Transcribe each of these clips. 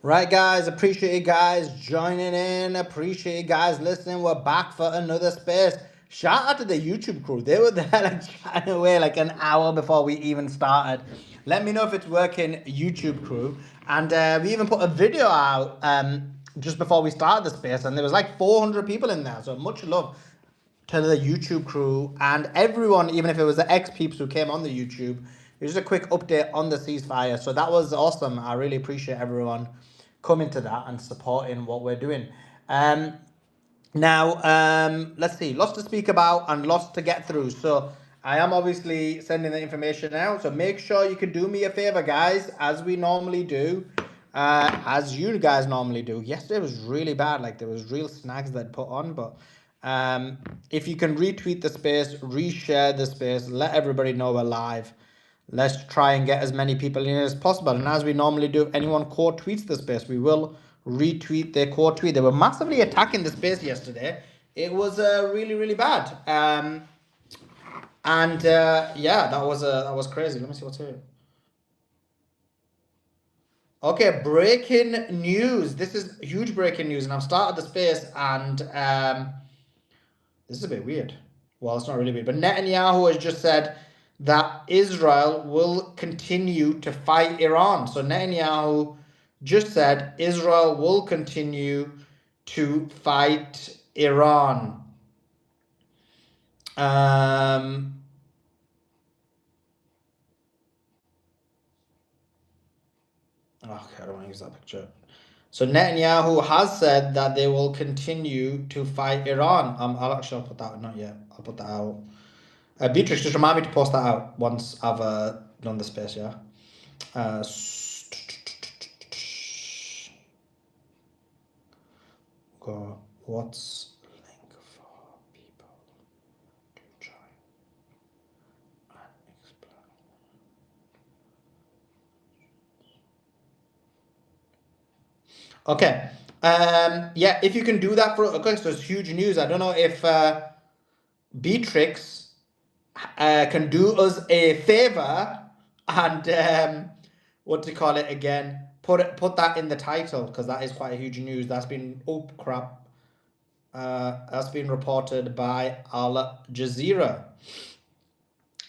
Right, guys. Appreciate you guys joining in. Appreciate you guys listening. We're back for another space. Shout out to the YouTube crew. They were there like chatting away like an hour before we even started. Let me know if it's working, YouTube crew. And we even put a video out just before we started the space, and there was like 400 people in there. So much love to the YouTube crew and everyone, even if it was the ex peeps who came on the YouTube. It was just a quick update on the ceasefire. So that was awesome. I really appreciate everyone coming to that and supporting what we're doing. Um, let's see, lots to speak about and lots to get through. So I am obviously sending the information out. So make sure you can do me a favor, guys, as we normally do. As you guys normally do. Yesterday was really bad. Like there was real snags that put on, but if you can retweet the space, reshare the space, let everybody know we're live. Let's try and get as many people in as possible. And as we normally do, if anyone core tweets the space, we will retweet their core tweet. They were massively attacking the space yesterday. It was really, really bad. Yeah, that was crazy. Let me see what's here. Okay, breaking news. This is huge breaking news, and I've started the space, and this is a bit weird. Well, it's not really weird, but Netanyahu has just said that Israel will continue to fight Iran. So Netanyahu just said Israel will continue to fight Iran. Okay, I don't want to use that picture. So Netanyahu has said that they will continue to fight Iran. I'll put that out. Not yet. I'll put that out. Beatrice, just remind me to post that out once I've done the space, yeah? What's link for people to join and explain? Okay. Yeah, if you can do that for okay, so it's huge news. I don't know if Beatrix can do us a favor and what to call it again? Put that in the title because that is quite a huge news. That's been crap. That's been reported by Al Jazeera.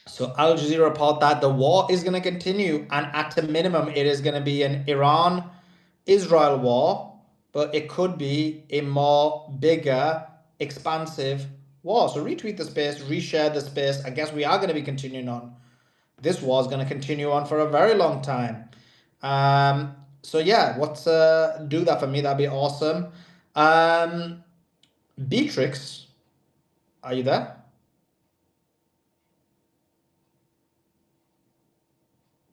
So Al Jazeera report that the war is going to continue, and at a minimum, it is going to be an Iran-Israel war, but it could be a more bigger, expansive war. So retweet the space, reshare the space. I guess we are going to be continuing on. This war is going to continue on for a very long time. So yeah, what's do that for me? That'd be awesome. Beatrix, are you there?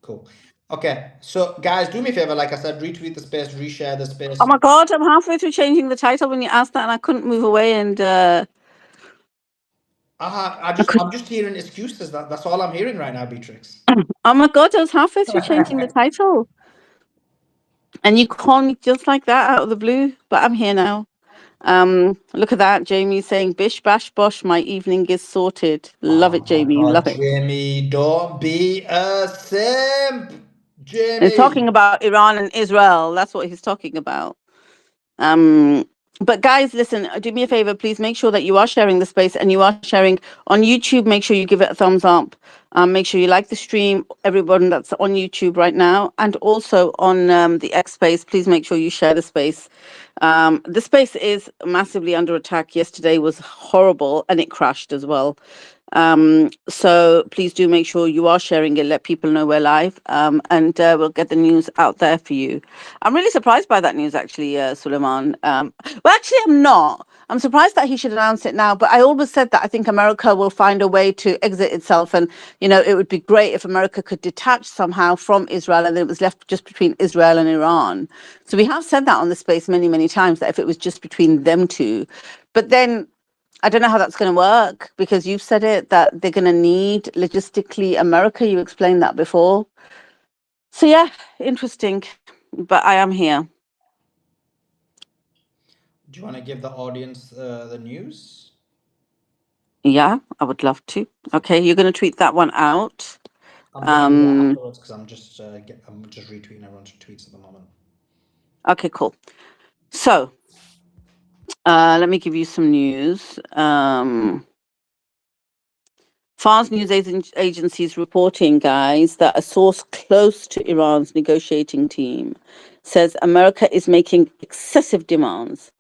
Cool. Okay, so guys, do me a favor. Like I said, retweet the space, reshare the space. Oh my God, I'm halfway through changing the title when you asked that and I couldn't move away and I'm just hearing excuses. That's all I'm hearing right now, Beatrix. oh my God, I was halfway through changing the title. And you call me just like that out of the blue, but I'm here now. Look at that. Jamie saying, bish, bash, bosh, my evening is sorted. Love it, Oh my Jamie. God, Love it. Jamie, don't be a simp, He's talking Jamie. about Iran and Israel. That's what he's talking about. Um, but guys, listen, do me a favor, please make sure that you are sharing the space and you are sharing on YouTube. Make sure you give it a thumbs up. Make sure you like the stream, everyone that's on YouTube right now, and also on the X space. Please make sure you share the space. The space is massively under attack. Yesterday was horrible and it crashed as well. So please do make sure you are sharing it, let people know we're live, and we'll get the news out there for you. I'm really surprised by that news, actually, Suleiman. Well, actually, I'm not. I'm surprised that he should announce it now, but I always said that I think America will find a way to exit itself. And, you know, it would be great if America could detach somehow from Israel and then it was left just between Israel and Iran. So we have said that on the space many, many times, that if it was just between them two. But then I don't know how that's going to work because you've said it that they're going to need logistically America. You explained that before. So, yeah, interesting. But I am here. Do you want to give the audience the news? Yeah, I would love to. Okay, you're going to tweet that one out. I'm going to do that afterwards because I'm just retweeting everyone's tweets at the moment. Okay, cool. So, let me give you some news. Fars news agencies reporting, guys, that a source close to Iran's negotiating team says America is making excessive demands,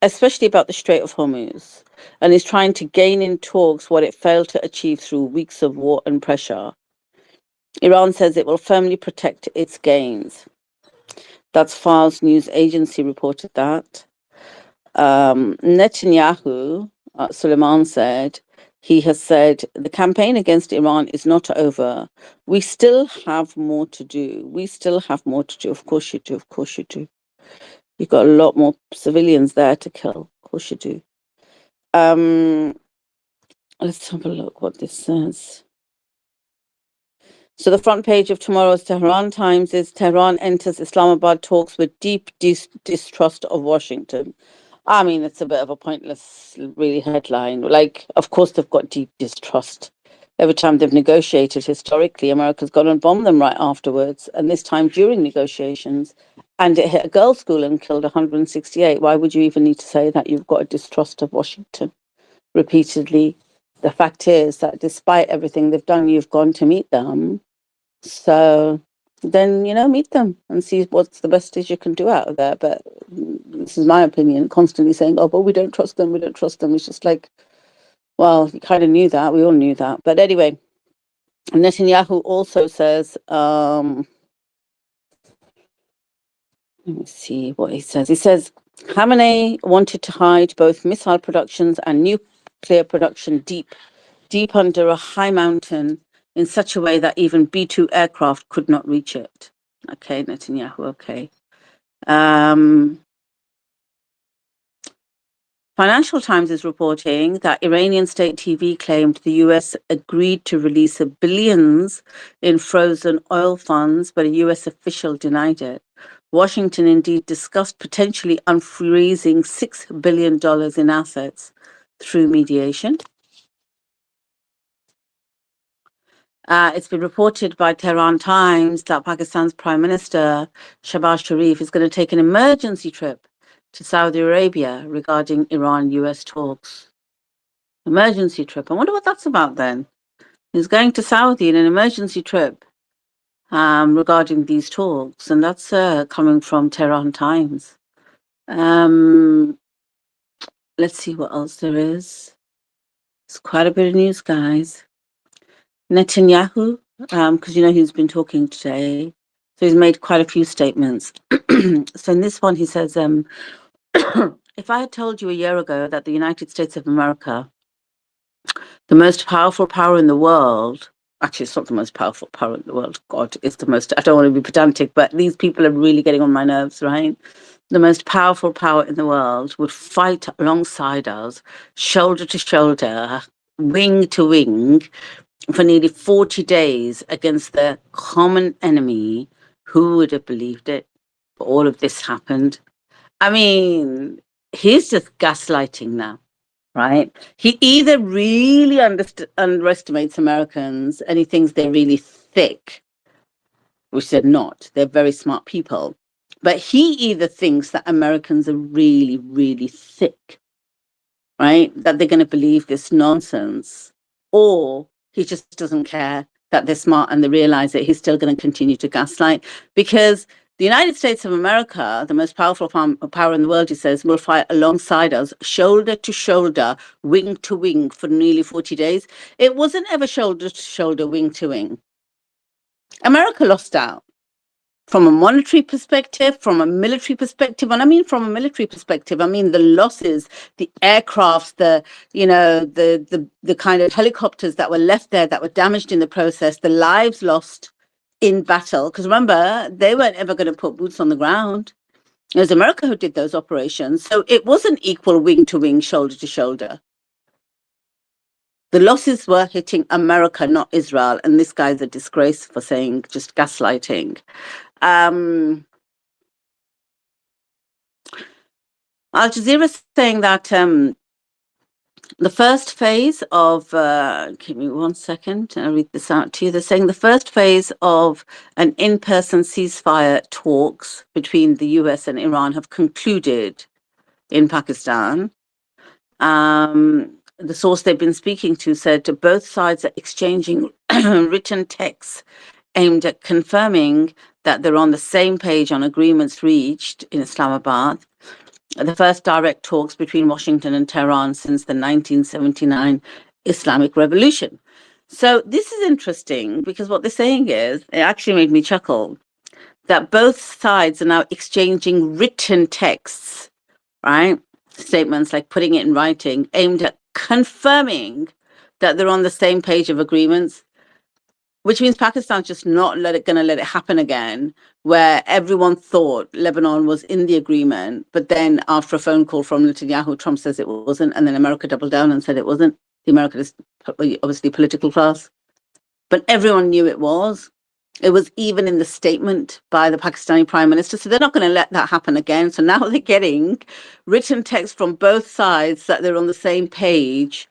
especially about the Strait of Hormuz, and is trying to gain in talks what it failed to achieve through weeks of war and pressure. Iran says it will firmly protect its gains. That's Fars news agency reported that. Netanyahu, Suleiman said, he has said the campaign against Iran is not over. We still have more to do. We still have more to do. Of course you do. Of course you do. You've got a lot more civilians there to kill. Of course you do. Let's have a look what this says. So the front page of tomorrow's Tehran Times is Tehran enters Islamabad talks with deep distrust of Washington. I mean, it's a bit of a pointless, really, headline. Like, of course, they've got deep distrust. Every time they've negotiated historically, America's gone and bombed them right afterwards. And this time during negotiations, and it hit a girls' school and killed 168. Why would you even need to say that you've got a distrust of Washington? Repeatedly, the fact is that despite everything they've done, you've gone to meet them. So then, meet them and see what's the best you can do out of there. But this is my opinion, constantly saying, oh, but we don't trust them, we don't trust them. It's just like, well, you kind of knew that. We all knew that. But anyway, Netanyahu also says, let me see what he says. He says, Khamenei wanted to hide both missile productions and nuclear production deep under a high mountain in such a way that even B-2 aircraft could not reach it. Okay, Netanyahu, okay. Financial Times is reporting that Iranian state TV claimed the US agreed to release billions in frozen oil funds, but a US official denied it. Washington indeed discussed potentially unfreezing $6 billion in assets through mediation. It's been reported by Tehran Times that Pakistan's Prime Minister Shahbaz Sharif is going to take an emergency trip to Saudi Arabia regarding Iran-US talks. Emergency trip. I wonder what that's about then. He's going to Saudi in an emergency trip regarding these talks, and that's coming from Tehran Times. Let's see what else there is. It's quite a bit of news, guys. Netanyahu, because he's been talking today, so he's made quite a few statements. So in this one, he says, if I had told you a year ago that the United States of America, the most powerful power in the world, actually, it's not the most powerful power in the world, God, it's the most, I don't want to be pedantic, but these people are really getting on my nerves, right? The most powerful power in the world would fight alongside us, shoulder to shoulder, wing to wing, for nearly 40 days against the common enemy. Who would have believed it? But all of this happened. I mean, he's just gaslighting now, right? He either really underestimates Americans and he thinks they're really thick, which they're not. They're very smart people. But he either thinks that Americans are really, really thick, right? That they're going to believe this nonsense, or he just doesn't care that they're smart and they realize that he's still going to continue to gaslight. Because the United States of America, the most powerful power in the world, he says, will fight alongside us, shoulder to shoulder, wing to wing for nearly 40 days. It wasn't ever shoulder to shoulder, wing to wing. America lost out. From a monetary perspective, from a military perspective, and I mean from a military perspective, I mean the losses, the aircrafts, the kind of helicopters that were left there that were damaged in the process, the lives lost in battle. Because remember, they weren't ever going to put boots on the ground. It was America who did those operations. So it wasn't equal wing to wing, shoulder to shoulder. The losses were hitting America, not Israel. And this guy's a disgrace for saying just gaslighting. Al Jazeera saying that The first phase of, give me 1 second, I'll read this out to you. They're saying the first phase of an in-person ceasefire talks between the US and Iran have concluded in Pakistan. The source they've been speaking to said both sides are exchanging written texts aimed at confirming that they're on the same page on agreements reached in Islamabad. The first direct talks between Washington and Tehran since the 1979 Islamic Revolution. So this is interesting because what they're saying is, it actually made me chuckle, that both sides are now exchanging written texts, right? Statements like putting it in writing, aimed at confirming that they're on the same page of agreements, which means Pakistan's just not gonna let it happen again, where everyone thought Lebanon was in the agreement, but then after a phone call from Netanyahu, Trump says it wasn't, and then America doubled down and said it wasn't. The American is obviously political class, but everyone knew it was. It was even in the statement by the Pakistani Prime Minister, so they're not going to let that happen again. So now they're getting written text from both sides that they're on the same page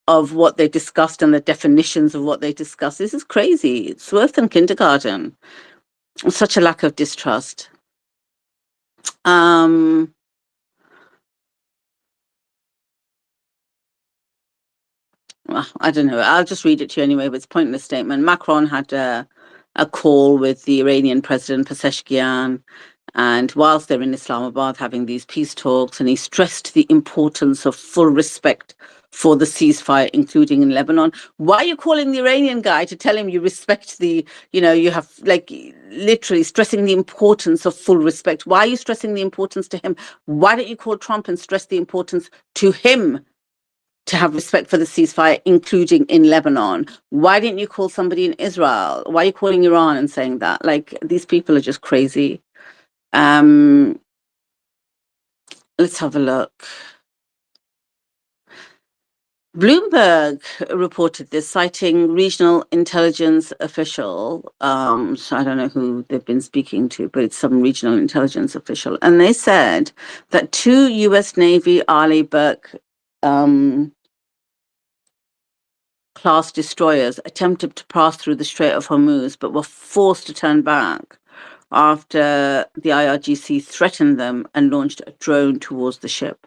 of what they discussed and the definitions of what they discussed. This is crazy. It's worse than kindergarten. Such a lack of distrust. I don't know. I'll just read it to you anyway, but it's a pointless statement. Macron had a call with the Iranian president, Pezeshkian, and whilst they're in Islamabad having these peace talks, and he stressed the importance of full respect for the ceasefire, including in Lebanon. Why are you calling the Iranian guy to tell him you respect the, you have like literally stressing the importance of full respect? Why are you stressing the importance to him? Why don't you call Trump and stress the importance to him to have respect for the ceasefire, including in Lebanon? Why didn't you call somebody in Israel? Why are you calling Iran and saying that? Like, these people are just crazy. Let's have a look. Bloomberg reported this, citing regional intelligence official. So I don't know who they've been speaking to, but it's some regional intelligence official. And they said that 2 U.S. Navy Arleigh Burke class destroyers attempted to pass through the Strait of Hormuz, but were forced to turn back after the IRGC threatened them and launched a drone towards the ship.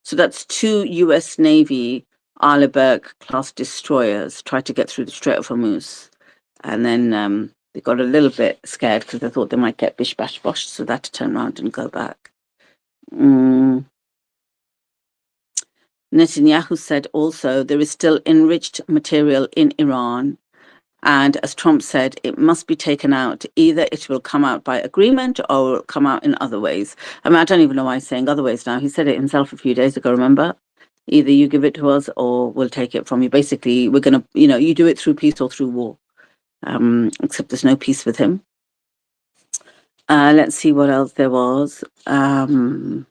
So that's 2 U.S. Navy Arleigh Burke class destroyers tried to get through the Strait of Hormuz. And then they got a little bit scared because they thought they might get bish bash bosh, so they had to turn around and go back. Netanyahu said also there is still enriched material in Iran. And as Trump said, it must be taken out. Either it will come out by agreement or it will come out in other ways. I mean, I don't even know why he's saying other ways now. He said it himself a few days ago, remember? Either you give it to us or we'll take it from you. Basically, we're going to, you do it through peace or through war. Except there's no peace with him. Let's see what else there was. There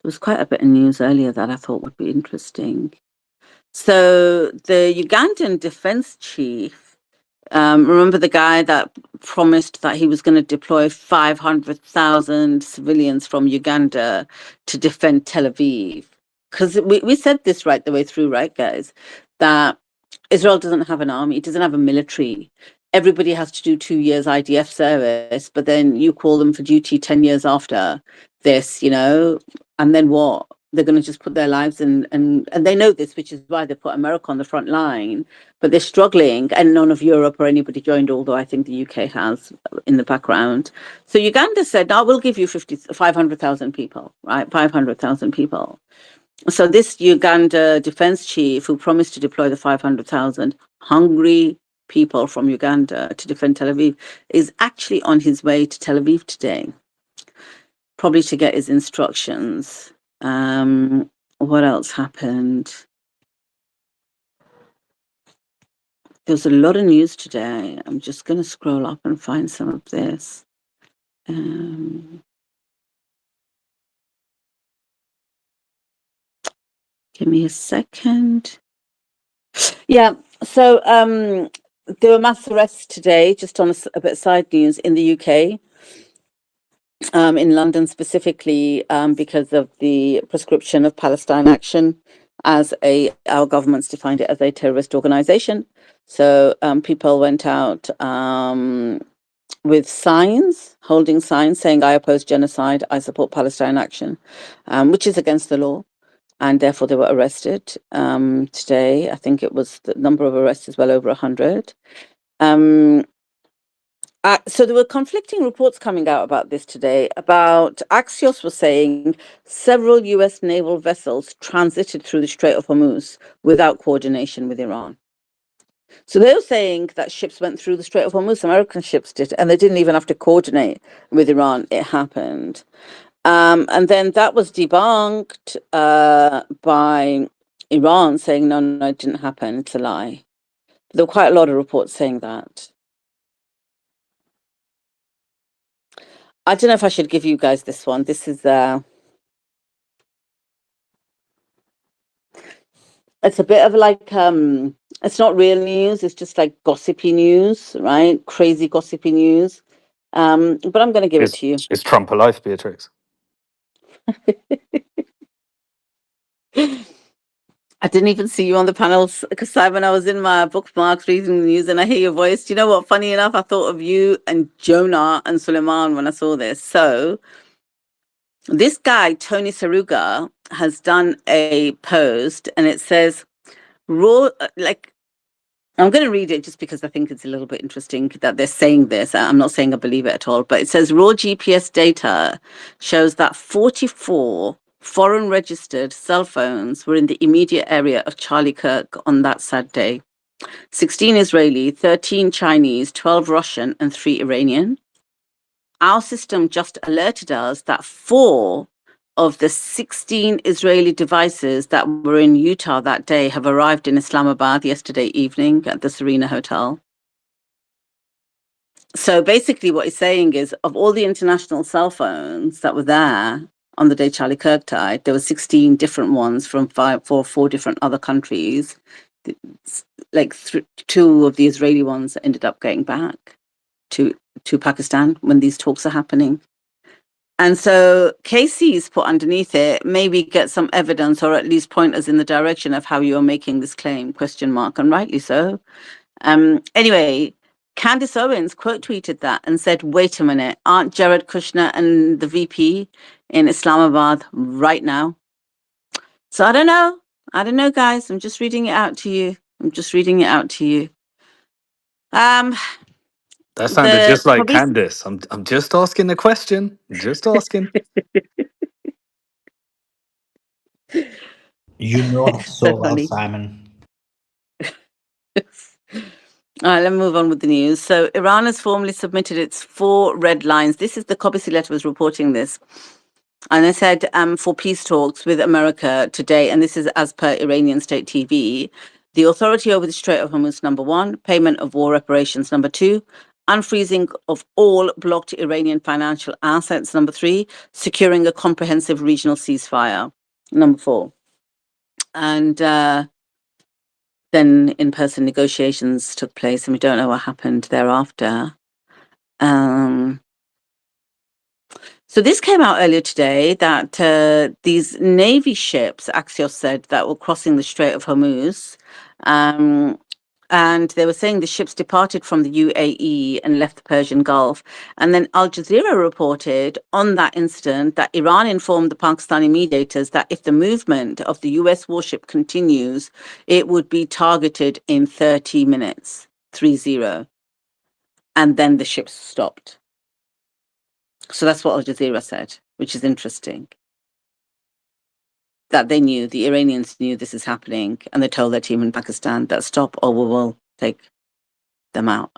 was quite a bit of news earlier that I thought would be interesting. So the Ugandan defense chief, remember the guy that promised that he was going to deploy 500,000 civilians from Uganda to defend Tel Aviv? Because we said this right the way through, right, guys? That Israel doesn't have an army, it doesn't have a military. Everybody has to do 2 years IDF service, but then you call them for duty 10 years after this, and then what? They're going to just put their lives in, and they know this, which is why they put America on the front line, but they're struggling, and none of Europe or anybody joined, although I think the UK has in the background. So Uganda said, no, we'll give you 500,000 people, right? 500,000 people. So this Uganda defense chief who promised to deploy the 500,000 hungry people from Uganda to defend Tel Aviv is actually on his way to Tel Aviv today, probably to get his instructions. What else happened? There's a lot of news today. I'm just going to scroll up and find some of this. Give me a second. Yeah, so there were mass arrests today, just on a bit of side news in the UK. in London specifically, because of the prescription of Palestine Action as our government's defined it as a terrorist organization. So people went out with signs, holding signs saying, I oppose genocide, I support Palestine Action, which is against the law. And therefore they were arrested today. I think it was the number of arrests is well over 100. So there were conflicting reports coming out about this today. About Axios was saying several US naval vessels transited through the Strait of Hormuz without coordination with Iran. So they were saying that ships went through the Strait of Hormuz, American ships did, and they didn't even have to coordinate with Iran. It happened. And then that was debunked by Iran saying, no, it didn't happen. It's a lie. There were quite a lot of reports saying that. I don't know if I should give you guys this one. This is it's a bit of like it's not real news, it's just like gossipy news, right? Crazy gossipy news. But I'm gonna give it to you. Is Trump alive, Beatrix? I didn't even see you on the panels because Simon, I was in my bookmarks reading the news and I hear your voice. Do you know what? Funny enough, I thought of you and Jonah and Suleiman when I saw this. So this guy, Tony Saruga, has done a post and it says, raw, like, I'm going to read it just because I think it's a little bit interesting that they're saying this. I'm not saying I believe it at all, but it says raw GPS data shows that 44 foreign registered cell phones were in the immediate area of Charlie Kirk on that sad day. 16 Israeli, 13 Chinese, 12 Russian, and 3 Iranian. Our system just alerted us that 4 of the 16 Israeli devices that were in Utah that day have arrived in Islamabad yesterday evening at the Serena Hotel. So basically what he's saying is, of all the international cell phones that were there on the day Charlie Kirk died, there were 16 different ones from 4 different other countries. Like 2 of the Israeli ones ended up going back to Pakistan when these talks are happening. And so Casey's put underneath it, maybe get some evidence or at least point us in the direction of how you're making this claim, ? And rightly so. Anyway, Candace Owens quote tweeted that and said, wait a minute, aren't Jared Kushner and the VP in Islamabad right now? So I don't know, guys. I'm just reading it out to you. That sounded just like Candace. I'm just asking the question. Just asking. You know her so well, funny. Simon. All right, let me move on with the news. So Iran has formally submitted its 4 red lines. This is the Qobisi letter was reporting this. And they said for peace talks with America today, and this is as per Iranian state TV, the authority over the Strait of Hormuz, number 1, payment of war reparations, number 2, unfreezing of all blocked Iranian financial assets, number 3, securing a comprehensive regional ceasefire, number 4. And then in-person negotiations took place, and we don't know what happened thereafter. So this came out earlier today that these Navy ships, Axios said, that were crossing the Strait of Hormuz, and they were saying the ships departed from the UAE and left the Persian Gulf. And then Al Jazeera reported on that incident that Iran informed the Pakistani mediators that if the movement of the US warship continues, it would be targeted in 30 minutes, 30. And then the ships stopped. So that's what Al Jazeera said, which is interesting. That they knew, the Iranians knew this is happening, and they told their team in Pakistan that stop or we will take them out.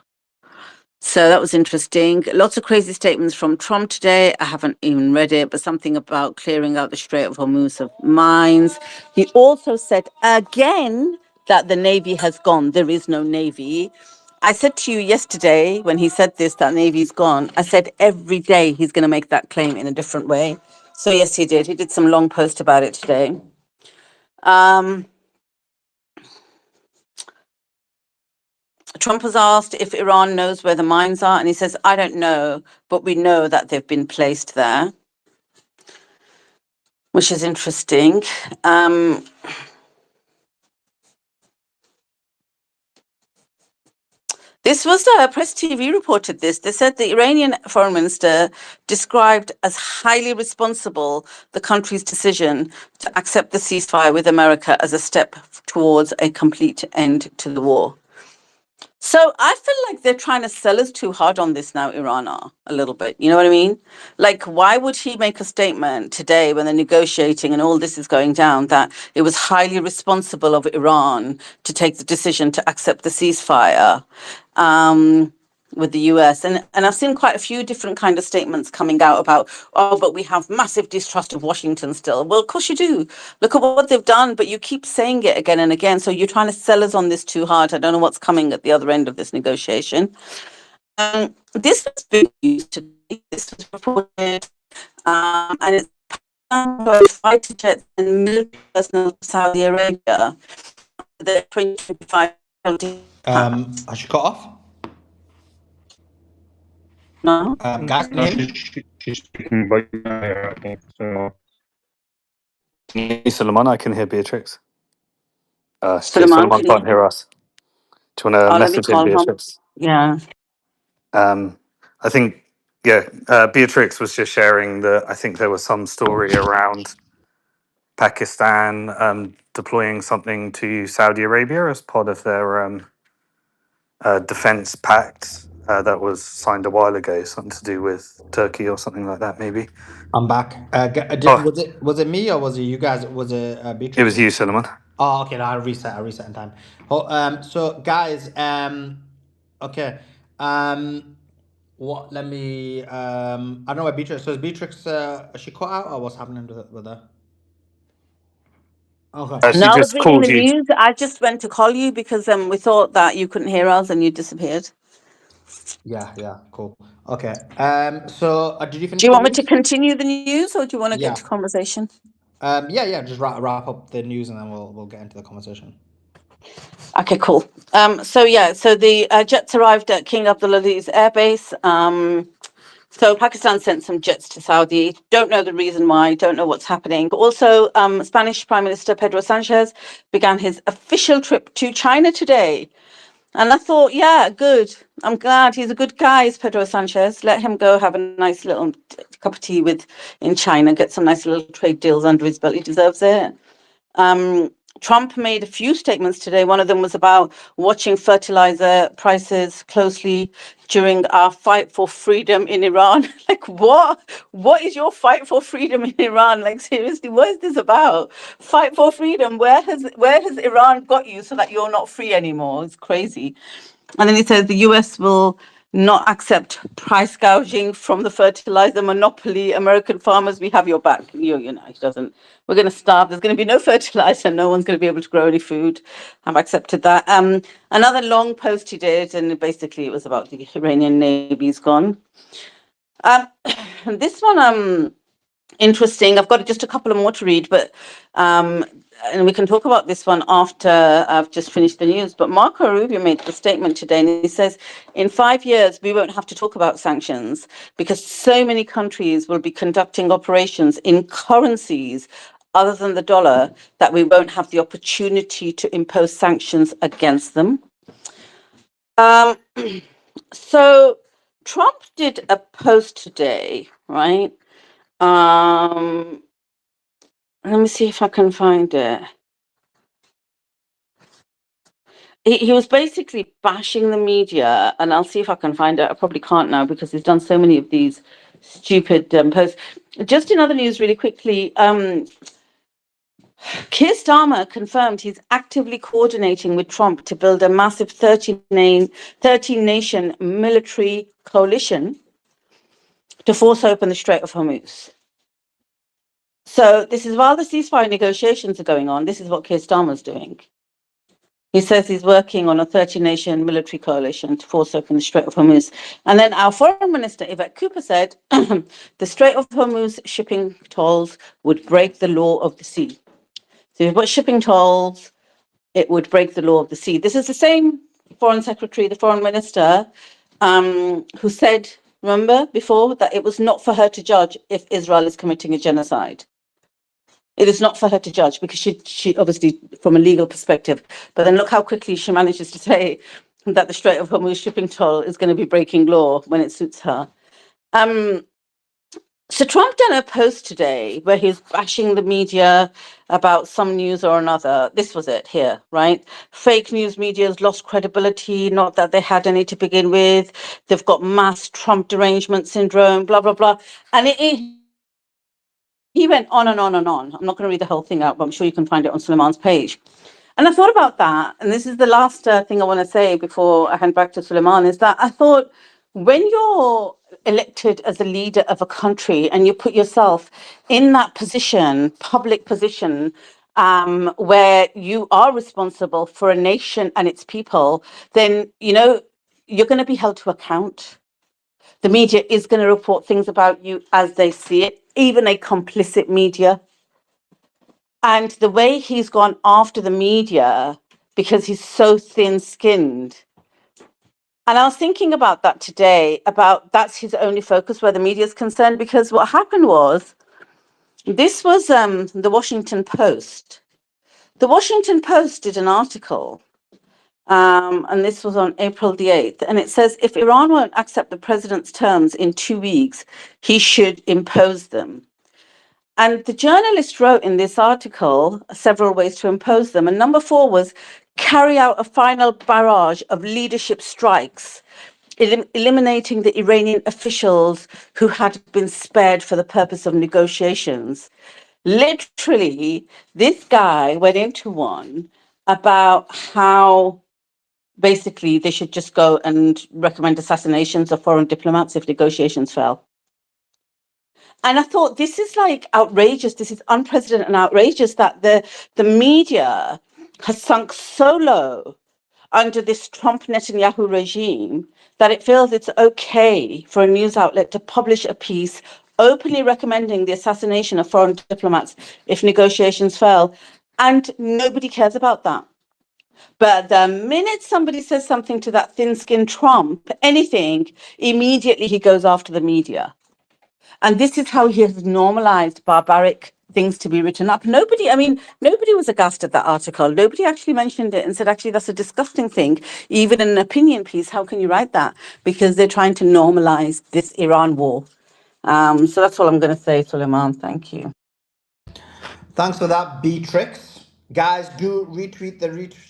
So that was interesting. Lots of crazy statements from Trump today. I haven't even read it, but something about clearing out the Strait of Hormuz of mines. He also said again that the Navy has gone. There is no Navy. I said to you yesterday when he said this, that Navy's gone, I said every day he's going to make that claim in a different way. So yes, he did. He did some long post about it today. Trump was asked if Iran knows where the mines are, and he says, I don't know, but we know that they've been placed there, which is interesting. This was Press TV reported this. They said the Iranian foreign minister described as highly responsible the country's decision to accept the ceasefire with America as a step towards a complete end to the war. So I feel like they're trying to sell us too hard on this now, Iran are, a little bit. You know what I mean? Like, why would he make a statement today when they're negotiating and all this is going down that it was highly responsible of Iran to take the decision to accept the ceasefire with the US? And I've seen quite a few different kind of statements coming out about, oh, but we have massive distrust of Washington still. Well, of course you do. Look at what they've done, but you keep saying it again and again. So you're trying to sell us on this too hard. I don't know what's coming at the other end of this negotiation. This was big news today. This was reported, and it's fighter jets and military personnel to Saudi Arabia. The 2025. I should cut off. No. Guys, can you hear me? She's speaking by I think so. Suleiman, I can hear Beatrix. Suleiman, Suleiman can't hear us. Do you want to let me message in call him. Beatrix? Yeah. I think, Beatrix was just sharing that I think there was some story around Pakistan deploying something to Saudi Arabia as part of their defense pact that was signed a while ago, something to do with Turkey or something like that, maybe. I'm back. Oh. Was it me or was it you guys? Was it Beatrix? It was you, Suleiman. Oh, okay. I'll reset in time. So guys, okay. What? Let me. I don't know where Beatrix. So is Beatrix? She cut out or what's happening with her? Okay. She No, I was just reading called the you. news. I just went to call you because we thought that you couldn't hear us and you disappeared. Yeah. Cool. Okay. So did you finish? Do you want me to continue the news or do you want to Yeah. get to conversation? Yeah. Just wrap up the news and then we'll get into the conversation. Okay, cool. So the jets arrived at King Abdullah's airbase. So Pakistan sent some jets to Saudi. Don't know the reason why, don't know what's happening. But also, Spanish Prime Minister Pedro Sanchez began his official trip to China today. And I thought, yeah, good. I'm glad he's a good guy, is Pedro Sanchez. Let him go have a nice little cup of tea in China, get some nice little trade deals under his belt. He deserves it. Trump made a few statements today. One of them was about watching fertilizer prices closely during our fight for freedom in Iran. Like, what? What is your fight for freedom in Iran? Like, seriously, what is this about? Fight for freedom. Where has Iran got you so that you're not free anymore? It's crazy. And then he says the US will not accept price gouging from the fertilizer monopoly. American farmers, we have your back. You know, he doesn't. We're going to starve. There's going to be no fertilizer. No one's going to be able to grow any food. I've accepted that. Another long post he did, and basically it was about the Iranian Navy's gone. This one, interesting. I've got just a couple of more to read, but and we can talk about this one after I've just finished the news. But Marco Rubio made the statement today, and he says, in 5 years, we won't have to talk about sanctions because so many countries will be conducting operations in currencies other than the dollar that we won't have the opportunity to impose sanctions against them. So Trump did a post today, right? Let me see if I can find it. He was basically bashing the media, and I'll see if I can find it. I probably can't now because he's done so many of these stupid posts. Just in other news, really quickly, Keir Starmer confirmed he's actively coordinating with Trump to build a massive 13-nation military coalition to force open the Strait of Hormuz. So this is while the ceasefire negotiations are going on. This is what Keir Starmer's doing. He says he's working on a 13-nation military coalition to force open the Strait of Hormuz. And then our foreign minister, Yvette Cooper, said the Strait of Hormuz shipping tolls would break the law of the sea. So you've got shipping tolls, it would break the law of the sea. This is the same foreign secretary, the foreign minister, who said, remember before, that it was not for her to judge if Israel is committing a genocide. It is not for her to judge because she obviously, from a legal perspective, but then look how quickly she manages to say that the Strait of Hormuz shipping toll is going to be breaking law when it suits her. So Trump done a post today where he's bashing the media about some news or another. This was it here, right? Fake news media's lost credibility, not that they had any to begin with. They've got mass Trump derangement syndrome, blah, blah, blah. And he went on and on and on. I'm not going to read the whole thing out, but I'm sure you can find it on Suleiman's page. And I thought about that, and this is the last thing I want to say before I hand back to Suleiman, is that I thought when you're elected as a leader of a country and you put yourself in that position, public position, where you are responsible for a nation and its people, then, you know, you're going to be held to account. The media is going to report things about you as they see it, even a complicit media. And the way he's gone after the media because he's so thin-skinned. And I was thinking about that today, about that's his only focus where the media is concerned, because what happened was, this was the Washington Post. The Washington Post did an article, and this was on April the 8th, and it says, if Iran won't accept the president's terms in 2 weeks, he should impose them. And the journalist wrote in this article several ways to impose them. And number 4 was carry out a final barrage of leadership strikes, eliminating the Iranian officials who had been spared for the purpose of negotiations. Literally, this guy went into one about how basically they should just go and recommend assassinations of foreign diplomats if negotiations fail. And I thought, this is like outrageous. This is unprecedented and outrageous that the media has sunk so low under this Trump Netanyahu regime that it feels it's okay for a news outlet to publish a piece openly recommending the assassination of foreign diplomats if negotiations fail. And nobody cares about that. But the minute somebody says something to that thin-skinned Trump, anything, immediately he goes after the media. And this is how he has normalized barbaric things to be written up. Nobody was aghast at that article. Nobody actually mentioned it and said, actually, that's a disgusting thing. Even in an opinion piece, how can you write that? Because they're trying to normalize this Iran war. So that's all I'm going to say, Suleiman. Thank you. Thanks for that, Beatrix. Guys, do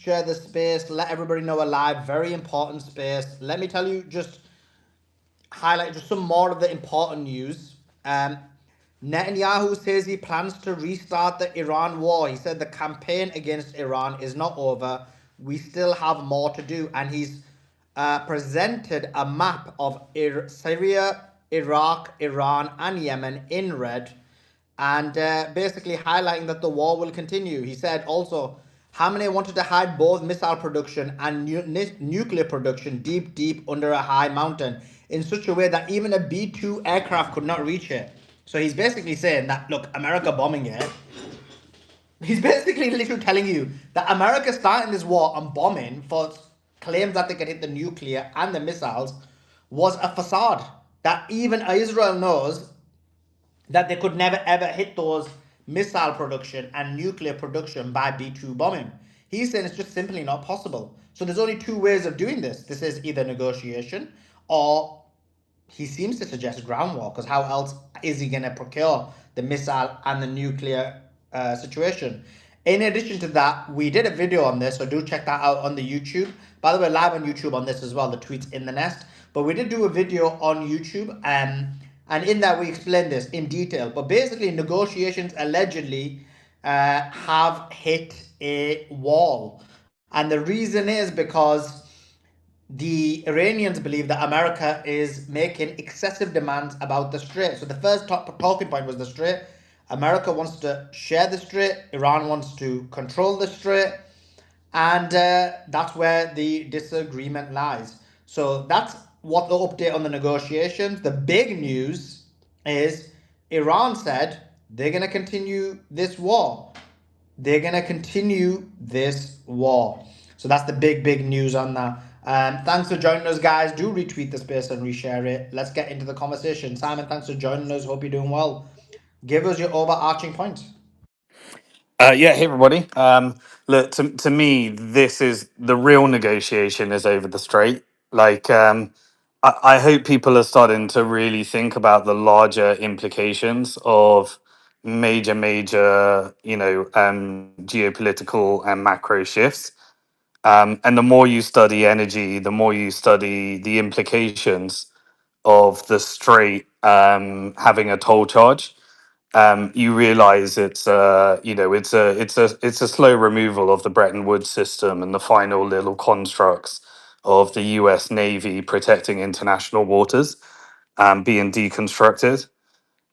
share the space. Let everybody know we're live. Very important space. Let me tell you, just highlight just some more of the important news. Netanyahu says he plans to restart the Iran war. He said the campaign against Iran is not over. We still have more to do. And he's presented a map of Syria, Iraq, Iran, and Yemen in red, and basically highlighting that the war will continue. He said also, Khamenei wanted to hide both missile production and nuclear production deep under a high mountain in such a way that even a B-2 aircraft could not reach it. So he's basically saying that, look, America bombing it. He's basically literally telling you that America starting this war and bombing for claims that they can hit the nuclear and the missiles was a facade. That even Israel knows that they could never ever hit those missile production and nuclear production by B-2 bombing. He's saying it's just simply not possible. So there's only 2 ways of doing this. This is either negotiation, or he seems to suggest ground war, because how else is he going to procure the missile and the nuclear situation? In addition to that, we did a video on this, so do check that out on the YouTube. By the way, live on YouTube on this as well, the tweets in the nest. But we did do a video on YouTube, and in that we explained this in detail. But basically, negotiations allegedly have hit a wall. And the reason is because the Iranians believe that America is making excessive demands about the Strait. So the first talking point was the Strait. America wants to share the Strait. Iran wants to control the Strait. And that's where the disagreement lies. So that's what the update on the negotiations. The big news is Iran said they're going to continue this war. They're going to continue this war. So that's the big news on that. Thanks for joining us, guys. Do retweet the space and reshare it. Let's get into the conversation. Simon, thanks for joining us. Hope you're doing well. Give us your overarching point. Yeah, hey everybody. Look, to me, this is the real negotiation is over the strait. Like, I hope people are starting to really think about the larger implications of major, geopolitical and macro shifts. And the more you study energy, the more you study the implications of the strait having a toll charge. You realize it's a slow removal of the Bretton Woods system and the final little constructs of the U.S. Navy protecting international waters being deconstructed.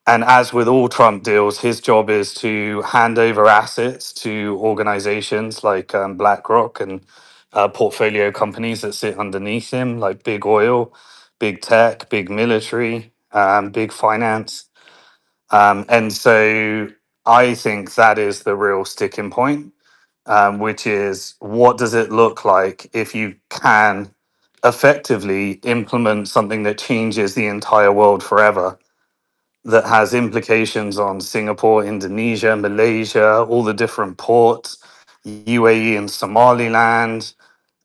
And as with all Trump deals, his job is to hand over assets to organizations like BlackRock and portfolio companies that sit underneath him, like big oil, big tech, big military, big finance. And so I think that is the real sticking point, which is what does it look like if you can effectively implement something that changes the entire world forever, that has implications on Singapore, Indonesia, Malaysia, all the different ports, UAE and Somaliland,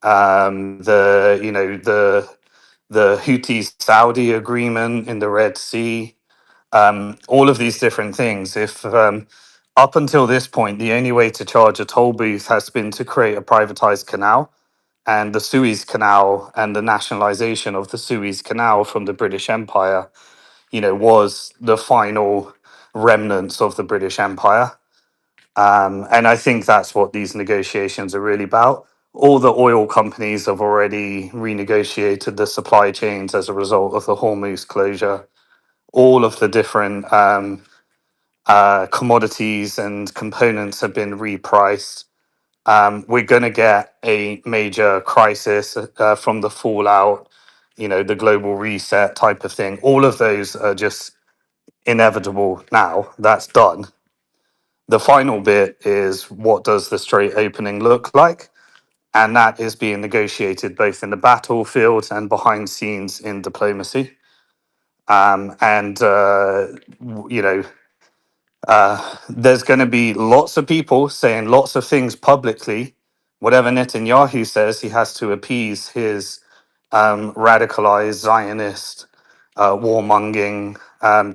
the Houthi Saudi agreement in the Red Sea, all of these different things. If up until this point, the only way to charge a toll booth has been to create a privatized canal, and the Suez Canal and the nationalization of the Suez Canal from the British Empire, was the final remnants of the British Empire. And I think that's what these negotiations are really about. All the oil companies have already renegotiated the supply chains as a result of the Hormuz closure. All of the different commodities and components have been repriced. We're going to get a major crisis from the fallout, the global reset type of thing. All of those are just inevitable now. That's done. The final bit is what does the strait opening look like? And that is being negotiated both in the battlefield and behind scenes in diplomacy. And, there's going to be lots of people saying lots of things publicly. Whatever Netanyahu says, he has to appease his radicalized Zionist, warmongering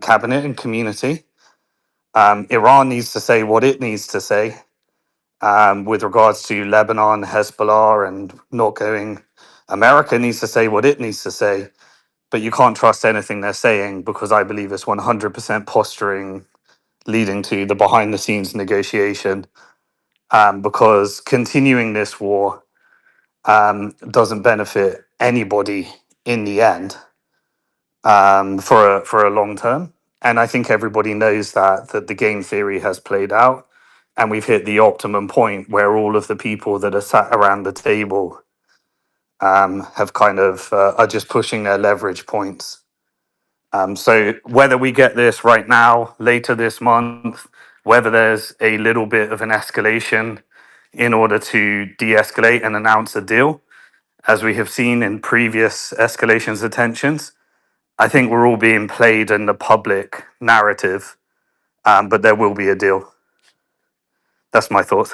cabinet and community. Iran needs to say what it needs to say with regards to Lebanon, Hezbollah, and not going. America needs to say what it needs to say, but you can't trust anything they're saying because I believe it's 100% posturing leading to the behind the scenes negotiation, because continuing this war doesn't benefit anybody in the end, for a long term. And I think everybody knows that the game theory has played out, and we've hit the optimum point where all of the people that are sat around the table have kind of are just pushing their leverage points. So whether we get this right now, later this month, whether there's a little bit of an escalation in order to de-escalate and announce a deal, as we have seen in previous escalations of tensions, I think we're all being played in the public narrative, but there will be a deal. That's my thoughts.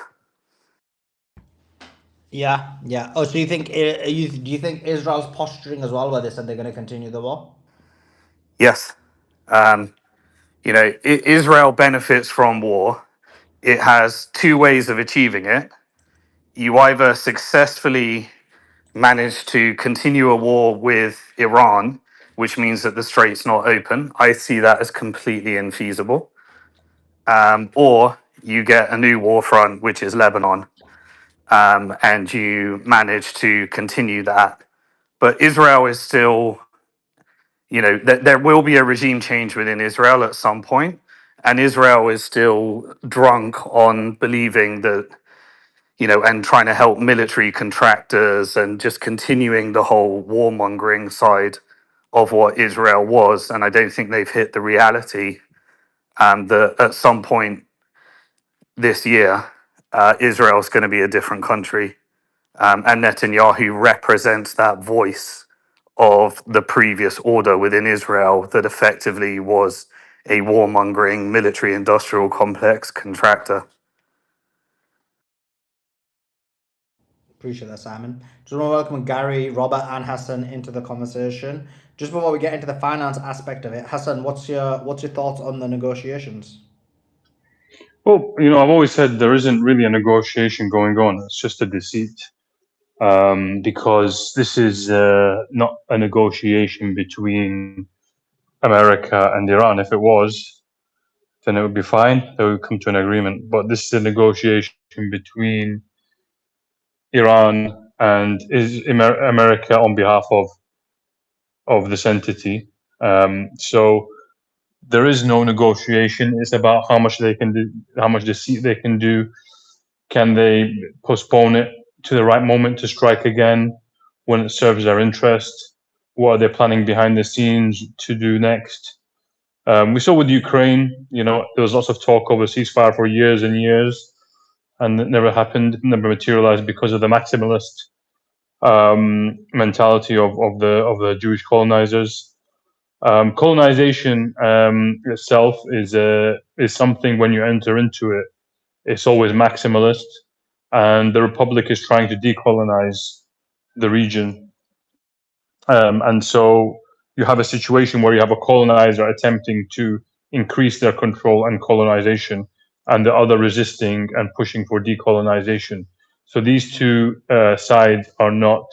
Yeah, yeah. Oh, so you think do you think Israel's posturing as well with this, and they're going to continue the war? Yes. Um, Israel benefits from war. It has two ways of achieving it. You either successfully manage to continue a war with Iran, which means that the strait's not open. I see that as completely infeasible. Or you get a new war front, which is Lebanon, and you manage to continue that. But Israel is still, there will be a regime change within Israel at some point, and Israel is still drunk on believing that, and trying to help military contractors and just continuing the whole warmongering side of what Israel was. And I don't think they've hit the reality that at some point this year, Israel's going to be a different country. And Netanyahu represents that voice of the previous order within Israel that effectively was a warmongering military industrial complex contractor. Appreciate that, Simon. Just want to welcome Gary, Robert, and Hassan into the conversation. Just before we get into the finance aspect of it, Hassan, what's your thoughts on the negotiations? Well, I've always said there isn't really a negotiation going on. It's just a deceit. Because this is not a negotiation between America and Iran. If it was, then it would be fine. They would come to an agreement. But this is a negotiation between Iran and America on behalf of this entity. So there is no negotiation. It's about how much they can do, how much deceit they can do. Can they postpone it to the right moment to strike again when it serves their interest? What are they planning behind the scenes to do next? We saw with Ukraine, there was lots of talk over ceasefire for years and years, and it never happened, never materialized because of the maximalist mentality of the Jewish colonizers. Colonization itself is something when you enter into it, it's always maximalist, and the Republic is trying to decolonize the region. And so you have a situation where you have a colonizer attempting to increase their control and colonization, and the other resisting and pushing for decolonization. So these two sides are not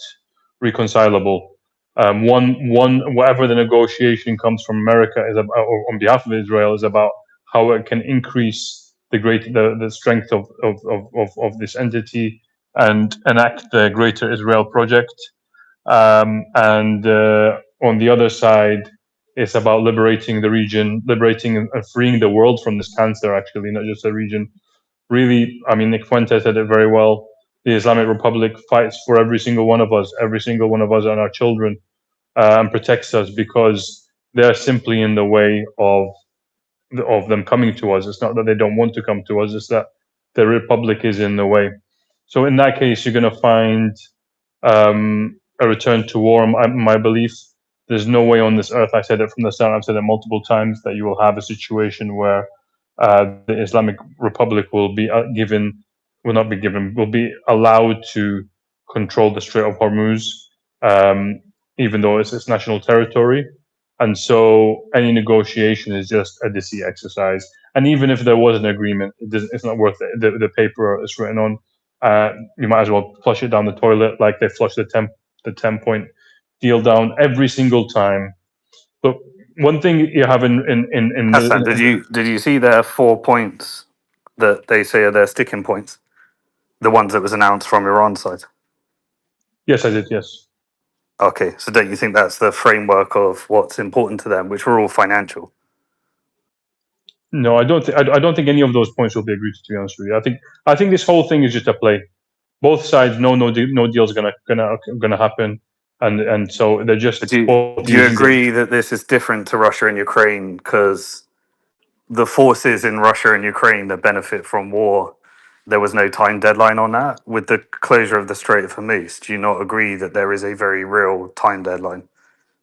reconcilable. Whatever the negotiation comes from America is about, or on behalf of Israel, is about how it can increase the strength of this entity and enact the Greater Israel Project. And on the other side, it's about liberating the region, liberating and freeing the world from this cancer, actually, not just the region. Really, I mean, Nick Fuentes said it very well. The Islamic Republic fights for every single one of us and our children, and protects us because they're simply in the way of them coming to us. It's not that they don't want to come to us, it's that the Republic is in the way. So in that case, you're going to find a return to war. My belief, there's no way on this earth, I said it from the start, I've said it multiple times, that you will have a situation where the Islamic Republic will be will be allowed to control the Strait of Hormuz, even though it's national territory. And so any negotiation is just a deceit exercise. And even if there was an agreement, it's not worth it. The paper it's written on, you might as well flush it down the toilet like they flush the 10-point deal down every single time. But one thing you have in Hassan, did you see their 4 points that they say are their sticking points? The ones that was announced from Iran's side. Yes, I did. Yes. Okay, so don't you think that's the framework of what's important to them, which were all financial? No, I don't. I don't think any of those points will be agreed to be honest with you, I think this whole thing is just a play. Both sides know no deal's gonna happen, and so they're just. But do you agree that this is different to Russia and Ukraine because the forces in Russia and Ukraine that benefit from war, there was no time deadline on that? With the closure of the Strait of Hormuz, do you not agree that there is a very real time deadline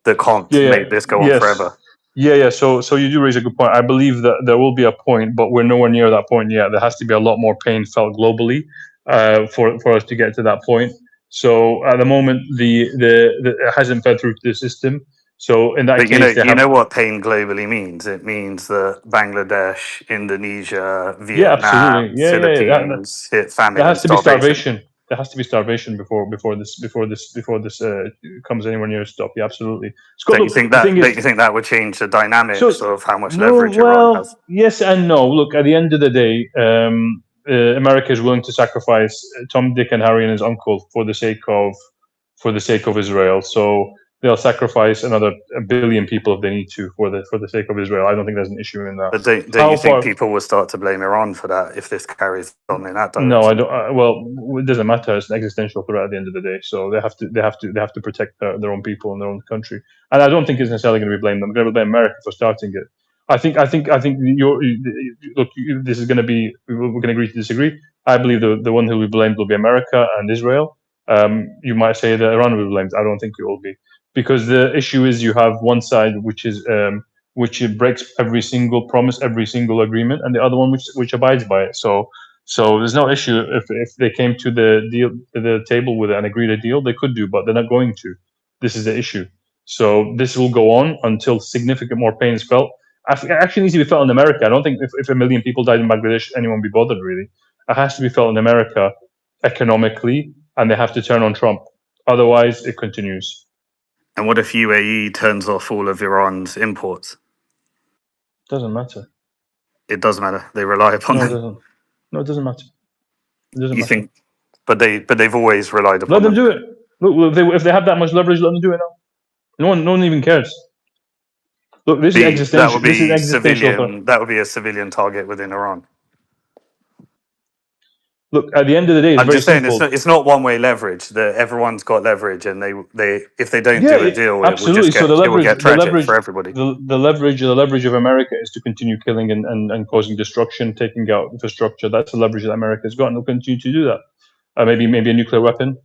that can't make this go on forever? Yeah. So you do raise a good point. I believe that there will be a point, but we're nowhere near that point yet. There has to be a lot more pain felt globally for us to get to that point. So at the moment, it hasn't fed through to the system. So in that case, you know what pain globally means? It means that Bangladesh, Indonesia, Vietnam, Philippines hit famine. There has to be starvation. There has to be starvation before this comes anywhere near a stop. Yeah, absolutely. Don't you think that would change the dynamics of how much leverage Iran has? Yes and no. Look, at the end of the day, America is willing to sacrifice Tom, Dick, and Harry and his uncle for the sake of Israel. So they'll sacrifice another 1 billion people if they need to for the sake of Israel. I don't think there's an issue in that. But don't you think people will start to blame Iran for that if this carries on in that direction? No, I don't. Well, it doesn't matter. It's an existential threat at the end of the day. So they have to protect their own people and their own country. And I don't think it's necessarily going to be blamed. I'm going to blame America for starting it. I think this is going to be. We're going to agree to disagree. I believe the one who will be blamed will be America and Israel. you might say that Iran will be blamed. I don't think it will be, because the issue is you have one side which breaks every single promise, every single agreement, and the other one which abides by it. So there's no issue if they came to the table with and agreed a deal, they could do, but they're not going to. This is the issue. So this will go on until significant more pain is felt. It actually needs to be felt in America. I don't think if 1 million people died in Bangladesh, anyone would be bothered really. It has to be felt in America economically, and they have to turn on Trump. Otherwise, it continues. And what if UAE turns off all of Iran's imports? Doesn't matter. It does matter. They rely upon No, it them. doesn't. No, it doesn't matter. It doesn't You matter. think, but they've always relied upon Let them them. do it. Look, if they have that much leverage, let them do it now. No one even cares. Look, this is That existential. would This is be existential. civilian. That would be a civilian target within Iran. Look, at the end of the day, it's I'm very just saying simple. it's not one way leverage. Everyone's got leverage, and they if they don't Yeah, do a deal, absolutely. So it will get tragic for everybody. the leverage of America is to continue killing and causing destruction, taking out infrastructure. That's the leverage that America's got, and they'll continue to do that. Maybe a nuclear weapon.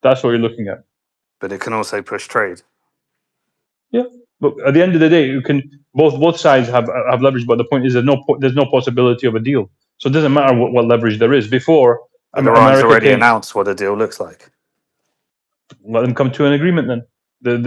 That's what you're looking at. But it can also push trade. Yeah, but at the end of the day, you can both sides have leverage. But the point is, there's no possibility of a deal. So it doesn't matter what leverage there is. Before But Iran's America already came, announced what a deal looks like. let them come to an agreement then.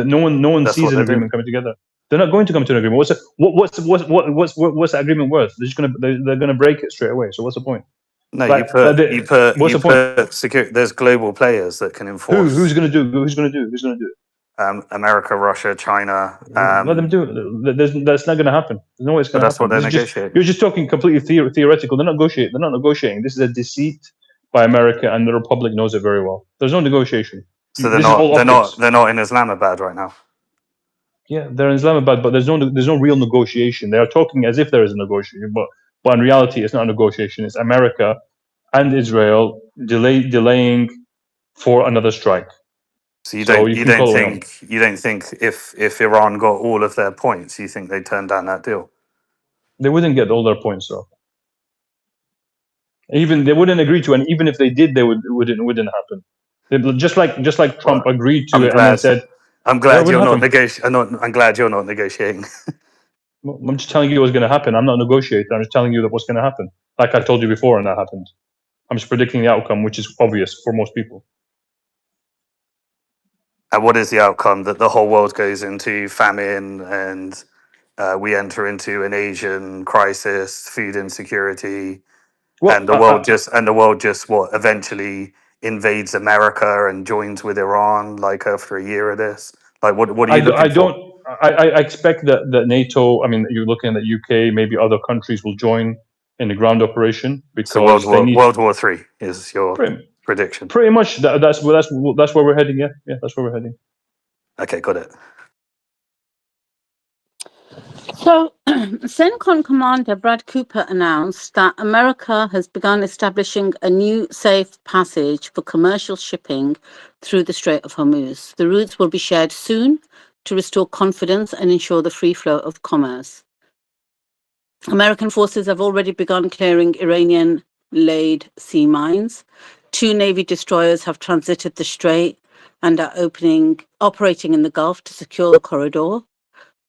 No one That's sees what an they're agreement doing. coming together. They're not going to come to an agreement. What's that agreement worth? They're gonna break it straight away. So what's the point? No, Like, what's the point? There's global players that can enforce. Who's gonna do it? America, Russia, China. Let them do it. That's not going to happen. There's no way it's But going to that's happen. what they're negotiating. You're just talking completely theoretical. They're not negotiating. This is a deceit by America, and the Republic knows it very well. There's no negotiation. So This is all optics. they're not in Islamabad right now. Yeah, they're in Islamabad, but there's no real negotiation. They are talking as if there is a negotiation, but in reality, it's not a negotiation. It's America and Israel delaying for another strike. So you don't think if Iran got all of their points, you think they'd turn down that deal? They wouldn't get all their points, though. Even they wouldn't agree to, and even if they did, it wouldn't happen. Just like Trump agreed to it and then said, I'm glad you're not negotiating. I'm glad you're not negotiating. I'm just telling you what's going to happen. I'm not negotiating. I'm just telling you that what's going to happen. Like I told you before, and that happened. I'm just predicting the outcome, which is obvious for most people. And what is the outcome? That the whole world goes into famine and we enter into an Asian crisis, food insecurity, and the world just what eventually invades America and joins with Iran like after a year of this. Like what are you looking for? I expect that NATO. I mean, you're looking at the UK. Maybe other countries will join in the ground operation because World War III is your prediction. Pretty much. That's where we're heading. Yeah, that's where we're heading. Okay, got it. So, CENTCOM Commander Brad Cooper announced that America has begun establishing a new safe passage for commercial shipping through the Strait of Hormuz. The routes will be shared soon to restore confidence and ensure the free flow of commerce. American forces have already begun clearing Iranian-laid sea mines. 2 Navy destroyers have transited the strait and are operating in the Gulf to secure the corridor.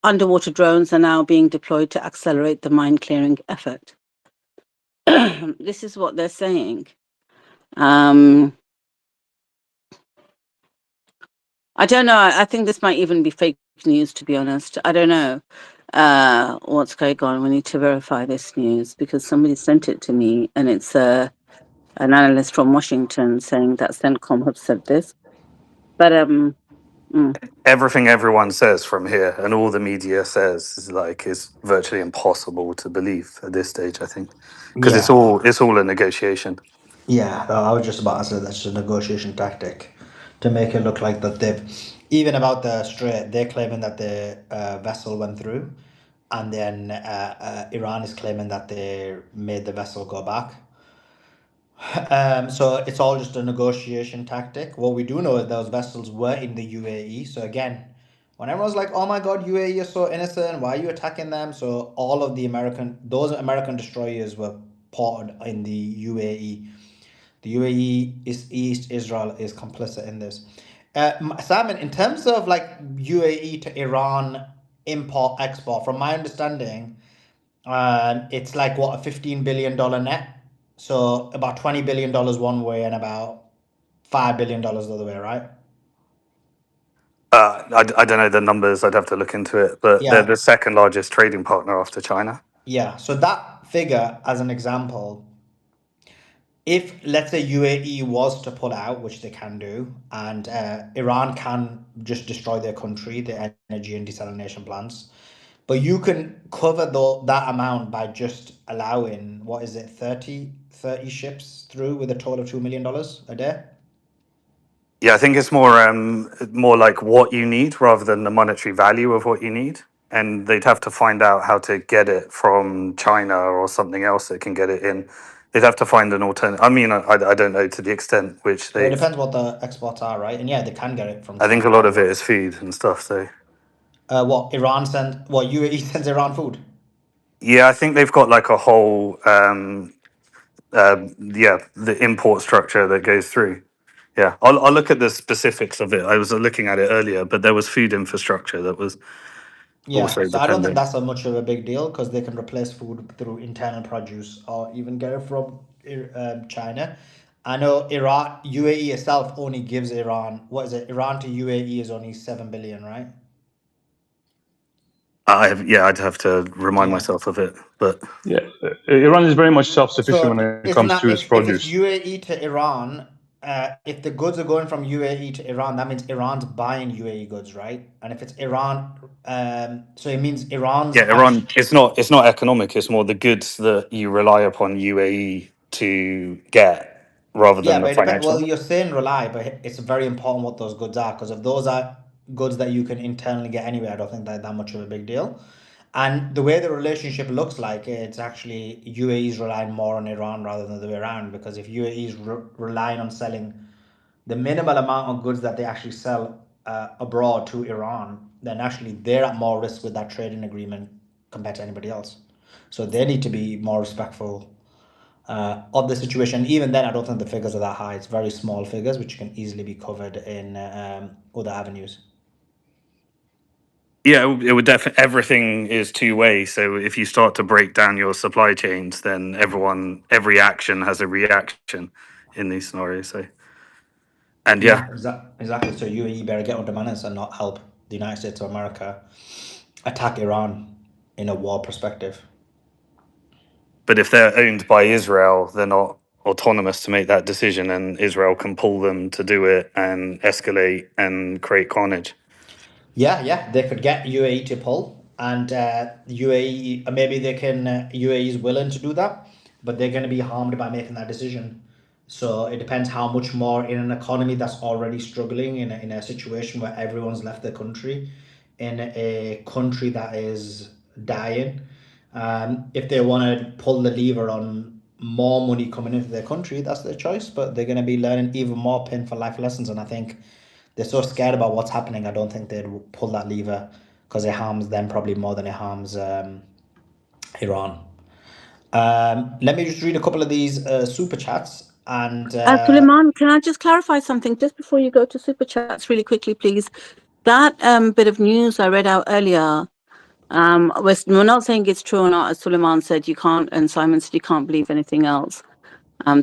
Underwater drones are now being deployed to accelerate the mine clearing effort. This is what they're saying. I don't know. I think this might even be fake news, to be honest. I don't know what's going on. We need to verify this news because somebody sent it to me, and it's an analyst from Washington saying that CENTCOM have said this. But everything everyone says from here and all the media says is virtually impossible to believe at this stage, I think, because it's all a negotiation. Yeah, I was just about to say that's a negotiation tactic to make it look like that they've, even about the strait, they're claiming that the vessel went through, and then Iran is claiming that they made the vessel go back. So it's all just a negotiation tactic. What we do know is those vessels were in the UAE. So again, when everyone's like, "Oh my God, UAE is so innocent. Why are you attacking them?" So those American destroyers were ported in the UAE. The UAE is East Israel is complicit in this. Simon, in terms of like UAE to Iran import export, from my understanding, it's like what, a $15 billion net. So about $20 billion one way and about $5 billion the other way, right? I don't know the numbers. I'd have to look into it, but they're Yeah, the second largest trading partner after China. yeah. So that figure, as an example, if let's say UAE was to pull out, which they can do, and Iran can just destroy their country, their energy and desalination plants, but you can cover that amount by just allowing, what is it, 30 ships through with a total of $2 million a day. Yeah, I think it's more like what you need rather than the monetary value of what you need. And they'd have to find out how to get it from China or something else that can get it in. They'd have to find an alternative. I mean, I don't know to the extent which Well, it they've. depends what the exports are, right? And yeah, they can get it from I think a China. lot of it is food and stuff. So What UAE sends Iran food? yeah, I think they've got like a whole the import structure that goes through. Yeah, I'll look at the specifics of it. I was looking at it earlier, but there was food infrastructure that was Yeah, also so I don't think dependent. that's a much of a big deal because they can replace food through internal produce or even get it from China. I know Iran, UAE itself only gives Iran, what is it? Iran to UAE is only 7 billion, right? I'd have to remind Yeah. myself of it, but Yeah, Iran is very much self-sufficient So when it isn't comes that to its if it's produce. UAE to Iran, if the goods are going from UAE to Iran, that means Iran's buying UAE goods, right? And if it's Iran, so it means Iran's yeah, actually. Iran. It's not economic. It's more the goods that you rely upon UAE to get rather than Yeah, the but it depends. Well, financial. you're saying rely, but it's very important what those goods are because if those are goods that you can internally get anyway, I don't think that much of a big deal. And the way the relationship looks like, it's actually UAE is relying more on Iran rather than the other way around because if UAE is relying on selling the minimal amount of goods that they actually sell abroad to Iran, then actually they're at more risk with that trading agreement compared to anybody else. So they need to be more respectful of the situation. Even then, I don't think the figures are that high. It's very small figures, which can easily be covered in other avenues. Yeah, it would definitely. Everything is two way. So if you start to break down your supply chains, then every action has a reaction in these scenarios. So, and yeah, Yeah, exactly. So UAE better get under manners and not help the United States of America attack Iran in a war perspective. but if they're owned by Israel, they're not autonomous to make that decision, and Israel can pull them to do it and escalate and create carnage. Yeah, they could get UAE to pull, and UAE maybe they can. UAE is willing to do that, but they're going to be harmed by making that decision. So it depends how much more in an economy that's already struggling in a situation where everyone's left the country, in a country that is dying. If they want to pull the lever on more money coming into their country, that's their choice. But they're going to be learning even more painful life lessons, and I think they're so scared about what's happening. I don't think they'd pull that lever because it harms them probably more than it harms Iran. Let me just read a couple of these super chats and Suleiman, can I just clarify something just before you go to super chats really quickly, please? That bit of news I read out earlier, we're not saying it's true or not, as Suleiman said, you can't, and Simon said you can't believe anything else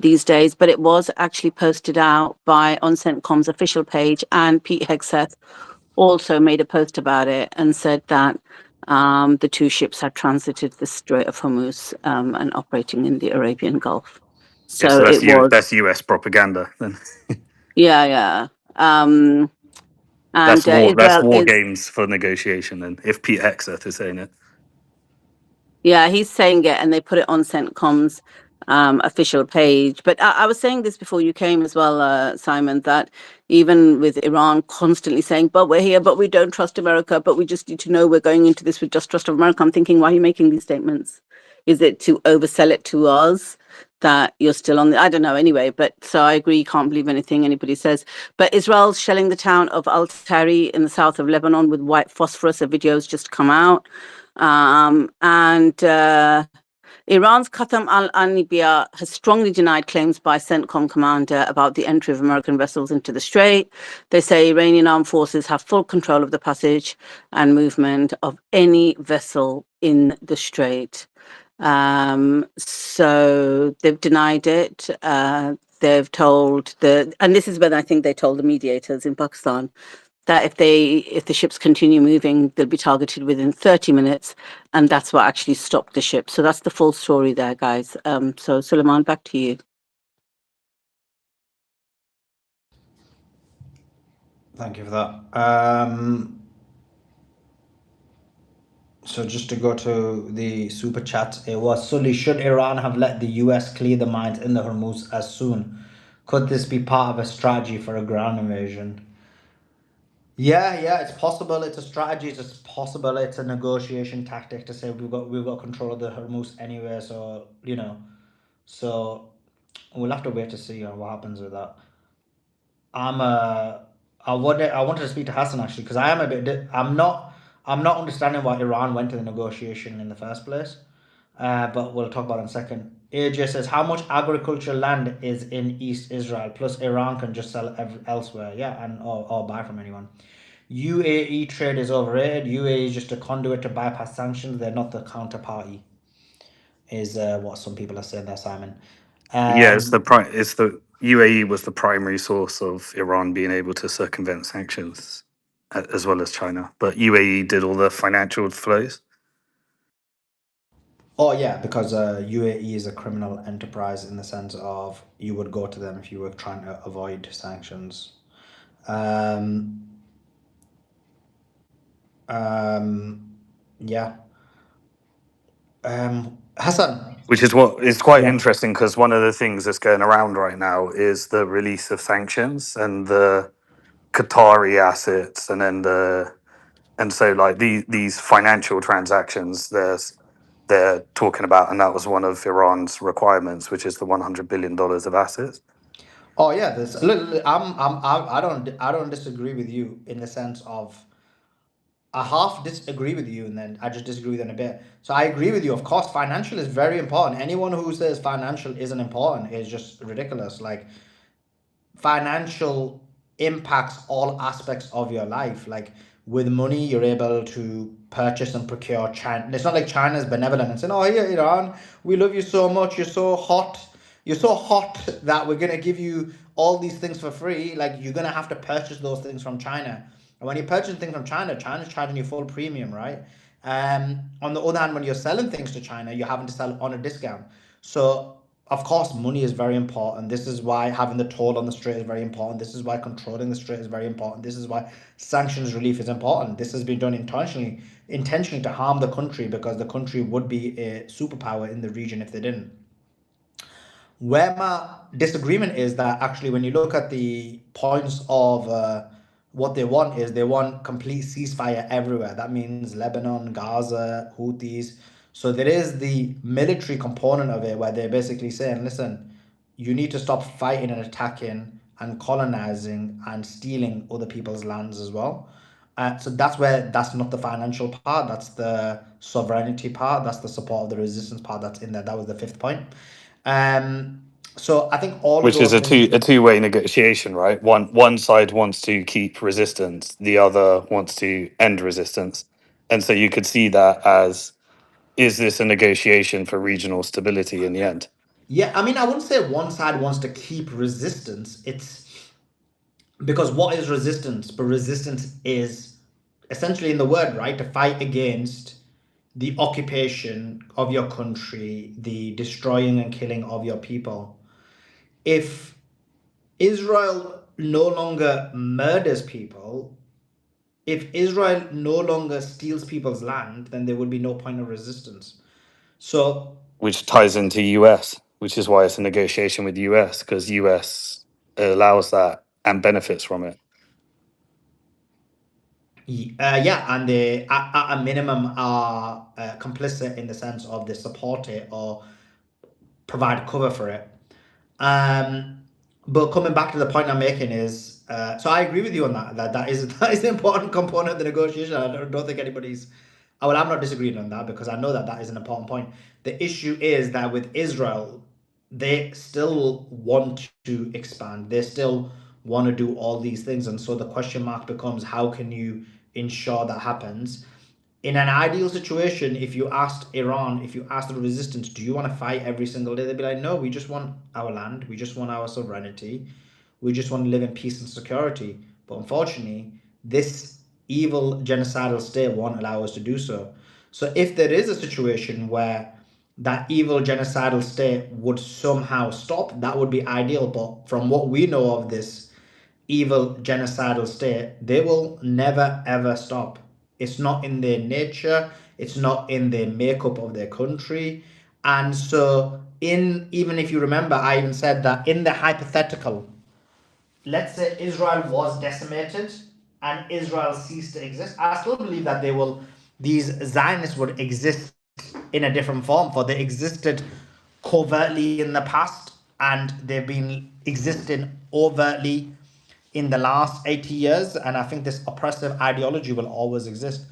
these days, but it was actually posted out by OnCentcom's official page, and Pete Hegseth also made a post about it and said that the two ships had transited the Strait of Hormuz and operating in the Arabian Gulf. Yeah, So so it was, that's US propaganda. Then yeah. And that's war. That's Israel war is, games for negotiation. Then if Pete Hegseth is saying it. yeah, he's saying it, and they put it on CENTCOM's official page. But I was saying this before you came as well, Simon, that even with Iran constantly saying, but we're here, but we don't trust America, but we just need to know we're going into this with just trust of America. I'm thinking, why are you making these statements? Is it to oversell it to us that you're still on the, I don't know, anyway. But so I agree, you can't believe anything anybody says. But Israel's shelling the town of Al-Tari in the south of Lebanon with white phosphorus. A video's just come out. And Iran's Qatam al-Anbiya has strongly denied claims by CENTCOM commander about the entry of American vessels into the Strait. They say Iranian armed forces have full control of the passage and movement of any vessel in the Strait. So they've denied it. They've told and this is when I think they told the mediators in Pakistan that if the ships continue moving, they'll be targeted within 30 minutes, and that's what actually stopped the ship. So that's the full story there, guys. So Suleiman, back to you. Thank you for that. So just to go to the super chat, it was Sully, should Iran have let the US clear the mines in the Hormuz as soon? Could this be part of a strategy for a ground invasion? Yeah, it's possible. It's a strategy. It's possible. It's a negotiation tactic to say we've got control of the Hormuz anyway. So so we'll have to wait to see what happens with that. I wanted to speak to Hassan actually because I am a bit. I'm not understanding why Iran went to the negotiation in the first place. But we'll talk about it in a second. AJ says, how much agricultural land is in East Israel? Plus, Iran can just sell elsewhere. Yeah, and or buy from anyone. UAE trade is overrated. UAE is just a conduit to bypass sanctions. They're not the counterparty, is what some people have said there, Simon. Yeah, it's the UAE was the primary source of Iran being able to circumvent sanctions, as well as China. But UAE did all the financial flows. Oh yeah, because UAE is a criminal enterprise in the sense of you would go to them if you were trying to avoid sanctions. Um, yeah. Hassan. Which is what is quite Yeah. interesting because one of the things that's going around right now is the release of sanctions and the Qatari assets, and then so like these financial transactions they're talking about, and that was one of Iran's requirements, which is the $100 billion of assets. Oh yeah. This. Look, I don't disagree with you in the sense of I half disagree with you, and then I just disagree with you in a bit. So I agree with you. Of course, financial is very important. Anyone who says financial isn't important is just ridiculous. Like financial impacts all aspects of your life. Like with money, you're able to purchase and procure. China. It's not like China's benevolent and saying, "Oh, here, Iran, we love you so much. You're so hot. You're so hot that we're gonna give you all these things for free." Like you're gonna have to purchase those things from China. And when you purchase things from China, China's charging you full premium, right? On the other hand, when you're selling things to China, you're having to sell on a discount. So of course, money is very important. This is why having the toll on the strait is very important. This is why controlling the strait is very important. This is why sanctions relief is important. This has been done intentionally to harm the country because the country would be a superpower in the region if they didn't. Where my disagreement is that actually, when you look at the points of what they want complete ceasefire everywhere. That means Lebanon, Gaza, Houthis. So there is the military component of it where they're basically saying, listen, you need to stop fighting and attacking and colonizing and stealing other people's lands as well. So that's not the financial part. That's the sovereignty part. That's the support of the resistance part. That's in there. That was the fifth point. Um, so I think all of Which is those a things. two-way negotiation, right? One side wants to keep resistance, the other wants to end resistance, and so you could see that as, is this a negotiation for regional stability in the end? Yeah, I mean, I wouldn't say one side wants to keep resistance. It's because what is resistance? But resistance is essentially in the word, right? To fight against the occupation of your country, the destroying and killing of your people. If Israel no longer murders people, if Israel no longer steals people's land, then there would be no point of resistance. So Which ties into US, which is why it's a negotiation with US, because US allows that and benefits from it. yeah, and they at a minimum are complicit in the sense of they support it or provide cover for it. But coming back to the point I'm making is, so I agree with you on that. That is that is an important component of the negotiation. I don't think anybody's Well, I'm not disagreeing on that because I know that that is an important point. The issue is that with Israel, they still want to expand. They still want to do all these things. And so the question mark becomes, how can you ensure that happens? In an ideal situation, if you asked Iran, if you asked the resistance, do you want to fight every single day? They'd be like, no, we just want our land. We just want our sovereignty. We just want to live in peace and security. But unfortunately, this evil genocidal state won't allow us to do so. So if there is a situation where that evil genocidal state would somehow stop, that would be ideal. But from what we know of this evil genocidal state, they will never ever stop. It's not in their nature, it's not in their makeup of their country. And so, in even if you remember, I even said that in the hypothetical, let's say Israel was decimated and Israel ceased to exist, I still believe that these Zionists would exist in a different form, for they existed covertly in the past and they've been existing overtly in the last 80 years. And I think this oppressive ideology will always exist.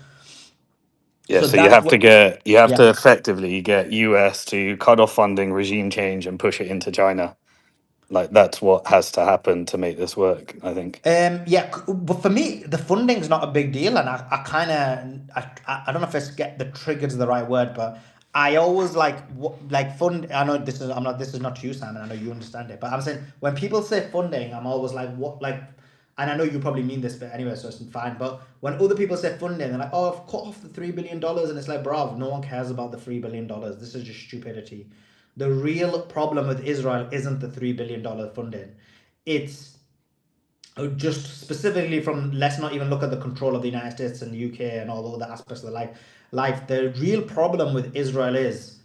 Yeah, So so you that's have to what, get yeah. effectively get US to cut off funding, regime change, and push it into China. Like that's what has to happen to make this work, I think. Yeah, but for me, the funding's not a big deal, and I kind of, I don't know if I get the trigger's the right word, but I always like fund. I know this is, I'm not, this is not you, Simon. I know you understand it, but I'm saying when people say funding, I'm always like, what, like, and I know you probably mean this, but anyway, so it's fine. But when other people say funding, they're like, oh, I've cut off the $3 billion, and it's like, bro, no one cares about the $3 billion. This is just stupidity. The real problem with Israel isn't the $3 billion funding. It's just specifically from, let's not even look at the control of the United States and the UK and all the other aspects of the life. The real problem with Israel is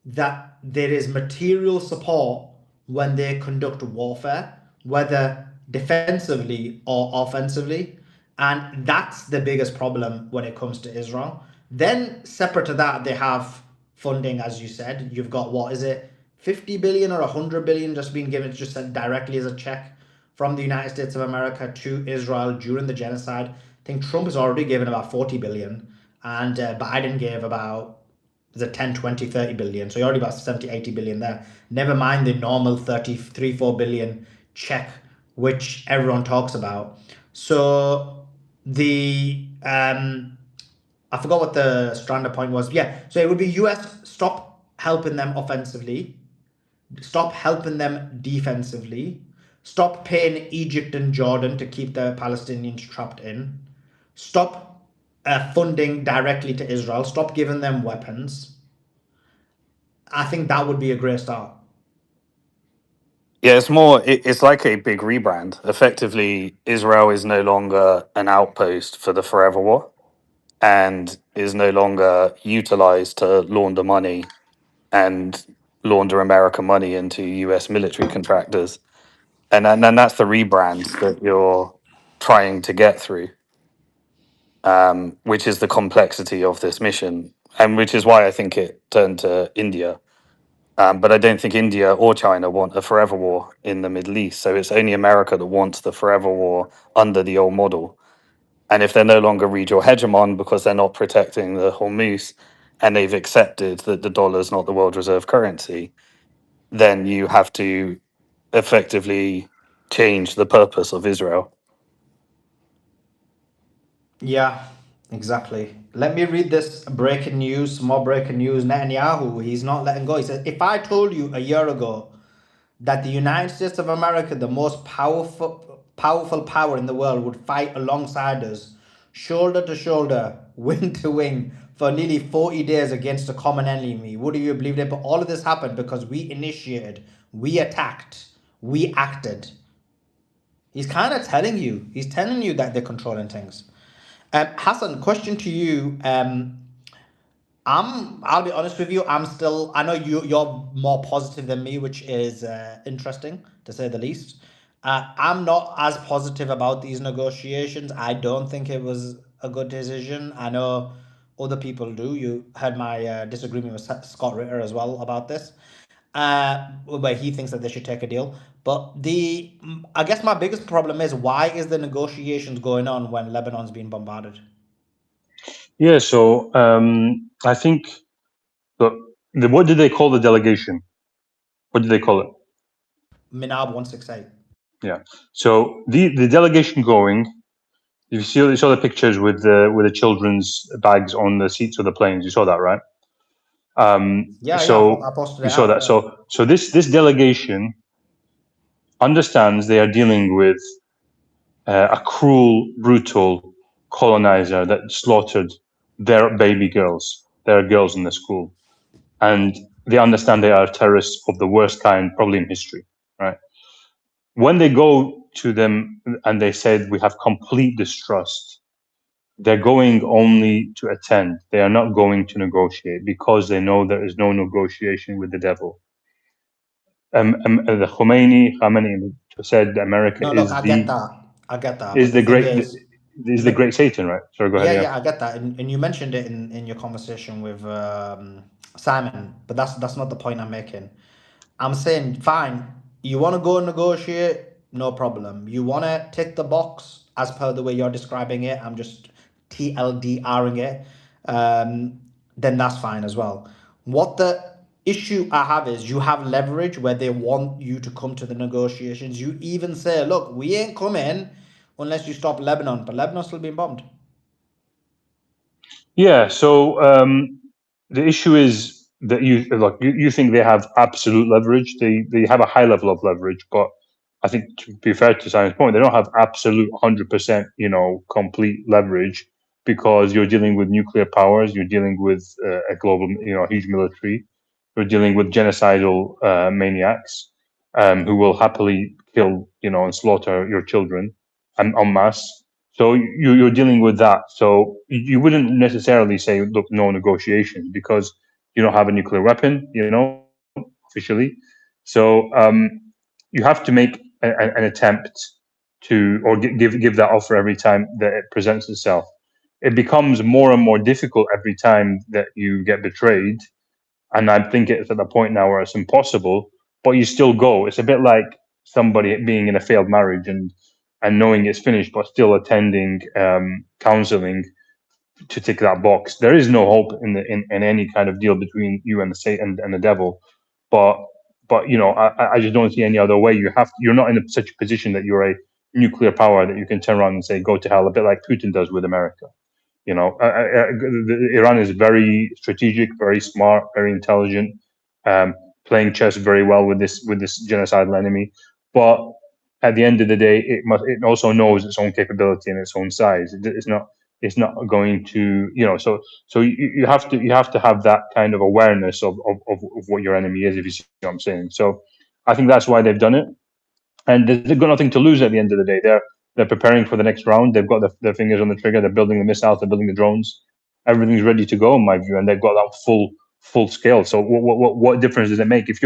that there is material support when they conduct warfare, whether defensively or offensively. And that's the biggest problem when it comes to Israel. Then, separate to that, they have funding, as you said. You've got, what is it, 50 billion or 100 billion just being given, just sent directly as a check from the United States of America to Israel during the genocide. I think Trump has already given about 40 billion, and Biden gave about the 10, 20, 30 billion. So you're already about 70, 80 billion there. Never mind the normal 33, 4 billion check, which everyone talks about. So I forgot what the strand point was. Yeah, so it would be US stop helping them offensively, stop helping them defensively, stop paying Egypt and Jordan to keep the Palestinians trapped in, stop funding directly to Israel, stop giving them weapons. I think that would be a great start. Yeah, it's more. It's like a big rebrand. Effectively, Israel is no longer an outpost for the forever war, and is no longer utilized to launder money and launder American money into US military contractors. And that's the rebrand that you're trying to get through, which is the complexity of this mission, and which is why I think it turned to India. But I don't think India or China want a forever war in the Middle East. So it's only America that wants the forever war under the old model. And if they're no longer regional hegemon because they're not protecting the Hormuz and they've accepted that the dollar is not the world reserve currency, then you have to effectively change the purpose of Israel. Yeah, exactly. Let me read this breaking news, some more breaking news. Netanyahu, he's not letting go. He says, if I told you a year ago that the United States of America, the most powerful power in the world, would fight alongside us, shoulder to shoulder, wing to wing, for nearly 40 days against a common enemy, would you have believed it? But all of this happened because we initiated, we attacked, we acted. He's kind of telling you, he's telling you that they're controlling things. Hassan, question to you. I'll be honest with you. I know you're more positive than me, which is interesting to say the least. I'm not as positive about these negotiations. I don't think it was a good decision. I know other people do. You heard my disagreement with Scott Ritter as well about this, where he thinks that they should take a deal. But I guess my biggest problem is, why is the negotiations going on when Lebanon's being bombarded? Yeah. So I think what did they call the delegation? What did they call it? Minab 168. Yeah. So the delegation going. You saw the pictures with the children's bags on the seats of the planes. You saw that, right? Yeah, So I posted it you saw out. that. So this delegation understands they are dealing with a cruel, brutal colonizer that slaughtered their baby girls, their girls in the school, and they understand they are terrorists of the worst kind, probably in history, right? When they go to them and they said we have complete distrust, they're going only to attend. They are not going to negotiate because they know there is no negotiation with the devil. The Khamenei said America No, look, is I get the that. I get that. But is the the thing great is, is the look, great Satan, right? Sorry, go ahead. yeah, Yeah. yeah, I get that. And you mentioned it in your conversation with Simon, but that's not the point I'm making. I'm saying, fine, you want to go and negotiate, no problem. You want to tick the box as per the way you're describing it, I'm just TLDRing it, then that's fine as well. What the issue I have is you have leverage where they want you to come to the negotiations. You even say, look, we ain't coming unless you stop Lebanon, but Lebanon's still being bombed. Yeah. So the issue is that you think they have absolute leverage. They have a high level of leverage, but I think to be fair to Simon's point, they don't have absolute 100%, complete leverage because you're dealing with nuclear powers, you're dealing with a global, huge military, you're dealing with genocidal maniacs who will happily kill, and slaughter your children and en masse. So you're dealing with that. So you wouldn't necessarily say, look, no negotiations because you don't have a nuclear weapon, officially. So you have to make an attempt to, or give that offer every time that it presents itself. It becomes more and more difficult every time that you get betrayed, and I think it's at the point now where it's impossible, but you still go. It's a bit like somebody being in a failed marriage and knowing it's finished, but still attending counseling to tick that box. There is no hope in any kind of deal between you and the Satan and the devil, but I just don't see any other way. You're not in such a position that you're a nuclear power that you can turn around and say go to hell, a bit like Putin does with America. Iran is very strategic, very smart, very intelligent, playing chess very well with this genocidal enemy. But at the end of the day, it also knows its own capability and its own size. It's not going to, so you have to have that kind of awareness of what your enemy is, if you see what I'm saying. So I think that's why they've done it, and they've got nothing to lose at the end of the day. They're preparing for the next round. They've got their fingers on the trigger. They're building the missiles. They're building the drones. Everything's ready to go, in my view, and they've got that full scale. So what difference does it make if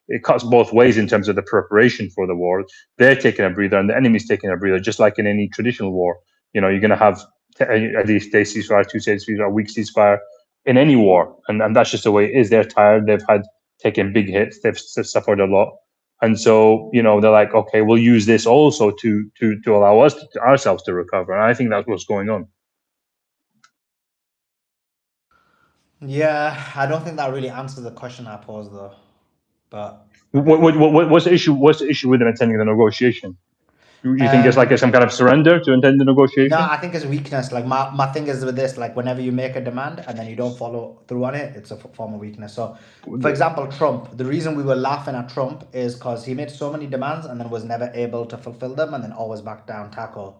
it cuts both ways in terms of the preparation for the war. They're taking a breather, and the enemy's taking a breather, just like in any traditional war. You're going to have at least day ceasefire, 2 stage ceasefire, a week ceasefire in any war, and that's just the way it is. They're tired. They've had taken big hits. They've suffered a lot. And so, they're like, okay, we'll use this also to allow ourselves to recover. And I think that's what's going on. Yeah, I don't think that really answers the question I posed though. But What's the issue? What's the issue with them attending the negotiation? You think it's like some kind of surrender to attend the negotiation? no, I think it's weakness. Like my thing is with this, like whenever you make a demand and then you don't follow through on it, it's a form of weakness. So, for example, Trump, the reason we were laughing at Trump is because he made so many demands and then was never able to fulfill them and then always back down taco.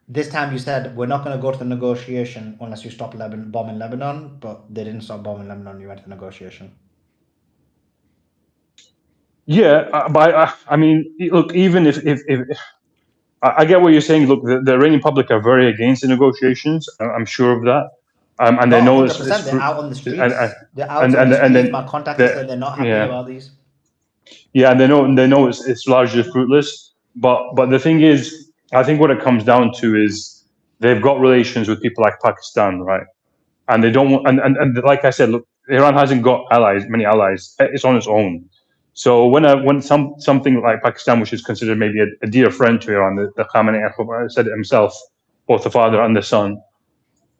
This time you said we're not going to go to the negotiation unless you stop bombing Lebanon, but they didn't stop bombing Lebanon. You went to the negotiation. Yeah, but I mean, look, even if I get what you're saying. Look, the Iranian public are very against the negotiations. I'm sure of that, and they Oh, know it's 100%. They're out on the and streets. They're out on the and streets. then My contacts are the saying they're not happy yeah. about these. Yeah, and they know it's largely fruitless. But the thing is, I think what it comes down to is they've got relations with people like Pakistan, right? And they don't want, and like I said, look, Iran hasn't got many allies. It's on its own. So when something like Pakistan, which is considered maybe a dear friend to Iran, the Khamenei said it himself, both the father and the son,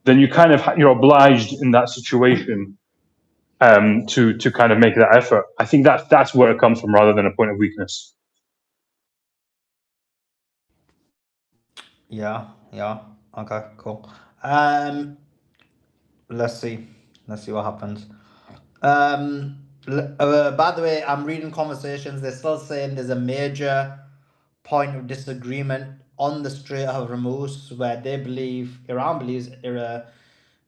then you kind of you're obliged in that situation to kind of make that effort. I think that's where it comes from, rather than a point of weakness. Yeah, yeah. Okay, cool. Let's see. Let's see what happens. By the way, I'm reading conversations. They're still saying there's a major point of disagreement on the Strait of Hormuz, where they believe, Iran believes,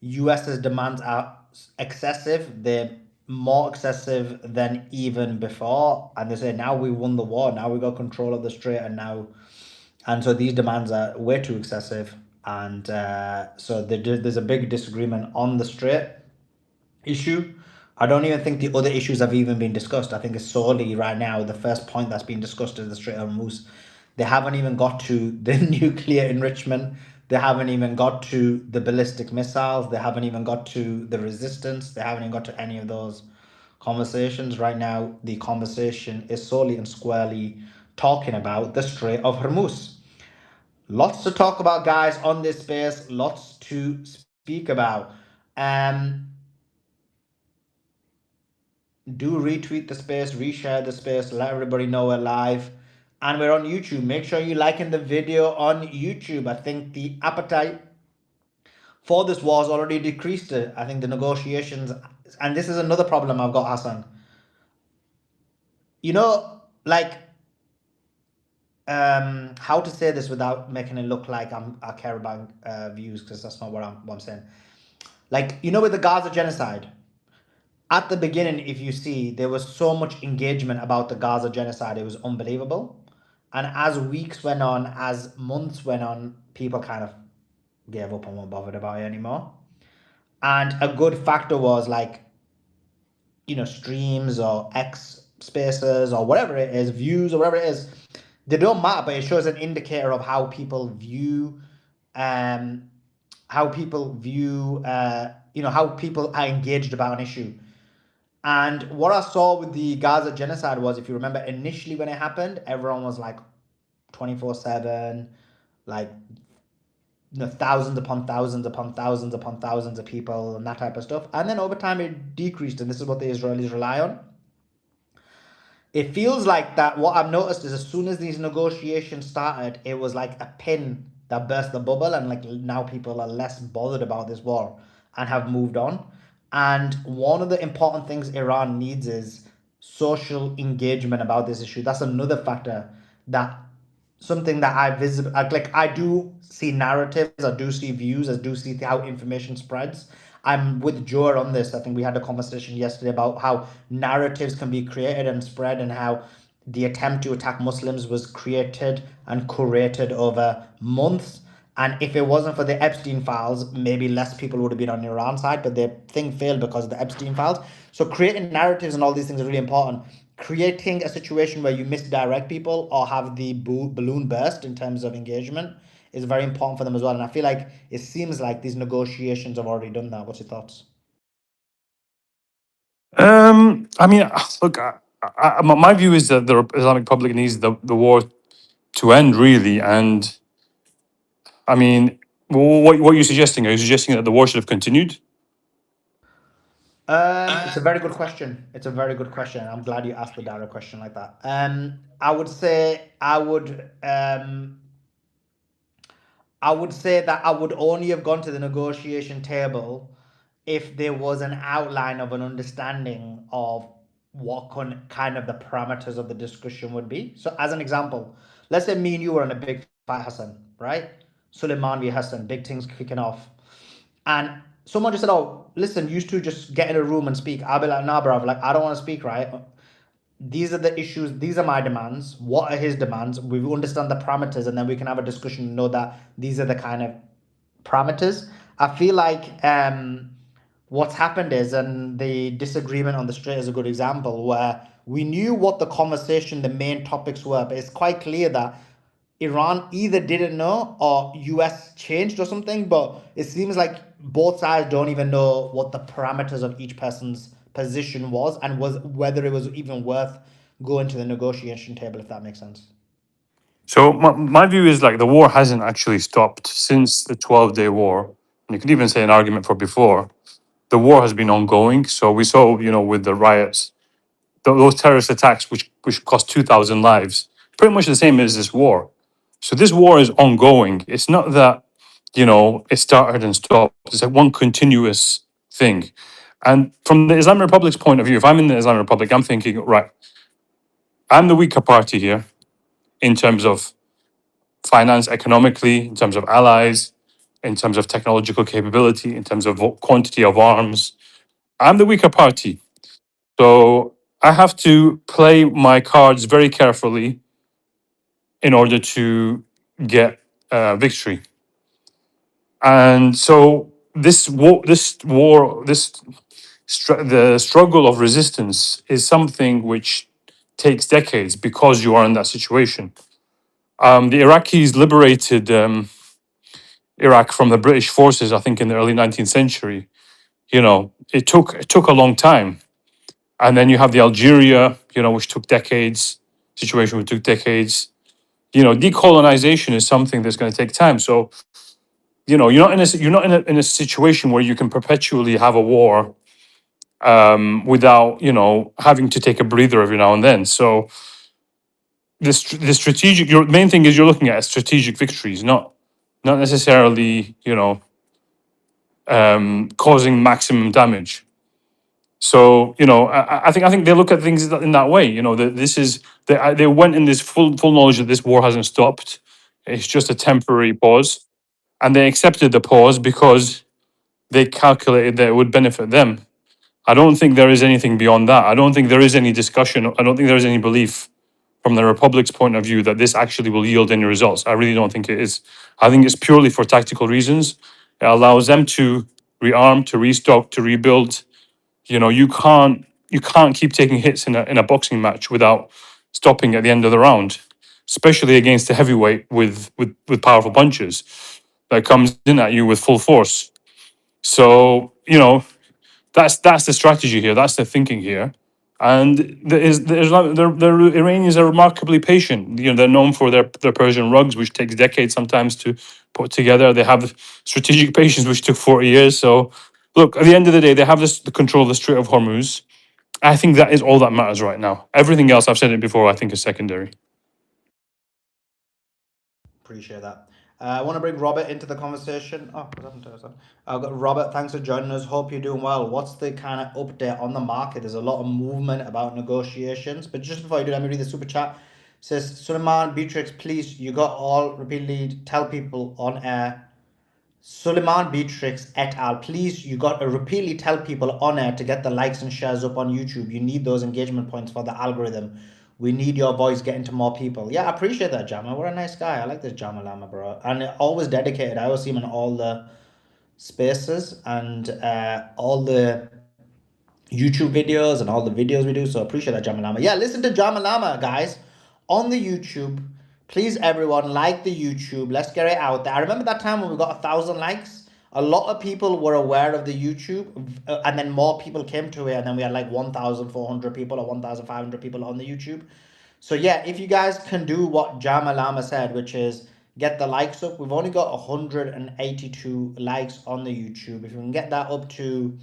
US's demands are excessive. They're more excessive than even before, and they say now we won the war. Now we got control of the Strait, and so these demands are way too excessive. And so there's a big disagreement on the Strait issue. I don't even think the other issues have even been discussed. I think it's solely right now the first point that's been discussed is the Strait of Hormuz. They haven't even got to the nuclear enrichment. They haven't even got to the ballistic missiles. They haven't even got to the resistance. They haven't even got to any of those conversations. Right now, the conversation is solely and squarely talking about the Strait of Hormuz. Lots to talk about, guys, on this space. Lots to speak about. Do retweet the space, reshare the space, let everybody know we're live. And we're on YouTube. Make sure you liking the video on YouTube. I think the appetite for this war has already decreased. I think the negotiations, and this is another problem I've got, Hassan. You know, like, how to say this without making it look like I care about views, because that's not what I'm saying. Like, you know, with the Gaza genocide, at the beginning, if you see, there was so much engagement about the Gaza genocide. It was unbelievable. And as weeks went on, as months went on, people kind of gave up and weren't bothered about it anymore. And a good factor was like, you know, streams or X spaces or whatever it is, views or whatever it is. They don't matter, but it shows an indicator of how people view, how people are engaged about an issue. And what I saw with the Gaza genocide was, if you remember, initially when it happened, everyone was like 24/7, like, you know, thousands upon thousands upon thousands upon thousands of people and that type of stuff. And then over time it decreased, and this is what the Israelis rely on. It feels like that what I've noticed is as soon as these negotiations started, it was like a pin that burst the bubble, and like now people are less bothered about this war and have moved on. And one of the important things Iran needs is social engagement about this issue. That's another factor, that something that I do see narratives, I do see views, I do see how information spreads. I'm with Joe on this. I think we had a conversation yesterday about how narratives can be created and spread, and how the attempt to attack Muslims was created and curated over months. And if it wasn't for the Epstein files, maybe less people would have been on Iran's side, but the thing failed because of the Epstein files. So creating narratives and all these things are really important. Creating a situation where you misdirect people or have the balloon burst in terms of engagement is very important for them as well. And I feel like it seems like these negotiations have already done that. What's your thoughts? I mean, look, my view is that the Islamic Republic needs the war to end, really. And I mean, what are you suggesting? Are you suggesting that the war should have continued? It's a very good question. It's a very good question. I'm glad you asked the direct question like that. I would say I would say that I would only have gone to the negotiation table if there was an outline of an understanding of what kind of the parameters of the discussion would be. So, as an example, let's say me and you were in a big fight, Hassan, right? Suleiman v. Hassan, big things kicking off. And someone just said, "Oh, listen, you two just get in a room and speak." I'll be like, "Nah, bro, like, I don't want to speak, right? These are the issues, these are my demands, what are his demands, we understand the parameters, and then we can have a discussion and know that these are the kind of parameters." I feel like what's happened is, and the disagreement on the Strait is a good example, where we knew what the conversation, the main topics were, but it's quite clear that Iran either didn't know or US changed or something, but it seems like both sides don't even know what the parameters of each person's position was, and was whether it was even worth going to the negotiation table, if that makes sense. So my view is like the war hasn't actually stopped since the 12-day war. and you could even say an argument for before, the war has been ongoing. So we saw, with the riots, those terrorist attacks, which cost 2,000 lives, pretty much the same as this war. So this war is ongoing. It's not that, it started and stopped. It's like one continuous thing. And from the Islamic Republic's point of view, if I'm in the Islamic Republic, I'm thinking, right, I'm the weaker party here in terms of finance economically, in terms of allies, in terms of technological capability, in terms of quantity of arms. I'm the weaker party. So I have to play my cards very carefully in order to get victory. And so the struggle of resistance is something which takes decades because you are in that situation. The Iraqis liberated Iraq from the British forces, I think, in the early 19th century. It took a long time. And then you have the Algeria, which took decades, situation which took decades. Decolonization is something that's going to take time. So, you're not in a situation where you can perpetually have a war without, having to take a breather every now and then. So the strategic, your main thing is you're looking at strategic victories, not necessarily, causing maximum damage. So I think they look at things in that way. That this is they went in this full knowledge that this war hasn't stopped. It's just a temporary pause, and they accepted the pause because they calculated that it would benefit them. I don't think there is anything beyond that. I don't think there is any discussion. I don't think there is any belief from the Republic's point of view that this actually will yield any results. I really don't think it is. I think it's purely for tactical reasons. It allows them to rearm, to restock, to rebuild. You can't keep taking hits in a boxing match without stopping at the end of the round, especially against a heavyweight with powerful punches that comes in at you with full force. So that's the strategy here. That's the thinking here. And the Iranians are remarkably patient. They're known for their Persian rugs, which takes decades sometimes to put together. They have strategic patience, which took 40 years. So, look, at the end of the day, they have the control of the Strait of Hormuz. I think that is all that matters right now. Everything else, I've said it before, I think is secondary. Appreciate that. I want to bring Robert into the conversation. Oh, what happened to us? I've got Robert. Thanks for joining us. Hope you're doing well. What's the kind of update on the market? There's a lot of movement about negotiations. But just before I do, let me read the super chat. It says Suleiman Beatrix, please, you got all repeatedly tell people on air. Suleiman Beatrix et al. Please, you got to repeatedly tell people on air to get the likes and shares up on YouTube. You need those engagement points for the algorithm. We need your voice getting to more people. Yeah, I appreciate that, Jama. What a nice guy. I like this Jama Lama, bro. And always dedicated. I always see him in all the spaces and all the YouTube videos and all the videos we do. So appreciate that, Jama Lama. Yeah, listen to Jama Lama, guys, on the YouTube. Please, everyone, like the YouTube. Let's get it out there. I remember that time when we got 1,000 likes. A lot of people were aware of the YouTube, and then more people came to it, and then we had like 1,400 people or 1,500 people on the YouTube. So yeah, if you guys can do what Jama Lama said, which is get the likes up. We've only got 182 likes on the YouTube. If we can get that up to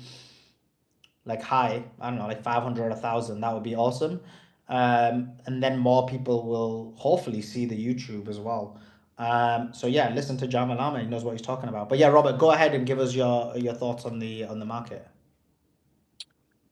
like high, I don't know, like 500 or 1,000, that would be awesome. And then more people will hopefully see the YouTube as well. So yeah, listen to Jama Lama. He knows what he's talking about. But yeah, Robert, go ahead and give us your thoughts on the market.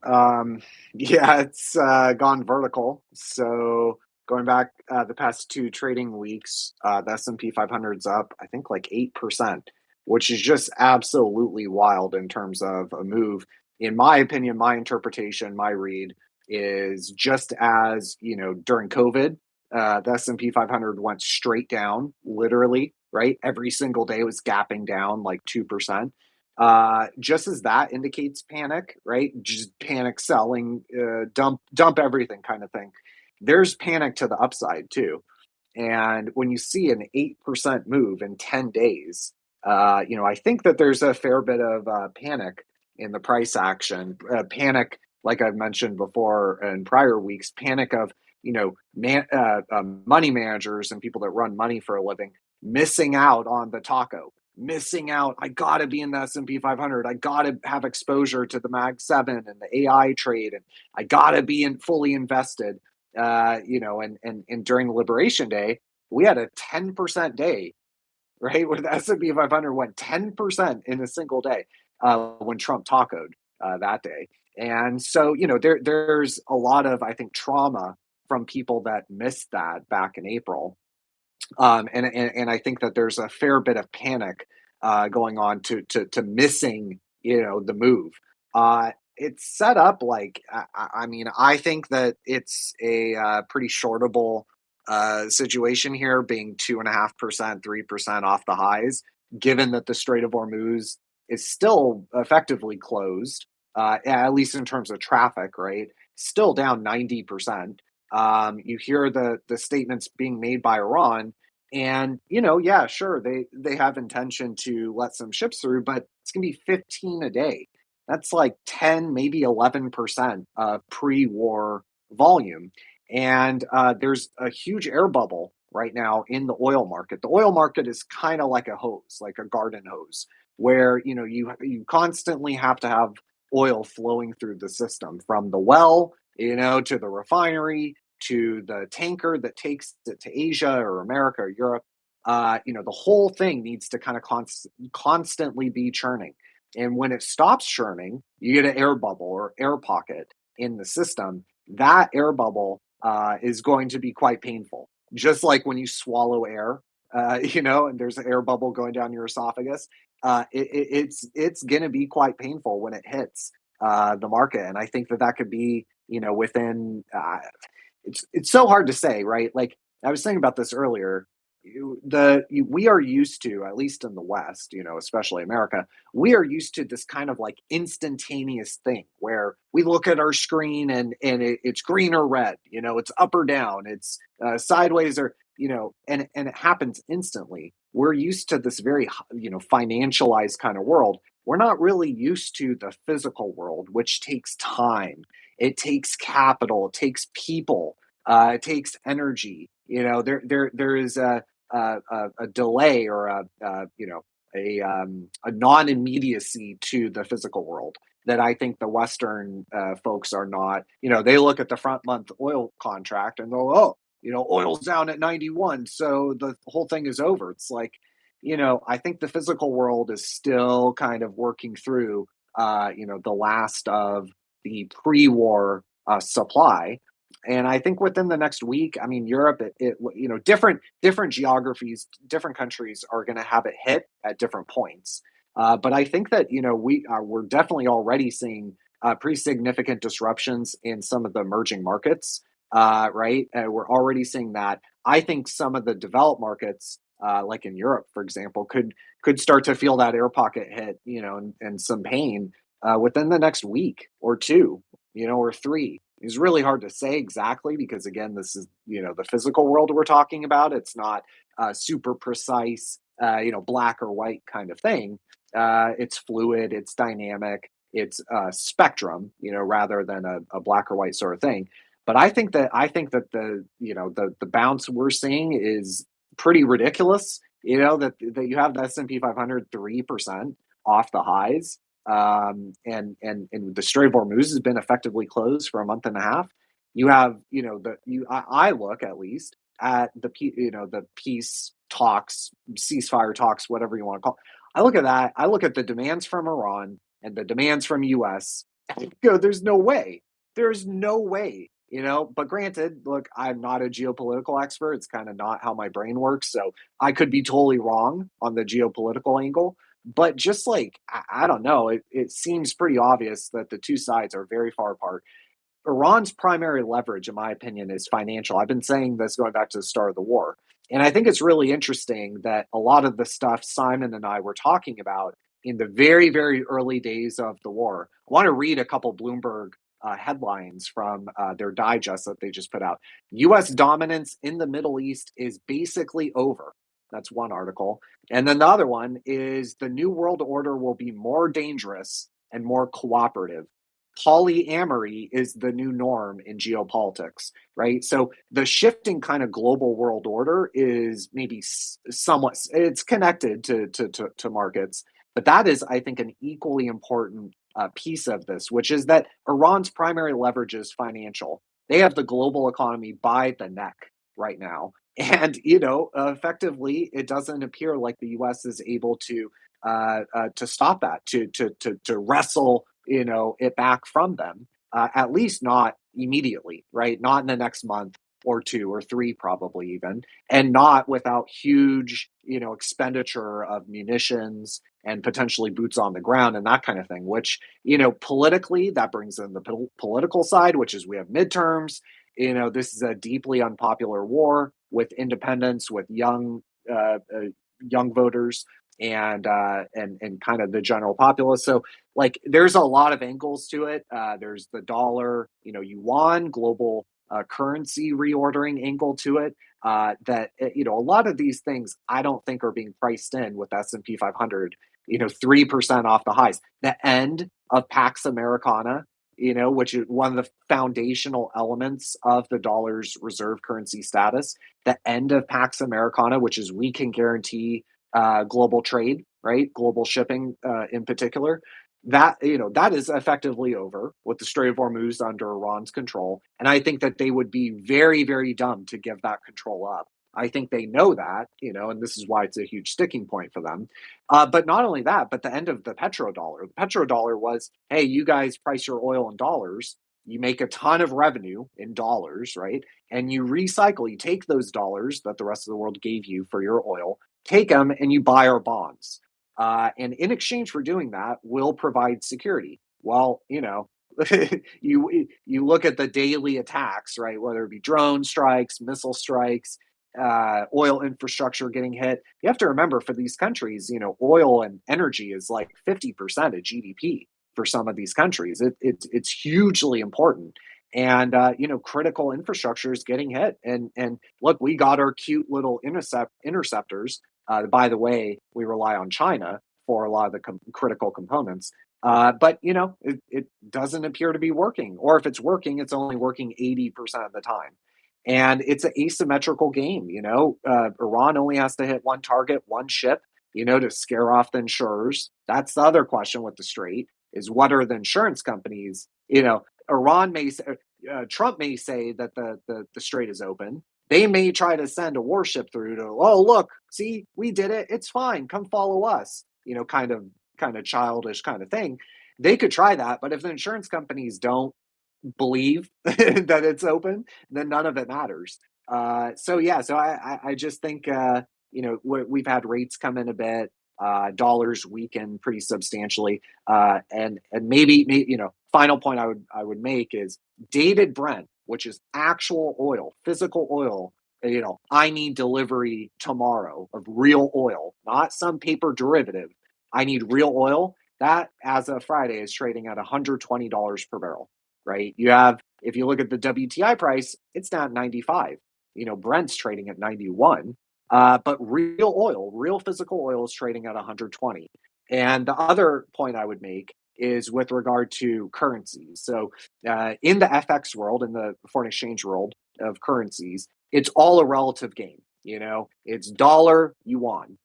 Yeah, it's gone vertical. So going back the past 2 trading weeks, the S&P 500's up, I think like 8%, which is just absolutely wild in terms of a move. In my opinion, my interpretation, my read is just as, during COVID, the S&P 500 went straight down, literally, right? Every single day it was gapping down like 2%. Just as that indicates panic, right? Just panic selling, dump everything kind of thing. There's panic to the upside too. And when you see an 8% move in 10 days, I think that there's a fair bit of panic in the price action. Panic, like I've mentioned before in prior weeks, panic of, money managers and people that run money for a living missing out on the taco, missing out. I got to be in the S&P 500. I got to have exposure to the Mag 7 and the AI trade, and I got to be fully invested. And during Liberation Day, we had a 10% day, right? Where the S&P 500 went 10% in a single day when Trump tacoed that day. And so, there's a lot of, I think, trauma from people that missed that back in April. And I think that there's a fair bit of panic going on to missing, the move. It's set up like, I think that it's a pretty shortable situation here, being 2.5%, 3% off the highs, given that the Strait of Hormuz is still effectively closed, at least in terms of traffic, right? Still down 90%. You hear the statements being made by Iran, and yeah, sure, they have intention to let some ships through, but it's gonna be 15 a day. That's like 10, maybe 11% of pre-war volume. And there's a huge air bubble right now in the oil market. The oil market is kind of like a hose, like a garden hose, where you constantly have to have oil flowing through the system from the well, to the refinery, to the tanker that takes it to Asia or America or Europe. The whole thing needs to kind of constantly be churning. And when it stops churning, you get an air bubble or air pocket in the system. That air bubble is going to be quite painful. Just like when you swallow air, and there's an air bubble going down your esophagus. It's going to be quite painful when it hits the market. And I think that could be, within. It's so hard to say, right? Like I was thinking about this earlier. We are used to, at least in the West, especially America, we are used to this kind of like instantaneous thing where we look at our screen and it's green or red, it's up or down, it's sideways or and it happens instantly. We're used to this very financialized kind of world. We're not really used to the physical world, which takes time. It takes capital. It takes people. It takes energy. There is a delay or a non-immediacy to the physical world that I think the Western folks are not. They look at the front month oil contract and go, oh, oil's down at 91, so the whole thing is over. It's like, I think the physical world is still kind of working through, the last of the pre-war supply. And I think within the next week, Europe, different geographies, different countries are going to have it hit at different points. But I think that we're definitely already seeing pretty significant disruptions in some of the emerging markets, right? We're already seeing that. I think some of the developed markets, like in Europe, for example, could start to feel that air pocket hit, and some pain within the next week or two, or three. It's really hard to say exactly because, again, this is, the physical world we're talking about. It's not super precise, black or white kind of thing. It's fluid, it's dynamic, it's spectrum, rather than a black or white sort of thing. But I think that the bounce we're seeing is pretty ridiculous. That you have the S&P 500 3% off the highs. And the Strait of Hormuz has been effectively closed for a month and a half. You have, I look at least at the peace talks, ceasefire talks, whatever you want to call it. I look at that. I look at the demands from Iran and the demands from US. And go, there's no way. There's no way. But granted, look, I'm not a geopolitical expert. It's kind of not how my brain works. So I could be totally wrong on the geopolitical angle. But just like, I don't know, it seems pretty obvious that the two sides are very far apart. Iran's primary leverage, in my opinion, is financial. I've been saying this going back to the start of the war. And I think it's really interesting that a lot of the stuff Simon and I were talking about in the very, very early days of the war. I want to read a couple Bloomberg headlines from their digest that they just put out. U.S. dominance in the Middle East is basically over. That's one article. And then the other one is the New World Order will be more dangerous and more cooperative. polyamory is the new norm in geopolitics, right? So the shifting kind of global world order is maybe somewhat, it's connected to markets, but that is, I think, an equally important piece of this, which is that Iran's primary leverage is financial. They have the global economy by the neck right now. And, effectively, it doesn't appear like the U.S. is able to stop that, to wrestle, it back from them, at least not immediately, right? Not in the next month or two or three, probably even, and not without huge, expenditure of munitions and potentially boots on the ground and that kind of thing, which, politically, that brings in the political side, which is we have midterms. This is a deeply unpopular war with independents, with young voters, and kind of the general populace. So like there's a lot of angles to it. There's the dollar, yuan, global currency reordering angle to it. That a lot of these things I don't think are being priced in with S&P 500. 3% off the highs. The end of Pax Americana, which is one of the foundational elements of the dollar's reserve currency status. The end of Pax Americana, which is we can guarantee global trade, right? Global shipping in particular. That is effectively over with the Strait of Hormuz under Iran's control. And I think that they would be very, very dumb to give that control up. I think they know that, and this is why it's a huge sticking point for them. But not only that, but the end of the petrodollar. The petrodollar was, hey, you guys price your oil in dollars. You make a ton of revenue in dollars, right? And you recycle, you take those dollars that the rest of the world gave you for your oil, take them and you buy our bonds. And in exchange for doing that, we'll provide security. Well, you look at the daily attacks, right? Whether it be drone strikes, missile strikes, oil infrastructure getting hit. You have to remember for these countries, oil and energy is like 50% of GDP for some of these countries. It's hugely important. And critical infrastructure is getting hit. And look, we got our cute little interceptors. By the way, we rely on China for a lot of the critical components. But it doesn't appear to be working. Or if it's working, it's only working 80% of the time. And it's an asymmetrical game. Iran only has to hit one target, one ship, to scare off the insurers. That's the other question with the Strait is what are the insurance companies? Iran may say, Trump may say that the Strait is open. They may try to send a warship through to, oh, look, see, we did it. It's fine. Come follow us. Kind of childish kind of thing. They could try that. But if the insurance companies don't believe that it's open, then none of it matters. So I just think, we've had rates come in a bit, dollars weaken pretty substantially. And maybe, final point I would make is dated Brent, which is actual oil, physical oil. I need delivery tomorrow of real oil, not some paper derivative. I need real oil. That, as of Friday, is trading at $120 per barrel, right? If you look at the WTI price, it's now at 95. Brent's trading at 91. But real oil, real physical oil is trading at 120. And the other point I would make is with regard to currencies. So in the FX world, in the foreign exchange world of currencies, it's all a relative game. It's dollar, yuan.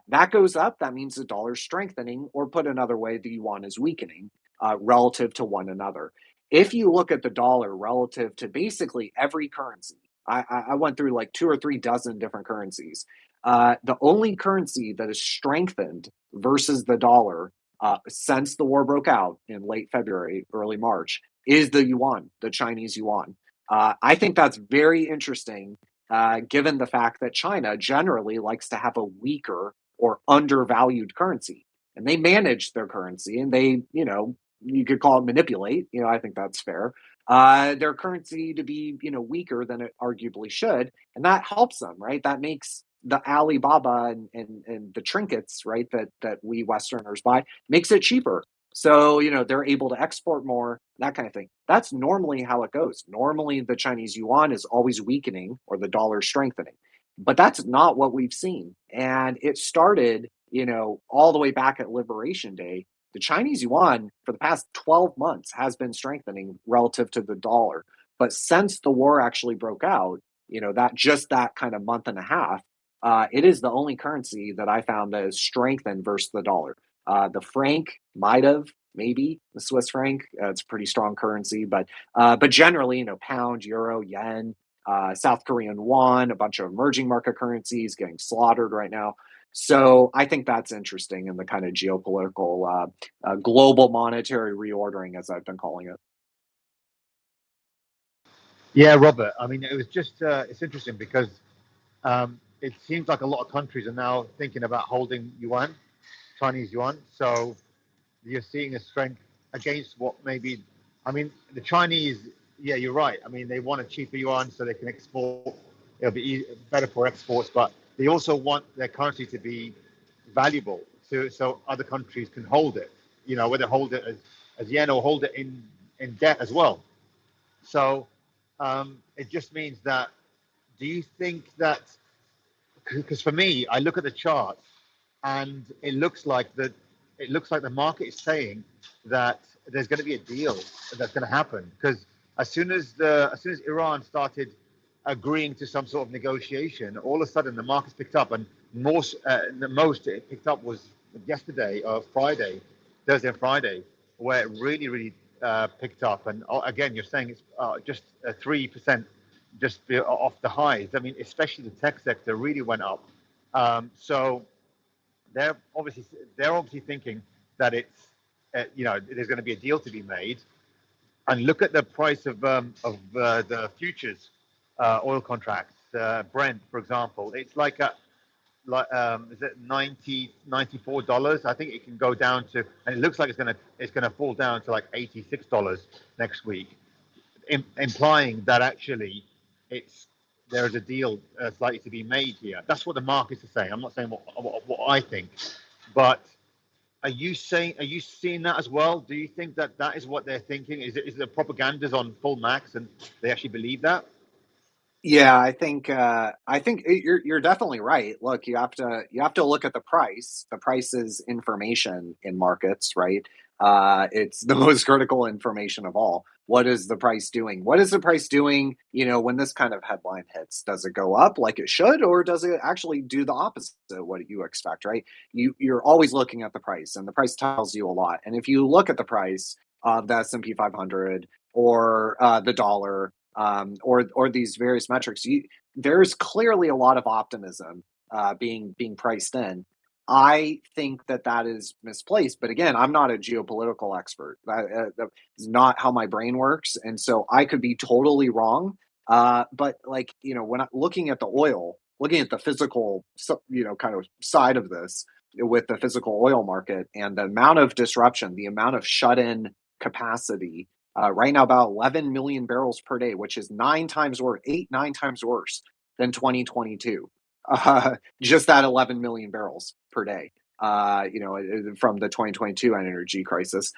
That goes up, that means the dollar's strengthening, or put another way, the yuan is weakening relative to one another. If you look at the dollar relative to basically every currency, I went through like 2 or 3 dozen different currencies. The only currency that is strengthened versus the dollar since the war broke out in late February, early March, is the yuan, the Chinese yuan. I think that's very interesting, given the fact that China generally likes to have a weaker or undervalued currency. And they manage their currency and they, you could call it manipulate. I think that's fair. Their currency to be, weaker than it arguably should. And that helps them, right? That makes the Alibaba and the trinkets, right, that we Westerners buy, makes it cheaper. So, they're able to export more, that kind of thing. That's normally how it goes. Normally, the Chinese yuan is always weakening or the dollar strengthening. But that's not what we've seen. And it started, all the way back at Liberation Day The Chinese yuan for the past 12 months has been strengthening relative to the dollar. But since the war actually broke out, that kind of month and a half, it is the only currency that I found that has strengthened versus the dollar. The franc might have, maybe the Swiss franc. It's a pretty strong currency, but generally, pound, euro, yen, South Korean won, a bunch of emerging market currencies getting slaughtered right now. So I think that's interesting in the kind of geopolitical, global monetary reordering, as I've been calling it. Yeah, Robert. I mean, it was just it's interesting because it seems like a lot of countries are now thinking about holding yuan, Chinese yuan. So you're seeing a strength against what maybe, I mean, the Chinese, yeah, you're right. I mean, they want a cheaper yuan so they can export. It'll be better for exports, but they also want their currency to be valuable so other countries can hold it, whether hold it as yen or hold it in debt as well. So it just means that, do you think that, because for me, I look at the chart and it looks like the market is saying that there's going to be a deal that's going to happen, because as soon as Iran started agreeing to some sort of negotiation, all of a sudden the market's picked up, and the most it picked up was yesterday or Thursday and Friday, where it really picked up. And again, you're saying it's just 3% just off the highs. I mean, especially the tech sector really went up. So they're obviously thinking that it's there's going to be a deal to be made. And look at the price of the futures oil contracts, Brent, for example. It's like is it $94? I think it can go down to, and it looks like it's gonna fall down to like $86 next week, implying that actually there is a deal likely to be made here. That's what the markets are saying. I'm not saying what I think, but are you seeing that as well? Do you think that is what they're thinking? Is the propaganda's on full max and they actually believe that? Yeah, I think you're definitely right. Look, you have to look at the price. The price is information in markets, right? It's the most critical information of all. What is the price doing? What is the price doing, when this kind of headline hits? Does it go up like it should, or does it actually do the opposite of what you expect, right? You're always looking at the price, and the price tells you a lot. And if you look at the price of the S&P 500 or the dollar, or these various metrics, there's clearly a lot of optimism being priced in. I think that is misplaced, but again, I'm not a geopolitical expert. That is not how my brain works, and so I could be totally wrong. But when I'm looking at the oil, looking at the physical, kind of side of this with the physical oil market and the amount of disruption, the amount of shut-in capacity. Right now, about 11 million barrels per day, which is 9 times worse, 9 times worse than 2022. Just that 11 million barrels per day, from the 2022 energy crisis.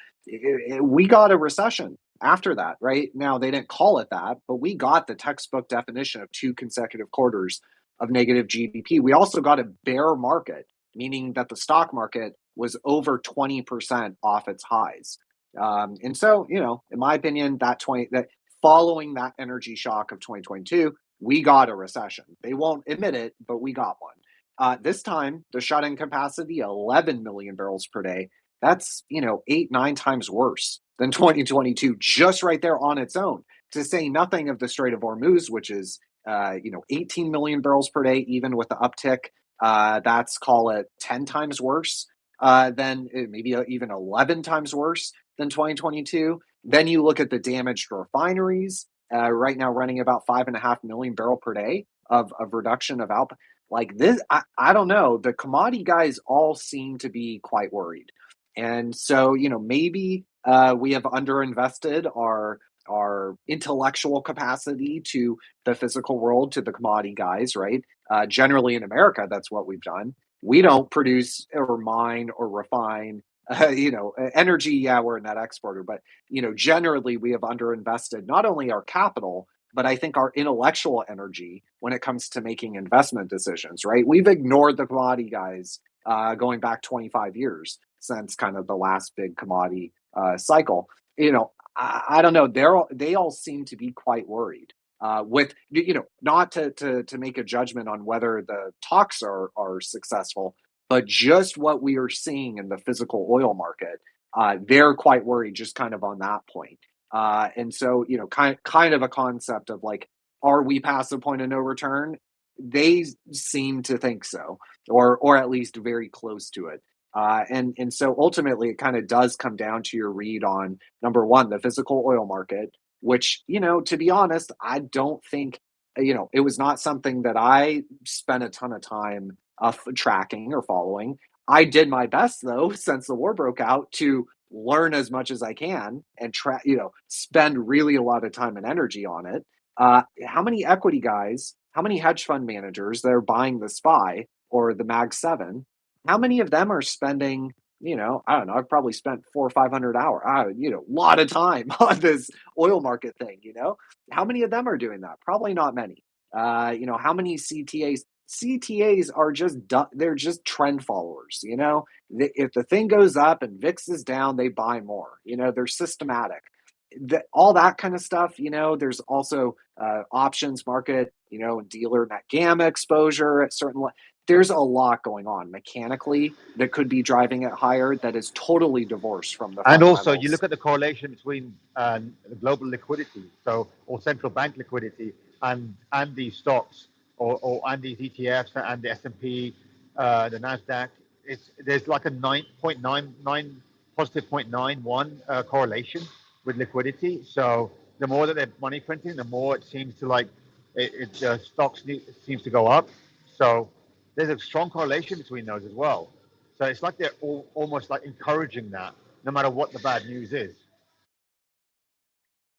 We got a recession after that, right? Now, they didn't call it that, but we got the textbook definition of 2 consecutive quarters of negative GDP. We also got a bear market, meaning that the stock market was over 20% off its highs. And so, in my opinion, that following that energy shock of 2022, we got a recession. They won't admit it, but we got one. This time, the shut-in capacity, 11 million barrels per day. That's 8, 9 times worse than 2022, just right there on its own. To say nothing of the Strait of Hormuz, which is 18 million barrels per day, even with the uptick. That's, call it, 10 times worse. Then maybe even 11 times worse than 2022. Then you look at the damaged refineries, right now running about 5.5 million barrel per day of reduction of output. Like this, I don't know. The commodity guys all seem to be quite worried. And so, maybe we have underinvested our intellectual capacity to the physical world, to the commodity guys, right? Generally in America, that's what we've done. We don't produce or mine or refine energy. Yeah, we're a net exporter, but generally we have underinvested not only our capital, but I think our intellectual energy when it comes to making investment decisions, right? We've ignored the commodity guys going back 25 years since kind of the last big commodity cycle. I don't know. They all seem to be quite worried. With not to make a judgment on whether the talks are successful, but just what we are seeing in the physical oil market, they're quite worried just kind of on that point. And so, kind of a concept of like, are we past the point of no return? They seem to think so, or at least very close to it. And so ultimately, it kind of does come down to your read on number one, the physical oil market, which, to be honest, I don't think, it was not something that I spent a ton of time tracking or following. I did my best though, since the war broke out, to learn as much as I can and spend really a lot of time and energy on it. How many equity guys, how many hedge fund managers that are buying the SPY or the Mag 7, how many of them are spending, I don't know, I've probably spent 400 or 500 hours, a lot of time on this oil market thing, how many of them are doing that? Probably not many. How many CTAs? CTAs are they're just trend followers, if the thing goes up and VIX is down, they buy more, they're systematic. All that kind of stuff, there's also options market, dealer net gamma exposure at certain there's a lot going on mechanically that could be driving it higher that is totally divorced from the And fundamentals. also, you look at the correlation between global liquidity, or central bank liquidity, and these stocks, and these ETFs, and the S&P, the Nasdaq. There's like a 9.99 positive 0.91 correlation with liquidity. So the more that they're money printing, the more it seems to like stocks seems to go up. So there's a strong correlation between those as well. So it's like they're almost like encouraging that, no matter what the bad news is.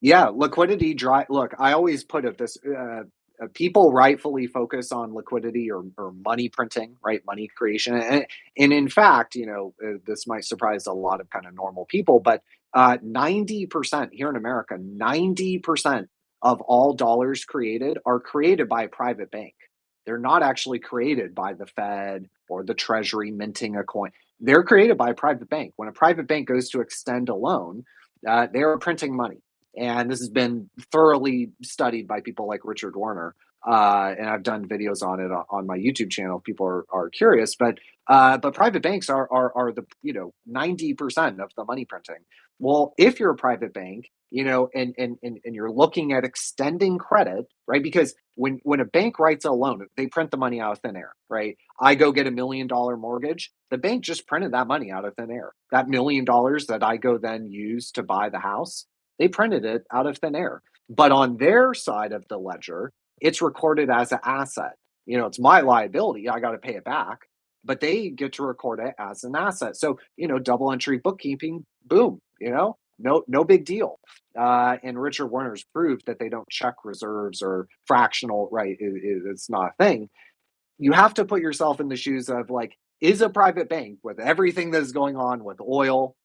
Yeah, liquidity drive. Look, I always put it this: people rightfully focus on liquidity or money printing, right? Money creation, and in fact, this might surprise a lot of kind of normal people, but 90% here in America, 90% of all dollars created are created by a private bank. They're not actually created by the Fed or the Treasury minting a coin. They're created by a private bank. When a private bank goes to extend a loan, they're printing money. And this has been thoroughly studied by people like Richard Warner. And I've done videos on it on my YouTube channel if people are curious. But private banks are the 90% of the money printing. Well, if you're a private bank, and you're looking at extending credit, right? Because when a bank writes a loan, they print the money out of thin air, right? I go get $1 million mortgage. The bank just printed that money out of thin air. That $1 million that I go then use to buy the house, they printed it out of thin air. But on their side of the ledger, it's recorded as an asset. It's my liability. I got to pay it back, but they get to record it as an asset. So, double entry bookkeeping, boom, no big deal. And Richard Warner's proved that they don't check reserves or fractional, right? It's not a thing. You have to put yourself in the shoes of like, is a private bank with everything that is going on with oil,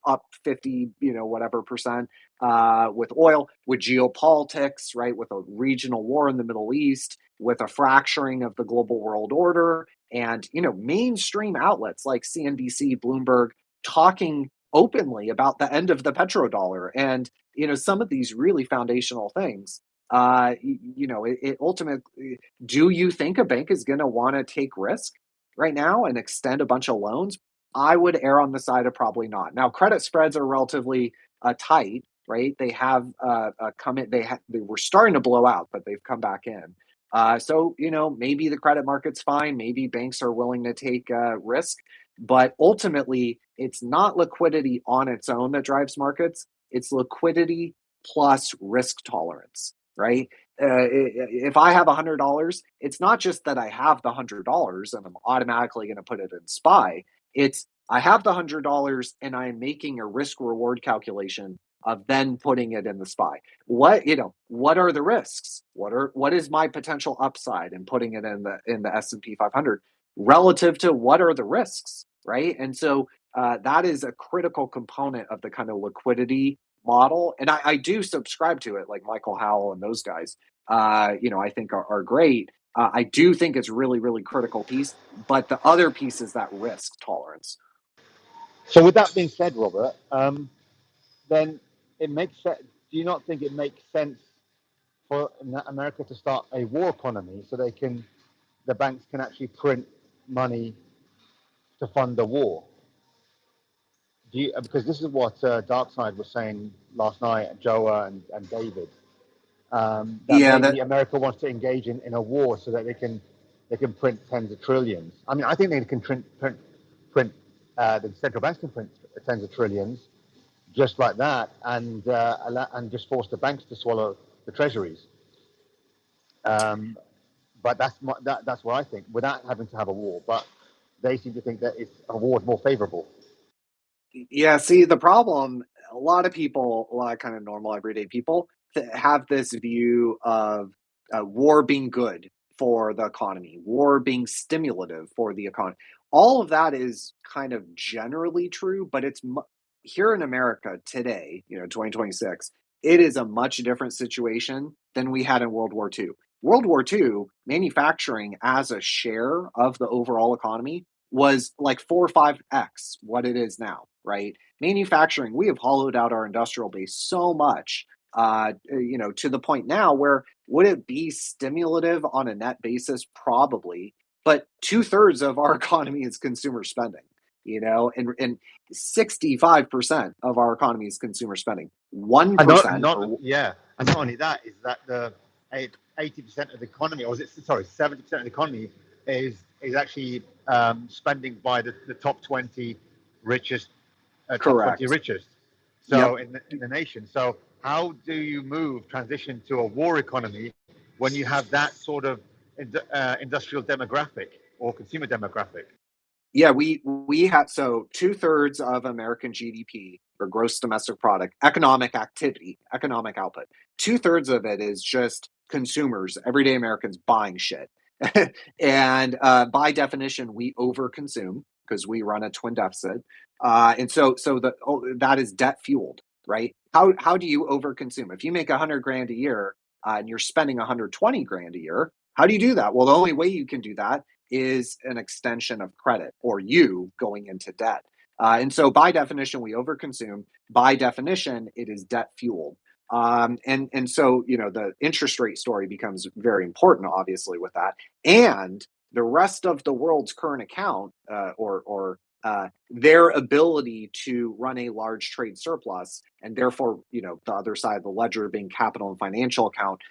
up 50, whatever percent, with oil, with geopolitics, right? With a regional war in the Middle East, with a fracturing of the global world order, and, mainstream outlets like CNBC, Bloomberg, talking openly about the end of the petrodollar and, some of these really foundational things. It ultimately, do you think a bank is going to want to take risk right now and extend a bunch of loans? I would err on the side of probably not. Now, credit spreads are relatively tight, right? They have come in. They were starting to blow out, but they've come back in. So maybe the credit market's fine. Maybe banks are willing to take risk, but ultimately, it's not liquidity on its own that drives markets. It's liquidity plus risk tolerance, right? If I have $100, it's not just that I have the $100 and I'm automatically going to put it in SPY. It's I have the $100 and I'm making a risk reward calculation of then putting it in the SPY. What are the risks? What is my potential upside in putting it in the S&P 500 relative to what are the risks, right? And so that is a critical component of the kind of liquidity model. And I do subscribe to it, like Michael Howell and those guys, I think are great. I do think it's really, really critical piece, but the other piece is that risk tolerance. So with that being said, Robert, then it makes sense. Do you not think it makes sense for America to start a war economy so the banks can actually print money to fund the war? Because this is what Darkside was saying last night, Joa and David, that Yeah, maybe America wants to engage in a war so that they can print tens of trillions. I mean, I think they can print the central banks can print tens of trillions just like that, and just force the banks to swallow the treasuries. But that's what I think, without having to have a war. But they seem to think that a war is more favorable. Yeah, see, the problem, a lot of people, a lot of kind of normal everyday people have this view of war being good for the economy, war being stimulative for the economy. All of that is kind of generally true, but here in America today, 2026, it is a much different situation than we had in World War II. World War II, manufacturing as a share of the overall economy was like 4 or 5x what it is now, right? Manufacturing, we have hollowed out our industrial base so much, to the point now where would it be stimulative on a net basis? Probably, but 2/3 of our economy is consumer spending, and 65% of our economy is consumer spending. 1%, and not only that is that the 80% of the economy, or is it 70% of the economy is actually spending by the top 20 richest, top 20 correct. richest. Yep. In the nation. So how do you transition to a war economy when you have that sort of industrial demographic or consumer demographic? Yeah, we have, so 2/3 of American GDP, or gross domestic product, economic activity, economic output. 2/3 of it is just consumers, everyday Americans buying shit. And by definition, we overconsume because we run a twin deficit. And so that is debt fueled, right? How do you overconsume? If you make 100 grand a year and you're spending 120 grand a year, how do you do that? Well, the only way you can do that is an extension of credit, or you going into debt. And so by definition, we overconsume. By definition, it is debt fueled. And so, the interest rate story becomes very important, obviously, with that. And the rest of the world's current account, or their ability to run a large trade surplus, and therefore, the other side of the ledger being capital and financial account,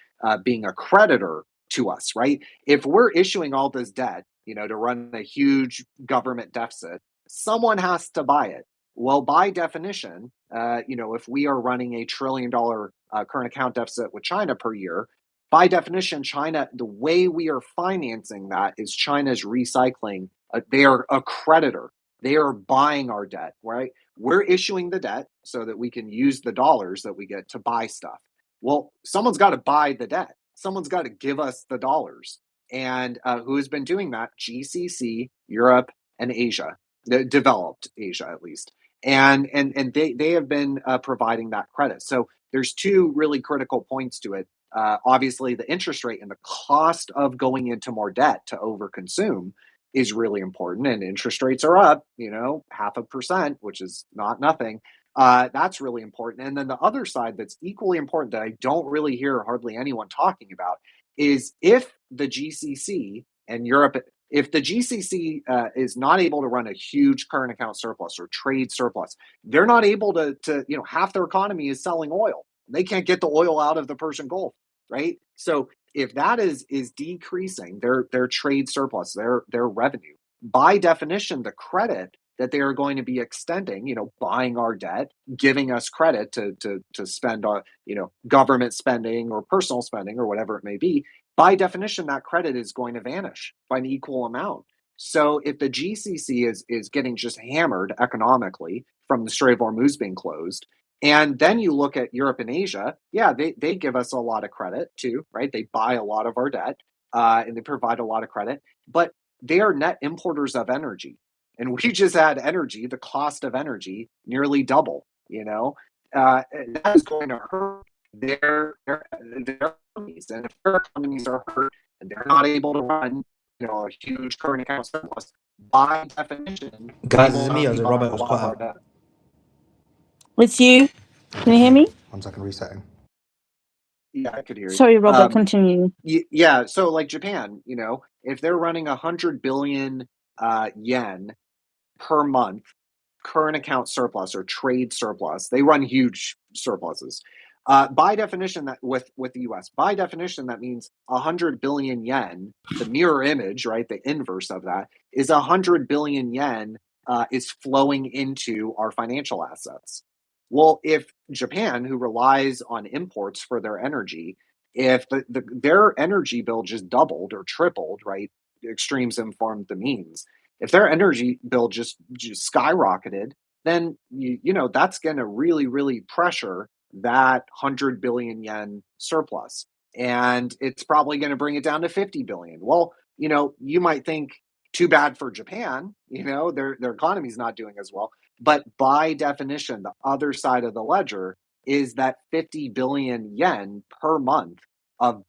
being a creditor to us, right? If we're issuing all this debt, to run a huge government deficit, someone has to buy it. Well, by definition, if we are running a $1 trillion current account deficit with China per year, by definition, China, the way we are financing that is China's recycling. They are a creditor. They are buying our debt, right? We're issuing the debt so that we can use the dollars that we get to buy stuff. Well, someone's got to buy the debt. Someone's got to give us the dollars. And who has been doing that? GCC, Europe, and Asia, the developed Asia at least. And they have been providing that credit. So there's two really critical points to it. Obviously, the interest rate and the cost of going into more debt to overconsume is really important. And interest rates are up, 0.5%, which is not nothing. That's really important. And then the other side that's equally important that I don't really hear hardly anyone talking about is if the GCC and Europe, if the GCC is not able to run a huge current account surplus or trade surplus, they're not able to half their economy is selling oil. They can't get the oil out of the Persian Gulf, right? So if that is decreasing their trade surplus, their revenue, by definition, the credit that they are going to be extending, buying our debt, giving us credit to spend on, government spending or personal spending or whatever it may be, by definition, that credit is going to vanish by an equal amount. So if the GCC is getting just hammered economically from the Strait of Hormuz being closed, and then you look at Europe and Asia, yeah, they give us a lot of credit too, right? They buy a lot of our debt and they provide a lot of credit, but they are net importers of energy. And we just had energy, the cost of energy, nearly double, that is going to hurt their economies. And if their economies are hurt, and they're not able to run, a huge current account surplus, by definition, Guys, they is will it me not or be is it buying Robert a was lot cut of our out? debt. It's you. Can you hear me? 1 second, resetting. Yeah, I could hear you. Sorry, Robert, continue. Yeah, so like Japan, if they're running 100 billion yen per month current account surplus or trade surplus, they run huge surpluses. By definition, that with the U.S., by definition, that means 100 billion yen. The mirror image, right, the inverse of that is 100 billion yen is flowing into our financial assets. Well, if Japan, who relies on imports for their energy, if their energy bill just doubled or tripled, right, extremes inform the means. If their energy bill just skyrocketed, then that's going to really, really pressure that 100 billion yen surplus, and it's probably going to bring it down to 50 billion. Well, you might think, too bad for Japan. Their economy is not doing as well, but by definition, the other side of the ledger is that 50 billion yen per month of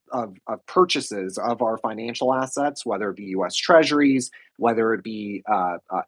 purchases of our financial assets, whether it be U.S. Treasuries, whether it be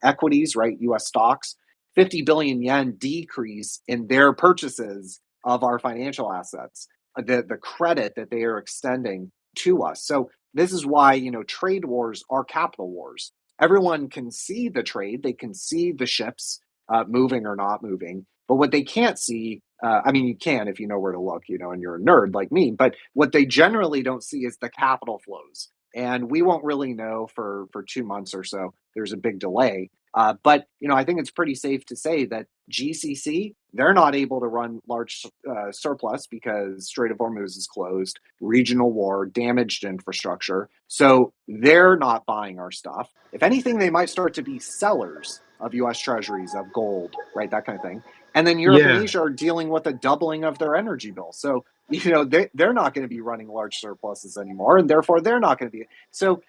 equities, right, U.S. stocks, 50 billion yen decrease in their purchases of our financial assets, the credit that they are extending to us. So this is why, trade wars are capital wars. Everyone can see the trade. They can see the ships moving or not moving. But what they can't see, you can if you know where to look, and you're a nerd like me. But what they generally don't see is the capital flows. And we won't really know for 2 months or so. There's a big delay. But I think it's pretty safe to say that GCC, they're not able to run large surplus because Strait of Hormuz is closed, regional war, damaged infrastructure. So they're not buying our stuff. If anything, they might start to be sellers of U.S. Treasuries, of gold, right, that kind of thing. And then Europe and Yeah. Asia are dealing with a doubling of their energy bill. So, they're not going to be running large surpluses anymore, and therefore they're not going to be. So,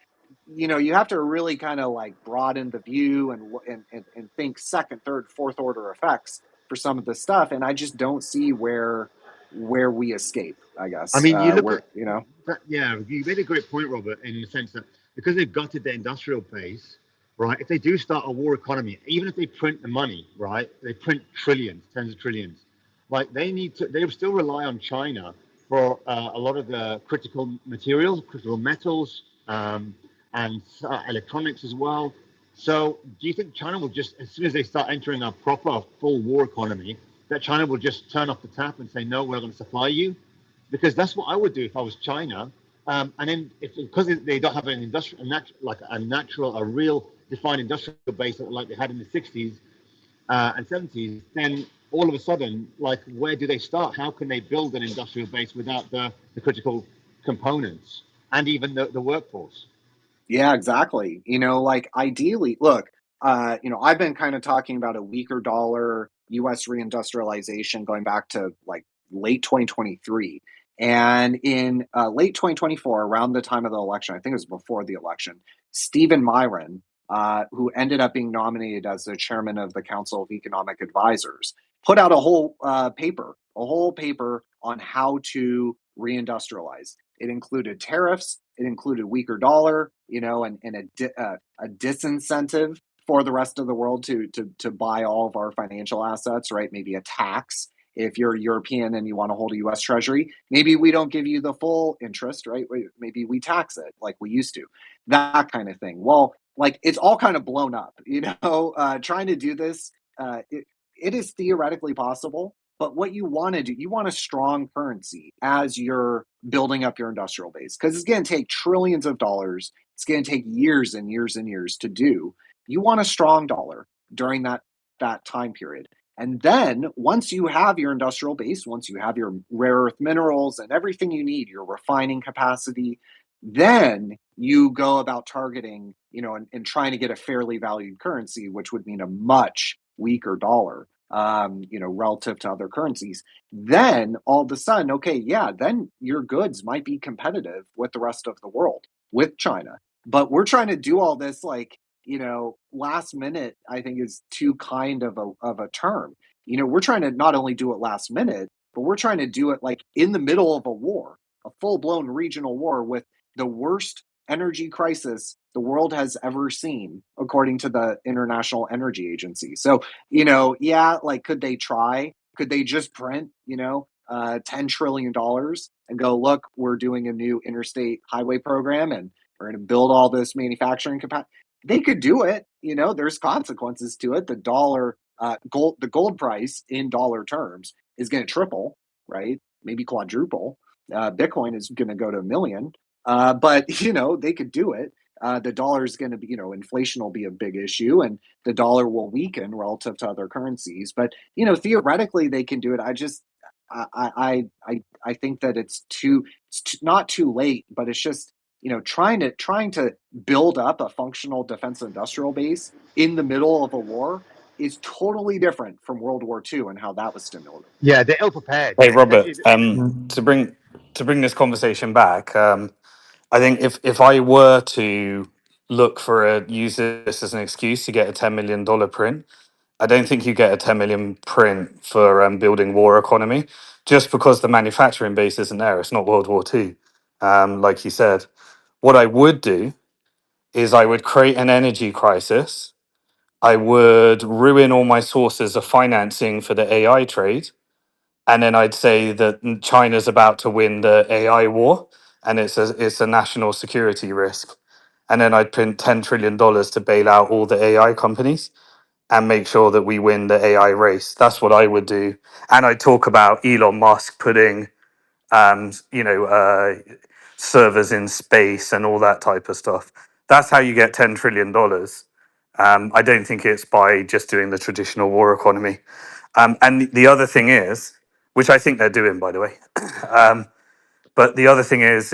you have to really kind of like broaden the view and think second, third, fourth order effects for some of the stuff. And I just don't see where we escape, I guess. I mean, you look where, at that, yeah, you made a great point, Robert, in the sense that because they've gutted their industrial base, right? If they do start a war economy, even if they print the money, right? They print trillions, tens of trillions. Like they still rely on China for a lot of the critical materials, critical metals, and electronics as well. So, do you think China will just, as soon as they start entering a proper full war economy, that China will just turn off the tap and say, no, we're not going to supply you? Because that's what I would do if I was China. And then, because they don't have an industrial, a real defined industrial base like they had in the 60s and 70s, then all of a sudden, like, where do they start? How can they build an industrial base without the critical components and even the workforce? Yeah, exactly. Like ideally, look, I've been kind of talking about a weaker dollar, US reindustrialization going back to like late 2023. And in late 2024, around the time of the election, I think it was before the election, Stephen Myron, who ended up being nominated as the chairman of the Council of Economic Advisors, put out a whole paper on how to reindustrialize. It included tariffs. It included weaker dollar, and a disincentive for the rest of the world to buy all of our financial assets, right? Maybe a tax if you're European and you want to hold a U.S. Treasury. Maybe we don't give you the full interest, right? Maybe we tax it like we used to, that kind of thing. Well, like it's all kind of blown up, trying to do this. It is theoretically possible. But what you want to do, you want a strong currency as you're building up your industrial base, because it's going to take trillions of dollars. It's going to take years and years and years to do. You want a strong dollar during that time period. And then once you have your industrial base, once you have your rare earth minerals and everything you need, your refining capacity, then you go about targeting, and trying to get a fairly valued currency, which would mean a much weaker dollar. Relative to other currencies, then all of a sudden, okay, yeah, then your goods might be competitive with the rest of the world, with China. But we're trying to do all this like, last minute, I think is too kind of a term. We're trying to not only do it last minute, but we're trying to do it like in the middle of a war, a full blown regional war with the worst energy crisis the world has ever seen, according to the International Energy Agency. So, yeah, like, could they try? Could they just print, $10 trillion and go, look, we're doing a new interstate highway program and we're going to build all this manufacturing capacity? They could do it. There's consequences to it. The gold price in dollar terms is going to triple, right? Maybe quadruple. Bitcoin is going to go to a million. But they could do it. The dollar is going to be, inflation will be a big issue, and the dollar will weaken relative to other currencies. But theoretically, they can do it. I think that it's not too late, but it's just trying to build up a functional defense industrial base in the middle of a war is totally different from World War II and how that was stimulated. Yeah, they're ill prepared. Hey, Robert, Mm. to bring this conversation back, I think if I were to use this as an excuse to get a $10 million print, I don't think you get a 10 million print for building war economy, just because the manufacturing base isn't there. It's not World War II, like you said. What I would do is I would create an energy crisis. I would ruin all my sources of financing for the AI trade, and then I'd say that China's about to win the AI war, and it's a national security risk. And then I'd print $10 trillion to bail out all the AI companies and make sure that we win the AI race. That's what I would do. And I talk about Elon Musk putting, um, you know, uh, servers in space and all that type of stuff. That's how you get $10 trillion. I don't think it's by just doing the traditional war economy. And the other thing is, which I think they're doing, by the way. But the other thing is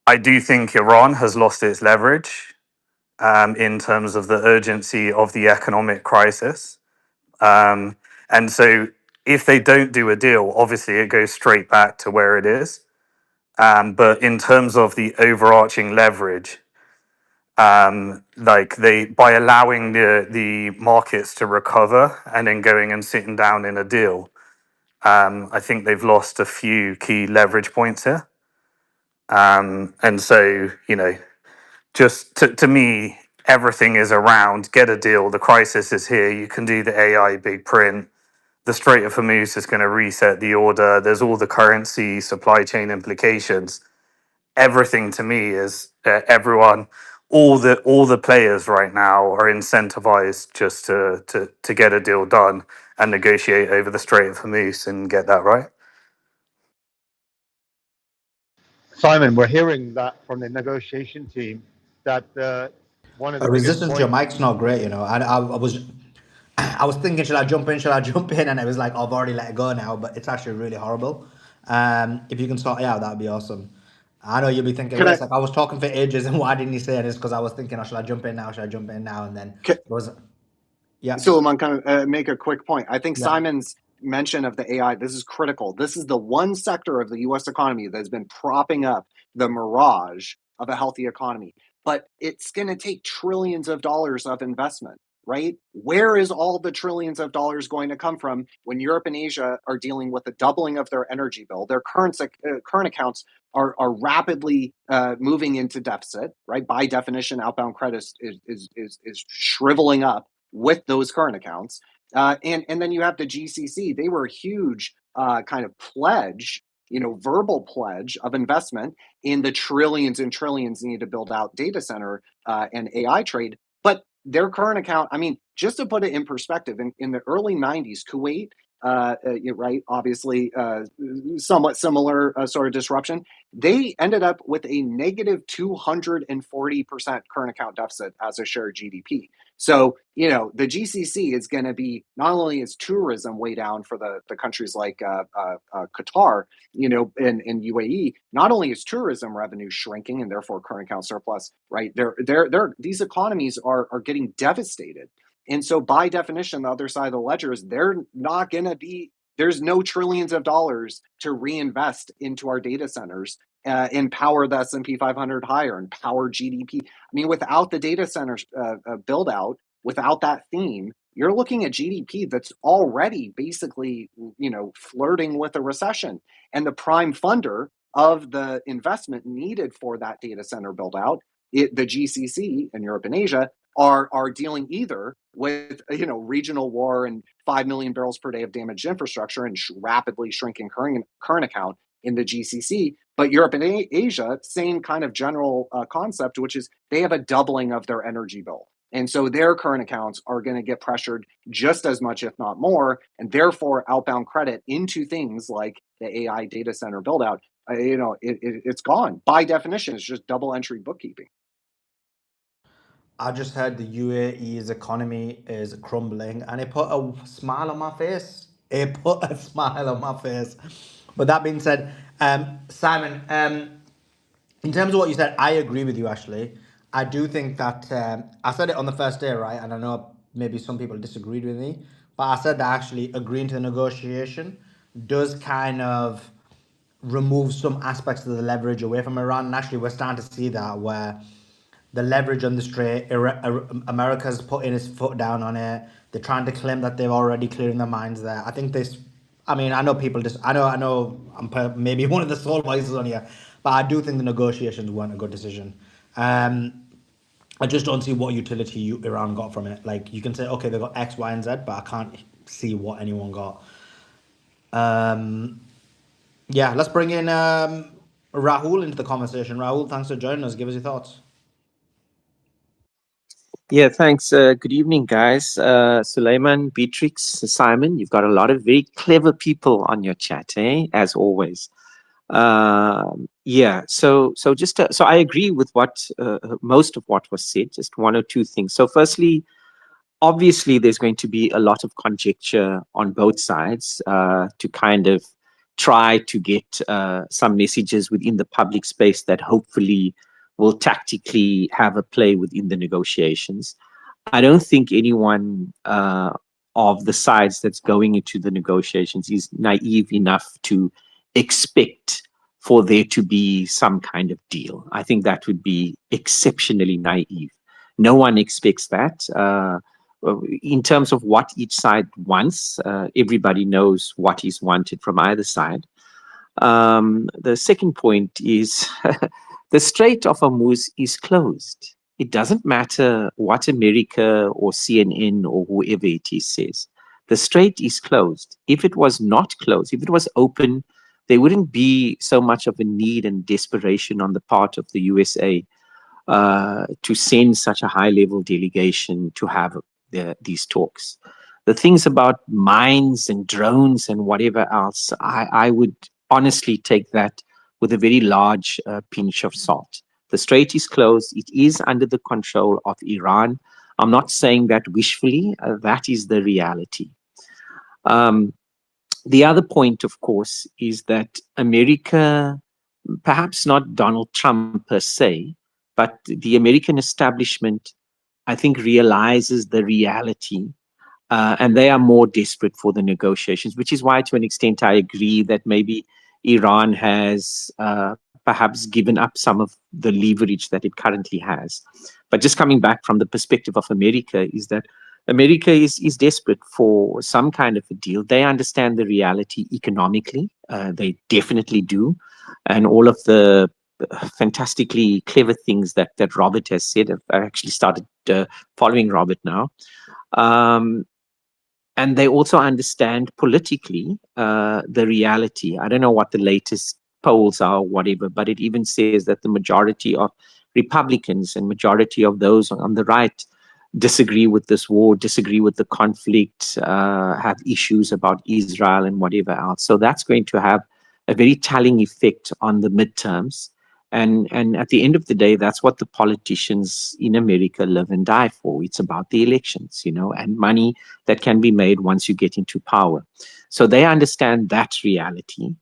I do think Iran has lost its leverage in terms of the urgency of the economic crisis. And so if they don't do a deal, obviously it goes straight back to where it is. But in terms of the overarching leverage, like they by allowing the markets to recover and then going and sitting down in a deal, I think they've lost a few key leverage points here. And so, just to me, everything is around get a deal. The crisis is here. You can do the AI big print. The Strait of Hormuz is going to reset the order. There's all the currency supply chain implications. Everything to me is everyone, all the players right now are incentivized just to get a deal done and negotiate over the Strait of Hormuz and get that right. Simon, we're hearing that from the negotiation team that one of the biggest Resistance to your points. mic's not great, I was thinking, should I jump in? Should I jump in? And it was like, I've already let it go now, but it's actually really horrible. If you can sort it out, that'd be awesome. I know you'll be thinking, Can wait, I it's like I was talking for ages, and why didn't he say it? It's because I was thinking, oh, should I jump in now? Should I jump in now? And then can, it was, yeah, Suleiman, kind of make a quick point. I think yeah. Simon's mention of the AI, this is critical. This is the one sector of the US economy that has been propping up the mirage of a healthy economy. But it's going to take trillions of dollars of investment, right? Where is all the trillions of dollars going to come from when Europe and Asia are dealing with a doubling of their energy bill? Their current accounts are rapidly moving into deficit, right? By definition, outbound credit is shriveling up with those current accounts. And then you have the GCC. They were a huge kind of pledge, verbal pledge of investment in the trillions and trillions needed to build out data center and AI trade. But their current account, I mean, just to put it in perspective, in the early 90s, Kuwait, right, obviously somewhat similar sort of disruption, they ended up with a negative 240% current account deficit as a share of GDP. So, the GCC is going to be, not only is tourism way down for the countries like Qatar, and UAE, not only is tourism revenue shrinking and therefore current account surplus, right? These economies are getting devastated. And so by definition, the other side of the ledger is they're not going to be, there's no trillions of dollars to reinvest into our data centers and power the S&P 500 higher and power GDP. I mean, without the data centers build out, without that theme, you're looking at GDP that's already basically, flirting with a recession. And the prime funder of the investment needed for that data center build out, the GCC in Europe and Asia are dealing either with regional war and 5 million barrels per day of damaged infrastructure and rapidly shrinking current account in the GCC, but Europe and Asia, same kind of general concept, which is they have a doubling of their energy bill. And so their current accounts are going to get pressured just as much, if not more, and therefore outbound credit into things like the AI data center build out, it's gone. By definition, it's just double entry bookkeeping. I just heard the UAE's economy is crumbling, and it put a smile on my face. It put a smile on my face. But that being said, Simon, in terms of what you said, I agree with you. Actually, I do think that I said it on the first day, right? And I know maybe some people disagreed with me, but I said that actually agreeing to the negotiation does kind of remove some aspects of the leverage away from Iran. And actually, we're starting to see that where the leverage on the Strait, America's putting its foot down on it. They're trying to claim that they're already clearing their minds there. I think this. I mean, I know people just. I know. Maybe one of the sole voices on here, but I do think the negotiations weren't a good decision. I just don't see what utility Iran got from it. Like, you can say, okay, they got X, Y, and Z, but I can't see what anyone got. Yeah, let's bring in Rahul into the conversation. Rahul, thanks for joining us. Give us your thoughts. Yeah, thanks. Good evening, guys. Suleiman, Beatrix, Simon, you've got a lot of very clever people on your chat, as always. Yeah, so I agree with what most of what was said. Just one or two things. So, firstly, obviously, there's going to be a lot of conjecture on both sides to kind of try to get some messages within the public space that hopefully will tactically have a play within the negotiations. I don't think anyone of the sides that's going into the negotiations is naive enough to expect for there to be some kind of deal. I think that would be exceptionally naive. No one expects that. In terms of what each side wants, everybody knows what is wanted from either side. The second point is the Strait of Hormuz is closed. It doesn't matter what America or CNN or whoever it is says. The strait is closed. If it was not closed, if it was open, there wouldn't be so much of a need and desperation on the part of the USA to send such a high-level delegation to have these talks. The things about mines and drones and whatever else, I would honestly take that with a very large pinch of salt. The strait is closed. It is under the control of Iran. I'm not saying that wishfully. That is the reality. The other point, of course, is that America, perhaps not Donald Trump per se, but the American establishment, I think, realizes the reality, and they are more desperate for the negotiations, which is why, to an extent, I agree that maybe Iran has perhaps given up some of the leverage that it currently has. But just coming back from the perspective of America is that America is desperate for some kind of a deal. They understand the reality economically. They definitely do. And all of the fantastically clever things that Robert has said. I actually started following Robert now. And they also understand politically the reality. I don't know what the latest polls are or whatever, but it even says that the majority of Republicans and majority of those on the right disagree with this war, disagree with the conflict, have issues about Israel and whatever else. So that's going to have a very telling effect on the midterms. And at the end of the day, that's what the politicians in America live and die for. It's about the elections, and money that can be made once you get into power. So they understand that reality.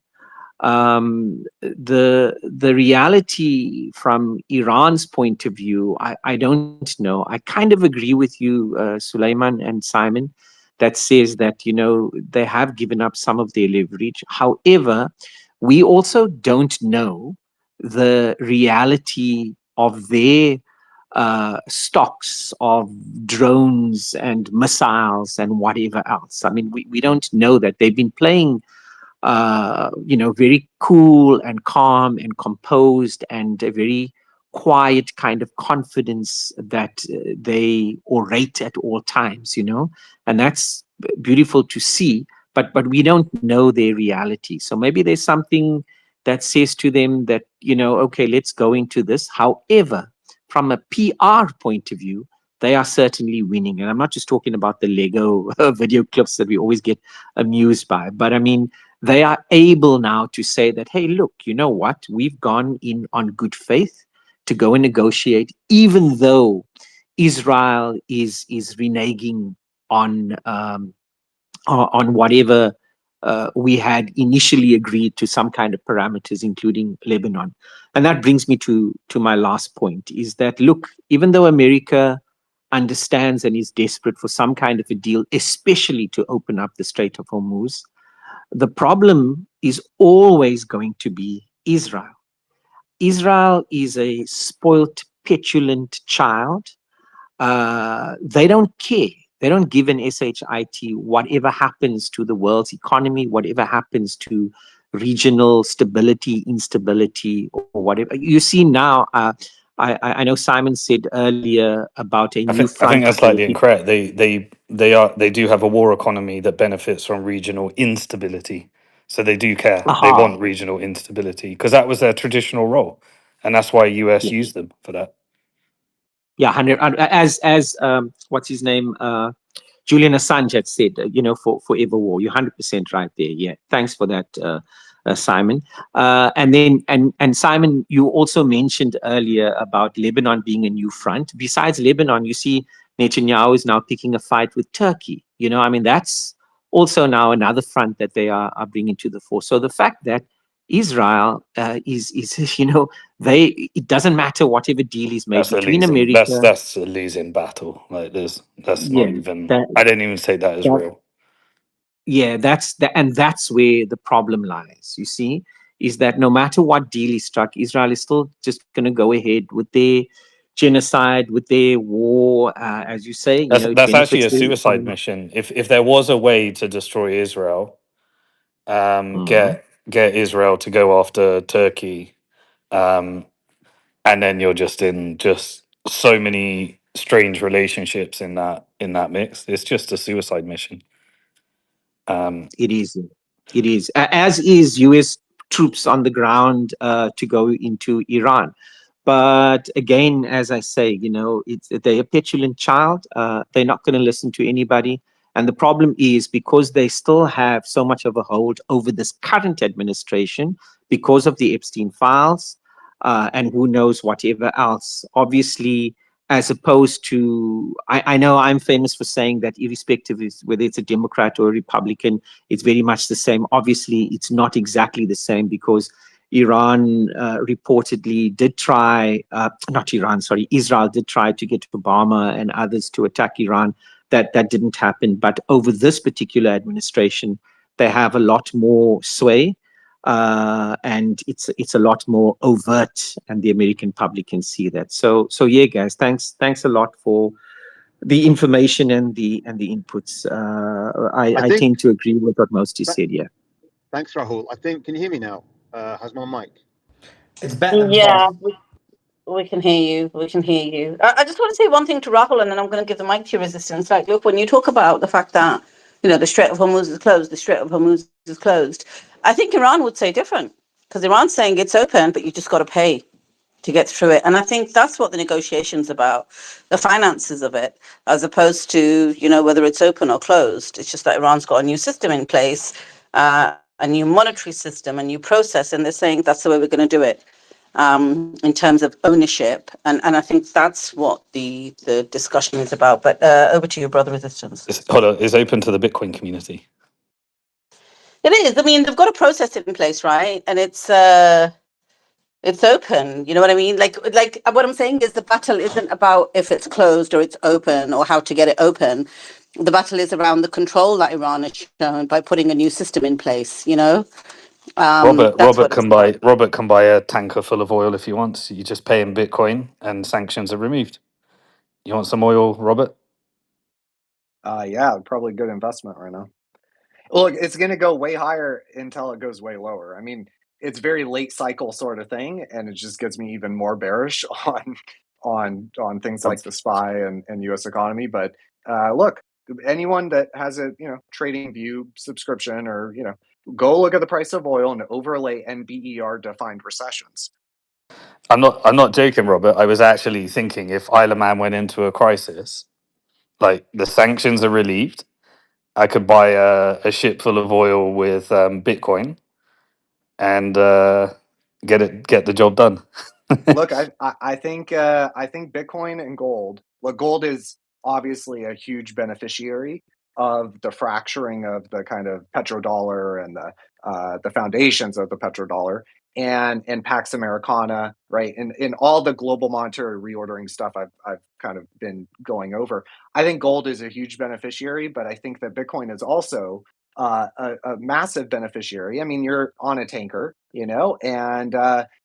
The reality from Iran's point of view, I don't know. I kind of agree with you, Suleiman and Simon, that says that, they have given up some of their leverage. However, we also don't know the reality of their stocks of drones and missiles and whatever else. I mean, we don't know that. They've been playing very cool and calm and composed, and a very quiet kind of confidence that they orate at all times, and that's beautiful to see. But we don't know their reality. So maybe there's something that says to them that, okay, let's go into this. However, from a PR point of view, they are certainly winning. And I'm not just talking about the Lego video clips that we always get amused by, but I mean, they are able now to say that, hey, look, you know what? We've gone in on good faith to go and negotiate, even though Israel is reneging on whatever we had initially agreed to, some kind of parameters, including Lebanon. And that brings me to my last point, is that, look, even though America understands and is desperate for some kind of a deal, especially to open up the Strait of Hormuz, the problem is always going to be Israel. Israel is a spoilt, petulant child. They don't care. They don't give an shit whatever happens to the world's economy, whatever happens to regional stability, instability, or whatever. You see now, I know Simon said earlier about a new I front. think that's slightly incorrect. They do have a war economy that benefits from regional instability. So they do care. They Aha. want regional instability because that was their traditional role, and that's why US Yeah. used them for that. Yeah, 100. As what's his name? Julian Assange had said, for forever war. You're 100% right there. Yeah, thanks for that, Simon. And then, and Simon, you also mentioned earlier about Lebanon being a new front. Besides Lebanon, you see Netanyahu is now picking a fight with Turkey. I mean, that's also now another front that they are bringing to the fore. So the fact that Israel is it doesn't matter whatever deal is made between America. That's a losing battle. Like that's not Yeah, even. that I don't even say that as that real. yeah, that's where the problem lies. You see, is that no matter what deal is struck, Israel is still just going to go ahead with their genocide, with their war, as you say. It That's actually benefits a their suicide economy. mission. If there was a way to destroy Israel, Mhm. get Israel to go after Turkey, um, and then you're just in just so many strange relationships in that mix. It's just a suicide mission. It is. It is. As is U.S. troops on the ground to go into Iran. But again, as I say, they're a petulant child. They're not going to listen to anybody. And the problem is because they still have so much of a hold over this current administration because of the Epstein files and who knows whatever else. Obviously, as opposed to, I know I'm famous for saying that irrespective of whether it's a Democrat or a Republican, it's very much the same. Obviously, it's not exactly the same because Iran reportedly did try, not Iran, sorry, Israel did try to get Obama and others to attack Iran. That didn't happen. But over this particular administration, they have a lot more sway. And it's a lot more overt, and the American public can see that. So yeah, guys, thanks a lot for the information and the inputs. I I think. tend to agree with what most you said. Yeah. Thanks, Rahul. I think. Can you hear me now? How's my mic? It's better than Yeah, before. we can hear you. We can hear you. I just want to say one thing to Rahul, and then I'm going to give the mic to your resistance. Like, look, when you talk about the fact that the Strait of Hormuz is closed, the Strait of Hormuz is closed, I think Iran would say different because Iran's saying it's open, but you just got to pay to get through it. And I think that's what the negotiation's about, the finances of it, as opposed to, whether it's open or closed. It's just that Iran's got a new system in place, a new monetary system, a new process, and they're saying that's the way we're going to do it in terms of ownership. And I think that's what the discussion is about. But over to you, Brother Resistance. It's open to the Bitcoin community. It is. I mean, they've got a process in place, right? And it's open. You know what I mean? Like what I'm saying is the battle isn't about if it's closed or it's open or how to get it open. The battle is around the control that Iran has shown by putting a new system in place. That's what it's about. Robert can buy a tanker full of oil if he wants. You just pay him Bitcoin and sanctions are removed. You want some oil, Robert? Yeah, probably a good investment right now. Look, it's going to go way higher until it goes way lower. I mean, it's very late cycle sort of thing, and it just gets me even more bearish on things like the SPY and U.S. economy. But look, anyone that has a Trading View subscription, or go look at the price of oil and overlay NBER defined recessions. I'm not joking, Robert. I was actually thinking if Isle of Man went into a crisis, like the sanctions are relieved, I could buy a ship full of oil with Bitcoin and get the job done. Look, I think Bitcoin and gold. Look, gold is obviously a huge beneficiary of the fracturing of the kind of petrodollar and the foundations of the petrodollar and Pax Americana, right? And in all the global monetary reordering stuff I've kind of been going over. I think gold is a huge beneficiary, but I think that Bitcoin is also a massive beneficiary. I mean, you're on a tanker, and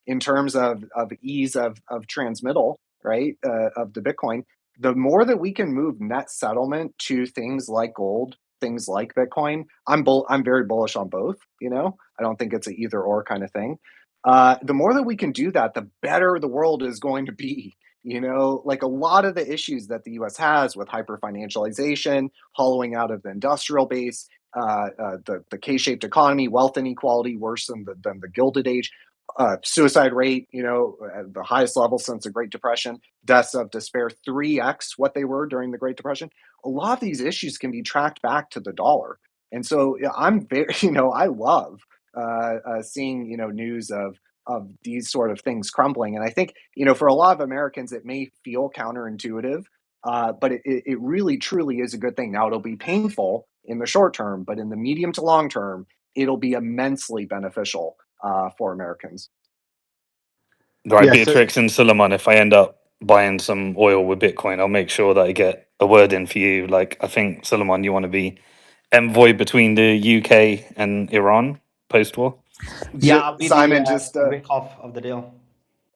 in terms of ease of transmittal, right, of the Bitcoin, the more that we can move net settlement to things like gold, things like Bitcoin, I'm very bullish on both. I don't think it's an either or kind of thing. The more that we can do that, the better the world is going to be. Like a lot of the issues that the U.S. has with hyper financialization, hollowing out of the industrial base, the K-shaped economy, wealth inequality worse than the Gilded Age, suicide rate, at the highest level since the Great Depression, deaths of despair 3x what they were during the Great Depression. A lot of these issues can be tracked back to the dollar, and so I'm very, I love seeing news of these sort of things crumbling, and I think for a lot of Americans it may feel counterintuitive, but it really truly is a good thing. Now it'll be painful in the short term, but in the medium to long term, it'll be immensely beneficial for Americans. Right, Yeah, so Beatrix and Suleiman, if I end up buying some oil with Bitcoin, I'll make sure that I get a word in for you. Like, I think, Suleiman, you want to be envoy between the UK and Iran post-war? Yeah, I'll be the Simon, just wick off of the deal.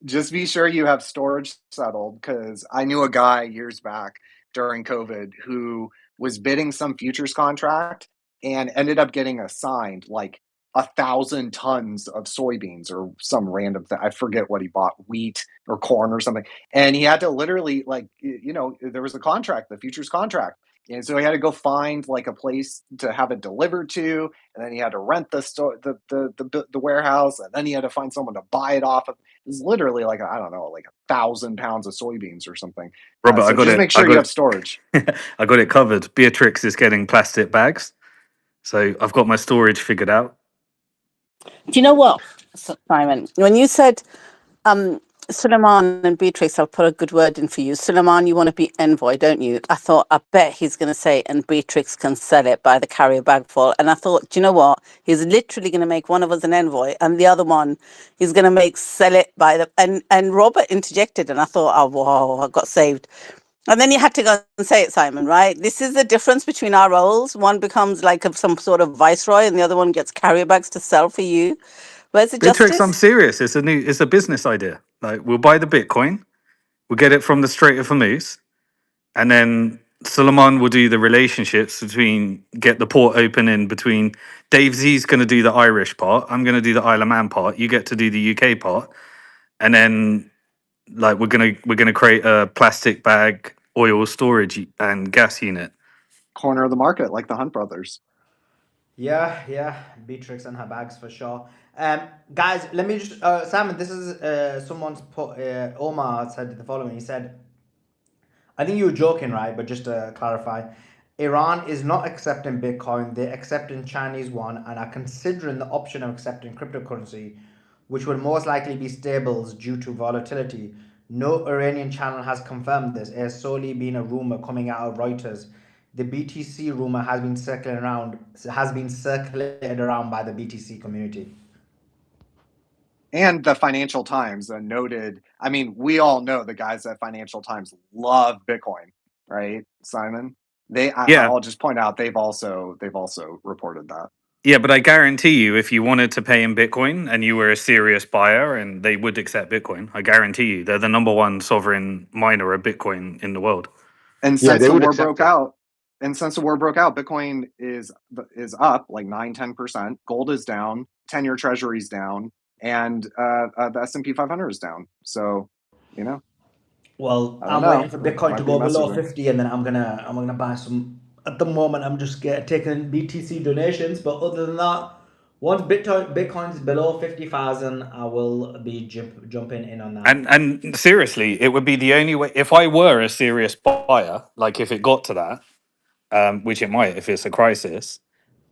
just be sure you have storage settled, because I knew a guy years back during COVID who was bidding some futures contract and ended up getting assigned like 1,000 tons of soybeans or some random thing. I forget what he bought, wheat or corn or something. And he had to literally, like, there was a contract, the futures contract. And so he had to go find like a place to have it delivered to, and then he had to rent the store, the warehouse, and then he had to find someone to buy it off of. It's literally like, I don't know, like 1,000 pounds of soybeans or something. Robert, I So got just it. make sure you have storage. I got it covered. Beatrix is getting plastic bags, so I've got my storage figured out. Do you know what, Simon? When you said Suleiman and Beatrix, I'll put a good word in for you. Suleiman, you want to be envoy, don't you? I thought, I bet he's going to say, and Beatrix can sell it by the carrier bag full. And I thought, do you know what? He's literally going to make one of us an envoy, and the other one he's going to make sell it by the. And Robert interjected, and I thought, oh, wow, I got saved. And then you had to go and say it, Simon, right? This is the difference between our roles. One becomes like some sort of viceroy, and the other one gets carrier bags to sell for you. Where's the Beatrix, I'm justice? serious. It's a business idea. Like, we'll buy the Bitcoin, we'll get it from the Strait of Hormuz, and then Suleiman will do the relationships between, get the port open in between. Dave Z's going to do the Irish part. I'm going to do the Isle of Man part. You get to do the UK part, and then like we're gonna create a plastic bag oil storage and gas unit. Corner of the market, like the Hunt brothers. Yeah, Beatrix and her bags for sure. Guys, let me just Simon, this is someone's put. Omar said the following. He said, I think you were joking, right? But just to clarify, Iran is not accepting Bitcoin. They're accepting Chinese yuan and are considering the option of accepting cryptocurrency, which would most likely be stables due to volatility. No Iranian channel has confirmed this. It has solely been a rumor coming out of Reuters. The BTC rumor has been circulated around by the BTC community. And the Financial Times noted, I mean, we all know the guys at Financial Times love Bitcoin, right, Simon? Yeah, I'll just point out they've also reported that. yeah, but I guarantee you, if you wanted to pay in Bitcoin and you were a serious buyer, and they would accept Bitcoin, I guarantee you, they're the number one sovereign miner of Bitcoin in the world. And yeah, since they the would war accept broke it. out, And since the war broke out, Bitcoin is up like 9-10%. Gold is down. 10-year Treasury's down, and the S&P 500 is down. So, you know, Well, I don't I'm know. waiting for It Bitcoin to might be go below messaging. 50, and then I'm gonna buy some. At the moment, I'm just taking BTC donations, but other than that, once Bitcoin's below 50,000, I will be jumping in on that. And seriously, it would be the only way if I were a serious buyer, like if it got to that, which it might if it's a crisis,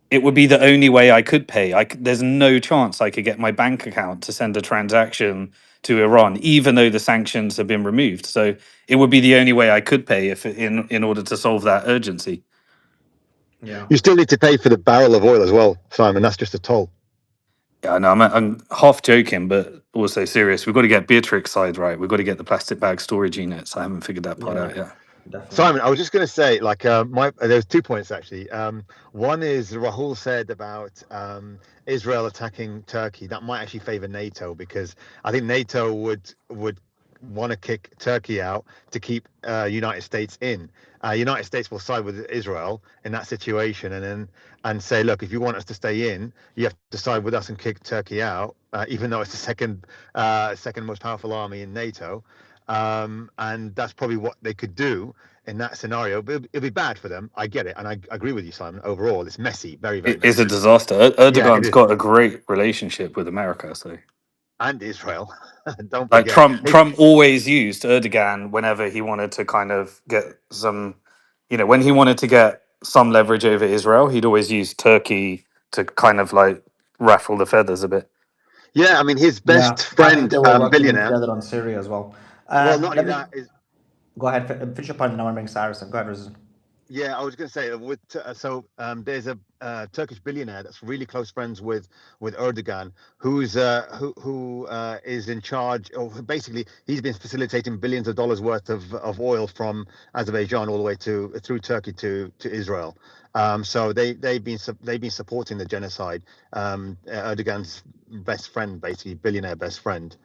it would be the only way I could pay. There's no chance I could get my bank account to send a transaction to Iran, even though the sanctions have been removed. So it would be the only way I could pay if in order to solve that urgency. Yeah. You still need to pay for the barrel of oil as well, Simon. That's just a toll. Yeah, no, I'm half joking, but also serious. We've got to get Beatrix side right. We've got to get the plastic bag storage units. I haven't figured that part Yeah, out yet. definitely. Simon, I was just going to say, like, there's 2 points actually. One is Rahul said about Israel attacking Turkey. That might actually favor NATO because I think NATO would want to kick Turkey out to keep United States in. United States will side with Israel in that situation, and say, look, if you want us to stay in, you have to side with us and kick Turkey out, even though it's the second most powerful army in NATO. And that's probably what they could do in that scenario. But it'll be bad for them. I get it, and I agree with you, Simon. Overall, it's messy, very, very It is a messy. disaster. Yeah, it Erdogan's is. got a great relationship with America, so. And Israel, don't Like forget. Trump always used Erdogan whenever he wanted to kind of get some, when he wanted to get some leverage over Israel, he'd always use Turkey to kind of like raffle the feathers a bit. Yeah, I mean, his Yeah, best I think friend, they were working billionaire. together on Syria as well. Well, not only Let me that is. go ahead, finish your point, and I want to bring Cyrus in. Go ahead, Rizan. Yeah, I was going to say there's a Turkish billionaire that's really close friends with Erdogan, who is in charge, or basically he's been facilitating billions of dollars worth of oil from Azerbaijan all the way through Turkey to Israel. So they've been supporting the genocide. Erdogan's best friend, basically billionaire best friend.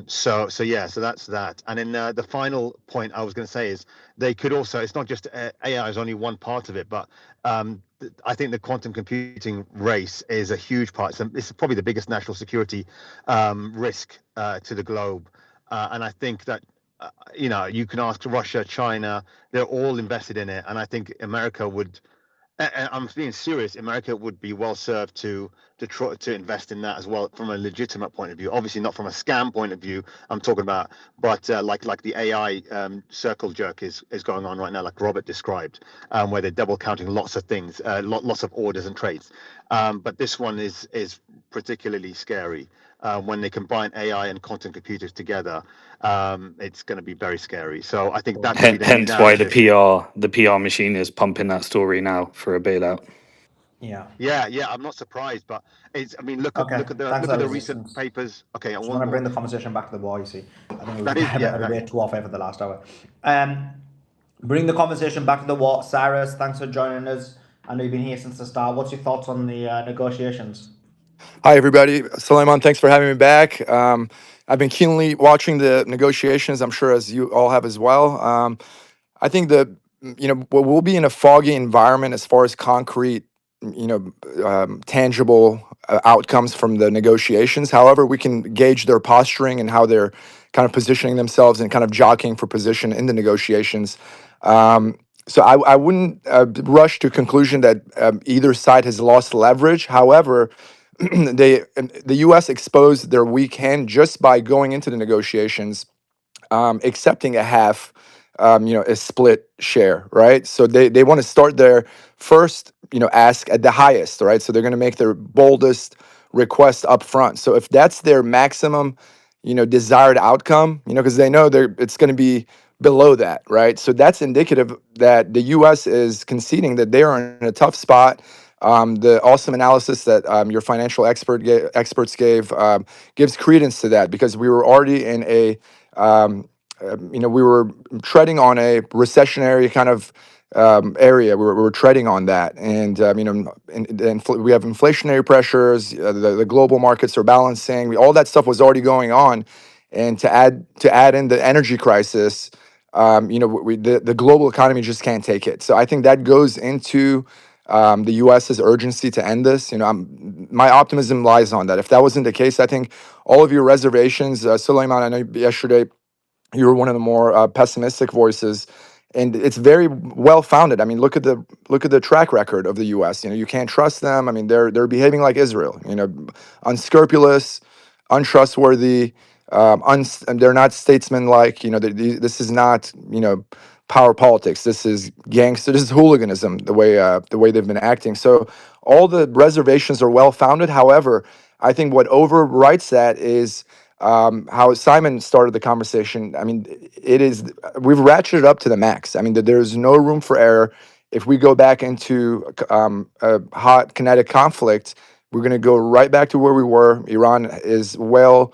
So that's that. And then the final point I was going to say is they could also, it's not just AI is only one part of it, but I think the quantum computing race is a huge part. So it's probably the biggest national security risk to the globe. And I think that you can ask Russia, China, they're all invested in it, and I think America would. And I'm being serious. America would be well served to try to invest in that as well from a legitimate point of view. Obviously, not from a scam point of view. I'm talking about, but like the AI circle jerk is going on right now, like Robert described, where they're double counting lots of things, lots of orders and trades. But this one is particularly scary. When they combine AI and quantum computers together, it's going to be very scary. So I think that could be the new Hence why narrative. the PR machine is pumping that story now for a bailout. Yeah. Yeah, I'm not surprised, but it's. I mean, look at Okay. Thanks for look at that the recent resistance. papers. Okay, and Just one want to bring more. the conversation back to the war. You see, I think That we've is, yeah, diverted that way too off for the last hour. Um, bring the conversation back to the war. Cyrus, thanks for joining us. I know you've been here since the start. What's your thoughts on the negotiations? Hi, everybody. Suleiman, thanks for having me back. I've been keenly watching the negotiations, I'm sure as you all have as well. I think we'll be in a foggy environment as far as concrete, tangible outcomes from the negotiations. However, we can gauge their posturing and how they're kind of positioning themselves and kind of jockeying for position in the negotiations. So I wouldn't rush to a conclusion that either side has lost leverage. However, the U.S. exposed their weak hand just by going into the negotiations, accepting a half, a split share, right? So they want to start their first, ask at the highest, right? So they're going to make their boldest request up front. So if that's their maximum, desired outcome, because they know it's going to be below that, right? So that's indicative that the U.S. is conceding that they are in a tough spot. The awesome analysis that your financial experts gave gives credence to that because we were already in we were treading on a recessionary kind of area. We were treading on that, and we have inflationary pressures. The global markets are balancing. All that stuff was already going on, and to add in the energy crisis, the global economy just can't take it. So I think that goes into the U.S.'s urgency to end this. My optimism lies on that. If that wasn't the case, I think all of your reservations, Suleiman, I know yesterday you were one of the more pessimistic voices, and it's very well founded. I mean, look at the track record of the U.S. You can't trust them. I mean, they're behaving like Israel. Unscrupulous, untrustworthy. And they're not statesman-like. This is not power politics. This is gangster. This is hooliganism. The way they've been acting. So all the reservations are well founded. However, I think what overwrites that is how Simon started the conversation. I mean, we've ratcheted up to the max. I mean, there's no room for error. If we go back into a hot kinetic conflict, we're going to go right back to where we were. Iran is well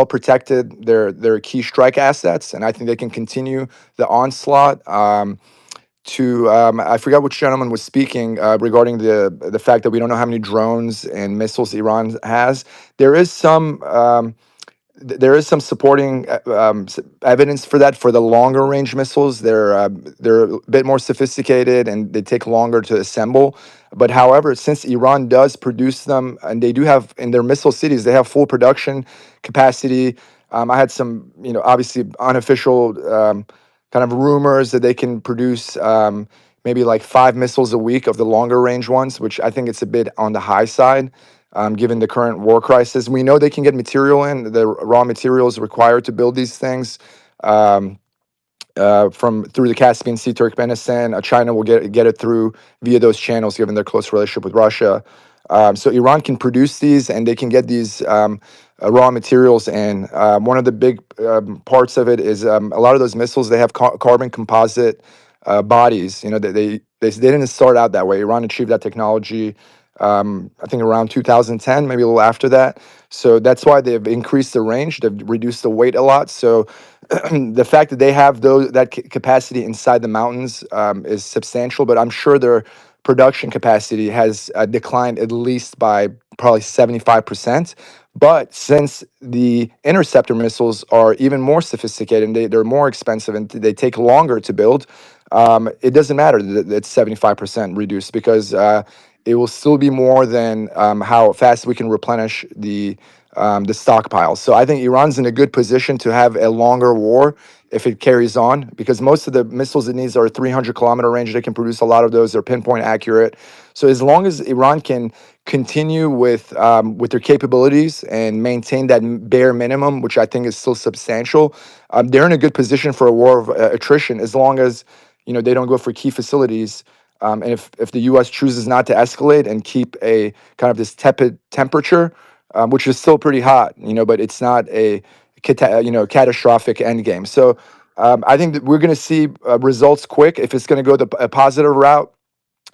protected. They're key strike assets, and I think they can continue the onslaught. I forgot which gentleman was speaking regarding the fact that we don't know how many drones and missiles Iran has. There is some. There is some supporting evidence for that for the longer range missiles. They're a bit more sophisticated and they take longer to assemble. But however, since Iran does produce them and they do have in their missile cities, they have full production capacity. I had some, obviously unofficial kind of rumors that they can produce maybe like 5 missiles a week of the longer range ones, which I think it's a bit on the high side given the current war crisis. We know they can get material in, the raw materials required to build these things from through the Caspian Sea, Turkmenistan. China will get it through via those channels, given their close relationship with Russia. So Iran can produce these, and they can get these raw materials in. One of the big parts of it is a lot of those missiles. They have carbon composite bodies. They didn't start out that way. Iran achieved that technology. I think around 2010, maybe a little after that. So that's why they've increased the range. They've reduced the weight a lot. So the fact that they have that capacity inside the mountains is substantial. But I'm sure their production capacity has declined at least by probably 75%. But since the interceptor missiles are even more sophisticated and they're more expensive and they take longer to build, it doesn't matter that it's 75% reduced because it will still be more than how fast we can replenish the stockpiles. So I think Iran's in a good position to have a longer war if it carries on, because most of the missiles it needs are 300-kilometer range. They can produce a lot of those. They're pinpoint accurate. So as long as Iran can continue with their capabilities and maintain that bare minimum, which I think is still substantial, they're in a good position for a war of attrition as long as they don't go for key facilities. And if the U.S. chooses not to escalate and keep a kind of this tepid temperature, which is still pretty hot, but it's not a catastrophic end game. So I think that we're going to see results quick. If it's going to go a positive route,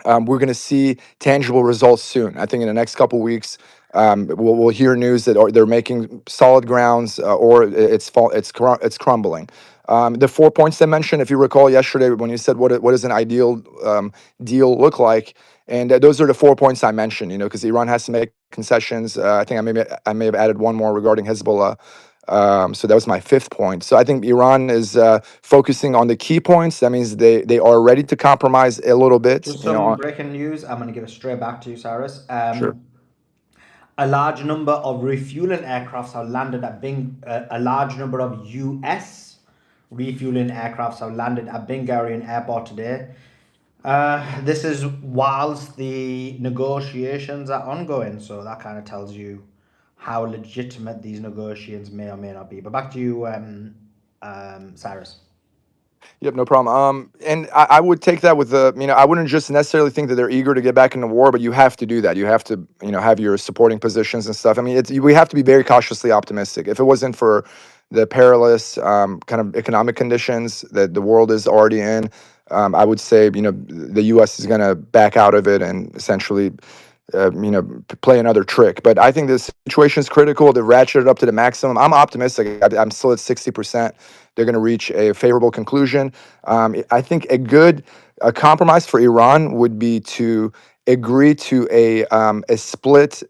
we're going to see tangible results soon. I think in the next couple weeks, we'll hear news that they're making solid grounds or it's crumbling. The 4 points I mentioned, if you recall yesterday when you said what does an ideal deal look like, and those are the 4 points I mentioned. Because Iran has to make concessions. I think I may have added one more regarding Hezbollah. So that was my 5th point. So I think Iran is focusing on the key points. That means they are ready to compromise a little bit. Just some breaking news. I'm going to give it straight back to you, Cyrus. Sure. A large number of refueling aircrafts have landed at a large number of U.S. refueling aircrafts have landed at Ben Gurion Airport today. This is whilst the negotiations are ongoing, so that kind of tells you how legitimate these negotiations may or may not be. But back to you, Cyrus. Yep, no problem. And I would take that with I wouldn't just necessarily think that they're eager to get back into war, but you have to do that. You have to, have your supporting positions and stuff. I mean, we have to be very cautiously optimistic. If it wasn't for the perilous kind of economic conditions that the world is already in, I would say, the U.S. is going to back out of it and essentially play another trick. But I think the situation is critical. They've ratcheted up to the maximum. I'm optimistic. I'm still at 60%. They're going to reach a favorable conclusion. I think a compromise for Iran would be to agree to a split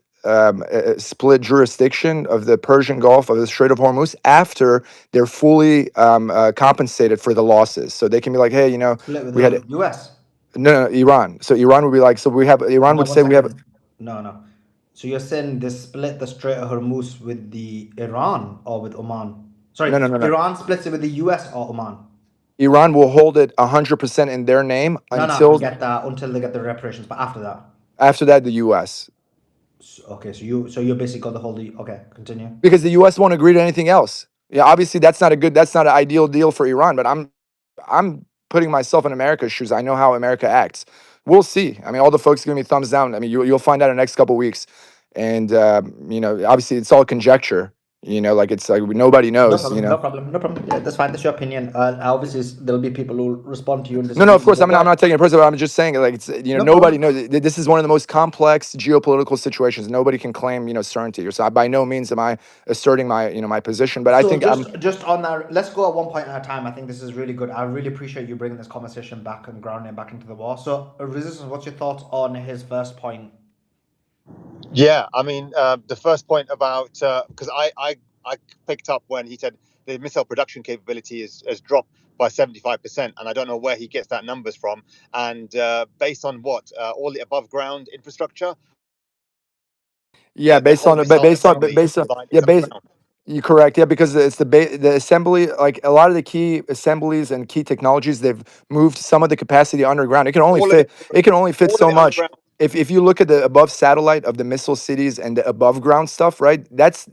split jurisdiction of the Persian Gulf, of the Strait of Hormuz, after they're fully compensated for the losses. So they can be like, hey, Split with we had the US. no, Iran. So Iran would be like, so we have Iran No, would one say we have second. No. So you're saying they split the Strait of Hormuz with the Iran or with Oman? Sorry, no. Iran splits it with the US or Oman? Iran will hold it 100% in their name No, I until get that until they get the reparations. But after that, after that the U.S. okay. So you basically got the whole. Okay, continue. because the U.S. won't agree to anything else. Yeah, obviously that's not an ideal deal for Iran. But I'm putting myself in America's shoes. I know how America acts. We'll see. I mean, all the folks give me thumbs down. I mean, you'll find out in the next couple weeks. And obviously it's all conjecture. Like it's like nobody No knows. problem. No problem. No problem. Yeah, that's fine. That's your opinion. Obviously, there'll be people who respond to you and No, no, disagree of with you. course, But I'm what? not taking it personal. I'm just saying, like, it's, No nobody problem. knows. This is one of the most complex geopolitical situations. Nobody can claim, certainty. So by no means am I asserting my, my position. But I So think just on that, let's go at one point at a time. I think this is really good. I really appreciate you bringing this conversation back and grounding it back into the war. So, Resistance, what's your thoughts on his first point? Yeah, I mean, the first point about because I picked up when he said the missile production capability has dropped by 75%, and I don't know where he gets that numbers from. And based on what all the above ground infrastructure, yeah, the whole missile assembly line is based. underground. You're correct. Yeah, because it's the assembly, like a lot of the key assemblies and key technologies, they've moved some of the capacity underground. It can only All of fit. it, It can only fit all of so it much. underground. If you look at the above satellite of the missile cities and the above ground stuff, right? That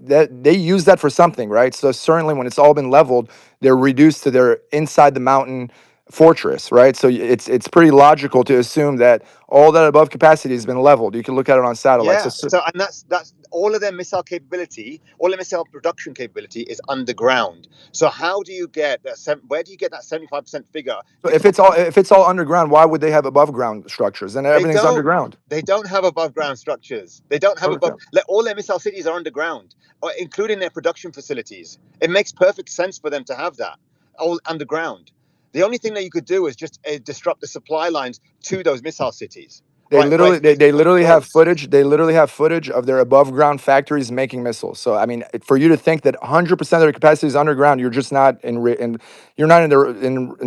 they use that for something, right? So certainly when it's all been leveled, they're reduced to their inside the mountain fortress, right? So it's pretty logical to assume that all that above capacity has been leveled. You can look at it on satellite. Yeah. So and that's all of their missile capability, all the missile production capability is underground. So how do you get that? Where do you get that 75% figure? So You if it's all underground, why would they have above ground structures? Then They everything's don't. underground. They don't have above ground structures. They don't have above. Okay. Like, all their missile cities are underground, including their production facilities. It makes perfect sense for them to have that all underground. The only thing that you could do is just disrupt the supply lines to those missile cities. Right. They literally have Close. footage. They literally have footage of their above ground factories making missiles. So I mean, for you to think that 100% of their capacity is underground, you're just not you're not in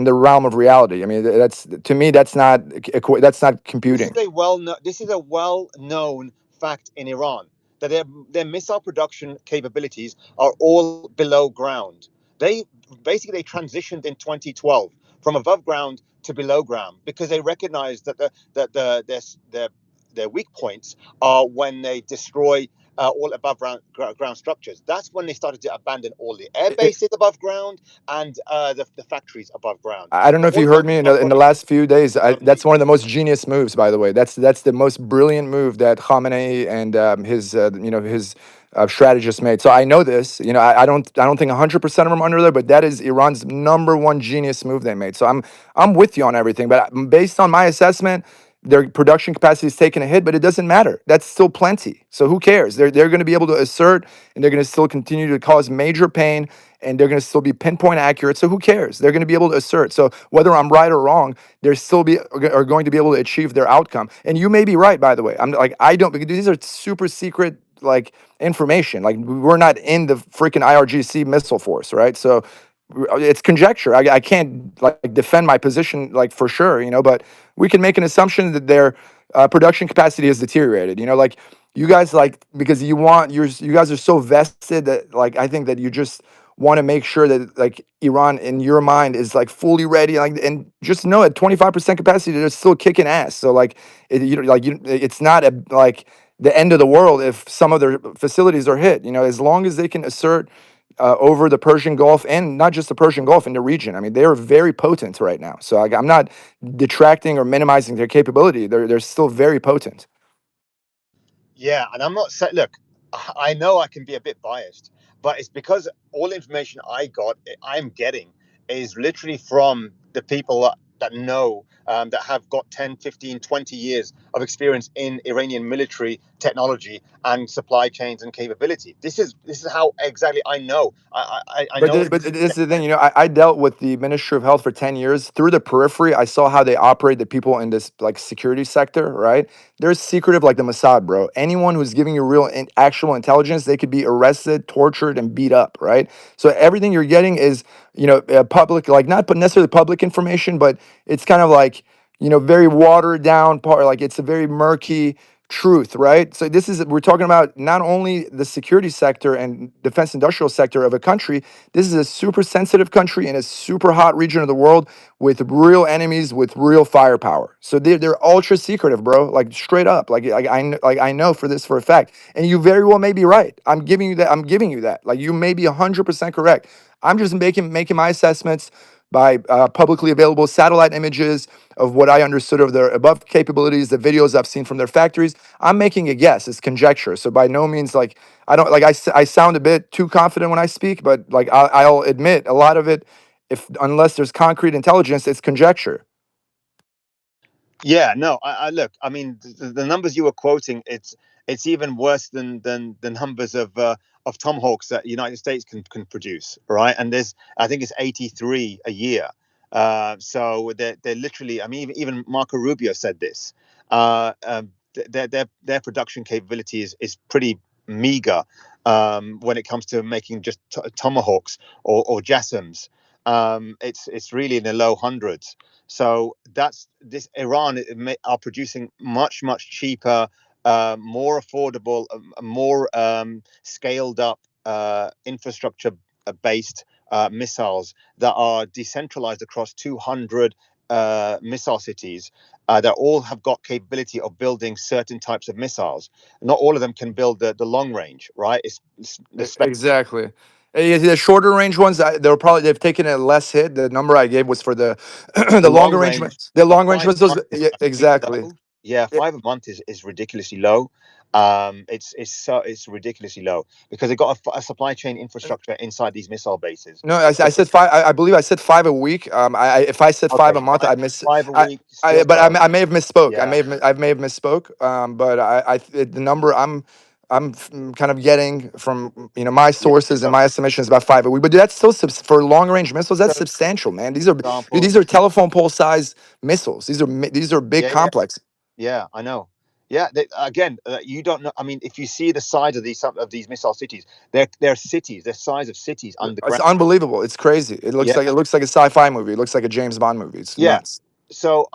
the realm of reality. I mean, that's to me that's not that's not computing. This is a well known fact in Iran that their missile production capabilities are all below ground. They basically they transitioned in 2012 from above ground to below ground because they recognized that their weak points are when they destroy all above ground structures. That's when they started to abandon all the air bases above ground and the factories above ground. I don't know So if all you of heard those me missile in the projects last few days. are That's one of the most genius moves, by the way. That's the most brilliant move that Khamenei and his his strategist made. So I know this. I don't think 100% of them are under there, but that is Iran's number one genius move they made. So I'm with you on everything, but based on my assessment, their production capacity is taking a hit, but it doesn't matter. That's still plenty. So who cares? They're going to be able to assert, and they're going to still continue to cause major pain, and they're going to still be pinpoint accurate. So who cares? They're going to be able to assert. So whether I'm right or wrong, they're still are going to be able to achieve their outcome. And you may be right, by the way. I'm like I don't because these are super secret like information. Like we're not in the freaking IRGC missile force, right? So it's conjecture. I can't like defend my position like for sure, but we can make an assumption that their production capacity has deteriorated. Like you guys like because you guys are so vested that like I think that you just want to make sure that like Iran in your mind is like fully ready, like and just know at 25% capacity they're still kicking ass. So like it's not like the end of the world if some of their facilities are hit. As long as they can assert over the Persian Gulf and not just the Persian Gulf in the region. I mean, they are very potent right now. So I'm not detracting or minimizing their capability. They're still very potent. Yeah, and I'm not saying, look, I know I can be a bit biased, but it's because all the information I'm getting is literally from the people that know, that have got 10, 15, 20 years of experience in Iranian military technology and supply chains and capability. This is how exactly I know. I But know. this is the thing, I dealt with the Ministry of Health for 10 years. Through the periphery, I saw how they operate the people in this like security sector, right? They're secretive like the Mossad, bro. Anyone who's giving you real actual intelligence, they could be arrested, tortured, and beat up, right? So everything you're getting is, public, like not necessarily public information, but it's kind of like, very watered down part, like it's a very murky truth, right? So we're talking about not only the security sector and defense industrial sector of a country. This is a super sensitive country in a super hot region of the world with real enemies with real firepower. So they're ultra secretive, bro. Like straight up. Like I know for this for a fact. And you very well may be right. I'm giving you that. I'm giving you that. Like you may be 100% correct. I'm just making my assessments by publicly available satellite images of what I understood of their above capabilities, the videos I've seen from their factories. I'm making a guess. It's conjecture. So by no means like I don't like I sound a bit too confident when I speak, but like I'll admit a lot of it, if unless there's concrete intelligence, it's conjecture. Yeah, no, I look. I mean, the numbers you were quoting, it's even worse than the numbers of Tomahawks that the United States can produce, right? And I think it's 83 a year. So they're literally. I mean, even Marco Rubio said this. Their production capability is pretty meager when it comes to making just Tomahawks or JASSMs. It's really in the low hundreds. So this Iran are producing much cheaper, more affordable, more scaled up infrastructure based missiles that are decentralized across 200 missile cities that all have got capability of building certain types of missiles. Not all of them can build the long range, right? It's the spec. Exactly. The shorter range ones, they've taken a less hit. The number I gave was for the The the long longer range, range, the for long range five missiles. months Yeah, is really exactly. low. Yeah, Yeah, 5 a month is ridiculously low. It's ridiculously low because they've got a supply chain infrastructure inside these missile bases. no, I So, said five. I believe I said 5 a week. If I said five okay, a month, five, I miss. five a I, week, still but low. I may have misspoke. Yeah, I may have misspoke. But the number kind of getting from my yeah. sources and So, my estimation is about 5 a week. But that's still for long range missiles. That's so substantial, man. example, These are telephone pole size missiles. These are big, yeah, complex. yeah, I know. Yeah, again, you don't know. I mean, if you see the size of these missile cities, they're cities, they're size of cities It's underground. unbelievable. It's crazy. Yeah, It looks like a sci-fi movie. It looks like a James Bond movie. It's yeah. nuts. So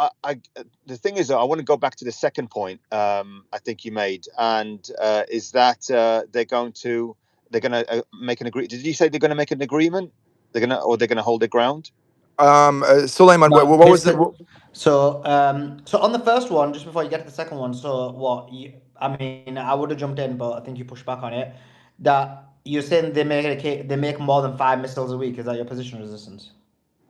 the thing is, I want to go back to the second point I think you made, and is that they're going to make an agreement. Did you say they're going to make an agreement? They're going to hold their ground. Suleiman, No, what was the? so on the first one, just before you get to the second one, so I mean, I would have jumped in, but I think you pushed back on it. That you're saying they make more than 5 missiles a week. Is that your position, Resistance?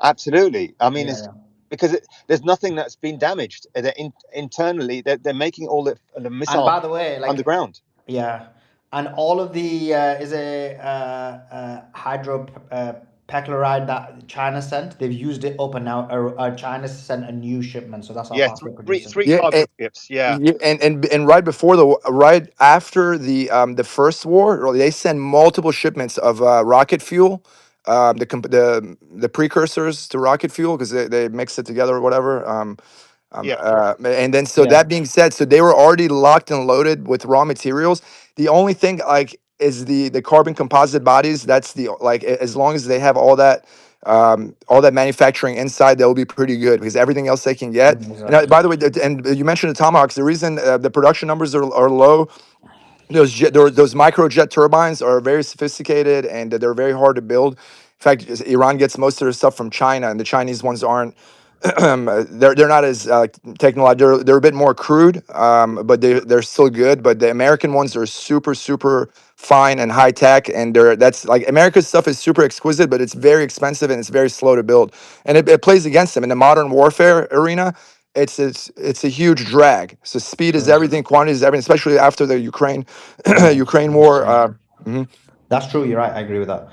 Absolutely. I mean, Yeah, it's yeah. because there's nothing that's been damaged. Internally, they're making all the And missiles by the way, like, underground. yeah, and all of the is a hydro perchloride that China sent. They've used it up, and now China sent a new shipment. So that's how Yeah, fast they're three producing. three Yeah, cargo ships. Yeah, yeah, and right after the first war, they send multiple shipments of rocket fuel, the precursors to rocket fuel because they mix it together or whatever. yeah, And then so Yeah. that being said, so they were already locked and loaded with raw materials. The only thing like is the carbon composite bodies. That's the like as long as they have all that manufacturing inside, they'll be pretty good because everything else they can get. And Exactly. by the way, and you mentioned the Tomahawks. The reason the production numbers are low, those microjet turbines are very sophisticated and they're very hard to build. In fact, Iran gets most of their stuff from China, and the Chinese ones aren't. They're not as technological. They're a bit more crude, but they're still good. But the American ones are super fine and high tech, and that's like America's stuff is super exquisite, but it's very expensive and it's very slow to build, and it plays against them in the modern warfare arena. It's a huge drag. So speed is True. everything, quantity is everything, especially after the Ukraine Yeah. Ukraine That's war. true. Mhm. That's true. You're right. I agree with that.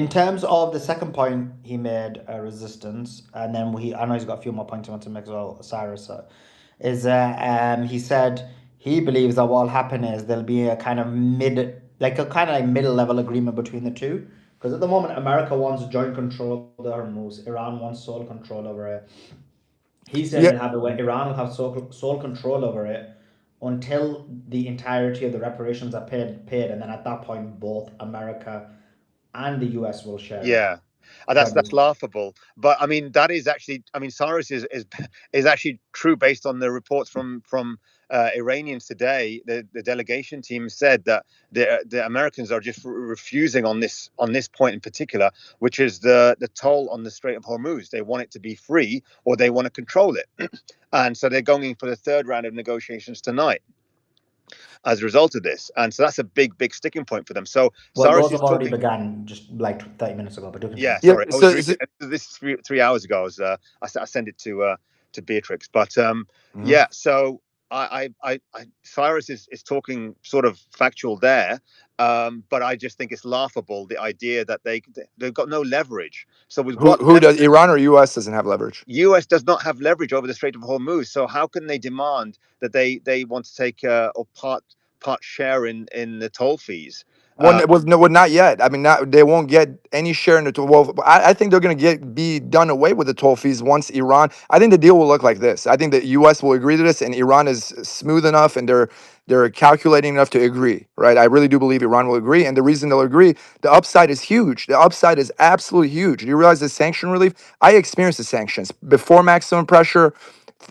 In terms of the second point he made, resistance, and then I know he's got a few more points I want to make as well. Cyrus is he said he believes that what will happen is there'll be a kind of middle level agreement between the two. Because at the moment, America wants joint control of the Hormuz, Iran wants sole control over it. He said Yeah. Iran will have sole control over it until the entirety of the reparations are paid, and then at that point, both America and the US will share it. Yeah, that's laughable. But I mean, that is actually, I mean, Cyrus is actually true based on the reports from Iranians today. The delegation team said that the Americans are just refusing on this point in particular, which is the toll on the Strait of Hormuz. They want it to be free, or they want to control it, and so they're going in for the third round of negotiations tonight as a result of this. And so that's a big sticking point for them. So Well, Cyrus those is have already talking. began just like 30 minutes ago, but do continue. Yeah, Yeah. sorry. I was So, reading this 3 hours ago. I sent it to Beatrix, but yeah. So Cyrus is talking sort of factual there, but I just think it's laughable, the idea that they've got no leverage. So with what who does Iran or US doesn't have leverage? US does not have leverage over the Strait of Hormuz. So how can they demand that they want to take or part share in the toll fees? Well, not yet. I mean, they won't get any share in the toll. Well, I think they're going to be done away with the toll fees once Iran. I think the deal will look like this. I think the U.S. will agree to this, and Iran is smooth enough, and they're calculating enough to agree. Right? I really do believe Iran will agree, and the reason they'll agree, the upside is huge. The upside is absolutely huge. Do you realize the sanction relief? I experienced the sanctions before maximum pressure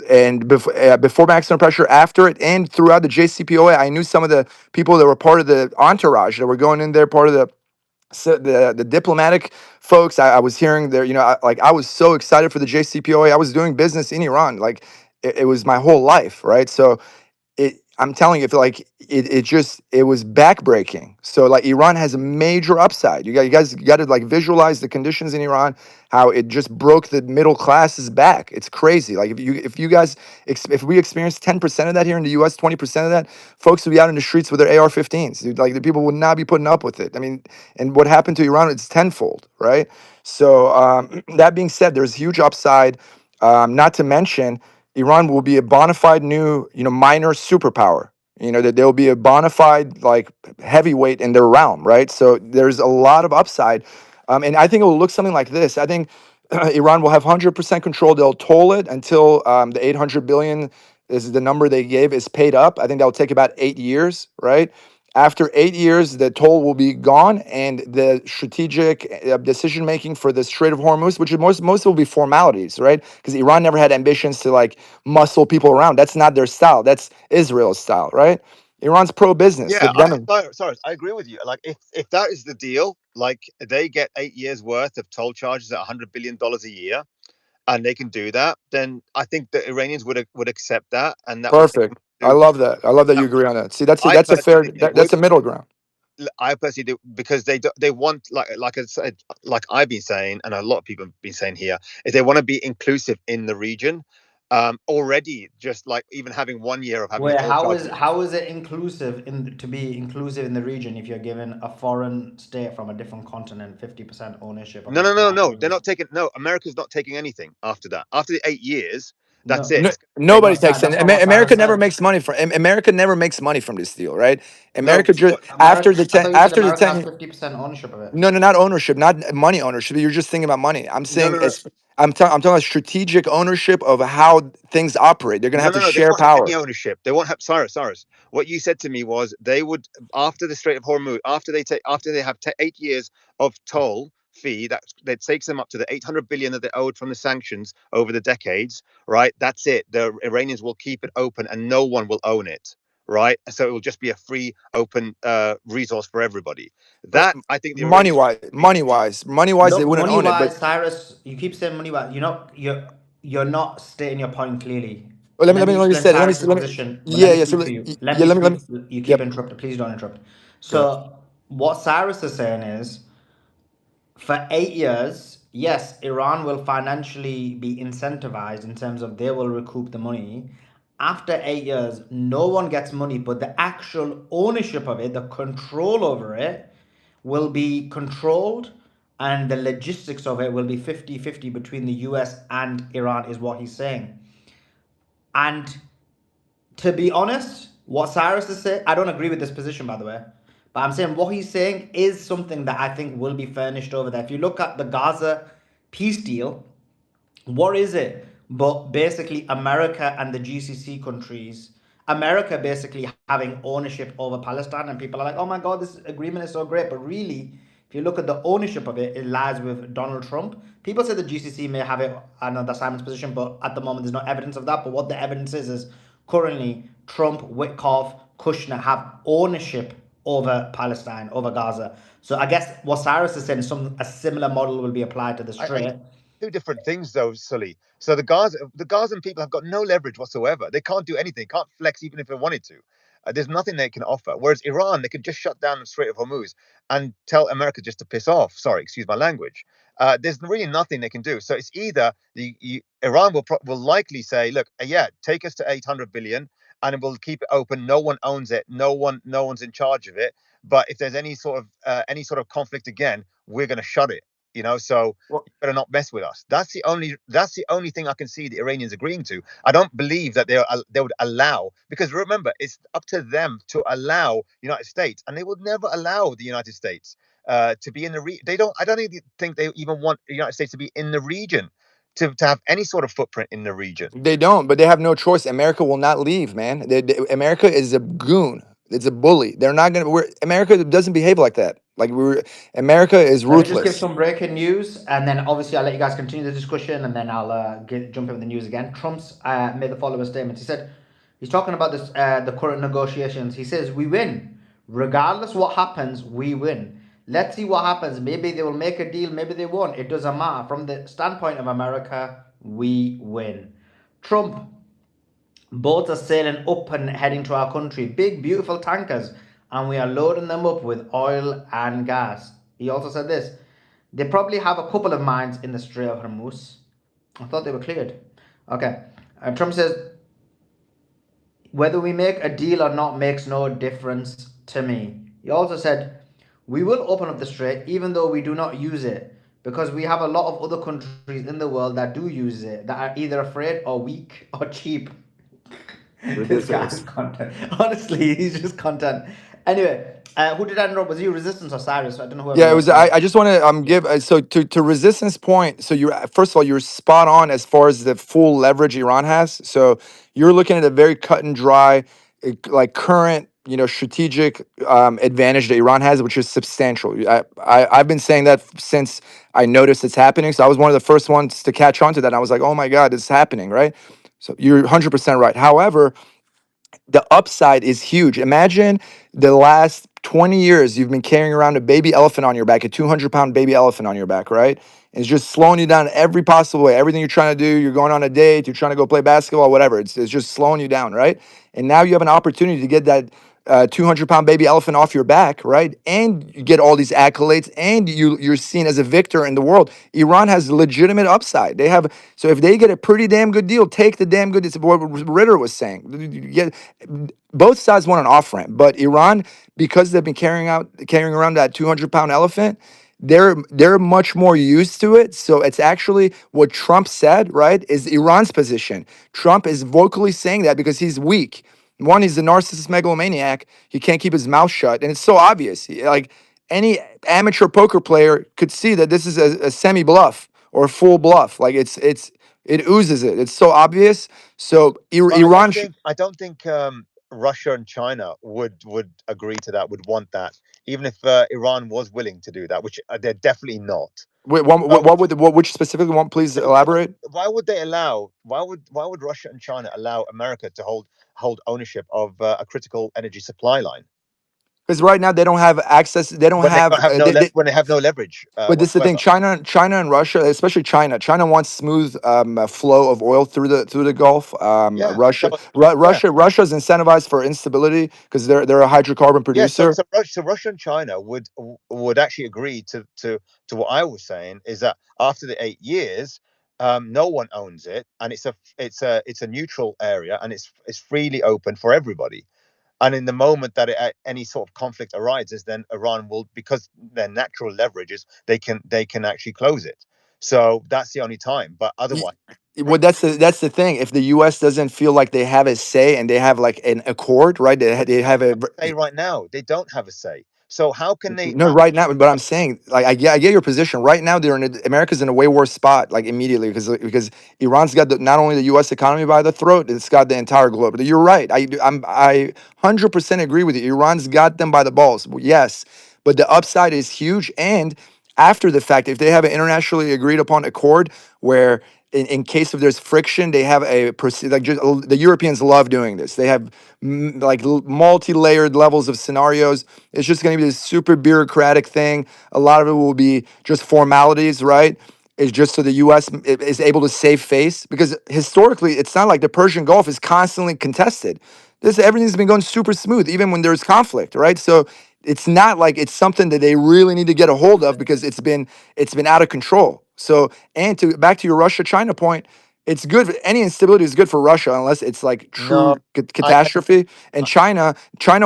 and before maximum pressure, after it, and throughout the JCPOA. I knew some of the people that were part of the entourage that were going in there, part of the diplomatic folks. I was hearing there, I was so excited for the JCPOA. I was doing business in Iran, like it was my whole life, right? So I'm telling you, it was backbreaking. So like Iran has a major upside. You guys got to like visualize the conditions in Iran, how it just broke the middle classes back. It's crazy. Like if we experience 10% of that here in the US, 20% of that, folks would be out in the streets with their AR-15s. Dude, like the people would not be putting up with it. I mean, and what happened to Iran, it's tenfold, right? So that being said, there's huge upside. Not to mention, Iran will be a bona fide new, minor superpower. That they'll be a bona fide like heavyweight in their realm, right? So there's a lot of upside, and I think it will look something like this. I think Iran will have 100% control. They'll toll it until the 800 billion is the number they gave is paid up. I think that'll take about 8 years, right? After 8 years, the toll will be gone, and the strategic decision making for the Strait of Hormuz, which is most will be formalities, right? Because Iran never had ambitions to like muscle people around. That's not their style. That's Israel's style, right? Iran's pro business. Yeah, sorry, I agree with you. Like, if that is the deal, like they get 8 years worth of toll charges at $100 billion a year, and they can do that, then I think the Iranians would accept that, and that would take them Perfect. I to. love that. I love that you agree on that. See, that's I a fair. personally think they would. That's a middle ground. I personally do, because they want, like I said, like I've been saying, and a lot of people have been saying here, is they want to be inclusive in the region. Already, just like even having 1 year of having the Wait, toll charges. how is it to be inclusive in the region if you're given a foreign state from a different continent 50% ownership of No. They're not taking. No, America's not taking anything after that. After the 8 years, that's No, it. No, It's straight nobody up. takes it. that's not what America Cyrus never said. makes money from. America never makes money from this deal, right? No, America just America, I thought you said after the America has 10. 50% ownership of it. No, not ownership, not money ownership. You're just thinking about money. I'm saying no. I'm talking about strategic ownership of how things operate. They're gonna have to No. They share won't have power. any ownership. They won't have. Cyrus. What you said to me was they would, after the Strait of Hormuz, after they have 8 years of toll fee that takes them up to the 800 billion that they owed from the sanctions over the decades. Right. That's it. The Iranians will keep it open, and no one will own it. Right. So it will just be a free, open resource for everybody. But That, I think the Iranians would agree to. money wise, they Look, wouldn't money own it. But wise, Cyrus, you keep saying money wise. You're not stating your point clearly. well, Let me let me explain say it. Cyrus's Let me. position, but let Yeah, me yeah. So speak to you. Let yeah, me let me. speak. You keep Yep. interrupting. Please don't interrupt. Go ahead. So, what Cyrus is saying is, for 8 years, yes, Iran will financially be incentivized in terms of they will recoup the money. After 8 years, no one gets money, but the actual ownership of it, the control over it, will be controlled, and the logistics of it will be 50-50 between the US and Iran, is what he's saying. And to be honest, what Cyrus is saying, I don't agree with this position, by the way. But I'm saying what he's saying is something that I think will be furnished over there. If you look at the Gaza peace deal, what is it? But basically, America and the GCC countries, America basically having ownership over Palestine, and people are like, "Oh my God, this agreement is so great." But really, if you look at the ownership of it, it lies with Donald Trump. People say the GCC may have it. I know that's Simon's position, but at the moment, there's no evidence of that. But what the evidence is currently Trump, Witkoff, Kushner have ownership over Palestine, over Gaza. So I guess what Cyrus is saying is a similar model will be applied to the Strait. Two different things though, Sully. So the Gazan people have got no leverage whatsoever. They can't do anything, can't flex even if they wanted to. There's nothing they can offer. Whereas Iran, they could just shut down the Strait of Hormuz and tell America just to piss off. Sorry, excuse my language. There's really nothing they can do. So it's either Iran will likely say, look, yeah, take us to 800 billion, and we'll keep it open. No one owns it. No one's in charge of it. But if there's any sort of conflict again, we're going to shut it. So Well, you better not mess with us. That's the only thing I can see the Iranians agreeing to. I don't believe that they would allow, because remember, it's up to them to allow the United States, and they would never allow the United States to be in the They don't. I don't even think they even want the United States to be in the region, to have any sort of footprint in the region. they don't, but they have no choice. America will not leave, man. America is a goon. It's a bully. They're not gonna. America doesn't behave like that. America is Let me just give ruthless. some breaking news, and then obviously I'll let you guys continue the discussion, and then I'll jump in with the news again. Trump's made the following statement. He said he's talking about this the current negotiations. He says we win, regardless what happens. We win. Let's see what happens. Maybe they will make a deal. Maybe they won't. It doesn't matter. From the standpoint of America, we win. Trump, boats are sailing up and heading to our country. Big, beautiful tankers, and we are loading them up with oil and gas. He also said this: they probably have a couple of mines in the Strait of Hormuz. I thought they were cleared. Okay. Trump says, whether we make a deal or not makes no difference to me. He also said, we will open up the strait even though we do not use it, because we have a lot of other countries in the world that do use it, that are either afraid or weak or cheap. This guy's Ridiculous. content. Honestly, he's just content. Anyway, who did I interrupt? Was you Resistance or Cyrus? I don't know who Yeah, it everyone was. else was. I just want to give so to Resistance point. So you're first of all you're spot on as far as the full leverage Iran has. So you're looking at a very cut and dry, like current strategic advantage that Iran has, which is substantial. I've been saying that since I noticed it's happening. So I was one of the first ones to catch on to that. And I was like, oh my God, it's happening, right? So you're 100% right. However, the upside is huge. Imagine the last 20 years you've been carrying around a baby elephant on your back, a 200-pound baby elephant on your back, right? And it's just slowing you down every possible way. Everything you're trying to do, you're going on a date, you're trying to go play basketball, whatever. It's just slowing you down, right? And now you have an opportunity to get that 200-pound baby elephant off your back, right? And you get all these accolades, and you're seen as a victor in the world. Iran has legitimate upside. They have so if they get a pretty damn good deal, take the damn good. It's what Ritter was saying. You get both sides want an off ramp, but Iran, because they've been carrying around that 200-pound elephant, they're much more used to it. So it's actually what Trump said, right? Is Iran's position. Trump is vocally saying that because he's weak. One, he's a narcissist megalomaniac. He can't keep his mouth shut, and it's so obvious. Like any amateur poker player could see that this is a semi bluff or a full bluff. Like it oozes it. It's so obvious. So But Iran. I don't think Russia and China would agree to that, would want that, even if Iran was willing to do that, which they're definitely not. Wait, So which specifically one? Please elaborate. why would Russia and China allow America to hold ownership of a critical energy supply line Because right now they don't have access. They don't when they have. don't have when they have no leverage But this is the thing. whatsoever? China, and Russia, especially China. China wants smooth flow of oil through the Gulf. Yeah. So yeah. Russia's incentivized for instability because they're a hydrocarbon Yeah, producer. so Russia and China would actually agree to what I was saying, is that after the 8 years, no one owns it, and it's a neutral area, and it's freely open for everybody. And in the moment that any sort of conflict arises, then Iran will, because their natural leverage is they can actually close it. So that's the only time. But otherwise, Well, that's the thing. If the U.S. doesn't feel like they have a say and they have like an accord, right? They have a say right now they don't have a say. So how can they? no right now. But I'm saying, like, I get your position. Right now, America's in a way worse spot, like immediately, because Iran's got not only the U.S. economy by the throat, it's got the entire globe. But you're right. I 100% agree with you. Iran's got them by the balls. Yes, but the upside is huge. And after the fact, if they have an internationally agreed upon accord where in case of there's friction, they have the Europeans love doing this. They have multi-layered levels of scenarios. It's just going to be this super bureaucratic thing. A lot of it will be just formalities, right? It's just so the U.S. is able to save face, because historically, it's not like the Persian Gulf is constantly contested. Everything's been going super smooth, even when there's conflict, right? So it's not like it's something that they really need to get a hold of, because it's been out of control. So, and back to your Russia-China point, it's good. Any instability is good for Russia unless it's like No, true catastrophe. And China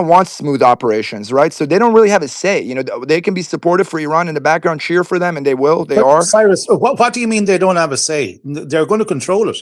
wants smooth operations, right? So they don't really have a say. You know, they can be supportive for Iran in the background, cheer for them, and they will. They But are. Cyrus, what do you mean they don't have a say? They're going to control it.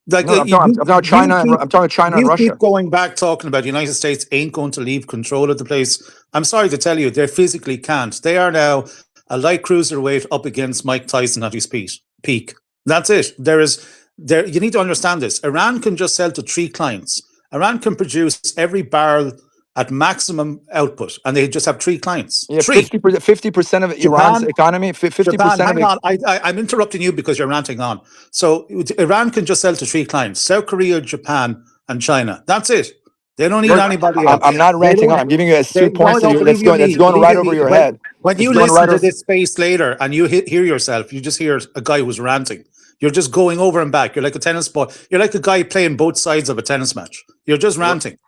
Like No, I'm talking China. I'm talking China and you Russia. keep going back talking about the United States ain't going to leave control of the place. I'm sorry to tell you, they physically can't. They are now a light cruiserweight up against Mike Tyson at his peak. That's it. You need to understand this. Iran can just sell to 3 clients. Iran can produce every barrel at maximum output, and they just have 3 clients. Yeah, 3. 50% of Iran's Japan, economy. 50% Japan, of hang it. on. I'm interrupting you because you're ranting on. So Iran can just sell to 3 clients: South Korea, Japan, and China. That's it. They don't need anybody else. I'm not ranting on. I'm giving you astute points that's going right over your head. When you listen to this space later and you hear yourself, you just hear a guy who's ranting. You're just going over and back. You're like a tennis ball. You're like a guy playing both sides of a tennis match. You're just ranting.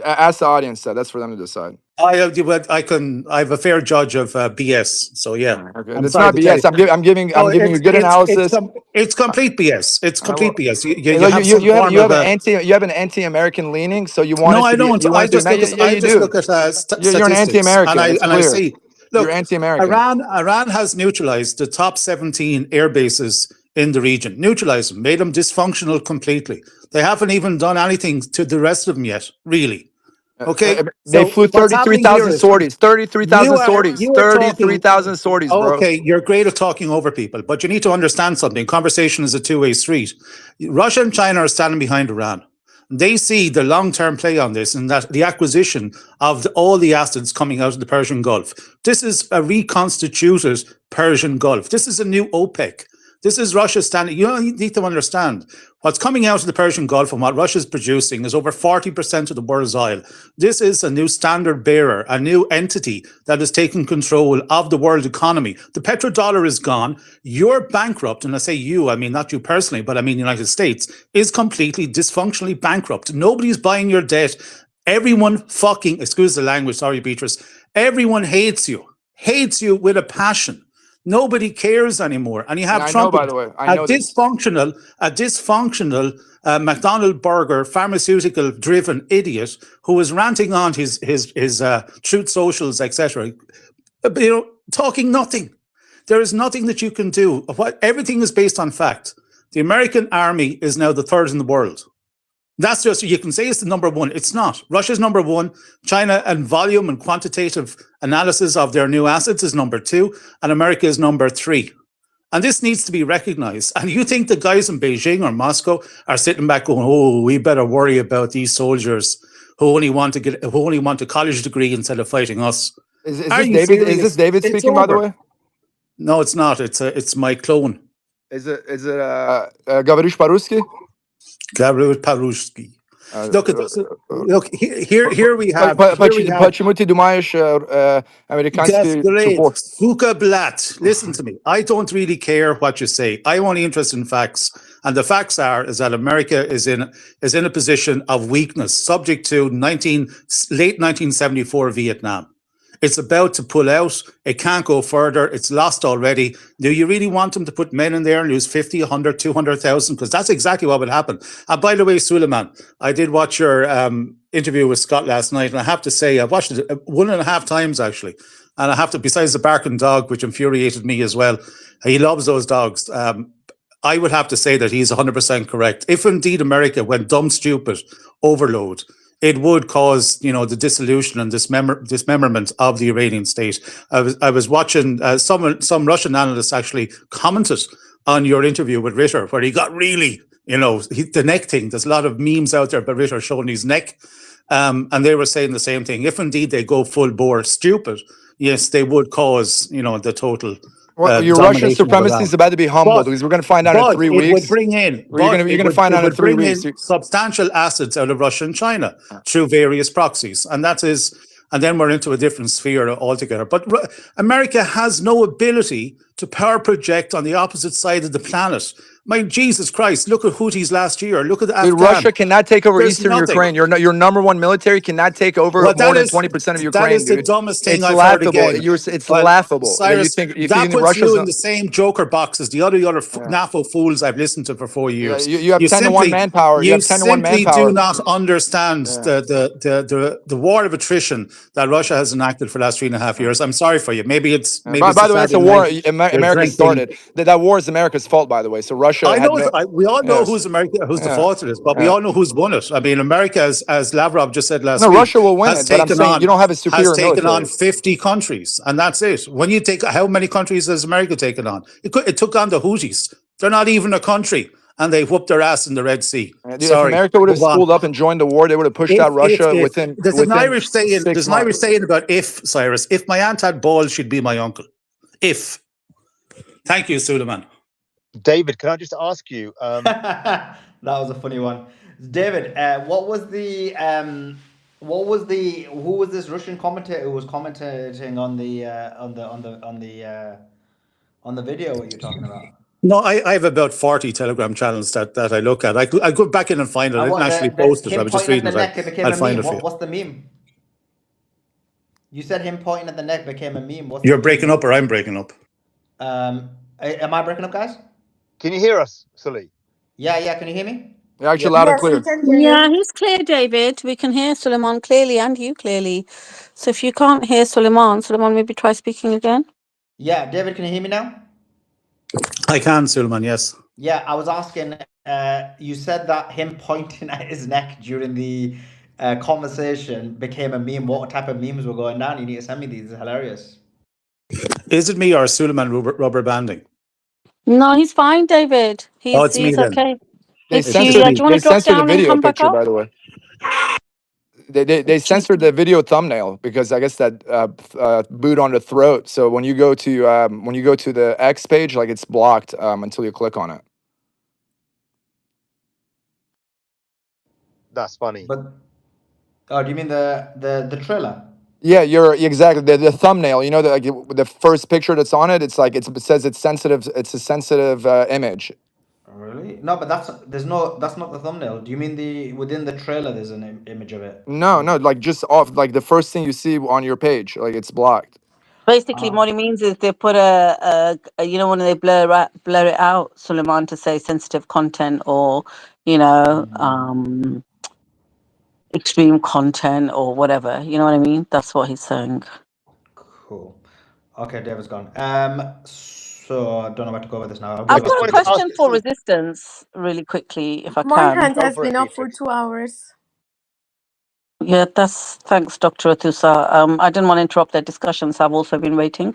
Ask the audience that. That's for them to decide. I have a fair judge of BS. So yeah, okay. It's not BS. I'm giving you good analysis. It's complete BS. It's complete BS. You have an anti-American leaning, so you want. No, I don't. I just look at statistics. You're an anti-American, and I see. Look, you're anti-American. Iran has neutralized the top 17 air bases in the region. Neutralized them, made them dysfunctional completely. They haven't even done anything to the rest of them yet, really. Okay, they flew 33,000 sorties. 33,000 sorties. 33,000 sorties, bro. Okay, you're great at talking over people, but you need to understand something. Conversation is a two-way street. Russia and China are standing behind Iran. They see the long-term play on this, and that the acquisition of all the assets coming out of the Persian Gulf. This is a reconstituted Persian Gulf. This is a new OPEC. This is Russia standing. You need to understand what's coming out of the Persian Gulf and what Russia's producing is over 40% of the world's oil. This is a new standard bearer, a new entity that is taking control of the world economy. The petrodollar is gone. You're bankrupt. And I say you, I mean, not you personally, but I mean, the United States is completely dysfunctionally bankrupt. Nobody's buying your debt. Everyone fucking, excuse the language, sorry, Beatrice. Everyone hates you with a passion. Nobody cares anymore, and you have Trump, by the way, a dysfunctional McDonald burger, pharmaceutical-driven idiot who is ranting on his truth socials, etc. Talking nothing. There is nothing that you can do. Everything is based on fact. The American army is now the 3rd in the world. That's just, you can say it's the number 1. It's not. Russia's number 1. China and volume and quantitative analysis of their new assets is number 2. And America is number 3. And this needs to be recognized. And you think the guys in Beijing or Moscow are sitting back going, oh, we better worry about these soldiers who only want a college degree instead of fighting us. Is this David speaking, by the way? No, it's not. It's my clone. Is it Gavrish Paruski? Gabriel Paruski. Look, here we have. Почему ты думаешь американский support? Suka Blatt, listen to me. I don't really care what you say. I'm only interested in facts, and the facts is that America is in a position of weakness, subject to late 1974 Vietnam. It's about to pull out. It can't go further. It's lost already. Do you really want them to put men in there and lose 50, 100, 200,000? Because that's exactly what would happen. And by the way, Suleiman, I did watch your interview with Scott last night, and I have to say, I've watched it 1.5 times, actually. And I have to, besides the barking dog, which infuriated me as well, he loves those dogs. I would have to say that he's 100% correct. If indeed America went dumb, stupid, overload, it would cause, the dissolution and dismemberment of the Iranian state. I was watching some Russian analysts actually commented on your interview with Ritter, where he got really, the neck thing. There's a lot of memes out there about Ritter showing his neck, and they were saying the same thing. If indeed they go full bore stupid, yes, they would cause, the total. Well, your Russian supremacy is about to be humbled, because we're going to find out in 3 weeks. It would bring in. You're going to find out in 3 weeks. Substantial assets out of Russia and China through various proxies, and then we're into a different sphere altogether. But America has no ability to power project on the opposite side of the planet. My Jesus Christ, look at Houthis last year. Look at Afghan. Russia cannot take over eastern Ukraine. Your number one military cannot take over more than 20% of Ukraine. That is the dumbest thing I've heard again. It's laughable. Cyrus, that puts you in the same Joker box as the other NAFO fools I've listened to for 4 years. You have 10 to 1 manpower. You simply do not understand the war of attrition that Russia has enacted for the last 3.5 years. I'm sorry for you. Maybe it's by the way, it's a war America started. That war is America's fault, by the way. So Russia. I know. We all know who's the fault of this, but we all know who's won it. I mean, America, as Lavrov just said last week, Russia will win it. But I'm saying you don't have a superior military. Has taken on 50 countries, and that's it. When you take, how many countries has America taken on? It took on the Houthis. They're not even a country, and they whooped their ass in the Red Sea. If America would have spooled up and joined the war, they would have pushed out Russia within. There's an Irish saying about Cyrus. If my aunt had balls, she'd be my uncle. If. Thank you, Suleiman. David, can I just ask you? That was a funny one, David. Who was this Russian commentator who was commentating on the video? What you're talking about? No, I have about 40 Telegram channels that I look at. I go back in and find it. I didn't actually post it. I was just reading it. I'll find it for you. What's the meme? You said him pointing at the neck became a meme. You're breaking up, or I'm breaking up. Am I breaking up, guys? Can you hear us, Sully? Yeah. Can you hear me? Yeah, actually loud and clear. Yeah, he's clear, David. We can hear Suleiman clearly and you clearly. So if you can't hear Suleiman, maybe try speaking again. Yeah, David, can you hear me now? I can, Suleiman, yes. Yeah, I was asking, you said that him pointing at his neck during the conversation became a meme. What type of memes were going down? You need to send me these. It's hilarious. Is it me or Suleiman rubber banding? No, he's fine, David. It's me then. Okay. They censored the video picture, by the way. They censored the video thumbnail because I guess that boot on the throat. So when you go to the X page, like it's blocked until you click on it. That's funny. But do you mean the trailer? Yeah, you're exactly the thumbnail. You know, the first picture that's on it. It's like it says it's sensitive. It's a sensitive image. Really? No, but that's not the thumbnail. Do you mean within the trailer? There's an image of it. No, like just off, like the first thing you see on your page, like it's blocked. Basically, what it means is they put when they blur it out, Suleiman, to say sensitive content or extreme content or whatever. You know what I mean? That's what he's saying. Cool. Okay, David's gone. So I don't know where to go with this now. I've got a question for Resistance really quickly, if I can. My hand has been off for 2 hours. Yeah, thanks, Dr. Athusa. I didn't want to interrupt their discussions. I've also been waiting.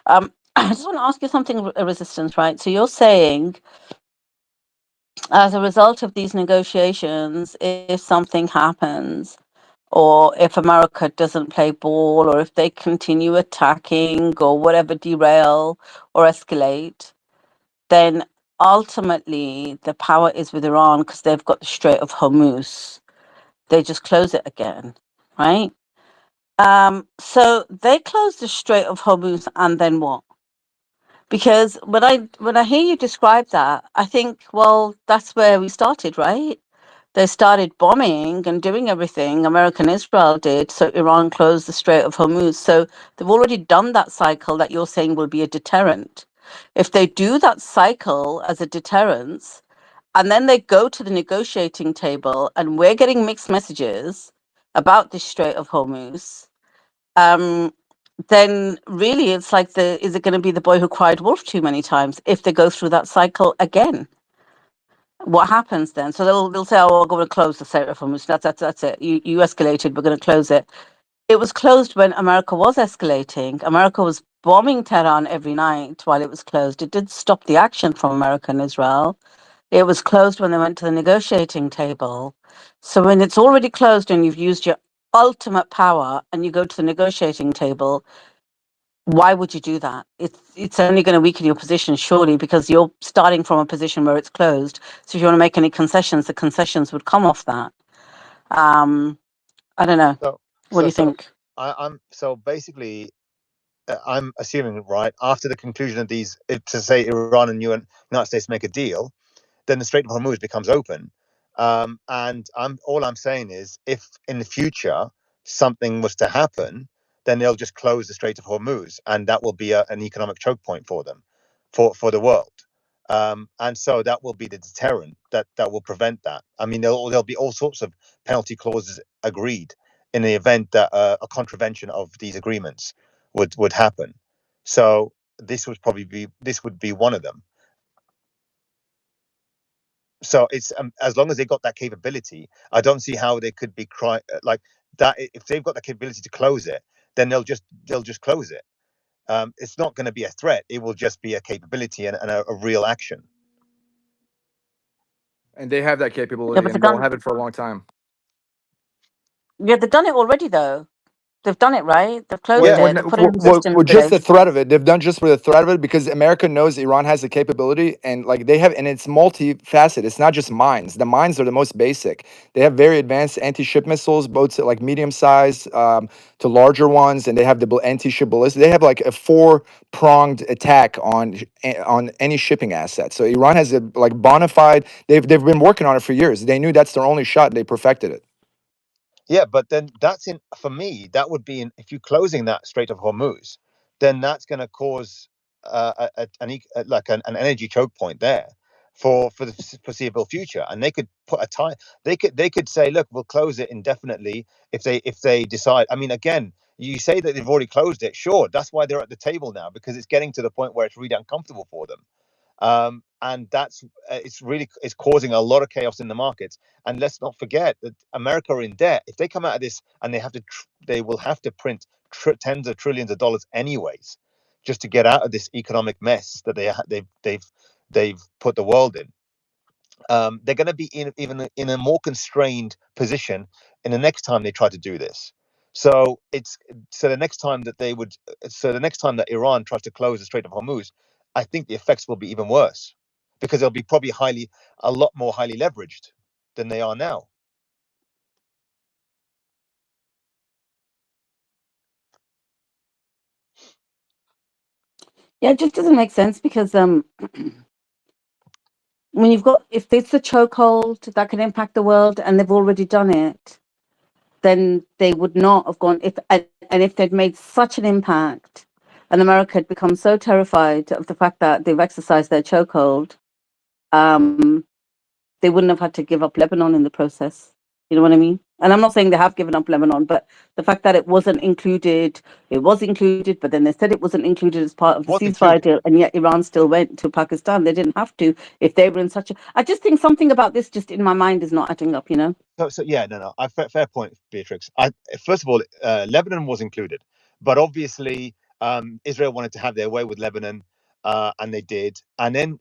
I just want to ask you something, Resistance, right? So you're saying, as a result of these negotiations, if something happens, or if America doesn't play ball, or if they continue attacking, or whatever, derail or escalate, then ultimately the power is with Iran because they've got the Strait of Hormuz. They just close it again, right? So they close the Strait of Hormuz, and then what? Because when I hear you describe that, I think, well, that's where we started, right? they started bombing and doing everything America and Israel did, so Iran closed the Strait of Hormuz. So they've already done that cycle that you're saying will be a deterrent. If they do that cycle as a deterrence, and then they go to the negotiating table, and we're getting mixed messages about the Strait of Hormuz, then really it's like is it going to be the boy who cried wolf too many times if they go through that cycle again? What happens then? So they'll say, "Oh, we're going to close the Strait of Hormuz. That's it. You escalated. We're going to close it." It was closed when America was escalating. America was bombing Tehran every night while it was closed. It did stop the action from America and Israel. It was closed when they went to the negotiating table. So when it's already closed and you've used your ultimate power and you go to the negotiating table, why would you do that? It's only going to weaken your position, surely, because you're starting from a position where it's closed. So if you want to make any concessions, the concessions would come off that. I don't know. What do you think? I'm so basically, I'm assuming, right, after the conclusion of these, to say Iran and United States make a deal, then the Strait of Hormuz becomes open. And all I'm saying is, if in the future something was to happen, then they'll just close the Strait of Hormuz, and that will be an economic choke point for them, for the world. And so that will be the deterrent that will prevent that. I mean, there'll be all sorts of penalty clauses agreed in the event that a contravention of these agreements would happen. So this would be one of them. So it's as long as they got that capability, I don't see how they could be like that. If they've got the capability to close it, then they'll just close it. It's not going to be a threat. It will just be a capability and a real action. And they have that capability, and they'll have it for a long time. Yeah, they've done it already, though. They've done it, right? They've closed it. They've put in systems Just the threat of it. They've done just for the threat of it, because America knows Iran has the capability, and like they have, and it's multifaceted. It's not just mines. The mines are the most basic. They have very advanced anti-ship missiles, both like medium size to larger ones, and they have the anti-ship ballistic. They have like a 4-pronged attack on any shipping asset. So Iran has a like bona fide. They've been working on it for years. They knew that's their only shot. They perfected it. Yeah, but then for me, that would be if you're closing that Strait of Hormuz, then that's going to cause an energy choke point there for the foreseeable future. And they could put a time. They could say, look, we'll close it indefinitely if they decide. I mean, again, you say that they've already closed it. Sure, that's why they're at the table now, because it's getting to the point where it's really uncomfortable for them. And that's it's causing a lot of chaos in the markets. And let's not forget that America are in debt. If they come out of this and they will have to print tens of trillions of dollars anyways, just to get out of this economic mess that they've put the world in. They're going to be even in a more constrained position in the next time they try to do this. So the next time that Iran tries to close the Strait of Hormuz, I think the effects will be even worse, because they'll be probably a lot more highly leveraged than they are now. Yeah, it just doesn't make sense, because when if it's a chokehold that can impact the world and they've already done it, then they would not have gone. If they'd made such an impact, and America had become so terrified of the fact that they've exercised their chokehold, they wouldn't have had to give up Lebanon in the process. You know what I mean? And I'm not saying they have given up Lebanon, but the fact that it wasn't included, it was included, but then they said it wasn't included as part of the ceasefire deal, and yet Iran still went to Pakistan. They didn't have to if they were in such a... I just think something about this just in my mind is not adding up, you know? So yeah, no. Fair point, Beatrix. First of all, Lebanon was included, but obviously Israel wanted to have their way with Lebanon, and they did. And then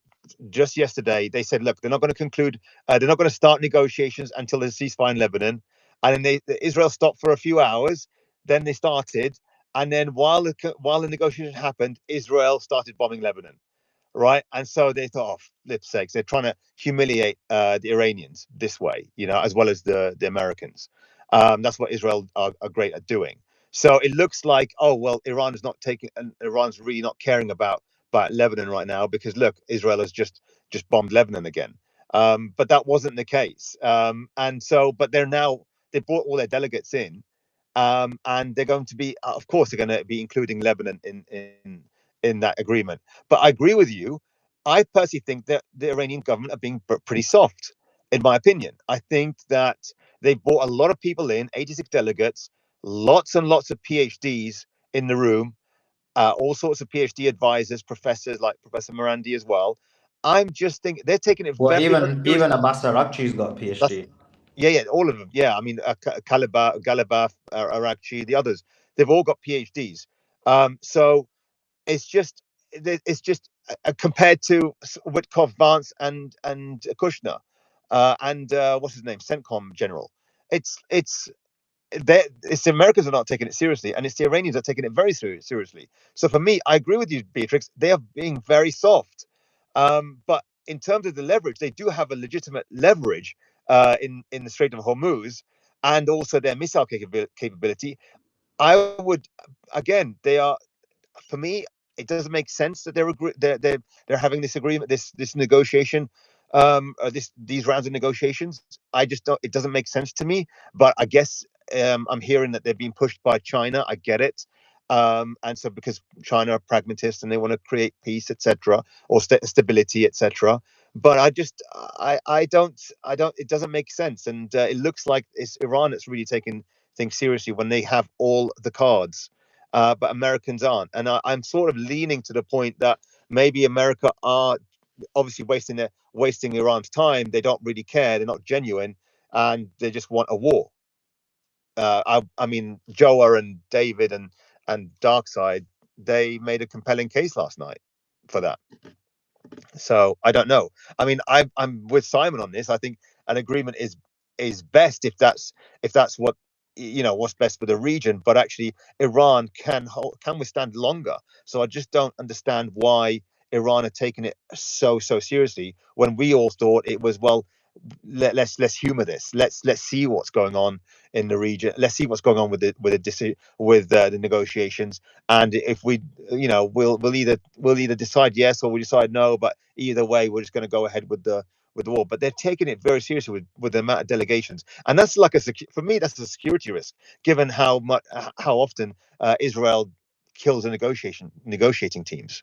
just yesterday, they said, look, they're not going to conclude. They're not going to start negotiations until there's a ceasefire in Lebanon. And then Israel stopped for a few hours. Then they started, and then while the negotiation happened, Israel started bombing Lebanon. Right, and so they thought, oh, lip sakes, they're trying to humiliate the Iranians this way, as well as the Americans. That's what Israel are great at doing. So it looks like, oh well, Iran's really not caring about Lebanon right now, because look, Israel has just bombed Lebanon again. But that wasn't the case. And so, but they brought all their delegates in, and they're going to be, of course, they're going to be including Lebanon in that agreement. But I agree with you. I personally think that the Iranian government are being pretty soft, in my opinion. I think that they brought a lot of people in, 86 delegates, lots and lots of PhDs in the room, all sorts of PhD advisors, professors like Professor Morandi as well. I'm just thinking they're taking it Well, very, very seriously. even Abbas Araghchi's got a PhD. Yeah, all of them. Yeah, I mean, Galibaf, Arakchi, the others, they've all got PhDs. So it's just compared to Witkoff, Vance, and Kushner, and what's his name, CENTCOM general. It's the Americans are not taking it seriously, and it's the Iranians are taking it very seriously. So for me, I agree with you, Beatrix. They are being very soft, but in terms of the leverage, they do have a legitimate leverage in the Strait of Hormuz, and also their missile capability. I would, again, they are, for me, it doesn't make sense that they're having this agreement, this negotiation, these rounds of negotiations. I just don't. It doesn't make sense to me. But I guess I'm hearing that they're being pushed by China. I get it. And so because China are pragmatists and they want to create peace, etc., or stability, etc. But I don't. It doesn't make sense, and it looks like it's Iran that's really taking things seriously when they have all the cards. But Americans aren't. And I'm sort of leaning to the point that maybe America are obviously wasting Iran's time. They don't really care. They're not genuine, and they just want a war. I mean, Joa and David and Darkside, they made a compelling case last night for that. So I don't know. I mean, I'm with Simon on this. I think an agreement is best if that's what what's best for the region. But actually, Iran can withstand longer. So I just don't understand why Iran are taking it so seriously when we all thought it was, well, let's humor this. Let's see what's going on in the region. Let's see what's going on with the negotiations. And if we, we'll either decide yes or we decide no. But either way, we're just going to go ahead with the war. But they're taking it very seriously with the amount of delegations, and that's like for me, that's a security risk, given how often Israel kills the negotiating teams.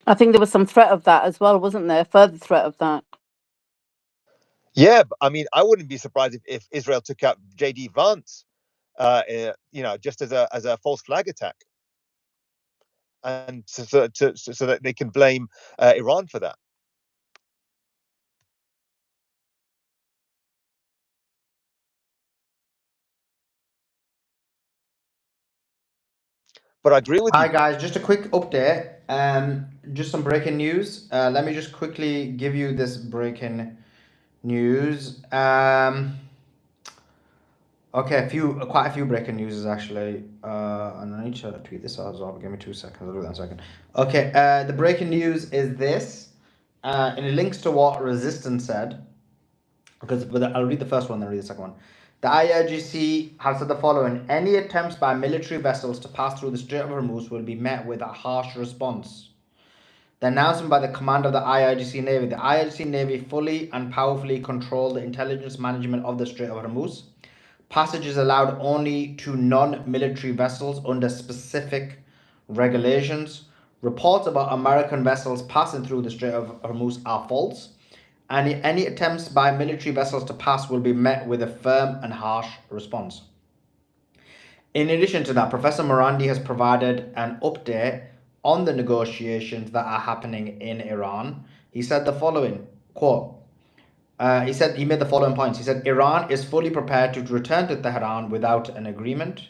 I think there was some threat of that as well, wasn't there? Further threat of that. Yeah, but I mean, I wouldn't be surprised if Israel took out J.D. Vance, just as a false flag attack, and so that they can blame Iran for that. But I agree with you. Hi guys, just a quick update. Just some breaking news. Let me just quickly give you this breaking news. Okay, quite a few breaking news actually. And I need to tweet this out as well. Give me 2 seconds. I'll do that in a second. Okay, the breaking news is this, and it links to what Resistance said. But I'll read the first one, then read the second one. The IRGC has said the following: any attempts by military vessels to pass through the Strait of Hormuz will be met with a harsh response. The announcement by the commander of the IRGC Navy: the IRGC Navy fully and powerfully control the intelligence management of the Strait of Hormuz. Passage is allowed only to non-military vessels under specific regulations. Reports about American vessels passing through the Strait of Hormuz are false. Any attempts by military vessels to pass will be met with a firm and harsh response. In addition to that, Professor Morandi has provided an update on the negotiations that are happening in Iran. He said the following, quote, he made the following points. He said, Iran is fully prepared to return to Tehran without an agreement.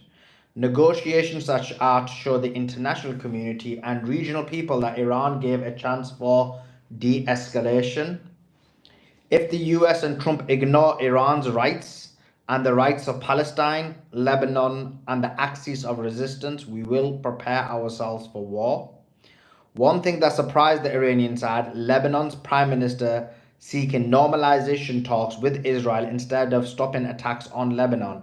Negotiations such are to show the international community and regional people that Iran gave a chance for de-escalation. If the US and Trump ignore Iran's rights and the rights of Palestine, Lebanon, and the axis of resistance, we will prepare ourselves for war. One thing that surprised the Iranian side: Lebanon's prime minister seeking normalization talks with Israel instead of stopping attacks on Lebanon.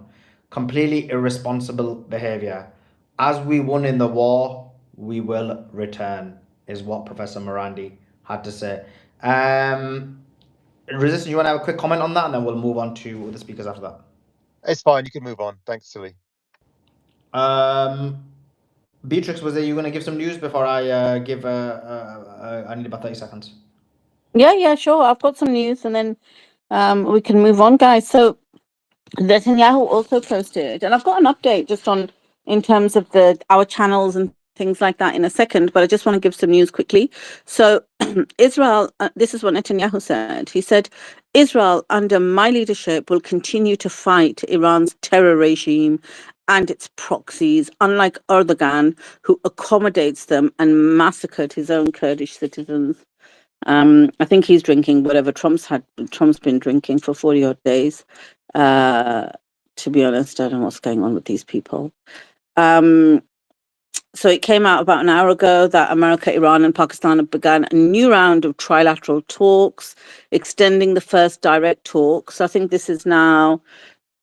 Completely irresponsible behavior. As we won in the war, we will return, is what Professor Morandi had to say. Resistance, you want to have a quick comment on that, and then we'll move on to the speakers after that. It's fine. You can move on. Thanks, Silly. Beatrix, was there you going to give some news before I give? I need about 30 seconds. Yeah, sure. I've got some news, and then we can move on, guys. So Netanyahu also posted, and I've got an update just on in terms of our channels and things like that in a second, but I just want to give some news quickly. So Israel, this is what Netanyahu said. He said, Israel under my leadership will continue to fight Iran's terror regime and its proxies, unlike Erdogan, who accommodates them and massacred his own Kurdish citizens. I think he's drinking whatever Trump's been drinking for 40 odd days. To be honest, I don't know what's going on with these people. So it came out about an hour ago that America, Iran, and Pakistan have begun a new round of trilateral talks, extending the first direct talks. I think this is now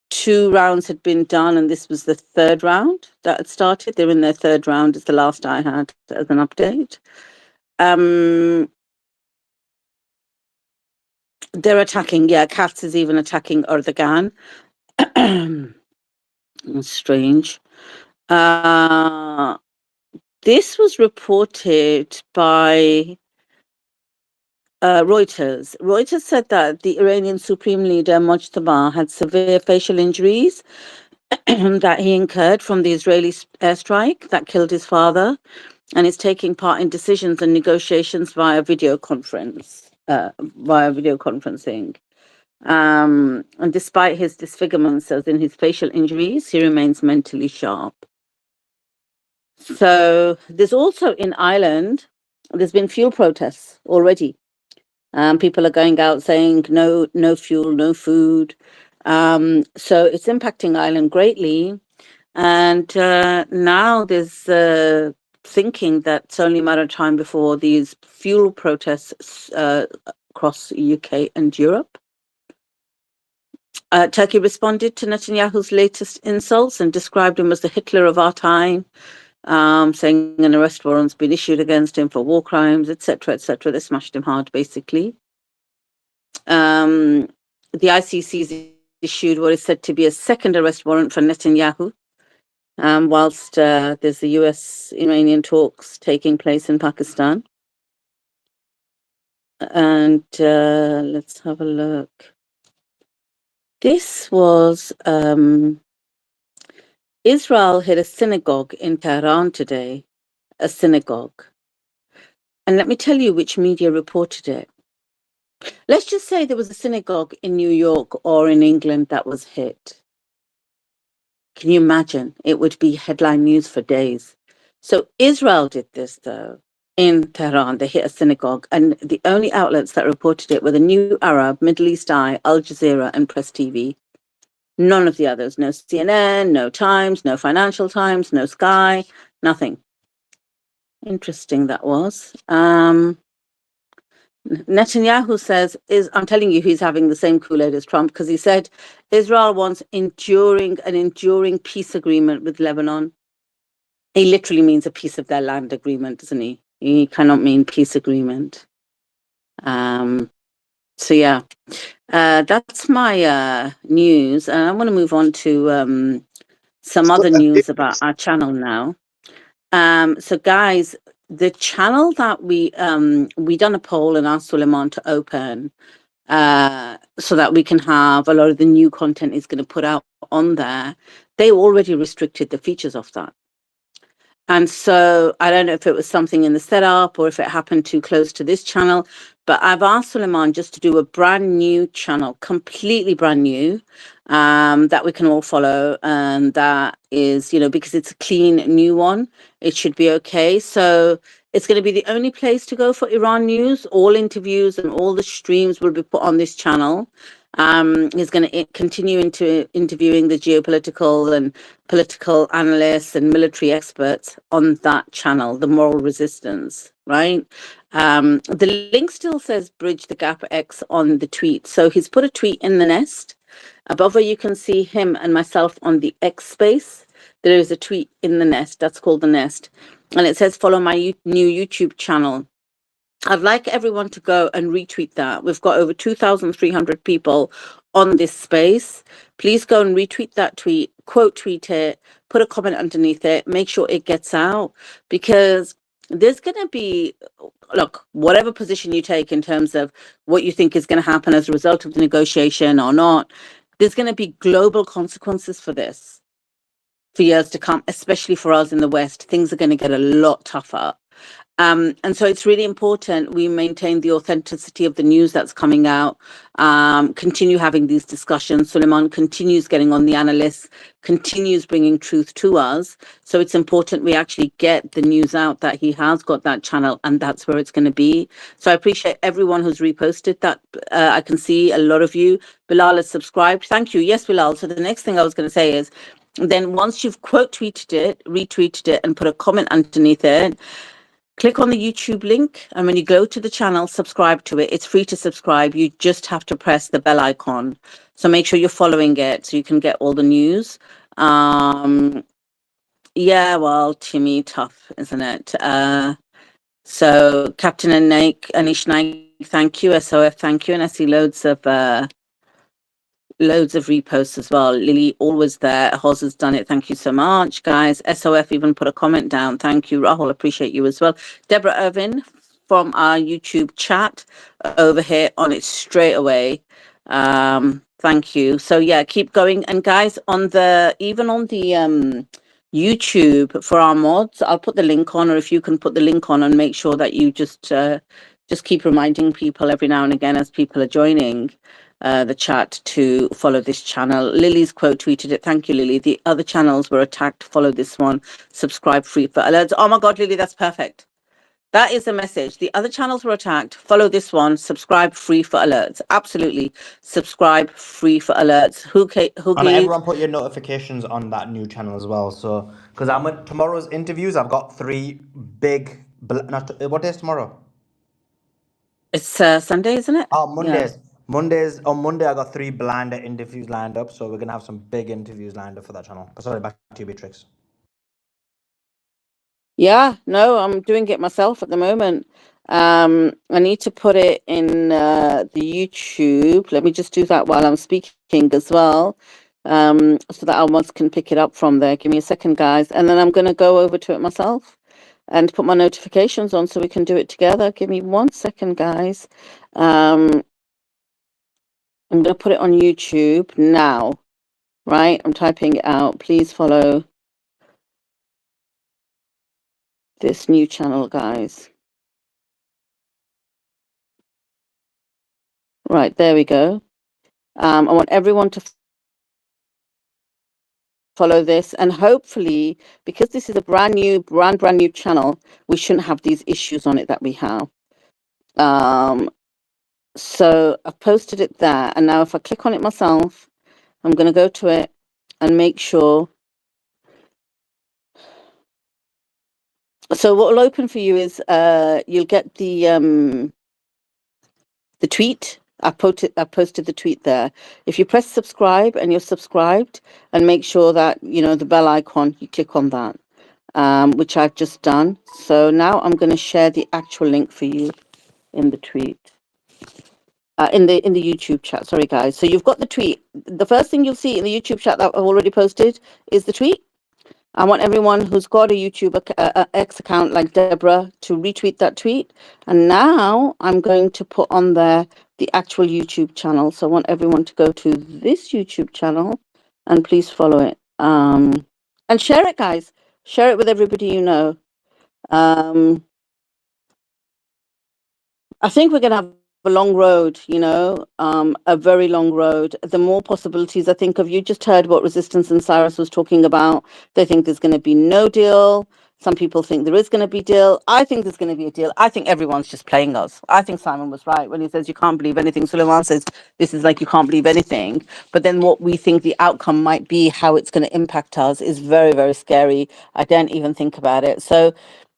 2 rounds had been done, and this was the 3rd round that had started. They're in their 3rd round. It's the last I had as an update. They're attacking, Katz is even attacking Erdogan. Strange. This was reported by Reuters. Reuters said that the Iranian Supreme Leader Mojtaba had severe facial injuries that he incurred from the Israeli airstrike that killed his father, and is taking part in decisions and negotiations via video conferencing. And despite his disfigurements, as in his facial injuries, he remains mentally sharp. So there's also in Ireland, there's been fuel protests already. People are going out saying no fuel, no food. So it's impacting Ireland greatly. And now there's thinking that it's only a matter of time before these fuel protests across UK and Europe. Turkey responded to Netanyahu's latest insults and described him as the Hitler of our time, saying an arrest warrant's been issued against him for war crimes, etc., etc. They smashed him hard, basically. The ICC's issued what is said to be a 2nd arrest warrant for Netanyahu, whilst there's the US-Iranian talks taking place in Pakistan. And let's have a look. This was Israel hit a synagogue in Tehran today, a synagogue. And let me tell you which media reported it. Let's just say there was a synagogue in New York or in England that was hit. Can you imagine? It would be headline news for days. So Israel did this, though, in Tehran. They hit a synagogue, and the only outlets that reported it were the New Arab, Middle East Eye, Al Jazeera, and Press TV. None of the others. No CNN, no Times, no Financial Times, no Sky, nothing. Interesting that was. Netanyahu says, I'm telling you, he's having the same Kool-Aid as Trump, because he said Israel wants an enduring peace agreement with Lebanon. He literally means a piece of their land agreement, doesn't he? He cannot mean peace agreement. So yeah, that's my news. And I want to move on to some other news about our channel now. So guys, the channel that we done a poll and asked Suleiman to open so that we can have a lot of the new content is going to put out on there. They already restricted the features of that. And so I don't know if it was something in the setup or if it happened too close to this channel, but I've asked Suleiman just to do a brand new channel, completely brand new, that we can all follow. And that is, because it's a clean new one, it should be okay. So it's going to be the only place to go for Iran news. All interviews and all the streams will be put on this channel. He's going to continue into interviewing the geopolitical and political analysts and military experts on that channel, the Moral Resistance, right? The link still says Bridge the Gap X on the tweet. So he's put a tweet in the nest. Above where you can see him and myself on the X space, there is a tweet in the nest. That's called the nest. And it says, follow my new YouTube channel. I'd like everyone to go and retweet that. We've got over 2,300 people on this space. Please go and retweet that tweet, quote tweet it, put a comment underneath it, make sure it gets out, because there's going to be, look, whatever position you take in terms of what you think is going to happen as a result of the negotiation or not, there's going to be global consequences for this for years to come, especially for us in the West. Things are going to get a lot tougher. And so it's really important we maintain the authenticity of the news that's coming out, continue having these discussions. Suleiman continues getting on the analysts, continues bringing truth to us. So it's important we actually get the news out that he has got that channel, and that's where it's going to be. So I appreciate everyone who's reposted that. I can see a lot of you. Bilal has subscribed. Thank you. Yes, Bilal. So the next thing I was going to say is, then once you've quote tweeted it, retweeted it, and put a comment underneath it, click on the YouTube link, and when you go to the channel, subscribe to it. It's free to subscribe. You just have to press the bell icon. So make sure you're following it so you can get all the news. Yeah, well, Timmy, tough, isn't it? So Captain and Anish Naik, thank you. SOF, thank you. And I see loads of reposts as well. Lily, always there. Hoz has done it. Thank you so much, guys. SOF even put a comment down. Thank you. Rahul, appreciate you as well. Deborah Irvin from our YouTube chat over here on it straight away. Thank you. So yeah, keep going. And guys, on the YouTube for our mods, I'll put the link on, or if you can put the link on, and make sure that you just keep reminding people every now and again as people are joining the chat to follow this channel. Lily's quote tweeted it. Thank you, Lily. The other channels were attacked. Follow this one. Subscribe free for alerts. Oh my God, Lily, that's perfect. That is the message. The other channels were attacked. Follow this one. Subscribe free for alerts. Absolutely. Subscribe free for alerts. And everyone put your notifications on that new channel as well. So, because I'm at tomorrow's interviews, I've got 3 big. What day is tomorrow? It's Sunday, isn't it? Oh, Mondays. Yeah. Mondays. On Monday, I got 3 blinder interviews lined up. So we're gonna have some big interviews lined up for that channel. Sorry, back to you, Beatrix. Yeah, no, I'm doing it myself at the moment. I need to put it in the YouTube. Let me just do that while I'm speaking as well, so that our mods can pick it up from there. Give me a second, guys, and then I'm going to go over to it myself and put my notifications on so we can do it together. Give me 1 second, guys. I'm going to put it on YouTube now, right? I'm typing it out. Please follow this new channel, guys. Right, there we go. I want everyone to follow this, and hopefully, because this is a brand new channel, we shouldn't have these issues on it that we have. So I've posted it there, and now if I click on it myself, I'm going to go to it and make sure. So what will open for you is you'll get the tweet. I posted the tweet there. If you press subscribe and you're subscribed, and make sure that the bell icon, you click on that, which I've just done. So now I'm going to share the actual link for you in the tweet, in the YouTube chat. Sorry, guys. So you've got the tweet. The first thing you'll see in the YouTube chat that I've already posted is the tweet. I want everyone who's got a YouTube X account like Deborah to retweet that tweet. And now I'm going to put on there the actual YouTube channel. So I want everyone to go to this YouTube channel and please follow it. And share it, guys. Share it with everybody you know. I think we're going to have a long road, a very long road. The more possibilities, I think, you just heard what Resistance and Cyrus was talking about. They think there's going to be no deal. Some people think there is going to be a deal. I think there's going to be a deal. I think everyone's just playing us. I think Simon was right when he says you can't believe anything. Suleiman says this is like you can't believe anything. But then what we think the outcome might be, how it's going to impact us, is very, very scary. I don't even think about it. So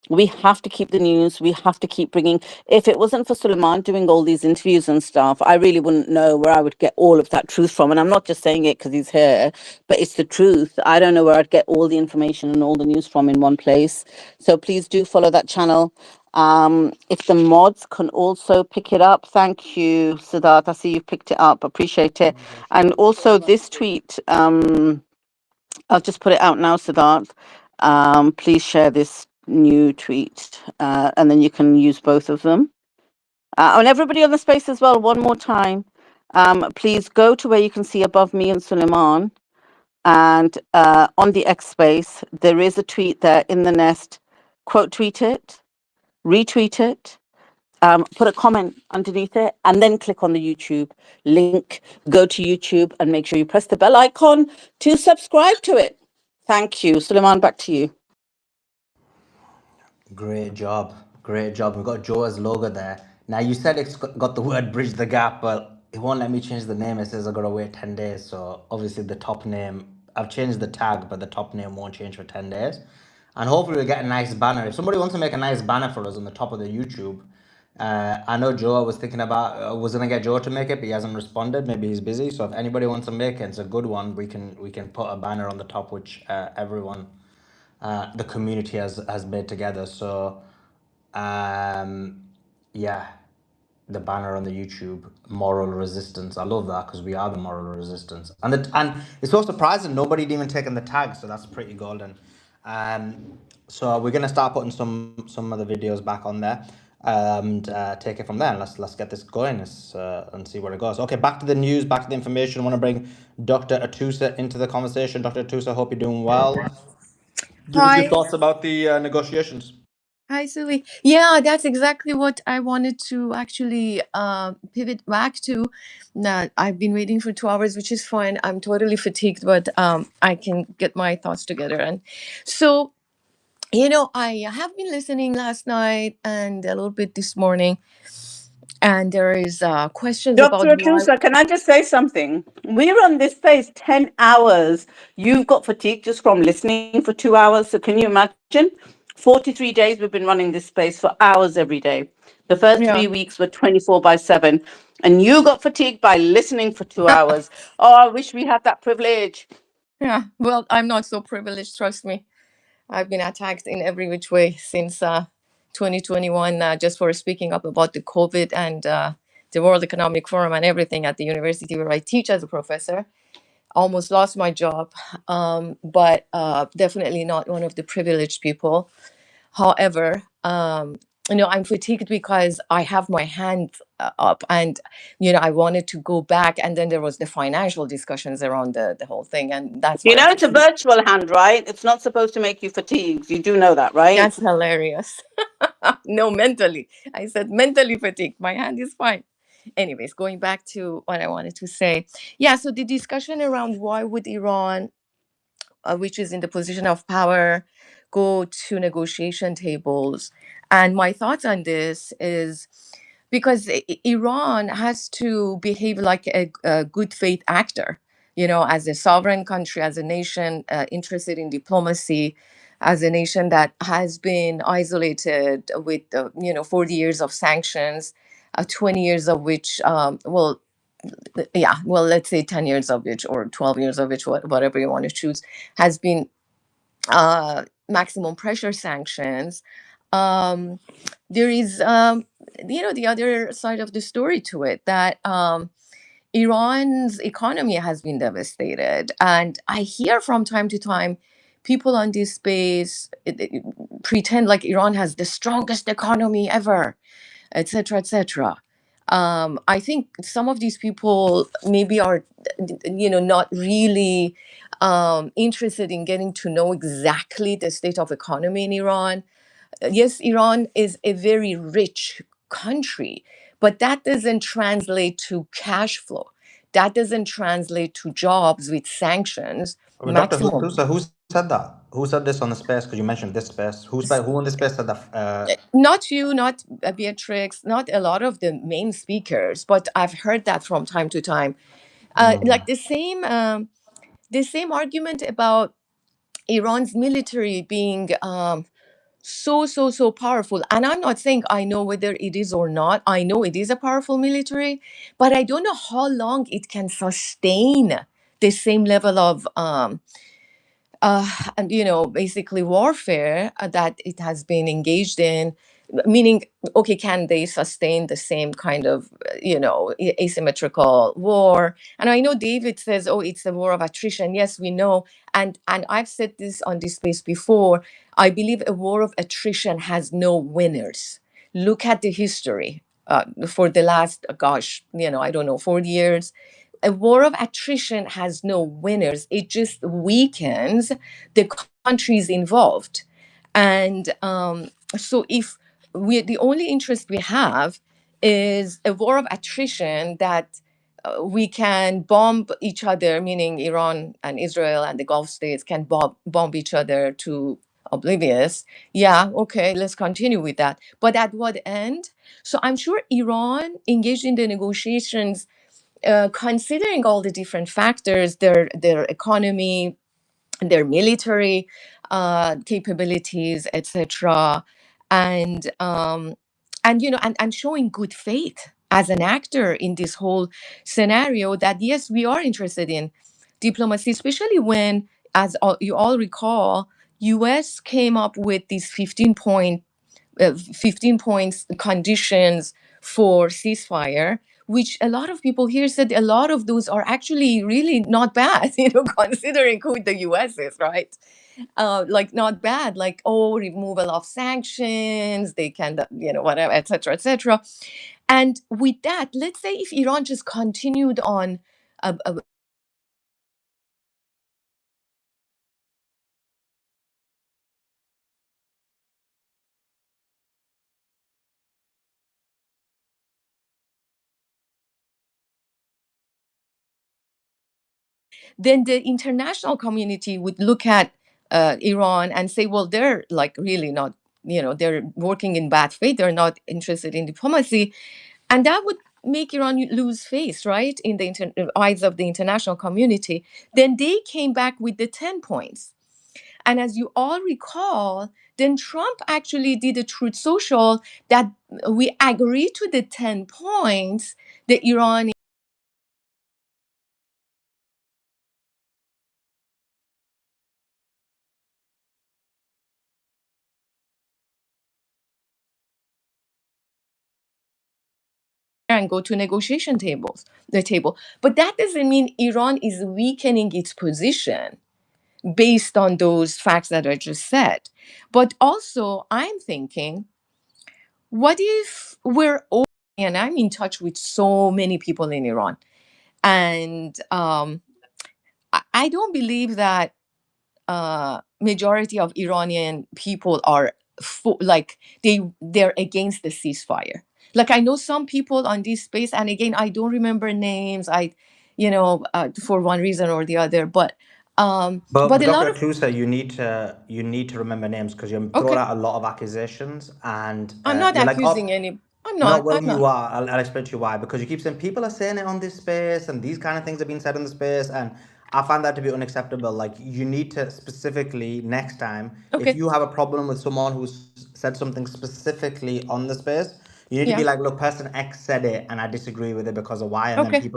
we have to keep the news. We have to keep bringing. If it wasn't for Suleiman doing all these interviews and stuff, I really wouldn't know where I would get all of that truth from. And I'm not just saying it because he's here, but it's the truth. I don't know where I'd get all the information and all the news from in one place. So please do follow that channel. If the mods can also pick it up, thank you, Siddharth. I see you picked it up. Appreciate it. And also this tweet, I'll just put it out now, Siddharth. Please share this new tweet, and then you can use both of them. And everybody on the space as well, one more time. Please go to where you can see above me and Suleiman. And on the X space, there is a tweet there in the nest. Quote tweet it, retweet it, put a comment underneath it, and then click on the YouTube link. Go to YouTube and make sure you press the bell icon to subscribe to it. Thank you. Suleiman, back to you. Great job. Great job. We've got Joa's logo there. Now, you said it's got the word bridge the gap, but it won't let me change the name. It says I've got to wait 10 days. So obviously the top name, I've changed the tag, but the top name won't change for 10 days. And hopefully we'll get a nice banner. If somebody wants to make a nice banner for us on the top of the YouTube, I know Joe was thinking about, was going to get Joe to make it, but he hasn't responded. Maybe he's busy. So if anybody wants to make it, it's a good one. We can put a banner on the top, which everyone, the community has made together. So yeah, the banner on the YouTube, moral resistance. I love that because we are the moral resistance, and it's so surprising nobody'd even taken the tag, so that's pretty golden. So we're gonna start putting some of the videos back on there, and take it from there. And let's get this going, and see where it goes. Okay, back to the news, back to the information. I want to bring Dr. Atusa into the conversation. Dr. Atusa, hope you're doing well. Give us your Hi. thoughts about the negotiations. Hi, Suvi. Yeah, that's exactly what I wanted to actually pivot back to. Now, I've been waiting for 2 hours, which is fine. I'm totally fatigued, but I can get my thoughts together. And so, I have been listening last night and a little bit this morning, and there is questions about Dr. why. Atusa, can I just say something? We run this space 10 hours. You've got fatigue just from listening for 2 hours. So can you imagine? 43 days we've been running this space for hours every day. The first Yeah. 3 weeks were 24/7. And you got fatigued by listening for 2 hours. Oh, I wish we had that privilege. Yeah. Well, I'm not so privileged, trust me. I've been attacked in every which way since 2021, just for speaking up about the COVID and the World Economic Forum and everything at the university where I teach as a professor. Almost lost my job, but definitely not one of the privileged people. However, I'm fatigued because I have my hand up, and I wanted to go back, and then there was the financial discussions around the whole thing, and that's why You I know, it's a took it. virtual hand, right? It's not supposed to make you fatigued. You do know that, right? That's hilarious. No, mentally. I said mentally fatigued. My hand is fine. Anyways, going back to what I wanted to say. Yeah, so the discussion around why would Iran, which is in the position of power, go to negotiation tables. And my thoughts on this is because Iran has to behave like a good faith actor, as a sovereign country, as a nation interested in diplomacy, as a nation that has been isolated with 40 years of sanctions, 20 years of which let's say 10 years of which, or 12 years of which, whatever you want to choose, has been maximum pressure sanctions. There is the other side of the story to it, that Iran's economy has been devastated. And I hear from time to time people on this space pretend like Iran has the strongest economy ever, etc., etc. I think some of these people maybe are, not really interested in getting to know exactly the state of economy in Iran. Yes, Iran is a very rich country, but that doesn't translate to cash flow. That doesn't translate to jobs with sanctions. Dr. Maximum. Tusa, who said that? Who said this on the space? Because you mentioned this space. Who on the space said that? Not you, not Beatrix, not a lot of the main speakers, but I've heard that from time to time. Like the same argument about Iran's military being so powerful. And I'm not saying I know whether it is or not. I know it is a powerful military, but I don't know how long it can sustain the same level of basically warfare that it has been engaged in meaning, okay, can they sustain the same kind of, asymmetrical war? And I know David says, oh, it's a war of attrition. Yes, we know. And I've said this on this space before. I believe a war of attrition has no winners. Look at the history for the last, I don't know, 40 years. A war of attrition has no winners. It just weakens the countries involved. And so if the only interest we have is a war of attrition that we can bomb each other, meaning Iran and Israel and the Gulf states can bomb each other to oblivious. Yeah, okay, let's continue with that. But at what end? So I'm sure Iran engaged in the negotiations, considering all the different factors, their economy, their military capabilities, etc., and and showing good faith as an actor in this whole scenario. That yes, we are interested in diplomacy, especially when, as you all recall, U.S. came up with these 15 points conditions for ceasefire, which a lot of people here said a lot of those are actually really not bad, considering who the US is, right? Like not bad, like, oh, removal of sanctions, they can, whatever, etc., etc. And with that, let's say if Iran just continued on a then the international community would look at Iran and say, well, they're like really not, they're working in bad faith. They're not interested in diplomacy. And that would make Iran lose face, right, in the eyes of the international community. Then they came back with the 10 points. And as you all recall, then Trump actually did a truth social that we agree to the 10 points that Iran and go to the table. But that doesn't mean Iran is weakening its position based on those facts that I just said. But also, I'm thinking, what if we're open? And I'm in touch with so many people in Iran, and I don't believe that majority of Iranian people are like they're against the ceasefire. Like I know some people on this space, and again, I don't remember names. For one reason or the other, but But a lot Dr. of Clusa, you need to remember names because you're throwing okay, out a lot of accusations, and I'm not you're like, accusing oh, any. I'm no, not. well, I'm you not. are. I'll explain to you why. Because you keep saying people are saying it on this space, and these kind of things are being said in the space, and I find that to be unacceptable. Like, you need to specifically next time, if Okay. you have a problem with someone who's said something specifically on the space, you need to be Yeah. like, look, person X said it, and I disagree with it because of why, and then Okay.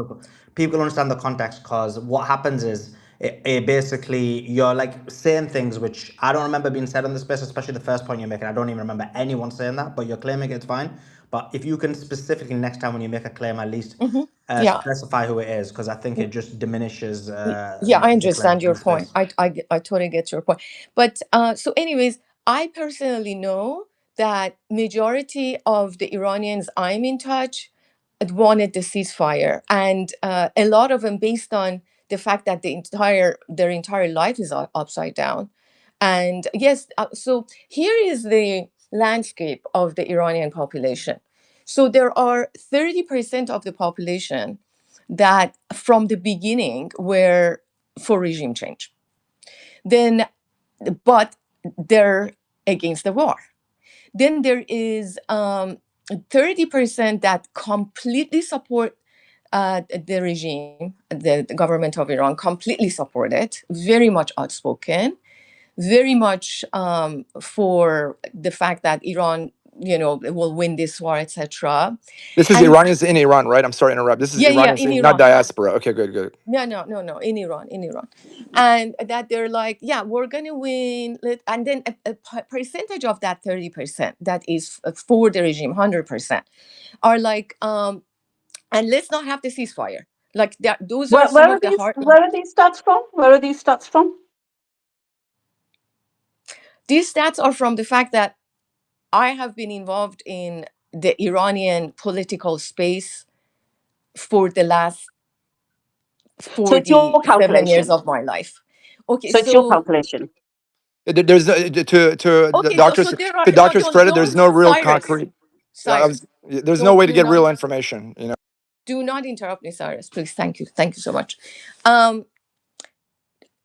people understand the context. Because what happens is, it basically you're like saying things which I don't remember being said on the space, especially the first point you're making. I don't even remember anyone saying that, but you're claiming it's fine. But if you can specifically next time when you make a claim, at least Hmm. Yeah. specify who it is, because I think it just diminishes Yeah, I the claim understand in your the point. space. I totally get your point. But so anyways, I personally know that majority of the Iranians I'm in touch wanted the ceasefire, and a lot of them based on the fact that their entire life is upside down. And yes, so here is the landscape of the Iranian population. So there are 30% of the population that from the beginning were for regime change. Then, but they're against the war. Then there is 30% that completely support the regime, the government of Iran, completely support it, very much outspoken, very much for the fact that Iran will win this war, etc. This is And Iranians in Iran, right? I'm sorry to interrupt. This is yeah, Iranians, in not Iran. diaspora. Okay, good. No, in Iran, and that they're like, yeah, we're gonna win, and then a percentage of that 30% that is for the regime, 100% are like, and let's not have the ceasefire. Like those are some of the hard. Where are these stats from? Where are these stats from? These stats are from the fact that I have been involved in the Iranian political space for the last So it's your 47 years calculation. of my life. Okay, So it's your so calculation. There's to the okay, doctors so there are to doctors' credit. There's no real Cyrus, concrete. Cyrus, There's no don't way to do get not real information. do not interrupt me, Cyrus, please. Thank you so much.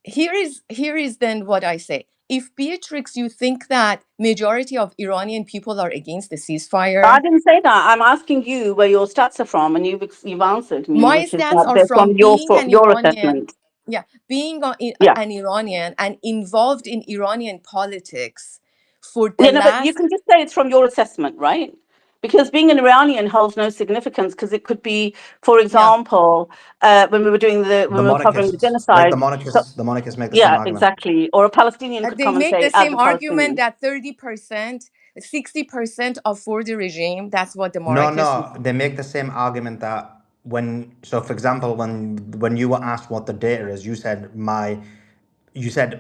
Here is then what I say. If Beatrix, you think that majority of Iranian people are against the I ceasefire, didn't say that. I'm asking you where your stats are from, and you've answered me, my which is stats that are they're from from being an your Iranian. assessment. Yeah, being Yeah. an Iranian and involved in Iranian politics for the Yeah, no, but you last. can just say it's from your assessment, right? Because being an Iranian holds no significance, because it could be, for Yeah. example, when we were covering the genocide. The monarchists make the same Yeah, argument. exactly. Or a Palestinian could They come and make say, the as same a argument Palestinian. that 30%, 60% are for the regime. That's what the No, monarchists. no, they make the same argument that for example, when you were asked what the data is, you said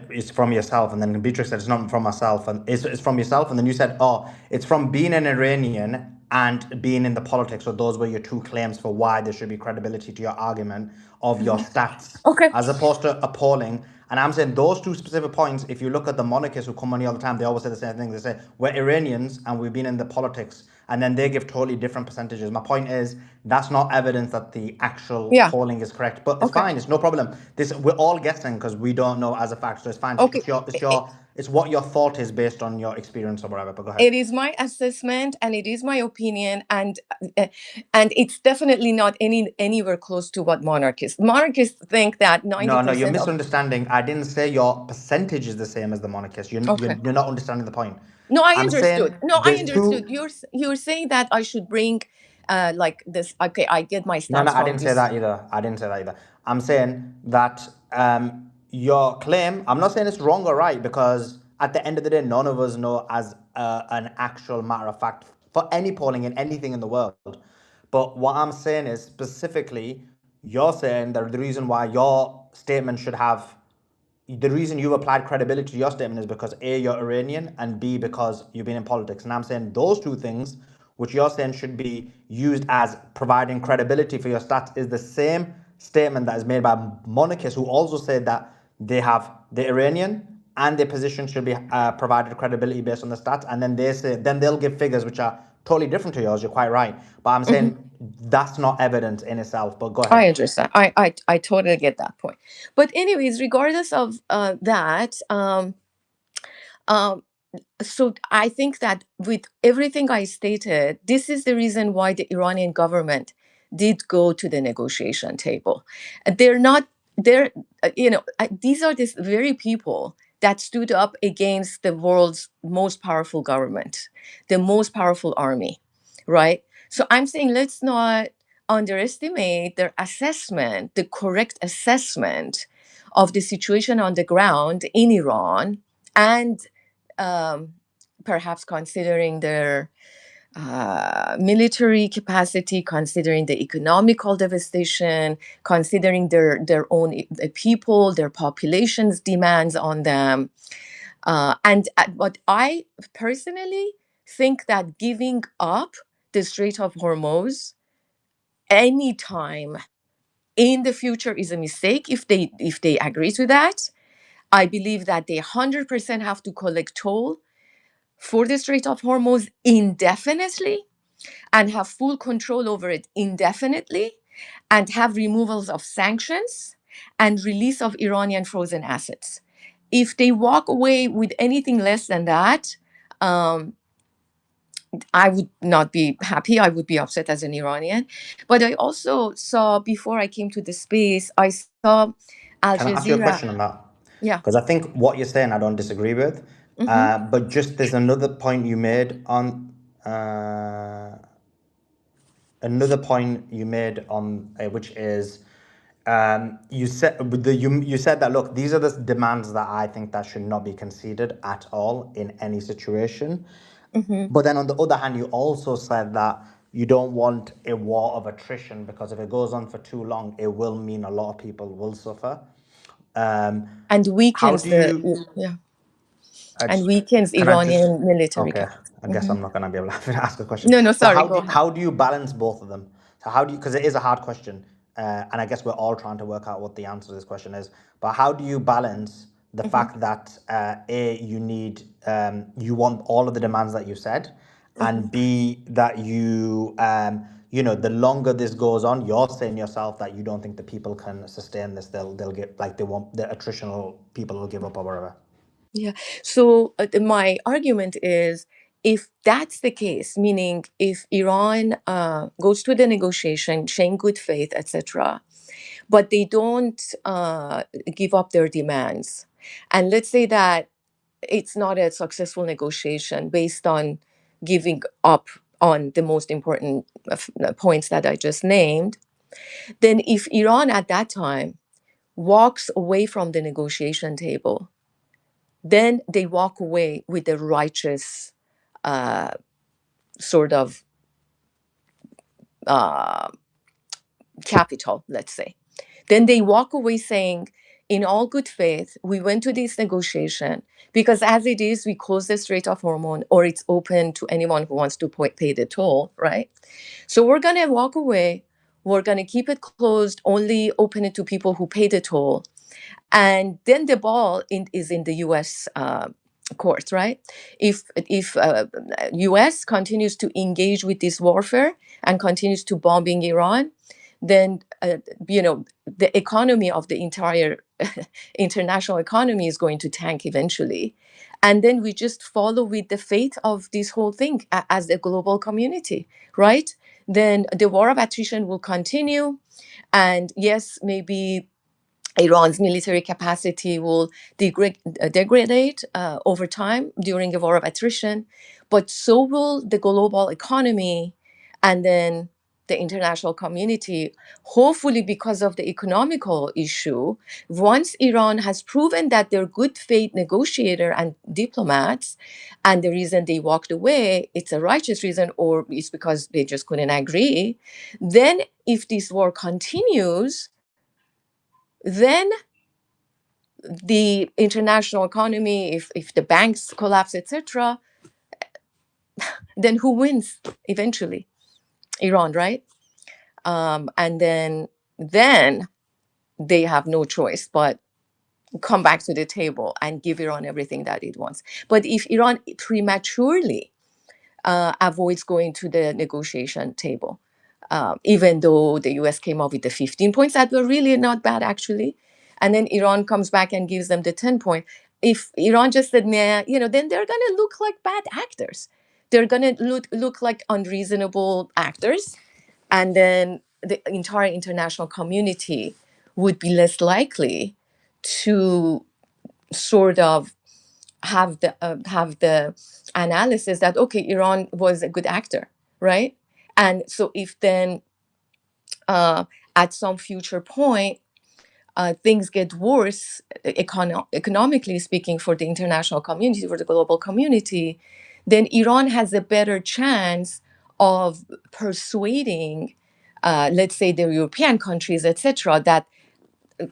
it's from yourself, and then Beatrice said it's not from myself, and it's from yourself, and then you said, oh, it's from being an Iranian and being in the politics. So those were your two claims for why there should be credibility to your argument of your stats, Okay. as opposed to appalling. And I'm saying those two specific points, if you look at the monarchists who come on here all the time, they always say the same thing. They say, we're Iranians and we've been in the politics. And then they give totally different percentages. My point is, that's not evidence that the actual Yeah. polling is correct. But it's Okay. fine. It's no problem. We're all guessing because we don't know as a fact. So it's fine. Okay. It's what your thought is based on your experience or whatever. But go ahead. It is my assessment and it is my opinion, and it's definitely not anywhere close to what monarchists think that 90%. No, you're misunderstanding. I didn't say your percentage is the same as the monarchists. You're not understanding the point. No, I I'm understood. saying No, I there's understood. two. You're saying that I should bring like this. Okay, I get my stats No, I from didn't say this. that either. I'm saying that your claim, I'm not saying it's wrong or right, because at the end of the day, none of us know as an actual matter of fact for any polling in anything in the world. But what I'm saying is specifically, you're saying that the reason why your statement should have the reason you applied credibility to your statement is because A, you're Iranian, and B, because you've been in politics. And I'm saying those two things, which you're saying should be used as providing credibility for your stats, is the same statement that is made by monarchists who also say that they have the Iranian and their position should be provided credibility based on the stats. And then they'll give figures which are totally different to yours. You're quite right. But I'm saying that's not evidence in itself. But go ahead. I understand. I totally get that point. But anyways, regardless of that, so I think that with everything I stated, this is the reason why the Iranian government did go to the negotiation table. They're not they're these are these very people that stood up against the world's most powerful government, the most powerful army, right? So I'm saying let's not underestimate their assessment, the correct assessment of the situation on the ground in Iran, and perhaps considering their military capacity, considering the economical devastation, considering their own people, their population's demands on them. But I personally think that giving up the Strait of Hormuz anytime in the future is a mistake if they agree to that. I believe that they 100% have to collect toll for the Strait of Hormuz indefinitely and have full control over it indefinitely and have removals of sanctions and release of Iranian frozen assets. If they walk away with anything less than that, I would not be happy. I would be upset as an Iranian. But I also saw, before I came to the space, I saw Al Can I ask you a Jazeera. question on that? Yeah. Because I think what you're saying, I don't disagree with. But just there's another point you made on another point you made on which is you said you said that, look, these are the demands that I think that should not be conceded at all in any situation. But then on the other hand, you also said that you don't want a war of attrition, because if it goes on for too long, it will mean a lot of people will suffer. And How weakens do you? and weakens Can I just? Iranian military Okay, capacity. I guess I'm not gonna be able to ask a question. No, So sorry, go ahead. how do you balance both of them? So how do you? Because it is a hard question, and I guess we're all trying to work out what the answer to this question is. But how do you balance the fact that you need you want all of the demands that you said, and B, that you the longer this goes on, you're saying yourself that you don't think the people can sustain this. They'll get, like, they won't, the attritional people will give up or whatever. Yeah. So my argument is, if that's the case, meaning if Iran goes to the negotiation, showing good faith, etc., but they don't give up their demands, and let's say that it's not a successful negotiation based on giving up on the most important points that I just named, then if Iran at that time walks away from the negotiation table, then they walk away with a righteous sort of capital, let's say. Then they walk away saying, in all good faith, we went to this negotiation because as it is, we close the Strait of Hormuz, or it's open to anyone who wants to pay the toll, right? So we're going to walk away. We're going to keep it closed, only open it to people who pay the toll. And then the ball is in the U.S. Court, right? If U.S. continues to engage with this warfare and continues to bombing Iran, then the economy of the entire international economy is going to tank eventually, and then we just follow with the fate of this whole thing as a global community, right? Then the war of attrition will continue, and yes, maybe Iran's military capacity will degrade over time during a war of attrition, but so will the global economy, and then the international community, hopefully because of the economical issue. Once Iran has proven that they're good faith negotiator and diplomats, and the reason they walked away, it's a righteous reason, or it's because they just couldn't agree, then if this war continues, then the international economy, if the banks collapse, etc., then who wins eventually? Iran, right? And then they have no choice but come back to the table and give Iran everything that it wants. But if Iran prematurely avoids going to the negotiation table, even though the US came up with the 15 points that were really not bad, actually, and then Iran comes back and gives them the 10 point. If Iran just said, nah, then they're going to look like bad actors. They're going to look like unreasonable actors. And then the entire international community would be less likely to sort of have the analysis that, okay, Iran was a good actor, right? And so if then at some future point things get worse, economically speaking, for the international community, for the global community, then Iran has a better chance of persuading, let's say, the European countries, etc., that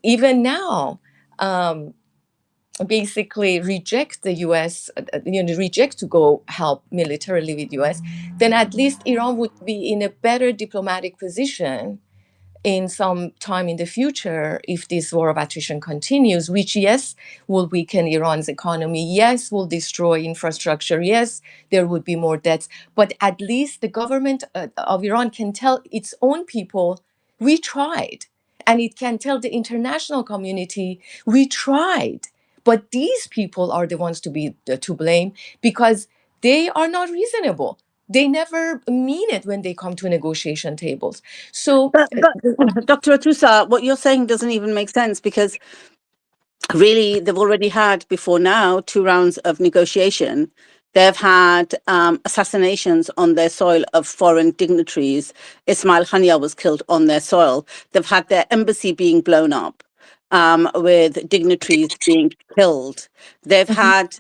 even now basically reject the US, reject to go help militarily with US, then at least Iran would be in a better diplomatic position in some time in the future if this war of attrition continues, which, yes, will weaken Iran's economy, yes, will destroy infrastructure, yes, there would be more debts, but at least the government of Iran can tell its own people, we tried. And it can tell the international community, we tried. But these people are the ones to blame because they are not reasonable. They never mean it when they come to negotiation tables. So, But Dr. Atusa, what you're saying doesn't even make sense, because really they've already had before now 2 rounds of negotiation. They've had assassinations on their soil of foreign dignitaries. Ismail Haniyeh was killed on their soil. They've had their embassy being blown up, with dignitaries being killed. They've had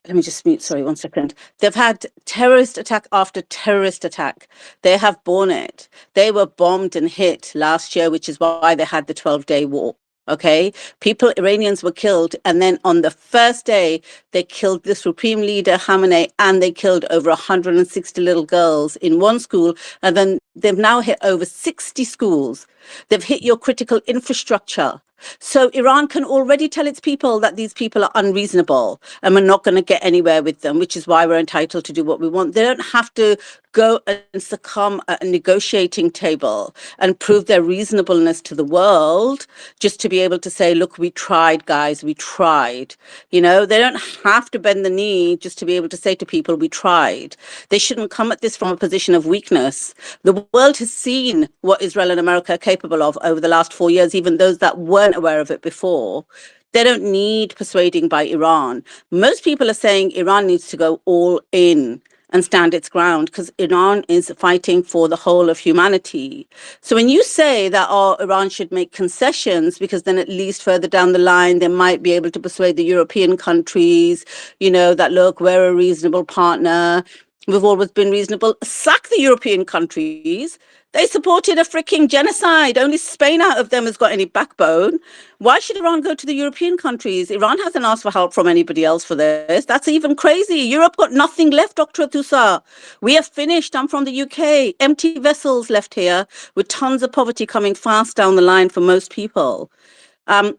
let me just mute, sorry, 1 second. They've had terrorist attack after terrorist attack. They have borne it. They were bombed and hit last year, which is why they had the 12-day war. Okay, Iranians were killed, and then on the first day, they killed the supreme leader Khamenei, and they killed over 160 little girls in one school, and then they've now hit over 60 schools. They've hit your critical infrastructure. So Iran can already tell its people that these people are unreasonable and we're not going to get anywhere with them, which is why we're entitled to do what we want. They don't have to go and succumb at a negotiating table and prove their reasonableness to the world just to be able to say, look, we tried, guys, we tried. You know, they don't have to bend the knee just to be able to say to people, we tried. They shouldn't come at this from a position of weakness. The world has seen what Israel and America are capable of over the last 4 years, even those that weren't aware of it before. They don't need persuading by Iran. Most people are saying Iran needs to go all in and stand its ground because Iran is fighting for the whole of humanity. So when you say that, oh, Iran should make concessions because then at least further down the line, they might be able to persuade the European countries, you know, that, look, we're a reasonable partner. We've always been reasonable. Sack the European countries. They supported a freaking genocide. Only Spain out of them has got any backbone. Why should Iran go to the European countries? Iran hasn't asked for help from anybody else for this. That's even crazy. Europe got nothing left, Dr. Tusa. We are finished. I'm from the UK. Empty vessels left here with tons of poverty coming fast down the line for most people.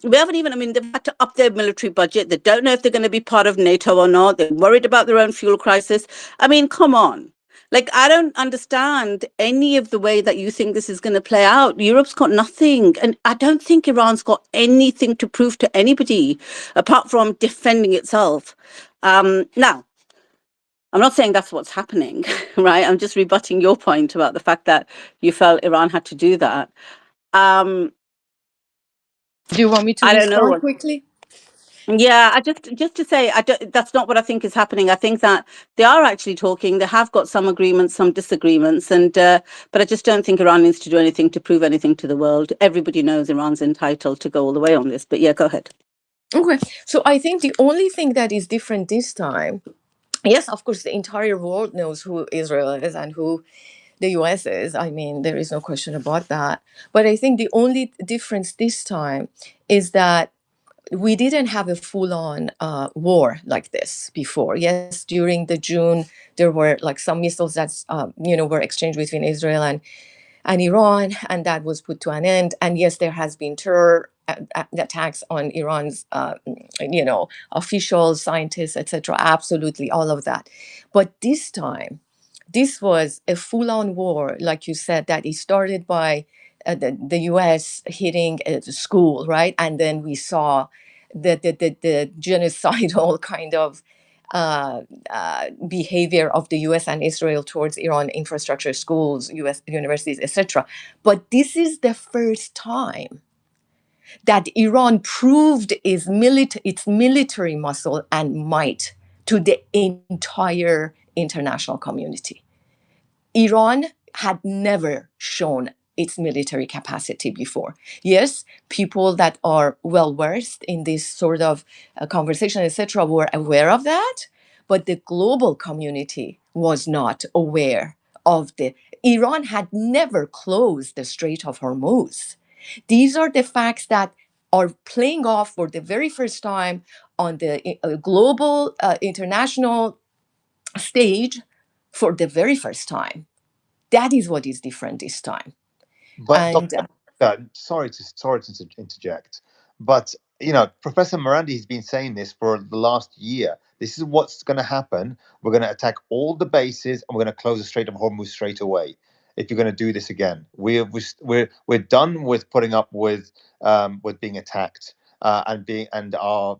We haven't even, I mean, they've had to up their military budget. They don't know if they're going to be part of NATO or not. They're worried about their own fuel crisis. I mean, come on. Like, I don't understand any of the way that you think this is going to play out. Europe's got nothing. And I don't think Iran's got anything to prove to anybody apart from defending itself. Now, I'm not saying that's what's happening, right? I'm just rebutting your point about the fact that you felt Iran had to do that. Do you want me to I don't know respond what. quickly? Yeah, just to say, that's not what I think is happening. I think that they are actually talking. They have got some agreements, some disagreements, and but I just don't think Iran needs to do anything to prove anything to the world. Everybody knows Iran's entitled to go all the way on this. But yeah, go ahead. Okay, so I think the only thing that is different this time, yes, of course, the entire world knows who Israel is and who the US is. I mean, there is no question about that. But I think the only difference this time is that we didn't have a full-on war like this before. Yes, during the June, there were like some missiles that were exchanged between Israel and Iran, and that was put to an end. And yes, there has been terror attacks on Iran's, officials, scientists, etc. Absolutely, all of that. But this time, this was a full-on war, like you said, that it started by the U.S. hitting a school, right? And then we saw the genocidal kind of behavior of the U.S. and Israel towards Iran infrastructure, schools, U.S. universities, etc. But this is the first time that Iran proved its military muscle and might to the entire international community. Iran had never shown its military capacity before. Yes, people that are well versed in this sort of conversation, etc., were aware of that, but the global community was not aware of the. Iran had never closed the Strait of Hormuz. These are the facts that are playing off for the very first time on the global international stage for the very first time. That is what is different this time. But And Dr. Sorry to interject, but Professor Morandi has been saying this for the last year. This is what's going to happen. We're going to attack all the bases, and we're going to close the Strait of Hormuz straight away. If you're going to do this again, we're done with putting up with being attacked and our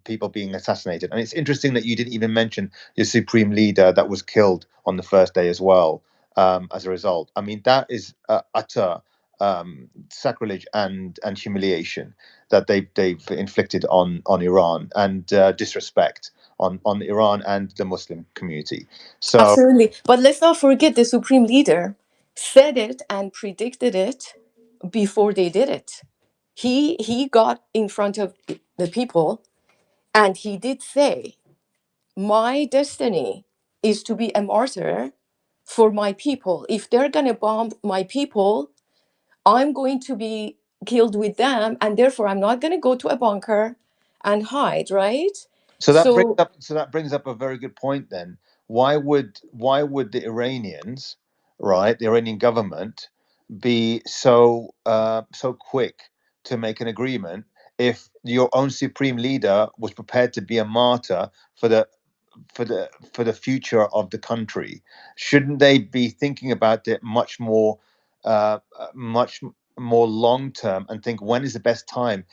people being assassinated. And it's interesting that you didn't even mention your supreme leader that was killed on the first day as well. As a result, I mean, that is utter sacrilege and humiliation that they've inflicted on Iran, and disrespect on Iran and the Muslim community. So Absolutely. But let's not forget the supreme leader said it and predicted it before they did it. He got in front of the people and he did say, my destiny is to be a martyr for my people. If they're going to bomb my people, I'm going to be killed with them, and therefore I'm not going to go to a bunker and hide, right? So So that brings up a very good point then. Why would the Iranians, right, the Iranian government, be so quick to make an agreement if your own supreme leader was prepared to be a martyr for the future of the country? Shouldn't they be thinking about it much more long term, and think, when is the best time?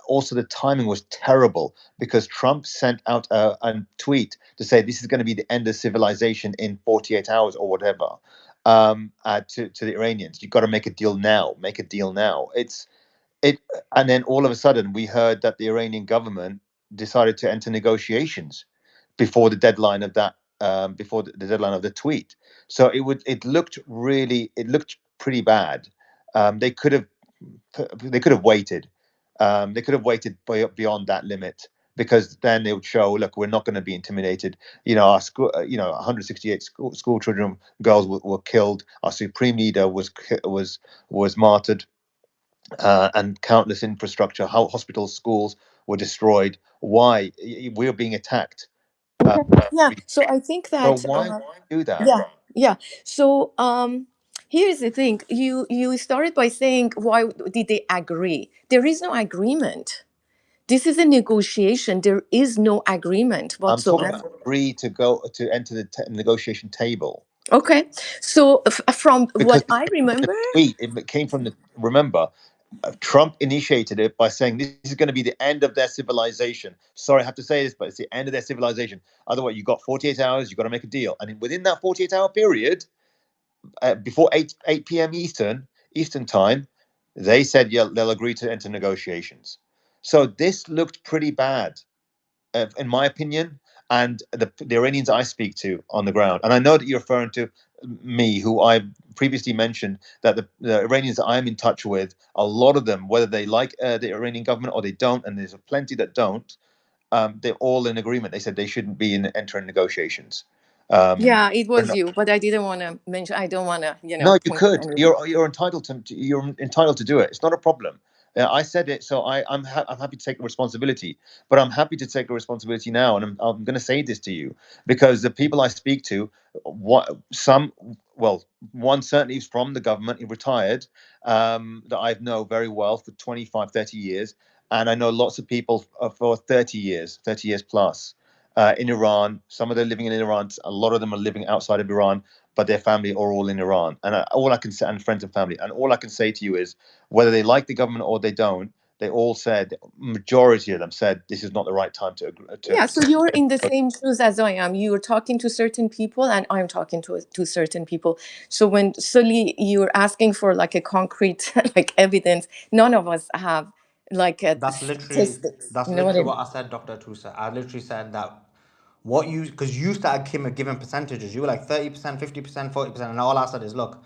Also, the timing was terrible because Trump sent out a tweet to say this is going to be the end of civilization in 48 hours or whatever, to the Iranians. You've got to make a deal now. Make a deal now. It And then all of a sudden we heard that the Iranian government decided to enter negotiations before the deadline of that, before the deadline of the tweet. So it looked pretty bad. They could have waited. They could have waited beyond that limit, because then they would show, look, we're not going to be intimidated. Our school, 168 school children, girls were killed. Our supreme leader was martyred, and countless infrastructure, hospitals, schools were destroyed. Why? We're being attacked. Uh, yeah, so I think so that why do that? yeah, yeah. So here's the thing. You started by saying, why did they agree? There is no agreement. This is a negotiation. There is no agreement I'm talking whatsoever. about agree to enter the negotiation table, Okay. So from because what I the remember, tweet, it came from the, remember, Trump initiated it by saying this is going to be the end of their civilization. Sorry, I have to say this, but it's the end of their civilization. Otherwise, you've got 48 hours, you've got to make a deal. And within that 48-hour period, before 8 p.m. Eastern time, they said, yeah, they'll agree to enter negotiations. So this looked pretty bad, in my opinion, and the Iranians I speak to on the ground. And I know that you're referring to me, who I previously mentioned, that the Iranians that I'm in touch with, a lot of them, whether they like the Iranian government or they don't, and there's plenty that don't, they're all in agreement. They said they shouldn't be entering negotiations. yeah, it We're was not- you, but I didn't want to mention. I don't want to, no, you point could. anyone. You're entitled to do it. It's not a problem. I said it, so I'm happy to take the responsibility. But I'm happy to take the responsibility now, and I'm going to say this to you, because the people I speak to, one certainly is from the government. He retired, that I know very well for 25, 30 years, and I know lots of people for 30 years plus. In Iran, some of them living in Iran. A lot of them are living outside of Iran, but their family are all in Iran. And all I can say, and friends and family, and all I can say to you is, whether they like the government or they don't, they all said, majority of them said, this is not the right time to agree. Yeah, so you're in the same shoes as I am. You're talking to certain people, and I'm talking to certain people. So when Sully, you're asking for like a concrete like evidence, none of us have like That's literally statistics. that's You know what I literally mean? what I said, Dr. Tusa. I literally said that what you, because you started giving percentages. You were like 30%, 50%, 40%, and all I said is, look,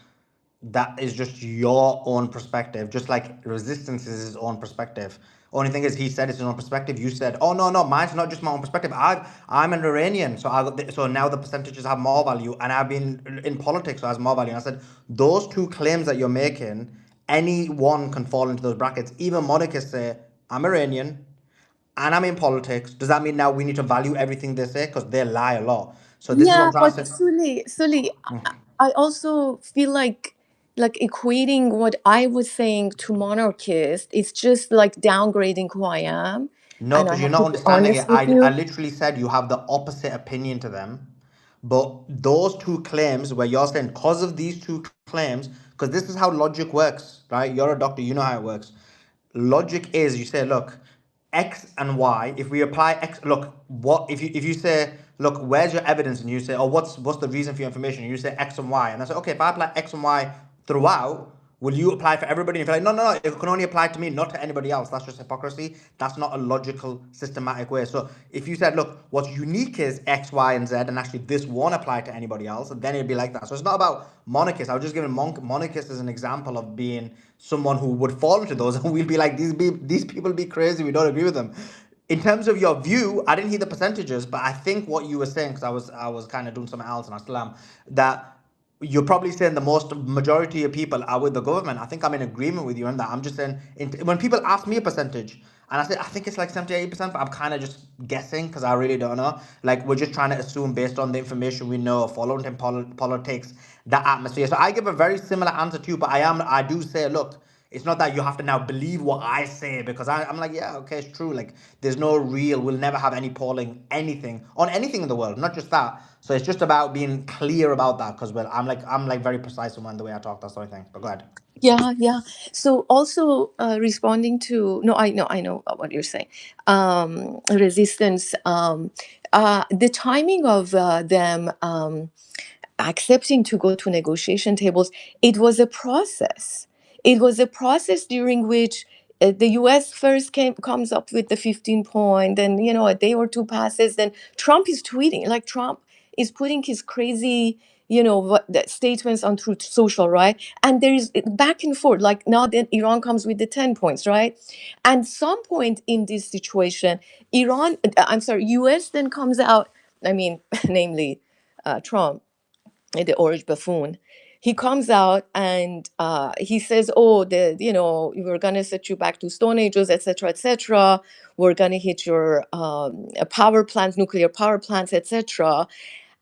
that is just your own perspective, just like resistance is his own perspective. Only thing is, he said it's his own perspective. You said, oh no, no, mine's not just my own perspective. I'm an Iranian, so so now the percentages have more value, and I've been in politics, so it has more value. And I said, those two claims that you're making, anyone can fall into those brackets. Even monarchists say, I'm Iranian and I'm in politics. Does that mean now we need to value everything they say? Because they lie a lot. So this is what Yeah, I'm trying to but say. Sully, I also feel like equating what I was saying to monarchist, it's just like downgrading who I am, No, and I because you're have not to be understanding it. honest with I you. literally said you have the opposite opinion to them. But those two claims, where you're saying, because of these two claims, because this is how logic works, right? You're a doctor, you know how it works. Logic is, you say, look, X and Y, if we apply X, look, what if you say, look, where's your evidence? And you say, oh, what's the reason for your information? And you say X and Y. And I say, okay, if I apply X and Y throughout, Will you apply for everybody? And if you're like, no, it can only apply to me, not to anybody else. That's just hypocrisy. That's not a logical, systematic way. So if you said, look, what's unique is X, Y, and Z, and actually this won't apply to anybody else, then it'd be like that. So it's not about monarchists. I was just giving monarchists as an example of being someone who would fall into those, and we'll be like, these people be crazy. We don't agree with them. In terms of your view, I didn't hear the percentages, but I think what you were saying, because I was kind of doing something else and I still am, that you're probably saying the most majority of people are with the government. I think I'm in agreement with you on that. I'm just saying, when people ask me a percentage, and I say I think it's like 78%, but I'm kind of just guessing because I really don't know. Like we're just trying to assume based on the information we know, following in politics, that atmosphere. So I give a very similar answer to you, but I do say, look, it's not that you have to now believe what I say because I'm like, yeah, okay, it's true. Like, there's no real, we'll never have any polling, anything on anything in the world, not just that. So it's just about being clear about that because, well, I'm like very precise in the way I talk. That's the only thing. But go ahead. Yeah. So also responding to no, I know what you're saying. Resistance. The timing of them accepting to go to negotiation tables, it was a process. It was a process during which the US first comes up with the 15 point, then a day or two passes, then Trump is tweeting, like Trump is putting his crazy the statements on Truth Social, right? And there is back and forth, like now then Iran comes with the 10 points, right? And some point in this situation, US then comes out, I mean, namely Trump, the orange buffoon, he comes out and he says, oh, we're going to set you back to stone ages, etc., etc. We're going to hit your power plants, nuclear power plants, etc.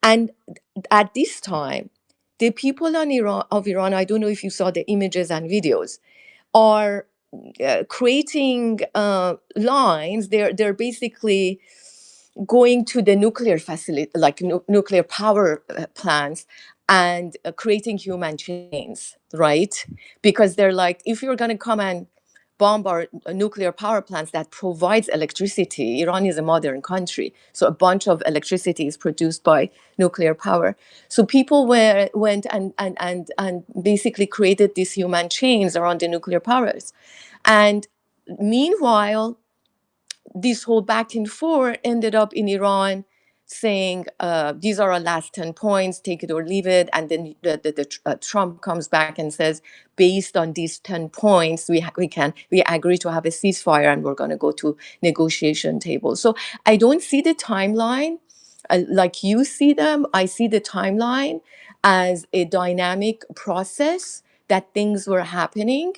And at this time, the people of Iran, I don't know if you saw the images and videos, are creating lines. They're basically going to the nuclear facility, like nuclear power plants, and creating human chains, right? Because they're like, if you're going to come and bomb our nuclear power plants that provides electricity, Iran is a modern country, so a bunch of electricity is produced by nuclear power. So people went and basically created these human chains around the nuclear powers. And meanwhile, this whole back and forth ended up in Iran saying, these are our last 10 points, take it or leave it. And then Trump comes back and says, based on these 10 points, we agree to have a ceasefire and we're going to go to negotiation table. So I don't see the timeline like you see them. I see the timeline as a dynamic process that things were happening.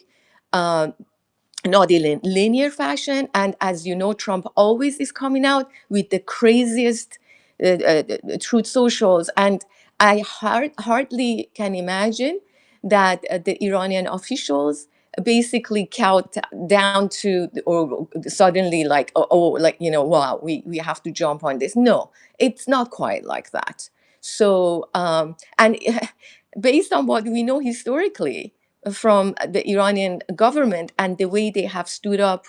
Not in linear fashion. And as you know, Trump always is coming out with the craziest truth socials. And I hardly can imagine that the Iranian officials basically count down to, or suddenly like, like, wow, we have to jump on this. No, it's not quite like that. So, and based on what we know historically, from the Iranian government and the way they have stood up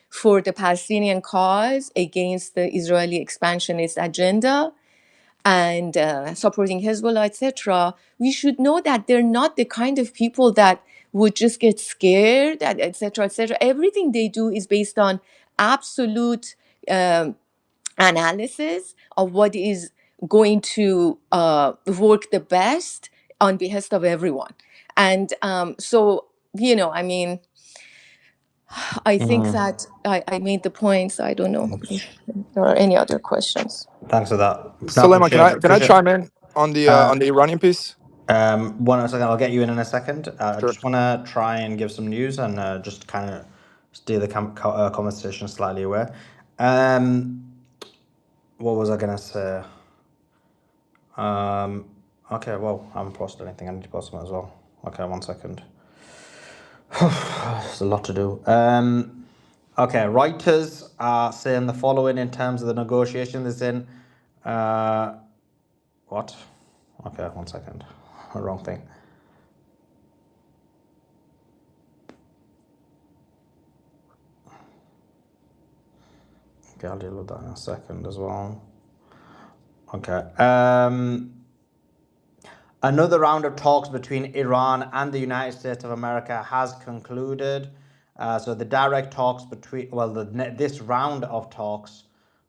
for the Palestinian cause against the Israeli expansionist agenda and supporting Hezbollah, etc., we should know that they're not the kind of people that would just get scared, etc., etc. Everything they do is based on absolute analysis of what is going to work the best on behest of everyone. And so, I mean, I think that I made the points. I don't know if there are any other questions. Thanks for that. No, Suleiman, can I chime in on Uh, the Iranian piece? 1 second, I'll get you in a second. I Sure. just want to try and give some news and just kind of steer the conversation slightly away. What was I gonna say? Okay, well, I haven't posted anything. I need to post them as well. Okay, 1 second. There's a lot to do. Okay, Reuters are saying the following in terms of the negotiations. In what? Okay, 1 second. Wrong thing. Okay, I'll deal with that in a second as well. Okay. Another round of talks between Iran and the United States of America has concluded. So the direct talks between, well, this round of talks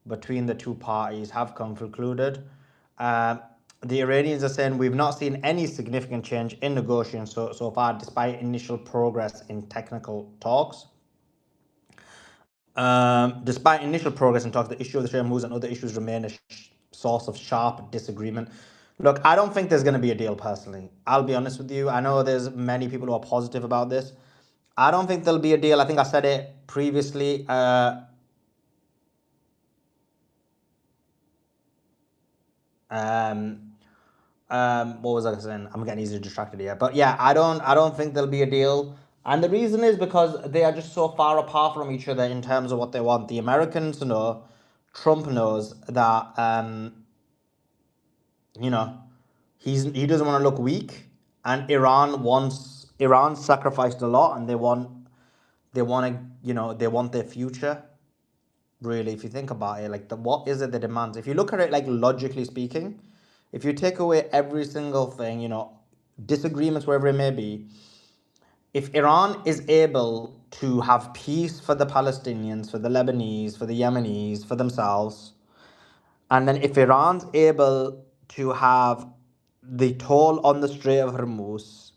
between the two parties have concluded. The Iranians are saying we've not seen any significant change in negotiations so far, despite initial progress in technical talks. Despite initial progress in talks, the issue of the Strait of Hormuz and other issues remain a source of sharp disagreement. Look, I don't think there's going to be a deal personally. I'll be honest with you. I know there's many people who are positive about this. I don't think there'll be a deal. I think I said it previously. What was I saying? I'm getting easily distracted here. But yeah, I don't think there'll be a deal. And the reason is because they are just so far apart from each other in terms of what they want. The Americans know, Trump knows that you know, he doesn't want to look weak, and Iran sacrificed a lot, and they want they want their future. Really, if you think about it, like what is it they demand? If you look at it like logically speaking, if you take away every single thing, disagreements wherever it may be, if Iran is able to have peace for the Palestinians, for the Lebanese, for the Yemenis, for themselves, and then if Iran's able to have the toll on the Strait of Hormuz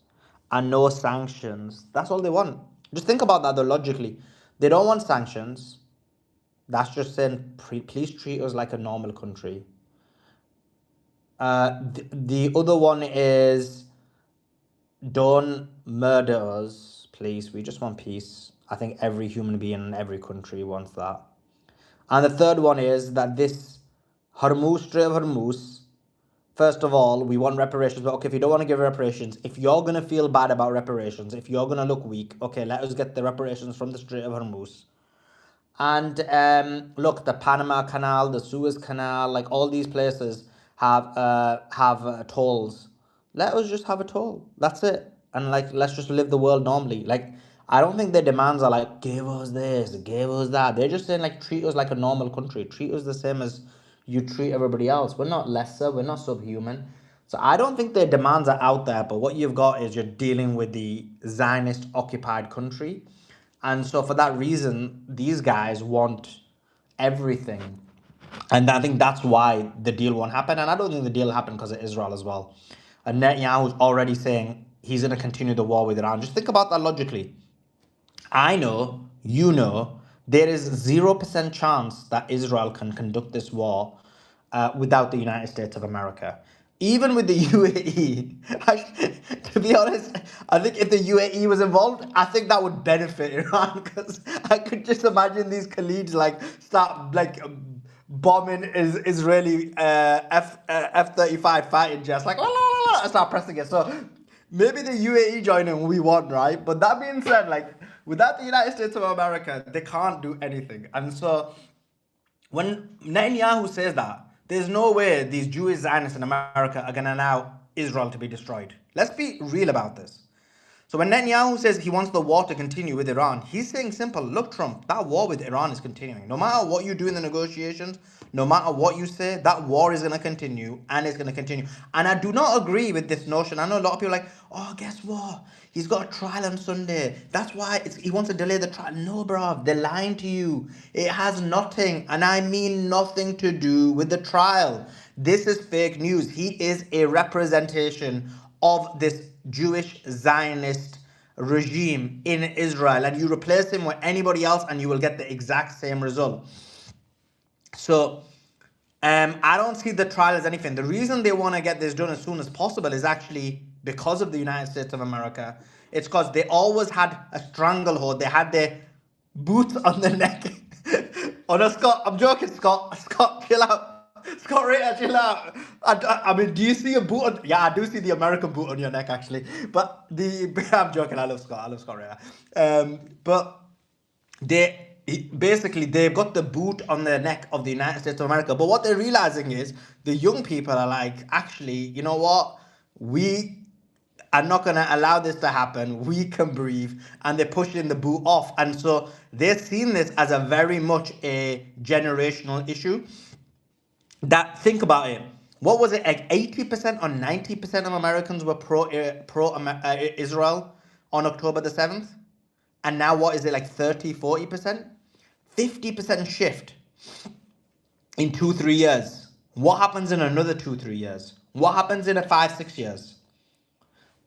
and no sanctions, that's all they want. Just think about that though logically. They don't want sanctions. That's just saying, please treat us like a normal country. The other one is, don't murder us, please. We just want peace. I think every human being in every country wants that. And the third one is that this Strait of Hormuz, first of all, we want reparations. But okay, if you don't want to give reparations, if you're going to feel bad about reparations, if you're going to look weak, okay, let us get the reparations from the Strait of Hormuz. And look, the Panama Canal, the Suez Canal, like all these places have tolls. Let us just have a toll. That's it. And like, let's just live the world normally. Like, I don't think their demands are like, give us this, give us that. They're just saying like, treat us like a normal country. Treat us the same as you treat everybody else. We're not lesser. We're not subhuman. So I don't think their demands are out there. But what you've got is you're dealing with the Zionist occupied country. And so for that reason, these guys want everything. And I think that's why the deal won't happen. And I don't think the deal will happen because of Israel as well. And Netanyahu's already saying he's going to continue the war with Iran. Just think about that logically. I know, there is 0% chance that Israel can conduct this war without the United States of America. Even with the UAE, to be honest, I think if the UAE was involved, I think that would benefit Iran because I could just imagine these colleagues like start like bombing Israeli F-35 fighting jets, like and start pressing it. So maybe the UAE joining we want, right? But that being said, like without the United States of America, they can't do anything. And so when Netanyahu says that, there's no way these Jewish Zionists in America are going to allow Israel to be destroyed. Let's be real about this. So when Netanyahu says he wants the war to continue with Iran, he's saying simple, look, Trump, that war with Iran is continuing. No matter what you do in the negotiations, no matter what you say, that war is going to continue and it's going to continue. And I do not agree with this notion. I know a lot of people are like, oh, guess what? He's got a trial on Sunday. That's why he wants to delay the trial. No, bro, they're lying to you. It has nothing, and I mean nothing to do with the trial. This is fake news. He is a representation of this Jewish Zionist regime in Israel, and you replace him with anybody else and you will get the exact same result. So I don't see the trial as anything. The reason they want to get this done as soon as possible is actually because of the United States of America. It's because they always had a stranglehold. They had their boots on the neck. Oh no, Scott, I'm joking, Scott. Scott, chill out. Scott Ritter, chill out. I mean, do you see a boot on? Yeah, I do see the American boot on your neck, actually. But I'm joking. I love Scott. I love Scott Ritter. But basically they've got the boot on the neck of the United States of America. But what they're realizing is the young people are like, actually, you know what? We are not going to allow this to happen. We can breathe. And they're pushing the boot off. And so they're seeing this as a very much a generational issue. That, think about it. what was it, like 80% or 90% of Americans were Israel on October the 7th? And now what is it, like 30, 40%? 50% shift in 2, 3 years. What happens in another 2, 3 years? What happens in a 5, 6 years?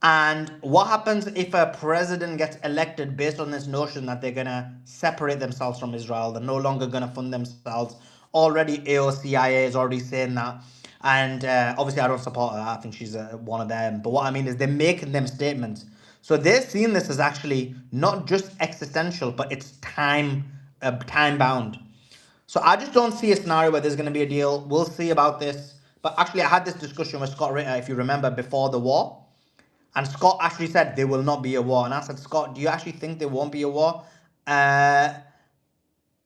And what happens if a president gets elected based on this notion that they're gonna separate themselves from Israel? They're no longer gonna fund themselves. Already, AOCIA is already saying that, and obviously, I don't support her. I think she's one of them. But what I mean is, they're making them statements. So they're seeing this as actually not just existential, but it's time bound. So I just don't see a scenario where there's going to be a deal. We'll see about this. But actually, I had this discussion with Scott Ritter, if you remember, before the war. And Scott actually said there will not be a war. And I said, Scott, do you actually think there won't be a war?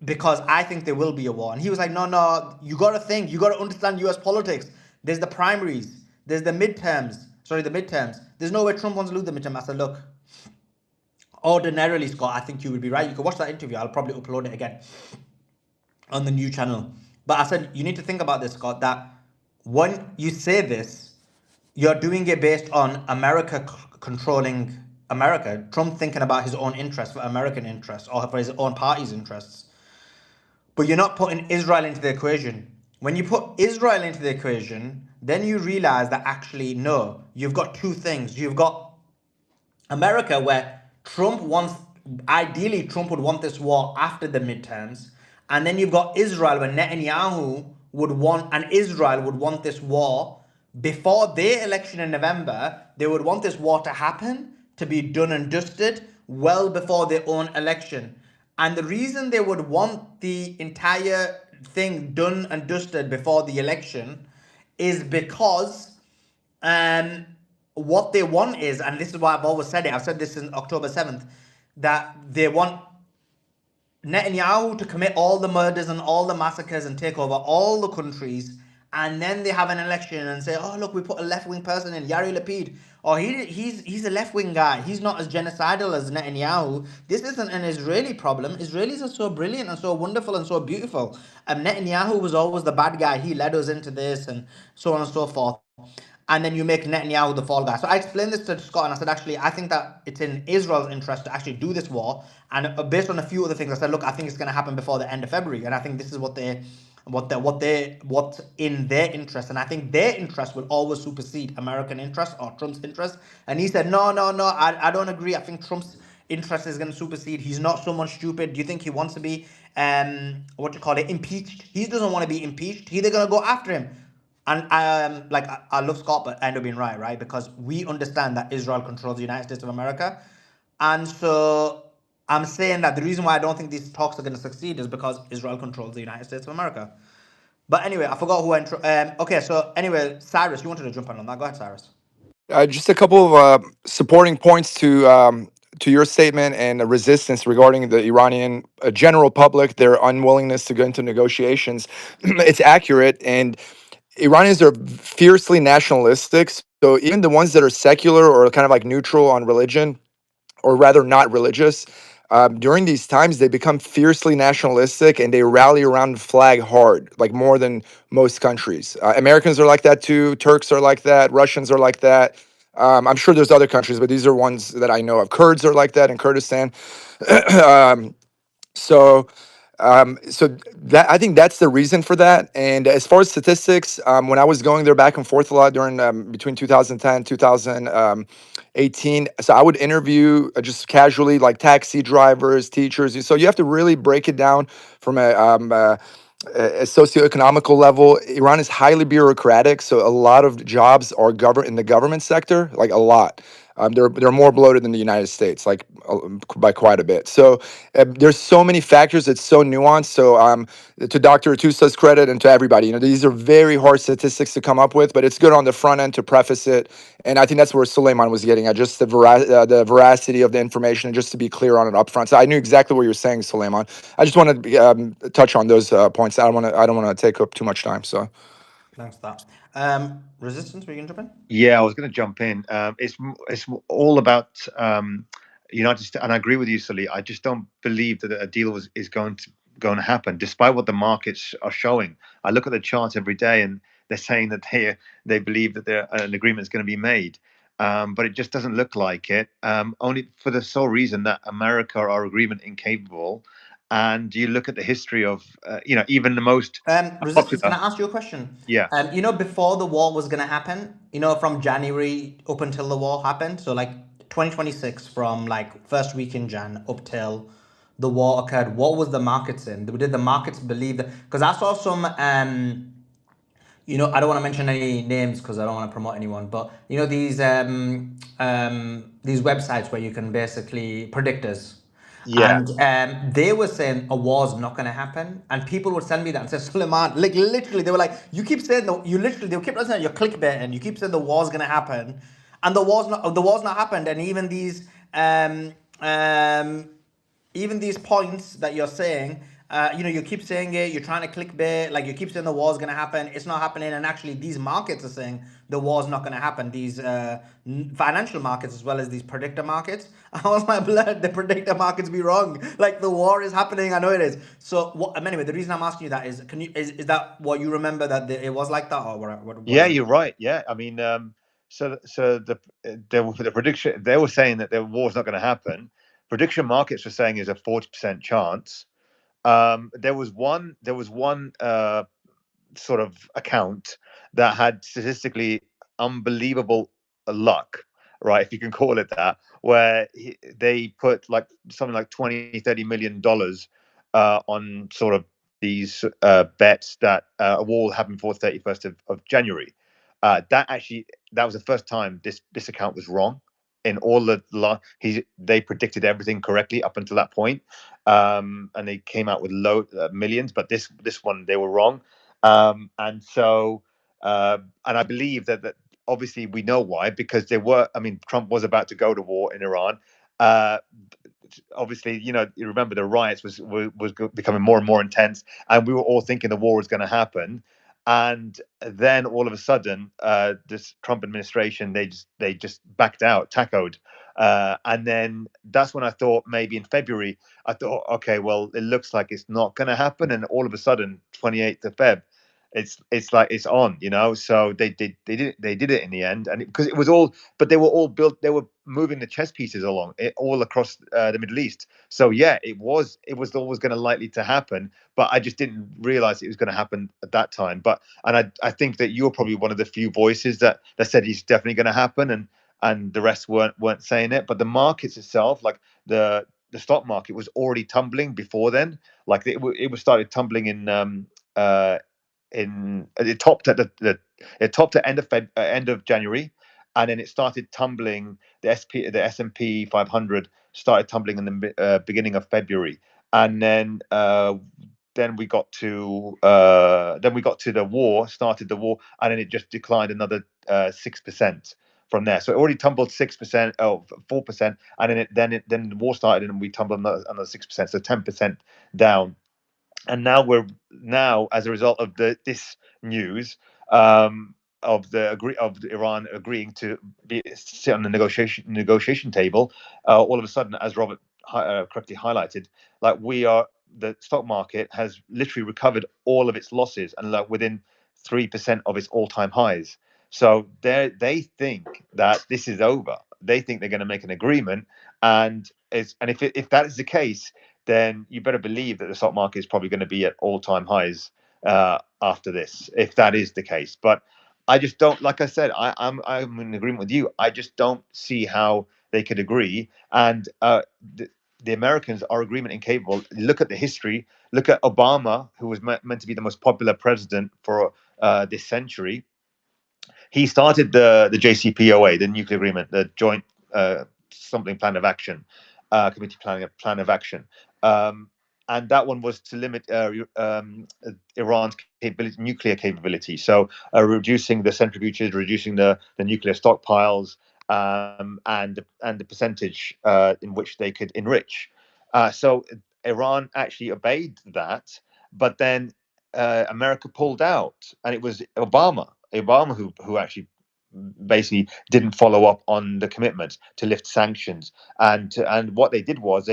Because I think there will be a war. And he was like, no, no, you got to think, you got to understand US politics. There's the primaries, there's the midterms. Sorry, the midterms. There's no way Trump wants to lose the midterm. I said, look, ordinarily, Scott, I think you would be right. You can watch that interview. I'll probably upload it again on the new channel. But I said, you need to think about this, Scott, that when you say this, you're doing it based on America controlling America, Trump thinking about his own interests, for American interests, or for his own party's interests. But you're not putting Israel into the equation. When you put Israel into the equation, then you realize that actually, no, you've got two things. You've got America, where Trump wants, ideally, Trump would want this war after the midterms. And then you've got Israel, where Netanyahu would want, and Israel would want this war before their election in November. They would want this war to happen, to be done and dusted, well before their own election. And the reason they would want the entire thing done and dusted before the election is because what they want is, and this is why I've always said it, I've said this in October 7th, that they want Netanyahu to commit all the murders and all the massacres and take over all the countries, and then they have an election and say, oh look, we put a left-wing person in, Yair Lapid. Or he's a left-wing guy. He's not as genocidal as Netanyahu. This isn't an Israeli problem. Israelis are so brilliant and so wonderful and so beautiful. Netanyahu was always the bad guy. He led us into this and so on and so forth. And then you make Netanyahu the fall guy. So I explained this to Scott, and I said, actually, I think that it's in Israel's interest to actually do this war. And based on a few other things, I said, look, I think it's going to happen before the end of February, and I think this is what's in their interest, and I think their interest will always supersede American interest or Trump's interest. And he said, no, no, no, I don't agree. I think Trump's interest is going to supersede. He's not so much stupid. Do you think he wants to be impeached? He doesn't want to be impeached. They're going to go after him. And I love Scott, but I end up being right? Because we understand that Israel controls the United States of America. And so I'm saying that the reason why I don't think these talks are going to succeed is because Israel controls the United States of America. But anyway, I forgot who okay, so anyway, Cyrus, you wanted to jump in on that. Go ahead, Cyrus. Just a couple of supporting points to your statement and the resistance regarding the Iranian general public, their unwillingness to go into negotiations. It's accurate, and Iranians are fiercely nationalistic. So even the ones that are secular or kind of like neutral on religion, or rather not religious, during these times they become fiercely nationalistic and they rally around the flag hard, like more than most countries. Americans are like that too. Turks are like that. Russians are like that. I'm sure there's other countries, but these are ones that I know of. Kurds are like that in Kurdistan. um, so so that, I think that's the reason for that. And as far as statistics, when I was going there back and forth a lot during between 2010 2018, so I would interview just casually like taxi drivers, teachers. So you have to really break it down from a socioeconomical level. Iran is highly bureaucratic, so a lot of jobs are in the government sector, like a lot. They're more bloated than the United States, like by quite a bit. So there's so many factors. It's so nuanced. So to Dr. Atusa's credit and to everybody, these are very hard statistics to come up with, but it's good on the front end to preface it. And I think that's where Suleiman was getting at, just the veracity of the information, and just to be clear on it up front. So I knew exactly what you were saying, Suleiman. I just want to touch on those points. I don't want to take up too much time. So Thanks for that. Resistance, were you going to jump in? Yeah, I was going to jump in. It's all about United States, and I agree with you, Sully. I just don't believe that a deal is going to happen, despite what the markets are showing. I look at the charts every day, and they're saying that they believe that an agreement is going to be made. But it just doesn't look like it. Only for the sole reason that America are agreement incapable. And you look at the history of, even the most Resistance, can popular. I ask you a question? Yeah. Before the war was gonna happen, from January up until the war happened, so like 2026, from like first week in Jan up till the war occurred, what was the markets in? Did the markets believe that? Because I saw some, I don't want to mention any names because I don't want to promote anyone, but these websites where you can basically predictors. Yeah. And they were saying a war's not going to happen, and people would send me that and say, Suleiman, like literally, they were like, you keep saying they keep saying you're clickbaiting, you keep saying the war's going to happen, and the war's not happened, and even these points that you're saying, you keep saying it, you're trying to clickbait, like you keep saying the war's going to happen, it's not happening, and actually these markets are saying the war's not going to happen, these financial markets as well as these predictor markets. I was like, blood, the predictor markets be wrong. Like the war is happening, I know it is. So, anyway, the reason I'm asking you that is, is that what you remember that it was like that, or what Yeah, is it? you're right. Yeah, I mean, the prediction, they were saying that the war's not going to happen. Prediction markets were saying is a 40% chance. There was one sort of account that had statistically unbelievable luck, right, if you can call it that, where they put like something like 20-30 million dollars on sort of these bets that a war will happen before 31st of January. That was the first time this account was wrong. In all they predicted everything correctly up until that point, and they came out with low millions. But this one they were wrong. And I believe that obviously we know why, because Trump was about to go to war in Iran. Uh, Obviously, you remember the riots was becoming more and more intense, and we were all thinking the war was going to happen. And then all of a sudden, this Trump administration, they just backed out, tacoed. And then that's when I thought, maybe in February, I thought, okay, well, it looks like it's not going to happen. And all of a sudden, 28th of Feb, it's like it's on, So they did it in the end, and because it was all, but they were all built. They were moving the chess pieces along all across the Middle East. So yeah, it was always going to likely to happen, but I just didn't realize it was going to happen at that time. I think that you're probably one of the few voices that said it's definitely going to happen, and the rest weren't saying it. But the markets itself, like the stock market, was already tumbling before then. Like it was started tumbling it topped at it topped at end of January, and then it started tumbling. The S&P 500 started tumbling in the beginning of February, and then we got to the war, started the war, and then it just declined another 6% from there. So it already tumbled 6%, 4%, and then the war started, and we tumbled another 6%, so 10% down. And now as a result of this news, of Iran agreeing to sit on the negotiation table, all of a sudden, as Robert correctly highlighted, like the stock market has literally recovered all of its losses, and like within 3% of its all-time highs. So they think that this is over. They think they're going to make an agreement, and if that is the case, then you better believe that the stock market is probably going to be at all-time highs after this, if that is the case. But I just don't, like I said, I'm in agreement with you. I just don't see how they could agree. And the Americans are agreement incapable. Look at the history. Look at Obama, who was meant to be the most popular president for this century. He started the JCPOA, the nuclear agreement, the Joint something plan of action, committee plan of action, and that one was to limit Iran's nuclear capability. So reducing the centrifuges, reducing the nuclear stockpiles, and the percentage in which they could enrich. So Iran actually obeyed that, but then America pulled out, and it was Obama who actually basically didn't follow up on the commitment to lift sanctions. And what they did was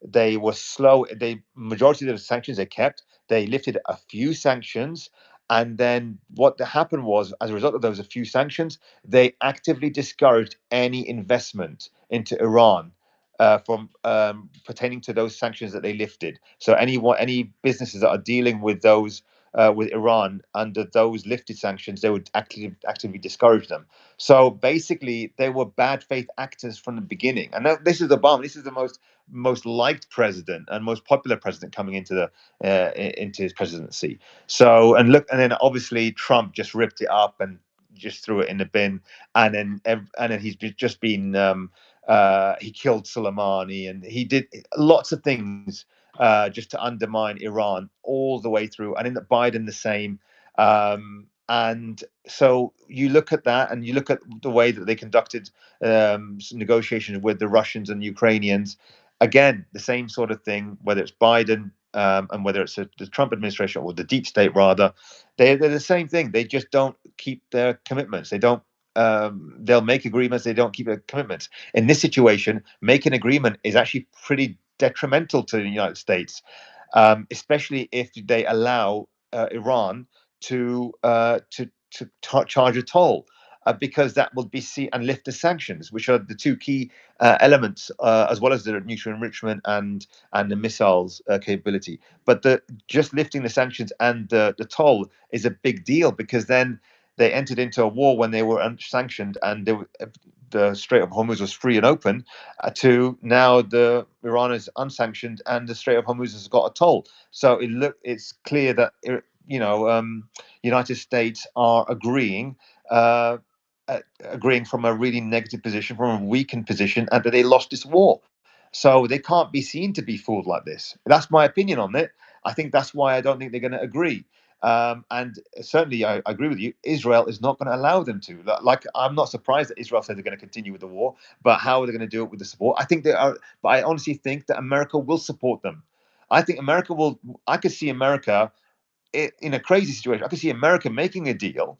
they were slow. Majority of the sanctions they kept. They lifted a few sanctions, And then what happened was, as a result of those a few sanctions, they actively discouraged any investment into Iran from pertaining to those sanctions that they lifted. So any businesses that are dealing with those with Iran under those lifted sanctions, they would actively discourage them. So basically, they were bad faith actors from the beginning. And this is Obama. This is the most liked president and most popular president coming into his presidency. So and then obviously Trump just ripped it up and just threw it in the bin, and then he's just been he killed Soleimani, and he did lots of things just to undermine Iran all the way through, and in Biden the same. And so you look at that, and you look at the way that they conducted negotiations with the Russians and Ukrainians. Again, the same sort of thing, whether it's Biden and whether it's the Trump administration or the deep state, rather, they're the same thing. They just don't keep their commitments. They don't. They'll make agreements. They don't keep their commitments. In this situation, making an agreement is actually pretty detrimental to the United States, especially if they allow Iran to charge a toll. Because that will be seen and lift the sanctions, which are the two key elements, as well as the nuclear enrichment and the missiles capability. But just lifting the sanctions and the toll is a big deal, because then they entered into a war when they were unsanctioned, and the Strait of Hormuz was free and open, to now the Iran is unsanctioned and the Strait of Hormuz has got a toll. So it's clear that United States are agreeing from a really negative position, from a weakened position, and that they lost this war. So they can't be seen to be fooled like this. That's my opinion on it. I think that's why I don't think they're going to agree. And certainly, I agree with you. Israel is not going to allow them to. Like, I'm not surprised that Israel said they're going to continue with the war, but how are they going to do it with the support? I think they are. But I honestly think that America will support them. I think America will. I could see America in a crazy situation. I could see America making a deal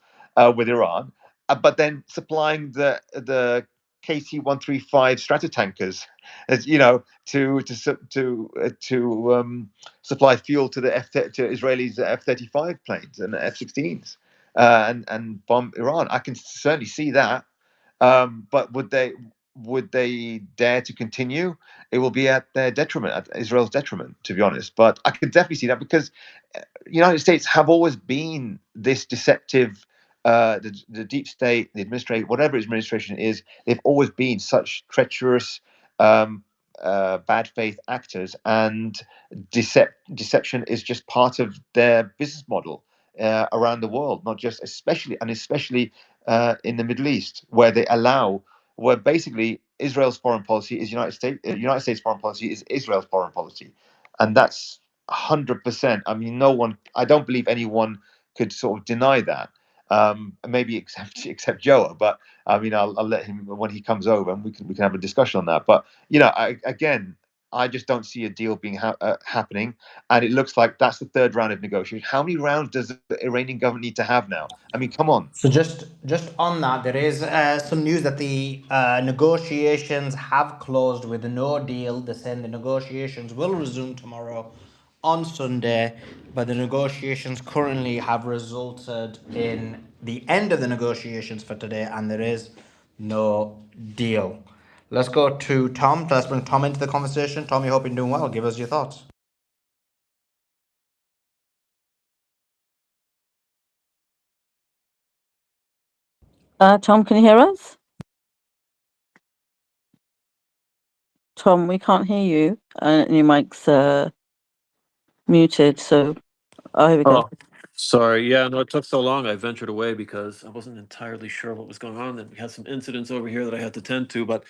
with Iran, but then supplying the KC-135 Stratotankers, as you know, to supply fuel to to Israelis' F-35 planes and F-16s, and bomb Iran. I can certainly see that. But would they dare to continue? It will be at their detriment, at Israel's detriment, to be honest. But I can definitely see that, because United States have always been this deceptive. The deep state, the administration, whatever its administration is, they've always been such treacherous, bad faith actors, and deception is just part of their business model around the world, not just especially in the Middle East, where basically Israel's foreign policy is United States foreign policy is Israel's foreign policy, and that's 100%. I mean, I don't believe anyone could sort of deny that. Maybe except Joe, but I mean, I'll let him when he comes over, and we can have a discussion on that. But I just don't see a deal being happening, and it looks like that's the third round of negotiations. How many rounds does the Iranian government need to have now? I mean, come on. So just on that, there is some news that the negotiations have closed with no deal. They're saying the negotiations will resume tomorrow on Sunday, but the negotiations currently have resulted in the end of the negotiations for today, and there is no deal. Let's go to Tom. Let's bring Tom into the conversation. Tom, you hope you're doing well. Give us your thoughts. Tom, can you hear us? Tom, we can't hear you, and your mic's muted. So, here we go. Oh, sorry. Yeah, no, it took so long. I ventured away because I wasn't entirely sure what was going on. And we had some incidents over here that I had to tend to. But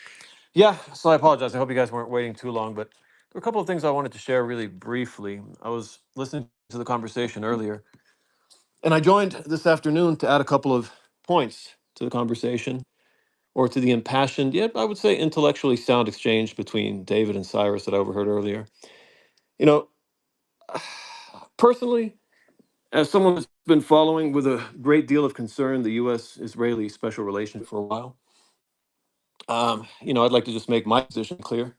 yeah, so I apologize. I hope you guys weren't waiting too long. But there were a couple of things I wanted to share really briefly. I was listening to the conversation earlier, and I joined this afternoon to add a couple of points to the conversation, or to the impassioned, yet I would say intellectually sound exchange between David and Cyrus that I overheard earlier. You know, personally, as someone who's been following with a great deal of concern the U.S.-Israeli special relation for a while, I'd like to just make my position clear,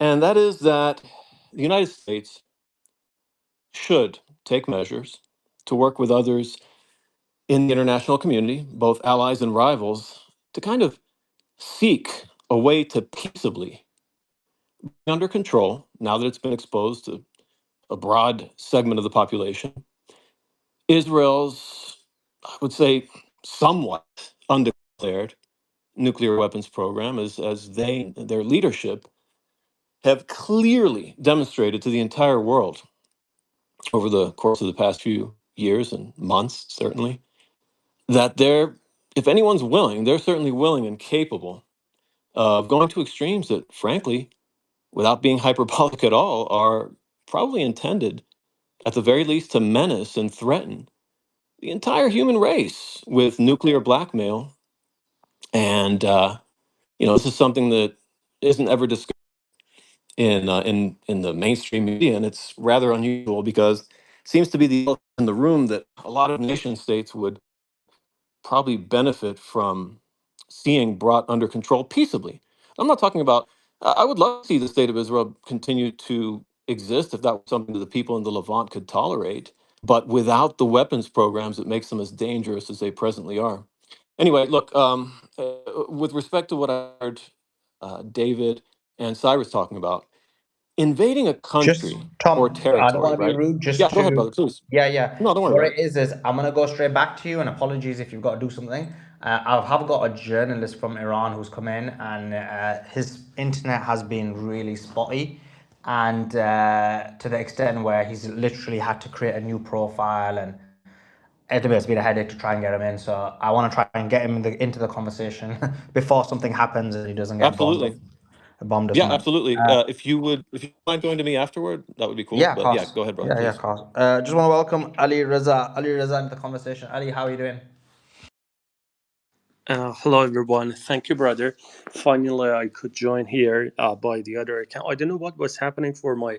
and that is that the United States should take measures to work with others in the international community, both allies and rivals, to kind of seek a way to peaceably bring under control, now that it's been exposed to a broad segment of the population, Israel's, I would say, somewhat undeclared nuclear weapons program, as their leadership have clearly demonstrated to the entire world over the course of the past few years and months, certainly, that they're, if anyone's willing, they're certainly willing and capable of going to extremes that, frankly, without being hyperbolic at all, are probably intended, at the very least, to menace and threaten the entire human race with nuclear blackmail. And this is something that isn't ever discussed in the mainstream media, and it's rather unusual because it seems to be the elephant in the room that a lot of nation states would probably benefit from seeing brought under control peaceably. I'm not talking about. I would love to see the state of Israel continue to exist if that was something that the people in the Levant could tolerate, but without the weapons programs that makes them as dangerous as they presently are. Anyway, look, with respect to what I heard David and Cyrus talking about, invading a Just country or Tom, I don't territory, want to be right? rude. Yeah, Just go ahead, to, brother, please. yeah, yeah. No, don't worry What about it it. is I'm gonna go straight back to you. And apologies if you've got to do something. I have got a journalist from Iran who's come in, and his internet has been really spotty, and to the extent where he's literally had to create a new profile, and it's been a headache to try and get him in. So I want to try and get him into the conversation before something happens and he doesn't get Absolutely. bombed or Yeah, something. absolutely. If you mind going to me afterward, that would be cool. Yeah, of But yeah, course. go ahead, brother, Yeah, of please. course. Just want to welcome Ali Reza. Ali Reza into the conversation. Ali, how are you doing? Hello, everyone. Thank you, brother. Finally, I could join here by the other account. I don't know what was happening for my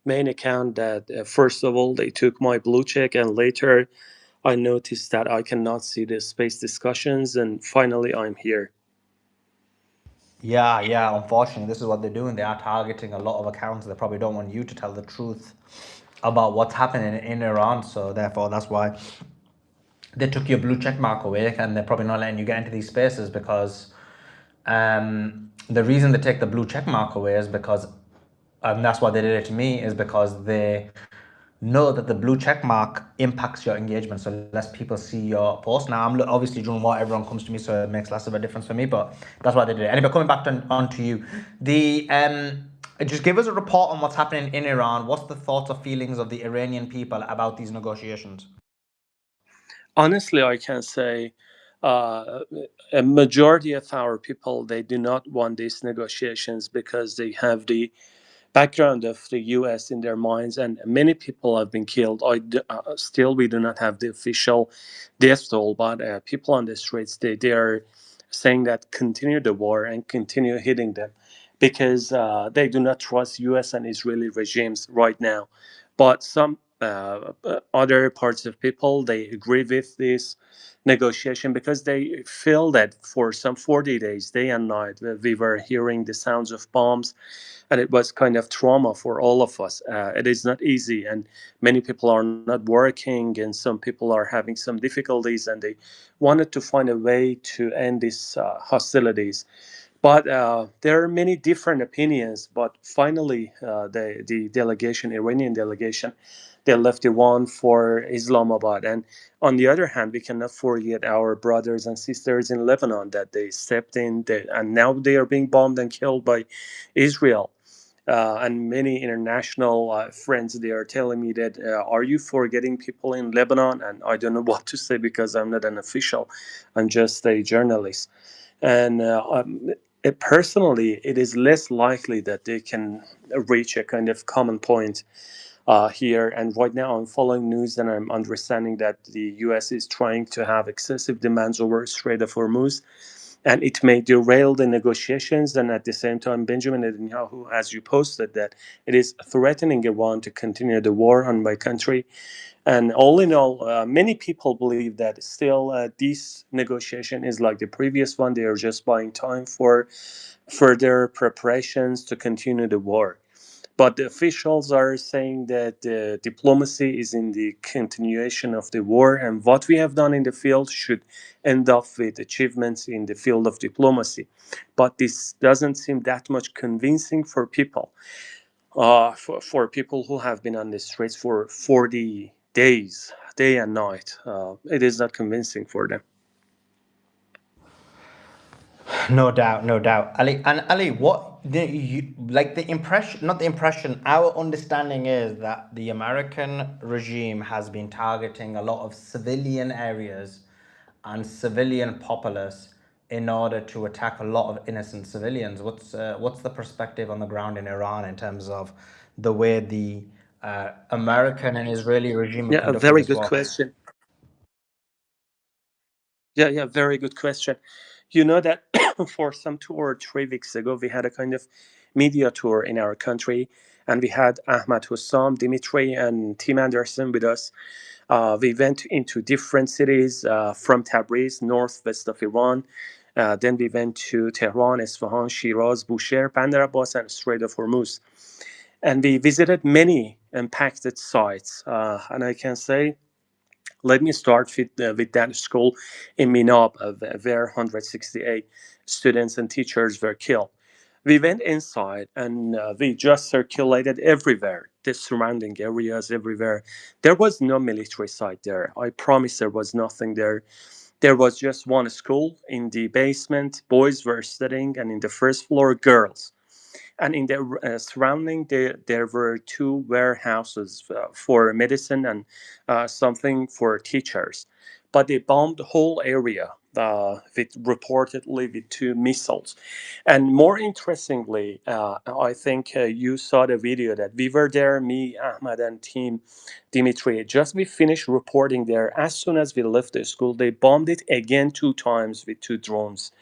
main account. That first of all, they took my blue check, and later I noticed that I cannot see the space discussions. And finally, I'm here. Yeah, yeah. Unfortunately, this is what they're doing. They are targeting a lot of accounts. They probably don't want you to tell the truth about what's happening in Iran. So therefore, that's why they took your blue check mark away, and they're probably not letting you get into these spaces because the reason they take the blue check mark away is because, and that's why they did it to me, is because they know that the blue check mark impacts your engagement. So less people see your post. Now, I'm obviously doing what everyone comes to me, so it makes less of a difference for me, but that's why they did it. Anyway, coming back on to you, the just give us a report on what's happening in Iran. What's the thoughts or feelings of the Iranian people about these negotiations? Honestly, I can say uh, a majority of our people, they do not want these negotiations because they have the background of the U.S. in their minds, and many people have been killed. Still, we do not have the official death toll, but people on the streets, they are saying that continue the war and continue hitting them because they do not trust U.S. and Israeli regimes right now. But some other parts of people, they agree with this negotiation because they feel that for some 40 days, day and night, we were hearing the sounds of bombs, and it was kind of trauma for all of us. It is not easy, and many people are not working, and some people are having some difficulties, and they wanted to find a way to end these hostilities. But there are many different opinions. But finally, the delegation, Iranian delegation, they left Iran for Islamabad. And on the other hand, we cannot forget our brothers and sisters in Lebanon that they stepped in, and now they are being bombed and killed by Israel. And many international friends, they are telling me that, are you forgetting people in Lebanon? And I don't know what to say because I'm not an official, I'm just a journalist. And personally, it is less likely that they can reach a kind of common point here. And right now, I'm following news and I'm understanding that the US is trying to have excessive demands over Strait of Hormuz, and it may derail the negotiations. And at the same time, Benjamin Netanyahu, as you posted, that it is threatening Iran to continue the war on my country. And all in all, many people believe that still this negotiation is like the previous one. They are just buying time for further preparations to continue the war. But the officials are saying that diplomacy is in the continuation of the war, and what we have done in the field should end up with achievements in the field of diplomacy. But this doesn't seem that much convincing for people, for people who have been on the streets for 40 days, day and night. It is not convincing for them. No doubt, no doubt. Ali, and Ali, what the impression, not the impression, our understanding is that the American regime has been targeting a lot of civilian areas and civilian populace in order to attack a lot of innocent civilians. What's the perspective on the ground in Iran in terms of the way the American and Israeli regime are Yeah, a conducting very this good war? question. Yeah, very good question. You know that for some 2 or 3 weeks ago, we had a kind of media tour in our country, and we had Ahmad Hussam, Dimitri, and Tim Anderson with us. We went into different cities from Tabriz, northwest of Iran. Then we went to Tehran, Isfahan, Shiraz, Bushehr, Bandar Abbas, and Strait of Hormuz. And we visited many impacted sites. And I can say, let me start with that school in Minab, where 168 students and teachers were killed. We went inside and we just circulated everywhere, the surrounding areas everywhere. There was no military site there. I promise there was nothing there. There was just one school in the basement. Boys were studying, and in the first floor, girls. And in the surrounding, there were 2 warehouses for medicine and something for teachers. But they bombed the whole area with reportedly with 2 missiles. And more interestingly, I think you saw the video that we were there, me, Ahmad, and team Dimitri. Just we finished reporting there. As soon as we left the school, they bombed it again 2 times with 2 drones.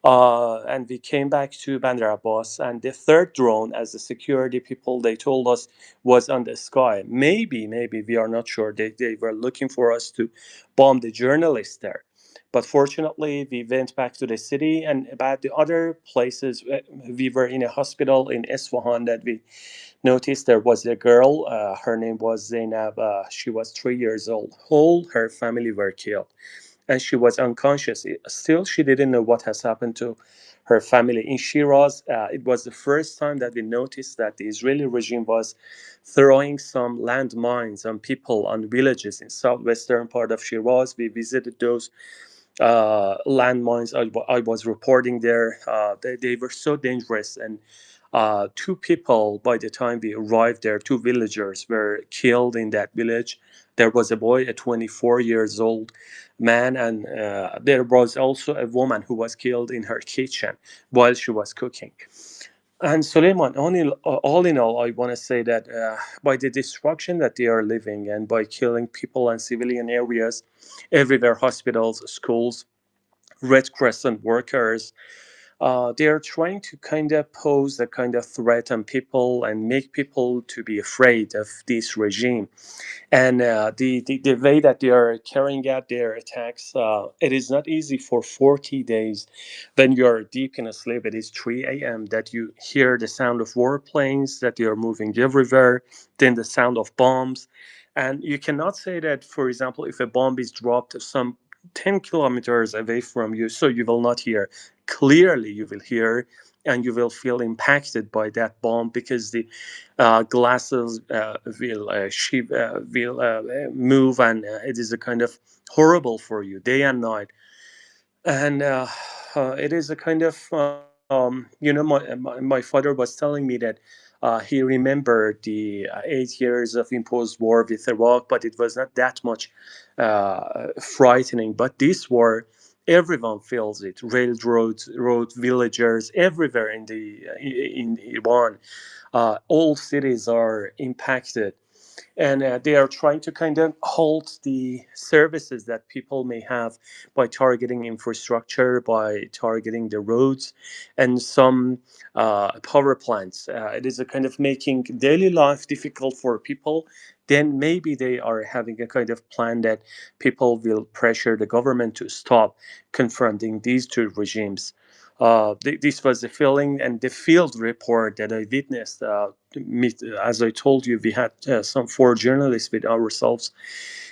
And we came back to Bandar Abbas, and the third drone, as the security people they told us, was on the sky. Maybe we are not sure. They were looking for us to bomb the journalists there. But fortunately, we went back to the city, and about the other places, we were in a hospital in Esfahan that we noticed there was a girl. Her name was Zainab. She was 3 years old. Whole her family were killed, and she was unconscious. Still, she didn't know what has happened to her family. In Shiraz, it was the first time that we noticed that the Israeli regime was throwing some landmines on people, on villages in southwestern part of Shiraz. We visited those landmines. I was reporting there. They were so dangerous, and 2 people, by the time we arrived there, 2 villagers were killed in that village. There was a boy, a 24 years old man, and there was also a woman who was killed in her kitchen while she was cooking. And Suleiman, all in all, I want to say that by the destruction that they are living and by killing people in civilian areas, everywhere, hospitals, schools, Red Crescent workers, they are trying to kind of pose a kind of threat on people and make people to be afraid of this regime. And the way that they are carrying out their attacks, it is not easy for 40 days when you are deep in a sleep. It is 3 a.m. that you hear the sound of warplanes, that they are moving everywhere, then the sound of bombs. And you cannot say that, for example, if a bomb is dropped some 10 kilometers away from you, so you will not hear. Clearly, you will hear and you will feel impacted by that bomb because the glasses will move, and it is a kind of horrible for you day and night. And it is a kind of my father was telling me that he remembered the 8 years of imposed war with Iraq, but it was not that much frightening. But this war, everyone feels it. Railroads, road, villagers, everywhere in Iran, all cities are impacted, and they are trying to kind of halt the services that people may have by targeting infrastructure, by targeting the roads, and some power plants. It is a kind of making daily life difficult for people. Then maybe they are having a kind of plan that people will pressure the government to stop confronting these 2 regimes. This was the feeling and the field report that I witnessed. As I told you, we had some 4 journalists with ourselves,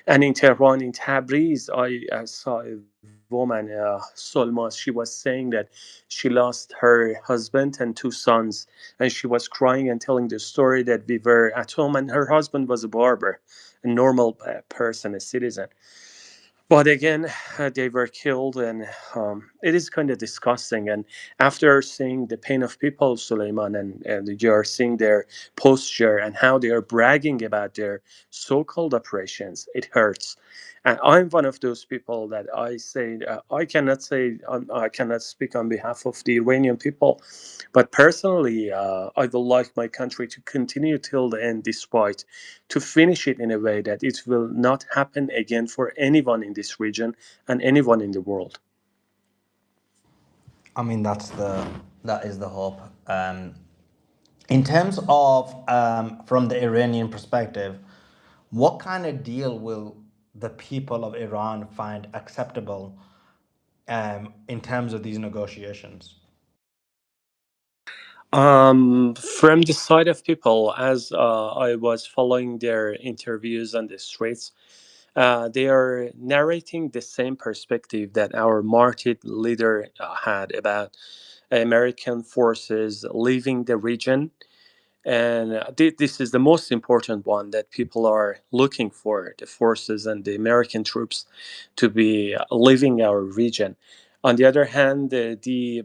and in Tehran, in Tabriz, I saw a woman, Solma. She was saying that she lost her husband and 2 sons, and she was crying and telling the story that we were at home, and her husband was a barber, a normal person, a citizen. But again, they were killed, and it is kind of disgusting. And after seeing the pain of people, Suleiman, and you are seeing their posture and how they are bragging about their so-called operations, it hurts. And I'm one of those people that I say I cannot speak on behalf of the Iranian people, but personally, I would like my country to continue till the end, despite to finish it in a way that it will not happen again for anyone in this region and anyone in the world. I mean, that is the hope. In terms of from the Iranian perspective, what kind of deal will the people of Iran find acceptable in terms of these negotiations? From the side of people, as I was following their interviews on the streets, they are narrating the same perspective that our martyred leader had about American forces leaving the region. And this is the most important one that people are looking for, the forces and the American troops to be leaving our region. On the other hand, the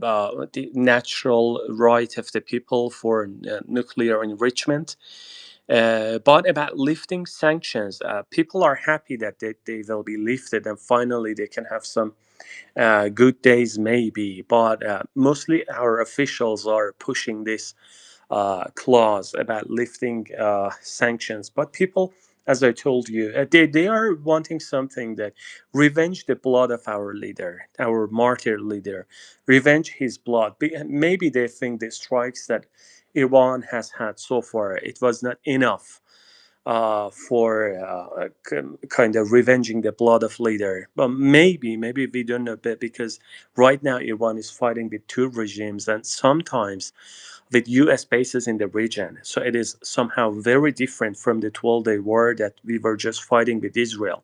natural right of the people for nuclear enrichment. But about lifting sanctions, people are happy that they will be lifted and finally they can have some good days, maybe. But mostly our officials are pushing this clause about lifting sanctions. But people, as I told you, they are wanting something that revenge the blood of our leader, our martyr leader, revenge his blood. Maybe they think the strikes that Iran has had so far, it was not enough for kind of revenging the blood of leader. But maybe we don't know, because right now Iran is fighting with 2 regimes and sometimes with U.S. bases in the region. So it is somehow very different from the 12-day war that we were just fighting with Israel.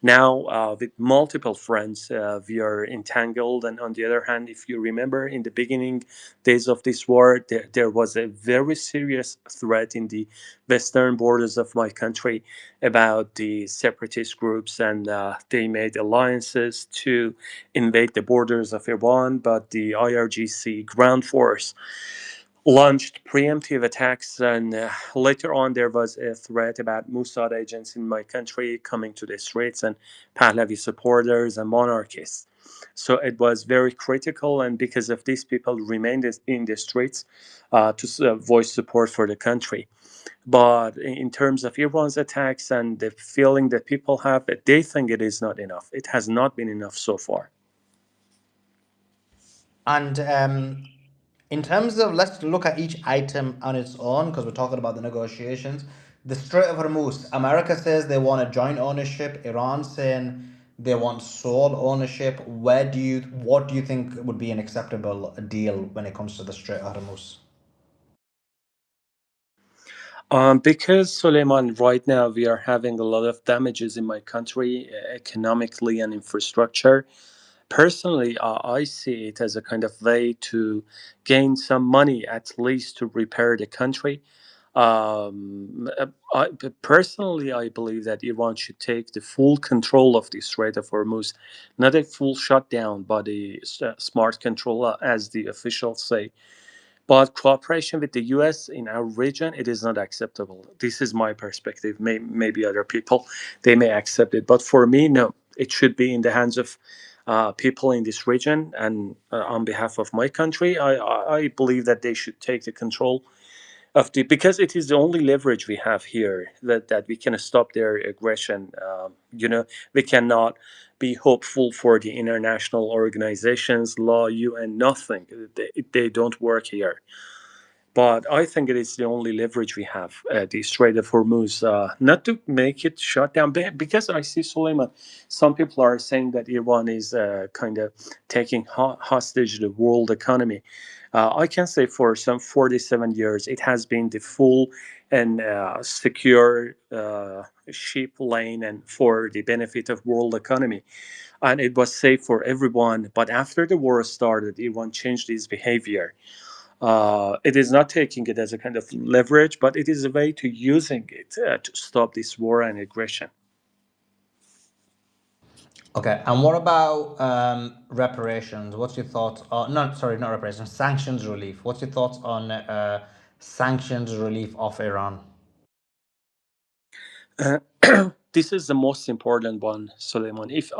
Now, with multiple fronts, we are entangled. And on the other hand, if you remember, in the beginning days of this war, there was a very serious threat in the western borders of my country about the separatist groups, and they made alliances to invade the borders of Iran. But the IRGC ground force launched preemptive attacks, and later on there was a threat about Mossad agents in my country coming to the streets, and Pahlavi supporters and monarchists. So it was very critical, and because of this, people remained in the streets to voice support for the country. But in terms of Iran's attacks and the feeling that people have, they think it is not enough. It has not been enough so far. And in terms of, let's look at each item on its own because we're talking about the negotiations. The Strait of Hormuz, America says they want a joint ownership. Iran saying they want sole ownership. What do you think would be an acceptable deal when it comes to the Strait of Hormuz? Because Suleiman, right now we are having a lot of damages in my country, economically and infrastructure. Personally, I see it as a kind of way to gain some money, at least to repair the country. Personally, I believe that Iran should take the full control of the Strait of Hormuz, not a full shutdown, but a smart control, as the officials say. But cooperation with the U.S. in our region, it is not acceptable. This is my perspective. Maybe other people, they may accept it. But for me, no. It should be in the hands of people in this region. And on behalf of my country, I believe that they should take the control of because it is the only leverage we have here that we can stop their aggression. We cannot be hopeful for the international organizations, law, UN, nothing. They don't work here. But I think it is the only leverage we have, the Strait of Hormuz, not to make it shut down. Because I see, Suleiman, some people are saying that Iran is kind of taking hostage the world economy. I can say for some 47 years, it has been the full and secure ship lane and for the benefit of world economy. And it was safe for everyone. But after the war started, Iran changed its behavior. It is not taking it as a kind of leverage, but it is a way to using it to stop this war and aggression. Okay, and what about reparations? What's your thoughts on, not, sorry, not reparations, sanctions relief? What's your thoughts on sanctions relief of Iran? Uh, this is the most important one, Suleiman. If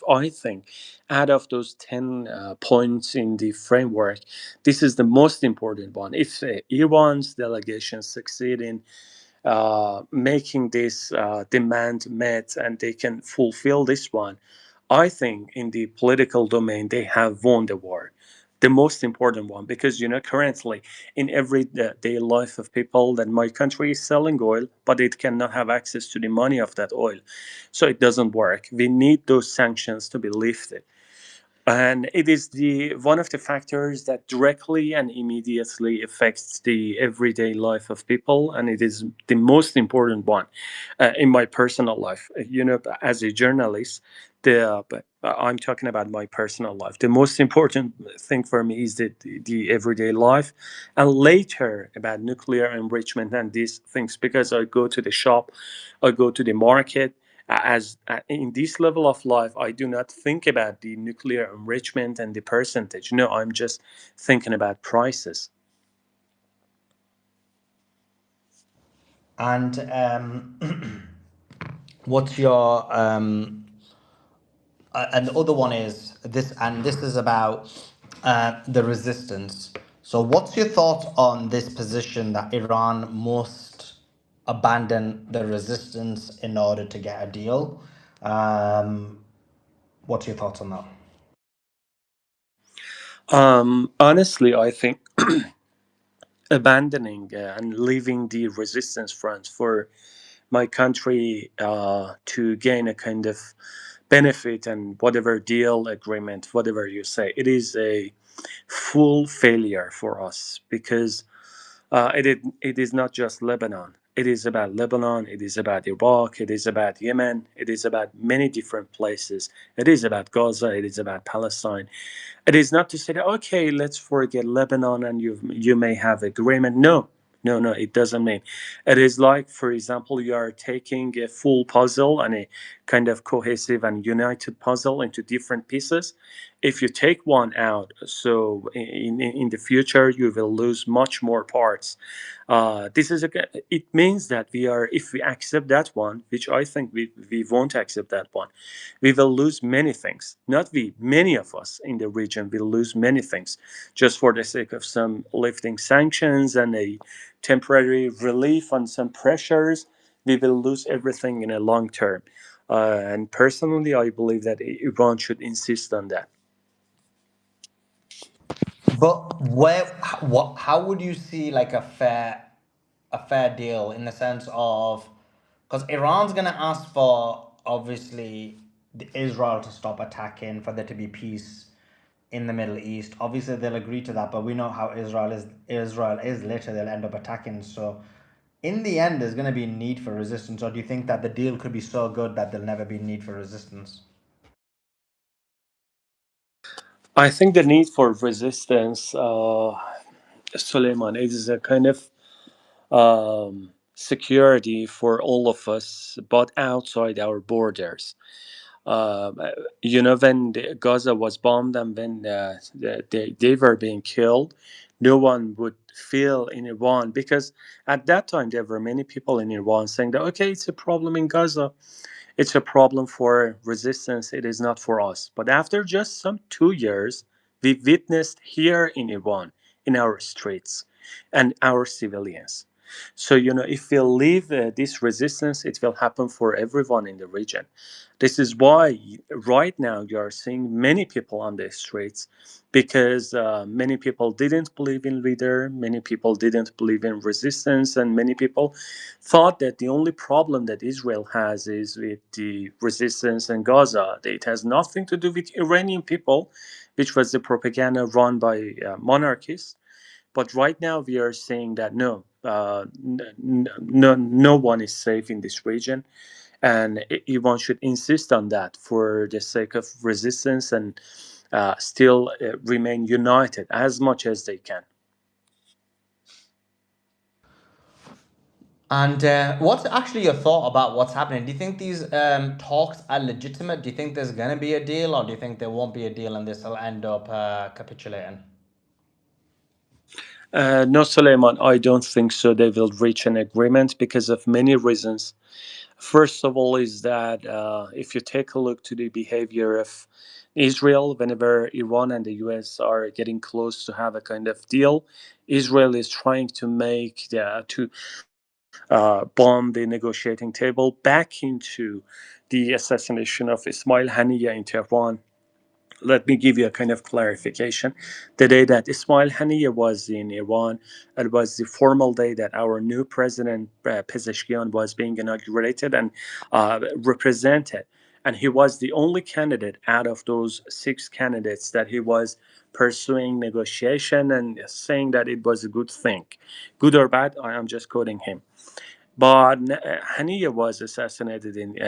I think out of those 10 points in the framework, this is the most important one. If Iran's delegation succeed in making this demand met and they can fulfill this one, I think in the political domain they have won the war. The most important one, because currently in everyday life of people, that my country is selling oil, but it cannot have access to the money of that oil, so it doesn't work. We need those sanctions to be lifted, and it is the one of the factors that directly and immediately affects the everyday life of people, and it is the most important one in my personal life. As a journalist, but I'm talking about my personal life. The most important thing for me is the everyday life, and later about nuclear enrichment and these things, because I go to the shop, I go to the market. As in this level of life, I do not think about the nuclear enrichment and the percentage. No, I'm just thinking about prices. And what's your and the other one is this, and this is about the resistance. So, what's your thoughts on this position that Iran must abandon the resistance in order to get a deal? What's your thoughts on that? Honestly, I think abandoning and leaving the resistance front for my country to gain a kind of benefit and whatever deal agreement, whatever you say, it is a full failure for us, because it is not just Lebanon. It is about Lebanon, it is about Iraq, it is about Yemen, it is about many different places. It is about Gaza, it is about Palestine. It is not to say that, okay, let's forget Lebanon and you may have agreement. No, no, no, it doesn't mean. It is like, for example, you are taking a full puzzle and a kind of cohesive and united puzzle into different pieces. If you take one out, so in the future you will lose much more parts. It means that if we accept that one, which I think we won't accept that one, we will lose many things. Not we, many of us in the region will lose many things just for the sake of some lifting sanctions and a temporary relief on some pressures. We will lose everything in a long term. And personally, I believe that Iran should insist on that. But how would you see like a fair deal in the sense of, because Iran's gonna ask for obviously Israel to stop attacking, for there to be peace in the Middle East. Obviously they'll agree to that, but we know how Israel is. Israel is later they'll end up attacking. So in the end, there's gonna be need for resistance. Or do you think that the deal could be so good that there'll never be need for resistance? I think the need for resistance, Suleiman, is a kind of security for all of us, but outside our borders. Um, uh, when Gaza was bombed and when they were being killed, no one would feel in Iran, because at that time there were many people in Iran saying that, okay, it's a problem in Gaza, it's a problem for resistance, it is not for us. But after just some 2 years, we witnessed here in Iran, in our streets, and our civilians. So, if we leave this resistance, it will happen for everyone in the region. This is why right now you are seeing many people on the streets, because many people didn't believe in leader, many people didn't believe in resistance, and many people thought that the only problem that Israel has is with the resistance in Gaza. It has nothing to do with Iranian people, which was the propaganda run by monarchists. But right now we are saying that no, no one is safe in this region, and one should insist on that for the sake of resistance, and still remain united as much as they can. And what's actually your thought about what's happening? Do you think these talks are legitimate? Do you think there's going to be a deal, or do you think there won't be a deal and this will end up capitulating? No, Suleiman, I don't think so. They will reach an agreement because of many reasons. First of all, is that if you take a look to the behavior of Israel, whenever Iran and the US are getting close to have a kind of deal, Israel is trying to bomb the negotiating table back into the assassination of Ismail Haniyeh in Tehran. Let me give you a kind of clarification. The day that Ismail Haniyeh was in Iran, it was the formal day that our new president, Pezeshkian, was being inaugurated and represented. And he was the only candidate out of those six candidates that he was pursuing negotiation and saying that it was a good thing. Good or bad, I am just quoting him. But Haniyeh was assassinated in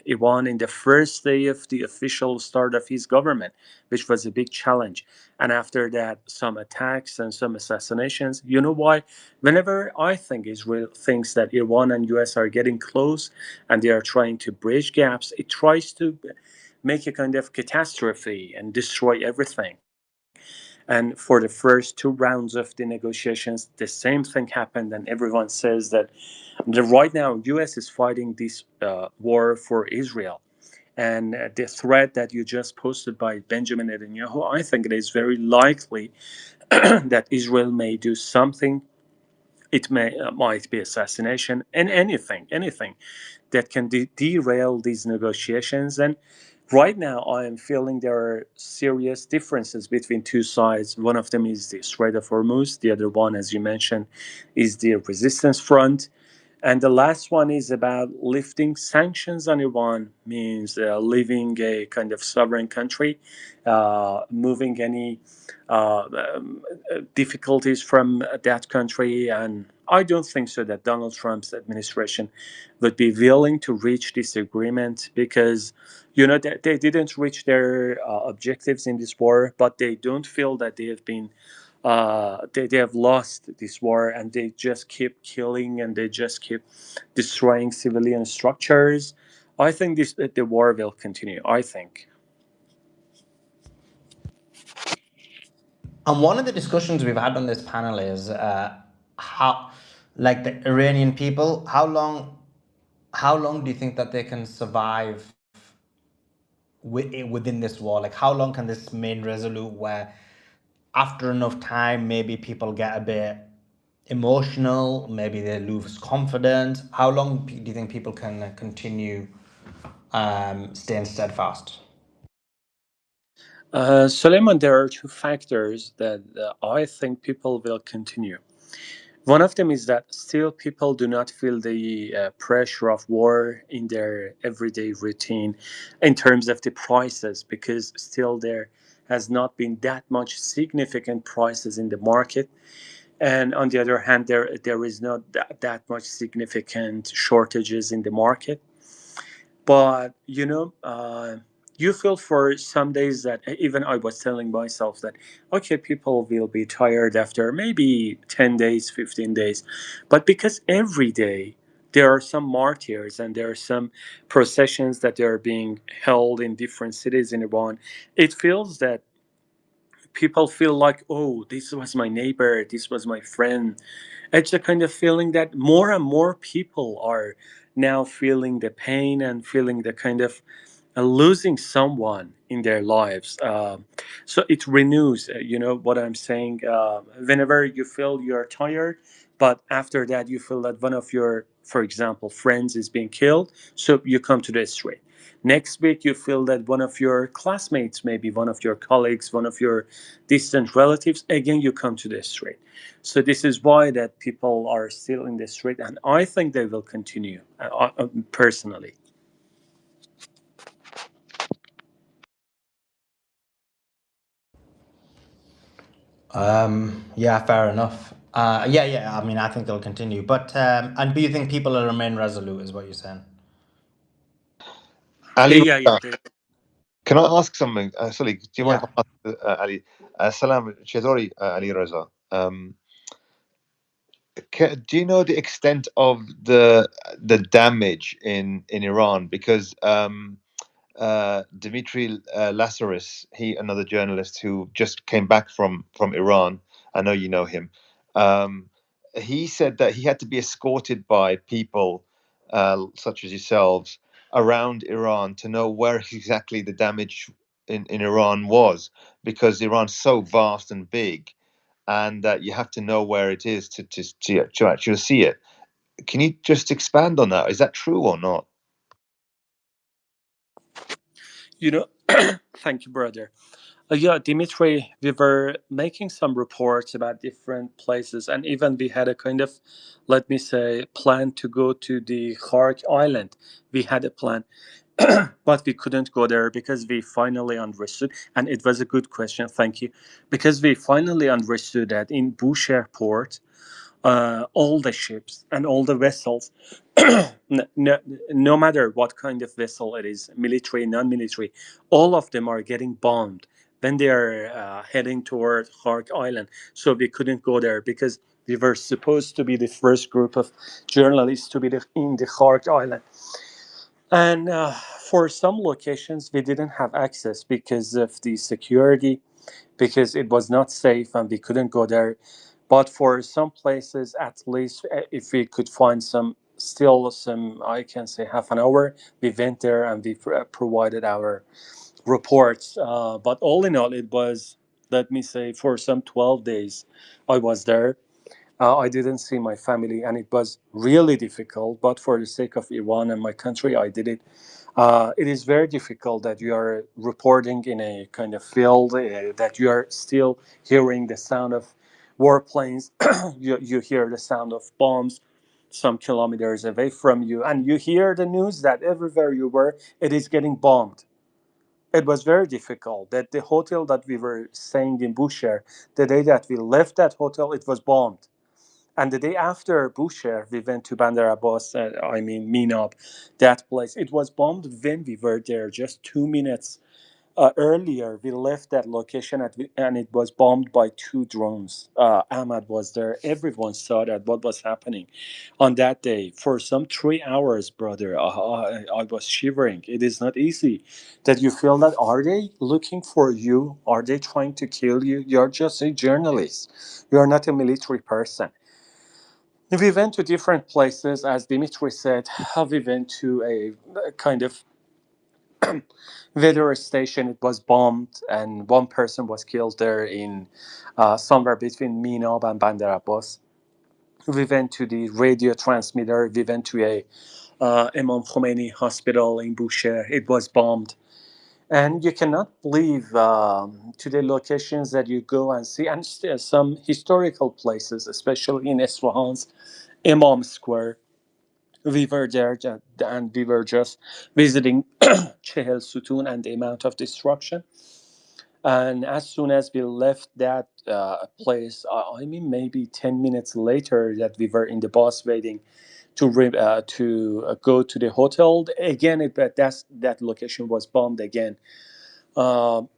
Iran in the first day of the official start of his government, which was a big challenge. And after that, some attacks and some assassinations. You know why? Whenever I think Israel thinks that Iran and US are getting close and they are trying to bridge gaps, it tries to make a kind of catastrophe and destroy everything. And for the first two rounds of the negotiations, the same thing happened, and everyone says that right now US is fighting this war for Israel. And the threat that you just posted by Benjamin Netanyahu, I think it is very likely that Israel may do something. It might be assassination and anything that can derail these negotiations. And right now, I am feeling there are serious differences between two sides. One of them is the Strait of Hormuz. The other one, as you mentioned, is the resistance front. And the last one is about lifting sanctions on Iran, means leaving a kind of sovereign country, moving any difficulties from that country. And I don't think so that Donald Trump's administration would be willing to reach this agreement, because they didn't reach their objectives in this war, but they don't feel that they have been they have lost this war, and they just keep killing and they just keep destroying civilian structures. I think the war will continue, I think. And one of the discussions we've had on this panel is how, like the Iranian people, how long do you think that they can survive within this war? Like, how long can this remain resolute, where after enough time, maybe people get a bit emotional, maybe they lose confidence? How long do you think people can continue staying steadfast? Suleiman, there are two factors that I think people will continue. One of them is that still people do not feel the pressure of war in their everyday routine in terms of the prices, because still there has not been that much significant prices in the market. And on the other hand, there is not that much significant shortages in the market. But you feel for some days that even I was telling myself that okay, people will be tired after maybe 10 days, 15 days. But because every day there are some martyrs and there are some processions that are being held in different cities in Iran, it feels that people feel like, oh, this was my neighbor, this was my friend. It's a kind of feeling that more and more people are now feeling the pain and feeling the kind of losing someone in their lives. So it renews, what I'm saying. Whenever you feel you're tired, But after that, you feel that one of your, for example, friends is being killed, so you come to the street. Next week, you feel that one of your classmates, maybe one of your colleagues, one of your distant relatives, again, you come to the street. So this is why that people are still in the street, and I think they will continue, personally. Yeah, fair enough. Yeah. I mean, I think they'll continue. But and do you think people will remain resolute? Is what you're saying? Ali, Yeah, yeah. can I ask something? Sorry, do you mind Yeah. if I ask Ali? Salam, Chezori, Ali Reza. Do you know the extent of the damage in Iran? Because Dmitry Lazarus, another journalist who just came back from Iran. I know you know him. Um, he said that he had to be escorted by people such as yourselves around Iran to know where exactly the damage in Iran was, because Iran's so vast and big, and that you have to know where it is to actually see it. Can you just expand on that? Is that true or not? You know, thank you, brother. Yeah, Dimitri, we were making some reports about different places, and even we had a kind of, let me say, plan to go to the Khark Island. We had a plan, but we couldn't go there because we finally understood, and it was a good question, thank you, because we finally understood that in Bushehr port, all the ships and all the vessels, no matter what kind of vessel it is, military, non-military, all of them are getting bombed when they are heading toward Khark Island. So we couldn't go there because we were supposed to be the first group of journalists to be in the Khark Island. And for some locations, we didn't have access because of the security, because it was not safe and we couldn't go there. But for some places, at least, if we could find some, I can say, half an hour, we went there and we provided our reports. But all in all, it was, let me say, for some 12 days, I was there. I didn't see my family, and it was really difficult. But for the sake of Iran and my country, I did it. It is very difficult that you are reporting in a kind of field, that you are still hearing the sound of warplanes. You hear the sound of bombs some kilometers away from you, and you hear the news that everywhere you were, it is getting bombed. It was very difficult. That the hotel that we were staying in Bushehr, the day that we left that hotel, it was bombed. And the day after Bushehr, we went to Bandar Abbas, Minab, that place. It was bombed when we were there, just 2 minutes earlier. We left that location and it was bombed by two drones. Ahmad was there. Everyone saw that what was happening on that day. For some 3 hours, brother, I was shivering. It is not easy that you feel that, are they looking for you? Are they trying to kill you? You're just a journalist. You're not a military person. We went to different places, as Dimitri said. We went to a kind of weather station. It was bombed, and one person was killed there in somewhere between Minab and Bandar Abbas. We went to the radio transmitter. We went to a Imam Khomeini hospital in Bushehr. It was bombed. And you cannot believe to the locations that you go and see, and some historical places, especially in Isfahan's Imam Square. We were there and we were just visiting Chehel Sutun and the amount of destruction. And as soon as we left that place, maybe 10 minutes later, that we were in the bus waiting to go to the hotel. Again, that location was bombed again. um,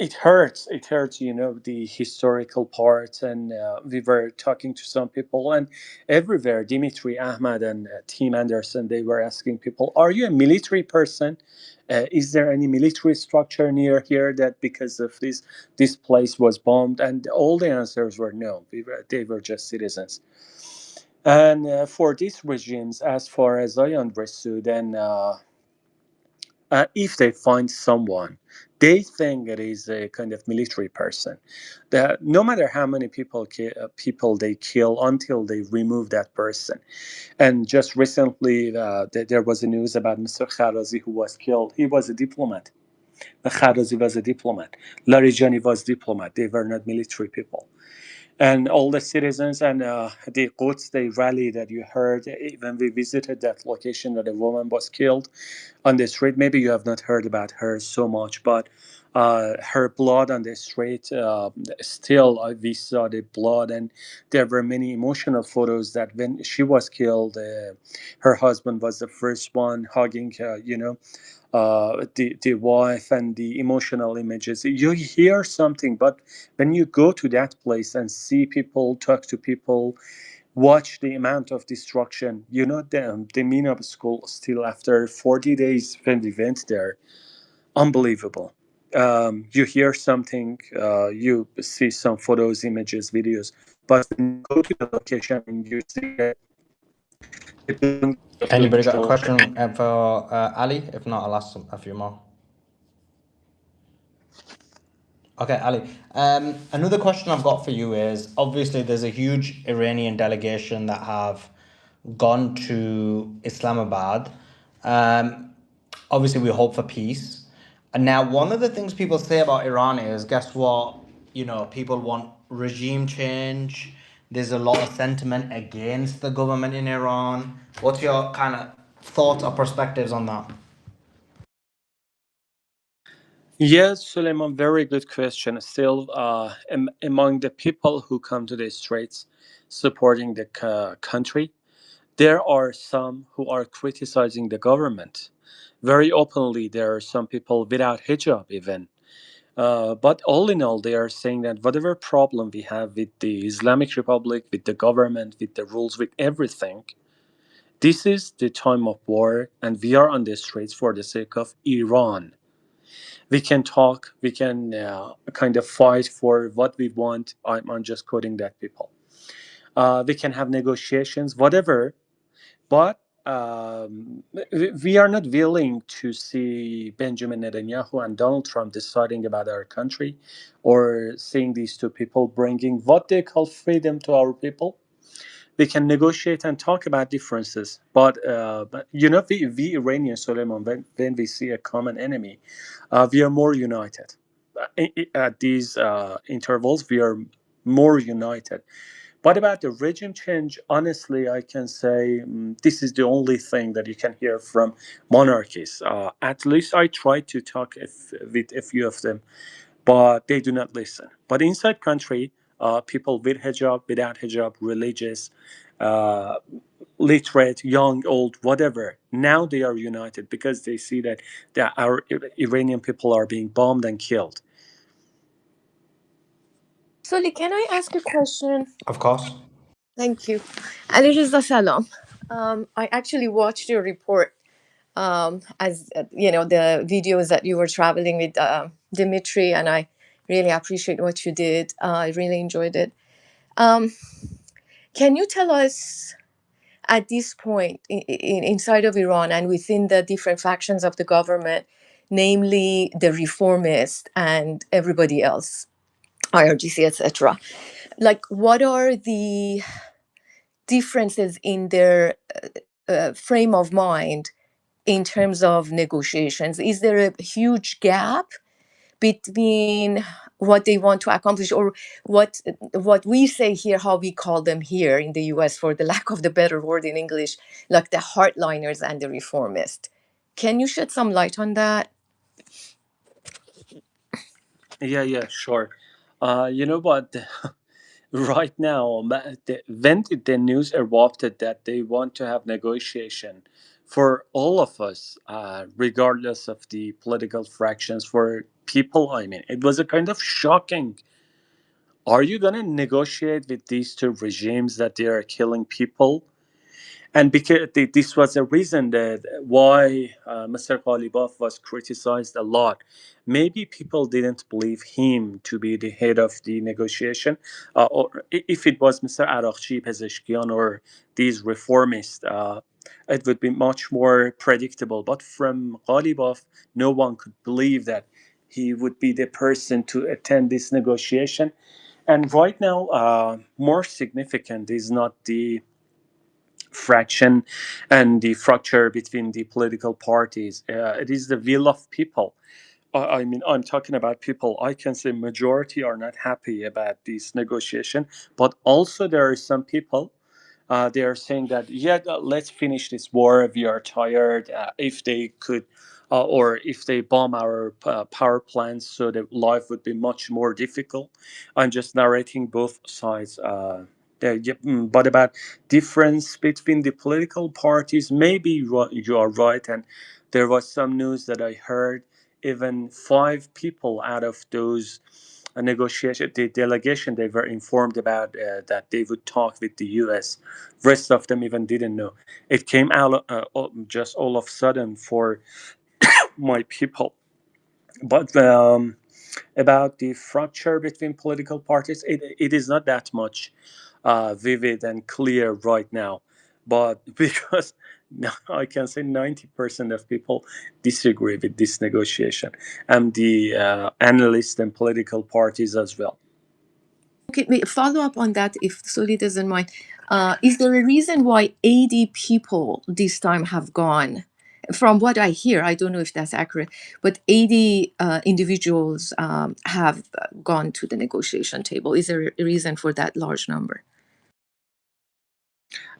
it hurts. It hurts, the historical part. And we were talking to some people, and everywhere, Dimitri, Ahmad, and Team Anderson, they were asking people, "Are you a military person? Is there any military structure near here that because of this place was bombed?" And all the answers were no. They were just citizens. And for these regimes, as far as I understood, and if they find someone They think it is a kind of military person. That no matter how many people they kill until they remove that person. And just recently, there was a news about Mr. Kharazi who was killed. He was a diplomat. Kharazi was a diplomat. Larijani was diplomat. They were not military people. And all the citizens and the Quds, they rallied that you heard when we visited that location that a woman was killed on the street. Maybe you have not heard about her so much, but her blood on the street, still we saw the blood, and there were many emotional photos that when she was killed, her husband was the first one hugging her, the wife, and the emotional images. You hear something, but when you go to that place and see people, talk to people, watch the amount of destruction, the Minab school still after 40 days when we went there, unbelievable. You hear something, you see some photos, images, videos, but when you go to the location and you see that the buildings are being Anybody got a destroyed. question for Ali? If not, I'll ask a few more. Okay, Ali. Another question I've got for you is obviously there's a huge Iranian delegation that have gone to Islamabad. Obviously, we hope for peace. And now, one of the things people say about Iran is guess what? People want regime change. There's a lot of sentiment against the government in Iran. What's your kind of thoughts or perspectives on that? Yes, Suleiman, very good question. Still, among the people who come to the streets supporting the country, there are some who are criticizing the government. Very openly, there are some people without hijab, even. But all in all, they are saying that whatever problem we have with the Islamic Republic, with the government, with the rules, with everything, this is the time of war, and we are on the streets for the sake of Iran. We can talk, we can kind of fight for what we want. I'm just quoting that people. We can have negotiations, whatever, but we are not willing to see Benjamin Netanyahu and Donald Trump deciding about our country, or seeing these two people bringing what they call freedom to our people. We can negotiate and talk about differences, but we Iranians, Suleiman, when we see a common enemy, we are more united. At these intervals, we are more united. What about the regime change? Honestly, I can say this is the only thing that you can hear from monarchies. At least I try to talk with a few of them, but they do not listen. But inside country, people with hijab, without hijab, religious, uh, literate, young, old, whatever, now they are united because they see that our Iranian people are being bombed and killed. Soli, can I ask a question? Of course. Thank you. Ali Reza Salam. I actually watched your report, as the videos that you were traveling with Dimitri, and I really appreciate what you did. I really enjoyed it. Um, can you tell us at this point inside of Iran and within the different factions of the government, namely the reformists and everybody else, IRGC, etc., like what are the differences in their frame of mind in terms of negotiations? Is there a huge gap between what they want to accomplish, or what we say here, how we call them here in the US, for the lack of the better word in English, like the hardliners and the reformists? Can you shed some light on that? Yeah, sure. You know what? Right now, when the news erupted that they want to have negotiation for all of us, regardless of the political fractions, for people, I mean, it was a kind of shocking. Are you going to negotiate with these two regimes that they are killing people? And because this was a reason that why Mr. Ghalibaf was criticized a lot. Maybe people didn't believe him to be the head of the negotiation, or if it was Mr. Arakchi, Pezeshkian, or these reformists, it would be much more predictable. But from Ghalibaf, no one could believe that he would be the person to attend this negotiation. And right now, more significant is not the fraction and the fracture between the political parties. It is the will of people. I mean, I'm talking about people. I can say majority are not happy about this negotiation, but also there are some people. They are saying that let's finish this war. We are tired. If they could, or if they bomb our power plants, so that life would be much more difficult. I'm just narrating both sides. But about difference between the political parties, maybe you are right, and there was some news that I heard. Even 5 people out of those negotiation, the delegation, they were informed about that they would talk with the U.S. Rest of them even didn't know. It came out just all of a sudden for my people. But about the fracture between political parties, it is not that much vivid and clear right now. But because I can say 90% of people disagree with this negotiation, and the analysts and political parties as well. Okay, wait, follow up on that if Soli doesn't mind. Is there a reason why 80 people this time have gone? From what I hear, I don't know if that's accurate, but 80 individuals have gone to the negotiation table. Is there a reason for that large number?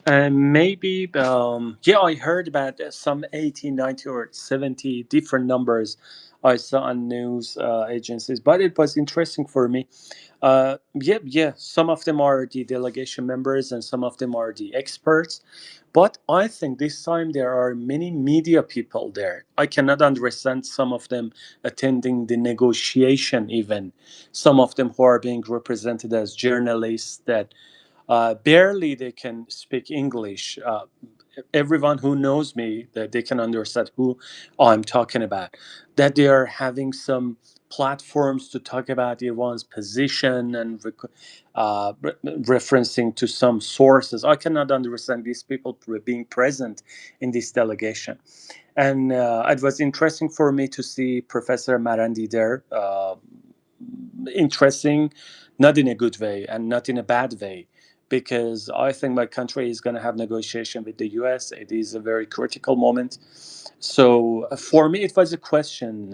Maybe, I heard about some 80, 90, or 70 different numbers I saw on news agencies, but it was interesting for me. Some of them are the delegation members and some of them are the experts. But I think this time there are many media people there. I cannot understand some of them attending the negotiation even. Some of them who are being represented as journalists that barely they can speak English. Everyone who knows me, that they can understand who I'm talking about. That they are having some platforms to talk about Iran's position and referencing to some sources. I cannot understand these people being present in this delegation. And it was interesting for me to see Professor Marandi there. Interesting, not in a good way and not in a bad way, because I think my country is going to have negotiation with the US. It is a very critical moment. So for me, it was a question: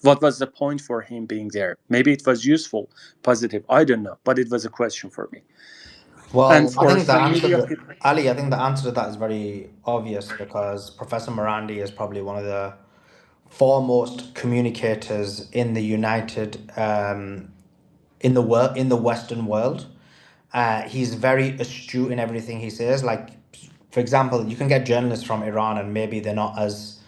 what was the point for him being there? Maybe it was useful, positive. I don't know, but it was a question for me. And Well, I for think the some answer media that people, Ali, I think the answer to that is very obvious because Professor Morandi is probably one of the foremost communicators in the in the world, in the Western world. He's very astute in everything he says. Like, for example, you can get journalists from Iran and maybe they're not as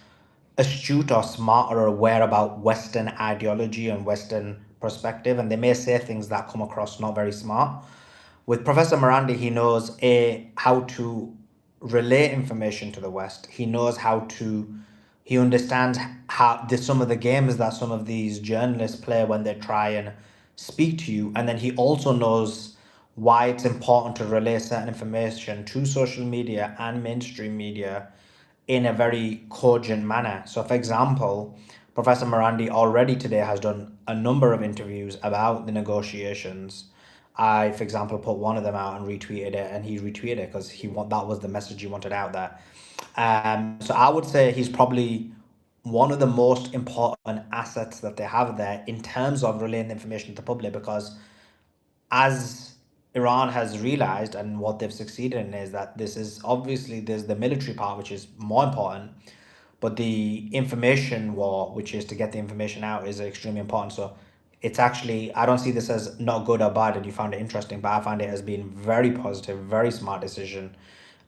astute or smart or aware about Western ideology and Western perspective, and they may say things that come across not very smart. With Professor Morandi, he knows how to relay information to the West. He knows he understands how some of the games that some of these journalists play when they try and speak to you, and then he also knows why it's important to relay certain information to social media and mainstream media in a very cogent manner. So, for example, Professor Morandi already today has done a number of interviews about the negotiations. I, for example, put one of them out and retweeted it, and he retweeted it because that was the message he wanted out there. So I would say he's probably one of the most important assets that they have there in terms of relaying the information to the public, because as Iran has realized and what they've succeeded in is that this is obviously there's the military part, which is more important, but the information war, which is to get the information out, is extremely important. So it's actually, I don't see this as not good or bad, and you found it interesting, but I find it as being very positive, very smart decision,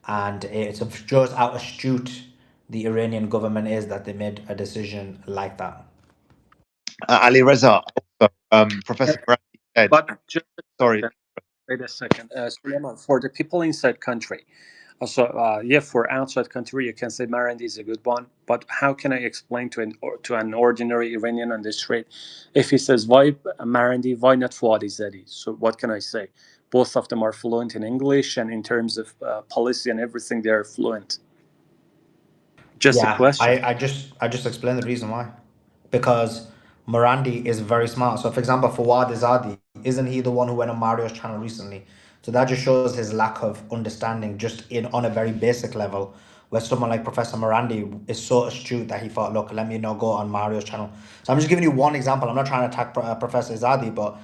and it shows how astute the Iranian government is that they made a decision like that. Ali Reza, also, Professor Morandi said, but just sorry. wait a second, Suleiman, for the people inside country. Also, for outside country, you can say Marandi is a good one. But how can I explain to an ordinary Iranian on the street if he says why Marandi, why not Fuadi Zedi? So what can I say? Both of them are fluent in English, and in terms of policy and everything, they are fluent. Just a Yeah, question. I just explained the reason why. Because Morandi is very smart. So, for example, Fawad Izadi, isn't he the one who went on Mario's channel recently? So that just shows his lack of understanding, just in on a very basic level, where someone like Professor Morandi is so astute that he thought, look, let me go on Mario's channel. So I'm just giving you one example. I'm not trying to attack Professor Izadi, but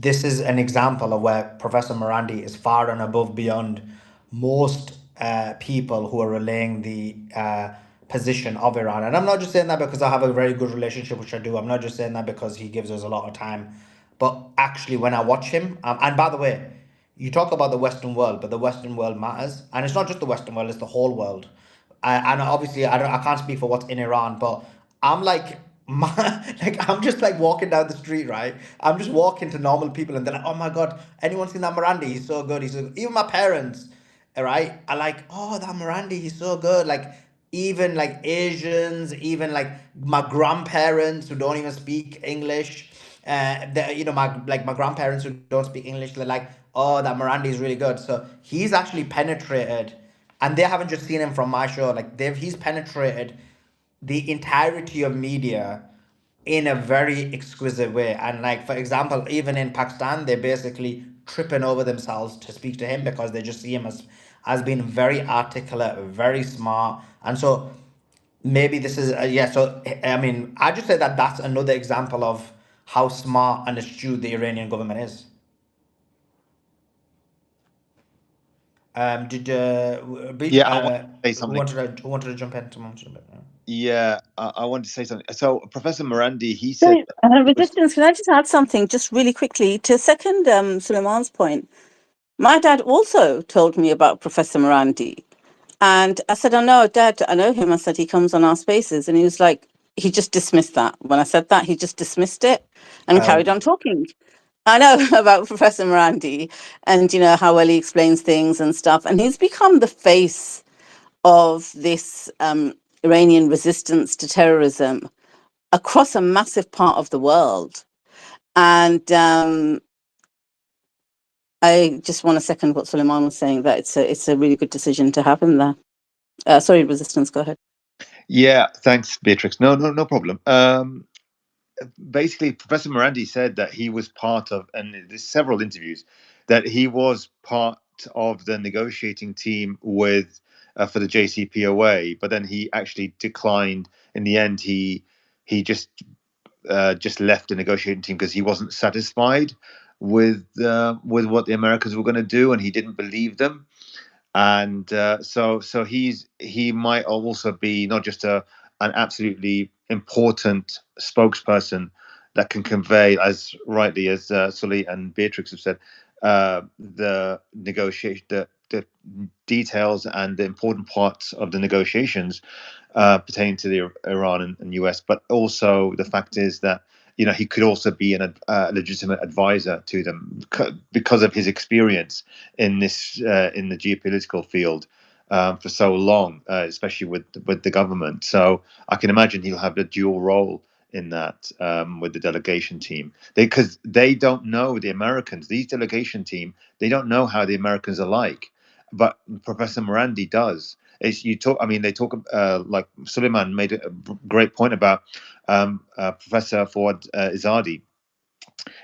this is an example of where Professor Morandi is far and above beyond most people who are relaying the position of Iran. And I'm not just saying that because I have a very good relationship, which I do. I'm not just saying that because he gives us a lot of time. But actually, when I watch him, and by the way, you talk about the Western world, but the Western world matters. And it's not just the Western world, it's the whole world. And obviously, I can't speak for what's in Iran, but I'm like, like I'm just like walking down the street, right? I'm just walking to normal people, and they're like, "Oh my god, anyone seen that Miranda? He's so good. He's so good." Even my parents, right, are like, "Oh, that Miranda, he's so good." Like even like Asians, even like my grandparents who don't even speak English, my grandparents who don't speak English, they're like, "Oh, that Miranda is really good." So he's actually penetrated, and they haven't just seen him from my show. Like he's penetrated the entirety of media in a very exquisite way. And like for example, even in Pakistan, they're basically tripping over themselves to speak to him because they just see him as being very articulate, very smart. And so maybe this is so I mean, I just say that that's another example of how smart and astute the Iranian government is. Did Yeah, I want to say who something. who wanted to jump in? Someone wanted to jump in. Yeah, I wanted to say something. So Professor Morandi, he said Sorry, that he was. Resistance, can I just add something just really quickly to second Suleiman's point? My dad also told me about Professor Morandi. And I said, I know, Dad, I know him. I said, he comes on our spaces. And he was like, he just dismissed that. When I said that, he just dismissed it and carried on talking. I know about Professor Morandi and, how well he explains things and stuff. And he's become the face of this Iranian resistance to terrorism across a massive part of the world. And I just want to second what Suleiman was saying, that it's a really good decision to have him there. Sorry, Resistance, go ahead. Yeah, thanks, Beatrix. No problem. Basically, Professor Morandi said that he was part of, and there's several interviews, that he was part of the negotiating team with for the JCPOA, but then he actually declined. In the end, he just left the negotiating team because he wasn't satisfied with what the Americans were going to do, and he didn't believe them. And so he might also be not just an absolutely important spokesperson that can convey, as rightly as Sully and Beatrix have said, the negotiation, the details and the important parts of the negotiations pertaining to the Iran and US. But also the fact is that he could also be a legitimate advisor to them because of his experience in this in the geopolitical field for so long, especially with the government. So I can imagine he'll have a dual role in that with the delegation team, because they don't know the Americans. These delegation team, they don't know how the Americans are like, but Professor Morandi does. They talk. Like Suleiman made a great point about Professor Fawad Izadi.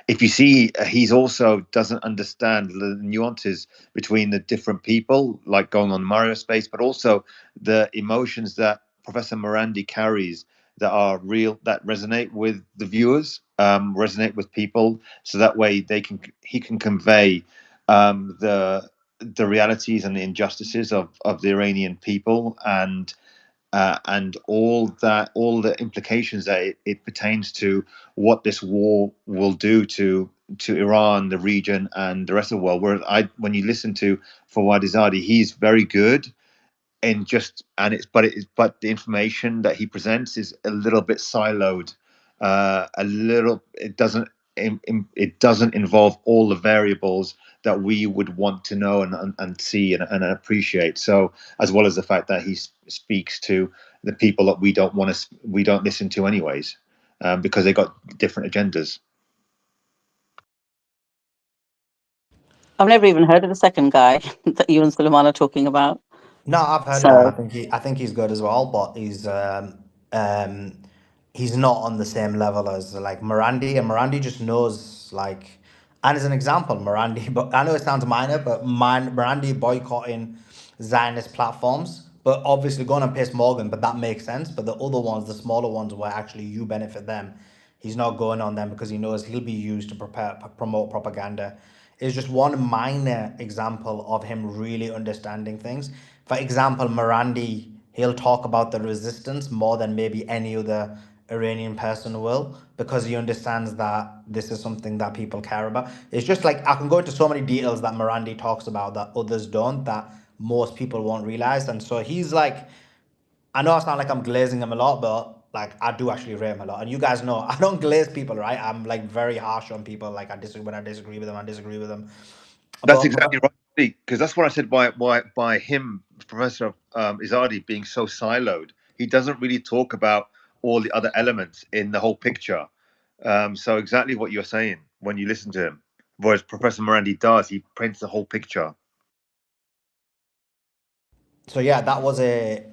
If you see, he's also doesn't understand the nuances between the different people, like going on Mario Space, but also the emotions that Professor Morandi carries that are real, that resonate with the viewers, resonate with people, so that way he can convey the realities and the injustices of the Iranian people, and all the implications that it pertains to what this war will do to Iran, the region, and the rest of the world. Whereas when you listen to Fawad Izadi, he's very good in but the information that he presents is a little bit siloed. It doesn't involve all the variables that we would want to know and see and appreciate. So, as well as the fact that he speaks to the people that we don't listen to anyways, because they got different agendas. I've never even heard of the second guy that you and Suleiman are talking about. No, I've heard of him. So I think he's good as well, but he's he's not on the same level as like Morandi, and Morandi just knows like, and as an example, Morandi, but I know it sounds minor, but Morandi boycotting Zionist platforms, but obviously going on Piers Morgan, but that makes sense. But the other ones, the smaller ones, where actually you benefit them, he's not going on them because he knows he'll be used to promote propaganda. Is just one minor example of him really understanding things. For example, Morandi, he'll talk about the resistance more than maybe any other Iranian person will, because he understands that this is something that people care about. It's just like I can go into so many details that Morandi talks about that others don't, that most people won't realize. And so he's like, I know I sound like I'm glazing him a lot, but like I do actually rate him a lot. And you guys know I don't glaze people, right? I'm like very harsh on people. Like I disagree when I disagree with them, I disagree with them. That's But exactly right, because that's what I said by him, Professor Izadi, being so siloed. He doesn't really talk about all the other elements in the whole picture. So exactly what you're saying when you listen to him, whereas Professor Morandi does, he paints the whole picture. so yeah, that was a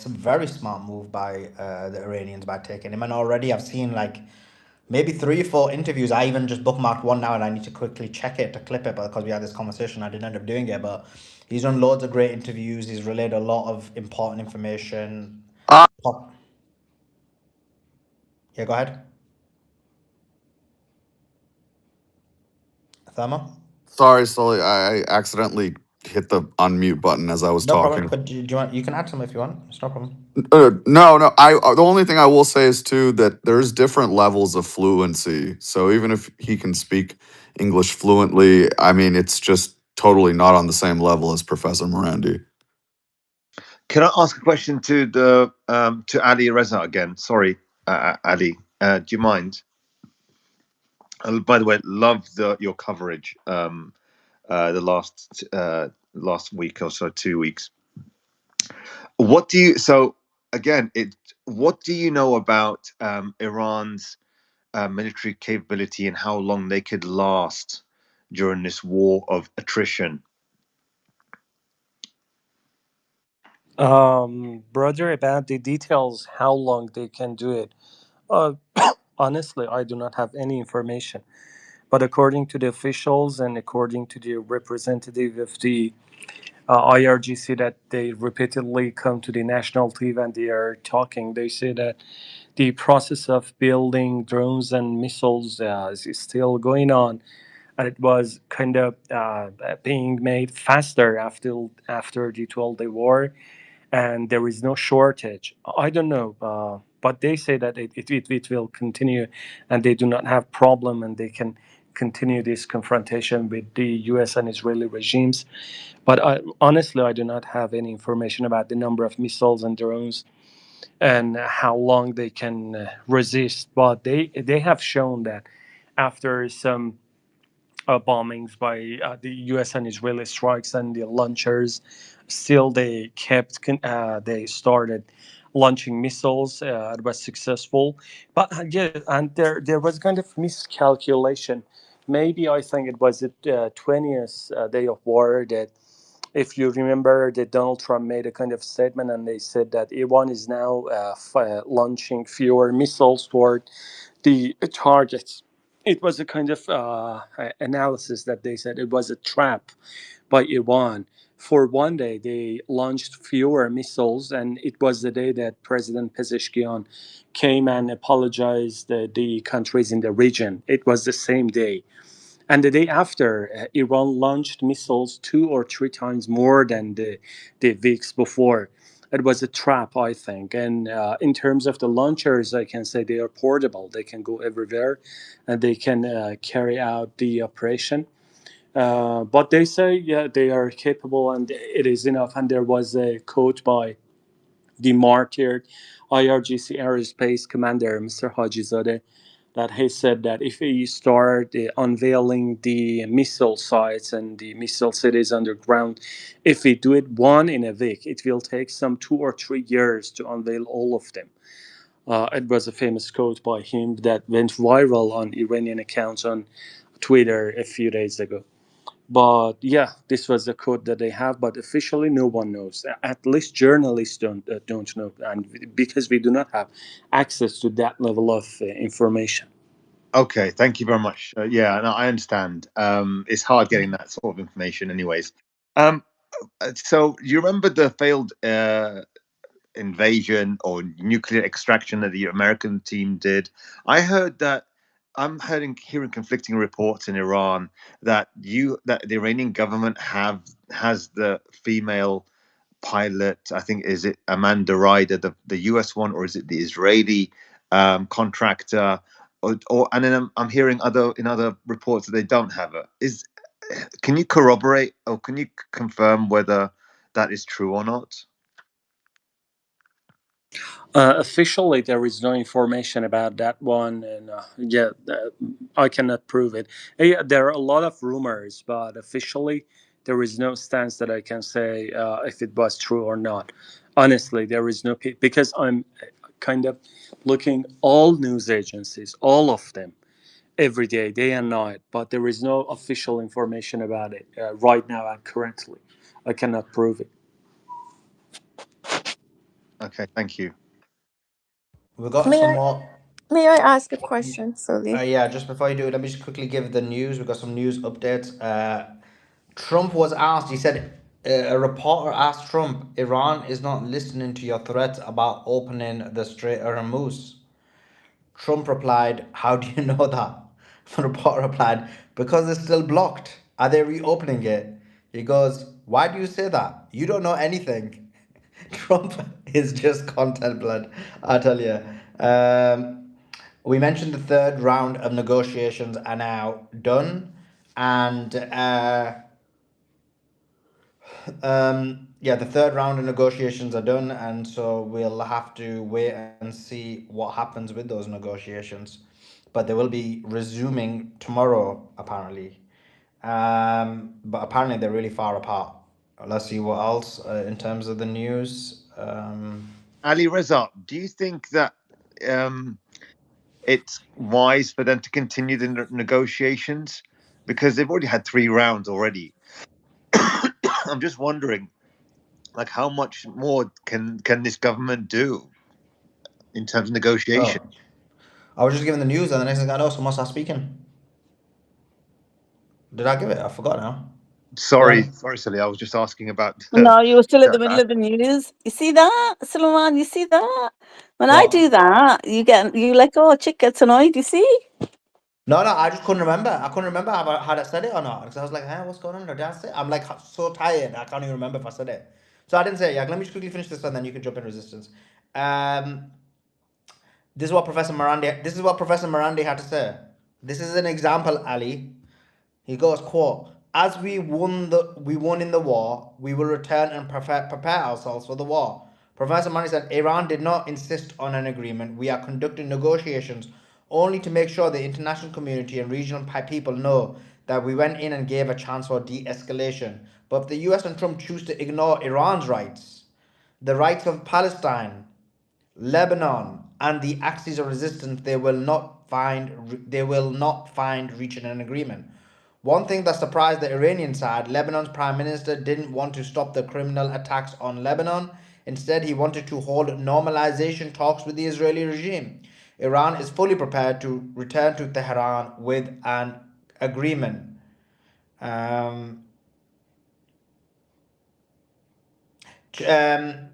very smart move by the Iranians by taking him. And already I've seen like maybe 3 or 4 interviews. I even just bookmarked one now, and I need to quickly check it to clip it. But because we had this conversation, I didn't end up doing it. But he's done loads of great interviews. He's relayed a lot of important information. Pop- Yeah, go ahead, Therma. Sorry, Sully. I accidentally hit the unmute button as I was No problem. talking. But do you want? You can add some if you want. It's no problem. No, no. The only thing I will say is too that there's different levels of fluency. So even if he can speak English fluently, I mean, it's just totally not on the same level as Professor Morandi. Can I ask a question to the to Ali Reza again? Sorry, Ali. Do you mind? By the way, love your coverage. The last week or so, 2 weeks. What do you so again? What do you know about Iran's military capability and how long they could last during this war of attrition? Brother, about the details, how long they can do it. Uh, Honestly, I do not have any information. But according to the officials and according to the representative of the IRGC that they repeatedly come to the national TV and they are talking, they say that the process of building drones and missiles is still going on, and it was kind of being made faster after the 12-day war, and there is no shortage. I don't know, but they say that it will continue, and they do not have problem, and they can continue this confrontation with the U.S. and Israeli regimes. But honestly, I do not have any information about the number of missiles and drones and how long they can resist. But they have shown that after some bombings by the U.S. and Israeli strikes and the launchers, still they started launching missiles. It was successful, but yeah, and there was kind of miscalculation. Maybe I think it was the 20th day of war that, if you remember, that Donald Trump made a kind of statement, and they said that Iran is now launching fewer missiles toward the targets. It was a kind of analysis that they said it was a trap by Iran. For one day, they launched fewer missiles, and it was the day that President Pezeshkian came and apologized the countries in the region. It was the same day. And the day after, Iran launched missiles 2 or 3 times more than the weeks before. It was a trap, I think. And in terms of the launchers, I can say they are portable. They can go everywhere, and they can carry out the operation. But they say, yeah, they are capable, and it is enough. And there was a quote by the martyred IRGC Aerospace Commander, Mr. Hajizadeh, that he said that if we start unveiling the missile sites and the missile cities underground, if we do it one in a week, it will take some 2 or 3 years to unveil all of them. It was a famous quote by him that went viral on Iranian accounts on Twitter a few days ago. But yeah, this was the code that they have. But officially, no one knows. At least journalists don't know, and because we do not have access to that level of information. Okay, thank you very much. Yeah, no, I understand. It's hard getting that sort of information, anyways. Um, so you remember the failed invasion or nuclear extraction that the American team did? I heard that hearing conflicting reports in Iran that the Iranian government has the female pilot. I think, is it Amanda Ryder, the US one, or is it the Israeli contractor? Or and then I'm hearing other reports that they don't have her. Can you corroborate or can you confirm whether that is true or not? Officially, there is no information about that one, and yeah, I cannot prove it. Yeah, there are a lot of rumors, but officially, there is no stance that I can say if it was true or not. Honestly, there is no because I'm kind of looking all news agencies, all of them, every day and night, but there is no official information about it right now and currently. I cannot prove it. Okay, thank you. We got May some I more. may I ask a question, Sully? Yeah, just before you do, let me just quickly give the news. We got some news updates. Trump was asked. He said a reporter asked Trump, "Iran is not listening to your threats about opening the Strait of Hormuz." Trump replied, "How do you know that?" The reporter replied, "Because it's still blocked. Are they reopening it?" He goes, "Why do you say that? You don't know anything." Trump is just content blood, I tell you. We mentioned the third round of negotiations are now done, and yeah, the third round of negotiations are done, and so we'll have to wait and see what happens with those negotiations. But they will be resuming tomorrow, apparently. But apparently they're really far apart. Let's see what else in terms of the news. Ali Reza, do you think that um, it's wise for them to continue the negotiations because they've already had 3 rounds already? I'm just wondering, like, how much more can this government do in terms of negotiation? Oh, I was just giving the news, and the next thing I know, someone starts speaking. Did I give it? I forgot now. Go Sorry, ahead. sorry, Sally. I was just asking about No, you were still in the middle that. of the news. You see that, Suleiman? You see that? When I What? do that, you like, oh, chick gets annoyed. You see? No, no, I just couldn't remember. I couldn't remember if I had said it or not. Because I was like, hey, what's going on? Did I say it? I'm like so tired. I can't even remember if I said it. So I didn't say it. Yeah, let me just quickly finish this one, then you can jump in resistance. Um, This is what Professor Morandi had to say. This is an example, Ali. He goes, quote, "As we won in the war, we will return and prepare ourselves for the war." Professor Mani said, "Iran did not insist on an agreement. We are conducting negotiations only to make sure the international community and regional people know that we went in and gave a chance for de-escalation. But if the US and Trump choose to ignore Iran's rights, the rights of Palestine, Lebanon, and the axis of resistance, they will not find reaching an agreement. One thing that surprised the Iranian side, Lebanon's prime minister didn't want to stop the criminal attacks on Lebanon. Instead, he wanted to hold normalization talks with the Israeli regime. Iran is fully prepared to return to Tehran with an agreement. Um, um,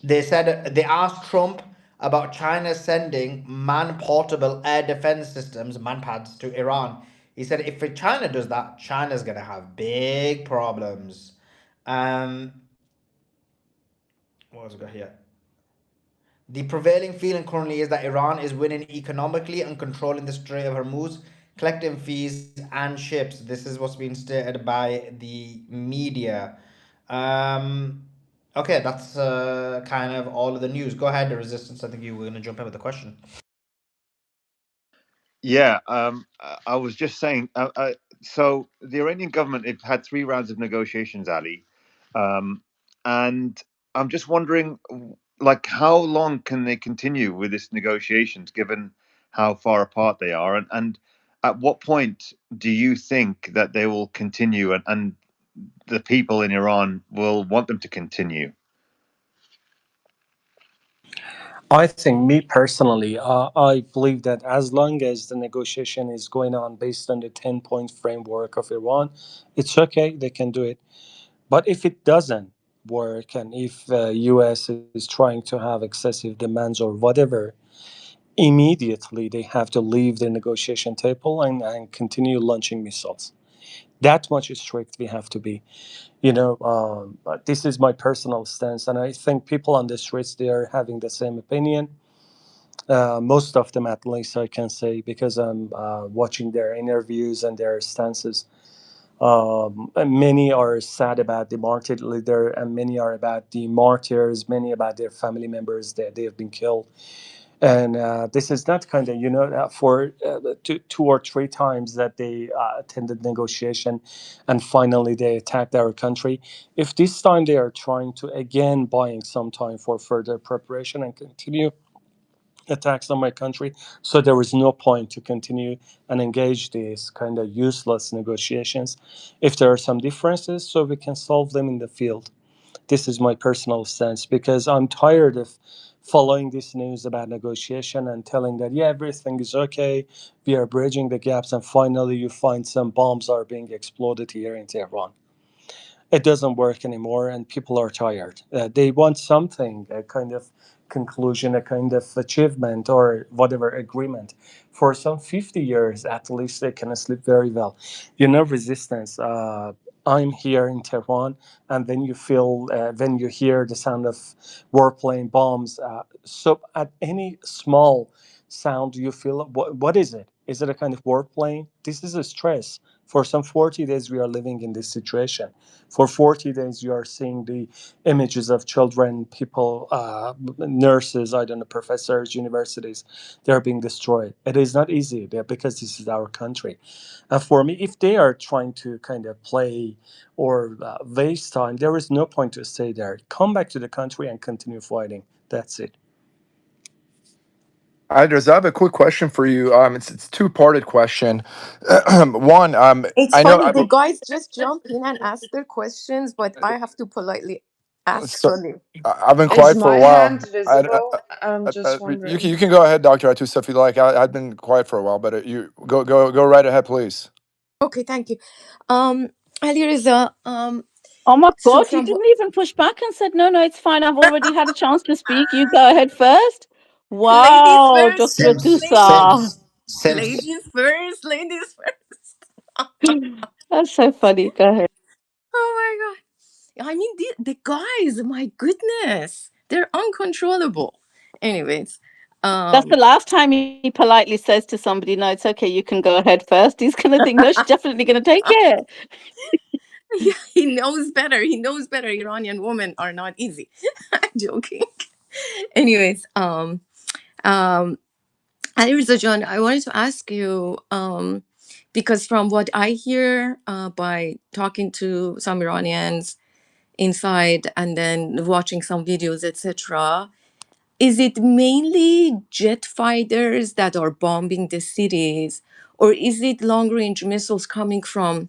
they asked Trump about China sending man-portable air defense systems, manpads, to Iran. He said if China does that, China's gonna have big problems. Um, what was I got here? The prevailing feeling currently is that Iran is winning economically and controlling the Strait of Hormuz, collecting fees and ships. This is what's being stated by the media. Um, okay, that's kind of all of the news. Go ahead, the resistance. I think you were going to jump in with the question. Yeah, I was just saying. So the Iranian government have had 3 rounds of negotiations, Ali, and I'm just wondering, like, how long can they continue with this negotiations, given how far apart they are? And at what point do you think that they will continue, and the people in Iran will want them to continue? I think, me personally, I believe that as long as the negotiation is going on based on the 10-point framework of Iran, it's okay, they can do it. But if it doesn't work, and if US is trying to have excessive demands or whatever, immediately they have to leave the negotiation table and continue launching missiles. That much strict we have to be. But this is my personal stance, and I think people on the streets, they are having the same opinion. Most of them, at least, I can say, because I'm watching their interviews and their stances. And many are sad about the martyred leader, and many are about the martyrs, many about their family members that they have been killed. And this is not kind of, for two or three times that they attended negotiation, and finally they attacked our country. If this time they are trying to again buying some time for further preparation and continue attacks on my country, so there is no point to continue and engage these kind of useless negotiations. If there are some differences, so we can solve them in the field. This is my personal stance, because I'm tired of following this news about negotiation and telling that, yeah, everything is okay, we are bridging the gaps, and finally you find some bombs are being exploded here in Tehran. It doesn't work anymore, and people are tired. They want something, a kind of conclusion, a kind of achievement, or whatever agreement. For some 50 years at least, they can sleep very well. Resistance. I'm here in Tehran, and then you feel, when you hear the sound of warplane bombs. So at any small sound, you feel, what is it? Is it a kind of warplane? This is a stress. For some 40 days, we are living in this situation. For 40 days, you are seeing the images of children, people, nurses, I don't know, professors, universities, they're being destroyed. It is not easy because this is our country. And for me, if they are trying to kind of play or waste time, there is no point to stay there. Come back to the country and continue fighting. That's it. Idris, I have a quick question for you. It's a two-parted question. One, It's I know. funny, the guys just jump in and ask their questions, but I have to politely ask So Salim. I've been Is quiet for a my while. hand visible? I'm just wondering. You can go ahead, Doctor Atus, if you like. I've been quiet for a while, but you go right ahead, please. Okay, thank you. Um, Ali Reza, Oh my so God, you from what didn't even push back and said, no, it's fine. I've already had a chance to speak. You go ahead first. ladies Wow, first, Dr. Sims, ladies, Tusa. Sims, Sims. ladies first, ladies first. That's so funny. Go ahead. Oh my God. I mean, the guys, my goodness, they're uncontrollable. Anyways, That's the um, last time he politely says to somebody, no, it's okay. You can go ahead first. He's going to think, no, she's definitely going to take it. yeah, he knows better. He knows better. Iranian women are not easy. I'm joking. Anyways, Ali Reza John, I wanted to ask you, because from what I hear by talking to some Iranians inside and then watching some videos, etc., is it mainly jet fighters that are bombing the cities, or is it long range missiles coming from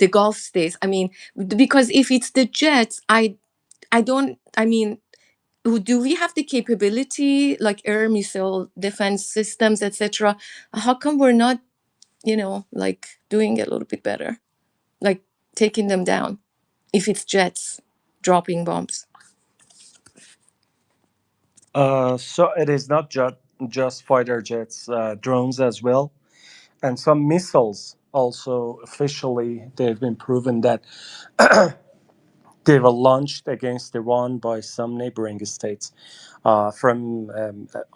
the Gulf states? I mean, because if it's the jets, I don't, I mean, do we have the capability like air missile defense systems, etc.? How come we're not, like doing it a little bit better, like taking them down if it's jets dropping bombs? So it is not just fighter jets, drones as well, and some missiles also. Officially, they've been proven that they were launched against Iran by some neighboring states. From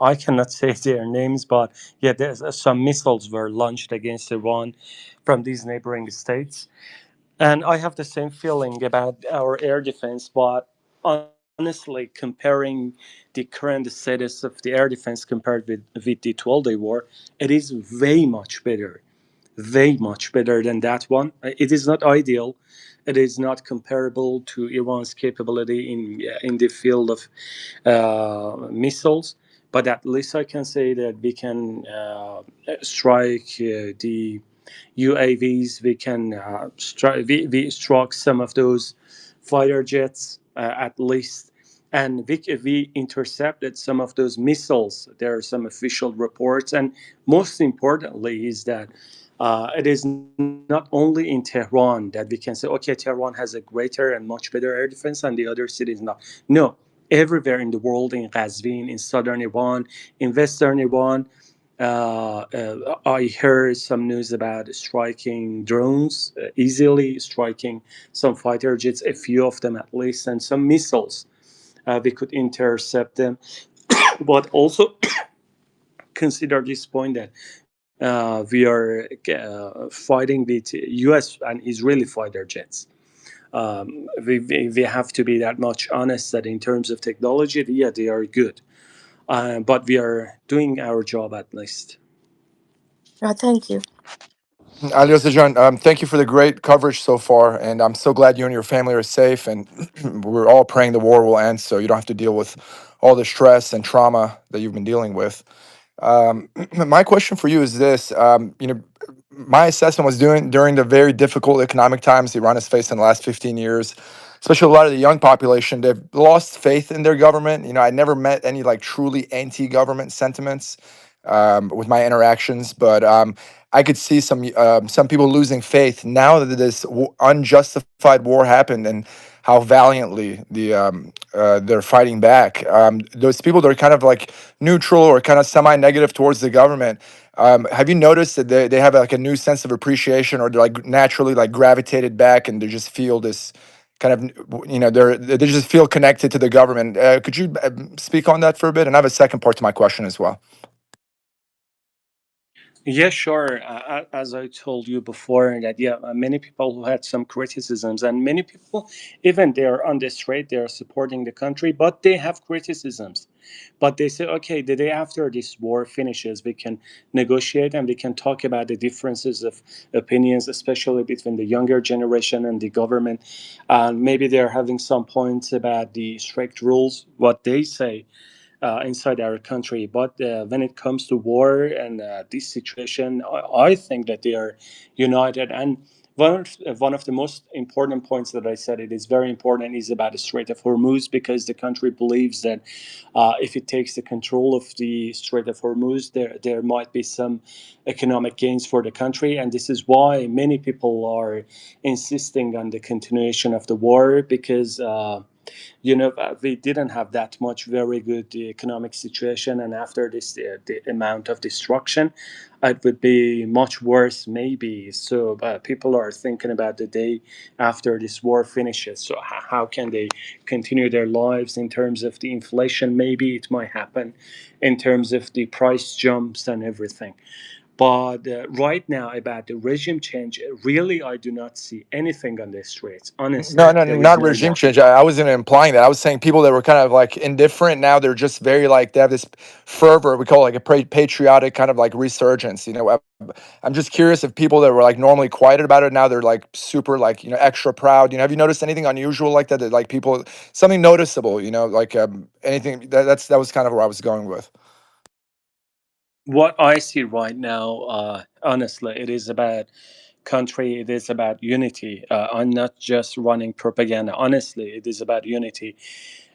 I cannot say their names, but yeah, there's some missiles were launched against Iran from these neighboring states. And I have the same feeling about our air defense, but honestly, comparing the current status of the air defense compared with the 12-day war, it is way much better than that one. It is not ideal. It is not comparable to Iran's capability in the field of missiles, but at least I can say that we can strike the UAVs. We can we struck some of those fighter jets at least, and we intercepted some of those missiles. There are some official reports, and most importantly is that it is not only in Tehran that we can say, okay, Tehran has a greater and much better air defense, and the other cities not. No, everywhere in the world, in Qazvin, in southern Iran, in western Iran, I heard some news about striking drones, easily striking some fighter jets, a few of them at least, and some missiles. We could intercept them, but also consider this point that we are fighting with U.S. and Israeli fighter jets. We have to be that much honest that in terms of technology, yeah, they are good, but we are doing our job at least. Thank you. Ali Zajan, thank you for the great coverage so far, and I'm so glad you and your family are safe. And we're all praying the war will end, so you don't have to deal with all the stress and trauma that you've been dealing with. My question for you is this: my assessment was during the very difficult economic times Iran has faced in the last 15 years, especially a lot of the young population, they've lost faith in their government. I never met any like truly anti-government sentiments with my interactions, but I could see some people losing faith now that this unjustified war happened and how valiantly they're fighting back. Those people that are kind of like neutral or kind of semi-negative towards the government. Have you noticed that they have like a new sense of appreciation, or they're like naturally like gravitated back and they just feel this kind of they just feel connected to the government? Could you speak on that for a bit? And I have a second part to my question as well. Yeah, sure. As I told you before, that yeah, many people who had some criticisms, and many people, even they are on the street, they are supporting the country, but they have criticisms. But they say, okay, the day after this war finishes, we can negotiate and we can talk about the differences of opinions, especially between the younger generation and the government. And maybe they're having some points about the strict rules, what they say inside our country. But when it comes to war and this situation, I think that they are united. And one of the most important points that I said it is very important is about the Strait of Hormuz, because the country believes that if it takes the control of the Strait of Hormuz, there might be some economic gains for the country. And this is why many people are insisting on the continuation of the war, because we didn't have that much very good economic situation, and after this the amount of destruction, it would be much worse maybe. So people are thinking about the day after this war finishes, so how can they continue their lives in terms of the inflation, maybe it might happen in terms of the price jumps and everything. But right now, about the regime change, really, I do not see anything on the streets. No, Honestly, no, there is not no regime one. change. I wasn't implying that. I was saying people that were kind of like indifferent now, they're just very like they have this fervor. We call it like a patriotic kind of like resurgence. I'm just curious if people that were like normally quiet about it now they're like super like extra proud. Have you noticed anything unusual like that? That like people something noticeable? Like anything that was kind of where I was going with. What I see right now, honestly, it is about country. It is about unity. I'm not just running propaganda. Honestly, it is about unity.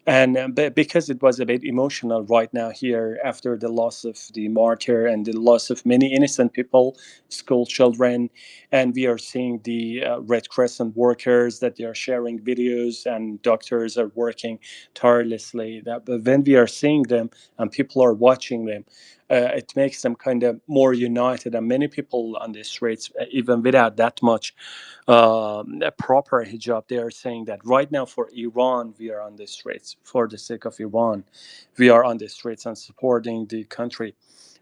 And because it was a bit emotional right now here after the loss of the martyr and the loss of many innocent people, school children, and we are seeing the Red Crescent workers that they are sharing videos, and doctors are working tirelessly. But when we are seeing them and people are watching them, it makes them kind of more united. And many people on the streets, even without that much a proper hijab, they are saying that right now for Iran, we are on the streets. For the sake of Iran, we are on the streets and supporting the country.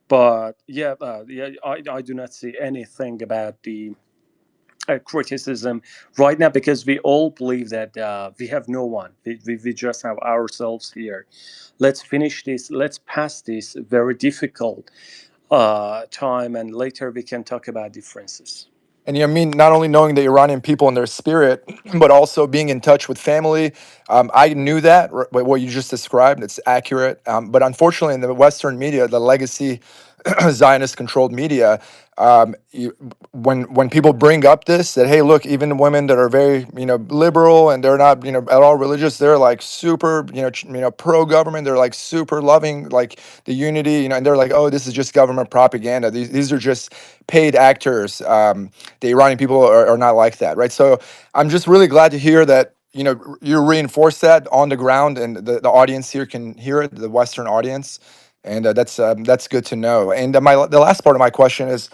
But I do not see anything about the criticism right now, because we all believe that we have no one. We just have ourselves here. Let's finish this. Let's pass this very difficult time, and later we can talk about differences. And you know, I mean, not only knowing the Iranian people and their spirit, but also being in touch with family. I knew that what you just described. It's accurate. But unfortunately, in the Western media, the legacy Zionist-controlled media, when people bring up this, that hey, look, even women that are very liberal and they're not at all religious, they're like super pro-government. They're like super loving like the unity, and they're like, oh, this is just government propaganda. These are just paid actors. The Iranian people are not like that, right? So I'm just really glad to hear that you reinforce that on the ground, and the audience here can hear it, the Western audience, and that's good to know. And the last part of my question is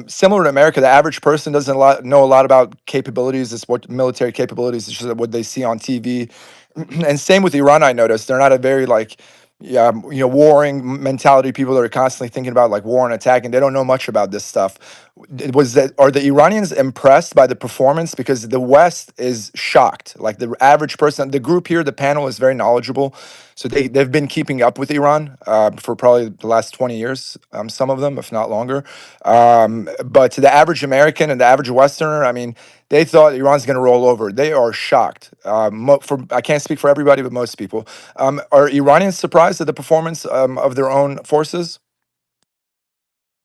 similar to America. The average person doesn't know a lot about capabilities, is what military capabilities, is just what they see on TV. And same with Iran. I noticed they're not a very like warring mentality people that are constantly thinking about like war and attack, and they don't know much about this stuff. Are the Iranians impressed by the performance? Because the West is shocked. Like the average person, the group here, the panel is very knowledgeable, so they've been keeping up with Iran for probably the last 20 years, some of them, if not longer. But to the average American and the average Westerner, I mean, they thought Iran's going to roll over. They are shocked. I can't speak for everybody, but most people. Are Iranians surprised at the performance of their own forces?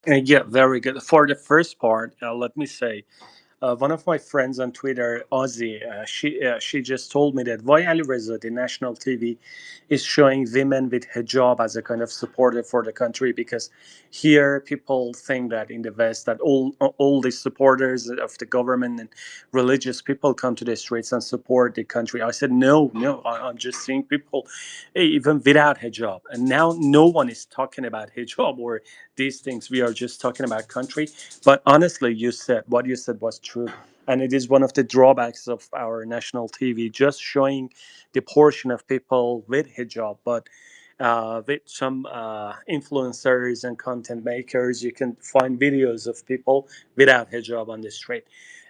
Yeah, very good. For the first part, let me say, one of my friends on Twitter, Ozzy, she just told me that why Ali Reza, the national TV, is showing women with hijab as a kind of supporter for the country, because here people think that in the West that all the supporters of the government and religious people come to the streets and support the country. I said no, I'm just seeing people even without hijab, and now no one is talking about hijab or these things. We are just talking about country. But honestly, what you said was true. And it is one of the drawbacks of our national TV, just showing the portion of people with hijab. But with some influencers and content makers, you can find videos of people without hijab on the street.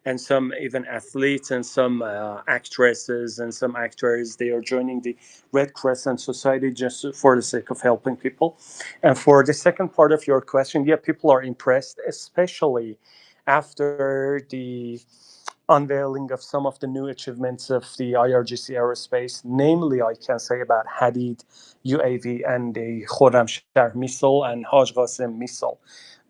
And some even athletes and some actresses and some actors, they are joining the Red Crescent Society just for the sake of helping people. And for the second part of your question, yeah, people are impressed, especially after the unveiling of some of the new achievements of the IRGC aerospace. Namely, I can say about Hadid UAV and the Khorramshahr missile and Haj Qasem missile.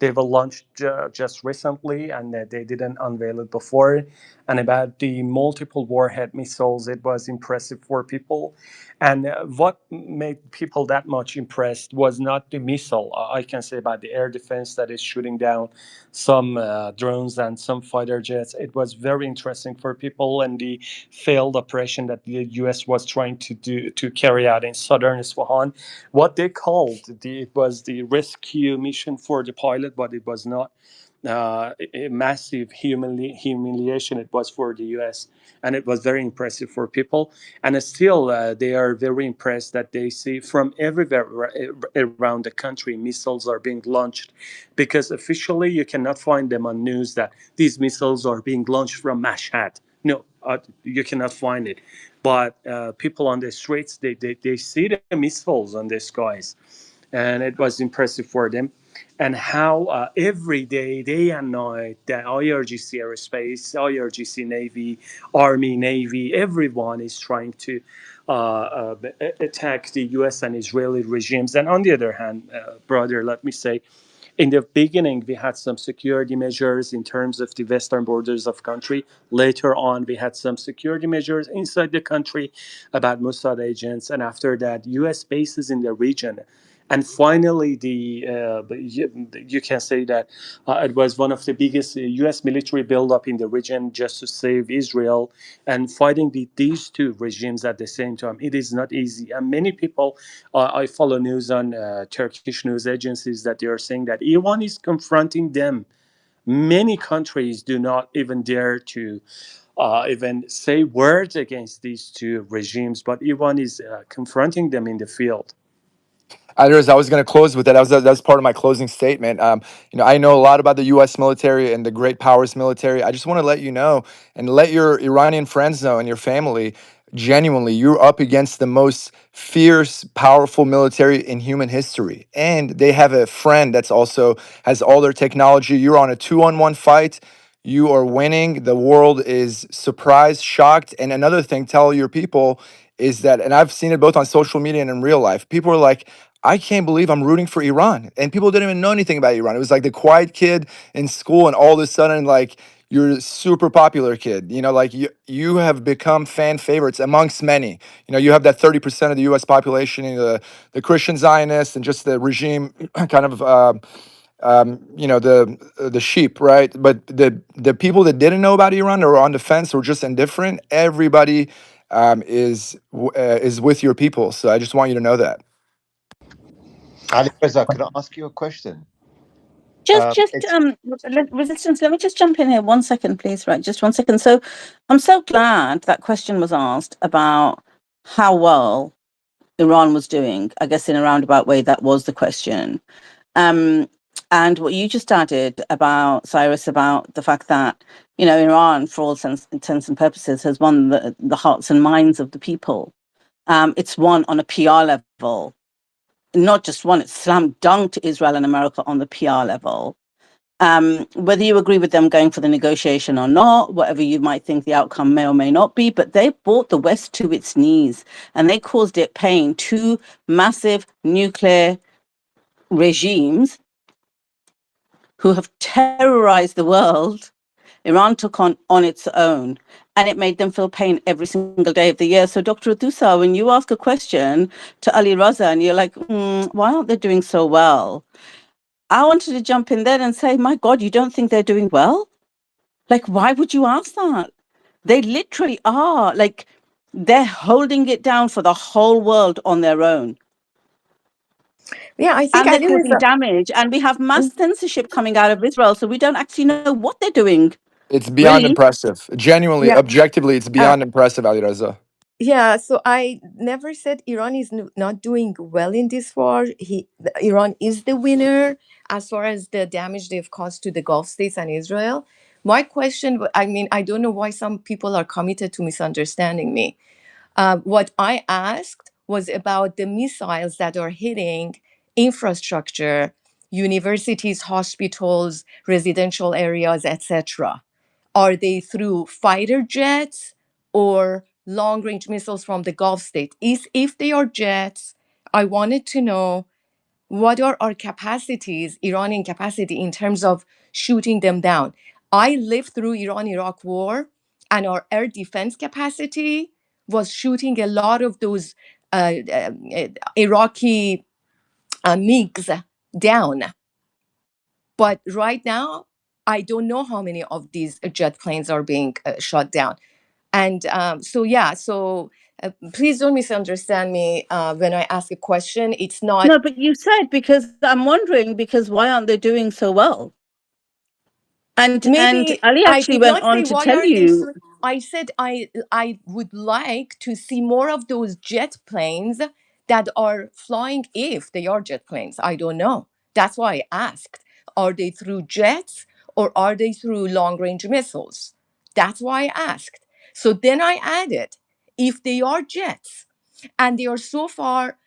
They were launched just recently, and they didn't unveil it before. And about the multiple warhead missiles, it was impressive for people. And what made people that much impressed was not the missile. I can say about the air defense that is shooting down some drones and some fighter jets. It was very interesting for people, and the failed operation that the U.S. was trying to carry out in southern Isfahan. What they called it was the rescue mission for the pilot, but it was not a massive humiliation. It was for the U.S. and it was very impressive for people. And still, they are very impressed that they see from everywhere around the country missiles are being launched, because officially you cannot find them on news that these missiles are being launched from Mashhad. No, you cannot find it. But people on the streets, they see the missiles on the skies, and it was impressive for them. And how every day and night, the IRGC Aerospace, IRGC Navy, Army, Navy, everyone is trying to attack the US and Israeli regimes. And on the other hand, brother, let me say, in the beginning, we had some security measures in terms of the western borders of country. Later on, we had some security measures inside the country about Mossad agents, and after that, U.S. bases in the region. And finally, you can say that it was one of the biggest U.S. military buildup in the region just to save Israel, and fighting these two regimes at the same time. It is not easy, and many people I follow news on Turkish news agencies that they are saying that Iran is confronting them. Many countries do not even dare to even say words against these two regimes, but Iran is confronting them in the field. I was going to close with that. That was part of my closing statement. I know a lot about the U.S. military and the great powers military. I just want to let you know and let your Iranian friends know and your family, genuinely, you're up against the most fierce, powerful military in human history. And they have a friend that's also has all their technology. You're on a 2-on-1 fight. You are winning. The world is surprised, shocked. And another thing, tell your people is that, and I've seen it both on social media and in real life, people are like, I can't believe I'm rooting for Iran. And people didn't even know anything about Iran. It was like the quiet kid in school, and all of a sudden, like, you're a super popular kid. You know, like you have become fan favorites amongst many. You know, you have that 30% of the US population, you know, the Christian Zionists and just the regime kind of you know, the sheep, right? But the people that didn't know about Iran or were on the fence or just indifferent, everybody is with your people. So I just want you to know that. Ali Reza, can I ask you a question? Resistance, let me just jump in here 1 second, please. Right, just 1 second. So I'm so glad that question was asked about how well Iran was doing. I guess in a roundabout way, that was the question. And what you just added about, Cyrus, about the fact that, you know, Iran, for all intents and purposes, has won the hearts and minds of the people. It's won on a PR level. Not just one, it's slam dunked Israel and America on the PR level. Whether you agree with them going for the negotiation or not, whatever you might think the outcome may or may not be, but they brought the West to its knees and they caused it pain. Two massive nuclear regimes who have terrorized the world, Iran took on its own, and it made them feel pain every single day of the year. So, Dr. Adusa, when you ask a question to Ali Raza and you're like, why aren't they doing so well? I wanted to jump in there and say, my God, you don't think they're doing well? Like, why would you ask that? They literally are. Like, they're holding it down for the whole world on their own. Yeah, I think And they're Ali causing Reza. damage. And we have mass censorship coming out of Israel, so we don't actually know what they're doing. It's beyond Really? impressive. Genuinely, Yeah. objectively, it's beyond impressive, Ali Reza. Yeah, so I never said Iran is not doing well in this war. Iran is the winner as far as the damage they've caused to the Gulf states and Israel. My question, I mean, I don't know why some people are committed to misunderstanding me. What I asked was about the missiles that are hitting infrastructure, universities, hospitals, residential areas, etc. Are they through fighter jets or long range missiles from the Gulf state? If they are jets, I wanted to know what are our capacities, Iranian capacity, in terms of shooting them down. I lived through Iran-Iraq war, and our air defense capacity was shooting a lot of those Iraqi MiGs down. But right now, I don't know how many of these jet planes are being shot down. And so please don't misunderstand me when I ask a question. It's not. No, but you said, because I'm wondering, because why aren't they doing so well? And Maybe Ali I actually did went not say on to why tell aren't they. you. I said I would like to see more of those jet planes that are flying, if they are jet planes. I don't know. That's why I asked. Are they through jets or are they through long range missiles? That's why I asked. So then I added, if they are jets and they are so far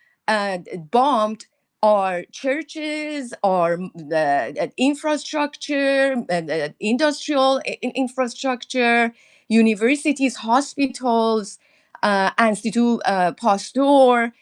bombed our churches, our infrastructure, industrial infrastructure, universities, hospitals, Institut Pasteur.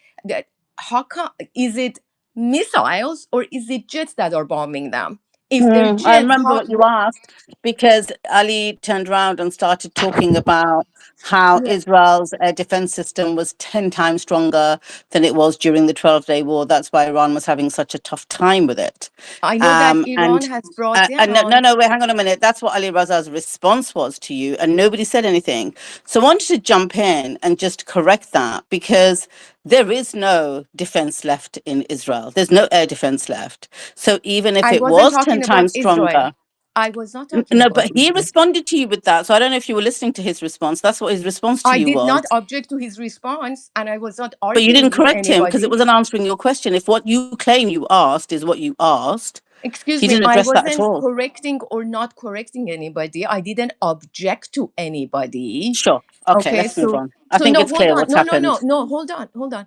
How come, is it missiles or is it jets that are bombing them? If they're I jets, remember what you asked, because Ali turned around and started talking about how Yeah. Israel's air defense system was 10 times stronger than it was during the 12-day war. That's why Iran was having such a tough time with it. I know that Iran And has brought no, down. wait, hang on a minute. That's what Ali Raza's response was to you, and nobody said anything. So I wanted to jump in and just correct that, because there is no defense left in Israel. There's no air defense left. So even if I it wasn't was 10 talking about times Israel. stronger, I was not talking no, about but he Israel. responded to you with that. So I don't know if you were listening to his response. That's what his response to I you did was. not object to his response, and I was not But you didn't arguing with correct him because it anybody. wasn't answering your question. If what you claim you asked is what you asked, Excuse he me, didn't I address that at wasn't all. correcting or not correcting anybody. I didn't object to anybody. Sure. Okay, Okay, let's move so on. I think no, it's hold clear on. what's No, happened. no, hold on.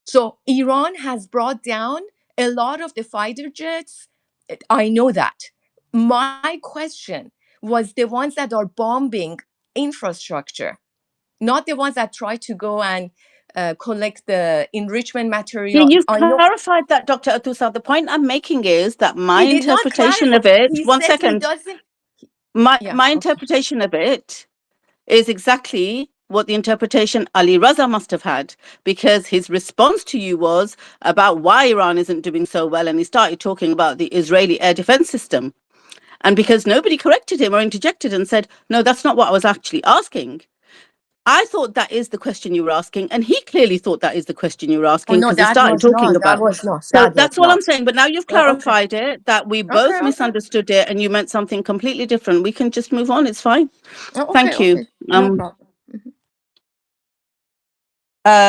So Iran has brought down a lot of the fighter jets. I know that. My question was the ones that are bombing infrastructure, not the ones that try to go and collect the enrichment Yeah, material. you've I know clarified that, Dr. Atusa. The point I'm making is that my he did not interpretation clarify. of it, He one said he second, doesn't. my Yeah. my Okay. interpretation of it is exactly what the interpretation Ali Raza must have had, because his response to you was about why Iran isn't doing so well, and he started talking about the Israeli air defense system. And because nobody corrected him or interjected and said, no, that's not what I was actually asking. I thought that is the question you were asking, and he clearly thought that is the question you were Oh asking, no, because he that started was talking not. That about. was not. So That was that's what I'm not. saying. But now you've Oh, okay. clarified it, that we Okay. both Okay. misunderstood it, and you meant something completely different. We can just move on. It's fine. Oh, okay. Thank you. Okay. No problem.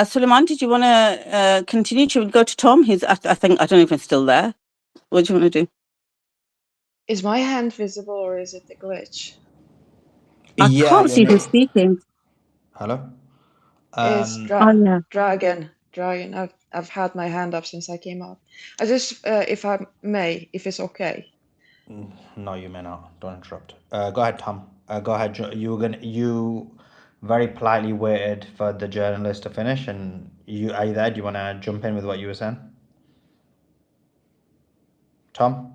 Suleiman, did you want to continue? Should we go to Tom? I think, I don't know if he's still there. What do you want to do? Is my hand visible or is it a glitch? I Yeah, can't see who's speaking. Hello. It's Oh yeah. Dragon. I've had my hand up since I came up. I just, if I may, if it's okay. No, you may not. Don't interrupt. Go ahead, Tom. Go ahead. You very politely waited for the journalist to finish, and are you there? Do you want to jump in with what you were saying, Tom?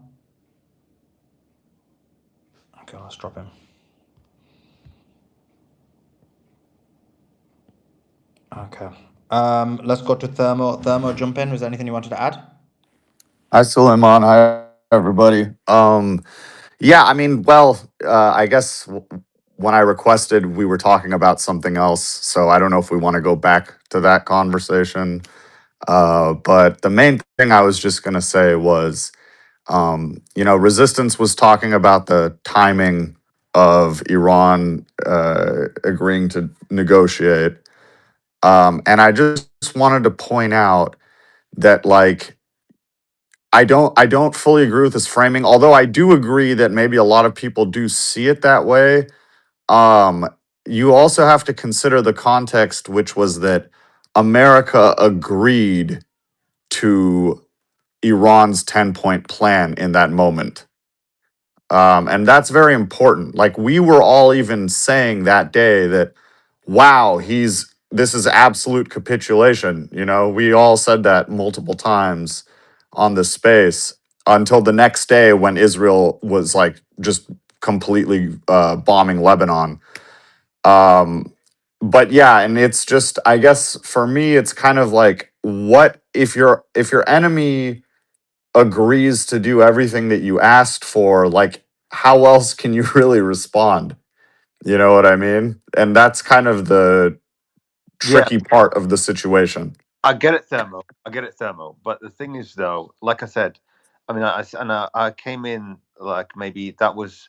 Okay, let's drop him. Okay. Let's go to Thermo. Thermo, jump in. Was there anything you wanted to add? Hi, Suleiman. Hi, everybody. Yeah, I mean, well, I guess when I requested, we were talking about something else. So I don't know if we want to go back to that conversation. But the main thing I was just going to say was, Resistance was talking about the timing of Iran agreeing to negotiate. And I just wanted to point out that, like, I don't fully agree with this framing, although I do agree that maybe a lot of people do see it that way. Um, you also have to consider the context, which was that America agreed to Iran's 10-point plan in that moment. And that's very important. Like, we were all even saying that day that, wow, this is absolute capitulation. We all said that multiple times on this space until the next day when Israel was like just completely bombing Lebanon. But yeah, and it's just, I guess for me, it's kind of like, what if your enemy agrees to do everything that you asked for, like, how else can you really respond? You know what I mean? And that's kind of the Yeah, tricky part of the situation. I get it, Thermo. I get it, Thermo. But the thing is, though, like I said, I mean, I came in like maybe that was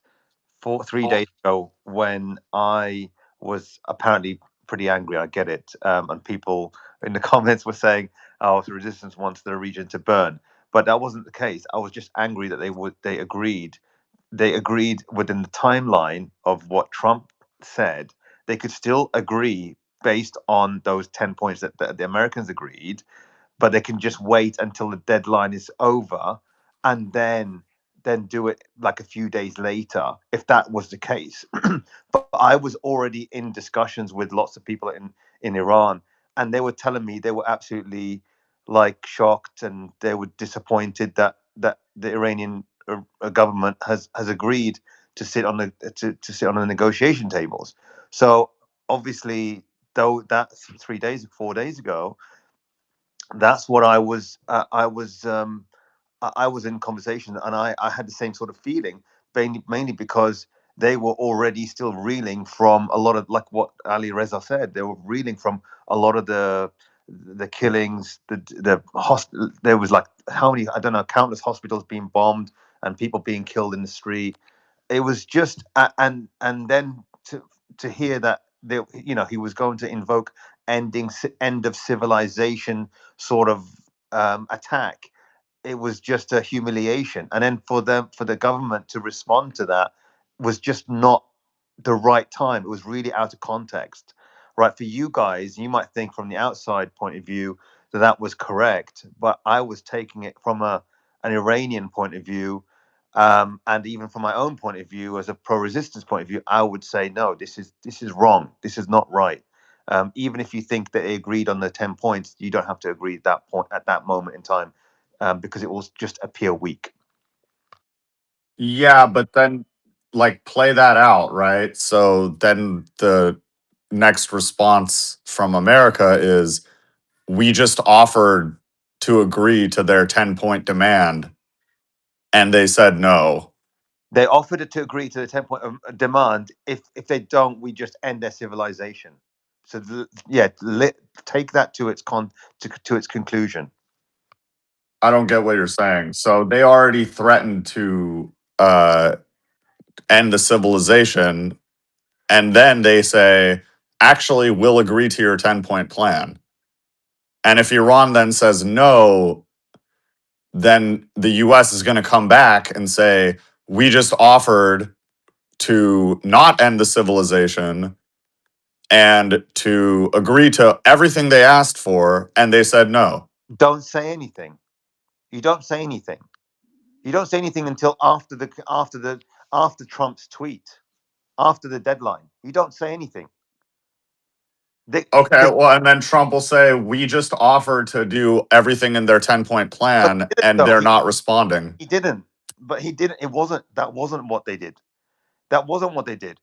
3 days ago when I was apparently pretty angry. I get it, and people in the comments were saying, "Oh, the resistance wants the region to burn," but that wasn't the case. I was just angry that they agreed within the timeline of what Trump said. They could still agree based on those 10 points that the Americans agreed, but they can just wait until the deadline is over and then do it like a few days later if that was the case. But I was already in discussions with lots of people in Iran, and they were telling me they were absolutely like shocked, and they were disappointed that the Iranian government has agreed to sit on the negotiation tables. So obviously, though that's 4 days ago, that's what I was in conversation, and I had the same sort of feeling, mainly because they were already still reeling from a lot of, like what Ali Reza said, they were reeling from a lot of the killings, there was like, how many, I don't know, countless hospitals being bombed and people being killed in the street. It was just and then to hear that he was going to invoke end of civilization sort of attack. It was just a humiliation, and then for the government to respond to that was just not the right time. It was really out of context. Right, for you guys, you might think from the outside point of view that was correct, but I was taking it from an Iranian point of view. And even from my own point of view, as a pro-resistance point of view, I would say no. This is wrong. This is not right. Even if you think that they agreed on the 10 points, you don't have to agree at that point at that moment in time, because it will just appear weak. Yeah, but then like play that out, right? So then the next response from America is we just offered to agree to their 10-point demand and they said no. They offered it to agree to the 10-point demand. If they don't, we just end their civilization. So take that to its conclusion. I don't get what you're saying. So they already threatened to end the civilization, and then they say, actually, we'll agree to your 10-point plan. And if Iran then says no, then the US is going to come back and say, we just offered to not end the civilization and to agree to everything they asked for, and they said no. Don't say anything. You don't say anything. You don't say anything until after Trump's tweet, after the deadline. You don't say anything. Okay, well, and then Trump will say, we just offered to do everything in their 10-point plan, and they're not responding. He didn't. But he didn't. That wasn't what they did. That wasn't what they did,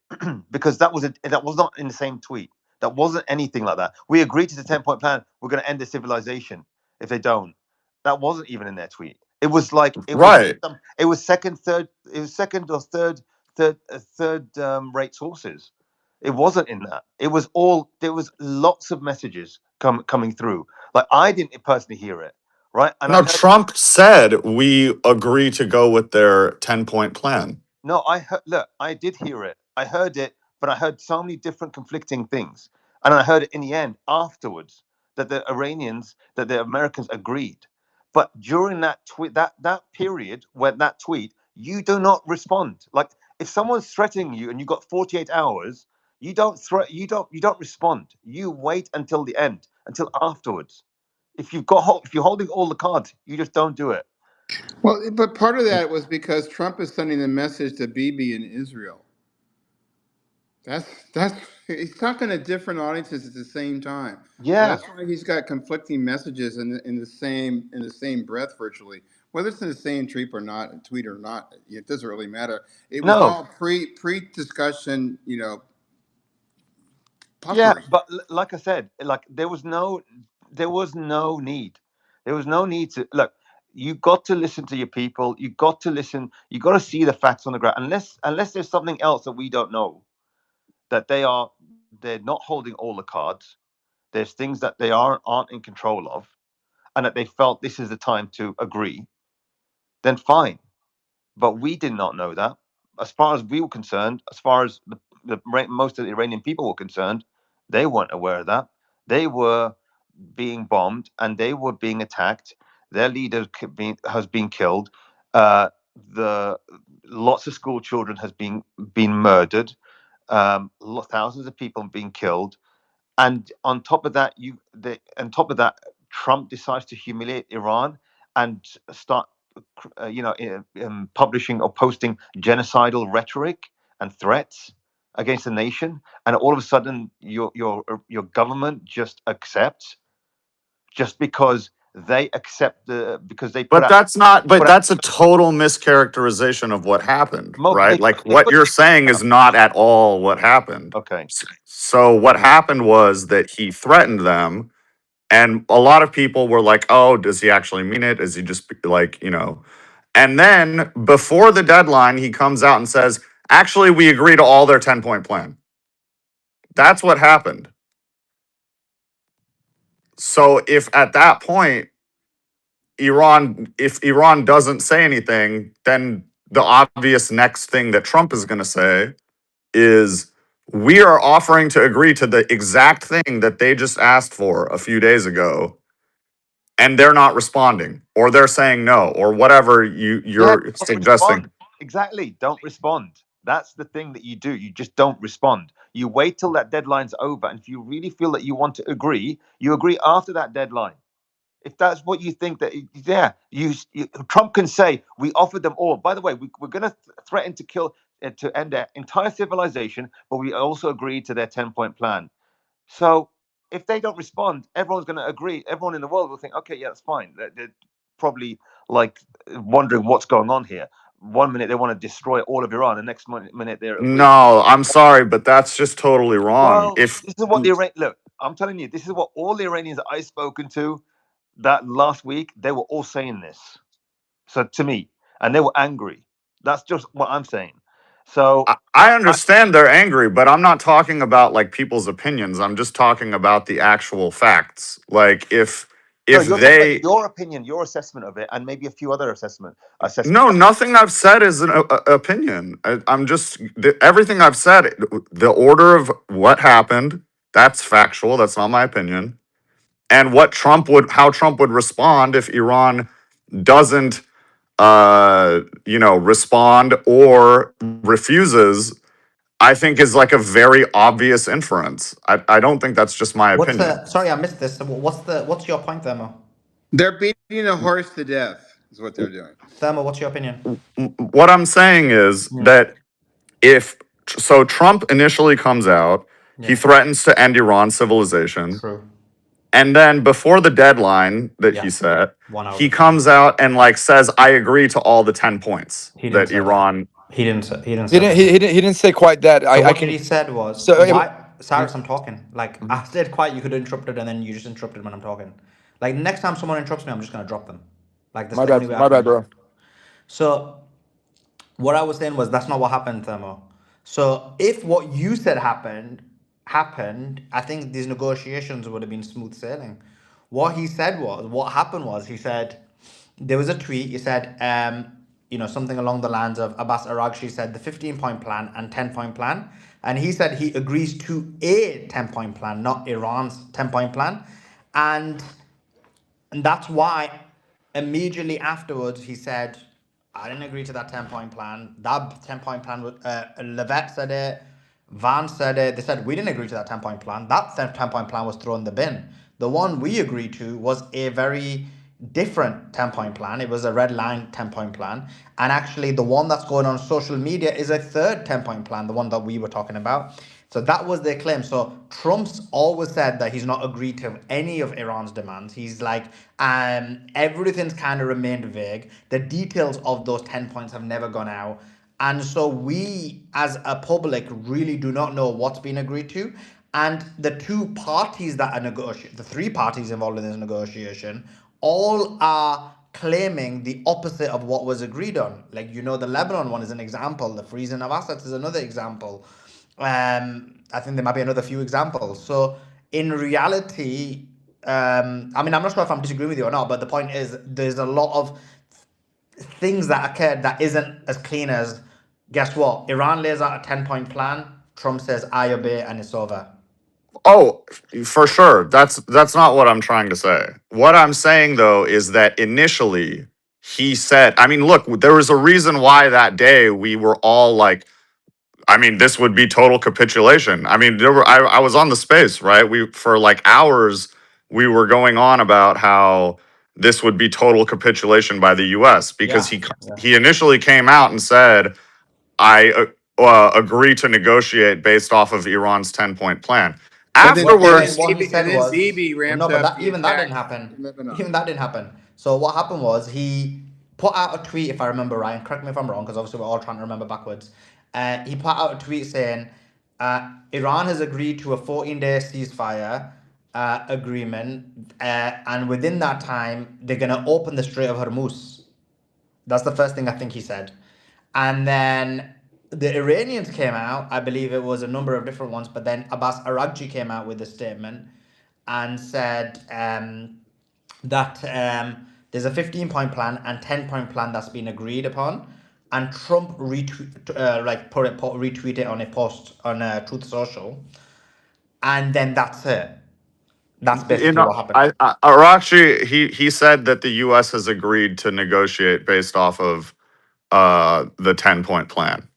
because that was not in the same tweet. That wasn't anything like that. We agreed to the 10-point plan. We're going to end the civilization if they don't. That wasn't even in their tweet. It was like Right. It was second or third rate sources. It wasn't in that. It was all. There was lots of messages coming through. Like, I didn't personally hear it, right? And I No, heard. Trump said we agree to go with their 10-point plan. No, I heard. Look, I did hear it. I heard it, but I heard so many different conflicting things, and I heard it in the end afterwards that the Americans agreed. But during that tweet, that period when that tweet, you do not respond. Like, if someone's threatening you and you got 48 hours, you don't respond. You wait until the end, until afterwards. If you're holding all the cards, you just don't do it. Well, but part of that was because Trump is sending the message to Bibi in Israel. That's he's talking to different audiences at the same time. So Yeah. that's why he's got conflicting messages in the same breath virtually. Whether it's in the same tweet or not, it doesn't really matter. It was No. all pre discussion, Yeah, puffery. but like I said, like there was no need. There was no need to look. You got to listen to your people. You got to listen. You got to see the facts on the ground. Unless there's something else that we don't know, that they're not holding all the cards. There's things that they aren't in control of, and that they felt this is the time to agree. Then fine. But we did not know that. As far as we were concerned, as far as most of the Iranian people were concerned, they weren't aware of that. They were being bombed and they were being attacked. Their leader has been killed. The Lots of school children has been murdered. Thousands of people have been killed. And on top of that, Trump decides to humiliate Iran and start, publishing or posting genocidal rhetoric and threats against the nation. And all of a sudden, your government just accepts, just because they put But out. that's not, but that's a total mischaracterization of what happened, right? Like They what put you're saying is not at all what happened. Okay. So what happened was that he threatened them, and a lot of people were like, oh, does he actually mean it? Is he just like, And then before the deadline, he comes out and says, actually, we agree to all their 10-point plan. That's what happened. So if at that point, if Iran doesn't say anything, then the obvious next thing that Trump is going to say is, we are offering to agree to the exact thing that they just asked for a few days ago, and they're not responding, or they're saying no, or whatever you're Don't suggesting. respond. Exactly. Don't respond. That's the thing that you do. You just don't respond. You wait till that deadline's over. And if you really feel that you want to agree, you agree after that deadline. If that's what you think, that yeah, Trump can say we offered them all. By the way, we're going to threaten to kill to end their entire civilization, but we also agreed to their 10-point plan. So if they don't respond, everyone's going to agree. Everyone in the world will think, okay, yeah, that's fine. They're probably like wondering what's going on here. One minute they want to destroy all of Iran, the next minute they're agreeing. No, I'm sorry, but that's just totally wrong. Well, If this is what look. I'm telling you, this is what all the Iranians that I've spoken to that last week, they were all saying this. So to me, and they were angry. That's just what I'm saying. So I understand they're angry, but I'm not talking about like people's opinions. I'm just talking about the actual facts. Like if no, you're talking about they your opinion, your assessment of it, and maybe a few other assessments. no, nothing I've said is an opinion. I'm just everything I've said. The order of what happened, that's factual. That's not my opinion. And how Trump would respond if Iran doesn't, respond or refuses, I think is like a very obvious inference. I don't think that's just my What's opinion. sorry, I missed this. What's your point, Thermo? They're beating a horse to death, is what they're doing. Thermo, what's your opinion? What I'm saying is that Trump initially comes out, he threatens to end Iran civilization. True. And then before the deadline that he set, 1 hour. he comes out and like says, "I agree to all the 10 points He didn't that say Iran." He didn't say. He didn't He say. didn't. He didn't say quite that. So I what can. he said was, So why, Cyrus, I'm talking. Like, I stayed quiet, you could have interrupted, and then you just interrupted when I'm talking. Like, next time someone interrupts me, I'm just going to drop them. Like, that's my the only bad. way I My can bad, do it. bro. So, what I was saying was, that's not what happened, Thermo. So, if what you said happened, I think these negotiations would have been smooth sailing. What happened was, he said, there was a tweet, he said, something along the lines of Abbas Araghchi said the 15-point plan and 10-point plan. And he said he agrees to a 10-point plan, not Iran's 10-point plan. And that's why immediately afterwards he said, I didn't agree to that 10-point plan. That 10-point plan was, Levette said it, Vance said it. They said, we didn't agree to that 10-point plan. That 10-point plan was thrown in the bin. The one we agreed to was a very different 10-point plan. It was a red line 10-point plan. And actually, the one that's going on social media is a third 10-point plan, the one that we were talking about. So that was their claim. So Trump's always said that he's not agreed to any of Iran's demands. He's like, everything's kind of remained vague. The details of those 10 points have never gone out. And so we, as a public, really do not know what's been agreed to. And the two parties that are negotiating, the three parties involved in this negotiation, all are claiming the opposite of what was agreed on. Like, the Lebanon one is an example. The freezing of assets is another example. I think there might be another few examples. So in reality, I'm not sure if I'm disagreeing with you or not, but the point is there's a lot of things that occurred that isn't as clean as, guess what? Iran lays out a 10-point plan. Trump says, I obey, and it's over. Oh, for sure. That's not what I'm trying to say. What I'm saying though is that initially he said, I mean, look, there was a reason why that day we were all like, I mean, this would be total capitulation. I mean, I was on the space, right? For like hours we were going on about how this would be total capitulation by the US because he initially came out and said, I agree to negotiate based off of Iran's 10-point plan. But then, Afterwards, What he said was, Bibi ramped no, but up the even that didn't attacks happen. in Lebanon. Even that didn't happen. So what happened was he put out a tweet, if I remember right, and correct me if I'm wrong, because obviously we're all trying to remember backwards. He put out a tweet saying, Iran has agreed to a 14-day ceasefire agreement, and within that time, they're going to open the Strait of Hormuz. That's the first thing I think he said. And then the Iranians came out, I believe it was a number of different ones, but then Abbas Araghchi came out with a statement and said that there's a 15-point plan and 10-point plan that's been agreed upon. And Trump retweeted it on a post on Truth Social. And then that's it. That's basically what happened. Araghchi, he said that the US has agreed to negotiate based off of the 10-point plan.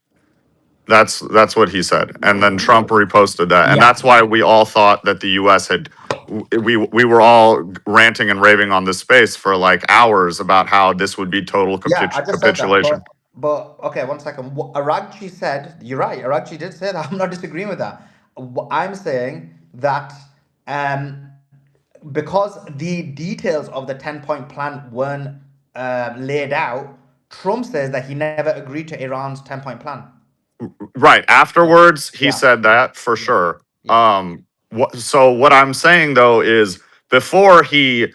That's what he said. And then Trump reposted that. And that's why we all thought that the US we were all ranting and raving on this space for like hours about how this would be total Yeah, I just said that, capitulation. but okay, one second. Aragchi said, you're right. Aragchi did say that. I'm not disagreeing with that. I'm saying that um, because the details of the 10-point plan weren't laid out, Trump says that he never agreed to Iran's 10-point plan. Right. Yeah, Afterwards, he yeah, said that for yeah, sure. yeah, So what I'm saying though is before he,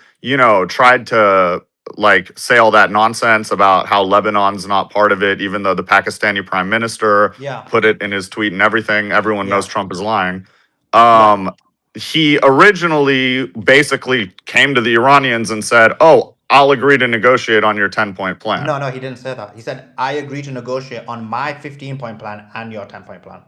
tried to like say all that nonsense about how Lebanon's not part of it, even though the Pakistani prime minister yeah, put it in his tweet and everything, everyone knows yeah, Trump is lying. right. He originally basically came to the Iranians and said, "Oh, I'll agree to negotiate on your 10-point plan." No, he didn't say that. He said, I agree to negotiate on my 15-point plan and your 10-point plan.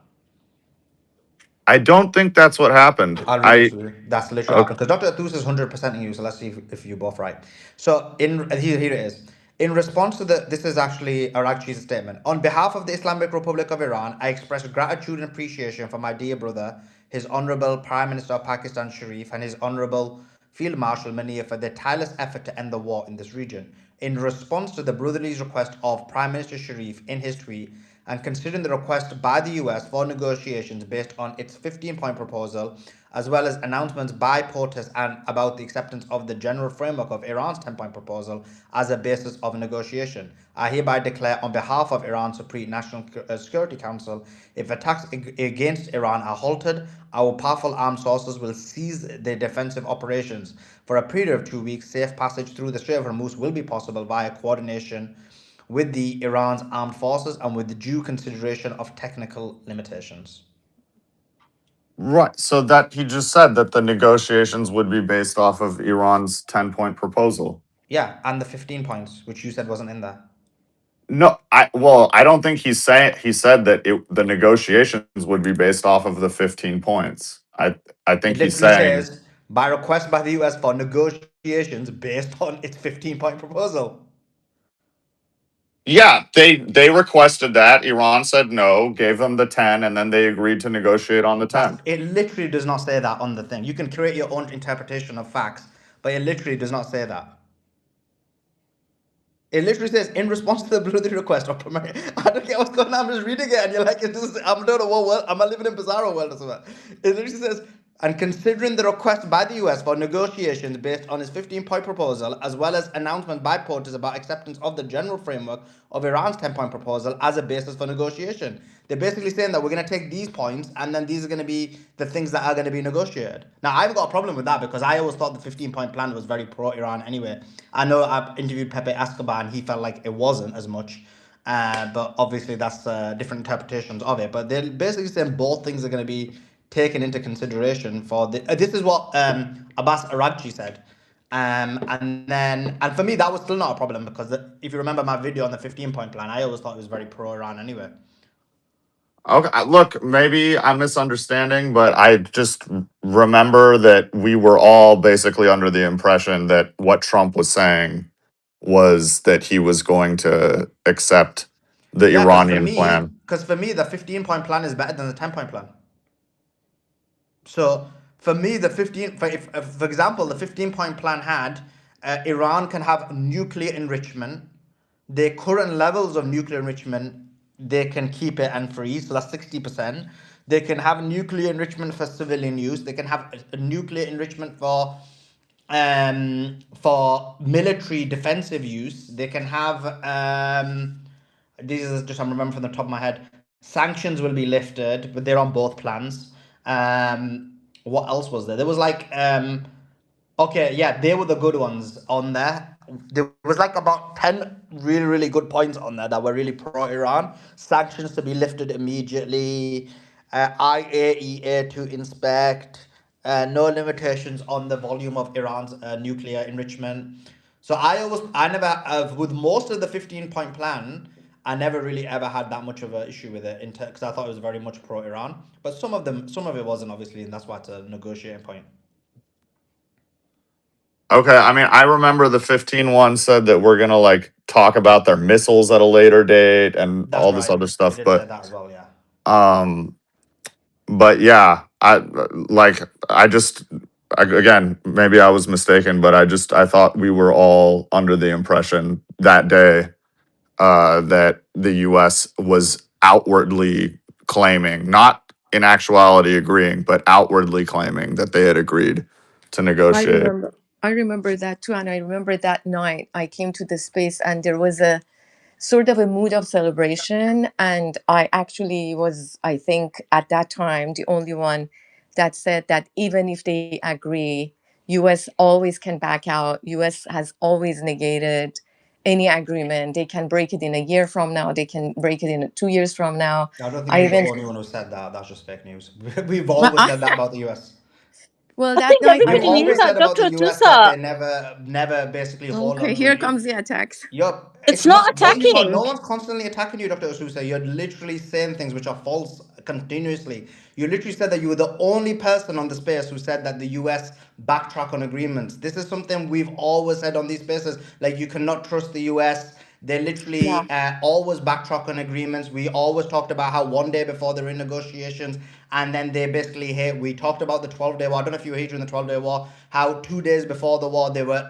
I don't think that's what happened. I'll read it to you. That's literally what Okay. happened. Because Dr. Athus is 100% in you, so let's see if you're both right. So, here it is. In response to this is actually Arakchi's statement. On behalf of the Islamic Republic of Iran, I express gratitude and appreciation for my dear brother, His Honorable Prime Minister of Pakistan Sharif, and His Honorable Field Marshal Mania for their tireless effort to end the war in this region. In response to the brotherly request of Prime Minister Sharif in his tweet, and considering the request by the US for negotiations based on its 15-point proposal, as well as announcements by POTUS and about the acceptance of the general framework of Iran's 10-point proposal as a basis of negotiation, I hereby declare on behalf of Iran's Supreme National Security Council, if attacks against Iran are halted, our powerful armed forces will cease their defensive operations. For a period of 2 weeks, safe passage through the Strait of Hormuz will be possible via coordination with the Iran's armed forces and with the due consideration of technical limitations. Right. So that he just said that the negotiations would be based off of Iran's 10-point proposal. Yeah, and the 15 points, which you said wasn't in there. No, I don't think he said that the negotiations would be based off of the 15 points. I It think he's literally saying, says, by request by the US for negotiations based on its 15-point proposal. yeah, they requested that. Iran said no, gave them the 10, and then they agreed to negotiate on the 10. It literally does not say that on the thing. You can create your own interpretation of facts, but it literally does not say that. It literally says, in response to the brotherly request of I don't get what's going on. I'm just reading it, and you're like, I don't know what world. Am I living in Bizarro world or something? It literally says, and considering the request by the US for negotiations based on its 15-point proposal, as well as announcement by POTUS about acceptance of the general framework of Iran's 10-point proposal as a basis for negotiation. They're basically saying that we're going to take these points, and then these are going to be the things that are going to be negotiated. Now, I've got a problem with that because I always thought the 15-point plan was very pro-Iran anyway. I know I've interviewed Pepe Escobar, and he felt like it wasn't as much. But obviously, that's different interpretations of it. But they're basically saying both things are going to be taken into consideration for the. This is what Abbas Araghchi said. And for me, that was still not a problem because if you remember my video on the 15-point plan, I always thought it was very pro-Iran anyway. Okay, look, maybe I'm misunderstanding, but I just remember that we were all basically under the impression that what Trump was saying was that he was going to accept the Yeah, Iranian plan. because for me, the 15-point plan is better than the 10-point plan. So for me, for example, the 15-point plan had Iran can have nuclear enrichment. Their current levels of nuclear enrichment, they can keep it and freeze. So that's 60%. They can have nuclear enrichment for civilian use. They can have a nuclear enrichment for military defensive use. They can have these are just I'm remembering from the top of my head. Sanctions will be lifted, but they're on both plans. What else was there? There was like okay, yeah, they were the good ones on there. There was like about 10 really, really good points on there that were really pro-Iran. Sanctions to be lifted immediately, IAEA to inspect, no limitations on the volume of Iran's nuclear enrichment. So I never, with most of the 15-point plan, I never really ever had that much of an issue with it because I thought it was very much pro-Iran. But some of it wasn't, obviously, and that's why it's a negotiating point. Okay, I mean, I remember the 15 said that we're going to like talk about their missiles at a later date and That's all this right. other It stuff, did say that as well, um but yeah, I just again, maybe I was mistaken, but I thought we were all under the impression that day that the U.S. was outwardly claiming, not in actuality agreeing, but outwardly claiming that they had agreed to I negotiate. remember. I remember that too, and I remember that night I came to the space, and there was a sort of a mood of celebration. And I actually was, I think, at that time, the only one that said that even if they agree, US always can back out. US has always negated any agreement. They can break it in a year from now. They can break it in 2 years from now. I don't think I you're the even, only one who said that. That's just fake news. We've always said that about the US. well, I that think night We've I everybody knew always was, said that, about Dr. the US that Atusa. they never basically hold okay, on. here comes the attacks. Yup, It's it's not not your fault. attacking. No one's constantly attacking you, Dr. Asusa. You're literally saying things which are false continuously. You literally said that you were the only person on the space who said that the US backtrack on agreements. This is something we've always said on these spaces. Like, you cannot trust the US. They Yeah. literally always backtrack on agreements. We always talked about how one day before they're in negotiations, and then they basically hit. We talked about the 12-day war. I don't know if you were here during the 12-day war. How 2 days before the war, they were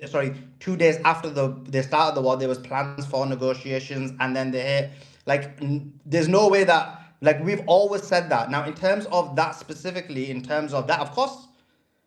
sorry, 2 days after the start of the war, there was plans for negotiations, and then they hit. Like, there's no way that, like, we've always said that. Now, in terms of that specifically, in terms of that, of course,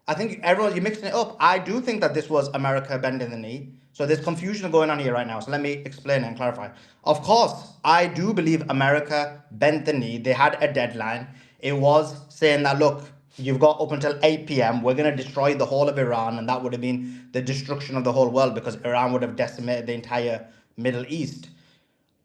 I think everyone, you're mixing it up. I do think that this was America bending the knee. So there's confusion going on here right now. So let me explain it and clarify. Of course, I do believe America bent the knee. They had a deadline. It was saying that, look, you've got up until 8 p.m. We're going to destroy the whole of Iran. And that would have been the destruction of the whole world, because Iran would have decimated the entire Middle East.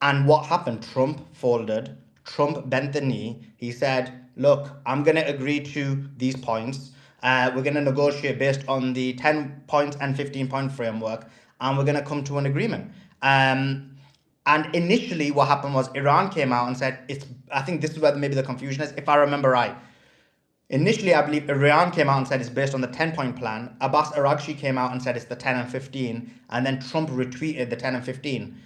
And what happened? Trump folded. Trump bent the knee. He said, look, I'm going to agree to these points. We're going to negotiate based on the 10 point and 15-point framework, and we're going to come to an agreement. And initially, what happened was Iran came out and said, it's, I think this is where maybe the confusion is, if I remember right. Initially, I believe Iran came out and said it's based on the 10-point plan. Abbas Araghchi came out and said it's the 10 and 15. And then Trump retweeted the 10 and 15.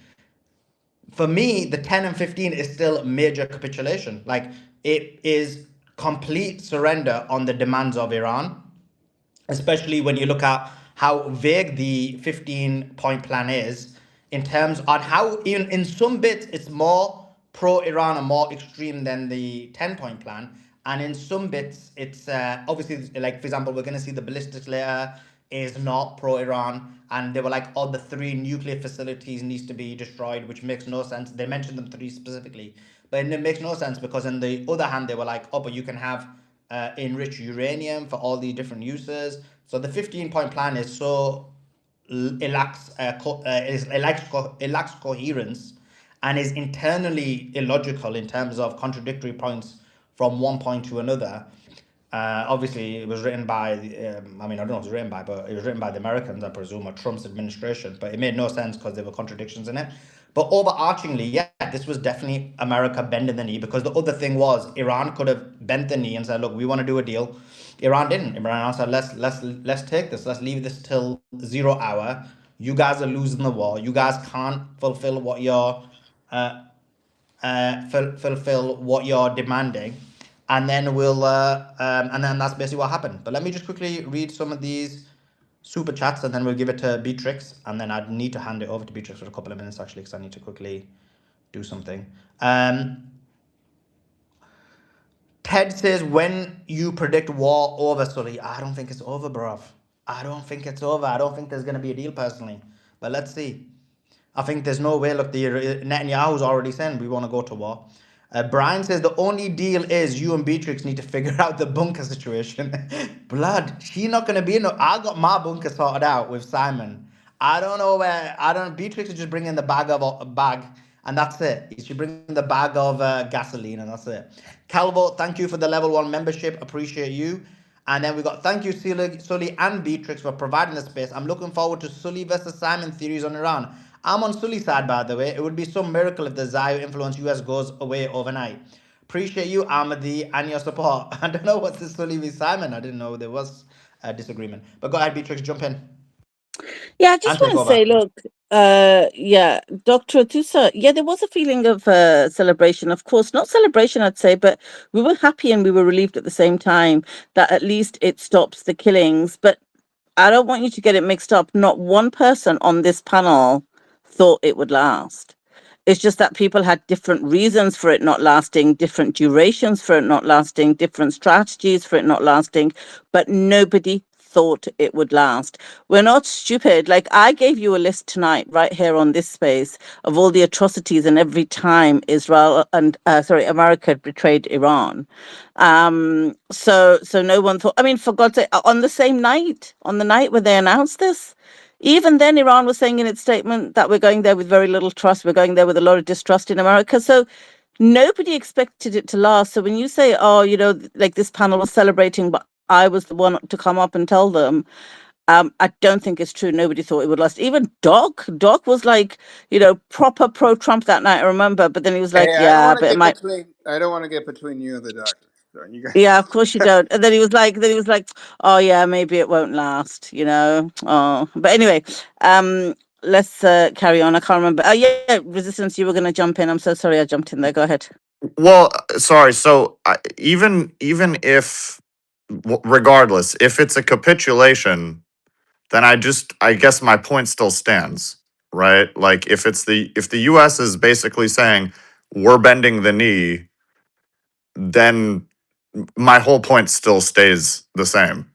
For me, the 10 and 15 is still major capitulation. Like, it is complete surrender on the demands of Iran, especially when you look at how vague the 15-point plan is, in terms on how, even in some bits, it's more pro-Iran and more extreme than the 10-point plan. And in some bits, it's obviously, like, for example, we're going to see the ballistics layer is not pro-Iran. And they were like, all the 3 nuclear facilities needs to be destroyed, which makes no sense. They mentioned them 3 specifically. But it makes no sense, because on the other hand, they were like, oh, but you can have enrich uranium for all these different uses. So the 15-point plan is so it lacks it lacks coherence, and is internally illogical in terms of contradictory points from one point to another. Obviously, it was written by, I mean, I don't know if it was written by, but it was written by the Americans, I presume, or Trump's administration. But it made no sense because there were contradictions in it. But overarchingly, yeah, this was definitely America bending the knee, because the other thing was Iran could have bent the knee and said, "Look, we want to do a deal." Iran didn't. Iran said, "Let's take this. Let's leave this till 0 hour. You guys are losing the war. You guys can't fulfill what you're uh, fulfill what you're demanding, and then and then that's basically what happened." But let me just quickly read some of these super chats, and then we'll give it to Beatrix, and then I'd need to hand it over to Beatrix for a couple of minutes, actually, because I need to quickly do something. Ted says, when you predict war over, Sully, I don't think it's over, bruv. I don't think it's over. I don't think there's going to be a deal, personally. But let's see. I think there's no way. Look, Netanyahu's already saying we want to go to war. Brian says the only deal is you and Beatrix need to figure out the bunker situation. Blood, she not gonna be in. I got my bunker sorted out with Simon. I don't know where. I don't. Beatrix is just bringing the bag of a bag, and that's it. She bring the bag of gasoline, and that's it. Calvo, thank you for the level 1 membership. Appreciate you. And then we got thank you, Sully and Beatrix, for providing the space. I'm looking forward to Sully versus Simon theories on Iran. I'm on Sully's side, by the way. It would be some miracle if the Zayu influence US goes away overnight. Appreciate you, Ahmadi, and your support. I don't know what's this Sully v Simon. I didn't know there was a disagreement. But go ahead, Beatrix, jump in. Yeah, I just Anthony, want to go back. say, look, yeah, Dr. Tusa, yeah, there was a feeling of celebration. Of course, not celebration, I'd say, but we were happy and we were relieved at the same time that at least it stops the killings. But I don't want you to get it mixed up. Not one person on this panel thought it would last. It's just that people had different reasons for it not lasting, different durations for it not lasting, different strategies for it not lasting, but nobody thought it would last. We're not stupid. Like, I gave you a list tonight, right here on this space, of all the atrocities and every time Israel and America betrayed Iran. So no one thought. I mean, for God's sake, on the same night, on the night when they announced this, even then, Iran was saying in its statement that we're going there with very little trust. We're going there with a lot of distrust in America. So nobody expected it to last. So when you say, oh, like this panel was celebrating, but I was the one to come up and tell them, I don't think it's true. Nobody thought it would last. Even Doc was like, proper pro-Trump that night, I remember. But then he was like, Hey, yeah, but it might. I don't want to get between you and the doctor. So you guys. Yeah, of course you don't. And then he was like, oh yeah, maybe it won't last, Oh, but anyway, let's carry on. I can't remember. Oh yeah, Resistance, you were going to jump in. I'm so sorry I jumped in there. Go ahead. Well, sorry. So even if, regardless, if it's a capitulation, then I guess my point still stands, right? Like if the U.S. is basically saying we're bending the knee, then my whole point still stays the same.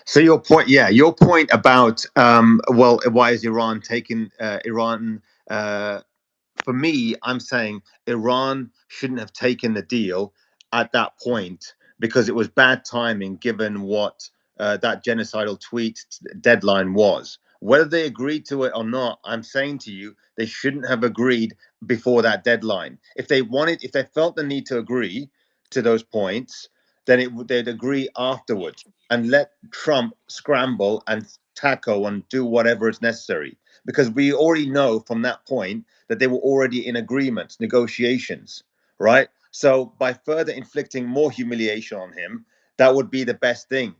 So your point about why is Iran taking Iran? For me, I'm saying Iran shouldn't have taken the deal at that point because it was bad timing given what that genocidal tweet deadline was. Whether they agreed to it or not, I'm saying to you, they shouldn't have agreed before that deadline. If they felt the need to agree to those points, then they'd agree afterwards and let Trump scramble and tackle and do whatever is necessary. Because we already know from that point that they were already in agreement, negotiations, right? So by further inflicting more humiliation on him, that would be the best thing.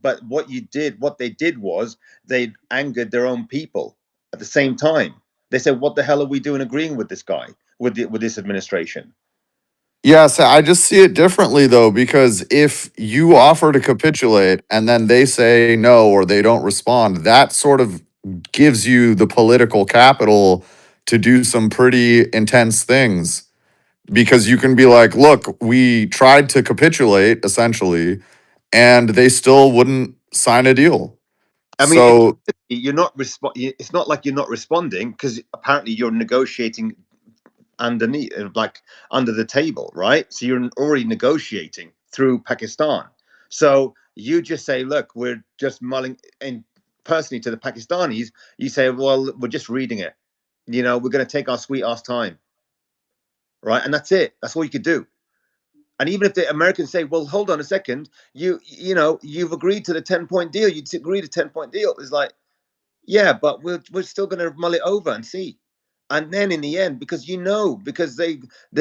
But what they did was they angered their own people at the same time. They said, "What the hell are we doing agreeing with this guy, with this administration?" Yeah, so I just see it differently though, because if you offer to capitulate and then they say no or they don't respond, that sort of gives you the political capital to do some pretty intense things. Because you can be like, look, we tried to capitulate essentially, and they still wouldn't sign a deal. I mean, So you're not it's not like you're not responding because apparently you're negotiating underneath, like under the table, right? So you're already negotiating through Pakistan. So you just say, look, we're just mulling. And personally to the Pakistanis, you say, well, we're just reading it. We're going to take our sweet ass time, right? And that's it. That's all you could do. And even if the Americans say, well, hold on a second, you've agreed to the 10-point deal. You'd agree to 10-point deal. It's like, yeah, but we're still going to mull it over and see. And then in the end, because they're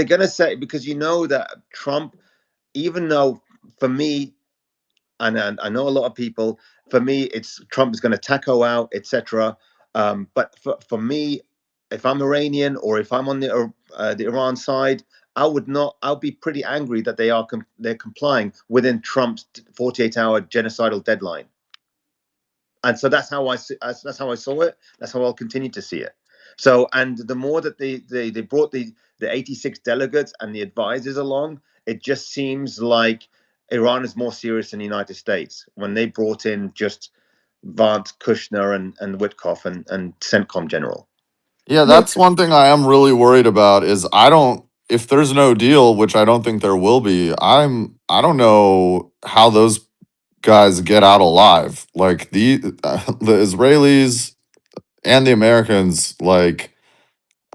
going to say, because that Trump, even though for me, and I know a lot of people, for me, it's Trump is going to taco out, etc. But for me, if I'm Iranian or if I'm on the Iran side, I'll be pretty angry that they're complying within Trump's 48-hour genocidal deadline. And so that's how I saw it. That's how I'll continue to see it. So, and the more that they brought the 86 delegates and the advisors along, it just seems like Iran is more serious than the United States when they brought in just Vance, Kushner, and Witkoff and CENTCOM general. yeah, Look, that's one thing I am really worried about is if there's no deal, which I don't think there will be, I don't know how those guys get out alive. Like the Israelis and the Americans, like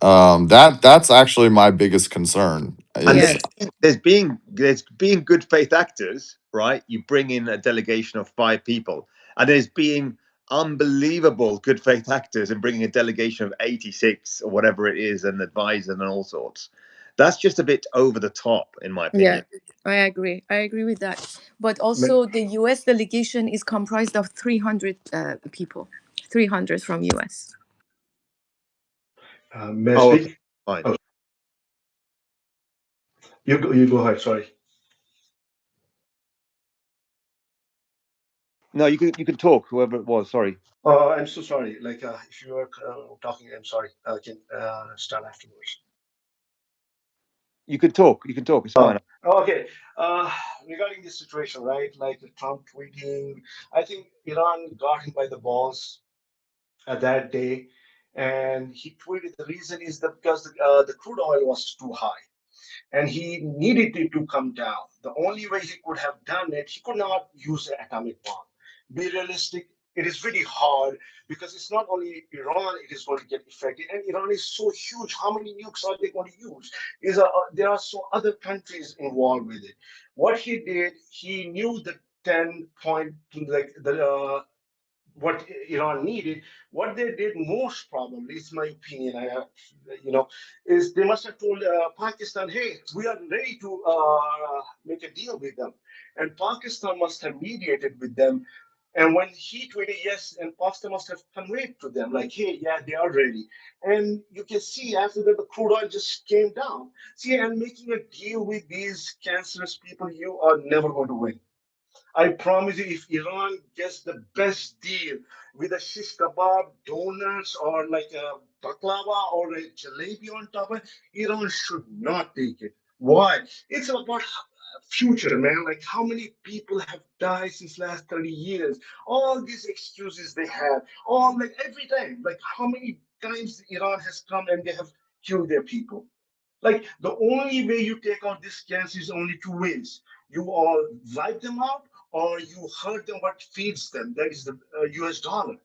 that's actually my biggest concern And is yes. there's being good faith actors, right? You bring in a delegation of 5 people, and there's being unbelievable good faith actors and bringing a delegation of 86 or whatever it is, and advisors and all sorts. That's just a bit over the top, in my Yeah, opinion. I agree. I agree with that. But also, the US delegation is comprised of 300 people. 300 from US. May I Oh, speak? okay, fine. Oh, you go ahead. Sorry. No, you can talk. Whoever it was. Sorry. I'm so sorry. Like, if you are talking, I'm sorry. I can start afterwards. You can talk. You can talk. It's fine. Okay. Uh, Regarding this situation, right? Like the Trump tweeting, I think Iran got him by the balls that day, and he tweeted the reason is that because the crude oil was too high, and he needed it to come down. The only way he could have done it, he could not use an atomic bomb. Be realistic. It is really hard because it's not only Iran it is going to get affected, and Iran is so huge. How many nukes are they going to use? There are so other countries involved with it. What he did, he knew the 10 point, like what Iran needed. What they did most probably, is my opinion, is they must have told Pakistan, hey, we are ready to make a deal with them. And Pakistan must have mediated with them. And when he tweeted yes, and Pakistan must have conveyed to them, like, hey, yeah, they are ready. And you can see after that, the crude oil just came down. See, and making a deal with these cancerous people, you are never going to win. I promise you, if Iran gets the best deal with a shish kebab, donuts, or like a baklava or a jalebi on top of it, Iran should not take it. Why? It's about future, man. Like how many people have died since last 30 years? All these excuses they have, all like every time, like how many times Iran has come and they have killed their people. Like the only way you take out this cancer is only two ways. You all wipe them out or you hurt them what feeds them. That is the US dollar.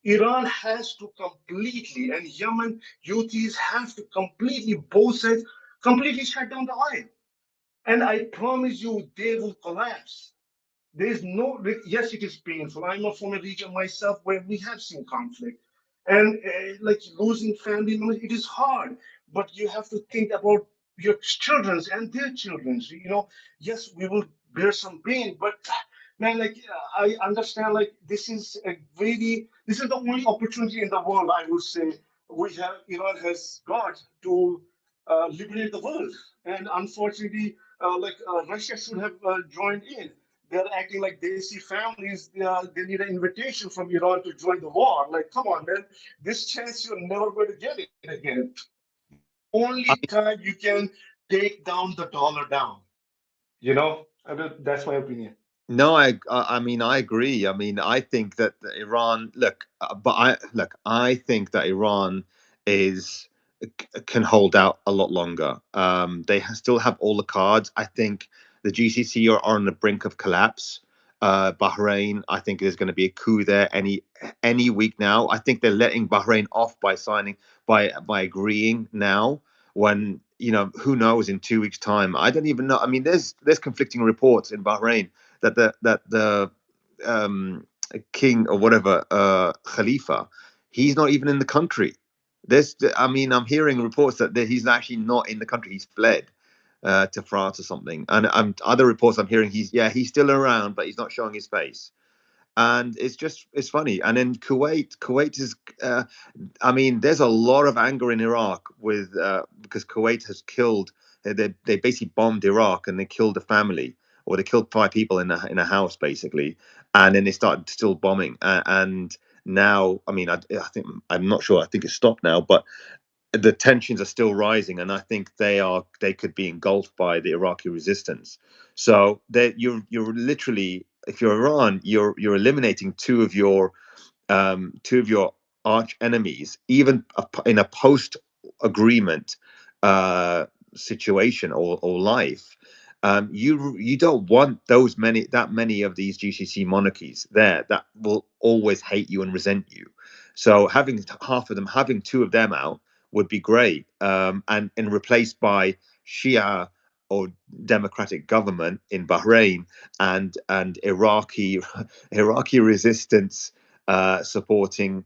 Iran has to completely, and Yemen Houthis have to completely, both sides, completely shut down the oil. And I promise you, they will collapse. There's no, yes, it is painful. I'm from a region myself where we have seen conflict. And like losing family members, it is hard. But you have to think about your children's and their children's. Yes, we will bear some pain, but man, like I understand, like this is the only opportunity in the world, I would say, Iran has got to liberate the world. And unfortunately, Russia should have joined in. They're acting like they see families. They need an invitation from Iran to join the war. Like, come on, man. This chance you're never going to get it again. Only I mean, time you can take down the dollar down. That's my opinion. no, I mean, I agree. I mean, I think that Iran. Look, I think that Iran is can hold out a lot longer. They still have all the cards. I think the GCC are on the brink of collapse. Bahrain, I think there's going to be a coup there any week now. I think they're letting Bahrain off by signing by agreeing now. When who knows in 2 weeks' time? I don't even know. I mean, there's conflicting reports in Bahrain that the king or whatever Khalifa, he's not even in the country. I mean, I'm hearing reports that he's actually not in the country. He's fled to France or something. And other reports I'm hearing he's still around, but he's not showing his face. And it's funny. And then Kuwait is, I mean, there's a lot of anger in Iraq with because Kuwait has killed. They basically bombed Iraq and they killed a family, or they killed 5 people in a house basically, and then they started still bombing. And now, I mean, I think I'm not sure. I think it's stopped now, but the tensions are still rising, and I think they could be engulfed by the Iraqi resistance. So that you're literally, if you're Iran, you're eliminating two of your arch enemies, even in a post agreement uh, situation or life. You don't want that many of these GCC monarchies there that will always hate you and resent you. So having half of them, having 2 of them out would be great, and replaced by Shia or democratic government in Bahrain and Iraqi resistance supporting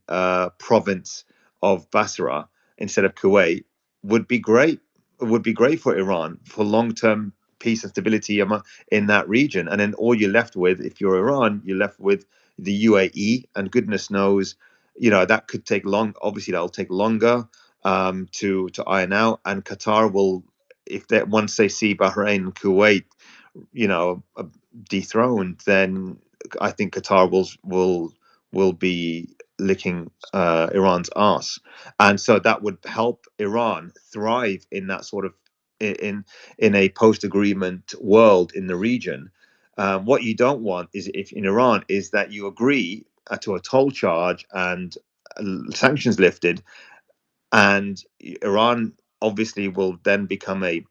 province of Basra instead of Kuwait would be great. It would be great for Iran for long-term peace and stability in that region. And then all you're left with, if you're Iran, you're left with the UAE, and goodness knows that could take long. Obviously, that'll take longer to iron out, and Qatar will, if they once they see Bahrain and Kuwait, dethroned, then I think Qatar will be licking Iran's arse, and so that would help Iran thrive in that sort of in a post-agreement world in the region. What you don't want is, if in Iran, is that you agree to a toll charge and sanctions lifted, and Iran obviously will then become a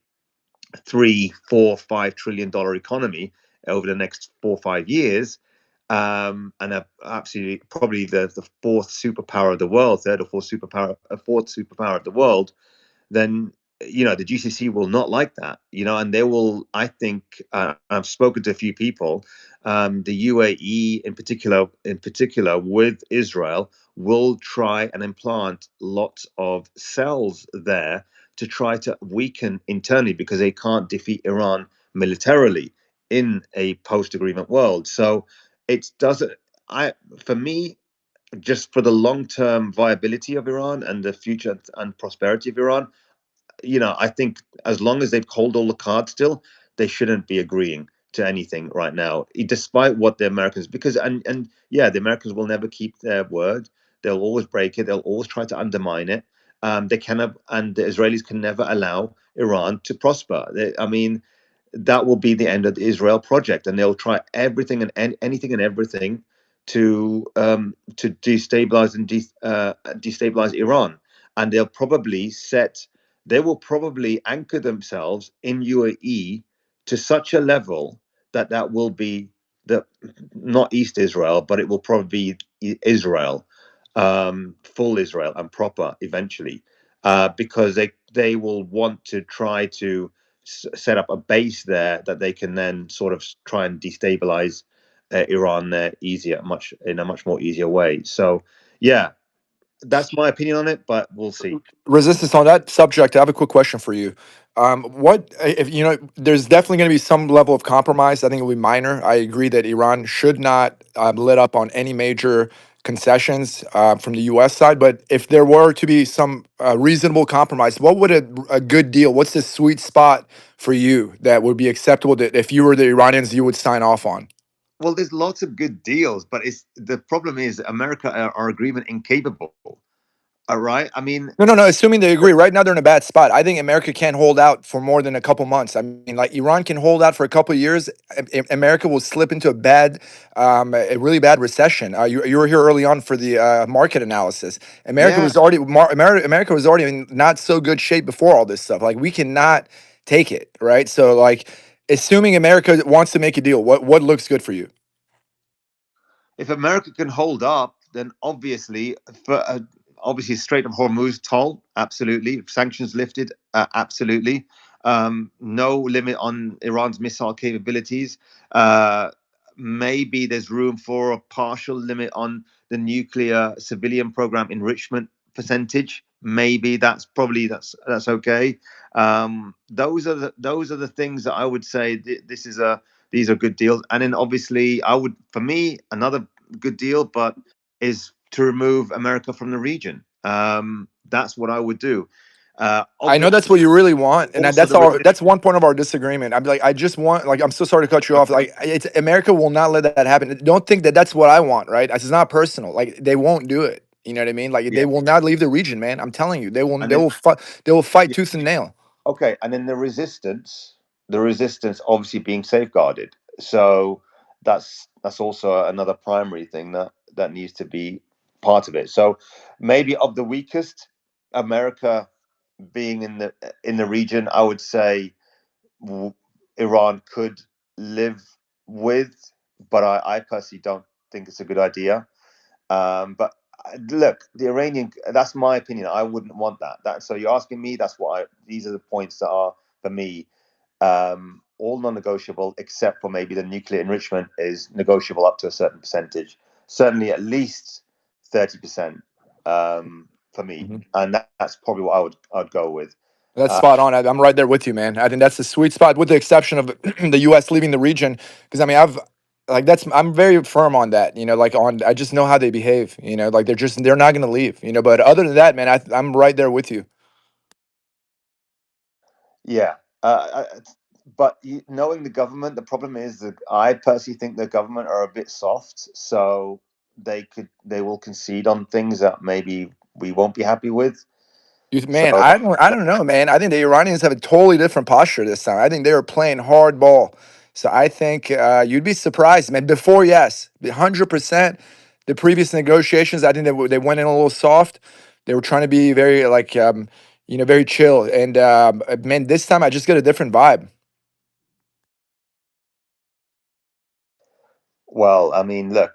3, 4, 5 trillion dollar economy over the next 4 or 5 years, and absolutely probably the fourth superpower of the world, fourth superpower of the world, then the GCC will not like that, and they will. I think I've spoken to a few people. The UAE, in particular, with Israel, will try and implant lots of cells there to try to weaken internally, because they can't defeat Iran militarily in a post-agreement world. So it doesn't. For me, just for the long-term viability of Iran and the future and prosperity of Iran, I think as long as they've hold all the cards still, they shouldn't be agreeing to anything right now, despite what the Americans, because and yeah, the Americans will never keep their word. They'll always break it. They'll always try to undermine it. They cannot, and the Israelis can never allow Iran to prosper. I mean, that will be the end of the Israel project, and they'll try everything and anything and everything to destabilize and destabilize Iran, and they will probably anchor themselves in UAE to such a level that will be the not East Israel, but it will probably be Israel, full Israel and proper eventually, because they will want to try to set up a base there that they can then sort of try and destabilize Iran there in a much more easier way. So yeah, that's my opinion on it, but we'll see. Resistance, on that subject, I have a quick question for you. What if there's definitely going to be some level of compromise. I think it will be minor. I agree that Iran should not let up on any major concessions from the U.S. side. But if there were to be some reasonable compromise, what would a good deal? What's the sweet spot for you that would be acceptable, that if you were the Iranians, you would sign off on? Well, there's lots of good deals, but the problem is America are agreement incapable. All right. I mean, No. Assuming they agree, right now they're in a bad spot. I think America can't hold out for more than a couple months. I mean, like Iran can hold out for a couple of years. America will slip into a really bad recession. You were here early on for the market analysis. yeah. America was already in not so good shape before all this stuff. Like we cannot take it, right? So like, assuming America wants to make a deal, what looks good for you? If America can hold up, then obviously, Strait of Hormuz toll, absolutely. Sanctions lifted, absolutely. No limit on Iran's missile capabilities. Maybe there's room for a partial limit on the nuclear civilian program enrichment percentage. Maybe that's okay. Those are the things that I would say. These are good deals. And then obviously, for me, another good deal, but is to remove America from the region. That's what I would do. I know that's what you really want, and Also, that's one point of our disagreement. I'm like, I just want, like, I'm so sorry to cut you off. Like, it's America will not let that happen. Don't think that that's what I want, right? It's not personal. Like, they won't do it. You know what I mean? Like, yeah. they will not leave the region, man. I'm telling you, they will. And They then, will fight. They will fight yeah, tooth and nail. okay, and then the resistance obviously being safeguarded. So that's also another primary thing that needs to be part of it. So maybe of the weakest, America being in the region, I would say Iran could live with, but I personally don't think it's a good idea. But look, the Iranian, that's my opinion. I wouldn't want that. So you're asking me, these are the points that are, for me, all non-negotiable, except for maybe the nuclear enrichment is negotiable up to a certain percentage. Certainly at least 30% for me. Mhm. And that's probably what I'd go with. That's spot on. I'm right there with you, man. I think that's the sweet spot, with the exception of the U.S. leaving the region. Because I mean, Like that's I'm very firm on that. Like I just know how they behave. Like they're not gonna leave. But other than that, man, I'm right there with you. Yeah. But knowing the government, the problem is that I personally think the government are a bit soft, so they will concede on things that maybe we won't be happy with. Man, So I don't know, man. I think the Iranians have a totally different posture this time. I think they were playing hardball. So I think you'd be surprised, man. Before, yes, 100%. The previous negotiations, I think they went in a little soft. They were trying to be very like very chill. And man, this time I just get a different vibe. well, I mean, look,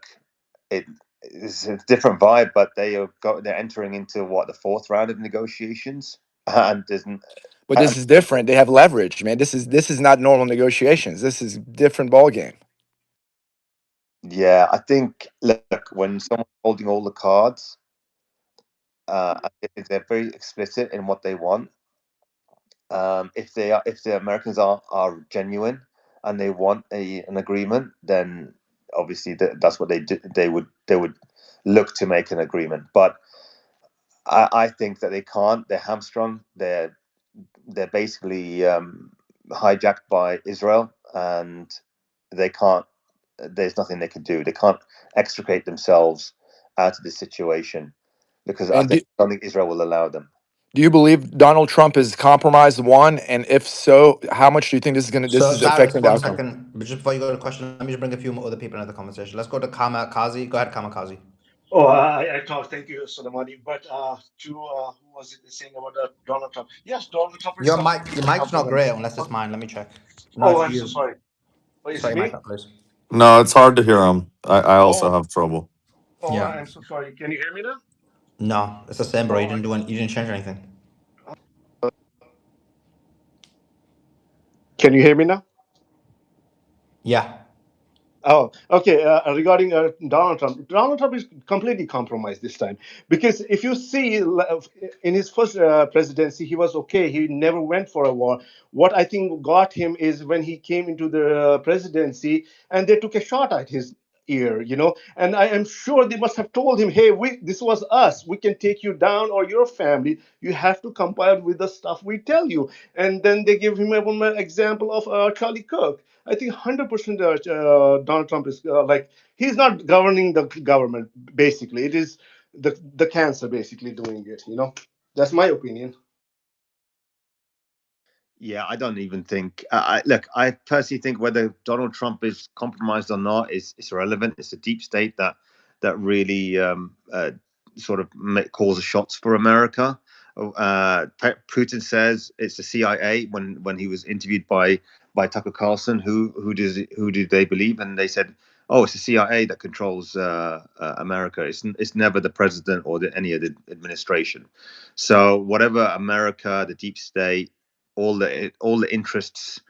it's a different vibe, but they're entering into what, the fourth round of negotiations, and isn't. But this is different. They have leverage, man. This is not normal negotiations. This is different ball game. Yeah, I think, look, when someone's holding all the cards, if they're very explicit in what they want, if the Americans are genuine and they want an agreement, then obviously that's what they do. They would look to make an agreement. But I think that they can't. They're hamstrung. They're basically hijacked by Israel, and they can't. There's nothing they can do. They can't extricate themselves out of this situation because I And don't think Israel will allow them. do you believe Donald Trump has compromised one? And if so, how much do you think this So, is Cyrus, affecting the one outcome? second. But just before you go to the question, let me just bring a few more other people into the conversation. Let's go to Kamikaze. Go ahead, Kamikaze. Oh, I thought, thank you, Soleimani. But to who was it saying about Donald Trump? Yes, Donald Trump is Your completely mic's not great compromised. unless it's mine. Let me check. No, Oh, it's I'm so you. sorry. Oh, is Sorry, it mic me? up, please. No, it's hard to hear him. I also Oh, have trouble. oh, Yeah. I'm so sorry. Can you hear me now? No, it's the same, bro. Oh, You didn't change anything. can you hear me now? Yeah. Oh, okay. Regarding Donald Trump is completely compromised this time because if you see in his first presidency, he was okay. He never went for a war. What I think got him is when he came into the presidency and they took a shot at his ear. And I am sure they must have told him, "Hey, this was us. We can take you down or your family. You have to comply with the stuff we tell you." And then they give him one example of Charlie Kirk. I think 100% Donald Trump is like he's not governing the government. Basically, it is the cancer basically doing it. That's my opinion. Yeah, I don't even think. Look, I personally think whether Donald Trump is compromised or not is irrelevant. It's a deep state that really sort of calls the shots for America. Putin says it's the CIA. When he was interviewed by Tucker Carlson, who did they believe? And they said, "Oh, it's the CIA that controls America. It's never the president or any of the administration." So whatever America, the deep state, all the interests,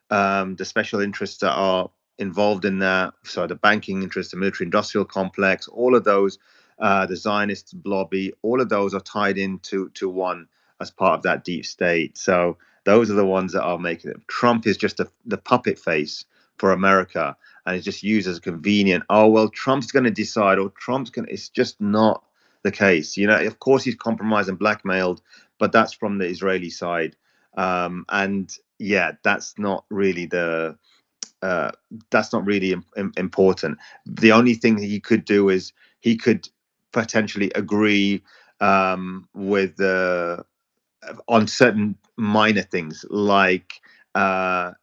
the special interests that are involved in that. So the banking interests, the military-industrial complex, all of those, the Zionist lobby, all of those are tied into one as part of that deep state. So those are the ones that are making it. Trump is just the puppet face for America, and it's just used as a convenient. Oh well, Trump's going to decide, or Trump's going. It's just not the case. Of course he's compromised and blackmailed, but that's from the Israeli side. And yeah, that's not really important. The only thing that he could do is he could potentially agree with on certain minor things, like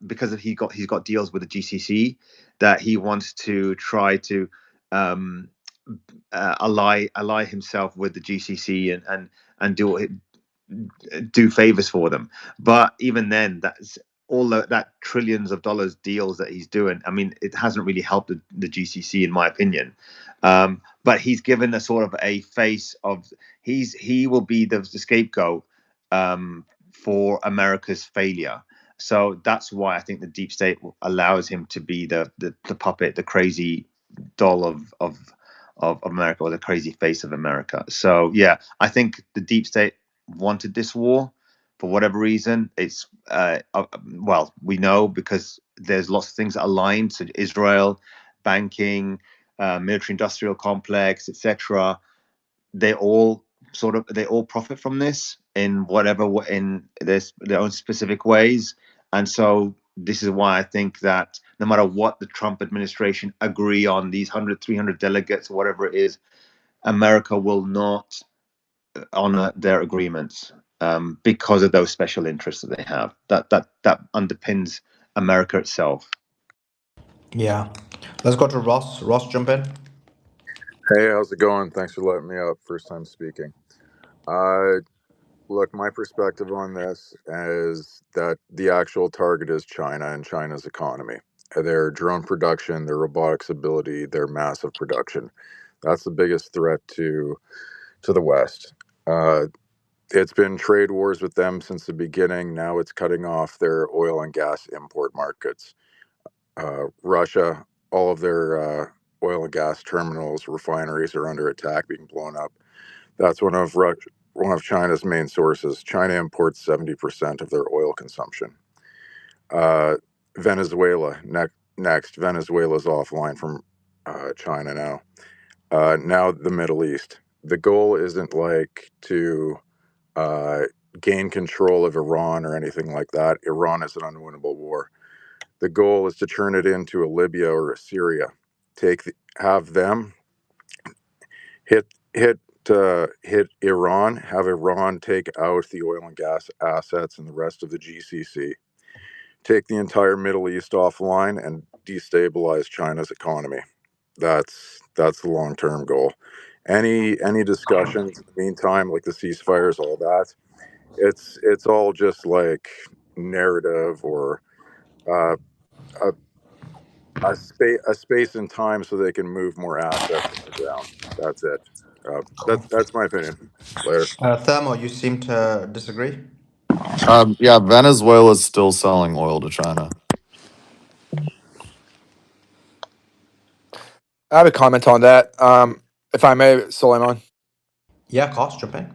because he's got deals with the GCC, that he wants to try to um, ally himself with the GCC and do favors for them. But even then, that's all that trillions of dollars deals that he's doing. I mean, it hasn't really helped the GCC, in my opinion. But he's given a sort of a face of he will be the scapegoat for America's failure. So that's why I think the deep state allows him to be the puppet, the crazy doll of America, or the crazy face of America. So yeah, I think the deep state wanted this war for whatever reason. It's well, we know because there's lots of things that aligned. So Israel, banking, military-industrial complex, etc. They all profit from this in their own specific ways, and so this is why I think that no matter what the Trump administration agree on, these 100, 300 delegates, whatever it is, America will not honor their agreements because of those special interests that they have. That underpins America itself. Yeah. Let's go to Ross. Ross, jump in. Hey, how's it going? Thanks for letting me up. First time speaking. Look, my perspective on this is that the actual target is China and China's economy. Their drone production, their robotics ability, their massive production. That's the biggest threat to the West. It's been trade wars with them since the beginning. Now it's cutting off their oil and gas import markets. Russia, all of their oil and gas terminals, refineries are under attack, being blown up. That's one of China's main sources. China imports 70% of their oil consumption. Venezuela, next. Venezuela's offline from China now. Now the Middle East. The goal isn't like to gain control of Iran or anything like that. Iran is an unwinnable war. The goal is to turn it into a Libya or a Syria. Have them hit Iran, have Iran take out the oil and gas assets and the rest of the GCC, take the entire Middle East offline, and destabilize China's economy. That's the long-term goal. Any discussions in the meantime, like the ceasefires, all that, it's all just like narrative or uh, a space and time so they can move more assets in the ground. That's it. Cool. That's my opinion. Later. Thermo, you seem to disagree. Yeah, Venezuela's still selling oil to China. I have a comment on that. If I may, Suleiman. Yeah, cost, jump in.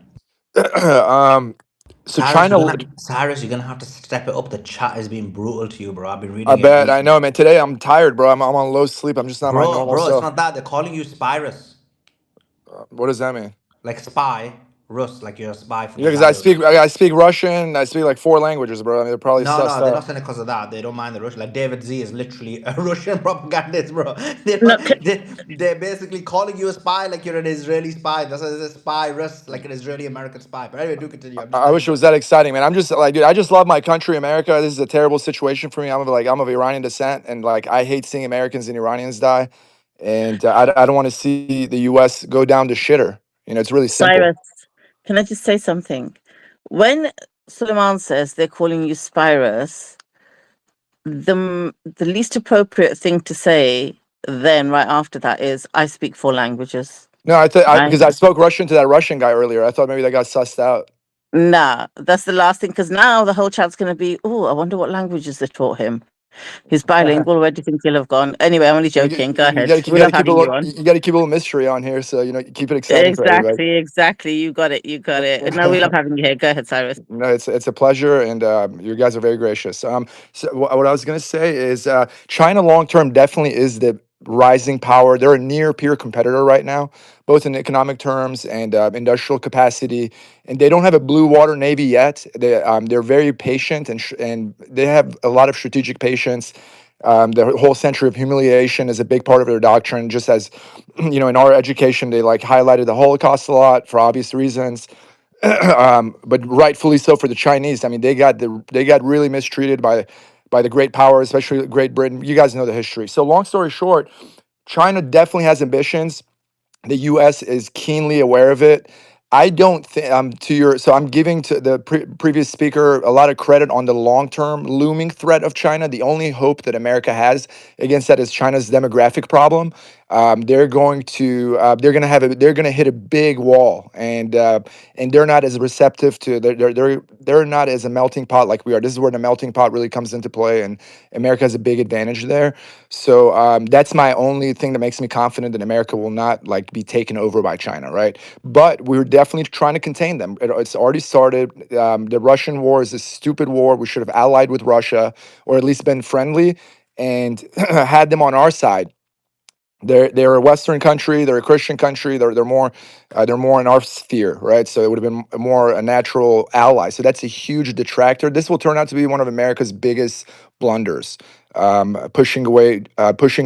So China, Cyrus, you're gonna have to step it up. The chat has been brutal to you, bro. I've been I reading it bet I recently. know, man. Today I'm tired, bro. I'm on low sleep. I'm just not my normal Bro, it's self. not that. They're calling you Spyrus. What does that mean? Like spy, Rus, like you're a spy for Yeah, the because Ziosts. I speak Russian. I speak like 4 languages, bro. I mean, they're probably No, sussed no, they're out. not saying it because of that. They don't mind the Russian. Like David Z is literally a Russian propagandist, bro. They, No, they're basically calling you a spy like you're an Israeli spy. That's a spy, Rus, like an Israeli American spy. But anyway, do continue. I'm just I letting wish you it know. was that exciting, man. I'm just like, dude, I just love my country, America. This is a terrible situation for me. I'm of Iranian descent, and like I hate seeing Americans and Iranians die, and I don't want to see the U.S. go down to shitter. You know, it's really simple. Cyrus, can I just say something? When Suleiman says they're calling you Spyrus, the least appropriate thing to say then right after that is I speak 4 languages. No, Right? because I spoke Russian to that Russian guy earlier. I thought maybe that got sussed out. Nah, that's the last thing because now the whole chat's gonna be, oh, I wonder what languages they taught him. He's bilingual. Where do you think he'll have gone? Anyway, I'm only joking. Go ahead. You We got to love keep a having little, you on. you got to keep a little mystery on here, so you know, keep it exciting for everybody. Exactly. You got it. You got it. No, we love having you here. Go ahead, Cyrus. No, it's a pleasure, and you guys are very gracious. So what I was gonna say is, China long term definitely is the rising power. They're a near peer competitor right now, both in economic terms and industrial capacity. And they don't have a blue water navy yet. They're very patient and they have a lot of strategic patience. The whole century of humiliation is a big part of their doctrine. Just as you know, in our education, they like highlighted the Holocaust a lot for obvious reasons. But rightfully so for the Chinese. I mean, they got really mistreated by the great power, especially Great Britain. You guys know the history. So long story short, China definitely has ambitions. The U.S. is keenly aware of it. I don't think I'm giving to the previous speaker a lot of credit on the long-term looming threat of China. The only hope that America has against that is China's demographic problem. They're going to hit a big wall, and they're not as receptive to they're not as a melting pot like we are. This is where the melting pot really comes into play, and America has a big advantage there. So that's my only thing that makes me confident that America will not like be taken over by China, right? But we're definitely trying to contain them. It's already started. The Russian war is a stupid war. We should have allied with Russia, or at least been friendly and had them on our side. They're a Western country. They're a Christian country. They're more in our sphere, right? So it would have been more a natural ally. So that's a huge detractor. This will turn out to be one of America's biggest blunders, pushing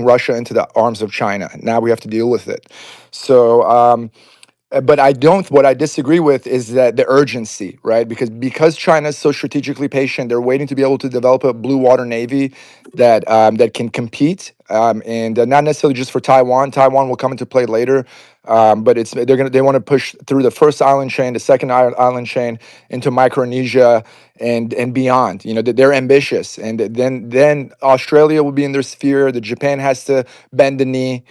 Russia into the arms of China. Now we have to deal with it. So. But I don't. What I disagree with is that the urgency, right? Because China is so strategically patient, they're waiting to be able to develop a blue water navy that can compete, and not necessarily just for Taiwan. Taiwan will come into play later, but they want to push through the first island chain, the second island chain into Micronesia and beyond. You know, they're ambitious, and then Australia will be in their sphere. The Japan has to bend the knee,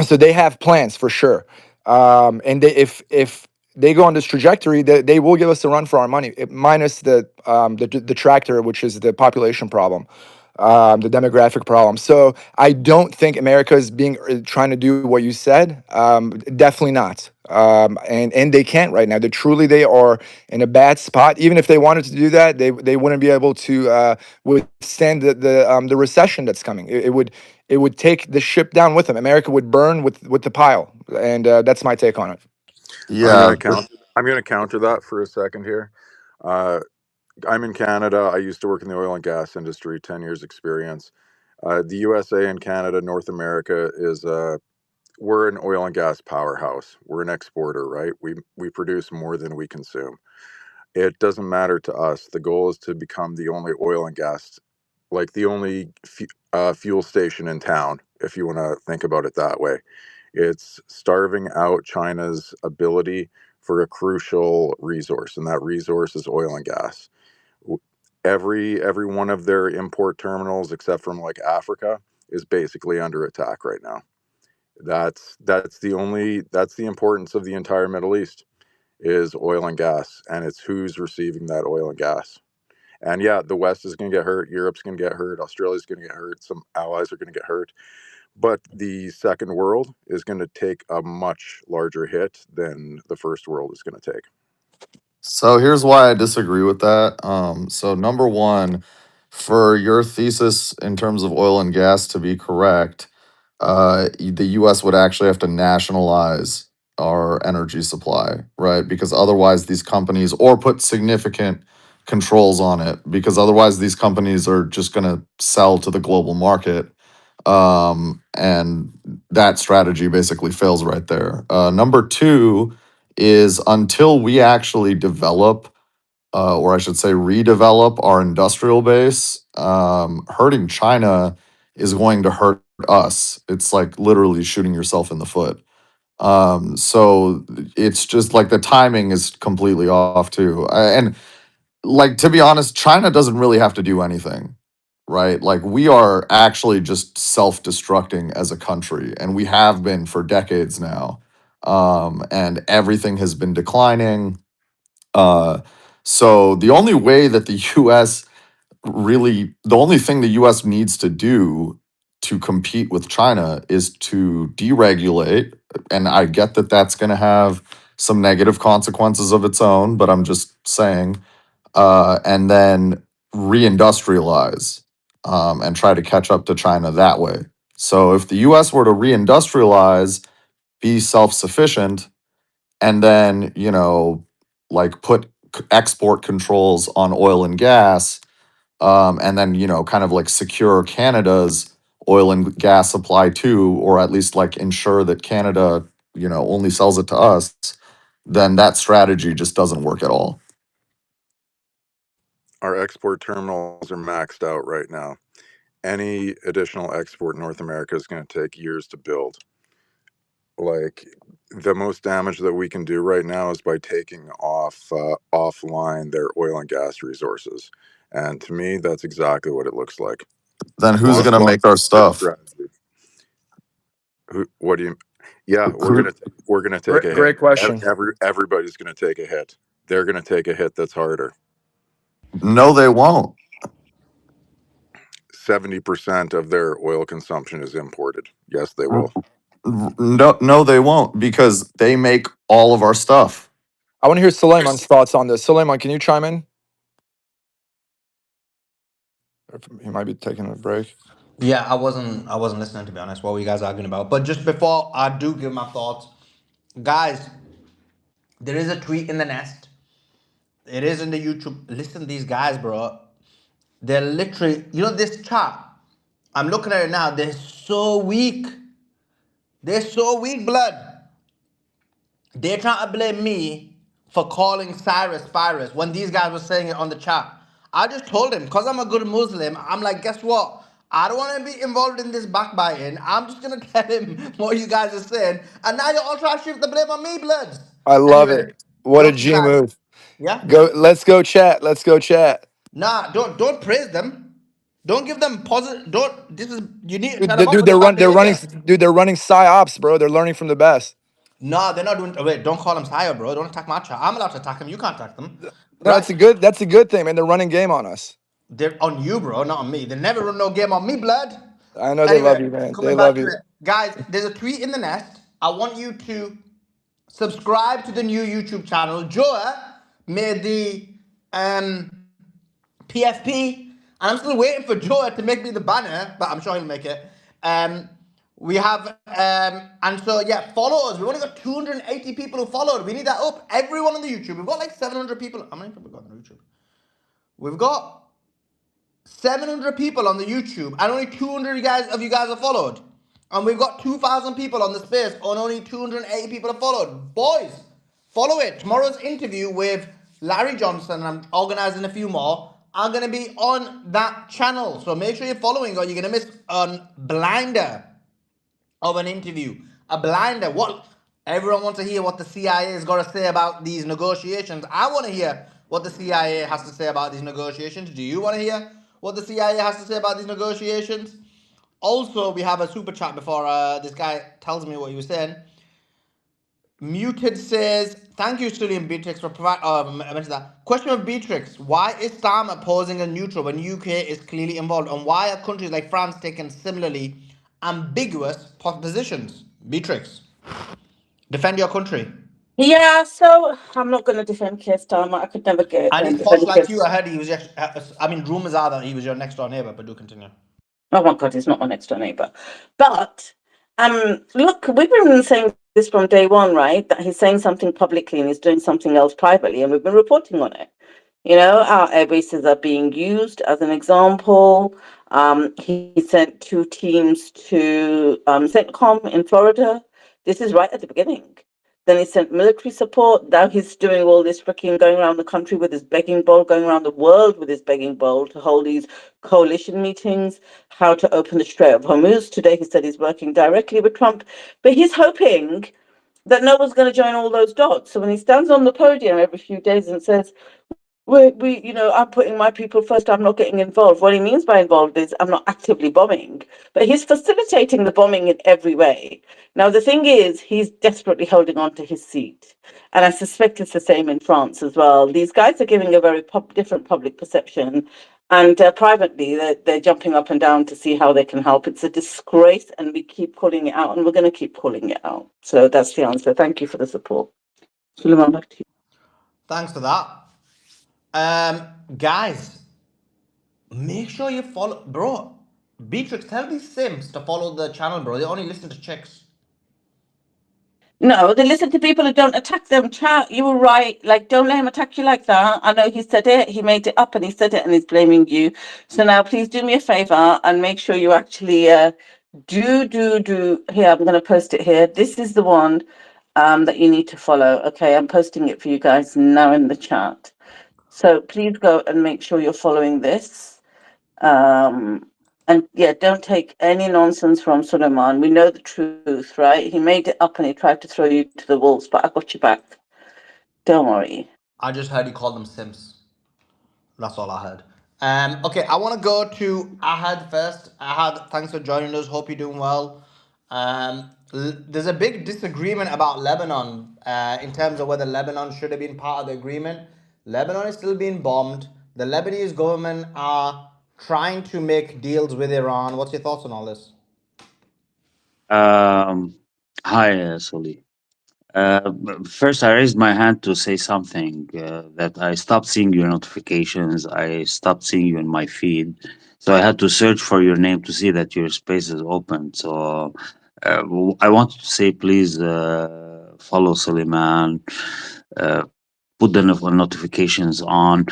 so they have plans for sure. And if they go on this trajectory, they will give us a run for our money, minus the tractor, which is the population problem, the demographic problem. So I don't think America is trying to do what you said. Definitely not. And they can't right now. They are in a bad spot. Even if they wanted to do that, they wouldn't be able to withstand the recession that's coming. It would take the ship down with them. America would burn with the pile, and that's my take on it. I'm Yeah. gonna counter. I'm gonna counter that for a second here. Uh, I'm in Canada. I used to work in the oil and gas industry. 10 years experience. The USA and Canada, North America is we're an oil and gas powerhouse. We're an exporter, right? We produce more than we consume. It doesn't matter to us. The goal is to become the only oil and gas, like the only fuel station in town, if you want to think about it that way. It's starving out China's ability for a crucial resource, and that resource is oil and gas. W- every one of their import terminals, except from like Africa, is basically under attack right now. That's the importance of the entire Middle East is oil and gas, and it's who's receiving that oil and gas. And yeah, the West is going to get hurt, Europe's going to get hurt, Australia's going to get hurt, some allies are going to get hurt, but the second world is going to take a much larger hit than the first world is going to take. So here's why I disagree with that. So number one, for your thesis in terms of oil and gas to be correct, the U.S. would actually have to nationalize our energy supply, right? Because otherwise, these companies, or put significant controls on it, because otherwise, these companies are just going to sell to the global market. And that strategy basically fails right there. Number two is until we actually develop, or I should say, redevelop our industrial base, hurting China is going to hurt us. It's like literally shooting yourself in the foot. So it's just like the timing is completely off too. And like, to be honest, China doesn't really have to do anything, right? Like, we are actually just self-destructing as a country, and we have been for decades now. And everything has been declining. Uh, so the only way that the US the only thing the US needs to do to compete with China is to deregulate. And I get that that's going to have some negative consequences of its own, but I'm just saying, and then reindustrialize, and try to catch up to China that way. So if the US were to reindustrialize, be self sufficient, and then, like put export controls on oil and gas, and then, kind of like secure Canada's oil and gas supply too, or at least like ensure that Canada, only sells it to us, then that strategy just doesn't work at all. Our export terminals are maxed out right now. Any additional export in North America is going to take years to build. Like, the most damage that we can do right now is by taking offline their oil and gas resources. And to me, that's exactly what it looks like. Then who's Long, going to long make our stuff? strategy. What do you? Yeah, we're gonna take a hit. Great question. Everybody's gonna take a hit. They're gonna take a hit that's harder. No, they won't. 70% of their oil consumption is imported. Yes, they will. No, no, they won't, because they make all of our stuff. I want to hear Suleiman's thoughts on this. Suleiman, can you chime in? He might be taking a break. Yeah, I wasn't listening, to be honest. What were you guys arguing about? But just before I do give my thoughts, guys, there is a tweet in the nest. It is in the YouTube. Listen, these guys, bro. They're literally, this chat. I'm looking at it now. They're so weak. They're so weak, blood. They're trying to blame me for calling Cyrus Spirus when these guys were saying it on the chat. I just told him, because I'm a good Muslim, I'm like, guess what? I don't want to be involved in this backbiting. I'm just going to tell him what you guys are saying. And now you're all trying to shift the blame on me, blood. I love Anyway, it. What a love you G guys. move. Yeah? Go. Let's go chat. Let's go chat. Nah, don't praise them. Don't give them positive. You need to tell them Dude, off dude, for their bad they're running. behavior. Dude, they're running psyops, bro. They're learning from the best. No, they're not doing. Wait, don't call them Sire, bro. Don't attack my chat. I'm allowed to attack them. You can't attack them. No, Right. that's a good thing, man. They're running game on us. They're on you, bro, not on me. They never run no game on me, blood. I know they love Anyway, you, man. They coming love back to you. it. Guys, there's a tweet in the nest. I want you to subscribe to the new YouTube channel. Joa made the PFP, and I'm still waiting for Joa to make me the banner, but I'm sure he'll make it. We have, and so yeah, follow us. We've only got 280 people who followed. We need that up. Everyone on the YouTube. We've got like 700 people. How many people got on YouTube? We've got 700 people on the YouTube, and only 200 of you guys are followed. And we've got 2,000 people on the space, and only 280 people are followed. Boys, follow it. Tomorrow's interview with Larry Johnson, and I'm organizing a few more, are going to be on that channel. So make sure you're following, or you're going to miss a blinder of an interview. A blinder. What? Everyone wants to hear what the CIA has got to say about these negotiations. I want to hear what the CIA has to say about these negotiations. Do you want to hear what the CIA has to say about these negotiations? Also, we have a super chat before this guy tells me what he was saying. Muted says, thank you, Sully and Beatrix, for providing. I mentioned that. Question of Beatrix: why is Islam opposing a neutral when UK is clearly involved? And why are countries like France taking similarly ambiguous positions? Beatrix, defend your country. Yeah, so I'm not going to defend Keir Starmer. I could never get And he's posh defend Keir. like you. I heard he was just. I mean, rumors are that he was your next door neighbor, but do continue. Oh my God, he's not my next door neighbor. But look, we've been saying this from day one, right? That he's saying something publicly and he's doing something else privately, and we've been reporting on it. Our air bases are being used as an example. He sent 2 teams to CENTCOM in Florida. This is right at the beginning. Then he sent military support. Now he's doing all this freaking going around the country with his begging bowl, going around the world with his begging bowl to hold these coalition meetings, how to open the Strait of Hormuz. Today he said he's working directly with Trump, but he's hoping that no one's going to join all those dots. So when he stands on the podium every few days and says, I'm putting my people first, I'm not getting involved. What he means by involved is I'm not actively bombing, but he's facilitating the bombing in every way. Now, the thing is, he's desperately holding on to his seat. And I suspect it's the same in France as well. These guys are giving a very different public perception. And privately, they're jumping up and down to see how they can help. It's a disgrace, and we keep calling it out, and we're going to keep calling it out. So that's the answer. Thank you for the support. Suleiman, back to you. Thanks for that. Guys, make sure you follow, bro. Beatrix, tell these Sims to follow the channel, bro. They only listen to chicks. No, they listen to people who don't attack them. Chat, you were right. Like, don't let him attack you like that. I know he said it. He made it up and he said it and he's blaming you. So now please do me a favor and make sure you actually do. Here, I'm going to post it here. This is the one that you need to follow. Okay, I'm posting it for you guys now in the chat. So please go and make sure you're following this. And yeah, don't take any nonsense from Suleiman. We know the truth, right? He made it up and he tried to throw you to the wolves, but I got you back. Don't worry. I just heard he called them Sims. That's all I heard. Okay, I want to go to Ahad first. Ahad, thanks for joining us. Hope you're doing well. There's a big disagreement about Lebanon in terms of whether Lebanon should have been part of the agreement. Lebanon is still being bombed. The Lebanese government are trying to make deals with Iran. What's your thoughts on all this? Hi, Soli. First, I raised my hand to say something that I stopped seeing your notifications. I stopped seeing you in my feed. So I had to search for your name to see that your space is open. So I wanted to say, please follow Suleiman, uh, put the notifications on.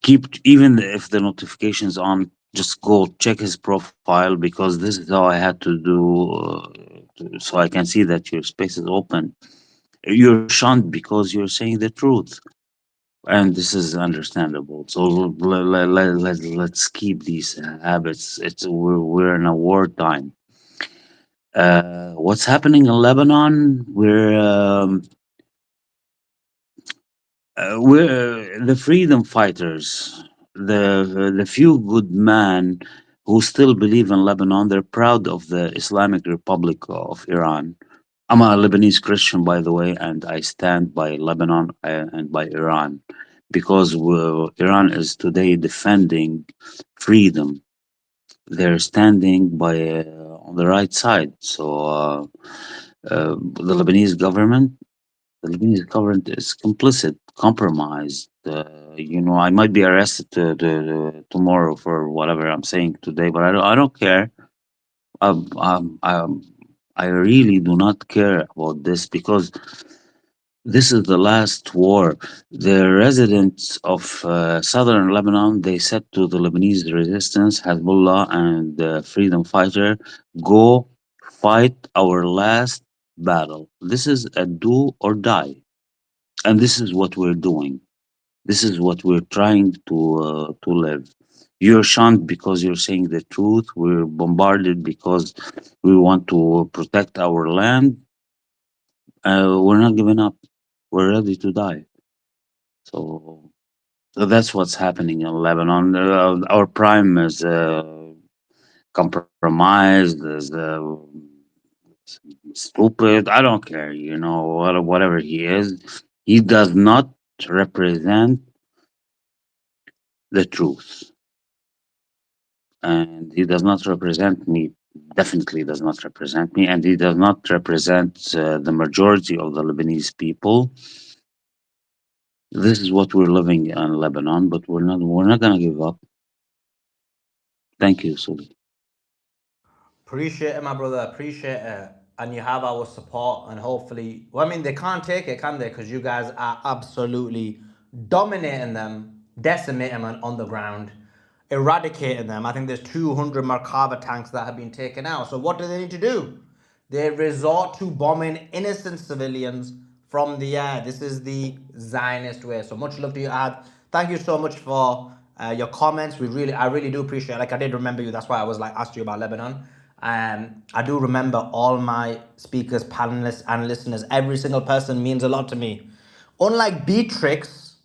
Keep, even if the notifications on, just go check his profile, because this is how I had to do, so I can see that your space is open. You're shunned because you're saying the truth, and this is understandable. So let's keep these habits. We're in a wartime. What's happening in Lebanon? We're the freedom fighters, the few good men who still believe in Lebanon. They're proud of the Islamic Republic of Iran. I'm a Lebanese Christian, by the way, and I stand by Lebanon and by Iran, because Iran is today defending freedom. They're standing by on the right side. So the Lebanese government is complicit, compromised. I might be arrested tomorrow for whatever I'm saying today, but I don't care. Um, um, um, I really do not care about this, because this is the last war. The residents of southern Lebanon, they said to the Lebanese resistance, Hezbollah and the freedom fighter, go fight our last battle. This is a do or die. And this is what we're doing. This is what we're trying to live. You're shunned because you're saying the truth. We're bombarded because we want to protect our land. We're not giving up. We're ready to die. So, so that's what's happening in Lebanon. Our prime is compromised. Is stupid. I don't care. Whatever he is, he does not represent the truth, and he does not represent me. Definitely does not represent me, and he does not represent the majority of the Lebanese people. This is what we're living in Lebanon, but we're not gonna give up. Thank you, Suli. Appreciate it, my brother. Appreciate it. And you have our support, and hopefully, well, I mean, they can't take it, can they? Because you guys are absolutely dominating them, decimating them on the ground, eradicating them. I think there's 200 Merkava tanks that have been taken out. So what do they need to do? They resort to bombing innocent civilians from the air. This is the Zionist way. So much love to you, Ad. Thank you so much for your comments. I really do appreciate it. Like, I did remember you. That's why I was like asked you about Lebanon. I do remember all my speakers, panelists, and listeners. Every single person means a lot to me. Unlike Beatrix,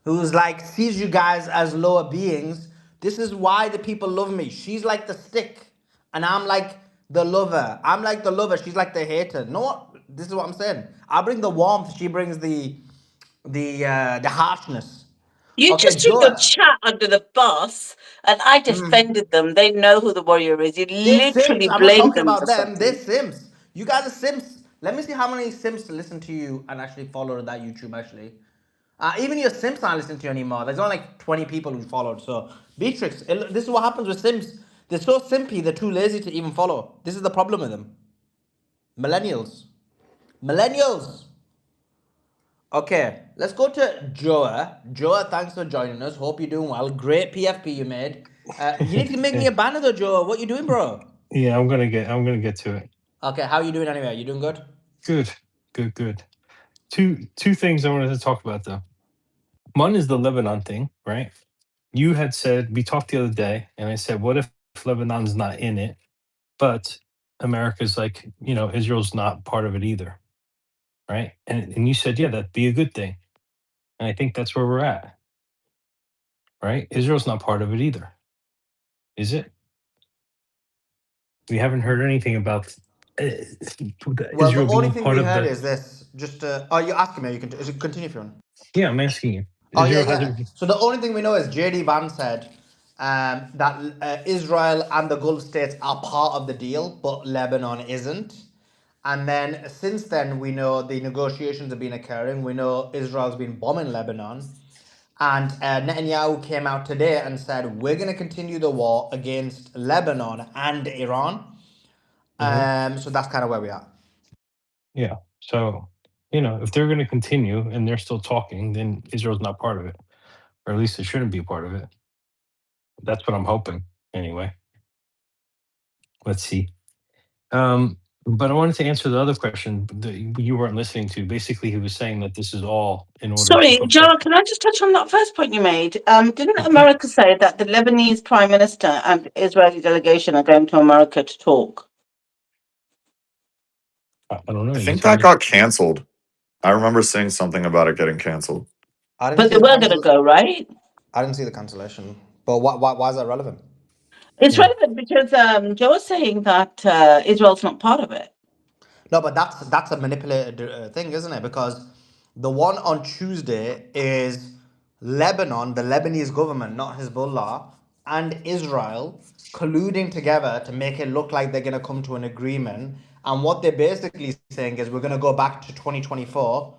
who's like sees you guys as lower beings. This is why the people love me. She's like the stick, and I'm like the lover. I'm like the lover. She's like the hater. No, this is what I'm saying. I bring the warmth. She brings the harshness. You Okay, just took your Joa. chat under the bus, and I defended them. They know who the warrior is. You They're Sims. literally I'm not blamed talking them about for them. They're something. Sims. You guys are Sims. Let me see how many Sims listen to you and actually follow that YouTube actually. Even your Sims aren't listening to you anymore. There's only like 20 people who followed. So, Beatrix, this is what happens with Sims. They're so simpy, they're too lazy to even follow. This is the problem with them. Millennials. Millennials. Okay, let's go to Joa. Joa, thanks for joining us. Hope you're doing well. Great PFP you made. You need to make me a banner though, Joa. What you doing, bro? Yeah, I'm gonna get to it. Okay, how are you doing anyway? You doing good? Good, good. Two things I wanted to talk about though. One is the Lebanon thing, right? You had said we talked the other day, and I said, what if Lebanon's not in it, but America's like, Israel's not part of it either, right? And you said, yeah, that'd be a good thing. And I think that's where we're at, right? Israel's not part of it either, is it? We haven't heard anything about Well, the Israel only being thing part we of heard the. is this. Just, oh, you're asking me. You can continue if you want. Yeah, I'm asking you. Oh yeah, Israel yeah. hasn't. So the only thing we know is JD Vance said that Israel and the Gulf states are part of the deal, but Lebanon isn't. And then since then, we know the negotiations have been occurring. We know Israel's been bombing Lebanon. And Netanyahu came out today and said, we're going to continue the war against Lebanon and Iran. So that's kind of where we are. Yeah. So, if they're going to continue and they're still talking, then Israel's not part of it, or at least it shouldn't be a part of it. That's what I'm hoping, anyway. Let's see. But I wanted to answer the other question that you weren't listening to. Basically, he was saying that this is all in order to Sorry, put Jara, can I just touch on that first point you made? Didn't America say that the Lebanese Prime Minister and Israeli delegation are going to America to talk? I don't know. I You think tell that me. got canceled. I remember seeing something about it getting canceled. I didn't But see they the were going to go, right? I didn't see the cancellation. But why is that relevant? It's Yeah. relevant because Joe's saying that Israel's not part of it. No, but that's a manipulated thing, isn't it? Because the one on Tuesday is Lebanon, the Lebanese government, not Hezbollah, and Israel colluding together to make it look like they're going to come to an agreement. And what they're basically saying is we're going to go back to 2024.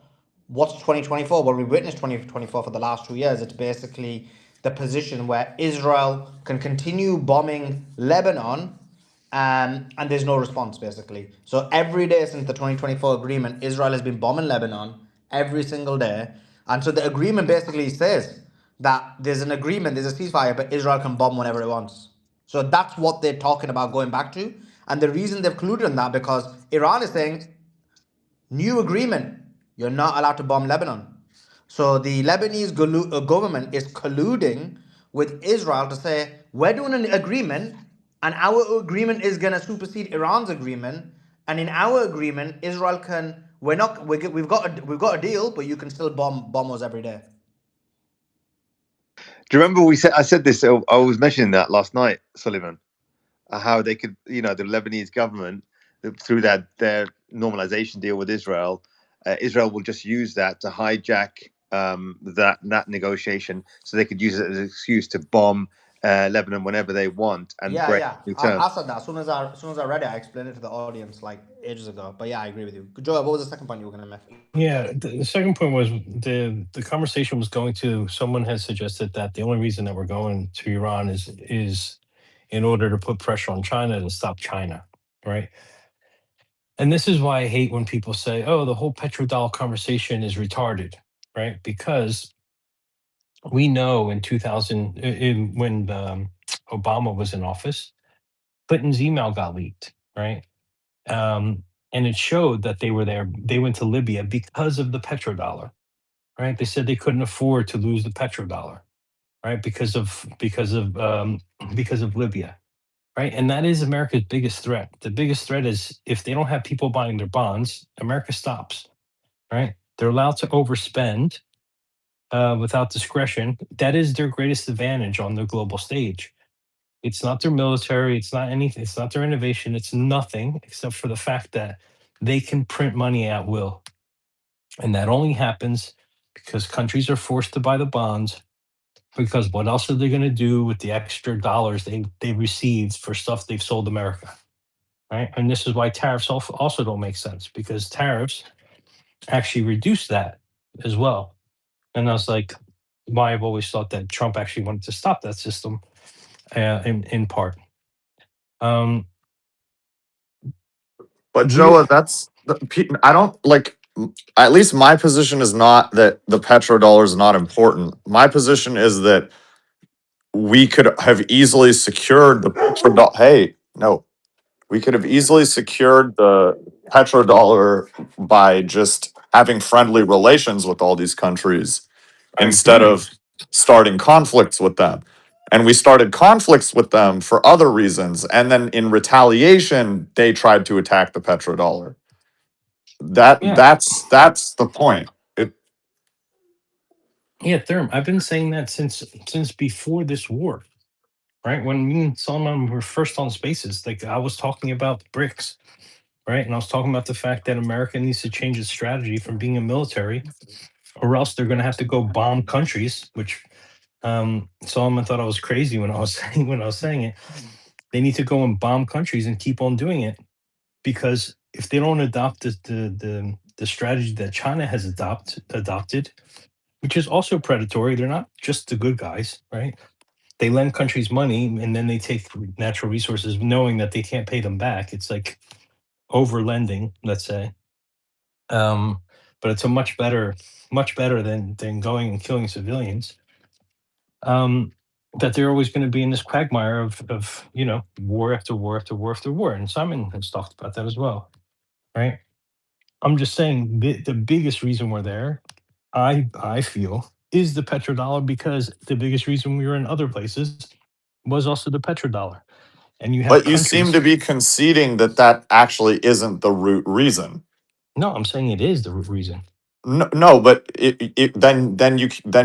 What's 2024? Well, we witnessed 2024 for the last 2 years. It's basically the position where Israel can continue bombing Lebanon, and there's no response basically. So every day since the 2024 agreement, Israel has been bombing Lebanon every single day. And so the agreement basically says that there's an agreement, there's a ceasefire, but Israel can bomb whenever it wants. So that's what they're talking about going back to. And the reason they've colluded on that because Iran is saying, new agreement, you're not allowed to bomb Lebanon. So the Lebanese government is colluding with Israel to say, we're doing an agreement, and our agreement is going to supersede Iran's agreement. And in our agreement, Israel can, we've got a deal, but you can still bomb us every day. Do you remember I said this? I was mentioning that last night, Sullivan, how they could, the Lebanese government, through their normalization deal with Israel, Israel will just use that to hijack that negotiation, so they could use it as an excuse to bomb Lebanon whenever they want and break new terms. I said that as soon as I read it, I explained it to the audience like ages ago. But yeah, I agree with you. Joel, what was the second point you were going to make? Yeah, the second point was the conversation was going to. Someone had suggested that the only reason that we're going to Iran is in order to put pressure on China to stop China, right? And this is why I hate when people say, "Oh, the whole petrodollar conversation is retarded," right? Because we know in 2000, when Obama was in office, Clinton's email got leaked, right? And it showed that they were there. They went to Libya because of the petrodollar, right? They said they couldn't afford to lose the petrodollar, right? Because of Libya, right? And that is America's biggest threat. The biggest threat is if they don't have people buying their bonds, America stops, right? They're allowed to overspend without discretion. That is their greatest advantage on the global stage. It's not their military. It's not anything. It's not their innovation. It's nothing except for the fact that they can print money at will. And that only happens because countries are forced to buy the bonds. Because what else are they going to do with the extra dollars they received for stuff they've sold America? Right. And this is why tariffs also don't make sense, because tariffs actually reduce that as well. And that's like why I've always thought that Trump actually wanted to stop that system in part. But We Joa, I don't like. At least my position is not that the petrodollar is not important. My position is that we could have easily secured the petrodollar. Hey, no, we could have easily secured the petrodollar by just having friendly relations with all these countries instead of starting conflicts with them. And we started conflicts with them for other reasons. And then in retaliation, they tried to attack the petrodollar. Yeah. That's the point. Yeah, Therm. I've been saying that since before this war, right? When me and Solomon were first on Spaces, like I was talking about BRICS, right? And I was talking about the fact that America needs to change its strategy from being a military, or else they're going to have to go bomb countries. Which Solomon thought I was crazy when I was saying it. They need to go and bomb countries and keep on doing it, because if they don't adopt the strategy that China has adopted, which is also predatory. They're not just the good guys, right? They lend countries money and then they take natural resources knowing that they can't pay them back. It's like over lending, let's say. But it's a much better than going and killing civilians. That they're always going to be in this quagmire of war after war after war after war. And Simon has talked about that as well, right? I'm just saying the biggest reason we're there, I feel, is the petrodollar, because the biggest reason we were in other places was also the petrodollar. And you have But you seem countries. to be conceding that that actually isn't the root reason. No, I'm saying it is the root reason. No, but then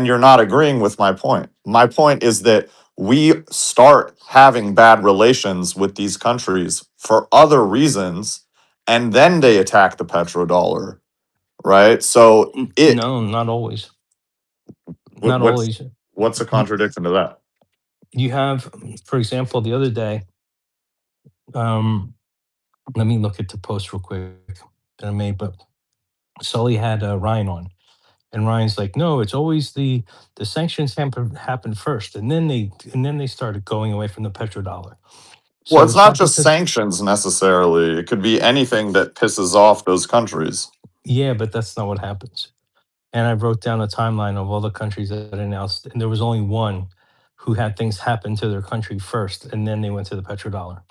you're not agreeing with my point. My point is that we start having bad relations with these countries for other reasons, and then they attack the petrodollar, right? So No, not always. Not what's always. what's a contradiction to that? You have, for example, the other day, let me look at the post real quick that I made, but Sully had Ryan on, and Ryan's like, no, it's always the sanctions happen first, and then they started going away from the petrodollar. Well, So it's it's not not just because, sanctions necessarily. It could be anything that pisses off those countries. yeah, but that's not what happens. And I wrote down a timeline of all the countries that announced, and there was only one who had things happen to their country first, and then they went to the petrodollar.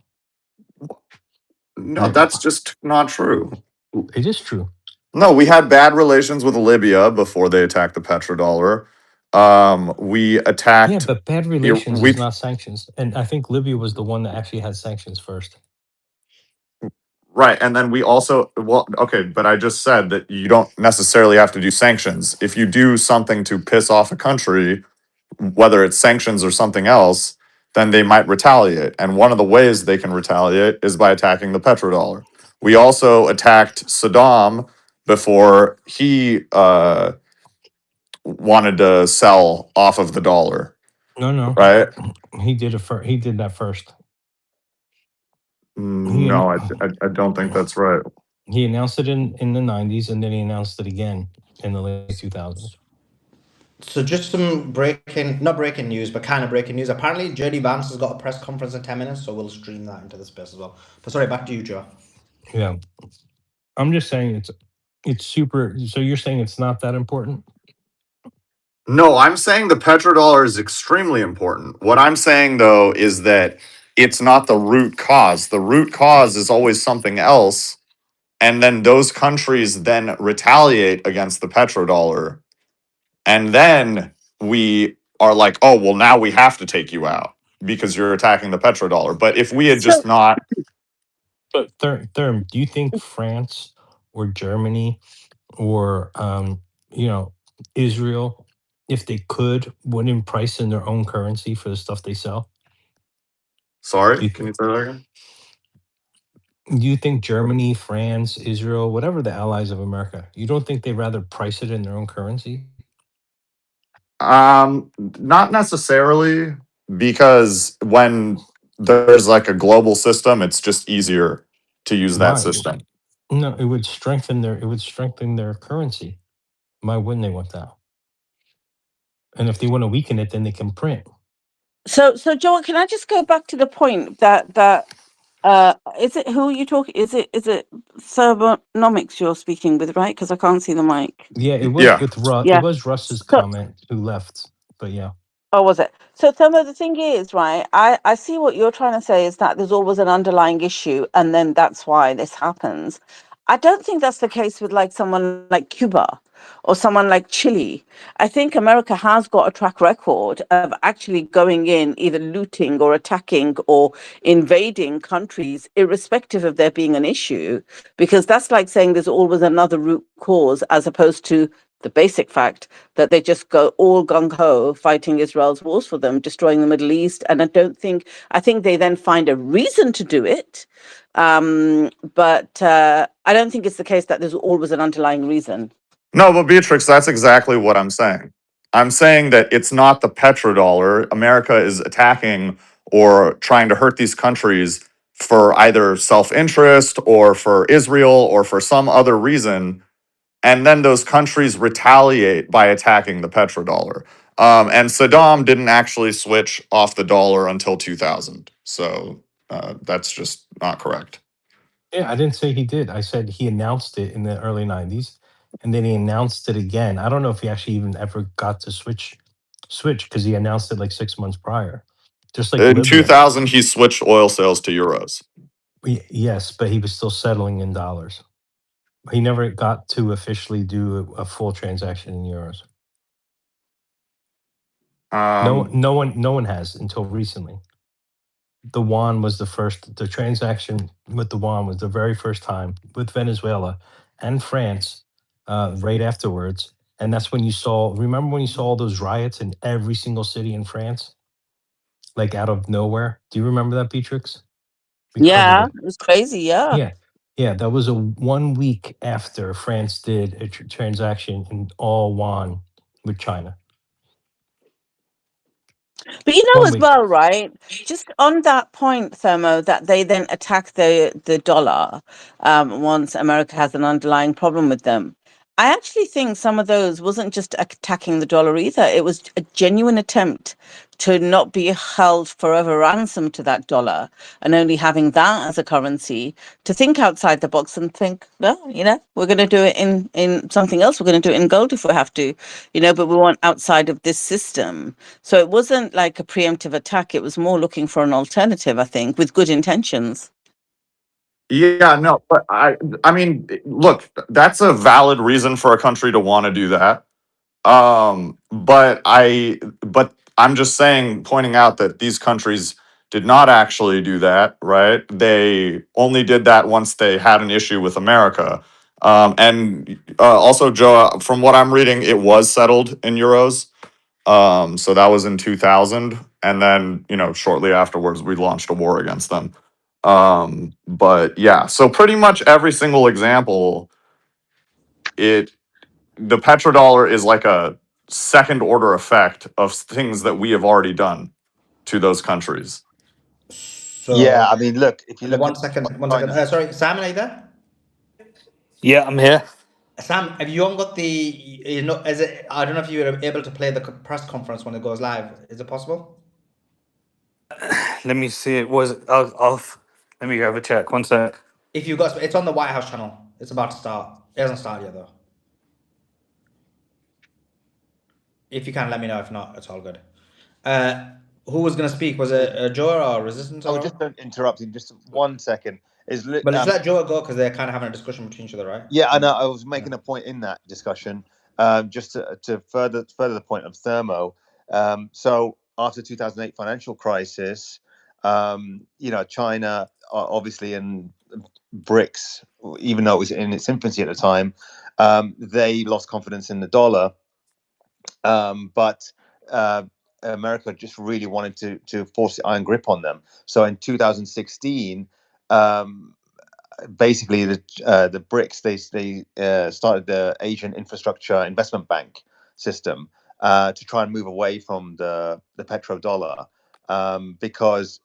No, that's just not true. It is true. No, we had bad relations with Libya before they attacked the petrodollar. We Yeah, attacked. but bad relations We is not sanctions. And I think Libya was the one that actually had sanctions first. right, and then we also okay, but I just said that you don't necessarily have to do sanctions. If you do something to piss off a country, whether it's sanctions or something else, then they might retaliate. And one of the ways they can retaliate is by attacking the petrodollar. We also attacked Saddam before he wanted to sell off of the dollar, No, right? he did it first. He did that first. No, I don't think that's right. He announced it in the 90s, and then he announced it again in the late 2000s. So just some not breaking news, but kind of breaking news. Apparently, JD Vance has got a press conference in 10 minutes, so we'll stream that into the space as well. But sorry, back to you, Joe. Yeah, I'm just saying it's super. So you're saying it's not that important? No, I'm saying the petrodollar is extremely important. What I'm saying though is that it's not the root cause. The root cause is always something else, and then those countries then retaliate against the petrodollar, and then we are like, oh well, now we have to take you out because you're attacking the petrodollar. But if we had just So, not, But Therm, do you think France or Germany or Israel, if they could, wouldn't price in their own currency for the stuff they sell? sorry, Do you, can you say that again? do you think Germany, France, Israel, whatever the allies of America, you don't think they'd rather price it in their own currency? Not necessarily, because when there's like a global system, it's just easier to use that Why? system. No, it would strengthen their currency. Why wouldn't they want that? And if they want to weaken it, then they can print. so Joel, can I just go back to the point that is it who you talking? Is it Servonomics you're speaking with, right? Because I can't see the mic. Yeah, it was Yeah. with Russ. It Yeah. was Russ's So, comment who left, but yeah. oh, was it? So, Thelma, the thing is, right, I see what you're trying to say is that there's always an underlying issue, and then that's why this happens. I don't think that's the case with like someone like Cuba or someone like Chile. I think America has got a track record of actually going in, either looting or attacking or invading countries, irrespective of there being an issue, because that's like saying there's always another root cause as opposed to the basic fact that they just go all gung ho fighting Israel's wars for them, destroying the Middle East. And I think they then find a reason to do it. But I don't think it's the case that there's always an underlying reason. No, but Beatrix, that's exactly what I'm saying. I'm saying that it's not the petrodollar. America is attacking or trying to hurt these countries for either self interest or for Israel or for some other reason. and then those countries retaliate by attacking the petrodollar. And Saddam didn't actually switch off the dollar until 2000. So that's just not correct. Yeah, I didn't say he did. I said he announced it in the early 90s and then he announced it again. I don't know if he actually even ever got to switch because he announced it like 6 months prior. Just like In Libya. 2000, he switched oil sales to euros. Yes, but he was still settling in dollars. He never got to officially do a full transaction in euros. No one has until recently. The yuan was the transaction with the yuan was the very first time with Venezuela and France right afterwards. And that's when remember when you saw all those riots in every single city in France? Like out of nowhere. Do you remember that, Beatrix? Because of Yeah, it. it was crazy. Yeah. Yeah. Yeah, that was 1 week after France did a transaction in all yuan with China. But you know 1 as week. well, right? Just on that point, Thermo, that they then attack the dollar once America has an underlying problem with them. I actually think some of those wasn't just attacking the dollar either. It was a genuine attempt to not be held forever ransom to that dollar and only having that as a currency, to think outside the box and think, well, we're going to do it in something else. We're going to do it in gold if we have to, but we want outside of this system. So it wasn't like a preemptive attack. It was more looking for an alternative, I think, with good intentions. Yeah, no, but I mean, look, that's a valid reason for a country to want to do that. But I'm just saying, pointing out that these countries did not actually do that, right? They only did that once they had an issue with America. And also, Joe, from what I'm reading, it was settled in euros. So that was in 2000, and then shortly afterwards, we launched a war against them. But yeah, so pretty much every single example, the petrodollar is like a second order effect of things that we have already done to those countries. Yeah, So, I mean, look, if you look one at second, one second. China, Sorry, Simon, are you there? Yeah, I'm here. Sam, have you on got the, is it, I don't know if you were able to play the press conference when it goes live. Is it possible? Let me see. Let me have a check. One sec. If you got, it's on the White House channel. It's about to start. It hasn't started yet though. If you can, let me know. If not, it's all good. Who was gonna speak? Was it Joe or Resistance oh, or? just don't interrupt him. Just 1 second. But let's let Joe go because they're kind of having a discussion between each other, right? Yeah, I know. I was making a point in that discussion, just to further the point of Thermo. So after 2008 financial crisis, China obviously in BRICS, even though it was in its infancy at the time, they lost confidence in the dollar, but America just really wanted to force the iron grip on them. So in 2016. Basically, the BRICS they started the Asian Infrastructure Investment Bank system to try and move away from the petrodollar, because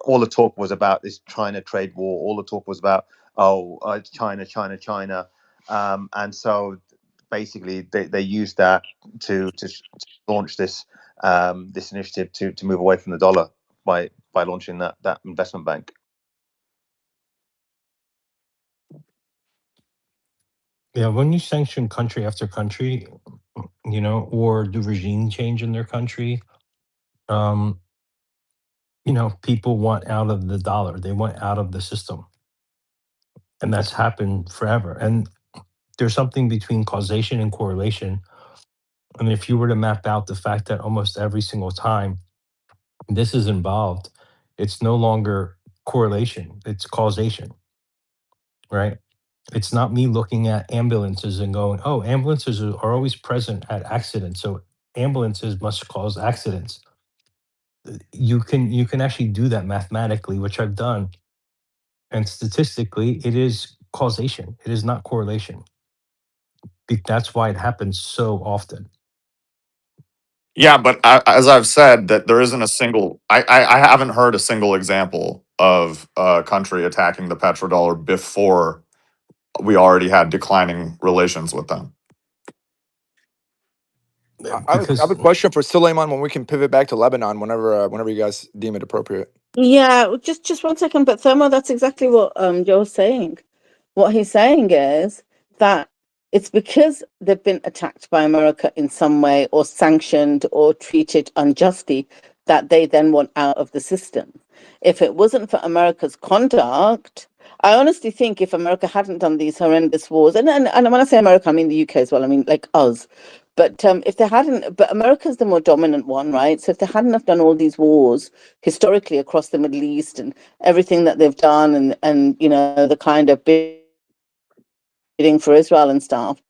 all the talk was about this China trade war. All the talk was about China, China, China, and so basically they used that to launch this this initiative to move away from the dollar by launching that investment bank. Yeah, when you sanction country after country, or do regime change in their country, um, people want out of the dollar. They want out of the system. And that's happened forever. And there's something between causation and correlation. And if you were to map out the fact that almost every single time this is involved, it's no longer correlation, it's causation, right? It's not me looking at ambulances and going, oh, ambulances are always present at accidents. So ambulances must cause accidents. You can actually do that mathematically, which I've done. And statistically, it is causation. It is not correlation. That's why it happens so often. Yeah, but as I've said, that there isn't a single. I haven't heard a single example of a country attacking the petrodollar before we already had declining relations with them. I have a Because question for Suleiman when we can pivot back to Lebanon whenever you guys deem it appropriate. Yeah, just 1 second. But Thermo, that's exactly what Joe's saying. What he's saying is that it's because they've been attacked by America in some way or sanctioned or treated unjustly that they then want out of the system. If it wasn't for America's conduct, I honestly think if America hadn't done these horrendous wars, and when I say America, I mean the UK as well, I mean like us. But if they hadn't, but America's the more dominant one, right? So if they hadn't have done all these wars historically across the Middle East and everything that they've done, and you know the kind of bidding for Israel and stuff,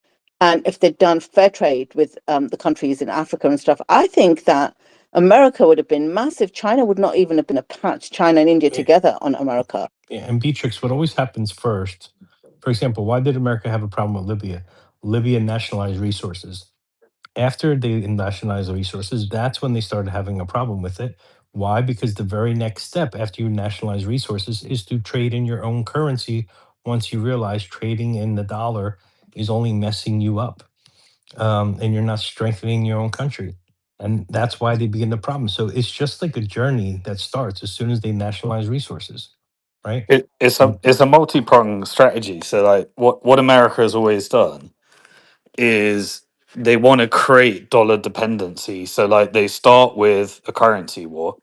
and if they'd done fair trade with the countries in Africa and stuff, I think that America would have been massive. China would not even have been a patch. China and India yeah, together on America. and Beatrix, what always happens first, for example, why did America have a problem with Libya? Libya nationalized resources. After they nationalized the resources, that's when they started having a problem with it. Why? Because the very next step after you nationalize resources is to trade in your own currency once you realize trading in the dollar is only messing you up, and you're not strengthening your own country. And that's why they begin the problem. So it's just like a journey that starts as soon as they nationalize resources, right? And It's a multi-pronged strategy. So like what America has always done is they want to create dollar dependency. So like they start with a currency war.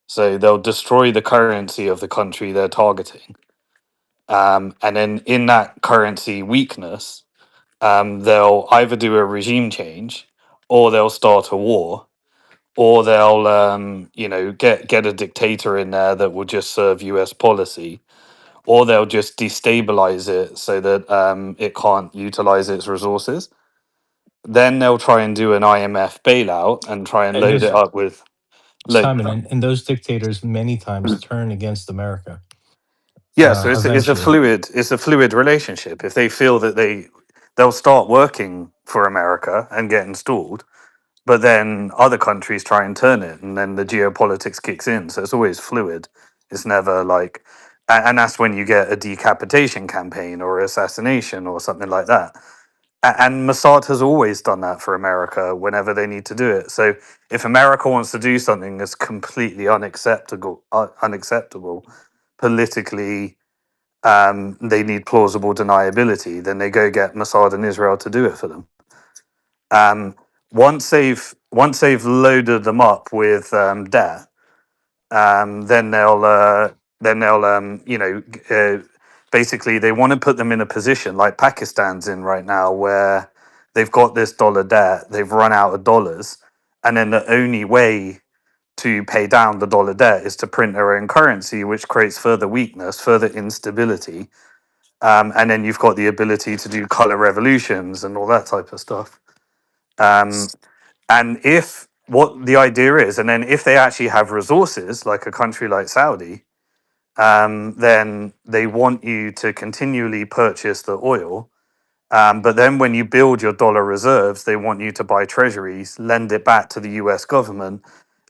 So they'll destroy the currency of the country they're targeting. And then in that currency weakness, they'll either do a regime change or they'll start a war or they'll get a dictator in there that will just serve US policy, or they'll just destabilize it so that it can't utilize its resources. Then they'll try and do an IMF bailout and try and and load it those up with load. Simon and those dictators many times turn against America Yeah, so eventually. it's a fluid relationship. If they feel that they'll start working for America and get installed, but then other countries try and turn it, and then the geopolitics kicks in. So it's always fluid. It's never like, and that's when you get a decapitation campaign or assassination or something like that. And Mossad has always done that for America whenever they need to do it. So if America wants to do something that's completely unacceptable politically, they need plausible deniability. Then they go get Mossad and Israel to do it for them. Once they've loaded them up with debt, then they'll basically they want to put them in a position like Pakistan's in right now, where they've got this dollar debt, they've run out of dollars, and then the only way to pay down the dollar debt is to print their own currency, which creates further weakness, further instability, and then you've got the ability to do color revolutions and all that type of stuff. And if what the idea is, and then if they actually have resources, like a country like Saudi, then they want you to continually purchase the oil. But then when you build your dollar reserves, they want you to buy treasuries, lend it back to the US government,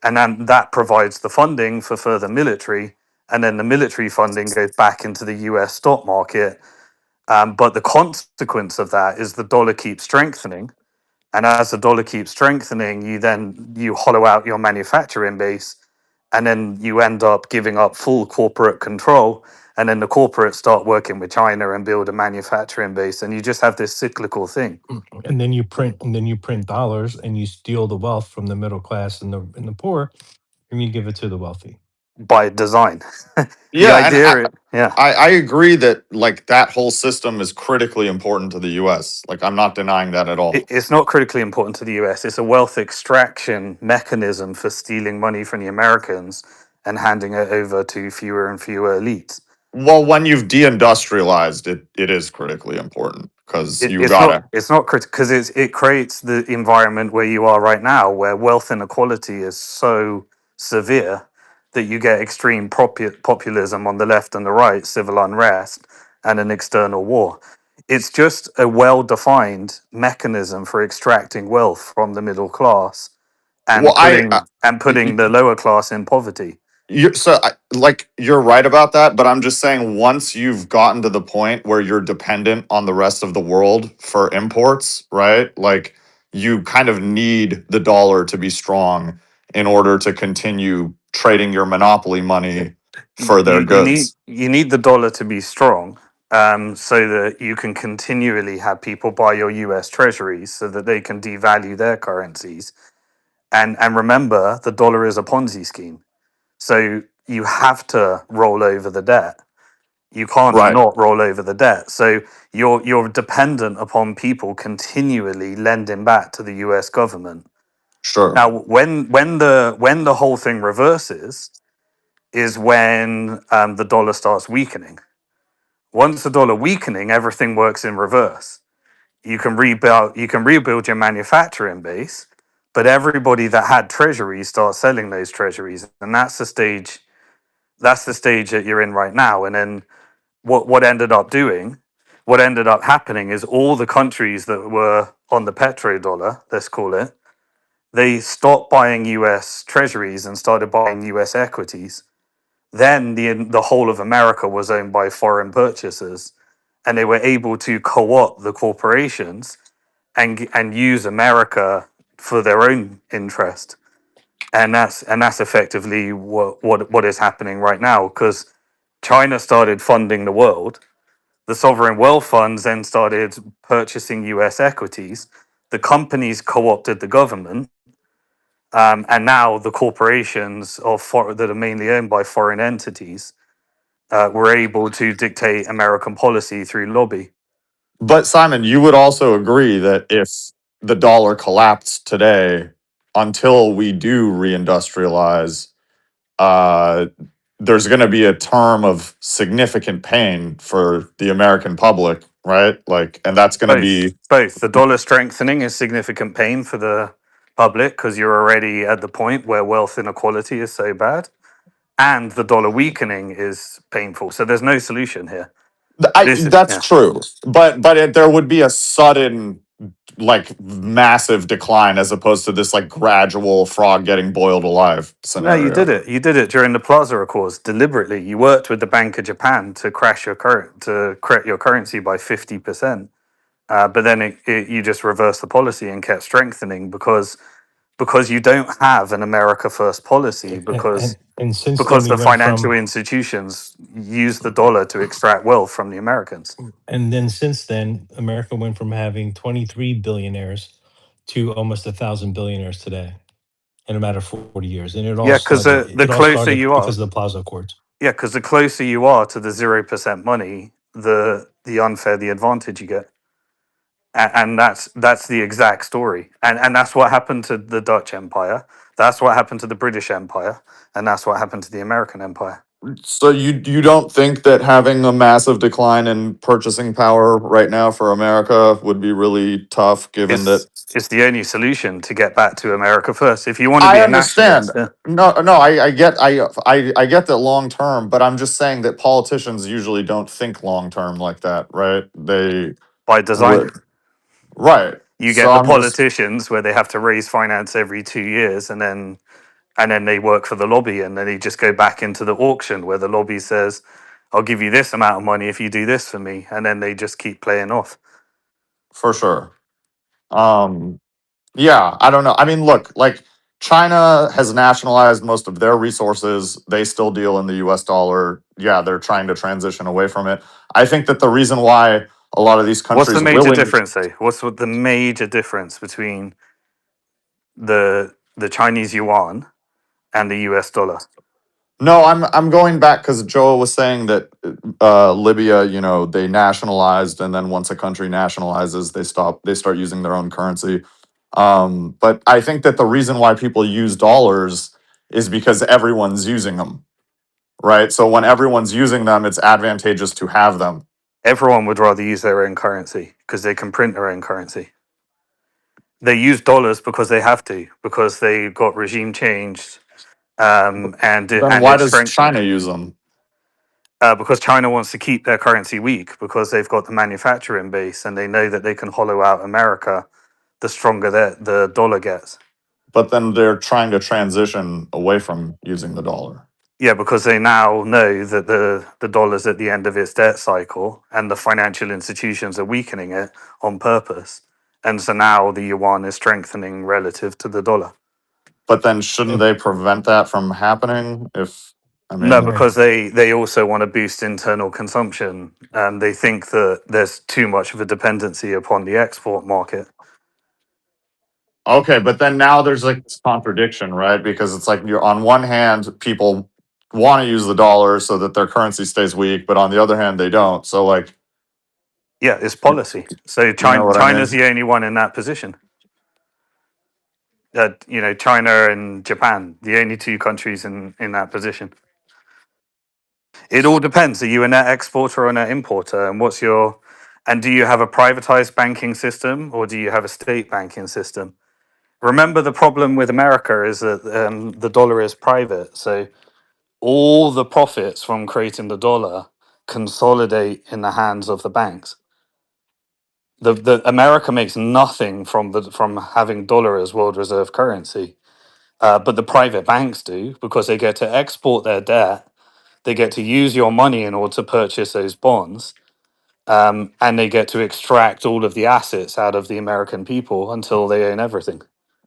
and then that provides the funding for further military. And then the military funding goes back into the US stock market. But the consequence of that is the dollar keeps strengthening. And as the dollar keeps strengthening, you hollow out your manufacturing base, and then you end up giving up full corporate control. And then the corporates start working with China and build a manufacturing base, and you just have this cyclical thing. And then you print dollars and you steal the wealth from the middle class and the poor, and you give it to the wealthy. By design. The Yeah, and idea, yeah. I agree that like that whole system is critically important to the US. Like I'm not denying that at all. It's not critically important to the US. It's a wealth extraction mechanism for stealing money from the Americans and handing it over to fewer and fewer elites. Well, when you've deindustrialized it, it is critically important because It, you it's not gotta. it's not critical because it creates the environment where you are right now, where wealth inequality is so severe that you get extreme populism on the left and the right, civil unrest, and an external war. It's just a well-defined mechanism for extracting wealth from the middle class Well, and putting the lower class in poverty. like you're right about that, but I'm just saying once you've gotten to the point where you're dependent on the rest of the world for imports, right? Like you kind of need the dollar to be strong in order to continue trading your monopoly money for their goods. You need the dollar to be strong, so that you can continually have people buy your US treasuries so that they can devalue their currencies. And remember, the dollar is a Ponzi scheme. So you have to roll over the debt. You can't Right. not roll over the debt. So you're dependent upon people continually lending back to the US government. Sure. Now, when the whole thing reverses is when the dollar starts weakening. Once the dollar weakening, everything works in reverse. You can rebuild your manufacturing base, but everybody that had treasuries starts selling those treasuries, and that's the stage that you're in right now. And then what ended up happening is all the countries that were on the petrodollar, let's call it, they stopped buying US treasuries and started buying US equities. Then the whole of America was owned by foreign purchasers, and they were able to co-opt the corporations and use America for their own interest. And that's effectively what is happening right now, because China started funding the world. The sovereign wealth funds then started purchasing US equities. The companies co-opted the government, and now the corporations that are mainly owned by foreign entities were able to dictate American policy through lobby. But Simon, you would also agree that if the dollar collapsed today, until we do reindustrialize, uh, there's going to be a term of significant pain for the American public, right? Like, and that's going to Both, be both. The dollar strengthening is significant pain for the public because you're already at the point where wealth inequality is so bad, and the dollar weakening is painful. So there's no solution here. This is that's yeah. true, but there would be a sudden like massive decline as opposed to this like gradual frog getting boiled alive No, you did scenario. it. You did it during the Plaza Accords deliberately. You worked with the Bank of Japan to correct your currency by 50%. But then you just reversed the policy and kept strengthening because you don't have an America First policy, And since then because we the went financial from institutions use the dollar to extract wealth from the Americans. and then since then America went from having 23 billionaires to almost 1,000 billionaires today in a matter of 40 years. And Yeah, because the it all closer started you are, because of the Plaza Accords. yeah, because the closer you are to the 0% money, the unfair the advantage you get. And that's the exact story. And that's what happened to the Dutch Empire. That's what happened to the British Empire, and that's what happened to the American Empire. So you don't think that having a massive decline in purchasing power right now for America would be really tough, given that It's the only solution to get back to America first. If you want to I be a understand. nationalist, yeah. No, I get that long term, but I'm just saying that politicians usually don't think long term like that, right? They By design, would, right. you So get the I'm just politicians where they have to raise finance every 2 years, and then they work for the lobby, and then they just go back into the auction where the lobby says, "I'll give you this amount of money if you do this for me," and then they just keep playing off. for sure. Um, yeah, I don't know. I mean, look, like China has nationalized most of their resources. They still deal in the US dollar. Yeah, they're trying to transition away from it. I think that the reason why a lot of these What's the countries major willing difference, though? What's the major difference between the Chinese yuan and the US dollar? No, I'm going back because Joel was saying that Libya, you know, they nationalized, and then once a country nationalizes, they start using their own currency. But I think that the reason why people use dollars is because everyone's using them, right? So when everyone's using them, it's advantageous to have them. Everyone would rather use their own currency because they can print their own currency. They use dollars because they have to, because they got regime changed, Then and why it's does strengthened. China use them? Because China wants to keep their currency weak because they've got the manufacturing base and they know that they can hollow out America the stronger the dollar gets. But then they're trying to transition away from using the dollar. Yeah, because they now know that the dollar's at the end of its debt cycle and the financial institutions are weakening it on purpose. And so now the yuan is strengthening relative to the dollar. But then shouldn't Uh, they prevent that from happening? If I No, mean, right. because they also want to boost internal consumption, and they think that there's too much of a dependency upon the export market. okay, but then now there's like this contradiction, right? Because it's like you're on one hand, people want to use the dollar so that their currency stays weak, but on the other hand, they don't. So like, Yeah, it's policy. So you know what I China's mean? the only one in that position. China and Japan, the only two countries in that position. It all depends. Are you a net exporter or a net importer? And do you have a privatized banking system or do you have a state banking system? Remember, the problem with America is that the dollar is private. So all the profits from creating the dollar consolidate in the hands of the banks. The America makes nothing from having dollar as world reserve currency, but the private banks do because they get to export their debt. They get to use your money in order to purchase those bonds, and they get to extract all of the assets out of the American people until they own everything.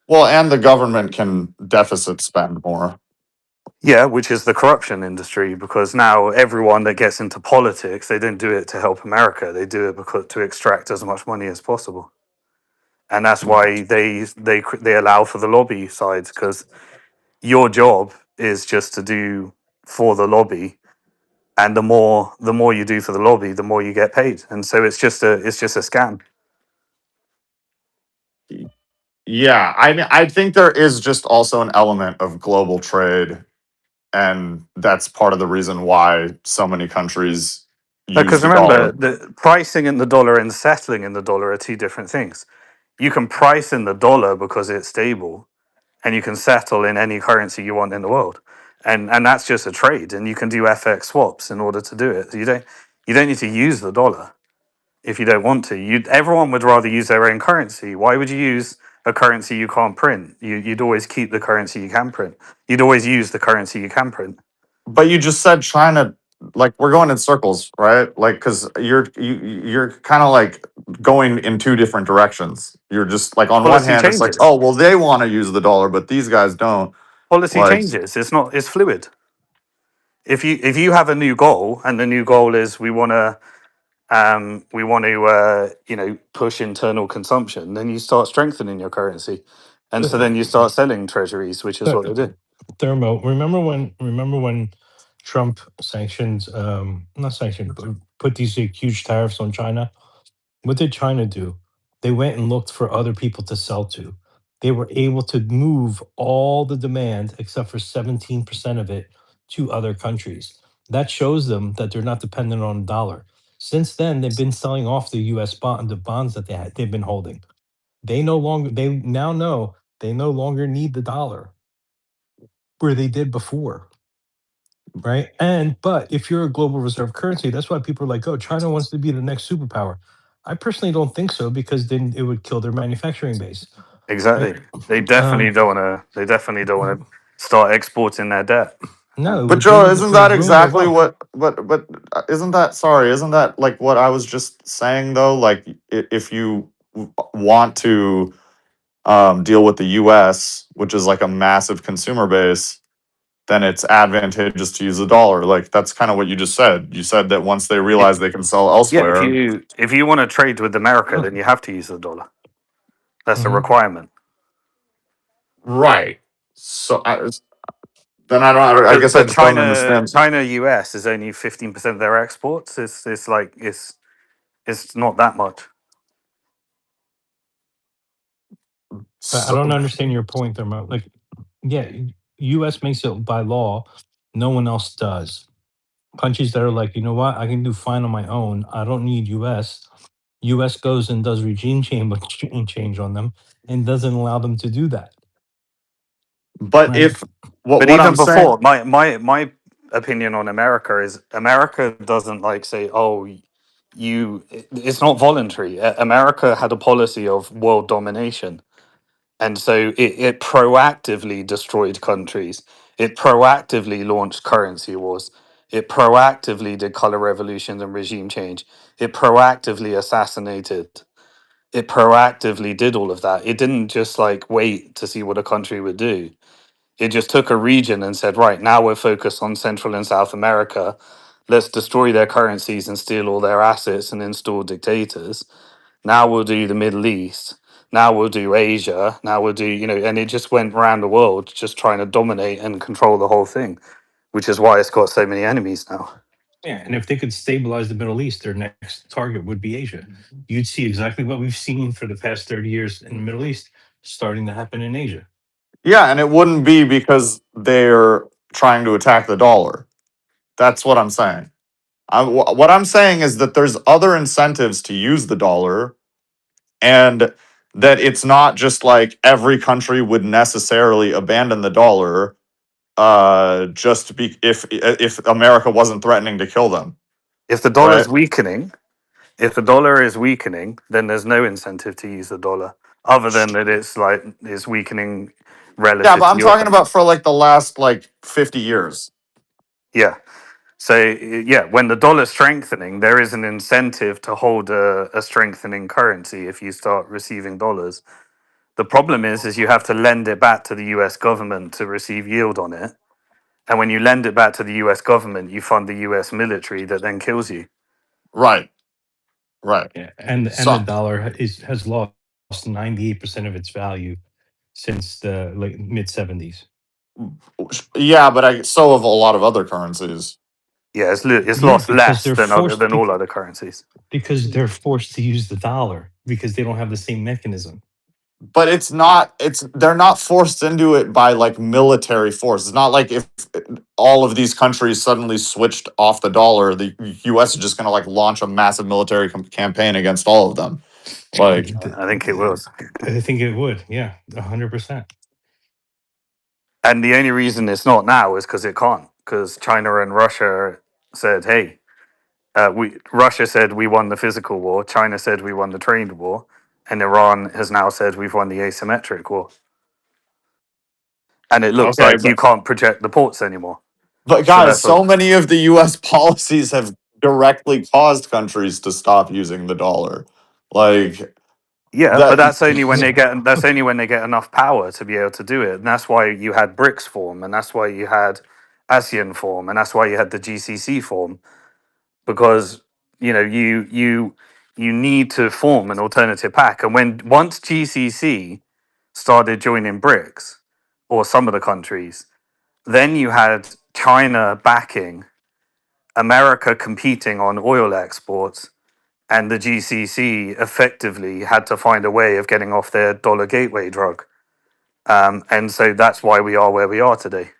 Well, and the government can deficit spend more. Yeah, which is the corruption industry, because now everyone that gets into politics, they don't do it to help America. They do it because to extract as much money as possible, and that's why they allow for the lobby sides, because your job is just to do for the lobby, and the more you do for the lobby, the more you get paid, and so it's just a scam. Yeah, I mean, I think there is just also an element of global trade, and that's part of the reason why so many countries use Because the remember, dollar. the pricing in the dollar and settling in the dollar are two different things. You can price in the dollar because it's stable, and you can settle in any currency you want in the world, and that's just a trade. And you can do FX swaps in order to do it. You don't need to use the dollar if you don't want to. Everyone would rather use their own currency. Why would you use a currency you can't print? You'd always keep the currency you can print. You'd always use the currency you can print. But you just said China, like we're going in circles, right? Like because you're kind of like going in two different directions. You're just like on one Policy hand, it's like, changes. oh well, they want to use the dollar, but these guys don't. Policy Like, changes. It's not. It's fluid. If you have a new goal, and the new goal is we want to push internal consumption, then you start strengthening your currency, and so Uh, then you start selling treasuries, which is Th- what they do. Thermo, remember when Trump sanctioned, not sanctioned, but put these huge tariffs on China? What did China do? They went and looked for other people to sell to. They were able to move all the demand, except for 17% of it, to other countries. That shows them that they're not dependent on the dollar. Since then, they've been selling off the U.S. the bonds that they've been holding. They now know they no longer need the dollar where they did before, right? But if you're a global reserve currency, that's why people are like, oh, China wants to be the next superpower. I personally don't think so, because then it would kill their manufacturing base, right? Exactly. They definitely Um, don't want to. They definitely don't want to start exporting their debt. no, it but would Joe, isn't that ruin their exactly wealth. what? But isn't that sorry? Isn't that like what I was just saying though? Like if you want to deal with the U.S., which is like a massive consumer base, then it's advantageous to use the dollar. Like that's kind of what you just said. You said that once they If realize they can sell Yeah, if elsewhere, you want to trade with America, then you have to use the dollar. That's a Mhm. requirement. right? So then I don't. I But guess I but just don't China understand. China US is only 15% of their exports. It's not that much. But I So, don't understand your point, Thermo. Like, yeah, U.S. makes it by law. No one else does. Countries that are like, you know what, I can do fine on my own. I don't need U.S. U.S. goes and does regime change on them and doesn't allow them to do that, but right? if what But what I'm even saying, before, my opinion on America is America doesn't like say, oh, it's not voluntary. America had a policy of world domination, and so it proactively destroyed countries. It proactively launched currency wars. It proactively did color revolutions and regime change. It proactively assassinated. It proactively did all of that. It didn't just like wait to see what a country would do. It just took a region and said, right, now we're focused on Central and South America. Let's destroy their currencies and steal all their assets and install dictators. Now we'll do the Middle East. Now we'll do Asia. Now we'll do, and it just went around the world just trying to dominate and control the whole thing, which is why it's got so many enemies now. Yeah, and if they could stabilize the Middle East, their next target would be Asia. You'd see exactly what we've seen for the past 30 years in the Middle East starting to happen in Asia. Yeah, and it wouldn't be because they're trying to attack the dollar. That's what I'm saying. What I'm saying is that there's other incentives to use the dollar, and that it's not just like every country would necessarily abandon the dollar just to be if America wasn't threatening to kill them, If the right? dollar's weakening, if the dollar is weakening, then there's no incentive to use the dollar other than that it's weakening Yeah, relative but to I'm your talking country. about for like the last like 50 years. Yeah. So yeah, when the dollar's strengthening, there is an incentive to hold a strengthening currency if you start receiving dollars. The problem is you have to lend it back to the US government to receive yield on it. And when you lend it back to the US government, you fund the US military that then kills you. Right, right. Yeah, and the So dollar has lost 98% of its value since the mid 70s. yeah, but so have a lot of other currencies. Yeah, it's Yeah, lost because less they're forced than all other currencies. because they're forced to use the dollar because they don't have the same mechanism. But they're not forced into it by like military force. It's not like if all of these countries suddenly switched off the dollar, the US is just going to like launch a massive military campaign against all of them. Like, I think it will. I think it would. Yeah, 100%. And the only reason it's not now is because it can't. Because China and Russia said, "Hey, we." Russia said we won the physical war. China said we won the trained war, and Iran has now said we've won the asymmetric war. And it looks okay, like you can't project the ports anymore. but So guys, that's what. so many of the US policies have directly caused countries to stop using the dollar. Like Yeah, but that that's only when they get enough power to be able to do it. And that's why you had BRICS form, and that's why you had ASEAN form, and that's why you had the GCC form, because you need to form an alternative pack. And once GCC started joining BRICS, or some of the countries, then you had China backing America competing on oil exports, and the GCC effectively had to find a way of getting off their dollar gateway drug. And so that's why we are where we are today.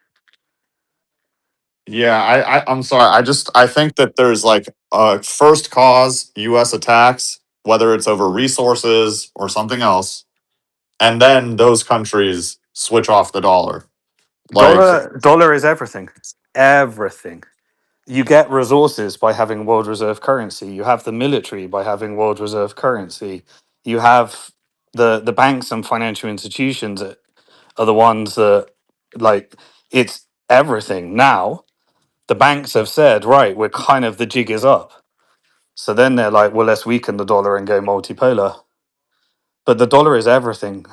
Yeah, I'm sorry. I think that there's like a first cause US attacks, whether it's over resources or something else, and then those countries switch off the dollar. Like, Dollar is everything. Everything. You get resources by having world reserve currency. You have the military by having world reserve currency. You have the banks and financial institutions that are the ones that like it's everything. Now the banks have said, right, we're kind of the jig is up. So then they're like, well, let's weaken the dollar and go multipolar. But the dollar is everything.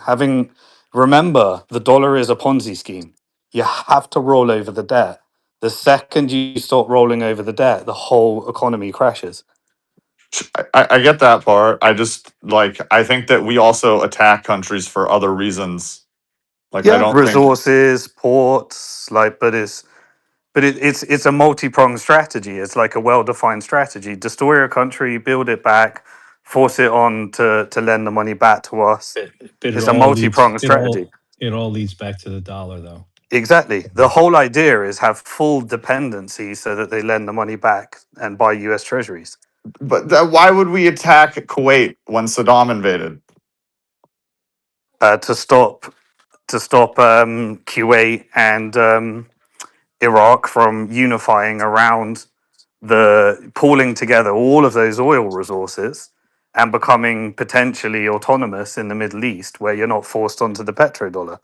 Remember, the dollar is a Ponzi scheme. You have to roll over the debt. The second you stop rolling over the debt, the whole economy crashes. I get that part. I just like I think that we also attack countries for other reasons. Like, I Yeah, don't think. resources, ports, it's a multi-pronged strategy. It's like a well-defined strategy. Destroy a country, build it back, force it on to lend the money back to us. But It's a multi-pronged it all strategy. it all leads back to the dollar though. Exactly. The whole idea is have full dependency so that they lend the money back and buy US treasuries. But why would we attack Kuwait when Saddam invaded? To stop Kuwait and Iraq from unifying around the pooling together all of those oil resources and becoming potentially autonomous in the Middle East, where you're not forced onto the petrodollar.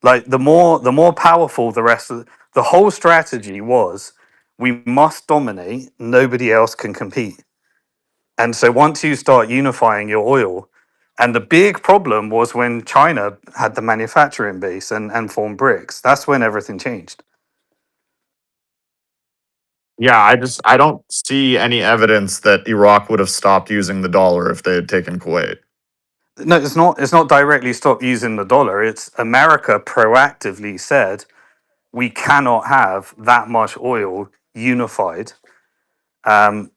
Like the more powerful the rest of the whole strategy was, we must dominate. Nobody else can compete. And so once you start unifying your oil, and the big problem was when China had the manufacturing base and formed BRICS. That's when everything changed. Yeah, I don't see any evidence that Iraq would have stopped using the dollar if they had taken Kuwait. No, it's not. It's not directly stop using the dollar. It's America proactively said we cannot have that much oil unified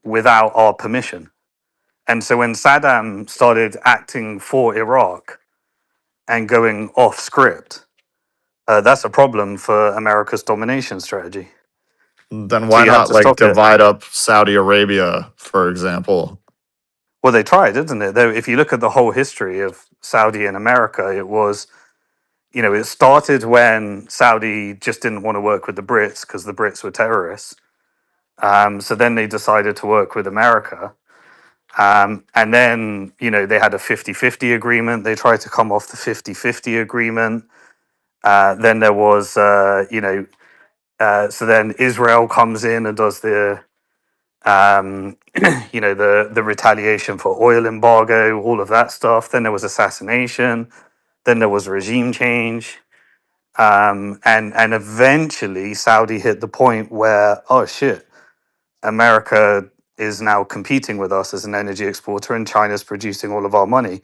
without our permission. And so when Saddam started acting for Iraq and going off script, that's a problem for America's domination strategy. Then So why you had not to like stop it. divide up Saudi Arabia, for example? Well, they tried, didn't it? Though, if you look at the whole history of Saudi and America, it was, you know, it started when Saudi just didn't want to work with the Brits because the Brits were terrorists. So then they decided to work with America. And then, you know, they had a 50-50 agreement. They tried to come off the 50-50 agreement. Then there was, so then Israel comes in and does the, you know, the retaliation for oil embargo, all of that stuff. Then there was assassination. Then there was regime change. And eventually Saudi hit the point where, oh shit, America is now competing with us as an energy exporter, and China's producing all of our money.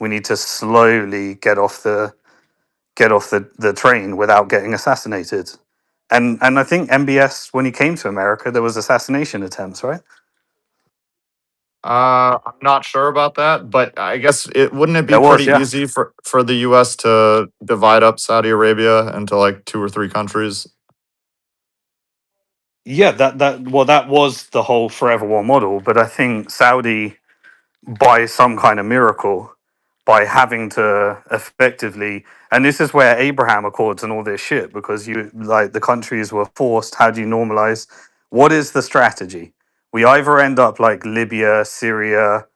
We need to slowly get off the train without getting assassinated. And I think MBS, when he came to America, there was assassination attempts, right? I'm not sure about that, but I guess it wouldn't it be There pretty was, yeah. easy for the US to divide up Saudi Arabia into like 2 or 3 countries? Yeah, that was the whole forever war model. But I think Saudi, by some kind of miracle, by having to effectively, and this is where Abraham Accords and all this shit, because you like the countries were forced. How do you normalize? What is the strategy? We either end up like Libya, Syria,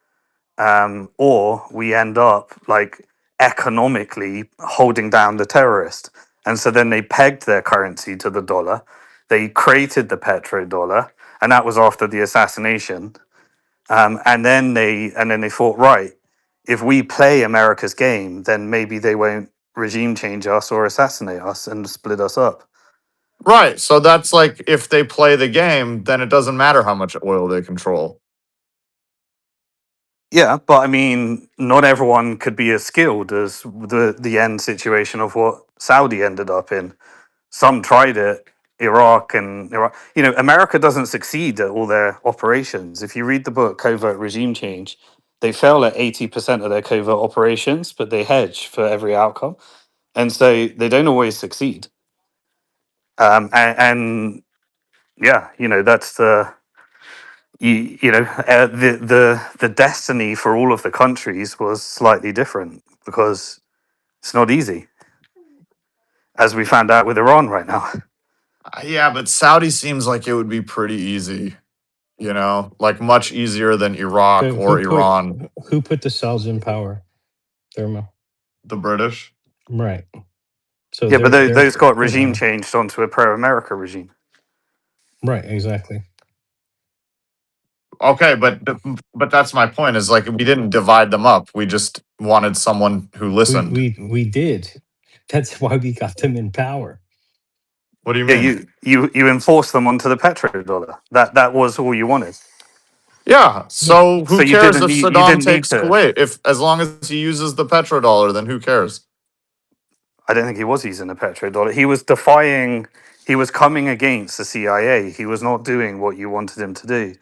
or we end up like economically holding down the terrorist. And so then they pegged their currency to the dollar. They created the petrodollar, and that was after the assassination. And then they thought, right, if we play America's game, then maybe they won't regime change us or assassinate us and split us up. Right. So that's like if they play the game, then it doesn't matter how much oil they control. Yeah, but I mean, not everyone could be as skilled as the end situation of what Saudi ended up in. Some tried it, Iraq and Iraq. You know, America doesn't succeed at all their operations. If you read the book Covert Regime Change, they fail at 80% of their covert operations, but they hedge for every outcome. And so they don't always succeed. And yeah, you know, that's the destiny for all of the countries was slightly different because it's not easy, as we found out with Iran right now. Yeah, but Saudi seems like it would be pretty easy, like much easier than Iraq So or Iran. who put the Saudis in power? Thermo. The British. Right. So Yeah, but they're those got you regime know changed onto a pro-America regime. right, exactly. Okay, but that's my point. Is like we didn't divide them up. We just wanted someone who We listened. we we did. That's why we got them in power. What do you Yeah, mean? you enforced them onto the petrodollar. That was all you wanted. Yeah. No, So So who cares if you Saddam didn't need takes to. Kuwait? If as long as he uses the petrodollar, then who cares? I don't think he was using the petrodollar. He was defying. He was coming against the CIA. He was not doing what you wanted him to do.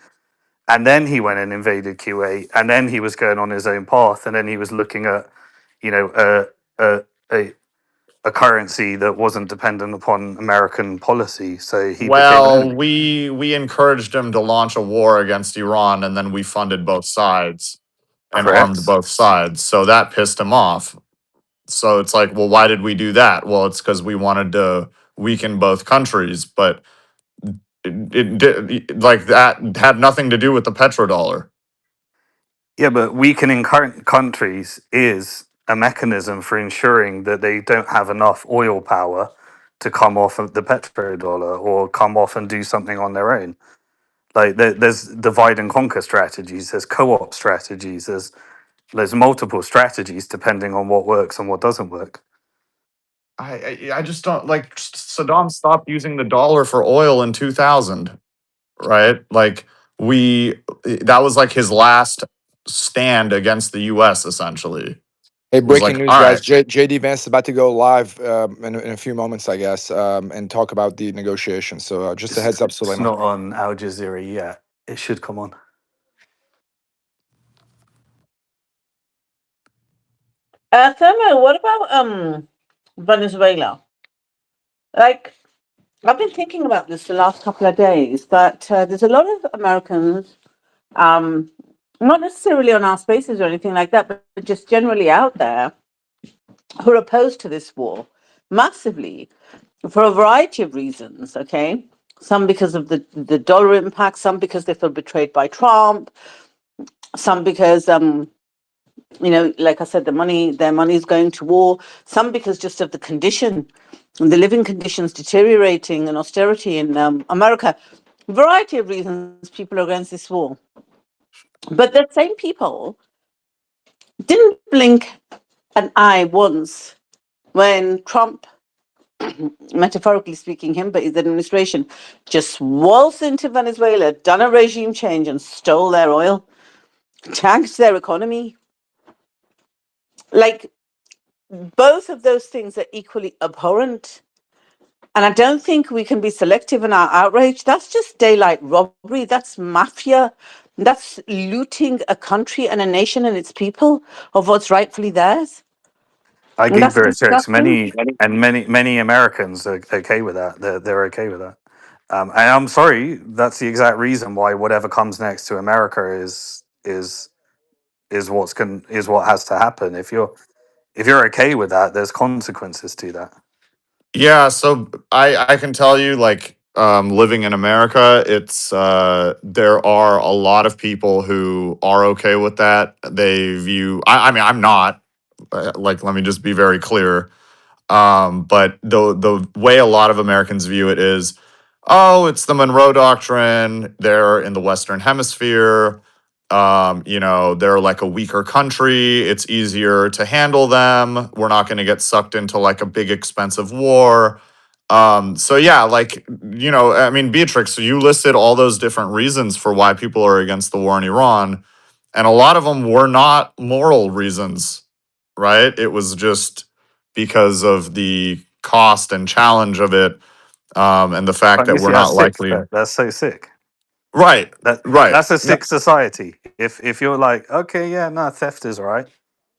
And then he went and invaded Kuwait, and then he was going on his own path, and then he was looking at, you know, a a, a currency that wasn't dependent upon American policy. So he became an Well, enemy. we encouraged him to launch a war against Iran, and then we funded both sides and armed Correct. both sides. So that pissed him off. So it's like, well, why did we do that? Well, it's because we wanted to weaken both countries, but it did like that had nothing to do with the petrodollar. Yeah, but weakening current countries is a mechanism for ensuring that they don't have enough oil power to come off of the petrodollar or come off and do something on their own. Like there's divide and conquer strategies, there's co-op strategies, there's multiple strategies depending on what works and what doesn't work. I just don't like Saddam stopped using the dollar for oil in 2000, right? Like that was like his last stand against the US essentially. Hey, It was breaking like, news, all guys. right, JD Vance is about to go live in a few moments, I guess, and talk about the negotiations. So just a heads up, It's Suleiman. not on Al Jazeera yet. It should come on. Thermo, what about Venezuela? Like, I've been thinking about this the last couple of days, that there's a lot of Americans, um, not necessarily on our spaces or anything like that, but just generally out there, who are opposed to this war massively for a variety of reasons. Okay, some because of the dollar impact, some because they feel betrayed by Trump, some because like I said, their money is going to war. Some because just of the living conditions deteriorating and austerity in America. A variety of reasons people are against this war. But the same people didn't blink an eye once when Trump, metaphorically speaking, him, but his administration, just waltzed into Venezuela, done a regime change and stole their oil, tanked their economy. Like, both of those things are equally abhorrent. And I don't think we can be selective in our outrage. That's just daylight robbery. That's mafia. That's looting a country and a nation and its people of what's rightfully theirs. I And gave that's Vertex disgusting. many Americans are okay with that. They're okay with that. And I'm sorry, that's the exact reason why whatever comes next to America is what has to happen. If you're okay with that, there's consequences to that. yeah. So I can tell you, like, living in America, it's there are a lot of people who are okay with that. They view. I mean, I'm not. Like, let me just be very clear. But the way a lot of Americans view it is, oh, it's the Monroe Doctrine. They're in the Western Hemisphere. They're like a weaker country. It's easier to handle them. We're not going to get sucked into like a big expensive war. So yeah, like, I mean, Beatrix, you listed all those different reasons for why people are against the war in Iran, and a lot of them were not moral reasons, right? It was just because of the cost and challenge of it, and the fact But you that we're see, not that's sick. likely. That's so sick. Right, right. That's a No, sick society. If you're like, okay, yeah, no, theft is all right.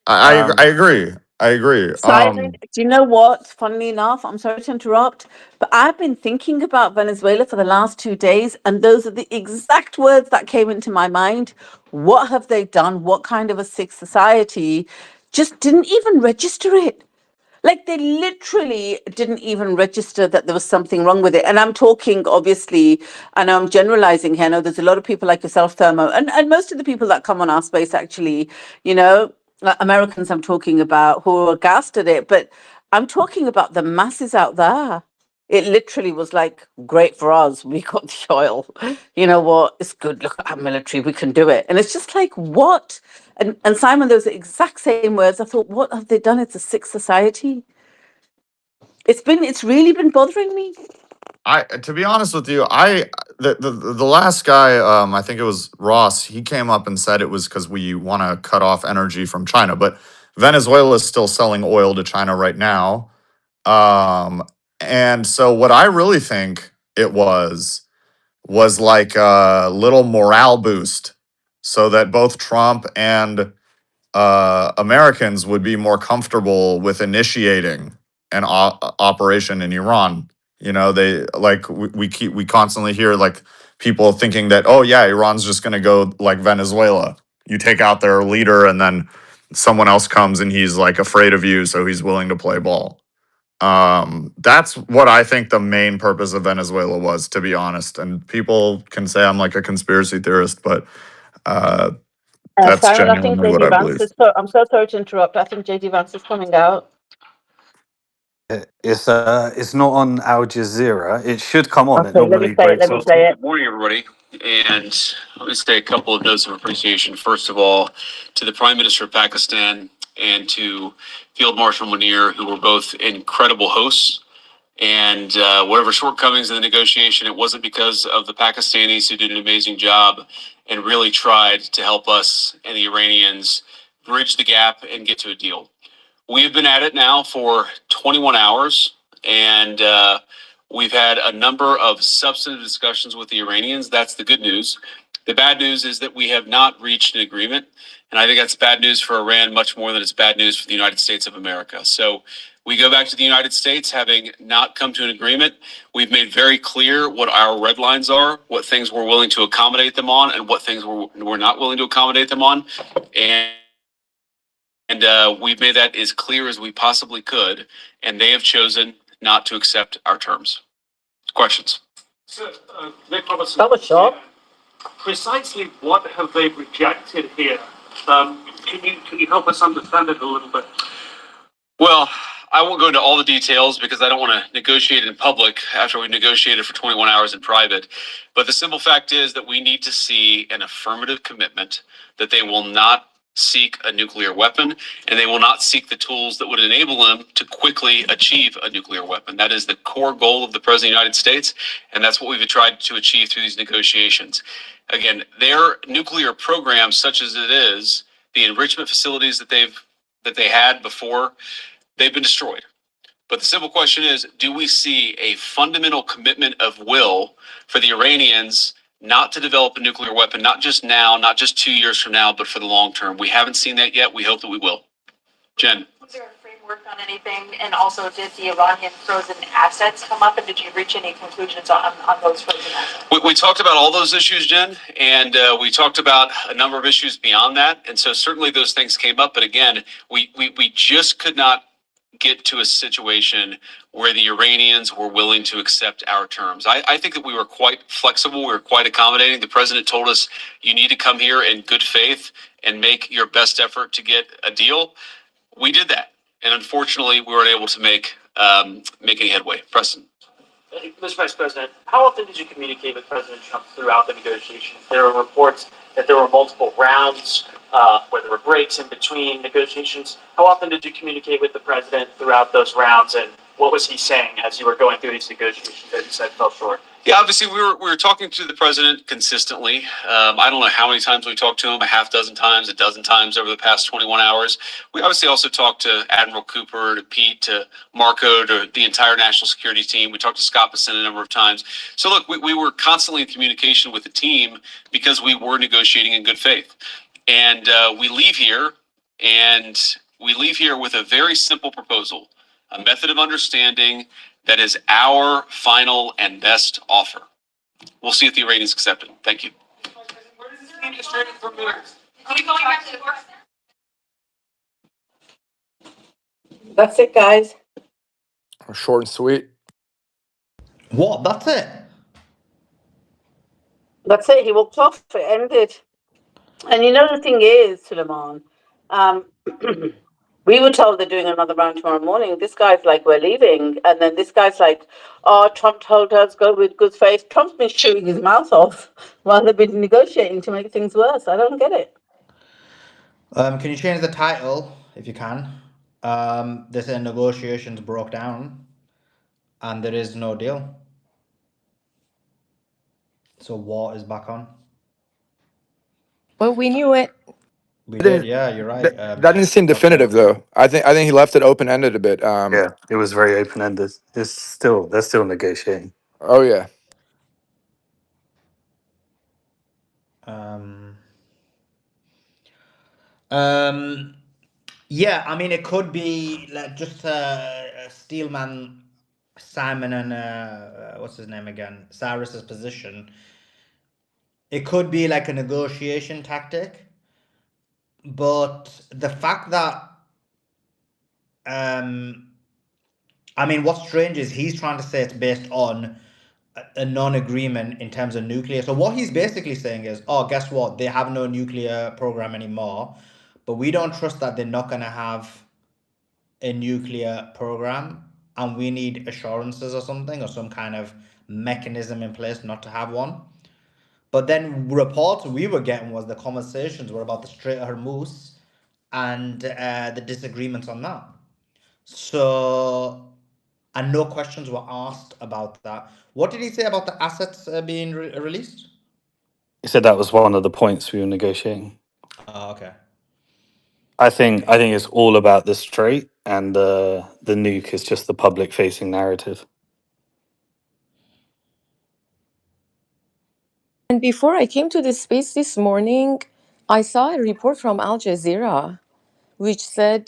I agree. I agree. Simon, do you know what? Funnily enough, I'm sorry to interrupt, but I've been thinking about Venezuela for the last 2 days, and those are the exact words that came into my mind. What have they done? What kind of a sick society? Just didn't even register it. Like, they literally didn't even register that there was something wrong with it. And I'm talking, obviously, I know I'm generalizing here. I know there's a lot of people like yourself, Thermo, and most of the people that come on our space, actually, Americans I'm talking about, who are aghast at it. But I'm talking about the masses out there. It literally was like, great for us. We got the oil. You know what? It's good. Look at our military. We can do it. And it's just like, what? And Simon, those exact same words. I thought, what have they done? It's a sick society. It's really been bothering me. To be honest with you, the last guy, I think it was Ross, he came up and said it was because we want to cut off energy from China, but Venezuela is still selling oil to China right now. And so what I really think it was like a little morale boost so that both Trump and Americans would be more comfortable with initiating an operation in Iran. They like we constantly hear like people thinking that, oh yeah, Iran's just going to go like Venezuela. You take out their leader and then someone else comes and he's like afraid of you, so he's willing to play ball. That's what I think the main purpose of Venezuela was, to be honest. And people can say I'm like a conspiracy theorist, but uh, That's Siren, I think genuinely what JD I Vance believe. is. I'm so sorry to interrupt. I think JD Vance is coming out. It's not on Al Jazeera. It should come on. It Okay, let me normally play it. breaks Let me off. play it. Good morning, everybody. And let me say a couple of notes of appreciation. First of all, to the Prime Minister of Pakistan and to Field Marshal Munir, who were both incredible hosts. And whatever shortcomings in the negotiation, it wasn't because of the Pakistanis, who did an amazing job and really tried to help us and the Iranians bridge the gap and get to a deal. We've been at it now for 21 hours, and we've had a number of substantive discussions with the Iranians. That's the good news. The bad news is that we have not reached an agreement, and I think that's bad news for Iran much more than it's bad news for the United States of America. So we go back to the United States having not come to an agreement. We've made very clear what our red lines are, what things we're willing to accommodate them on, and what things we're not willing to accommodate them on. And we've made that as clear as we possibly could, and they have chosen not to accept our terms. Questions? So, Nick Robertson, That was short. precisely what have they rejected here? Can you help us understand it a little bit? Well, I won't go into all the details because I don't want to negotiate in public after we've negotiated for 21 hours in private. But the simple fact is that we need to see an affirmative commitment that they will not seek a nuclear weapon, and they will not seek the tools that would enable them to quickly achieve a nuclear weapon. That is the core goal of the President of the United States, and that's what we've tried to achieve through these negotiations. Again, their nuclear program, such as it is, the enrichment facilities that they had before, they've been destroyed. But the simple question is, do we see a fundamental commitment of will for the Iranians not to develop a nuclear weapon, not just now, not just 2 years from now, but for the long term? We haven't seen that yet. We hope that we will. Jen. Was there a framework on anything? And also, did the Iranian frozen assets come up? And did you reach any conclusions on those frozen assets? We talked about all those issues, Jen, and we talked about a number of issues beyond that. And so certainly those things came up. But again, we just could not get to a situation where the Iranians were willing to accept our terms. I think that we were quite flexible. We were quite accommodating. The president told us, you need to come here in good faith and make your best effort to get a deal. We did that. And unfortunately, we weren't able to make any headway. Preston. Mr. Vice President, how often did you communicate with President Trump throughout the negotiations? There were reports that there were multiple rounds where there were breaks in between negotiations. How often did you communicate with the president throughout those rounds, and what was he saying as you were going through these negotiations that you said fell short? Yeah, obviously we were talking to the president consistently. I don't know how many times we talked to him, a half dozen times, a dozen times over the past 21 hours. We obviously also talked to Admiral Cooper, to Pete, to Marco, to the entire national security team. We talked to Scott Bessent a number of times. So look, we were constantly in communication with the team because we were negotiating in good faith. And we leave here with a very simple proposal, a method of understanding that is our final and best offer. We'll see if the Iranians accept it. Thank you. That's it, guys. Short and sweet. What? That's it? That's it. He walked off. It ended. And you know the thing is, Suleiman, we were told they're doing another round tomorrow morning. This guy's like, we're leaving. And then this guy's like, oh, Trump told us go with good faith. Trump's been chewing his mouth off while they've been negotiating to make things worse. I don't get it. Can you change the title, if you can? They say negotiations broke down and there is no deal. So war is back on. But we knew it. We did, yeah, you're right. That didn't seem definitive, though. I think he left it open ended a bit. Yeah, it was very open ended. They're still negotiating. Oh yeah. Yeah, I mean, it could be like just Steelman, Simon, and what's his name again? Cyrus's position. It could be like a negotiation tactic, but the fact that I mean, what's strange is he's trying to say it's based on a non-agreement in terms of nuclear. So what he's basically saying is, oh, guess what? They have no nuclear program anymore, but we don't trust that they're not going to have a nuclear program, and we need assurances or something, or some kind of mechanism in place not to have one. But then reports we were getting was the conversations were about the Strait of Hormuz and the disagreements on that. So, and no questions were asked about that. What did he say about the assets being released? He said that was one of the points we were negotiating. Oh, okay. I think it's all about the strait, and the nuke is just the public facing narrative. And before I came to this space this morning, I saw a report from Al Jazeera which said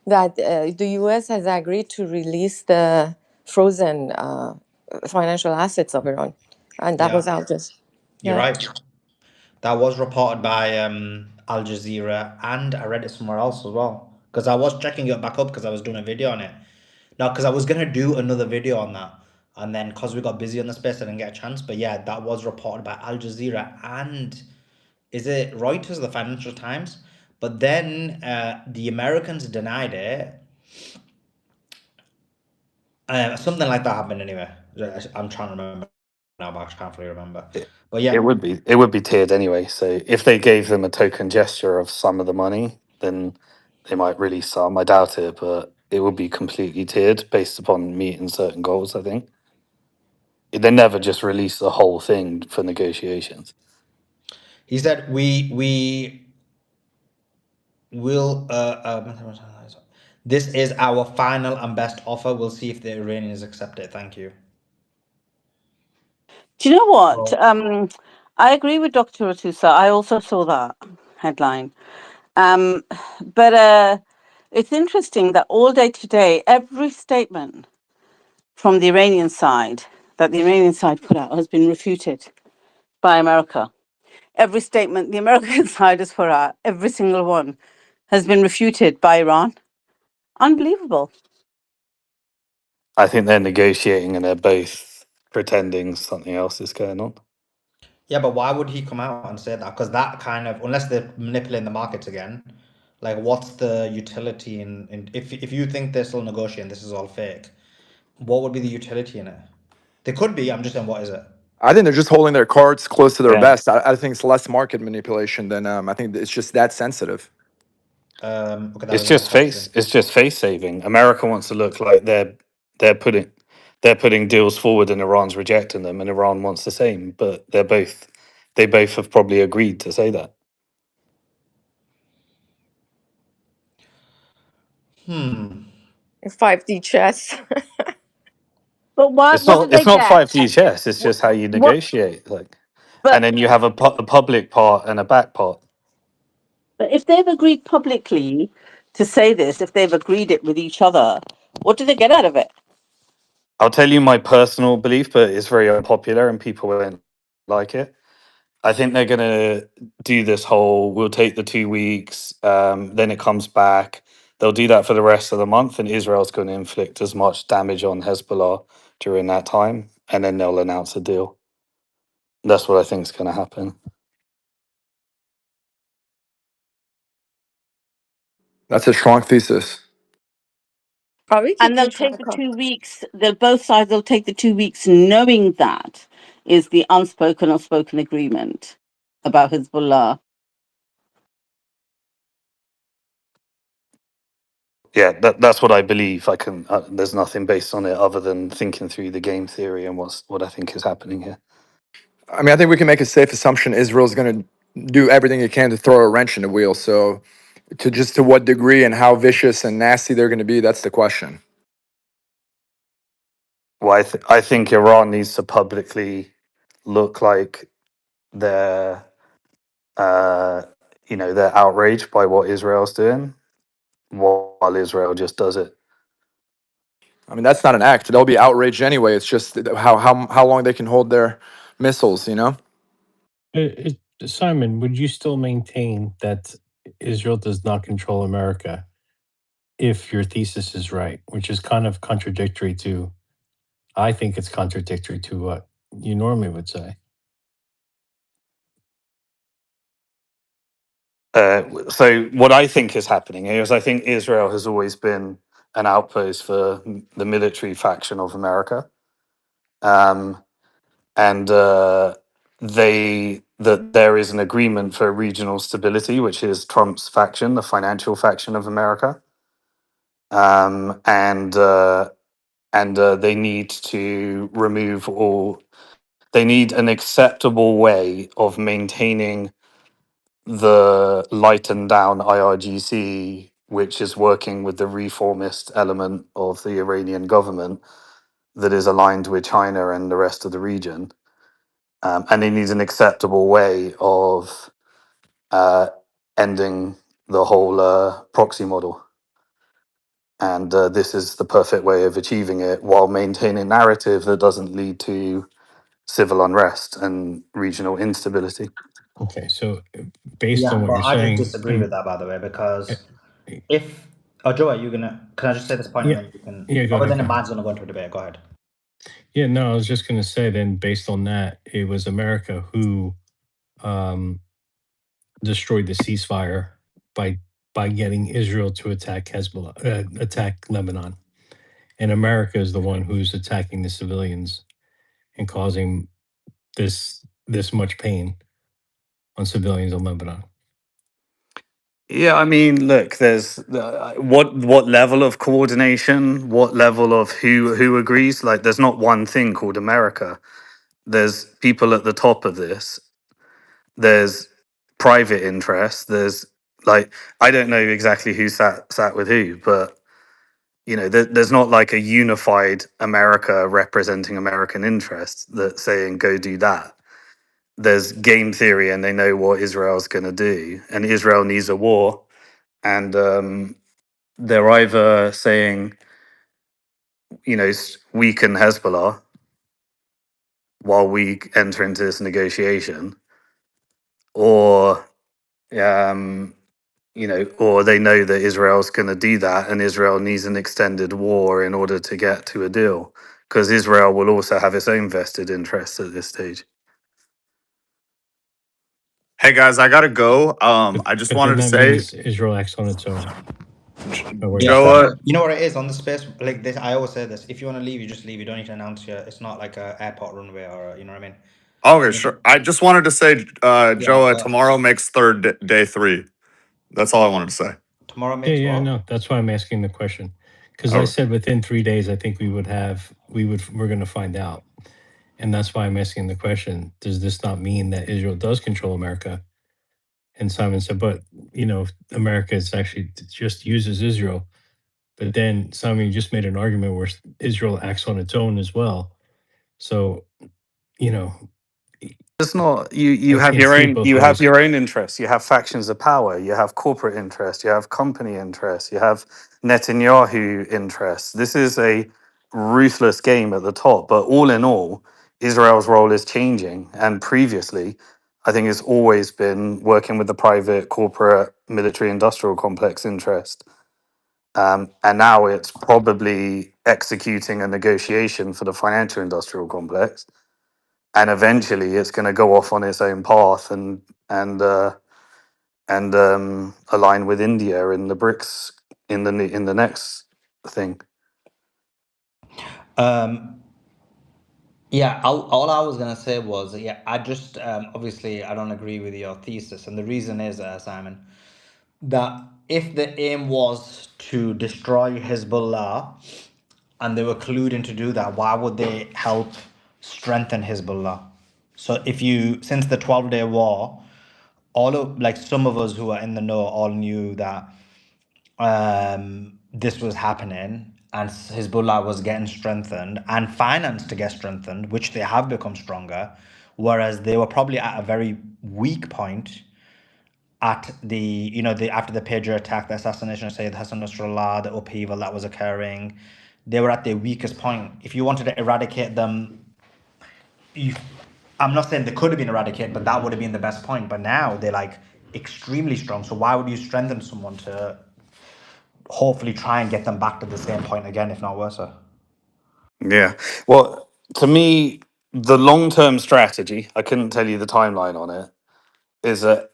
that the US has agreed to release the frozen financial assets of Iran. And that was Yeah, Al Jazeera. you're Yeah. right. That was reported by Al Jazeera, and I read it somewhere else as well. Because I was checking it back up because I was doing a video on it. No, because I was gonna do another video on that, and then because we got busy on the space, I didn't get a chance. But yeah, that was reported by Al Jazeera and is it Reuters, the Financial Times? But then the Americans denied it. Something like that happened anyway. I'm trying to remember now, but I can't fully remember. But It yeah, would be tiered anyway. So if they gave them a token gesture of some of the money, then they might release some. I doubt it, but it would be completely tiered based upon meeting certain goals. I think they never just release the whole thing for negotiations. he said we will. This is our final and best offer. We'll see if the Iranians accept it. Thank you. Do you know what? So, I agree with Dr. Ratusa. I also saw that headline. But it's interesting that all day today, every statement from the Iranian side that the Iranian side put out has been refuted by America. Every statement the American side has put out, every single one, has been refuted by Iran. Unbelievable. I think they're negotiating and they're both pretending something else is going on. yeah, but why would he come out and say that? Because that kind of, unless they're manipulating the markets again, like what's the utility in if you think they're still negotiating, this is all fake, what would be the utility in it? There could be, I'm just saying, what is it? I think they're just holding their cards close to their Yeah, vest. I think it's less market manipulation than I think it's just that sensitive. Okay, that it's was the next just question. face saving. America wants to look like they're putting deals forward and Iran's rejecting them, and Iran wants the same. But they both have probably agreed to say that. Hmm. 5D chess. But what? It's What not did they it's not get? 5G chess. It's just how you What? negotiate. Like, and But then you have a public part and a back part. but if they've agreed publicly to say this, if they've agreed it with each other, what do they get out of it? I'll tell you my personal belief, but it's very unpopular and people won't like it. I think they're gonna do this whole. We'll take the 2 weeks, then it comes back. They'll do that for the rest of the month, and Israel's going to inflict as much damage on Hezbollah during that time, and then they'll announce a deal. That's what I think is going to happen. That's a strong thesis. Are we And they'll keeping take track the of? 2 weeks. They'll both sides. They'll take the 2 weeks, knowing that is the unspoken or spoken agreement about Hezbollah. Yeah, that's what I believe. I can. There's nothing based on it other than thinking through the game theory and what I think is happening here. I mean, I think we can make a safe assumption Israel's going to do everything it can to throw a wrench in the wheel. So, to what degree and how vicious and nasty they're going to be, that's the question. Well, I think Iran needs to publicly look like they're they're outraged by what Israel's doing, while Israel just does it. I mean, that's not an act. They'll be outraged anyway. It's just how long they can hold their missiles, you know? Simon, would you still maintain that Israel does not control America if your thesis is right, which is kind of contradictory to I think it's contradictory to what you normally would say. So what I think is happening here is I think Israel has always been an outpost for the military faction of America, and that there is an agreement for regional stability, which is Trump's faction, the financial faction of America, and they need to remove all. They need an acceptable way of maintaining the lightened down IRGC, which is working with the reformist element of the Iranian government that is aligned with China and the rest of the region. And they need an acceptable way of ending the whole proxy model. And this is the perfect way of achieving it while maintaining narrative that doesn't lead to civil unrest and regional instability. Okay, so based Yeah, on what but you're I just saying, disagree with that, by the way, uh, because if Joe, are you gonna? Can I just say this point and yeah, then you can? yeah, go Other ahead, than go ahead. Iman's gonna go into a debate. Go ahead. Yeah, no, I was just going to say then, based on that, it was America who um, destroyed the ceasefire by getting Israel to attack Hezbollah, attack Lebanon, and America is the one who's attacking the civilians and causing this much pain on civilians in Lebanon. Yeah, I mean, look, there's what level of coordination, what level of who agrees. Like, there's not one thing called America. There's people at the top of this. There's private interest. There's like I don't know exactly who sat with who, but there's not like a unified America representing American interests that's saying go do that. There's game theory, and they know what Israel's going to do, and Israel needs a war, and they're either saying, weaken Hezbollah while we enter into this negotiation, or or they know that Israel's going to do that, and Israel needs an extended war in order to get to a deal, because Israel will also have its own vested interests at this stage. Hey guys, I gotta go. I just But wanted then to that say, means Israel acts on its own. By what you're Yeah, saying. Joe. you know what it is on the space like this. I always say this: if you want to leave, you just leave. You don't need to announce your. It's not like a airport runway or you know what I mean. Okay, sure. I just wanted to say, Yeah, Joe, but tomorrow makes day 3. That's all I wanted to say. tomorrow Yeah, makes yeah, I what? know. That's why I'm asking the question. Because I Oh, said within 3 days, I think we're going to find out. And that's why I'm asking the question. Does this not mean that Israel does control America? And Simon said, but, America is actually just uses Israel. But then, Simon, you just made an argument where Israel acts on its own as well. So, you know, It's not you. I You have can't your see it own. both You have ways. your own interests. You have factions of power. You have corporate interests. You have company interests. You have Netanyahu interests. This is a ruthless game at the top. But all in all, Israel's role is changing. And previously, I think it's always been working with the private, corporate, military, industrial complex interest. And now it's probably executing a negotiation for the financial industrial complex, and eventually it's going to go off on its own path and align with India in the BRICS in the next thing. Um, yeah, all I was gonna say was, yeah, I just obviously I don't agree with your thesis, and the reason is, Simon, that if the aim was to destroy Hezbollah and they were colluding to do that, why would they help strengthen Hezbollah? So if you, since the 12-day war, all of like some of us who are in the know all knew that this was happening and Hezbollah was getting strengthened and financed to get strengthened, which they have become stronger, whereas they were probably at a very weak point at the after the Pager attack, the assassination of Sayyid Hassan Nasrallah, the upheaval that was occurring. They were at their weakest point. If you wanted to eradicate them, you, I'm not saying they could have been eradicated, but that would have been the best point. But now they're like extremely strong. So why would you strengthen someone to hopefully try and get them back to the same point again, if not worse? Yeah. Well, to me, the long-term strategy, I couldn't tell you the timeline on it, is that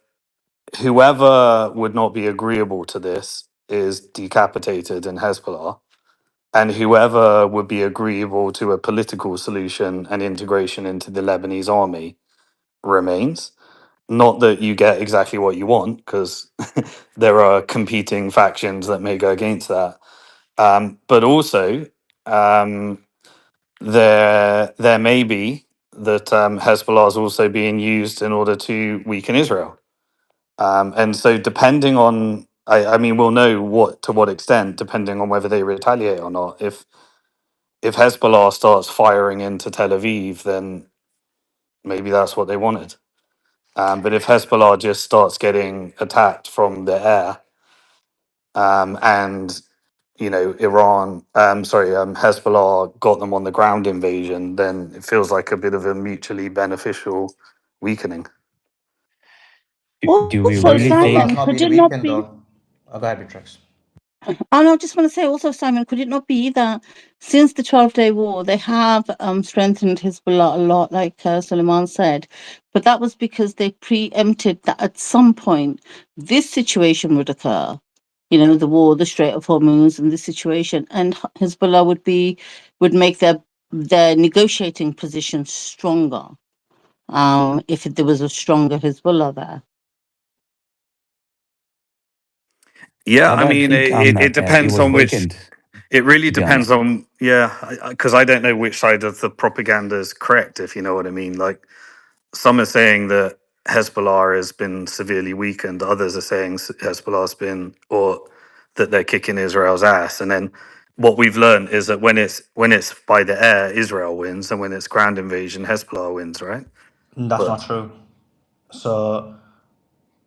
whoever would not be agreeable to this is decapitated in Hezbollah, and whoever would be agreeable to a political solution and integration into the Lebanese army remains. Not that you get exactly what you want, because there are competing factions that may go against that. But also, um, there may be that Hezbollah is also being used in order to weaken Israel. And so, depending on, I mean, we'll know what to what extent, depending on whether they retaliate or not. If Hezbollah starts firing into Tel Aviv, then maybe that's what they wanted. But if Hezbollah just starts getting attacked from the air, and Hezbollah got them on the ground invasion, then it feels like a bit of a mutually beneficial weakening. Do we But Also, really Hezbollah's Simon, think? not could being it not weakened be? though. Oh, go ahead, Beatrix. And I just want to say also, Simon, could it not be that since the 12-day war, they have strengthened Hezbollah a lot, like Suleiman said, but that was because they preempted that at some point this situation would occur. You know, the war, the Strait of Hormuz, and this situation, and Hezbollah would make their negotiating position stronger if there was a stronger Hezbollah there. Yeah, I I don't mean, think it it depends was on which. weakened, It really to be depends honest. on, yeah, because I don't know which side of the propaganda is correct, if you know what I mean. Like, some are saying that Hezbollah has been severely weakened. Others are saying Hezbollah's been, or that they're kicking Israel's ass. And then what we've learned is that when it's by the air, Israel wins, and when it's ground invasion, Hezbollah wins, right? That's But not true. So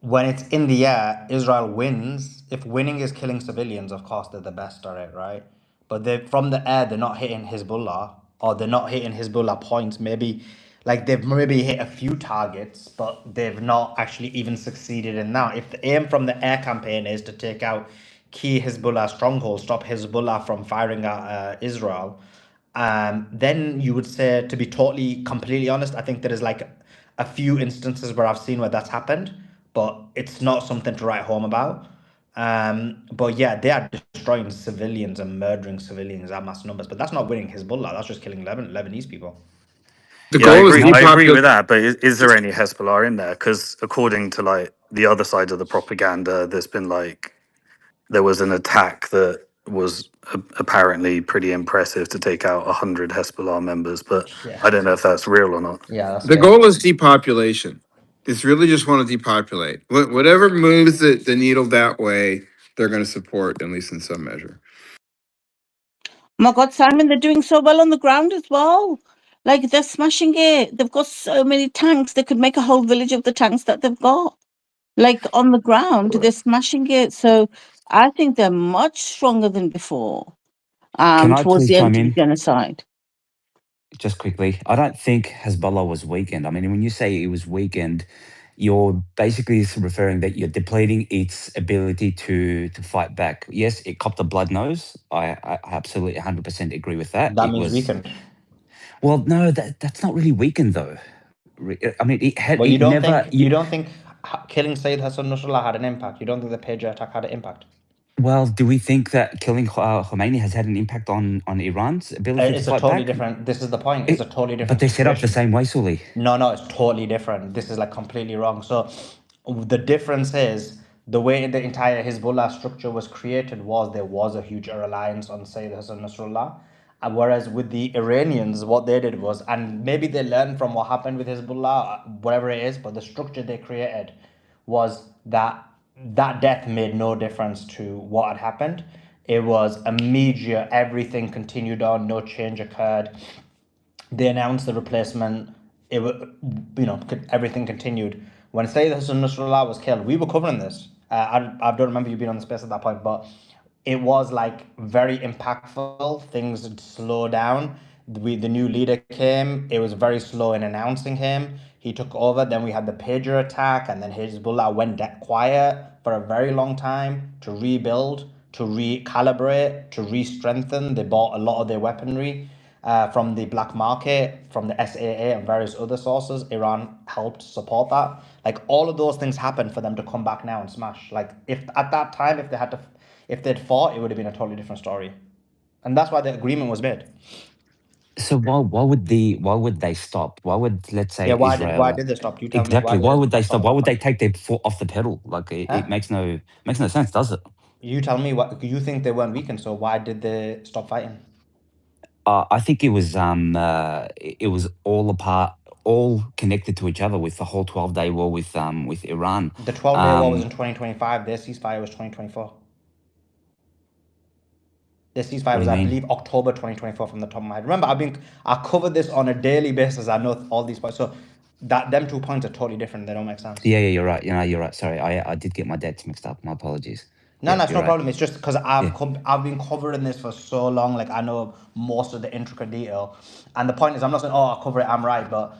when it's in the air, Israel wins. If winning is killing civilians, of course they're the best at it, right? But they from the air, they're not hitting Hezbollah, or they're not hitting Hezbollah points. Maybe, like they've maybe hit a few targets, but they've not actually even succeeded in that. If the aim from the air campaign is to take out key Hezbollah strongholds, stop Hezbollah from firing at Israel, then you would say, to be totally completely honest, I think there is like a few instances where I've seen where that's happened, but it's not something to write home about. But yeah, they are destroying civilians and murdering civilians at mass numbers, but that's not winning Hezbollah. That's just killing Lebanese people. The yeah, I goal is agree. No, I agree with depopulate. that. But is there any Hezbollah in there? Because according to like the other side of the propaganda, there's been like there was an attack that was apparently pretty impressive to take out 100 Hezbollah members, but Yeah, I don't know if that's real or not. yeah, that's The fake. goal is depopulation. It's really just want to depopulate. Whatever moves the needle that way, they're going to support, at least in some measure. My God, Simon, they're doing so well on the ground as well. Like they're smashing it. They've got so many tanks. They could make a whole village of the tanks that they've got. Like on the ground, they're smashing it. So I think they're much stronger than before. can I Towards please the chime end of the in genocide. just quickly? I don't think Hezbollah was weakened. I mean, when you say it was weakened, you're basically referring that you're depleting its ability to fight back. Yes, it copped a blood nose. I absolutely 100% agree with that. That It means was weakened. well, no, that's not really weakened though. I mean, But it never. you don't think killing Sayyid Hassan Nasrallah had an impact? You don't think the pager attack had an impact? Well, do we think that killing Khomeini has had an impact on Iran's ability to It's a fight totally back? different. This is the point. It's a totally But different they're set up the situation. same way, Sully. No, it's totally different. This is like completely wrong. So the difference is the way the entire Hezbollah structure was created was there was a huge reliance on Sayyid Hassan Nasrallah. Whereas with the Iranians, what they did was, and maybe they learned from what happened with Hezbollah, whatever it is, but the structure they created was that that death made no difference to what had happened. It was immediate, everything continued on, no change occurred. They announced the replacement. It everything continued. When Sayyid Hassan Nasrallah was killed, we were covering this. I don't remember you being on the space at that point, but it was like very impactful. Things had slowed down. The new leader came. It was very slow in announcing him. He took over. Then we had the pager attack, and then Hezbollah went quiet for a very long time to rebuild, to recalibrate, to re-strengthen. They bought a lot of their weaponry. from the black market, from the SAA and various other sources. Iran helped support that. Like all of those things happened for them to come back now and smash. Like if at that time, if they'd fought, it would have been a totally different story. And that's why the agreement was made. So why would they stop? Why would, let's Yeah, say, why Israel? did they stop? You tell me, why Exactly. did Why they would they stop? stop? Why would they take their foot off the pedal? Like it Huh? makes no sense, does it? You tell me, what you think they weren't weakened, so why did they stop fighting? I think it was all apart, all connected to each other with the whole 12-day war with Iran. The 12-day war was in 2025. Their ceasefire was 2024. Their ceasefire What do was, you I mean? believe, October 2024 from the top of my head. Remember, I cover this on a daily basis. I know all these points. So them 2 points are totally different. They don't make sense. Yeah, you're right. You're right. Sorry, I did get my dates mixed up. My apologies. No, Yeah, no, it's you're no right. problem. It's just because Yeah. I've been covering this for so long. Like I know most of the intricate detail, and the point is, I'm not saying, oh, I cover it, I'm right, but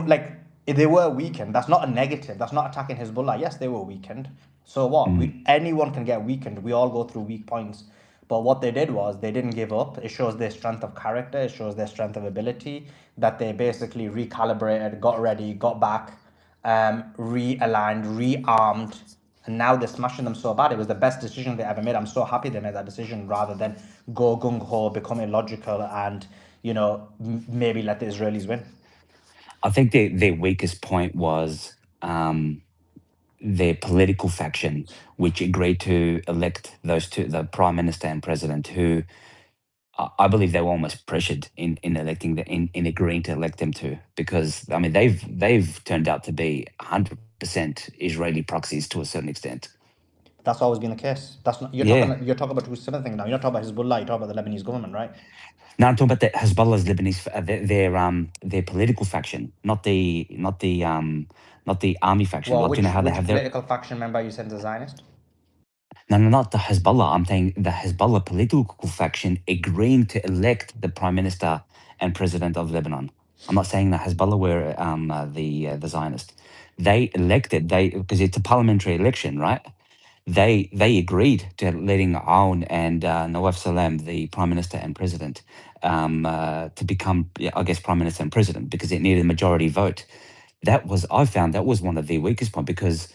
like if they were weakened. That's not a negative. That's not attacking Hezbollah. Yes, they were weakened. So what? Mm. Anyone can get weakened. We all go through weak points. But what they did was they didn't give up. It shows their strength of character. It shows their strength of ability. That they basically recalibrated, got ready, got back, realigned, rearmed, and now they're smashing them so bad. It was the best decision they ever made. I'm so happy they made that decision rather than go gung ho, become illogical, and maybe let the Israelis win. I think their weakest point was their political faction, which agreed to elect those two, the prime minister and president, who I believe they were almost pressured in electing in agreeing to elect them to, because I mean they've turned out to be 100% Israeli proxies to a certain extent. That's always been the case. That's not Yeah. you're talking about two separate things now. You're not talking about Hezbollah. You're talking about the Lebanese government, right? No, I'm talking about the Hezbollah's Lebanese, their political faction, not the army faction. Well, Like, you know how they which have their. political faction member you said is a Zionist? No, not the Hezbollah. I'm saying the Hezbollah political faction agreeing to elect the prime minister and president of Lebanon. I'm not saying that Hezbollah were the Zionist. They elected, because it's a parliamentary election, right? They agreed to letting Aoun and Nawaf Salam, the prime minister and president, to become, yeah, I guess, prime minister and president, because it needed a majority vote. I found that was one of the weakest points, because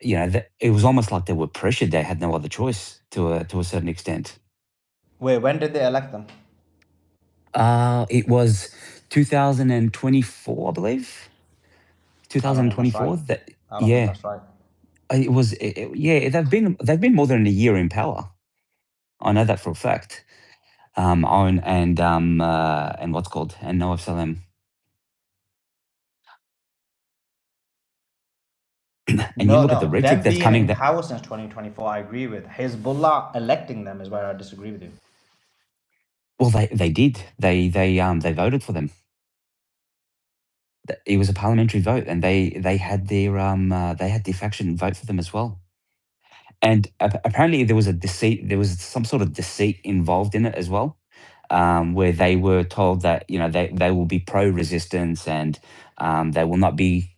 it was almost like they were pressured. They had no other choice to a certain extent. Wait, when did they elect them? It was 2024, I believe. I don't think that's right. 2024. That I don't think Yeah, that's right. it was. Yeah, they've been more than a year in power. I know that for a fact. Owen and what's called and Noah Salem. And you No, look at the no. rhetoric Them that's being coming. in That power since 2024, I agree with. Hezbollah electing them is where I disagree with you. Well, they did. They voted for them. It was a parliamentary vote, and they had their faction vote for them as well. And apparently there was a deceit. There was some sort of deceit involved in it as well, where they were told that they will be pro-resistance, and they will not be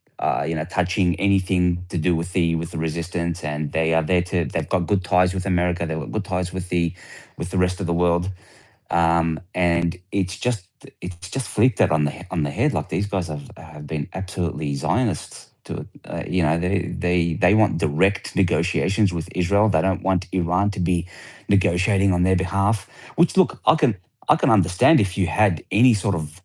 touching anything to do with the resistance, and they are there to. They've got good ties with America. They've got good ties with the rest of the world, and it's just flipped that on the head. Like, these guys have been absolutely Zionists. They want direct negotiations with Israel. They don't want Iran to be negotiating on their behalf. Which, look, I can understand if you had any sort of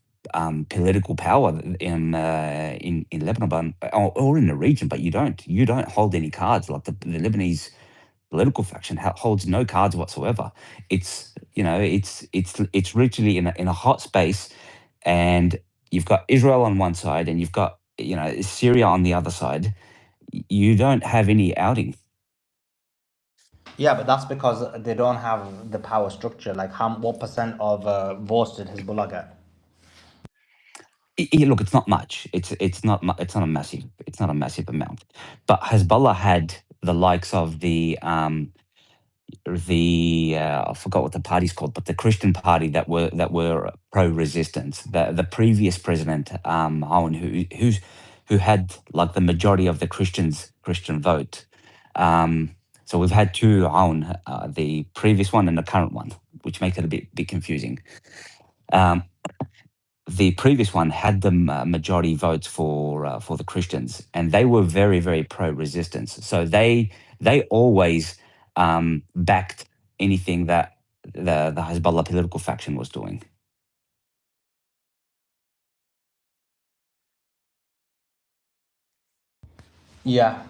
political power in Lebanon, or in the region, but you don't. You don't hold any cards. Like, the Lebanese political faction holds no cards whatsoever. It's literally in a hot space, and you've got Israel on one side, and you've got Syria on the other side. You don't have any outing. Yeah, but that's because they don't have the power structure. Like, what percent of votes did Hezbollah get? Look, it's not much. It's not a massive amount. But Hezbollah had the likes of I forgot what the party's called, but the Christian party that were pro-resistance. The previous president, Aoun, who had like the majority of the Christian vote. So we've had two Aoun, the previous one and the current one, which makes it a bit confusing. Um, the previous one had the majority votes for the Christians, and they were very, very pro-resistance. So they always backed anything that the Hezbollah political faction was doing. Yeah.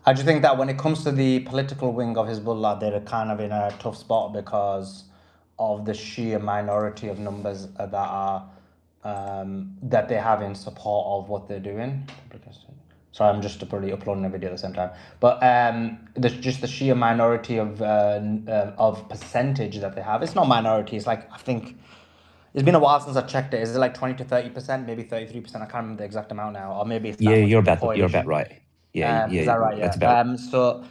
I just think that when it comes to the political wing of Hezbollah, they're kind of in a tough spot because of the sheer minority of numbers that are that they have in support of what they're doing. Sorry, I'm just probably uploading a video at the same time. But there's just the sheer minority of percentage that they have. It's not minority. It's like, I think it's been a while since I checked it. Is it like 20 to 30%, maybe 33%? I can't remember the exact amount now, or maybe it's Yeah, that much with the you're about coalition. right. Yeah, Is yeah, that right? that's Yeah. about So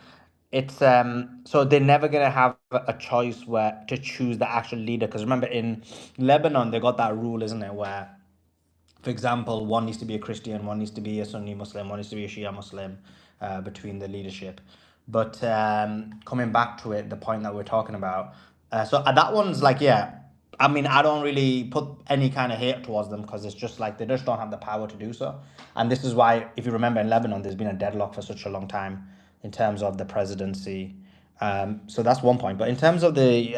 it's so they're never gonna have a choice where to choose the actual leader. Because remember, in Lebanon, they got that rule, isn't it, where, for example, one needs to be a Christian, one needs to be a Sunni Muslim, one needs to be a Shia Muslim between the leadership. But coming back to it, the point that we're talking about, so that one's like, yeah, I mean, I don't really put any kind of hate towards them because it's just like they just don't have the power to do so. And this is why, if you remember, in Lebanon, there's been a deadlock for such a long time in terms of the presidency. So that's one point. But in terms of the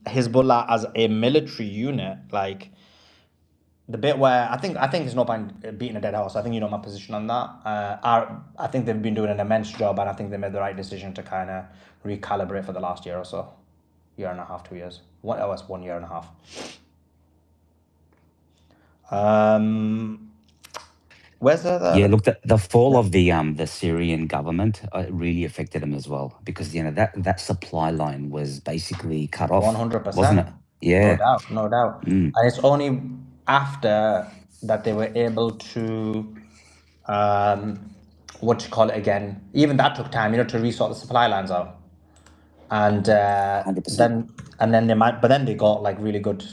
Hezbollah as a military unit, like, the bit where I think it's no point beating a dead horse. I think you know my position on that. I think they've been doing an immense job, and I think they made the right decision to kind of recalibrate for the last year or so, year and a half, 2 years. What else? 1 year and a half. Where's Yeah, the look, the fall yeah. of the Syrian government really affected them as well, because that supply line was basically cut off, wasn't 100%, it? no Yeah. doubt, no doubt. Mm, And it's only after that they were able to what you call it again. Even that took time, to resort the supply lines out. And 100%. then they might, but then they got like really good.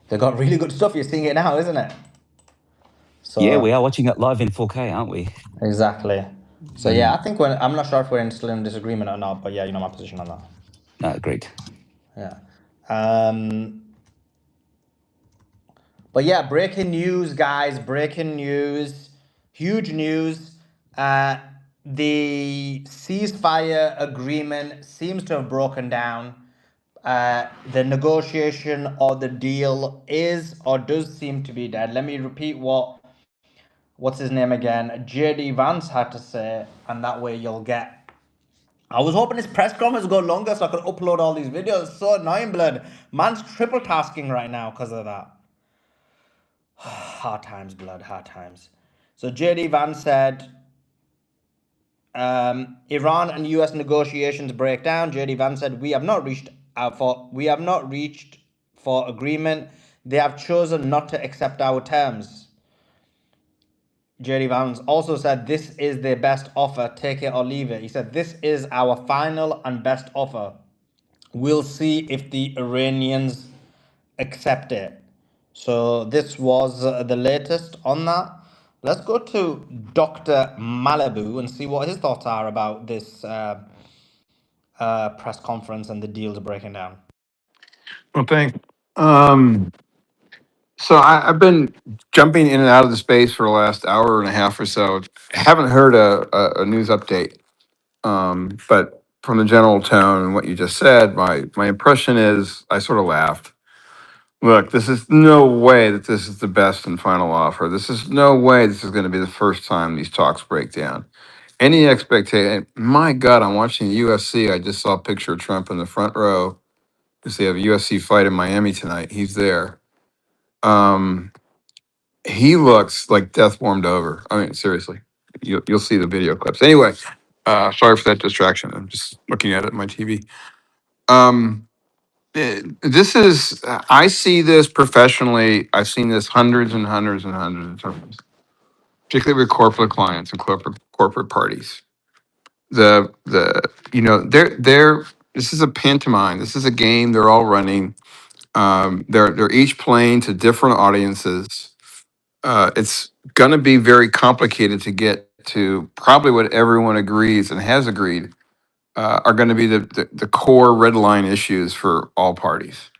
They got really good stuff. You're seeing it now, isn't it? Yeah, So we are watching it live in 4K, aren't we? exactly. So yeah, Mm, I think I'm not sure if we're still in disagreement or not, but yeah, you know my position on that. no, great. Yeah. But yeah, breaking news, guys. Breaking news. Huge news. Uh, the ceasefire agreement seems to have broken down. The negotiation or the deal is or does seem to be dead. Let me repeat what's his name again? JD Vance had to say, and that way you'll get. I was hoping his press conference would go longer so I could upload all these videos. It's so annoying, blood. Man's triple tasking right now because of that. Hard times, blood, hard times. So JD Vance said, Iran and US negotiations break down. JD Vance said, we have not reached for agreement. They have chosen not to accept our terms. JD Vance also said, this is their best offer, take it or leave it. He said, this is our final and best offer. We'll see if the Iranians accept it. So this was the latest on that. Let's go to Dr. Malibu and see what his thoughts are about this press conference and the deals breaking down. Well, thanks. So I've been jumping in and out of the space for the last hour and a half or so. I haven't heard a news update, but from the general tone and what you just said, my impression is I sort of laughed. Look, this is no way that this is the best and final offer. This is no way this is going to be the first time these talks break down. Any expectation? My God, I'm watching the UFC. I just saw a picture of Trump in the front row because they have a UFC fight in Miami tonight. He's there. He looks like death warmed over. I mean, seriously, you'll see the video clips. Anyway, sorry for that distraction. I'm just looking at it on my TV. This is, I see this professionally. I've seen this hundreds and hundreds and hundreds of times, particularly with corporate clients and corporate parties. They're this is a pantomime. This is a game they're all running. They're each playing to different audiences. It's going to be very complicated to get to probably what everyone agrees and has agreed are going to be the core red line issues for all parties.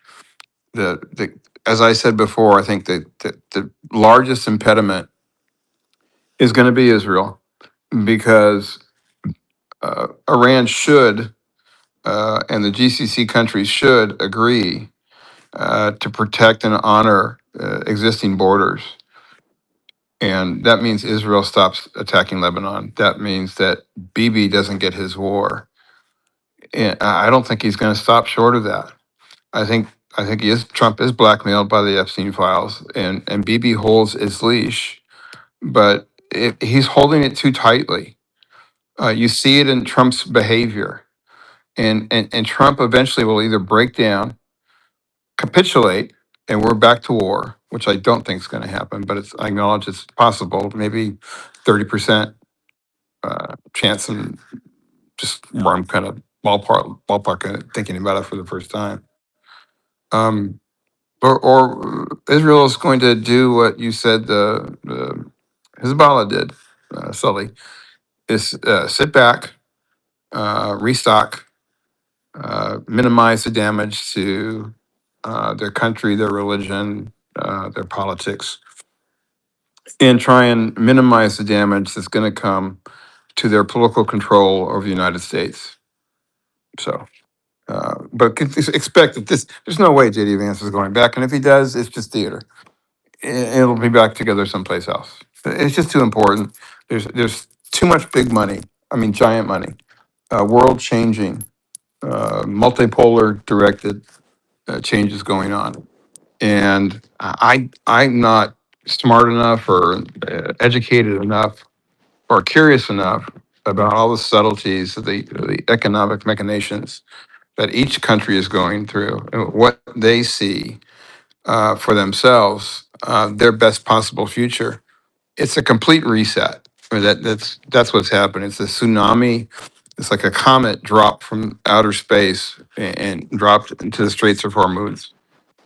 the as I said before, I think that the largest impediment is going to be Israel because Iran should and the GCC countries should agree to protect and honor existing borders. And that means Israel stops attacking Lebanon. That means that Bibi doesn't get his war. And I don't think he's going to stop short of that. I think Trump is blackmailed by the Epstein files, and Bibi holds his leash, but he's holding it too tightly. You see it in Trump's behavior, and Trump eventually will either break down, capitulate, and we're back to war, which I don't think is going to happen, but I acknowledge it's possible. Maybe 30% chance, and just where I'm kind of ballpark kind of thinking about it for the first time. Or Israel is going to do what you said the Hezbollah did, Sully, is sit back, restock, minimize the damage to their country, their religion, their politics, and try and minimize the damage that's going to come to their political control over the United States. So, but expect that there's no way JD Vance is going back. And if he does, it's just theater. It'll be back together someplace else. It's just too important. There's too much big money. I mean, giant money, world changing, multipolar directed changes going on. And I'm not smart enough or educated enough or curious enough about all the subtleties of the economic machinations that each country is going through and what they see for themselves, their best possible future. It's a complete reset. I mean, that's what's happened. It's a tsunami. It's like a comet dropped from outer space and dropped into the Straits of Hormuz,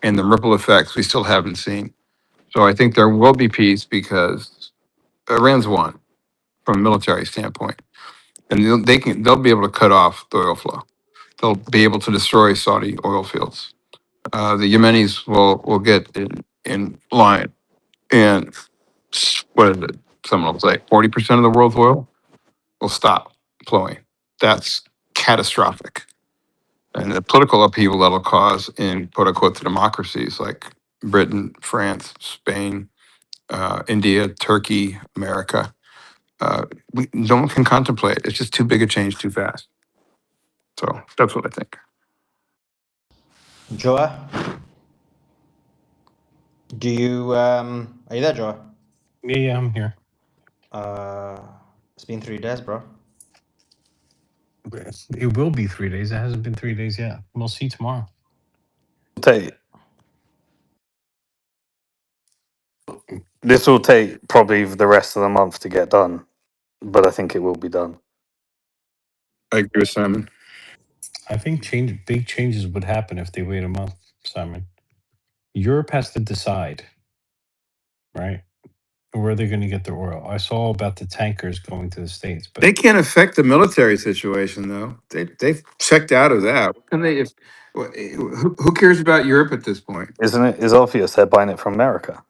and the ripple effects we still haven't seen. So I think there will be peace because Iran's won from a military standpoint, and they'll be able to cut off the oil flow. They'll be able to destroy Saudi oil fields. The Yemenis will get in line, and what is it? Someone will say 40% of the world's oil will stop flowing. That's catastrophic. And the political upheaval that'll cause in quote unquote the democracies like Britain, France, Spain, India, Turkey, America, no one can contemplate. It's just too big a change too fast. So that's what I think. Joa, do you are you there, Joa? Yeah, I'm here. It's been 3 days, bro. It will be 3 days. It hasn't been 3 days yet. We'll see tomorrow. This will take probably the rest of the month to get done, but I think it will be done. I agree with Simon. I think big changes would happen if they wait a month, Simon. Europe has to decide, right, where they're going to get their oil. I saw about the tankers going to the States, but They can't affect the military situation, though. They've checked out of that. What can they? Who cares about Europe at this point? Isn't it? It's obvious they're buying it from America.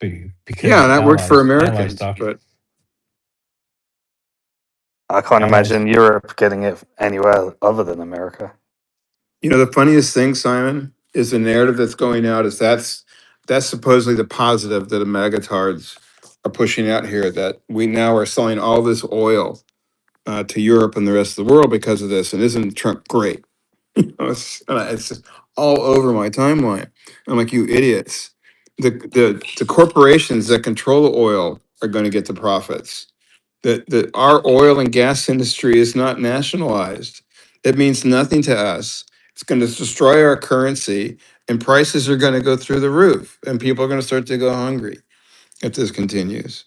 Yeah, because that worked for allies Americans, doc. but I can't Allies. imagine Europe getting it anywhere other than America. you know the funniest thing, Simon, is the narrative that's going out is that's supposedly the positive that the magatards are pushing out here, that we now are selling all this oil to Europe and the rest of the world because of this, and isn't Trump great? It's just all over my timeline. I'm like, you idiots. The corporations that control the oil are going to get the profits. That our oil and gas industry is not nationalized. It means nothing to us. It's going to destroy our currency, and prices are going to go through the roof, and people are going to start to go hungry if this continues.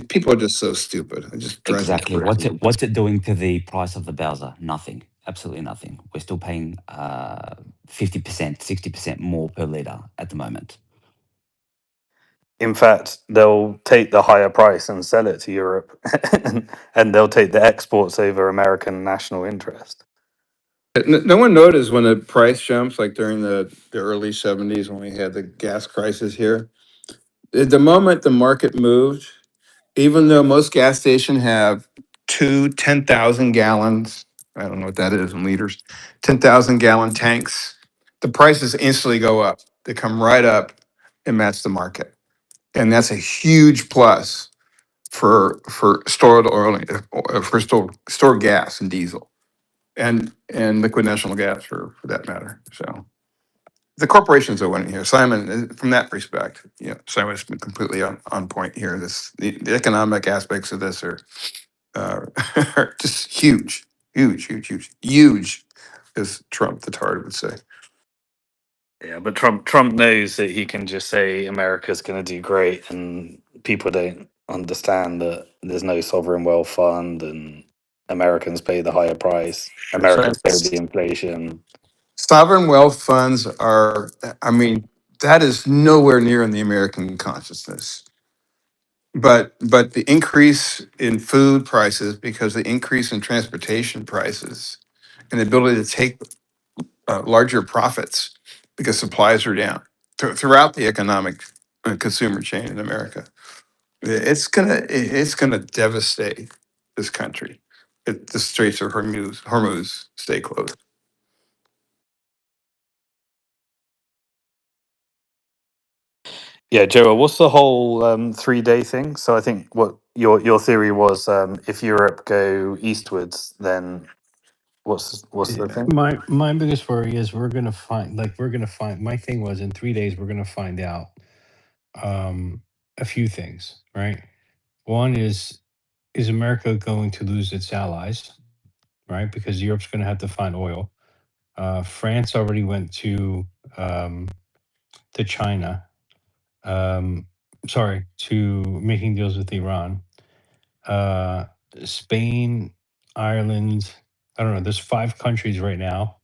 People are just so stupid. It just drives me Exactly. What's crazy. it doing to the price of the Bowser? Nothing. Absolutely nothing. We're still paying 50%, 60% more per liter at the moment. In fact, they'll take the higher price and sell it to Europe, and they'll take the exports over American national interest. No one noticed when the price jumps, like during the early 70s when we had the gas crisis here. The moment the market moved, even though most gas stations have two 10,000 gallons, I don't know what that is in liters, 10,000 gallon tanks, the prices instantly go up. They come right up and match the market. And that's a huge plus for stored oil, for stored gas and diesel and liquid natural gas for that matter. So the corporations are winning here. Simon, from that respect, Simon's been completely on point here. The economic aspects of this are just huge, huge, huge, huge, huge, as Trump the Tard would say. Yeah, but Trump knows that he can just say America's going to do great, and people don't understand that there's no sovereign wealth fund, and Americans pay the higher price. So Americans pay the inflation. sovereign wealth funds are, I mean, that is nowhere near in the American consciousness. But the increase in food prices, because the increase in transportation prices and the ability to take larger profits because supplies are down throughout the economic consumer chain in America. It's gonna devastate this country if the Straits of Hormuz stay closed. Yeah, Joe, what's the whole 3 day thing? So I think what your theory was, if Europe go eastwards, then what's the Yeah, thing? my biggest worry is we're gonna find my thing was in 3 days we're gonna find out um a few things, right? One is America going to lose its allies, right? Because Europe's gonna have to find oil. France already went um to China. Um sorry, to making deals with Iran. Uh Spain, Ireland, I don't know, there's 5 countries right now.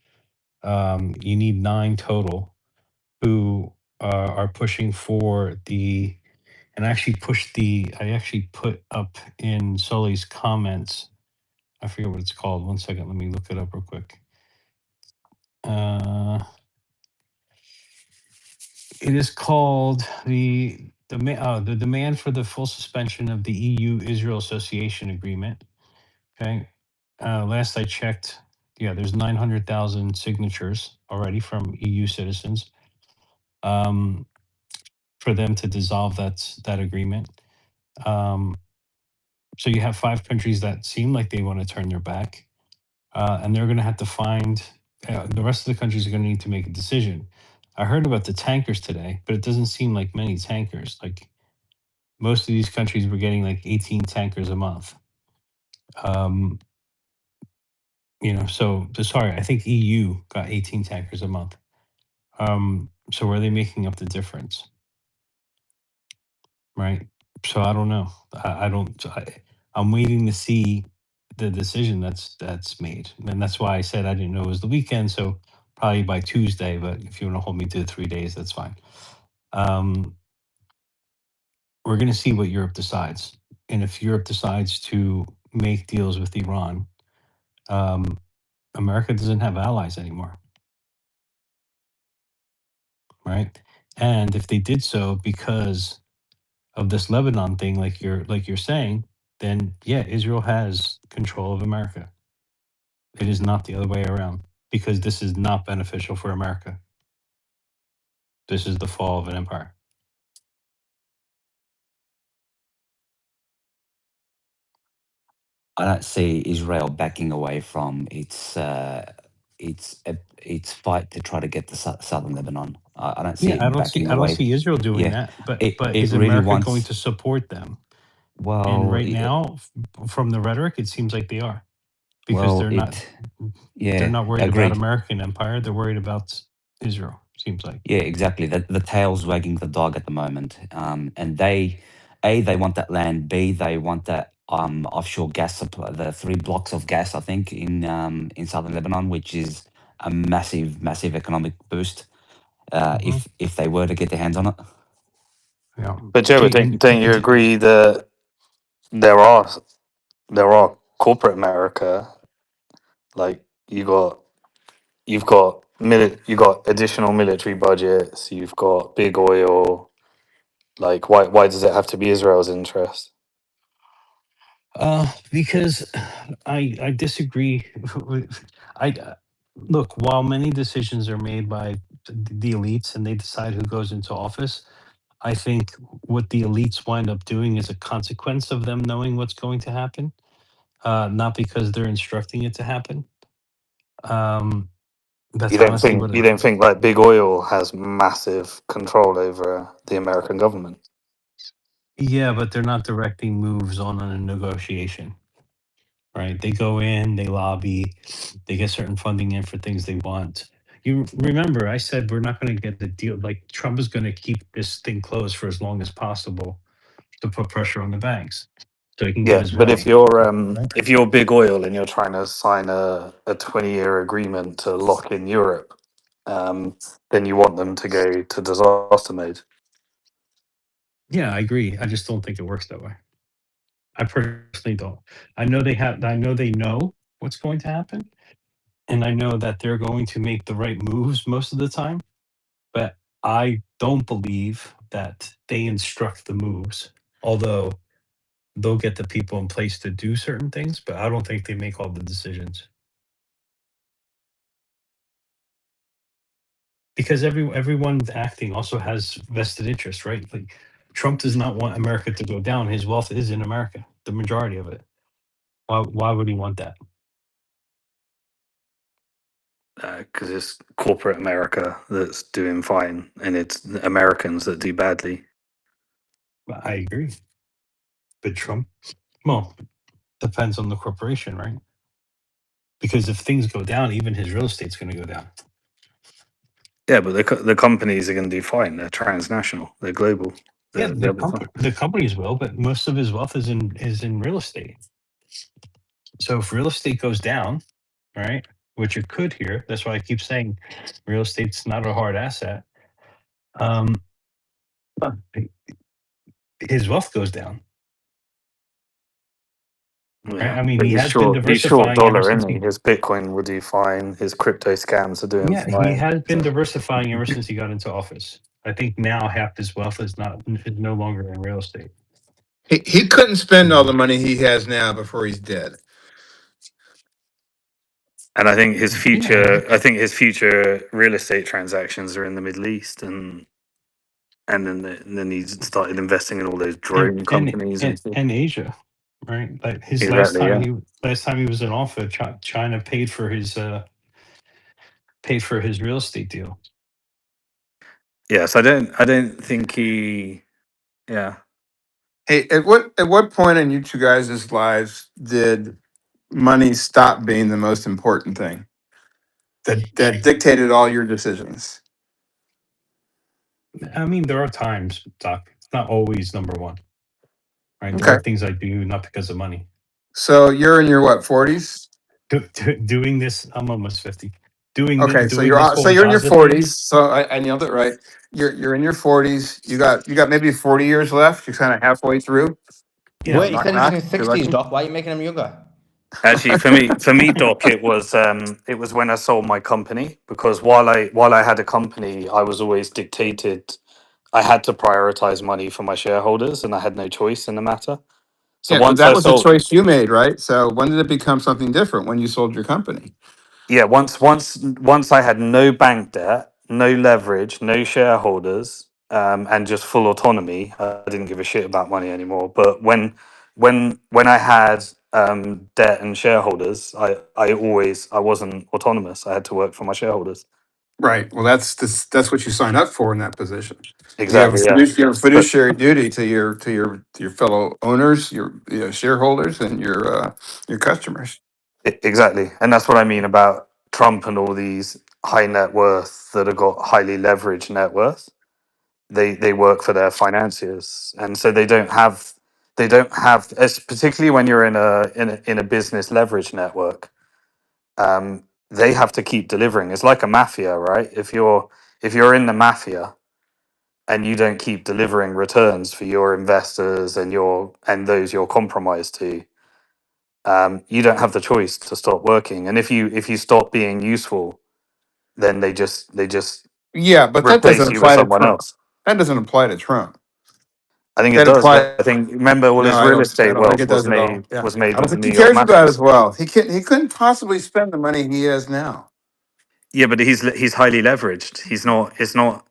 You need 9 total who are pushing for and I actually put up in Sully's comments. I forget what it's called. One second, let me look it up real quick. Uh, it is called the demand for the full suspension of the EU Israel Association Agreement. Okay, last I checked, yeah, there's 900,000 signatures already from EU citizens. For them to dissolve that agreement. Um, so you have 5 countries that seem like they want to turn their back, and they're going to have to find the rest of the countries are going to need to make a decision. I heard about the tankers today, but it doesn't seem like many tankers. Like most of these countries were getting like 18 tankers a month. Um, sorry, I think EU got 18 tankers a month. So are they making up the difference? Right. So I don't know. I don't. I'm waiting to see the decision that's made, and that's why I said I didn't know it was the weekend. So probably by Tuesday. But if you want to hold me to 3 days, that's fine. Um, we're going to see what Europe decides, and if Europe decides to make deals with Iran, um, America doesn't have allies anymore, right? And if they did so because of this Lebanon thing, like you're saying, then yeah, Israel has control of America. It is not the other way around because this is not beneficial for America. This is the fall of an empire. I don't see Israel backing away from its fight to try to get to southern Lebanon. I don't see Yeah, I it don't see backing I don't away. see Israel doing Yeah, that. But it is really America going wants. to support them? And Well, right now, from the rhetoric, it seems like they are because well, they're not it. they're Yeah, not worried about agreed. American empire. They're worried about Israel. Seems like. Yeah, exactly. The tail's wagging the dog at the moment. And they want that land. B, they want that offshore gas supply, the 3 blocks of gas, I think, in southern Lebanon, which is a massive, massive economic boost. Mhm. If they were to get their hands on it. Yeah. But Joe, don't you agree that there are corporate America, like you got you've got additional military budgets, you've got big oil. Like, why does it have to be Israel's interest? Because I disagree. I look, while many decisions are made by the elites and they decide who goes into office, I think what the elites wind up doing is a consequence of them knowing what's going to happen, not because they're instructing it to happen. That's honestly what You don't think like big oil has massive control over the American government? yeah, but they're not directing moves on a negotiation, right? They go in, they lobby, they get certain funding in for things they want. You remember, I said we're not going to get the deal. Like Trump is going to keep this thing closed for as long as possible to put pressure on the banks so he can get Yeah, his but way. if you're big oil and you're trying to sign a 20-year agreement to lock in Europe, then you want them to go to disaster mode. Yeah, I agree. I just don't think it works that way. I personally don't. I know they have. I know they know what's going to happen, and I know that they're going to make the right moves most of the time. But I don't believe that they instruct the moves. Although they'll get the people in place to do certain things, but I don't think they make all the decisions. Because everyone acting also has vested interest, right? Like Trump does not want America to go down. His wealth is in America, the majority of it. Why would he want that? Because it's corporate America that's doing fine, and it's Americans that do badly. I agree. But Trump, well, depends on the corporation, right? Because if things go down, even his real estate's going to go down. Yeah, but the companies are going to do fine. They're transnational. They're global. Yeah, They'll be fine. the companies will, but most of his wealth is in real estate. So if real estate goes down, right, which it could here, that's why I keep saying real estate's not a hard asset. Um, his wealth goes down. Right? Yeah, I mean, but he has been he's short diversifying ever dollar, since isn't he? His Bitcoin will do fine. His crypto scams are doing yeah, he fine. has been So, diversifying ever since he got into office. I think now half his wealth is no longer in real estate. He couldn't spend all the money he has now before he's dead. and Yeah, I think his future real estate transactions are in the Middle East, and then he started investing in all those drone companies and stuff. and Asia, right? Like his Exactly. Yeah. last time he was in office, China paid for his real estate deal. Yes, I don't think he. Yeah. Hey, at what point in you two guys' lives did money stop being the most important thing that dictated all your decisions? I mean, there are times, Doc. It's not always number one, right? There Okay, are things I do not because of money. so you're in your what 40s? Doing this, I'm almost 50. Okay, Doing this so whole you're in your Gaza thing. 40s. So I nailed it right. You're in your 40s. You got maybe 40 years left. You're kind of halfway through. Yeah, Wait, he Knock said he's in knock. his If you're 60s, lucky. Doc. Why are you making him younger? Actually, for me, Doc, it was when I sold my company, because while I had a company, I was always dictated. I had to prioritize money for my shareholders, and I had no choice in the matter. So Yeah, but once I that was a sold, choice you made, right? So when did it become something different when you sold your company? yeah, once I had no bank debt, no leverage, no shareholders, and just full autonomy, I didn't give a shit about money anymore. But when I had debt and shareholders, I wasn't autonomous. I had to work for my shareholders. Right. Well, that's what you sign up for in that position. Exactly. Yeah. You have a But fiduciary duty to your fellow owners, your shareholders, and your customers. exactly, and that's what I mean about Trump and all these high net worth that have got highly leveraged net worth. They work for their financiers, and so they don't have particularly when you're in a business leverage network. They have to keep delivering. It's like a mafia, right? If you're in the mafia and you don't keep delivering returns for your investors and those you're compromised to, you don't have the choice to stop working. And if you stop being useful then they just Yeah, but that doesn't replace you with apply to someone Trump. else. That doesn't apply to Trump. I think it That does, but apply. I think remember all No, his real I estate don't think wealth it does at all. Yeah, was I made don't with the think New he York cares about mafias. his wealth. He couldn't possibly spend the money he has now. Yeah, but he's highly leveraged. He's not. It's not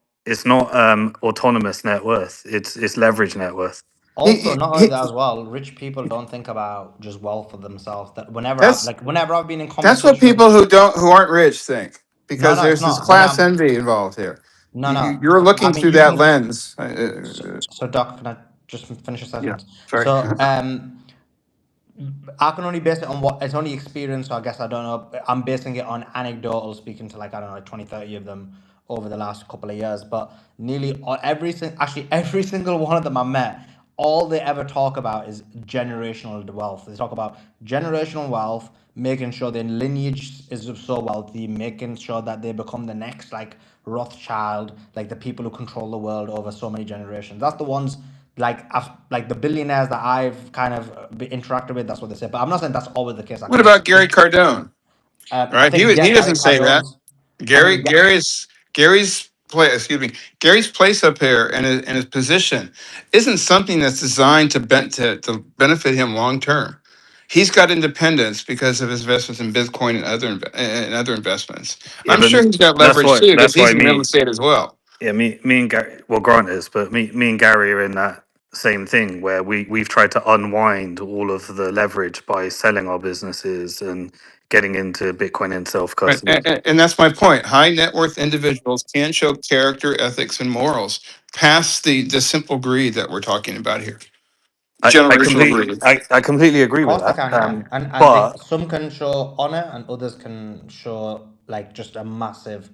autonomous net worth. It's leverage net worth. Also, He, not only he that as well, rich people don't think about just wealth for themselves. That that's whenever I've been in that's what conversations, people who aren't rich think, no, because no, it's there's this not. When class I'm envy involved here. no, no, You're I looking mean through you that can. lens. So, Doc, can I just finish a Yeah, sentence? sorry. So, I can only base it on what it's only experience, so I guess I don't know. I'm basing it on anecdotal, speaking to like, I don't know, like 20, 30 of them over the last couple of years. But nearly actually every single one of them I met, all they ever talk about is generational wealth. They talk about generational wealth, making sure their lineage is so wealthy, making sure that they become the next like Rothschild, like the people who control the world over so many generations. That's the ones like the billionaires that I've kind of interacted with. That's what they say. But I'm not saying that's always the case. I What think about Gary Cardone? I Right? think He yeah, Gary doesn't say that. Cardone's. I mean, Gary's place up here and his position isn't something that's designed to benefit him long term. He's got independence because of his investments in Bitcoin and other investments. Yeah, I'm but sure he's got that's leverage why too, because that's why he's in real me estate as well. yeah me and Gary, well, Grant is, but me and Gary are in that same thing where we've tried to unwind all of the leverage by selling our businesses and getting into Bitcoin and self Right. custody. And that's my point. High net worth individuals can show character, ethics, and morals past the simple greed that we're talking about here. Generational greed. I completely agree of with course they that. can, yeah, and they But some can show honor, and others can show like just a massive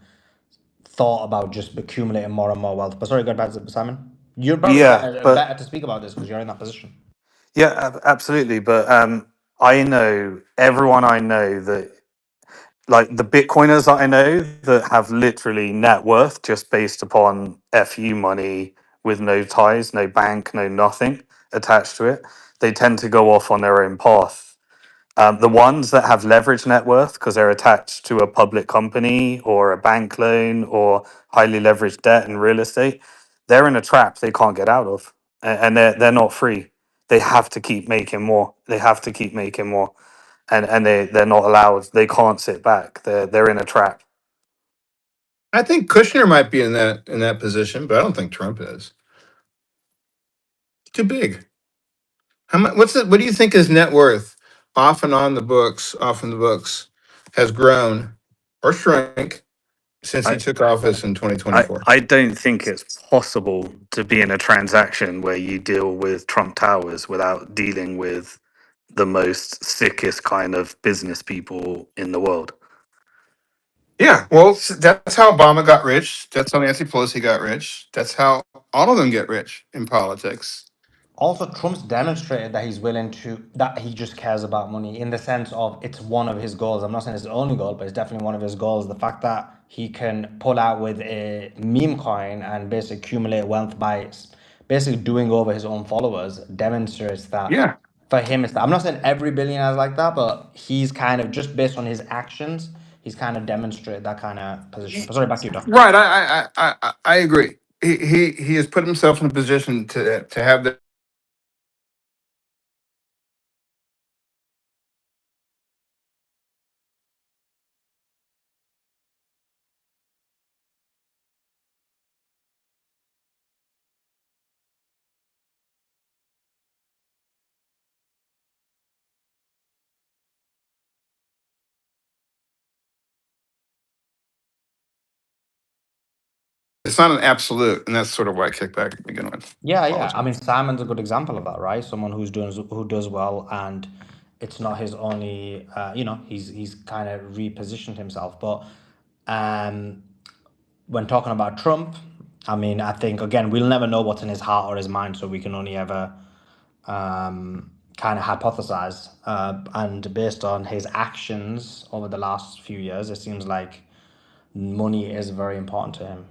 thought about just accumulating more and more wealth. But sorry, go back to Simon. You're probably yeah, but better to speak about this because you're in that position. yeah, absolutely. But I know everyone I know that, like the Bitcoiners that I know that have literally net worth just based upon FU money with no ties, no bank, no nothing attached to it. They tend to go off on their own path. The ones that have leverage net worth because they're attached to a public company or a bank loan or highly leveraged debt and real estate, they're in a trap they can't get out of, and they're not free. They have to keep making more. They have to keep making more, and they're not allowed. They can't sit back. They're in a trap. I think Kushner might be in that position, but I don't think Trump is. Too big. How much? What do you think his net worth, off in the books, has grown or shrank since he I, took office in I 2024? I don't think it's possible to be in a transaction where you deal with Trump Towers without dealing with the most sickest kind of business people in the world. Yeah, well, that's how Obama got rich. That's how Nancy Pelosi got rich. That's how all of them get rich in politics. Also, Trump's demonstrated that he's willing to, that he just cares about money in the sense of it's one of his goals. I'm not saying it's the only goal, but it's definitely one of his goals. The fact that he can pull out with a meme coin and basically accumulate wealth by basically doing over his own followers demonstrates that Yeah, for him, I'm not saying every billionaire is like that, but he's kind of just based on his actions, he's kind of demonstrated that kind of position. But sorry, back to you, Doc. right. I agree. He has put himself in a position to have the. It's not an absolute, and that's sort of why I kicked back to begin with. Yeah, yeah. I Apologize. mean, Simon's a good example of that, right? Someone who does well, and it's not his only. He's kind of repositioned himself. But um, when talking about Trump, I mean, I think again we'll never know what's in his heart or his mind, so we can only ever kind of hypothesize. And based on his actions over the last few years, it seems like money is very important to him.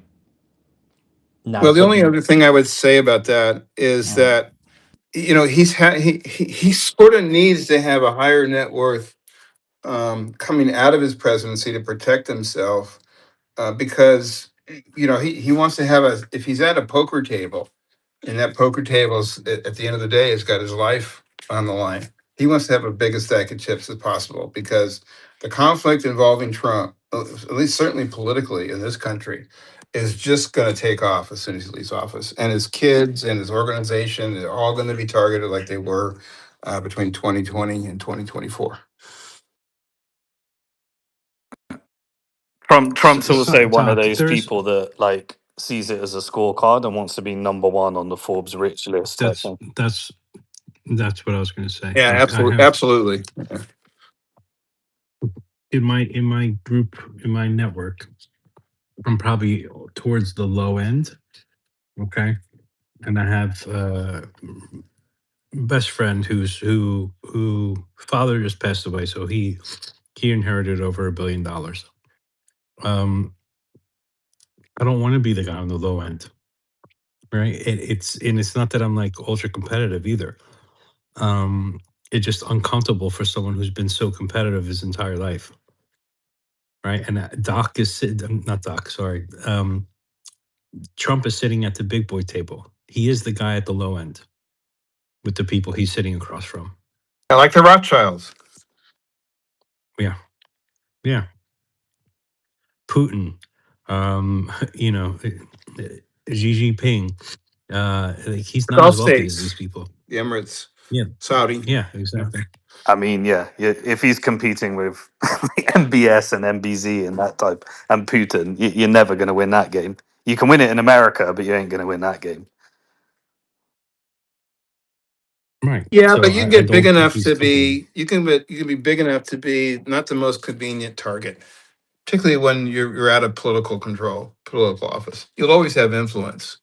Now Well, it the could only be. other thing I would say about that is Mm. that he sort of needs to have a higher net worth coming out of his presidency to protect himself because he wants to have if he's at a poker table, and that poker table's at the end of the day has got his life on the line. He wants to have a big a stack of chips as possible because the conflict involving Trump, at least certainly politically in this country, is just going to take off as soon as he leaves office. And his kids and his organization are all going to be targeted like they were between 2020 and 2024. Trump's also one of Doc, those people that like sees it as a scorecard and wants to be number one on the Forbes rich list. I think. that's what I was going to say. Yeah, Like, I have absolutely. in my group, in my network, I'm probably towards the low end. Okay, and I have best friend who father just passed away, so he inherited over $1 billion. I don't want to be the guy on the low end, right? It's not that I'm like ultra competitive either. It's just uncomfortable for someone who's been so competitive his entire life, right? And Doc is not Doc, sorry. Trump is sitting at the big boy table. He is the guy at the low end with the people he's sitting across from. I like the Rothschilds. Yeah, yeah. Putin, Xi Jinping. Like, he's not Gulf as wealthy as these states, people. the Emirates, Yeah, Saudi. yeah, exactly. I mean, yeah, if he's competing with MBS and MBZ and that type and Putin, you're never going to win that game. You can win it in America, but you ain't going to win that game. Right. Yeah, So but you I get big don't think enough he's to competing. be you can be big enough to be not the most convenient target, particularly when you're out of political office. You'll always have influence,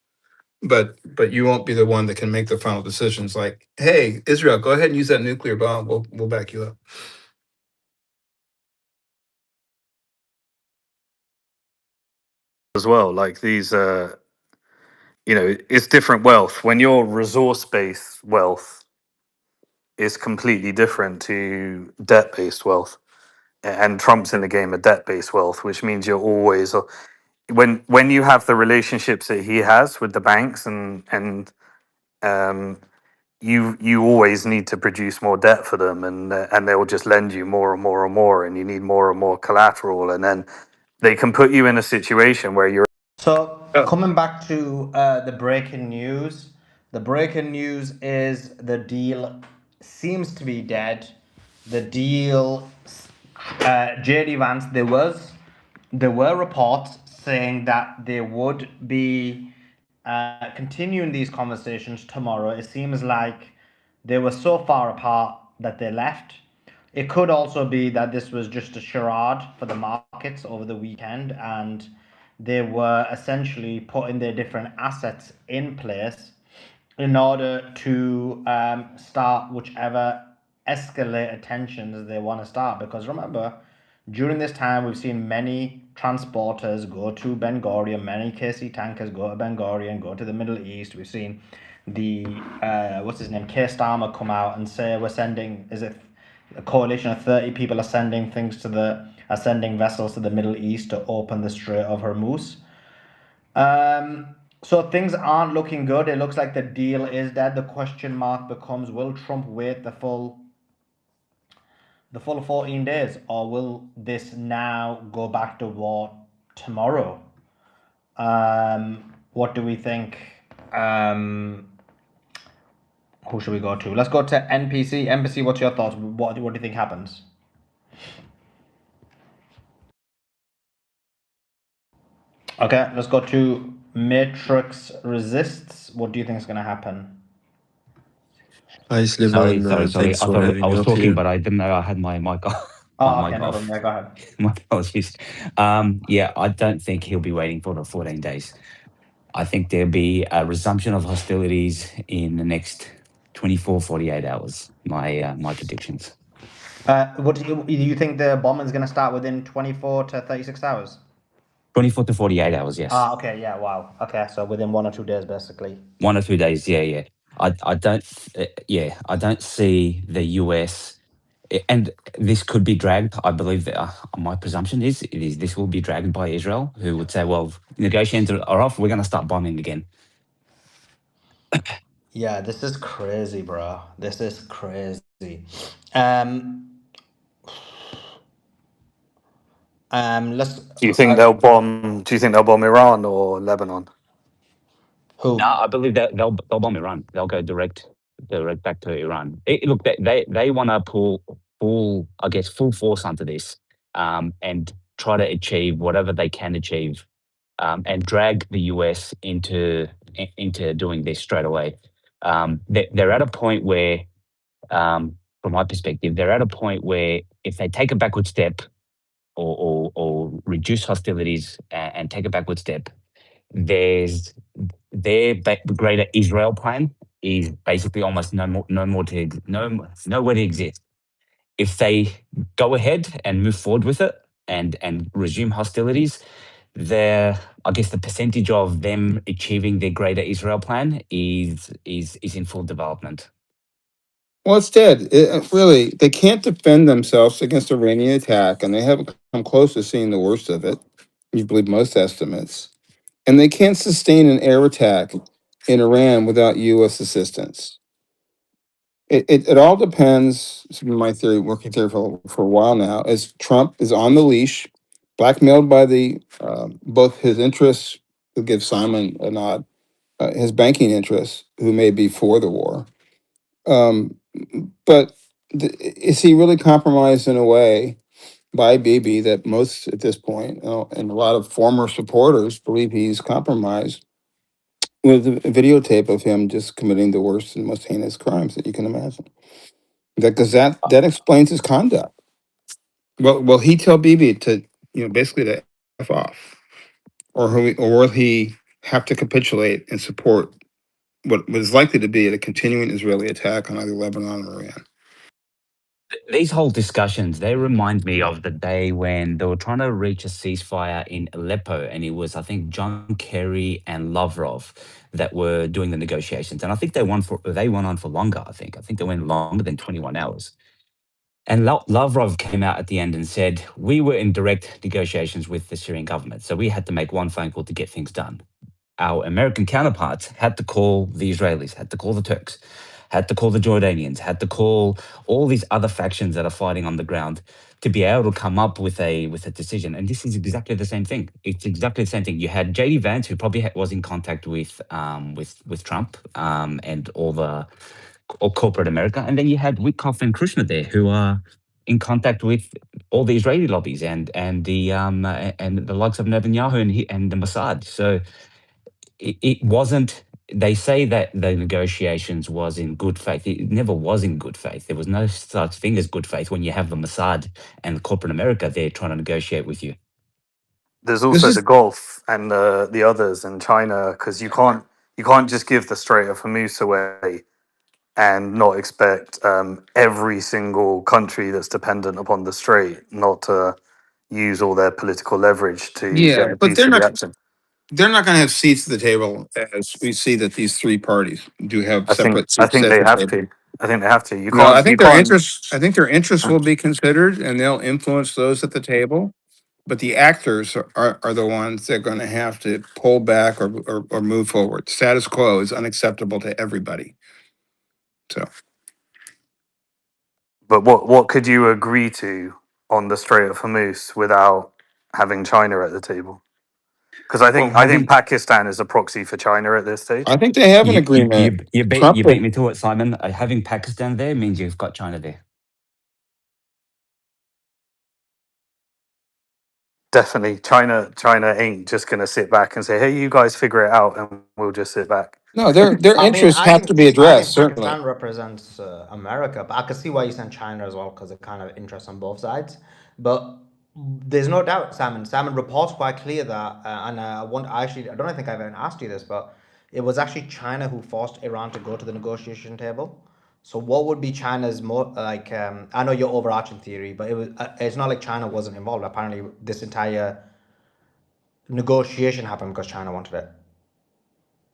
but you won't be the one that can make the final decisions. Like, hey, Israel, go ahead and use that nuclear bomb. We'll back you up. As well, like these, it's different wealth. When you're resource-based wealth, is completely different to debt-based wealth. And Trump's in the game of debt-based wealth, which means you're always when you have the relationships that he has with the banks and um, you always need to produce more debt for them, and they will just lend you more and more and more, and you need more and more collateral, and then they can put you in a situation where you're. So coming back to the breaking news, the breaking news is the deal seems to be dead. The deal, JD Vance, there were reports saying that they would be continuing these conversations tomorrow. It seems like they were so far apart that they left. It could also be that this was just a charade for the markets over the weekend, and they were essentially putting their different assets in place in order to start whichever escalated tensions they want to start. Because remember, during this time, we've seen many transporters go to Ben Gurion, many KC tankers go to Ben Gurion, go to the Middle East. We've seen the, what's his name, Keir Starmer come out and say we're sending, is it a coalition of 30 people are sending sending vessels to the Middle East to open the Strait of Hormuz. So things aren't looking good. It looks like the deal is dead. The question mark becomes, will Trump wait the full 14 days, or will this now go back to war tomorrow? What do we think? Who should we go to? Let's go to NPC. NPC, what's your thoughts? What do you think happens? Okay, let's go to Matrix Resists. What do you think is going to happen? Hi, Sorry, Sliman. sorry. Thanks I for thought having I me was up talking, here. but I didn't know I had my mic off. My Oh, okay, mic no problem. off. Yeah, go ahead. My apologies. Yeah, I don't think he'll be waiting for the 14 days. I think there'll be a resumption of hostilities in the next 24, 48 hours. My predictions. What do you think the bombing's going to start within 24 to 36 hours? 24 to 48 hours, yes. Okay, yeah, wow. Okay, so within 1 or 2 days, basically. 1 or 2 days, yeah. I don't see the US And this could be dragged. I believe that my presumption is this will be dragged by Israel, who would say, "Well, negotiations are off. We're going to start bombing again." Yeah, this is crazy, bro. This is crazy. Um, let's. Do you think they'll bomb? Do you think they'll bomb Iran or Lebanon? No, Who? I believe that they'll bomb Iran. They'll go direct back to Iran. Look, they want to pull full, I guess, full force onto this, and try to achieve whatever they can achieve, and drag the US into doing this straight away. They're at a point where, from my perspective, they're at a point where if they take a backward step or reduce hostilities and take a backward step, there's their greater Israel plan is basically almost nowhere to exist. If they go ahead and move forward with it and resume hostilities, I guess the percentage of them achieving their greater Israel plan is in full development. Well, it's dead. Really, they can't defend themselves against Iranian attack, and they haven't come close to seeing the worst of it. You believe most estimates, and they can't sustain an air attack in Iran without U.S. assistance. It all depends. This has been my theory, working theory for a while now. As Trump is on the leash, blackmailed by the both his interests, who give Simon a nod, his banking interests, who may be for the war. But is he really compromised in a way by Bibi that most at this point, and a lot of former supporters believe he's compromised with a videotape of him just committing the worst and most heinous crimes that you can imagine? Because that explains his conduct. Well, will he tell Bibi to, basically to F off, or will he have to capitulate and support what is likely to be a continuing Israeli attack on either Lebanon or Iran? These whole discussions, they remind me of the day when they were trying to reach a ceasefire in Aleppo, and it was, I think, John Kerry and Lavrov that were doing the negotiations. And I think they went on for longer, I think. I think they went longer than 21 hours. And Lavrov came out at the end and said, we were in direct negotiations with the Syrian government, so we had to make one phone call to get things done. Our American counterparts had to call the Israelis, had to call the Turks, had to call the Jordanians, had to call all these other factions that are fighting on the ground to be able to come up with a decision. And this is exactly the same thing. It's exactly the same thing. You had JD Vance, who probably was in contact with Trump and all corporate America, and then you had Witkoff and Krishna there, who are in contact with all the Israeli lobbies and the likes of Netanyahu and the Mossad. So it wasn't. They say that the negotiations was in good faith. It never was in good faith. There was no such thing as good faith when you have the Mossad and corporate America there trying to negotiate with you. There's This also is the Gulf and the others and China, because you can't just give the Strait of Hormuz away and not expect every single country that's dependent upon the strait not to use all their political leverage to yeah, get a but piece of the action. they're not going to have seats at the table, as we see that these three parties do have I think separate I seats think at they the have table. to. I think they have to. You No, I can't. You think their can't. interests. I think their interests will be considered, and they'll influence those at the table. But the actors are the ones that are going to have to pull back or move forward. Status quo is unacceptable to everybody. So But what could you agree to on the Strait of Hormuz without having China at the table? Because I well, think I think Pakistan is a proxy for China at this stage. I think they have an You you agreement. you, you beat Trump you beat me to it, Simon. Having Pakistan there means you've got China there. Definitely, China ain't just gonna sit back and say, "Hey, you guys figure it out," and we'll just sit back. No, their I mean, interests have to be I addressed. think Certainly. Pakistan represents America, but I can see why you sent China as well because it kind of interests on both sides. But there's no doubt, Simon. Simon reports quite clear that, and I don't think I've even asked you this, but it was actually China who forced Iran to go to the negotiation table. So, what would be China's more like? I know your overarching theory, but it's not like China wasn't involved. Apparently, this entire negotiation happened because China wanted it.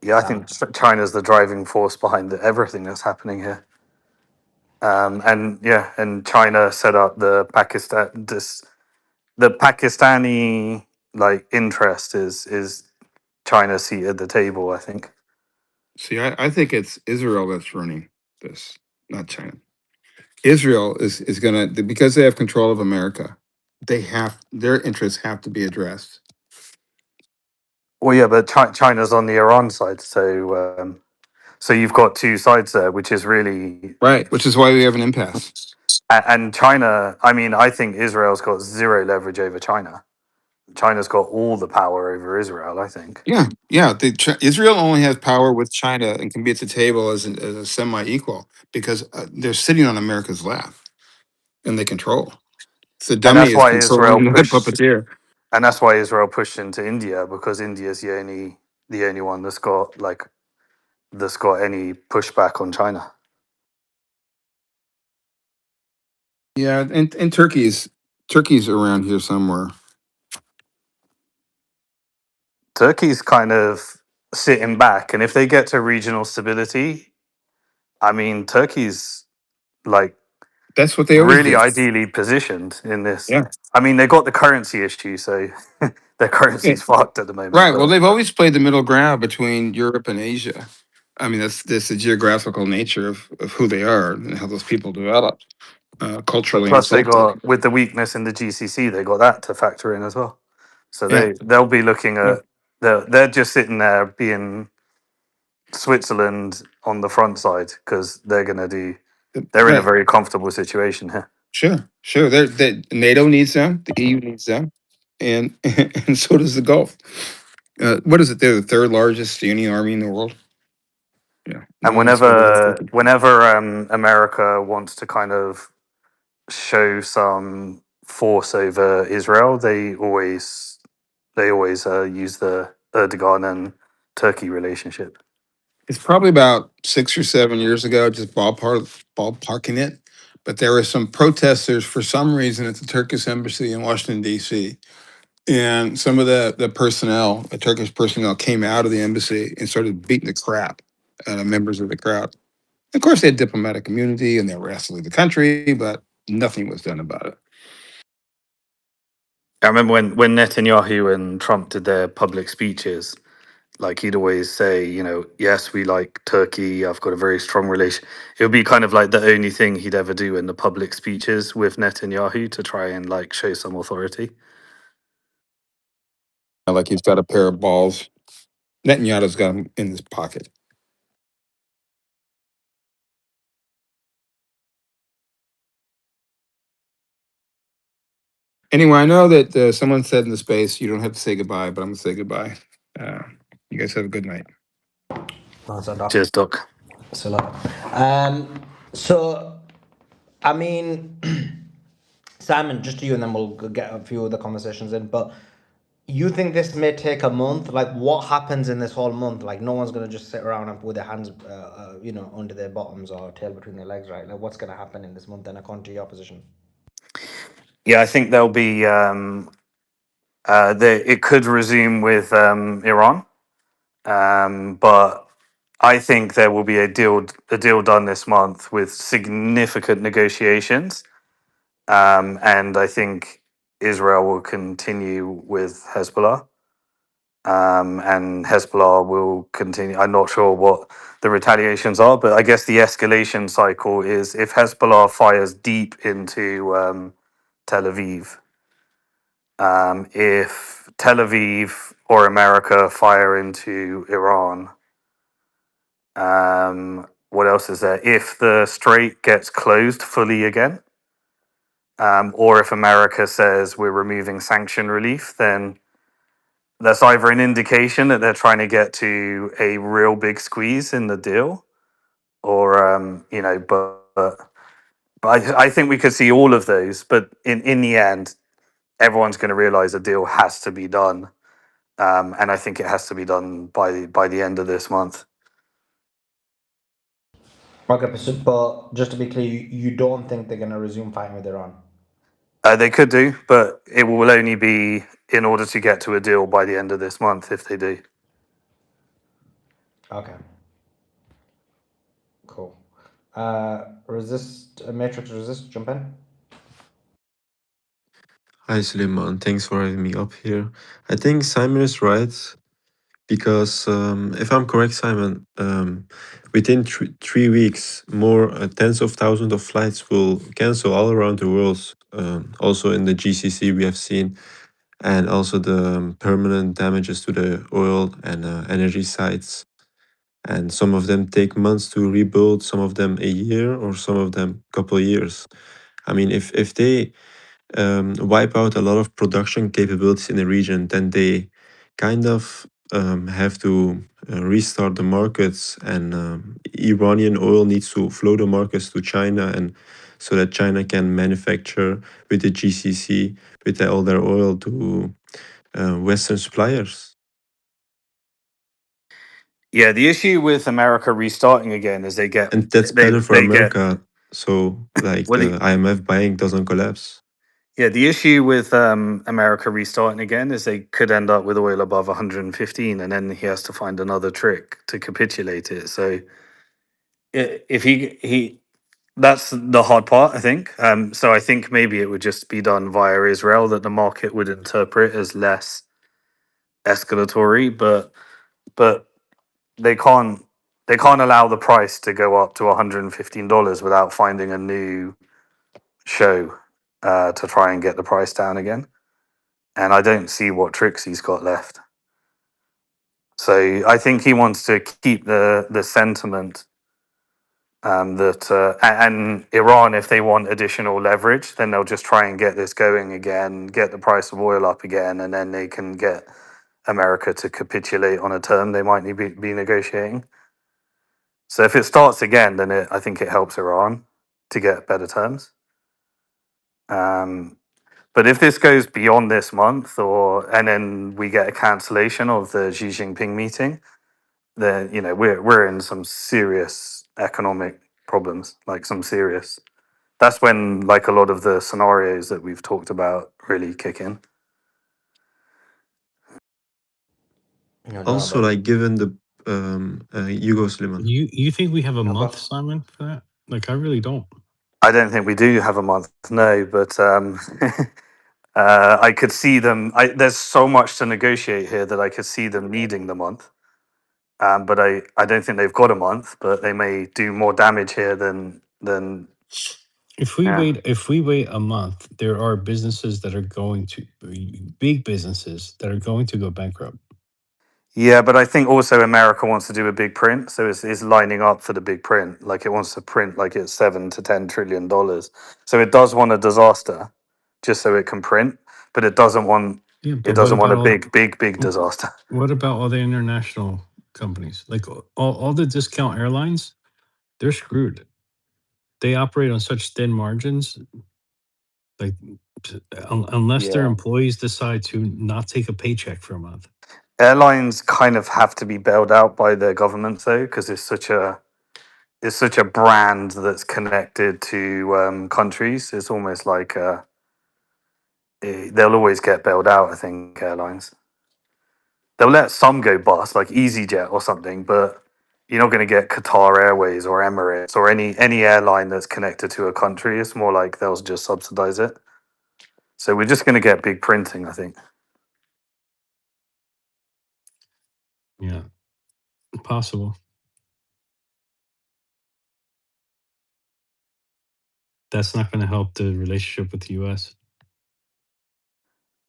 Yeah, I Simon. think China's the driving force behind everything that's happening here. and China set up the the Pakistani like interest is China seat at the table, I think. See, I think it's Israel that's running this, not China. Israel is gonna, because they have control of America, their interests have to be addressed. Well, yeah, but China's on the Iran side, so you've got two sides there, which is really Right, which is why we have an impasse. and China. I mean, I think Israel's got zero leverage over China. China's got all the power over Israel, I think. Yeah, yeah. Israel only has power with China and can be at the table as a semi-equal because they're sitting on America's lap and they control. The And dummy that's is why Israel controlling the pushed puppeteer. and that's why Israel pushed into India, because India's the only one that's got any pushback on China. Yeah, and Turkey's around here somewhere. Turkey's kind of sitting back, and if they get to regional stability, I mean, Turkey's like That's what they always really do. ideally positioned in this. Yeah. I mean, they got the currency issue, so their Yeah. currency's fucked at the moment. Right. Well, But they've always played the middle ground between Europe and Asia. I mean, that's the geographical nature of who they are and how those people developed culturally and plus they socially. got, with the weakness in the GCC, they got that to factor in as well. So Yeah. they'll be looking Yeah. at they're just sitting there being Switzerland on the front side, because they're in a Right. very comfortable situation here. Sure. Sure. NATO needs them. The EU needs them, and and so does the Gulf. What is it? They're the third largest standing army in the world. Yeah. And No one's better than Turkey. whenever America wants to kind of show some force over Israel, they always use the Erdogan and Turkey relationship. It's probably about 6 or 7 years ago, just ballparking it. But there were some protesters for some reason at the Turkish embassy in Washington, D.C. And some of the personnel, the Turkish personnel, came out of the embassy and started beating the crap out of members of the crowd. Of course, they had diplomatic immunity and they were asked to leave the country, but nothing was done about it. I remember when Netanyahu and Trump did their public speeches, like he'd always say, yes, we like Turkey. I've got a very strong relation. It would be kind of like the only thing he'd ever do in the public speeches with Netanyahu to try and like show some authority. Like he's got a pair of balls. Netanyahu's got them in his pocket. Anyway, I know that someone said in the space you don't have to say goodbye, but I'm gonna say goodbye. You guys have a good night. Cheers, Doc. So, I mean, Simon, just to you, and then we'll get a few other conversations in. But you think this may take a month? Like, what happens in this whole month? Like, no one's gonna just sit around and with their hands, under their bottoms or tail between their legs, right? Like, what's gonna happen in this month? Then, according to your position. Yeah, I think there'll be. It could resume with Iran, but I think there will be a deal done this month with significant negotiations, and I think Israel will continue with Hezbollah, and Hezbollah will continue. I'm not sure what the retaliations are, but I guess the escalation cycle is if Hezbollah fires deep into Tel Aviv. If Tel Aviv or America fire into Iran, what else is there? If the strait gets closed fully again, or if America says we're removing sanction relief, then that's either an indication that they're trying to get to a real big squeeze in the deal, or but I think we could see all of those. But in the end, everyone's going to realize a deal has to be done. And I think it has to be done by the end of this month. Okay, but just to be clear, you don't think they're gonna resume fighting with Iran? They could do, but it will only be in order to get to a deal by the end of this month if they do. Okay. Cool. Resist, Matrix Resist, jump in. Hi, Suleiman. Thanks for having me up here. I think Simon is right because, if I'm correct, Simon, within 3 weeks, more tens of thousands of flights will cancel all around the world. Also in the GCC, we have seen, and also the permanent damages to the oil and energy sites. And some of them take months to rebuild, some of them a year, or some of them couple years. I mean, if they wipe out a lot of production capabilities in the region, then they kind of have to restart the markets. And Iranian oil needs to flow the markets to China, and so that China can manufacture with the GCC, with all their oil to Western suppliers. Yeah, the issue with America restarting again is And that's better for they get America. So, like, well, the IMF buying doesn't collapse. yeah, the issue with America restarting again is they could end up with oil above 115, and then he has to find another trick to capitulate it. So if he that's the hard part, I think. So I think maybe it would just be done via Israel, that the market would interpret as less escalatory, but they can't they can't allow the price to go up to $115 without finding a new show to try and get the price down again. And I don't see what tricks he's got left. So I think he wants to keep the sentiment that and Iran, if they want additional leverage, then they'll just try and get this going again, get the price of oil up again, and then they can get America to capitulate on a term they might need be negotiating. So if it starts again, then I think it helps Iran to get better terms. But if this goes beyond this month, and then we get a cancellation of the Xi Jinping meeting, then we're in some serious economic problems, like some serious. That's when like a lot of the scenarios that we've talked about really kick in. No, go on, Also, bro. like, given the Hugo Suleiman. You think we have a No, month, go. Simon, for that? Like, I really don't. I don't think we do have a month, no, but I could see them. There's so much to negotiate here that I could see them needing the month. But I don't think they've got a month, but they may do more damage here than yeah. If we wait a month, there are businesses that are going to big businesses that are going to go bankrupt. Yeah, but I think also America wants to do a big print, so it's lining up for the big print. Like it wants to print like it's $7 to $10 trillion. So it does want a disaster, just so it can print, but Yeah, it but what doesn't want about a big all? disaster. What about all the international companies? Like all the discount airlines, they're screwed. They operate on such thin margins. Like unless their Yeah, employees decide to not take a paycheck for a month. airlines kind of have to be bailed out by their governments though, because it's such a brand that's connected to countries. It's almost like they'll always get bailed out. I think airlines. They'll let some go bust, like EasyJet or something, but you're not going to get Qatar Airways or Emirates or any airline that's connected to a country. It's more like they'll just subsidize it. So we're just going to get big printing, I think. Yeah, possible. That's not going to help the relationship with the U.S.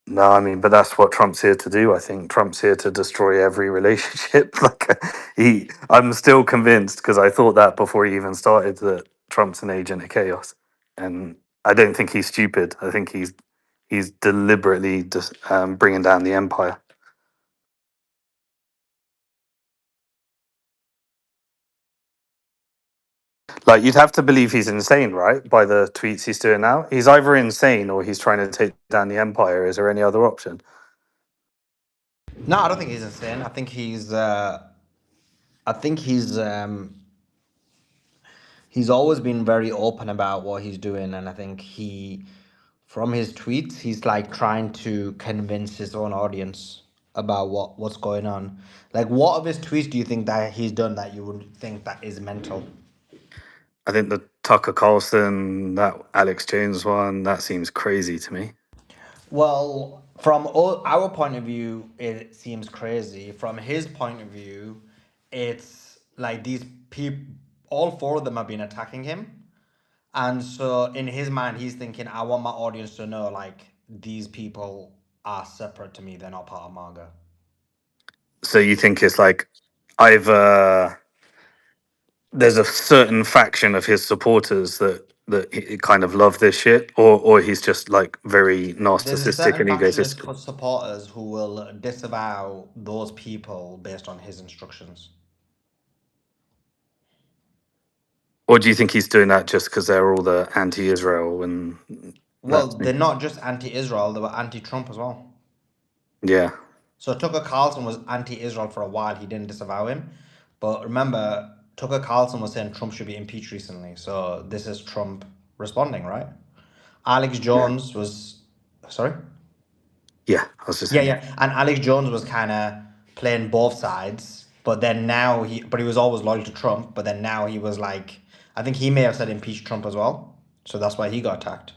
No, I mean, but that's what Trump's here to do. I think Trump's here to destroy every relationship. I'm still convinced because I thought that before he even started that Trump's an agent of chaos, and I don't think he's stupid. I think he's deliberately just bringing down the empire. Like you'd have to believe he's insane, right? By the tweets he's doing now, he's either insane or he's trying to take down the empire. Is there any other option? No, I don't think he's insane. I think he's. I think he's always been very open about what he's doing, and I think from his tweets, he's like trying to convince his own audience about what's going on. Like, what of his tweets do you think that he's done that you would think that is mental? I think the Tucker Carlson, that Alex Jones one, that seems crazy to me. Well, from our point of view, it seems crazy. From his point of view, it's like these people, all four of them have been attacking him. And so in his mind, he's thinking, I want my audience to know, like, these people are separate to me. They're not part of MAGA. So you think it's like either there's a certain faction of his supporters that he kind of love this shit, or he's just like very There's a narcissistic certain and faction of egotistical. supporters who will disavow those people based on his instructions. Or do you think he's doing that just because they're all the anti-Israel and Well, that's they're not just anti-Israel, they were anti-Trump as well. yeah. So Tucker Carlson was anti-Israel for a while. He didn't disavow him. But remember, Tucker Carlson was saying Trump should be impeached recently. So this is Trump responding, right? Alex Jones was... Sorry? Yeah, I was just Yeah, saying. yeah. And Alex Jones was kind of playing both sides. But then now he was always loyal to Trump. But then now he was like... I think he may have said impeach Trump as well. So that's why he got attacked.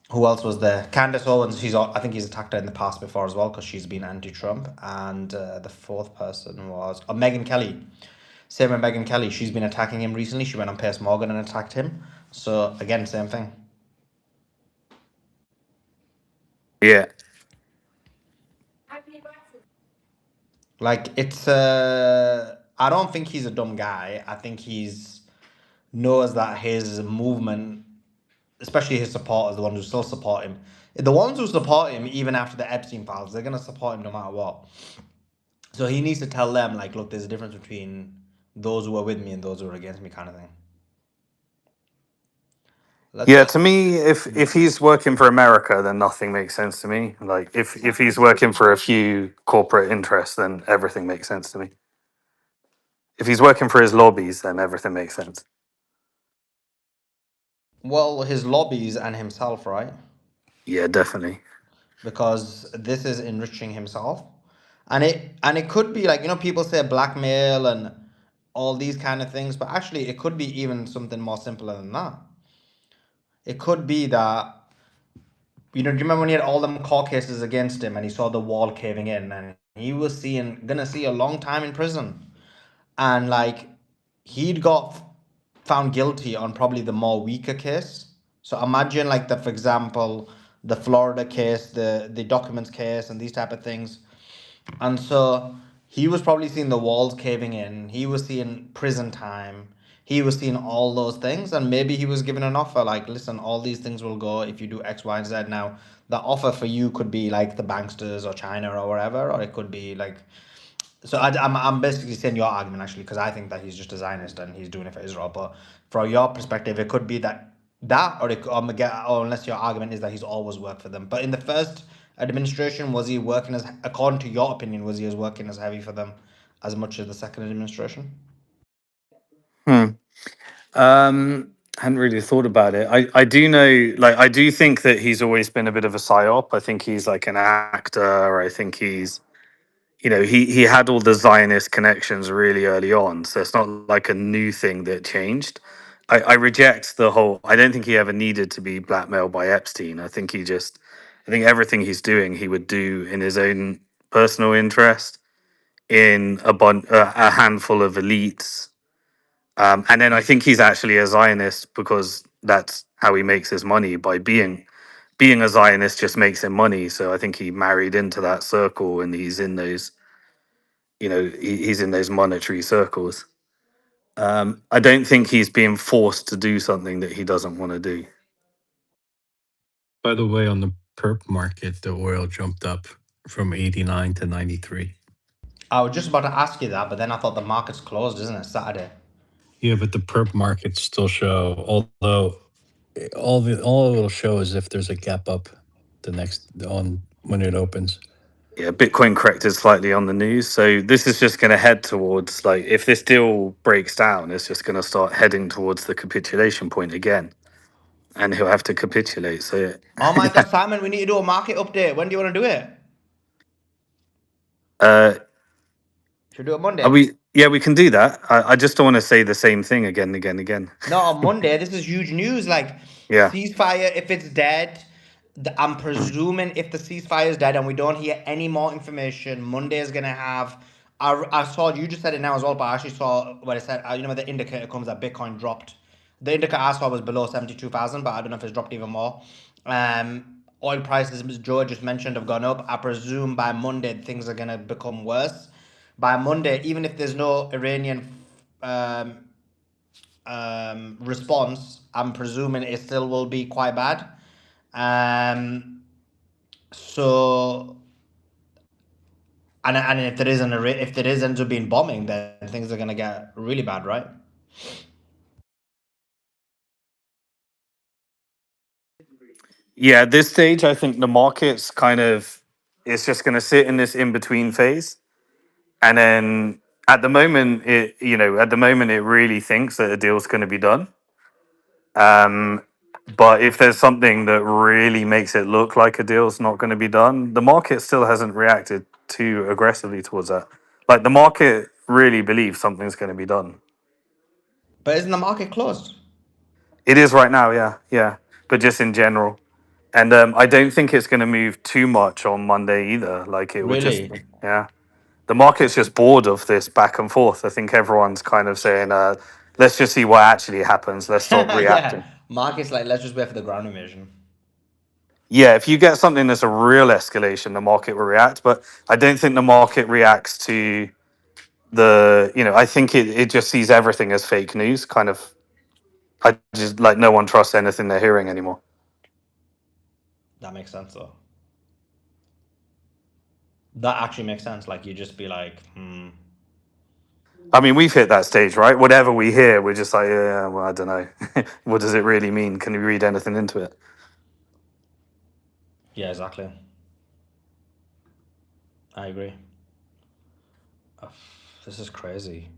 Who else was there? Candace Owens. I think he's attacked her in the past before as well because she's been anti-Trump. And the fourth person was Megyn Kelly. Same with Megyn Kelly. She's been attacking him recently. She went on Piers Morgan and attacked him. So again, same thing. Yeah. Like it's. I don't think he's a dumb guy. I think he's knows that his movement, especially his supporters, the ones who still support him, the ones who support him even after the Epstein files, they're gonna support him no matter what. So he needs to tell them, like, look, there's a difference between those who are with me and those who are against me, kind of thing. Yeah, Let's. to me, if he's working for America, then nothing makes sense to me. Like if he's working for a few corporate interests, then everything makes sense to me. If he's working for his lobbies, then everything makes sense. Well, his lobbies and himself, right? Yeah, definitely. Because this is enriching himself, and it could be like people say blackmail and all these kind of things, but actually it could be even something more simpler than that. It could be that do you remember when he had all them court cases against him and he saw the wall caving in and he was gonna see a long time in prison, and like he'd got found guilty on probably the more weaker case. So imagine like for example, the Florida case, the documents case, and these type of things. And so he was probably seeing the walls caving in. He was seeing prison time. He was seeing all those things, and maybe he was given an offer like, listen, all these things will go if you do X, Y, and Z. Now, the offer for you could be like the banksters or China or wherever, or it could be like. So I'm basically saying your argument actually because I think that he's just a Zionist and he's doing it for Israel. But from your perspective, it could be that or unless your argument is that he's always worked for them. But in the first administration, was he working as, according to your opinion, was he as working as heavy for them as much as the second administration? Hmm. Hadn't really thought about it. I do know, like, I do think that he's always been a bit of a psyop. I think he's like an actor. I think he's, he had all the Zionist connections really early on, so it's not like a new thing that changed. I reject the whole. I don't think he ever needed to be blackmailed by Epstein. I think everything he's doing, he would do in his own personal interest, in a handful of elites. And then I think he's actually a Zionist because that's how he makes his money, by being a Zionist just makes him money. So I think he married into that circle, and he's in those, he's in those monetary circles. I don't think he's being forced to do something that he doesn't want to do. By the way, on the perp market, the oil jumped up from 89 to 93. I was just about to ask you that, but then I thought the market's closed, isn't it? Saturday. Yeah, but the perp markets still show, although all it'll show is if there's a gap up the next on when it opens. Yeah, Bitcoin corrected slightly on the news. So this is just going to head towards, like, if this deal breaks down, it's just going to start heading towards the capitulation point again. And he'll have to capitulate. So, Oh my God, Simon, we need to do a market update. When do you want to do it? uh, Should we do it Are Monday? we? Yeah, we can do that. I just don't want to say the same thing again and again and again. No, on Monday. This is huge news. Like Yeah. ceasefire, if it's dead, I'm presuming if the ceasefire is dead and we don't hear any more information, Monday is gonna have. I saw you just said it now as well, but I actually saw what it said. You know, where the indicator comes that Bitcoin dropped. The indicator I saw was below 72,000, but I don't know if it's dropped even more. Oil prices, as Joe just mentioned, have gone up. I presume by Monday things are gonna become worse. By Monday, even if there's no Iranian um, response, I'm presuming it still will be quite bad. So, and if there isn't if there is ends up being bombing, then things are gonna get really bad, right? Yeah, at this stage, I think the market's kind of it's just going to sit in this in between phase, and then at the moment, at the moment, it really thinks that a deal's going to be done. But if there's something that really makes it look like a deal's not going to be done, the market still hasn't reacted too aggressively towards that. Like the market really believes something's going to be done. But isn't the market closed? It is right now, yeah, yeah. But just in general. And I don't think it's going to move too much on Monday either. Like it would just, Really? yeah. The market's just bored of this back and forth. I think everyone's kind of saying, let's just see what actually happens. Let's stop Yeah. reacting. Market's like, let's just wait for the ground invasion. Yeah, if you get something that's a real escalation, the market will react. But I don't think the market reacts to I think it just sees everything as fake news. Kind of, I just like no one trusts anything they're hearing anymore. That makes sense though. That actually makes sense. Like you just be like, I mean, we've hit that stage, right? Whatever we hear, we're just like, yeah, well, I don't know. What does it really mean? Can you read anything into it? yeah, exactly. I agree. Ugh, this is crazy.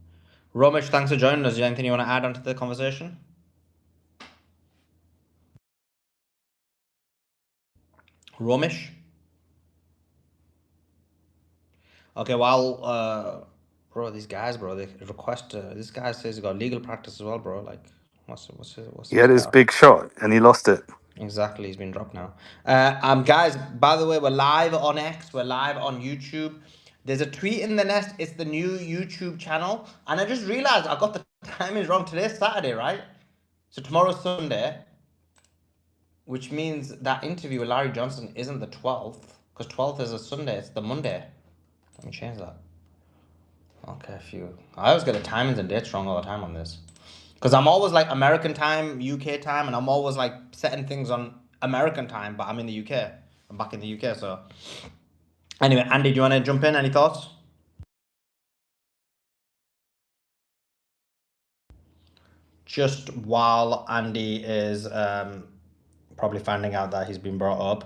Romish, thanks for joining us. Is there anything you want to add onto the conversation? Romish? Okay, well, bro, these guys, bro, they request. This guy says he got legal practice as well, bro. Like, what's He his had his car? big shot and he lost it. Exactly, he's been dropped now. Guys, by the way, we're live on X, we're live on YouTube. There's a tweet in the nest. It's the new YouTube channel, and I just realized I got the timings wrong. Today's Saturday, right? So tomorrow's Sunday, which means that interview with Larry Johnson isn't the 12th, because 12th is a Sunday. It's the Monday. Let me change that. Okay, phew. I always get the timings and dates wrong all the time on this. Because I'm always like American time, UK time, and I'm always like setting things on American time, but I'm in the UK. I'm back in the UK, so. Anyway, Andy, do you want to jump in? Any thoughts? Just while Andy is probably finding out that he's been brought up.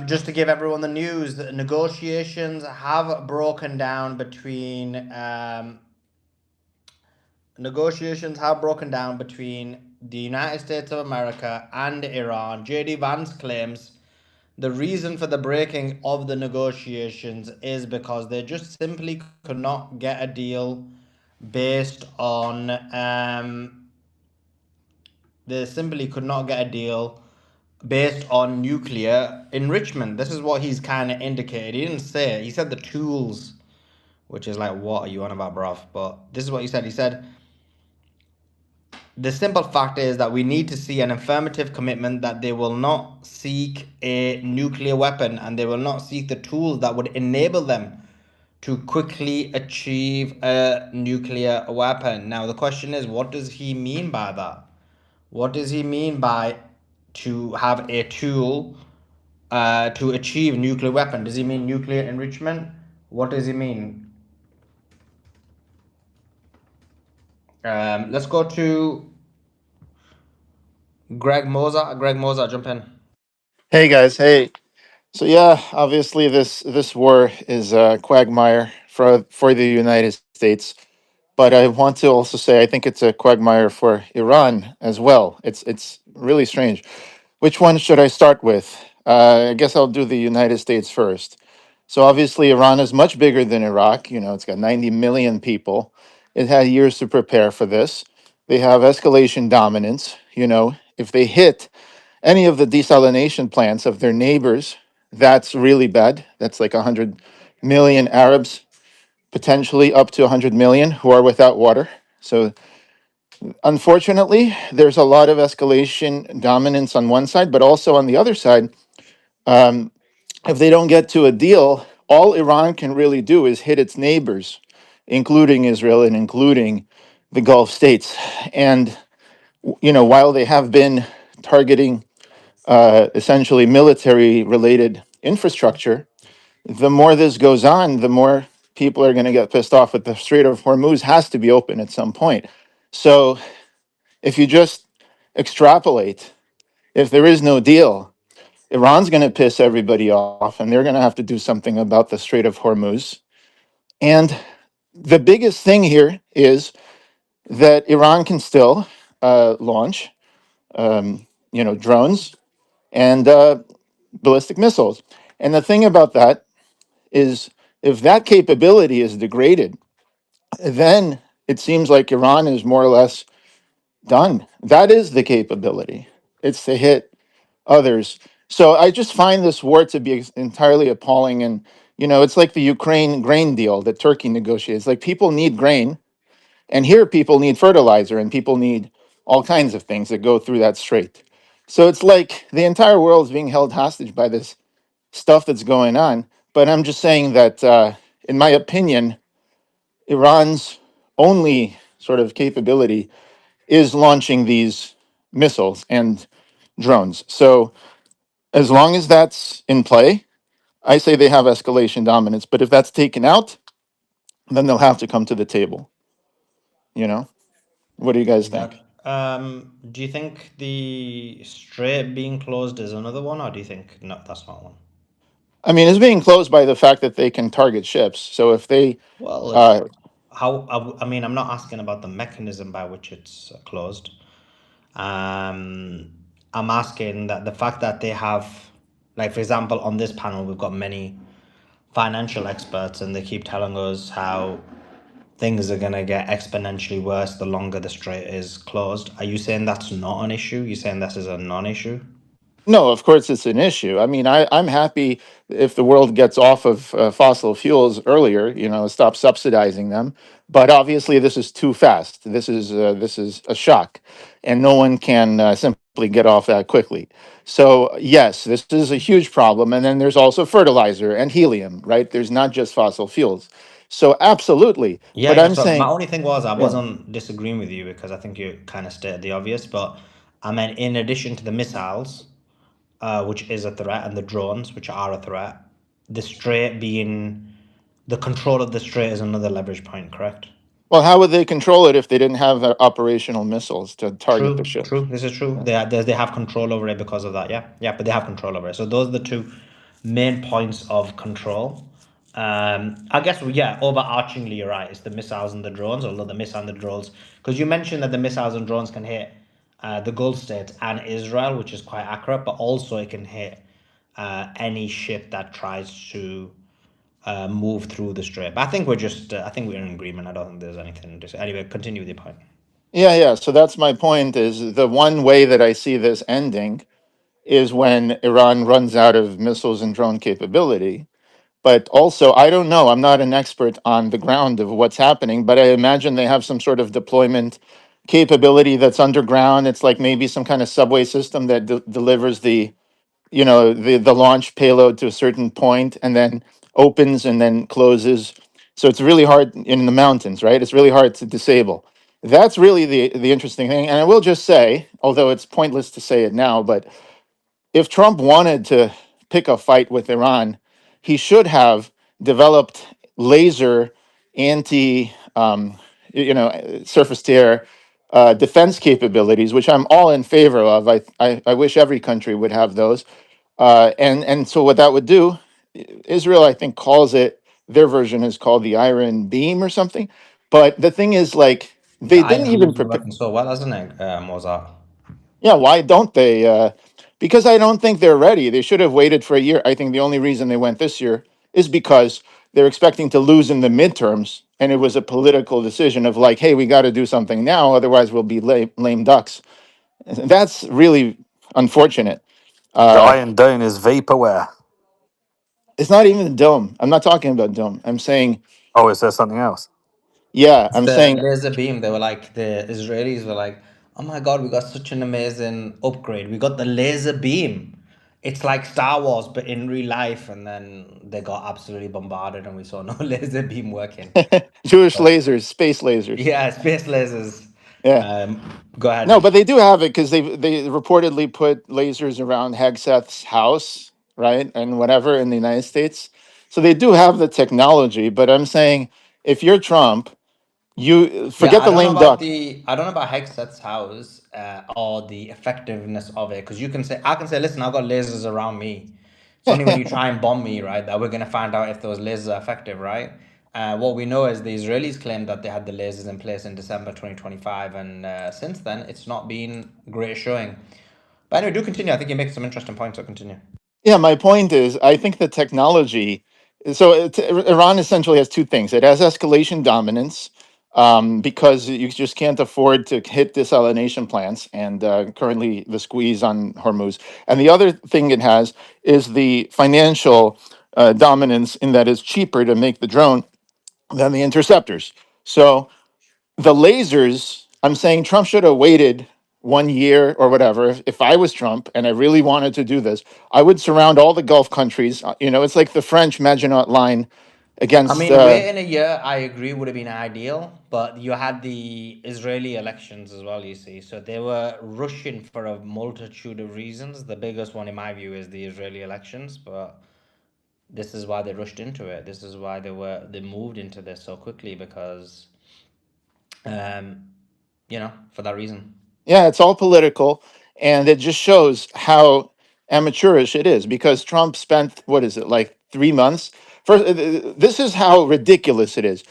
Just to give everyone the news, negotiations have broken down between the United States of America and Iran. JD Vance claims the reason for the breaking of the negotiations is because they just simply could not get a deal based on they simply could not get a deal based on nuclear enrichment. This is what he's kind of indicated. He didn't say it. He said the tools, which is like, what are you on about, bruv? But this is what he said. He said, the simple fact is that we need to see an affirmative commitment that they will not seek a nuclear weapon and they will not seek the tools that would enable them to quickly achieve a nuclear weapon. Now, the question is, what does he mean by that? What does he mean by to have a tool to achieve nuclear weapon? Does he mean nuclear enrichment? What does he mean? Let's go to Greg Moser. Greg Moser, jump in. Hey guys, hey. So yeah, obviously this war is a quagmire for the United States, but I want to also say I think it's a quagmire for Iran as well. It's really strange. Which one should I start with? I guess I'll do the United States first. So obviously, Iran is much bigger than Iraq. You know, it's got 90 million people. It had years to prepare for this. They have escalation dominance. You know, if they hit any of the desalination plants of their neighbors, that's really bad. That's like 100 million Arabs, potentially up to 100 million, who are without water. So unfortunately, there's a lot of escalation dominance on one side, but also on the other side, um, if they don't get to a deal, all Iran can really do is hit its neighbors, including Israel and including the Gulf states. And, you know, while they have been targeting essentially military related infrastructure, the more this goes on, the more people are going to get pissed off. But the Strait of Hormuz has to be open at some point. So if you just extrapolate, if there is no deal, Iran's going to piss everybody off and they're going to have to do something about the Strait of Hormuz. And the biggest thing here is that Iran can still launch, you know, drones and ballistic missiles. And the thing about that is, if that capability is degraded, then it seems like Iran is more or less done. That is the capability. It's to hit others. So I just find this war to be entirely appalling. And, you know, it's like the Ukraine grain deal that Turkey negotiates. Like, people need grain, and here people need fertilizer, and people need all kinds of things that go through that strait. So it's like the entire world is being held hostage by this stuff that's going on. But I'm just saying that, in my opinion, Iran's only sort of capability is launching these missiles and drones. So as long as that's in play, I say they have escalation dominance. But if that's taken out, then they'll have to come to the table. You know, what do you guys Yeah. think? Do you think the Strait being closed is another one, or do you think no, that's not one? I mean, it's being closed by the fact that they can target ships. So if they, Well, it's uh, how I mean, I'm not asking about the mechanism by which it's closed. Um, I'm asking that the fact that they have, like, for example, on this panel, we've got many financial experts, and they keep telling us how things are going to get exponentially worse the longer the strait is closed. Are you saying that's not an issue? You saying this is a non-issue? no, of course it's an issue. I mean, I'm happy if the world gets off of fossil fuels earlier, you know, stop subsidizing them. But obviously, this is too fast. This is a shock, and no one can simply get off that quickly. So yes, this is a huge problem. And then there's also fertilizer and helium, right? There's not just fossil fuels. So absolutely. Yeah, But yeah. I'm So my saying, only thing was I yeah. wasn't disagreeing with you because I think you kind of stated the obvious, but I meant in addition to the missiles, which is a threat, and the drones, which are a threat, the strait being the control of the strait is another leverage point, correct? Well, how would they control it if they didn't have operational missiles to target the True, ships? true. This is true. They have control over it because of that. Yeah, yeah. But they have control over it. So those are the two main points of control. I guess yeah. Overarchingly, you're right. It's the missiles and the drones, although the missiles and the drones, because you mentioned that the missiles and drones can hit the Gulf states and Israel, which is quite accurate. But also it can hit any ship that tries to move through the strait. But I think we're just. I think we're in agreement. I don't think there's anything. Anyway, continue with your point. Yeah, yeah. So that's my point, is the one way that I see this ending is when Iran runs out of missiles and drone capability. But also, I don't know, I'm not an expert on the ground of what's happening, but I imagine they have some sort of deployment capability that's underground. It's like maybe some kind of subway system that delivers the, you know, the launch payload to a certain point and then opens and then closes. So it's really hard in the mountains, right? It's really hard to disable. That's really the interesting thing. And I will just say, although it's pointless to say it now, but if Trump wanted to pick a fight with Iran, he should have developed laser anti, you know, surface to air defense capabilities, which I'm all in favor of. I wish every country would have those. And so what that would do, Israel, I think, calls it, their version is called the Iron Beam or something. But the thing is, like, The they didn't Iron even Beam's been prepare. working so well, hasn't it, Mozart? Yeah, why don't they? Because I don't think they're ready. They should have waited for a year. I think the only reason they went this year is because they're expecting to lose in the midterms, and it was a political decision of like, hey, we got to do something now, otherwise we'll be lame ducks. And that's really unfortunate. The Uh, Iron Dome is vaporware. it's not even dome. I'm not talking about dome. I'm saying, Oh, is there something else? yeah, It's I'm the saying laser beam. They were like, the Israelis were like, oh my God, we got such an amazing upgrade. We got the laser beam. It's like Star Wars, but in real life. And then they got absolutely bombarded and we saw no laser beam working. Jewish But lasers, space lasers. yeah, space lasers. Yeah. Um, Go No, ahead. but they do have it because they reportedly put lasers around Hegseth's house, right, and whatever in the United States. So they do have the technology. But I'm saying, if you're Trump, you Yeah, forget the lame duck. I don't know about Hegseth's house or the effectiveness of it, because you can say, I can say, listen, I've got lasers around me. It's only when you try and bomb me, right, that we're gonna find out if those lasers are effective, right? What we know is the Israelis claimed that they had the lasers in place in December 2025, and since then it's not been great showing. But anyway, do continue. I think you make some interesting points, so continue. Yeah, my point is, I think the technology. So Iran essentially has two things. It has escalation dominance because you just can't afford to hit desalination plants, and currently the squeeze on Hormuz. And the other thing it has is the financial dominance, in that it's cheaper to make the drone than the interceptors. So the lasers, I'm saying Trump should have waited 1 year or whatever. If I was Trump and I really wanted to do this, I would surround all the Gulf countries. It's like the French Maginot Line I against. mean, waiting a year, I agree, would have been ideal, but you had the Israeli elections as well, you see. So they were rushing for a multitude of reasons. The biggest one, in my view, is the Israeli elections, but this is why they rushed into it. This is why they moved into this so quickly, because um, for that reason. Yeah, it's all political, and it just shows how amateurish it is because Trump spent, what is it, like 3 months? First, this is how ridiculous it is.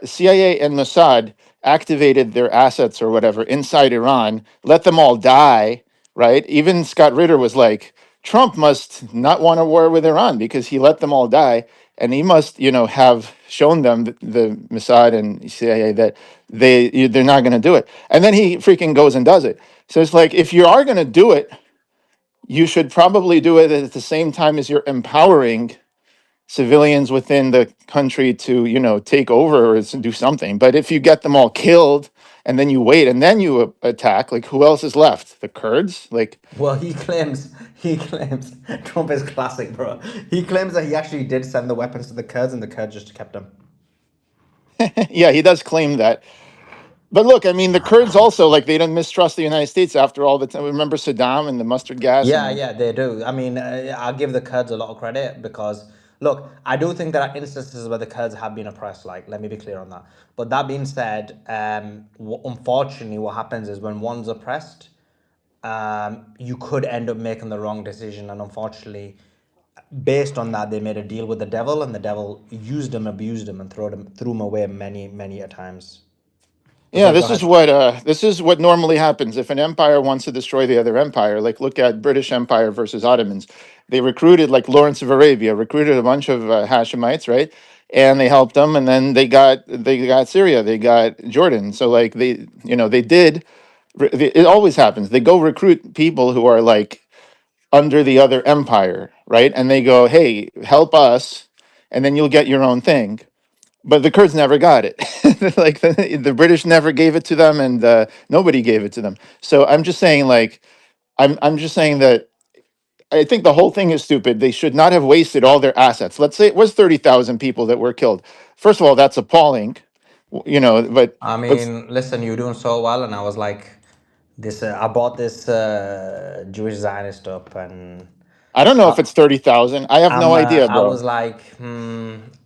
CIA and Mossad activated their assets or whatever inside Iran, let them all die, right? Even Scott Ritter was like, Trump must not want a war with Iran because he let them all die. And he must, have shown them, the Mossad and CIA, that they're not going to do it. And then he freaking goes and does it. So it's like, if you are going to do it, you should probably do it at the same time as you're empowering civilians within the country to, take over or do something. But if you get them all killed and then you wait and then you attack, like who else is left? The Kurds? Like, Well, he claims, Trump is classic, bro. He claims that he actually did send the weapons to the Kurds and the Kurds just kept them. yeah, he does claim that. But look, I mean, the Kurds also, like, they didn't mistrust the United States after all the time. Remember Saddam and the mustard gas Yeah, and yeah, they do. I mean, I'll give the Kurds a lot of credit because, look, I do think there are instances where the Kurds have been oppressed. Like, let me be clear on that. But that being said, unfortunately, what happens is when one's oppressed, you could end up making the wrong decision. And unfortunately, based on that, they made a deal with the devil, and the devil used them, abused them, and threw them away many, many a times. But yeah, sorry, go ahead. this is what normally happens if an empire wants to destroy the other empire. Like, look at British Empire versus Ottomans. They recruited, like Lawrence of Arabia, recruited a bunch of Hashemites, right? And they helped them, and then they got Syria, they got Jordan. So like they did. It always happens. They go recruit people who are like under the other empire, right? And they go, hey, help us, and then you'll get your own thing. But the Kurds never got it. Like the British never gave it to them, and nobody gave it to them. So I'm just saying, like, I'm just saying that I think the whole thing is stupid. They should not have wasted all their assets. Let's say it was 30,000 people that were killed. First of all, that's appalling, But I but mean, listen, you're doing so well, and I was like, this. I bought this Jewish Zionist up, and I don't know if I, it's 30,000. I have no idea, I bro. was like,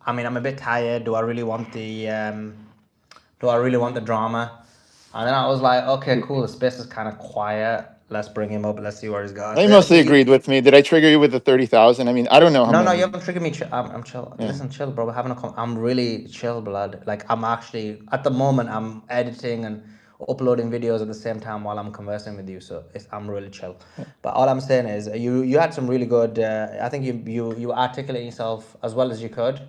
I mean, I'm a bit tired. Do I really want the drama? And then I was like, okay, cool. The space is kind of quiet. Let's bring him up. Let's see where he's going. They So mostly agreed with me. Did I trigger you with the 30,000? I mean, I don't know how no, no, you many. haven't triggered me. I'm chill. Yeah. Listen, chill, bro. We're having I'm really chill, blood. Like I'm actually at the moment I'm editing and uploading videos at the same time while I'm conversing with you, so I'm really chill. But all I'm saying is, you had some really good. I think you articulate yourself as well as you could.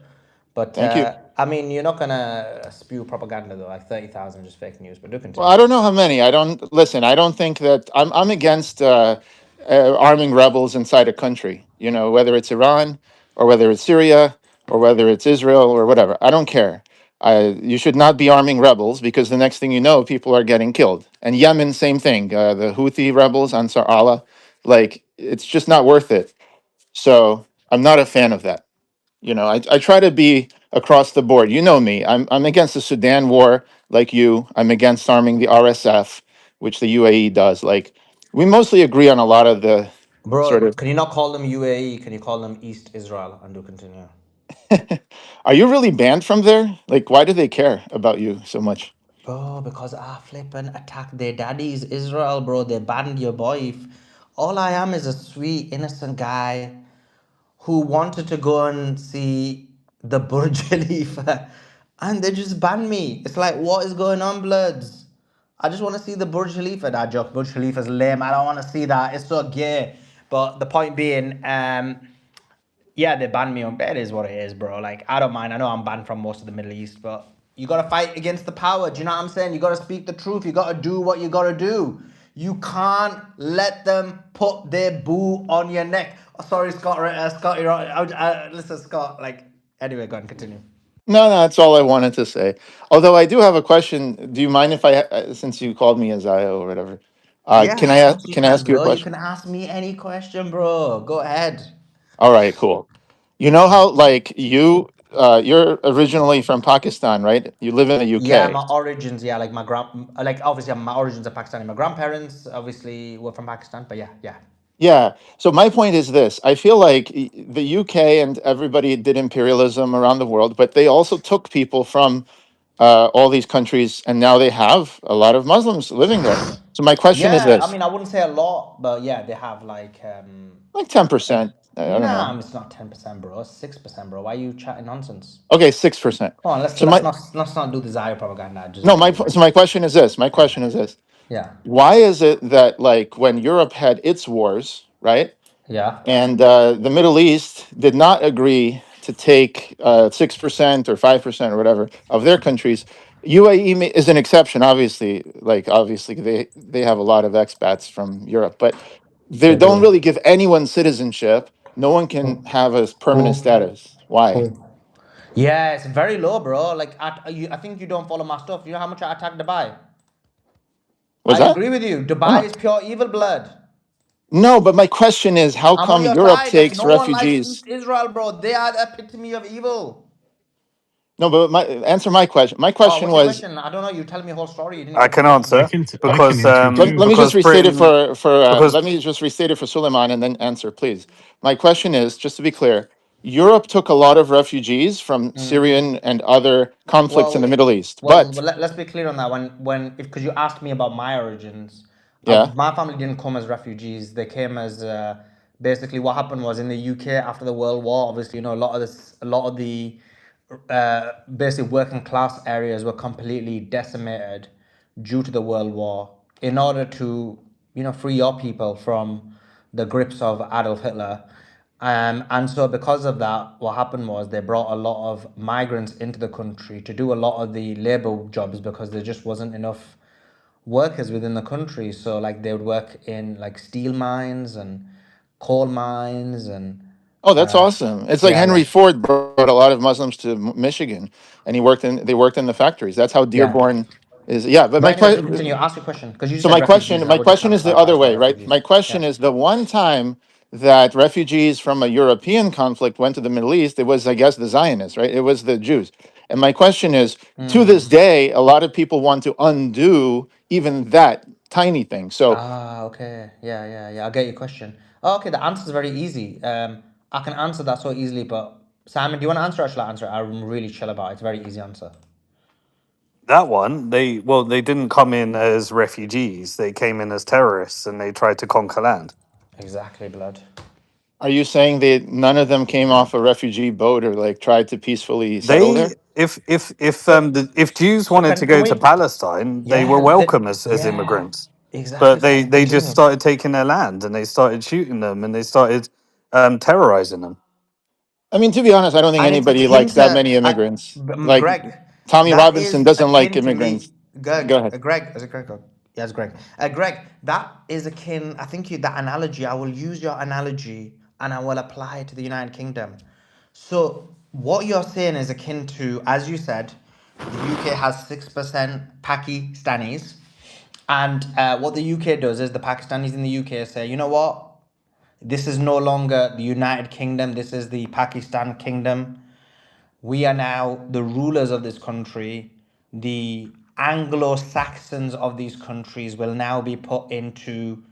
But Thank you. I mean, you're not gonna spew propaganda though, like 30,000 just fake news. But do Well, continue. I don't know how many. I don't listen. I don't think that I'm against arming rebels inside a country. You know, whether it's Iran or whether it's Syria or whether it's Israel or whatever. I don't care. You should not be arming rebels because the next thing you know, people are getting killed. And Yemen, same thing. The Houthi rebels, Ansar Allah, like it's just not worth it. So I'm not a fan of that. You know, I try to be across the board. You know me. I'm against the Sudan war, like you. I'm against arming the RSF, which the UAE does. Like, we mostly agree on a lot of the sort Bro, of. can you not call them UAE? Can you call them East Israel? And do continue. Are you really banned from there? Like, why do they care about you so much? Bro, because I flipping attacked their daddies, Israel, bro. They banned your boy. All I am is a sweet, innocent guy who wanted to go and see the Burj Khalifa, and they just banned me. It's like, what is going on, bloods? I just want to see the Burj Khalifa. That joke, Burj Khalifa's lame. I don't want to see that. It's so gay. But the point being, yeah, they banned me on. It is what it is, bro. Like, I don't mind. I know I'm banned from most of the Middle East, but you gotta fight against the power. Do you know what I'm saying? You gotta speak the truth. You gotta do what you gotta do. You can't let them put their boo on your neck. Oh, sorry, Scott. Scott, you're on. Listen, Scott. Like, anyway, go and continue. No, no, that's all I wanted to say. Although I do have a question. Do you mind if since you called me a Zio or whatever, Yeah, of course you can I can, ask you a bro. You question? can ask me any question, bro. Go ahead. All right, cool. You know how like you're originally from Pakistan, right? You live in the Yeah, UK. my origins. Yeah, like like obviously my origins are Pakistani. My grandparents obviously were from Pakistan, but yeah, yeah. Yeah. So my point is this: I feel like the UK and everybody did imperialism around the world, but they also took people from all these countries, and now they have a lot of Muslims living there. So my question is Yeah, I this: mean, I wouldn't say a lot, but yeah, they have like ten like percent? I don't know. nah, it's not 10%, bro. 6%, bro. Why are you chatting nonsense? Okay, 6%. Come on, So my let's not do the Zaire propaganda. Just no, do it so right. my question is this. My question is this: Yeah, why is it that like when Europe had its wars, right? yeah. And the Middle East did not agree to take 6% or 5% or whatever of their countries. UAE is an exception, obviously. Like obviously, they have a lot of expats from Europe, but they They don't do. really give anyone citizenship. No one can Who? have a permanent Who? status. Why Who? Yeah, it's very low, bro. Like, I think you don't follow my stuff. You know how much I attack Dubai? was I that? agree with you. Dubai Oh. is pure evil blood. No, but my question is, how I'm on come your Europe side. Like, takes no one likes refugees? East Israel, bro. They are the epitome of evil. No, but answer my question. My Oh, question what's your was, question? I don't know. You tell me a whole story. You didn't I even tell can me what I happened. answer can I can because answer too. let me just because restate it Bryn for because let me just restate it for Suleiman and then answer, please. My question is, just to be clear, Europe took a lot of refugees from Syrian and other conflicts in the Well, Middle East, well, but let's be clear on that. If because you asked me about my origins, yeah. my family didn't come as refugees. They came as basically what happened was in the UK after the World War. Obviously, you know a lot of the basic working class areas were completely decimated due to the World War. In order to free your people from the grips of Adolf Hitler. And so, because of that, what happened was they brought a lot of migrants into the country to do a lot of the labor jobs because there just wasn't enough workers within the country. So, like, they would work in like steel mines and coal mines and Oh, that's awesome. It's like yeah, Henry like Ford brought a lot of Muslims to Michigan and they worked in the factories. That's how yeah. Dearborn is. Yeah, but But anyway, do continue. Ask your question because you so said refugees. I my was just trying question to is the clarify. other It's not way, right? refugees. My question Yeah. is the one time that refugees from a European conflict went to the Middle East, it was, I guess, the Zionists, right? It was the Jews. And my question is, to this day, a lot of people want to undo even that tiny thing. So, Ah, okay. Yeah, yeah, yeah. I get your question. Oh, okay, the answer is very easy. I can answer that so easily, but Simon, do you want to answer or shall I answer it? I'm really chill about it. It's a very easy answer. that one they didn't come in as refugees. They came in as terrorists and they tried to conquer land. Exactly, blood. are you saying that none of them came off a refugee boat or like tried to peacefully settle They there? if Jews So wanted to can go to we? Palestine, they were Yeah, welcome as yeah, immigrants. exactly. But So they just continue. started taking their land and they started shooting them and they started terrorizing them. I mean, to be honest, I don't think And it's anybody akin likes that to many immigrants. Like Greg. Tommy That Robinson is doesn't like akin to immigrants. me. Greg, Go ahead. Greg, is it Greg? Yes, Greg. Greg, that is akin. I think that analogy. I will use your analogy and I will apply it to the United Kingdom. So what you're saying is akin to, as you said, the UK has 6% Pakistanis, and what the UK does is the Pakistanis in the UK say, you know what? This is no longer the United Kingdom. This is the Pakistan Kingdom. We are now the rulers of this country. The Anglo Saxons of these countries will now be put into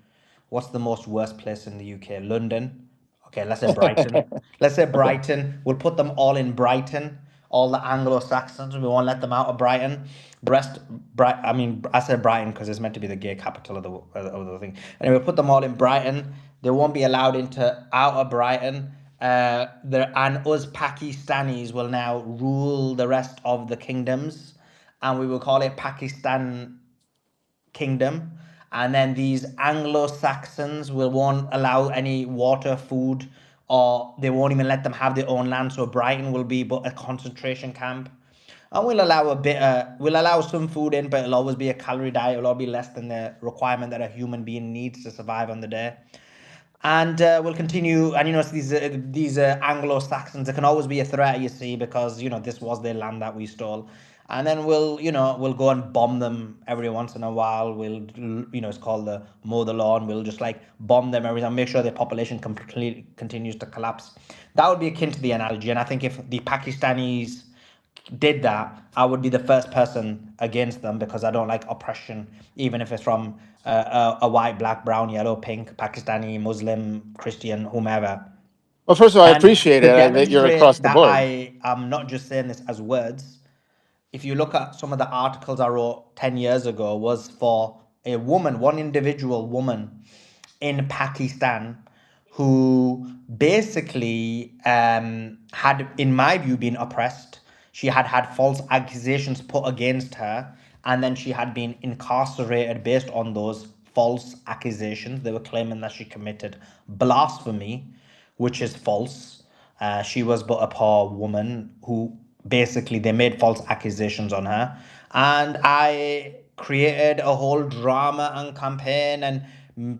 what's the most worst place in the UK? London. Okay, let's say Brighton. Let's say Okay. Brighton. We'll put them all in Brighton. All the Anglo Saxons. We won't let them out of Brighton. I mean, I said Brighton because it's meant to be the gay capital of the thing. Anyway, we'll put them all in Brighton. They won't be allowed into out of Brighton. And us Pakistanis will now rule the rest of the kingdoms, and we will call it Pakistan Kingdom. And then these Anglo-Saxons will won't allow any water, food, or they won't even let them have their own land. So Brighton will be but a concentration camp. And we'll allow some food in, but it'll always be a calorie diet. It'll all be less than the requirement that a human being needs to survive on the day. And we'll continue. And these Anglo Saxons, there can always be a threat, you see, because this was their land that we stole. And then we'll go and bomb them every once in a while. It's called the mow the lawn. We'll just like bomb them every time, make sure their population completely continues to collapse. That would be akin to the analogy. And I think if the Pakistanis did that, I would be the first person against them because I don't like oppression, even if it's from a white, black, brown, yellow, pink, Pakistani, Muslim, Christian, whomever. Well, first of all, I And appreciate to it that you're across demonstrate the that board. I am not just saying this as words, if you look at some of the articles I wrote 10 years ago, was for a woman, one individual woman in Pakistan who basically had, in my view, been oppressed. She had had false accusations put against her, and then she had been incarcerated based on those false accusations. They were claiming that she committed blasphemy, which is false. She was but a poor woman who basically they made false accusations on her. And I created a whole drama and campaign, and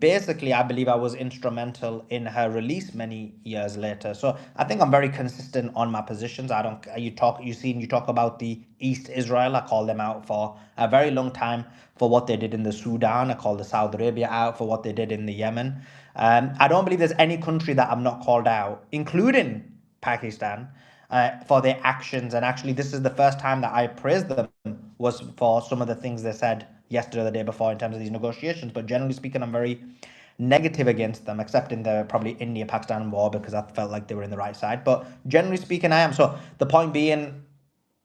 basically I believe I was instrumental in her release many years later. So I think I'm very consistent on my positions. I don't you talk about the East Israel. I call them out for a very long time for what they did in the Sudan. I call the Saudi Arabia out for what they did in the Yemen. I don't believe there's any country that I'm not called out, including Pakistan, for their actions. And actually, this is the first time that I praised them was for some of the things they said yesterday or the day before in terms of these negotiations. But generally speaking, I'm very negative against them, except in the probably India-Pakistan war because I felt like they were in the right side. But generally speaking, I am. So the point being,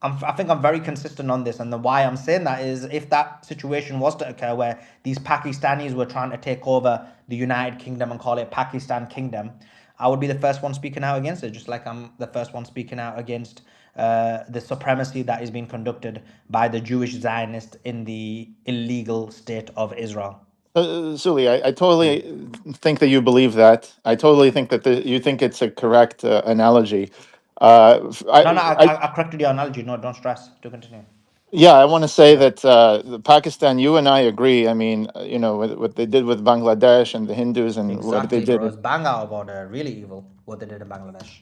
I think I'm very consistent on this, and the why I'm saying that is if that situation was to occur where these Pakistanis were trying to take over the United Kingdom and call it Pakistan Kingdom, I would be the first one speaking out against it, just like I'm the first one speaking out against the supremacy that is being conducted by the Jewish Zionists in the illegal state of Israel. Suli, I totally think that you believe that. I totally think that you think it's a correct analogy. No, no, I I corrected your analogy. No, don't stress. To continue. Yeah, I want to say Yeah, that Pakistan, you and I agree. I mean, what they did with Bangladesh and the Hindus and what they exactly, bro. did. It's bang out of order. Really evil what they did in Bangladesh.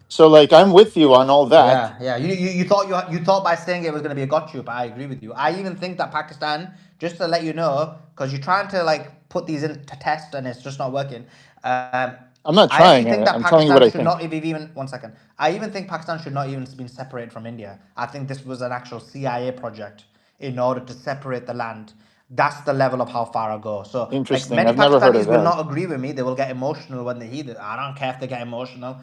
So, like, I'm with you on all that. Yeah, yeah. You thought by saying it was going to be a gotcha, but I agree with you. I even think that Pakistan, just to let you know, because you're trying to like put these into test and it's just not working. Um, I'm not I actually trying. think that I'm telling you what Pakistan I should think. not have even 1 second. I even think Pakistan should not even been separated from India. I think this was an actual CIA project in order to separate the land. That's the level of how far I go. So, like Interesting. many I've never heard of Pakistanis will that. not agree with me. They will get emotional when they hear it. I don't care if they get emotional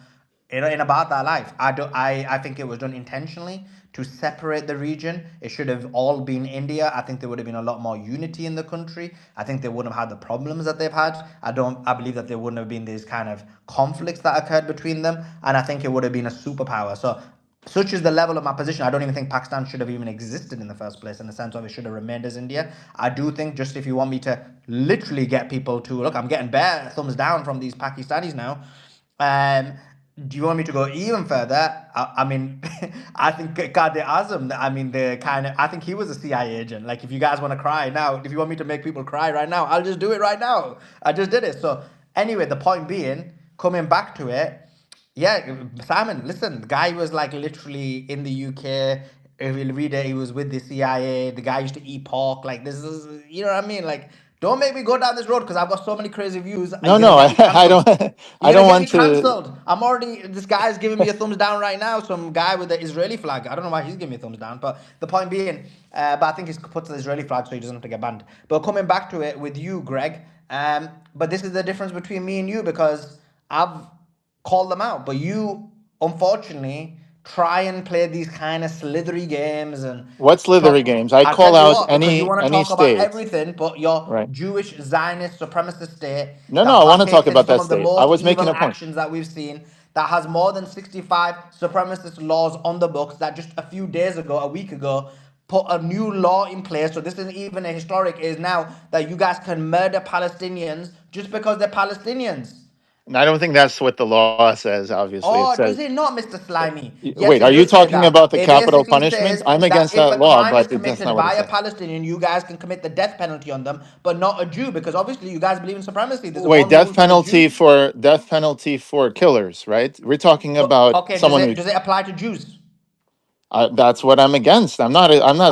in about that life. I think it was done intentionally to separate the region. It should have all been India. I think there would have been a lot more unity in the country. I think they wouldn't have had the problems that they've had. I believe that there wouldn't have been these kind of conflicts that occurred between them. And I think it would have been a superpower. So such is the level of my position. I don't even think Pakistan should have even existed in the first place, in the sense of it should have remained as India. I do think, just if you want me to literally get people to look, I'm getting bare thumbs down from these Pakistanis now. Do you want me to go even further? I mean, I think Qadir Azam, I mean, I think he was a CIA agent. Like, if you guys want to cry now, if you want me to make people cry right now, I'll just do it right now. I just did it. So, anyway, the point being, coming back to it, yeah, Simon, listen, the guy was like literally in the UK. If you read it, he was with the CIA. The guy used to eat pork. Like, this is, you know what I mean? Like, don't make me go down this road because I've got so many crazy views. No, You're gonna no, get me I cancelled. don't. I You're gonna don't get me want to. cancelled. This guy's giving me a thumbs down right now. Some guy with the Israeli flag. I don't know why he's giving me a thumbs down, but the point being, but I think he's put the Israeli flag so he doesn't have to get banned. But coming back to it with you, Greg, but this is the difference between me and you, because I've called them out, but you unfortunately try and play these kind of slithery games and What slithery talk. games? I I call tell you out what, because you want to any talk about state, everything, but your right? Jewish Zionist supremacist state No, no, that I want to talk partakes in about some that of the state. I most was making evil a point. actions that we've seen, that has more than 65 supremacist laws on the books, that just a few days ago, a week ago, put a new law in place. So this isn't even a historic, is now that you guys can murder Palestinians just because they're Palestinians. And I don't think that's what the law says. Obviously, it Oh, says. does it not, Mr. Slimy? Yes, Wait, it are you does say talking that. about the It capital basically punishment? says I'm that against if that a law, crime is but that's committed not what it by a says. Palestinian, you guys can commit the death penalty on them, but not a Jew, because obviously you guys believe in supremacy. There's Wait, one rule for the Jew. death penalty for killers, right? We're talking But about okay, does someone who. it does it apply to Jews? That's what I'm against. I'm not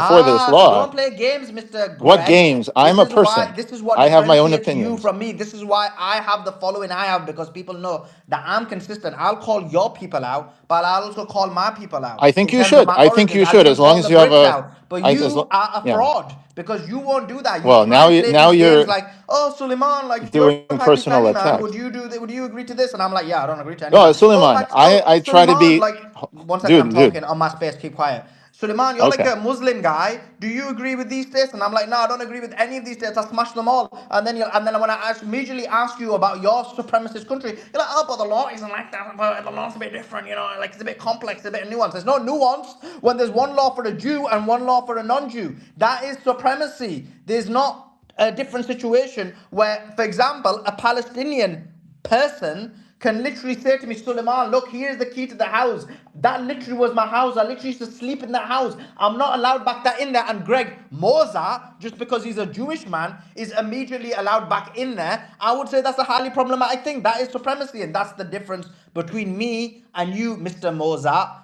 for this Ah, so law. don't play games, Mr. What Greg. games? I'm a person. This is what I have my own differentiates you opinions. from me. This is why I have the following I have, because people know that I'm consistent. I'll call your people out, but I'll also call my people out I think in you terms of should. my I think origins. you I'll should, even as long call as the you have Brits a. out. But I as you lo- are a yeah. fraud because you won't do that. You Well, try and play now these games you're like, oh, Suleiman, like you're doing a personal Pakistani man. attacks. Would you do that? Would you agree to this? And I'm like, yeah, I don't agree to any of No, that. Oh, Suleiman, I try to Suleiman, be, like, one second, I'm dude. talking on my space. Keep quiet. Suleiman, you're like Okay. a Muslim guy. Do you agree with these states? And I'm like, no, I don't agree with any of these states. I smash them all. And then when immediately ask you about your supremacist country, you're like, oh, but the law isn't like that. But the law's a bit different, you know, like it's a bit complex, a bit nuanced. There's no nuance when there's one law for a Jew and one law for a non-Jew. That is supremacy. There's not a different situation where, for example, a Palestinian person can literally say to me, Suleiman, look, here's the key to the house. That literally was my house. I literally used to sleep in that house. I'm not allowed back that in there. And Greg Moza, just because he's a Jewish man, is immediately allowed back in there. I would say that's a highly problematic thing. That is supremacy. And that's the difference between me and you, Mr. Moza.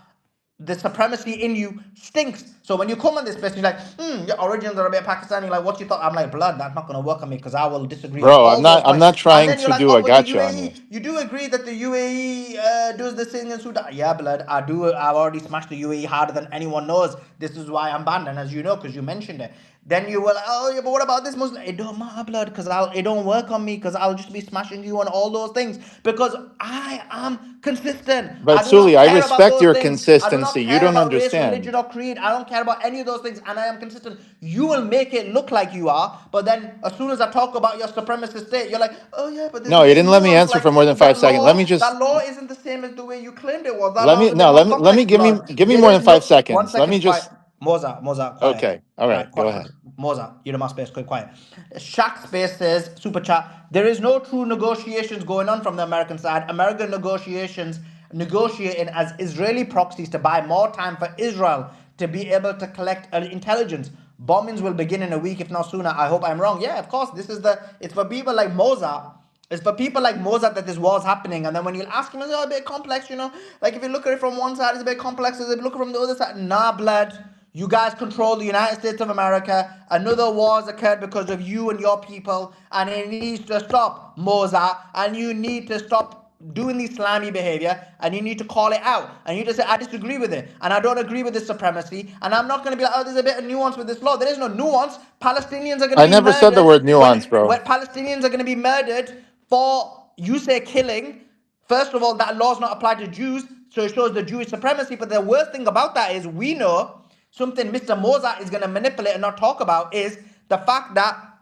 The supremacy in you stinks. So when you come on this place, you're like, your origins are a bit Pakistani. Like, what you thought? I'm like, blood, that's not going to work on me because I will disagree on Bro, all those I'm points. not And trying then you're to like, do oh, a but the gotcha on you. UAE, you do agree that the UAE does this thing in Sudan? Yeah, blood, I do. I've already smashed the UAE harder than anyone knows. This is why I'm banned. And as you know, because you mentioned it, then you were like, oh, yeah, but what about this Muslim? It don't matter, blood, because it don't work on me because I'll just be smashing you on all those things because I am consistent. But I do not Suli, I care about respect those your things. I do not consistency. You care don't about race, understand. religion, or creed. I don't care about any of those things, and I am consistent. You will make it look like you are, but then as soon as I talk about your supremacist state, you're like, oh yeah, but there's No, you this didn't let me nuance. answer Like for more than 5 seconds. that law isn't the same as the way you claimed it was. That Let law me, is a bit no, more let me complex, blood. give me There more than is five no one seconds. Let me second, quiet. just, Moza, quiet. okay. All right. Right, Go ahead. Moza, you're in my space, quiet. Shaq Space says, super chat, there is no true negotiations going on from the American side. American negotiations negotiating as Israeli proxies to buy more time for Israel to be able to collect intelligence. Bombings will begin in a week, if not sooner. I hope I'm wrong. Yeah, of course. It's for people like Moza. It's for people like Mozart that this war's happening, and then when you ask him, it's a bit complex, you know. Like if you look at it from one side, it's a bit complex. If you look from the other side, nah, blood. You guys control the United States of America. Another war has occurred because of you and your people, and it needs to stop, Mozart. And you need to stop doing this slimy behavior, and you need to call it out. And you just say, I disagree with it, and I don't agree with this supremacy, and I'm not going to be like, oh, there's a bit of nuance with this law. There is no nuance. Palestinians are going to I be never said the murdered word nuance, bro. when Palestinians are going to be murdered for, you say, killing. First of all, that law's not applied to Jews, so it shows the Jewish supremacy. But the worst thing about that is we know something Mr. Mozart is going to manipulate and not talk about is the fact that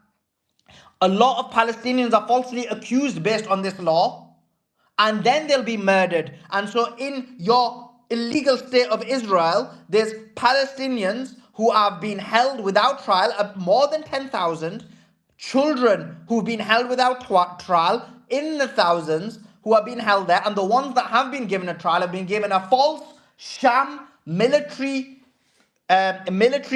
a lot of Palestinians are falsely accused based on this law, and then they'll be murdered. And so in your illegal state of Israel, there's Palestinians who have been held without trial, more than 10,000, children who've been held without trial in the thousands who have been held there, and the ones that have been given a trial have been given a false sham military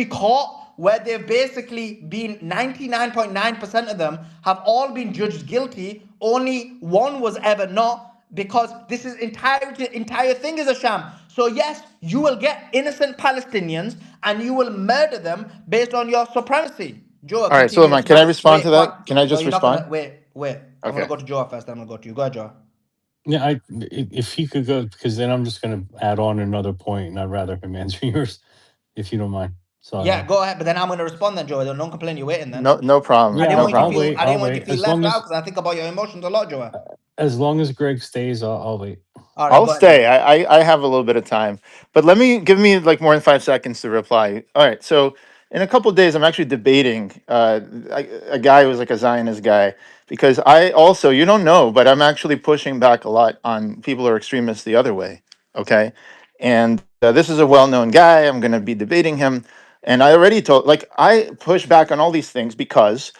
court where they've basically been 99.9% of them have all been judged guilty. Only one was ever not, because this is entire thing is a sham. So yes, you will get innocent Palestinians and you will murder them based on your supremacy. Joe, All right, continue. Suleiman, can I respond to Wait, that? what? Can I No, just you're not gonna respond? wait. I'm gonna Okay. go to Joe first, then I'm gonna go to you. Go ahead, Joe. Yeah, if he could go, because then I'm just going to add on another point, and I'd rather him answer yours, if you don't mind. Yeah, So go ahead, but then I'm gonna respond then, Joe. Don't complain you're waiting then. No problem. I yeah, didn't No want you to I'll problem. feel wait. I I'll didn't want you wait to feel as long left out as because I think about your emotions a lot, Joe. Greg stays. I'll wait. All right, I'll go ahead, Joe. stay. I have a little bit of time, but give me like more than 5 seconds to reply. All right. So in a couple of days, I'm actually debating a guy who's like a Zionist guy, because I also, you don't know, but I'm actually pushing back a lot on people who are extremists the other way. Okay. And this is a well-known guy. I'm going to be debating him. And I already told, like, I push back on all these things because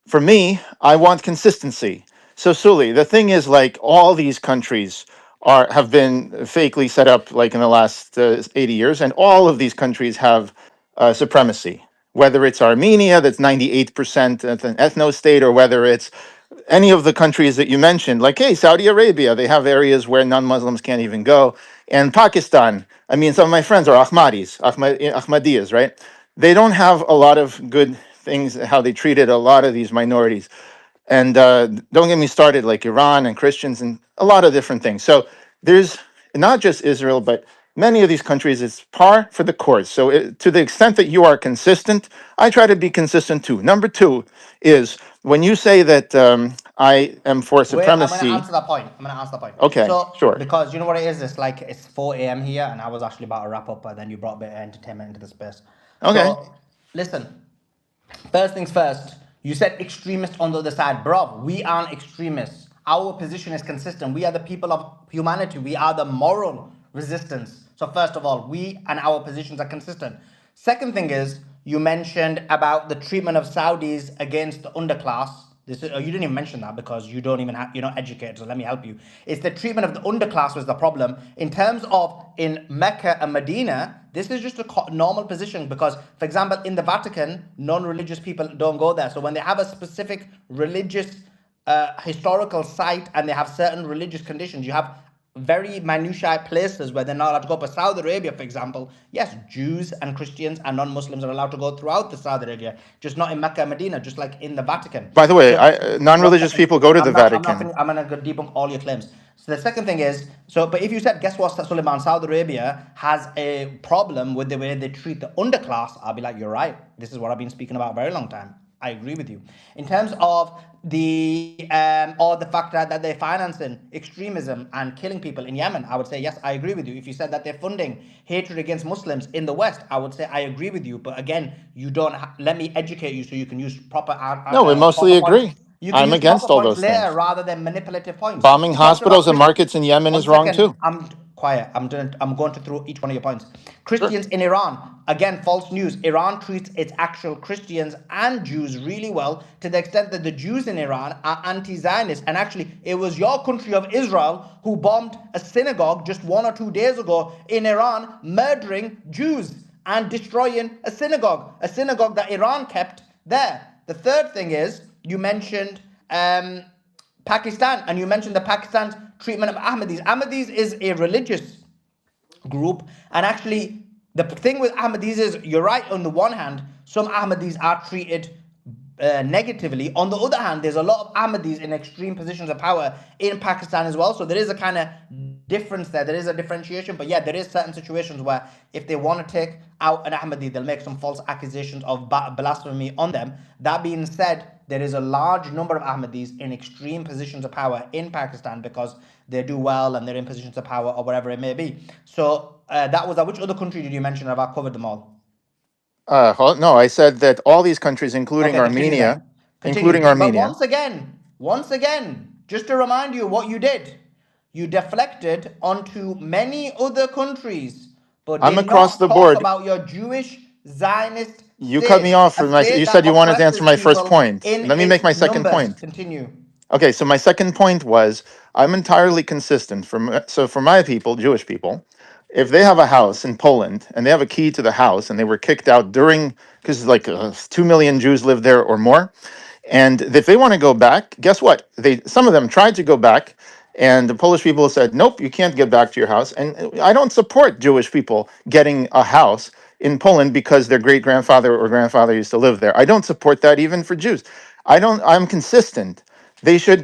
for me, I want consistency. So, Suli, the thing is, like, all these countries have been fakely set up, like in the last 80 years, and all of these countries have supremacy. Whether it's Armenia, that's 98% an ethno state, or whether it's any of the countries that you mentioned, like, hey, Saudi Arabia, they have areas where non-Muslims can't even go. And Pakistan, I mean, some of my friends are Ahmadiyas, right? They don't have a lot of good things, how they treated a lot of these minorities. And don't get me started, like Iran and Christians and a lot of different things. So there's not just Israel, but many of these countries, it's par for the course. So to the extent that you are consistent, I try to be consistent too. Number two is when you say that I am for Wait, I'm gonna supremacy. answer that point. I'm gonna answer that point. Okay, So, sure. because you know what it is, it's like it's 4 a.m. here, and I was actually about to wrap up, but then you brought a bit of entertainment into the space. Okay. So, listen. First things first, you said extremists on the other side. Bro, we aren't extremists. Our position is consistent. We are the people of humanity. We are the moral resistance. So first of all, we and our positions are consistent. Second thing is, you mentioned about the treatment of Saudis against the underclass. You didn't even mention that because you don't even you're not educated, so let me help you. It's the treatment of the underclass was the problem. In terms of in Mecca and Medina, this is just a normal position because, for example, in the Vatican, non-religious people don't go there. So when they have a specific religious historical site and they have certain religious conditions, you have very minutiae places where they're not allowed to go. But Saudi Arabia, for example, yes, Jews and Christians and non-Muslims are allowed to go throughout the Saudi Arabia, just not in Mecca and Medina, just like in the Vatican. By the way, So one non-religious second, people go to the I'm not Vatican. I'm gonna debunk all your claims. So the second thing is, but if you said, guess what, Suleiman, Saudi Arabia has a problem with the way they treat the underclass, I'll be like, you're right. This is what I've been speaking about a very long time. I agree with you. In terms of the or the fact that they're financing extremism and killing people in Yemen, I would say yes, I agree with you. If you said that they're funding hatred against Muslims in the West, I would say I agree with you. But again, you don't let me educate you so you can use No, we proper mostly points. agree. You can I'm use proper against all points those later things. rather than manipulative points. Bombing You talked hospitals about and Christians. markets in Yemen One is wrong second, too. I'm quiet. I'm going to through each one of your points. Sure. Christians in Iran, again, false news. Iran treats its actual Christians and Jews really well to the extent that the Jews in Iran are anti-Zionist. And actually, it was your country of Israel who bombed a synagogue just 1 or 2 days ago in Iran, murdering Jews and destroying a synagogue that Iran kept there. The third thing is, you mentioned Pakistan, and you mentioned the Pakistan's treatment of Ahmadis. Ahmadis is a religious group, and actually, the thing with Ahmadis is, you're right. On the one hand, some Ahmadis are treated negatively. On the other hand, there's a lot of Ahmadis in extreme positions of power in Pakistan as well. So there is a kind of difference there. There is a differentiation. But yeah, there is certain situations where if they want to take out an Ahmadi, they'll make some false accusations of blasphemy on them. That being said, there is a large number of Ahmadis in extreme positions of power in Pakistan because they do well and they're in positions of power or whatever it may be. So that was which other country did you mention? Have I covered them all? No, I said that all these countries, including Okay, continue Armenia, then. Continue. including But Armenia. once again, just to remind you what you did. You deflected onto many other countries, but I'm did across not the talk board. about your Jewish Zionist You cut me state, off a for my. state You that said you wanted to answer oppresses my first people point. in Let me make its my second numbers. point. Continue. Okay, so my second point was I'm entirely consistent. So for my people, Jewish people, if they have a house in Poland and they have a key to the house and they were kicked out during because like 2 million Jews live there or more, and if they want to go back, guess what? Some of them tried to go back, and the Polish people said, "Nope, you can't get back to your house." And I don't support Jewish people getting a house in Poland because their great grandfather or grandfather used to live there. I don't support that even for Jews. I don't. I'm consistent. They should.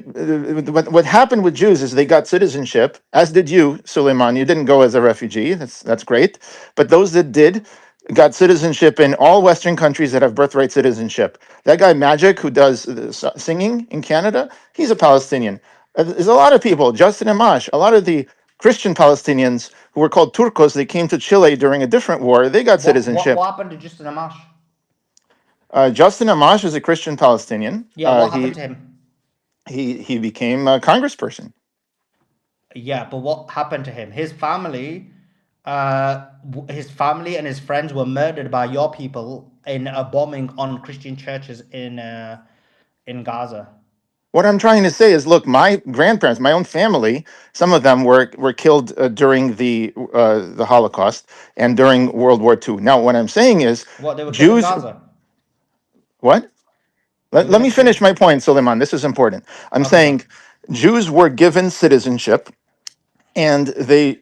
What happened with Jews is they got citizenship, as did you, Suleiman. You didn't go as a refugee. That's great. But those that did got citizenship in all Western countries that have birthright citizenship. That guy Magic, who does singing in Canada, he's a Palestinian. There's a lot of people, Justin Amash, a lot of the Christian Palestinians who were called Turcos, they came to Chile during a different war. They got citizenship. What happened to Justin Amash? Justin Amash is a Christian Palestinian. Yeah, what happened to him? He became a congressperson. Yeah, but what happened to him? His family and his friends were murdered by your people in a bombing on Christian churches in Gaza. What I'm trying to say is, look, my grandparents, my own family, some of them were killed during the Holocaust and during World War II. Now, what I'm saying is, What, they were killed in Jews. Gaza? What? You're Let gonna me kill. finish my point, Suleiman. This is important. I'm Okay, go on. saying Jews were given citizenship and they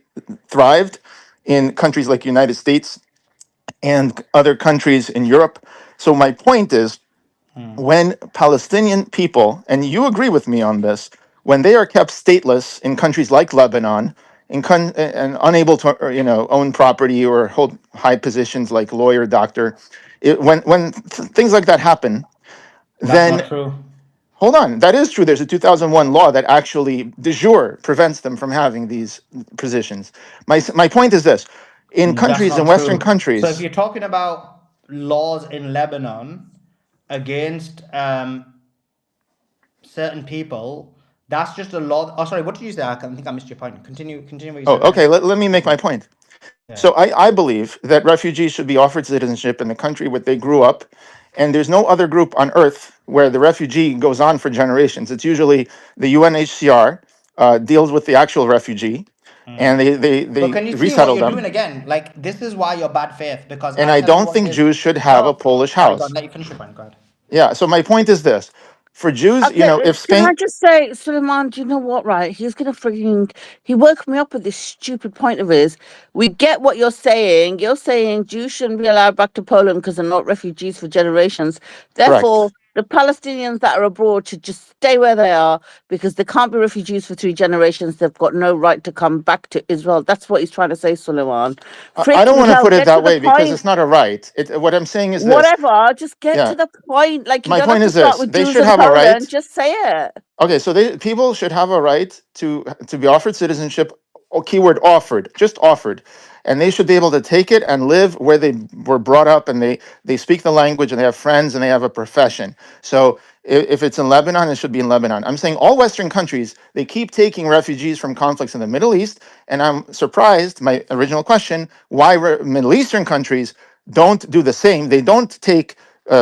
thrived in countries like United States and other countries in Europe. So my point is, when Palestinian people, and you agree with me on this, when they are kept stateless in countries like Lebanon, and unable to own property or hold high positions like lawyer, doctor, things like that happen, That's then not true. hold on, that is true. There's a 2001 law that actually de jure prevents them from having these positions. My point is this: in That's countries, in not Western true. So if countries, you're talking about laws in Lebanon against certain people, that's just a law. Oh, sorry. What did you say? I think I missed your point. Continue what you oh, said okay, again. let me make my point. Yeah. So I believe that refugees should be offered citizenship in the country where they grew up. And there's no other group on earth where the refugee goes on for generations. It's usually the UNHCR deals with the actual refugee and But they can you see what resettle you're doing them. again? Like, this is why you're bad faith, because And I'll I tell you don't what it think is. Jews should have a No, Polish sorry, go on, house. let you finish your point. Go ahead. Yeah. So my point is this: for Jews, Okay, if can I Spain, just say, Suleiman, do you know what, right? He's gonna freaking, he woke me up with this stupid point of his. We get what you're saying. You're saying Jews shouldn't be allowed back to Poland because they're not refugees for generations. correct. Therefore, the Palestinians that are abroad should just stay where they are because they can't be refugees for 3 generations. They've got no right to come back to Israel. That's what he's trying to say, Suleiman. I don't Freaking want to hell, put it get to that the way because point. it's not a right. What I'm saying is this. Whatever, just get Yeah. to the point. Like, you My don't have point to is start this: with they Jews should in have a right. Poland. Just say it. Okay, so people should have a right to be offered citizenship, or keyword offered, just offered, and they should be able to take it and live where they were brought up, and they speak the language, and they have friends, and they have a profession. So if it's in Lebanon, it should be in Lebanon. I'm saying all Western countries, they keep taking refugees from conflicts in the Middle East, and I'm surprised. My original question: why Middle Eastern countries don't do the same? They don't take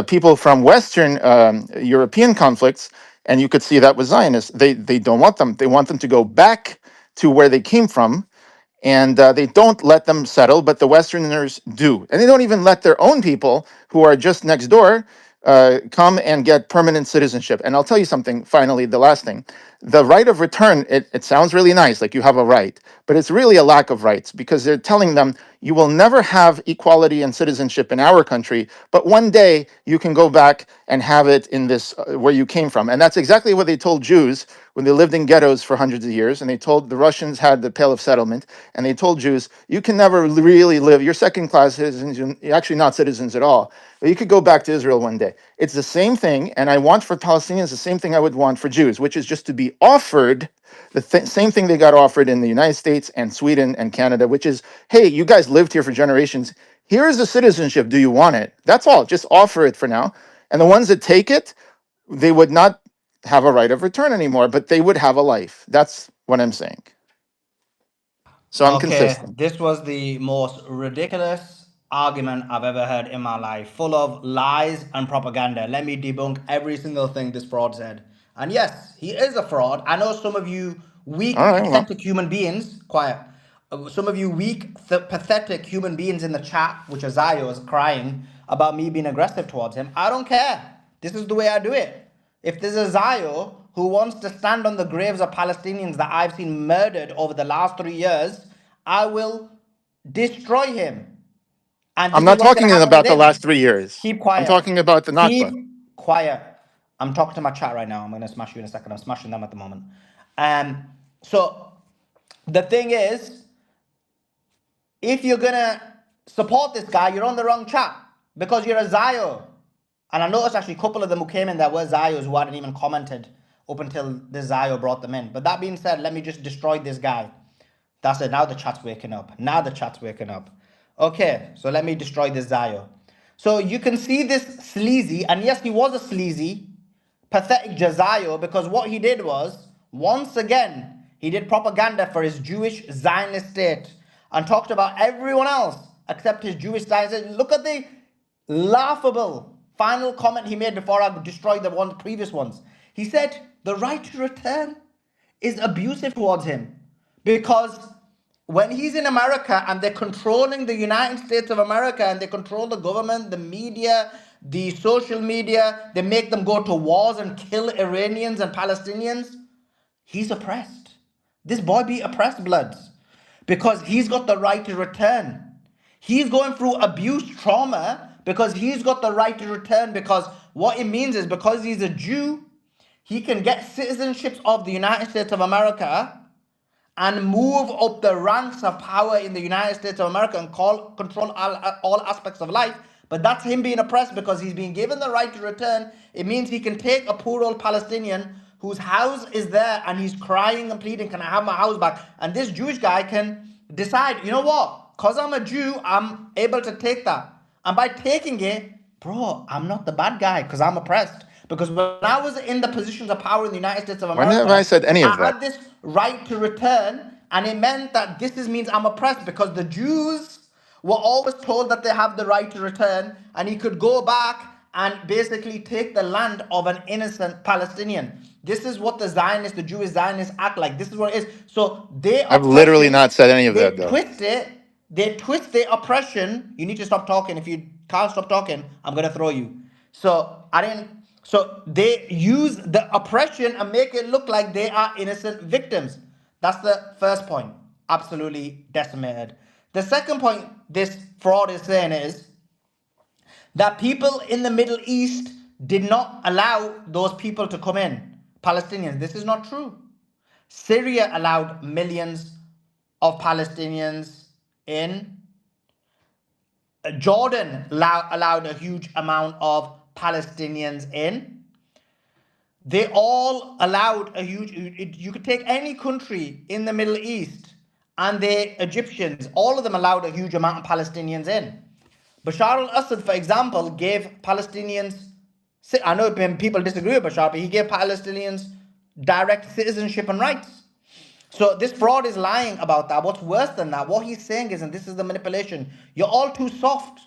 people from Western European conflicts, and you could see that with Zionists. They don't want them. They want them to go back to where they came from, and they don't let them settle, but the Westerners do. And they don't even let their own people who are just next door come and get permanent citizenship. And I'll tell you something, finally, the last thing. The right of return, it sounds really nice, like you have a right, but it's really a lack of rights because they're telling them you will never have equality and citizenship in our country, but one day you can go back and have it in this where you came from. And that's exactly what they told Jews when they lived in ghettos for hundreds of years. And they told the Russians had the Pale of Settlement, and they told Jews, you can never really live, you're second class citizens, you're actually not citizens at all. But you could go back to Israel one day. It's the same thing, and I want for Palestinians the same thing I would want for Jews, which is just to be offered the same thing they got offered in the United States and Sweden and Canada, which is, hey, you guys lived here for generations. Here's the citizenship. Do you want it? That's all. Just offer it for now. And the ones that take it, they would not have a right of return anymore, but they would have a life. That's what I'm saying. So I'm Okay, consistent. this was the most ridiculous argument I've ever heard in my life, full of lies and propaganda. Let me debunk every single thing this fraud said. And yes, he is a fraud. I know some of you All weak, right. Well, pathetic human beings, quiet. Some of you weak, pathetic human beings in the chat, which are Zayos, crying about me being aggressive towards him. I don't care. This is the way I do it. If there's a Zayo who wants to stand on the graves of Palestinians that I've seen murdered over the last 3 years, I will destroy him. And I'm this is not what's going to talking happen with about the last him. 3 years. Keep I'm quiet. talking about the Nakba. Keep quiet. I'm talking to my chat right now. I'm going to smash you in a second. I'm smashing them at the moment. So the thing is, if you're going to support this guy, you're on the wrong chat because you're a Zayo. And I noticed actually a couple of them who came in there were Zayos who hadn't even commented up until the Zayo brought them in. But that being said, let me just destroy this guy. That's it. Now the chat's waking up. Now the chat's waking up. Okay, so let me destroy this Zayo. So you can see this sleazy, and yes, he was a sleazy, pathetic Jazayo, because what he did was, once again, he did propaganda for his Jewish Zionist state and talked about everyone else except his Jewish Zionist. Look at the laughable final comment he made before I destroyed the previous ones. He said the right to return is abusive towards him because when he's in America and they're controlling the United States of America and they control the government, the media, the social media, they make them go to wars and kill Iranians and Palestinians, he's oppressed. This boy be oppressed bloods because he's got the right to return. He's going through abuse, trauma, because he's got the right to return. Because what it means is because he's a Jew, he can get citizenships of the United States of America and move up the ranks of power in the United States of America and control all aspects of life. But that's him being oppressed because he's being given the right to return. It means he can take a poor old Palestinian whose house is there and he's crying and pleading, can I have my house back? And this Jewish guy can decide, you know what? Because I'm a Jew, I'm able to take that. And by taking it, bro, I'm not the bad guy because I'm oppressed. Because when I was in the positions of power in the United States of When have I America, said any of I that? had this right to return, and it meant that means I'm oppressed because the Jews were always told that they have the right to return, and he could go back and basically take the land of an innocent Palestinian. This is what the Jewish Zionists act like. This is what it is. So their I've literally oppression, not said any of that, they though. twist it, they twist their oppression. You need to stop talking. If you can't stop talking, I'm gonna throw you. So I didn't. So they use the oppression and make it look like they are innocent victims. That's the first point. Absolutely decimated. The second point this fraud is saying is that people in the Middle East did not allow those people to come in. Palestinians. This is not true. Syria allowed millions of Palestinians in. Jordan allowed a huge amount of Palestinians in. They all allowed a huge. You could take any country in the Middle East, and the Egyptians, all of them allowed a huge amount of Palestinians in. Bashar al-Assad, for example, gave Palestinians. I know people disagree with Bashar, but he gave Palestinians direct citizenship and rights. So this fraud is lying about that. What's worse than that, what he's saying is, and this is the manipulation, you're all too soft.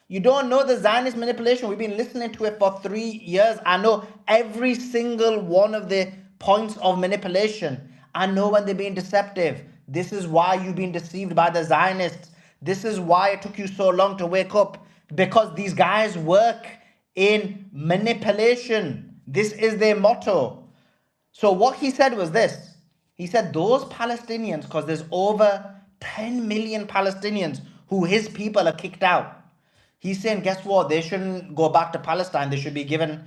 You don't know the Zionist manipulation. We've been listening to it for 3 years. I know every single one of the points of manipulation. I know when they're being deceptive. This is why you've been deceived by the Zionists. This is why it took you so long to wake up. Because these guys work in manipulation. This is their motto. So what he said was this. He said those Palestinians, because there's over 10 million Palestinians who his people are kicked out. He's saying, guess what? They shouldn't go back to Palestine. They should be given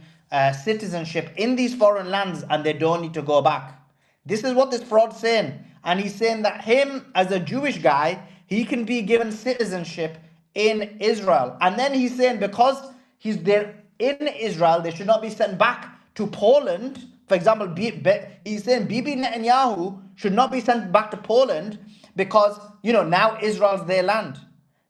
citizenship in these foreign lands and they don't need to go back. This is what this fraud's saying. And he's saying that him, as a Jewish guy, he can be given citizenship in Israel. And then he's saying because he's there in Israel, they should not be sent back to Poland. For example, he's saying Bibi Netanyahu should not be sent back to Poland because, now Israel's their land.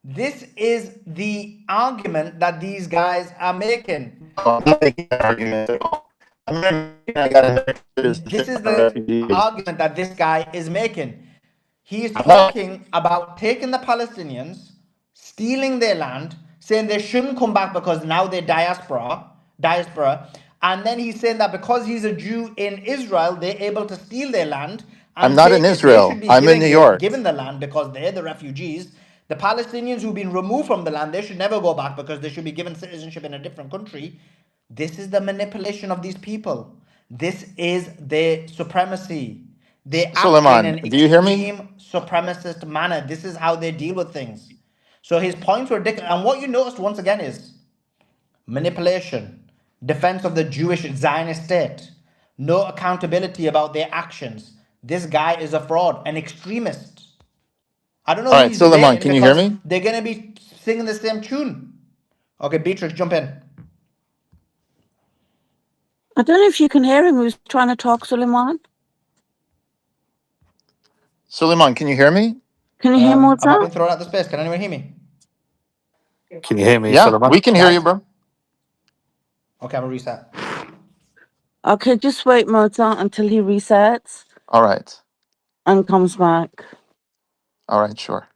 This is the argument that these guys are making. I'm not making that argument at all. I'm not making I got This is the argument that this guy is making. He is I'm not. talking about taking the Palestinians, stealing their land, saying they shouldn't come back because now they're diaspora. And then he's saying that because he's a Jew in Israel, they're able to steal their land I'm and not in take it. They should Israel. be I'm in New York. given the land because they're the refugees. The Palestinians who've been removed from the land, they should never go back because they should be given citizenship in a different country. This is the manipulation of these people. This is their supremacy. They act in Suleiman, an do you hear me? extreme supremacist manner. This is how they deal with things. So his points were ridiculous. And what you noticed once again is manipulation, defense of the Jewish Zionist state, no accountability about their actions. This guy is a fraud, an extremist. I don't know All who right, he's Suleiman, debating can you hear because me? they're going to be singing the same tune. Okay, Beatrix, jump in. I don't know if you can hear him who's trying to talk, Suleiman. Suleiman, can you hear me? Can you hear Have I Mozart? been thrown out the space? Can anyone hear me? Can you hear me, Yeah, Suleiman? we can hear you, Guys? bro. Okay, I'm going to reset. Okay, just wait, Mozart, until he resets All right. and comes back. All right, sure.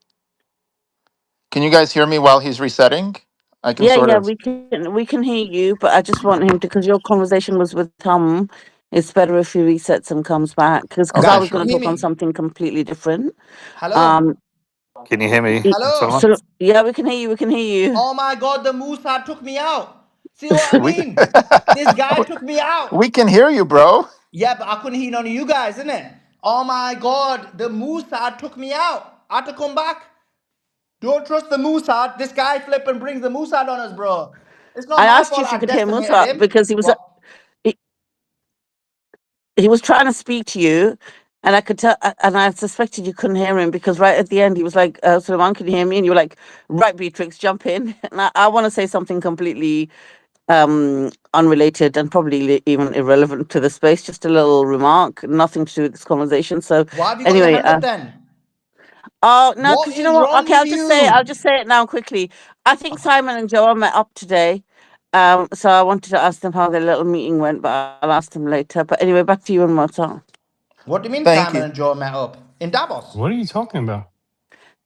Can you guys hear me while he's resetting? I can Yeah, sort yeah, of. we can hear you, but I just want him to, because your conversation was with Tom. It's better if he resets and comes back, because I Okay, Guys, was can going you sure. to hear talk on me? something completely different. Hello? Um, Can you hear me, Hello? Suleiman? so yeah, we can hear you. We can hear you. Oh my god, the Mossad took me out. See what I We mean? This guy took me out. we can hear you, bro. Yeah, but I couldn't hear none of you guys, innit? Oh my god, the Mossad took me out. I had to come back. Don't trust the Mossad. This guy flipping brings the Mossad on us, bro. It's not I my asked you fault if you I could hear decimated Mozart him. because What? he, he was trying to speak to you, and I could tell, and I suspected you couldn't hear him because right at the end he was like, "Suleiman, can you hear me?" And you were like, "Right, Beatrix, jump in." And I want to say something completely unrelated and probably even irrelevant to the space. Just a little remark, nothing to do with this conversation. So Why have you got your anyway, hand up then? oh no, What because you know is what? wrong Okay, with I'll just say it. you? I'll just say it now quickly. I think Simon and Joe met up today. So I wanted to ask them how their little meeting went, but I'll ask them later. But anyway, back to you and Mozart. What do you mean Thank Simon you. and Joe met up? In Davos? What are you talking about?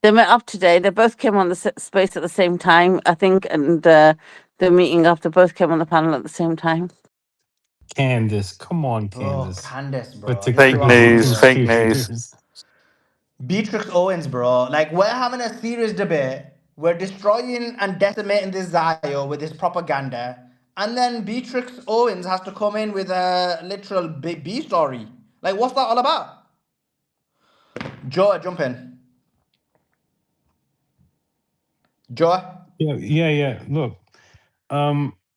They met up today. They both came on the space at the same time, I think, and the meeting after both came on the panel at the same time. Candace, come on, Bro, Candace. Candace, With bro. the This is Fake what I mean, news, bro. fake conspiracy news. theories. Beatrix Owens, bro. Like, we're having a serious debate. We're destroying and decimating this Zio with this propaganda. And then Beatrix Owens has to come in with a literal B story. Like, what's that all about? Joe, jump in. Joe? Yeah. Look,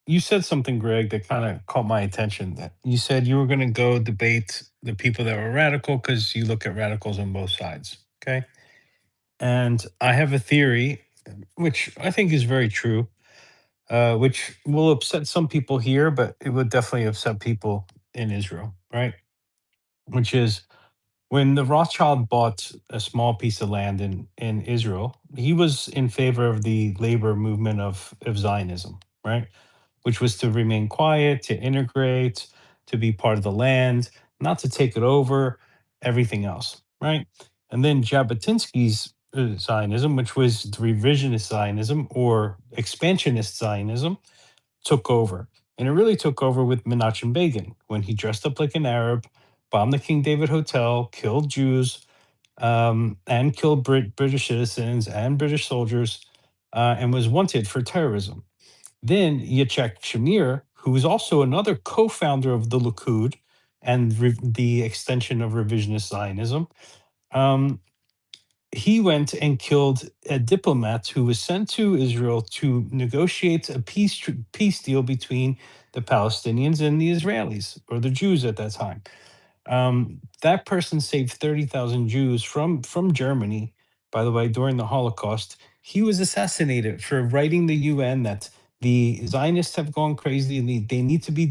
you said something, Greg, that kind of caught my attention. That you said you were going to go debate the people that were radical because you look at radicals on both sides. Okay, and I have a theory, which I think is very true, which will upset some people here, but it would definitely upset people in Israel, right? Which is when the Rothschild bought a small piece of land in Israel, he was in favor of the labor movement of Zionism, right? Which was to remain quiet, to integrate, to be part of the land, not to take it over, everything else, right? And then Jabotinsky's Zionism, which was the revisionist Zionism or expansionist Zionism, took over. And it really took over with Menachem Begin when he dressed up like an Arab, bombed the King David Hotel, killed Jews, and killed British citizens and British soldiers, and was wanted for terrorism. Then Yitzhak Shamir, who was also another co-founder of the Likud and the extension of revisionist Zionism, um, he went and killed a diplomat who was sent to Israel to negotiate a peace deal between the Palestinians and the Israelis or the Jews at that time. That person saved 30,000 Jews from Germany. By the way, during the Holocaust, he was assassinated for writing the UN that the Zionists have gone crazy and they need to be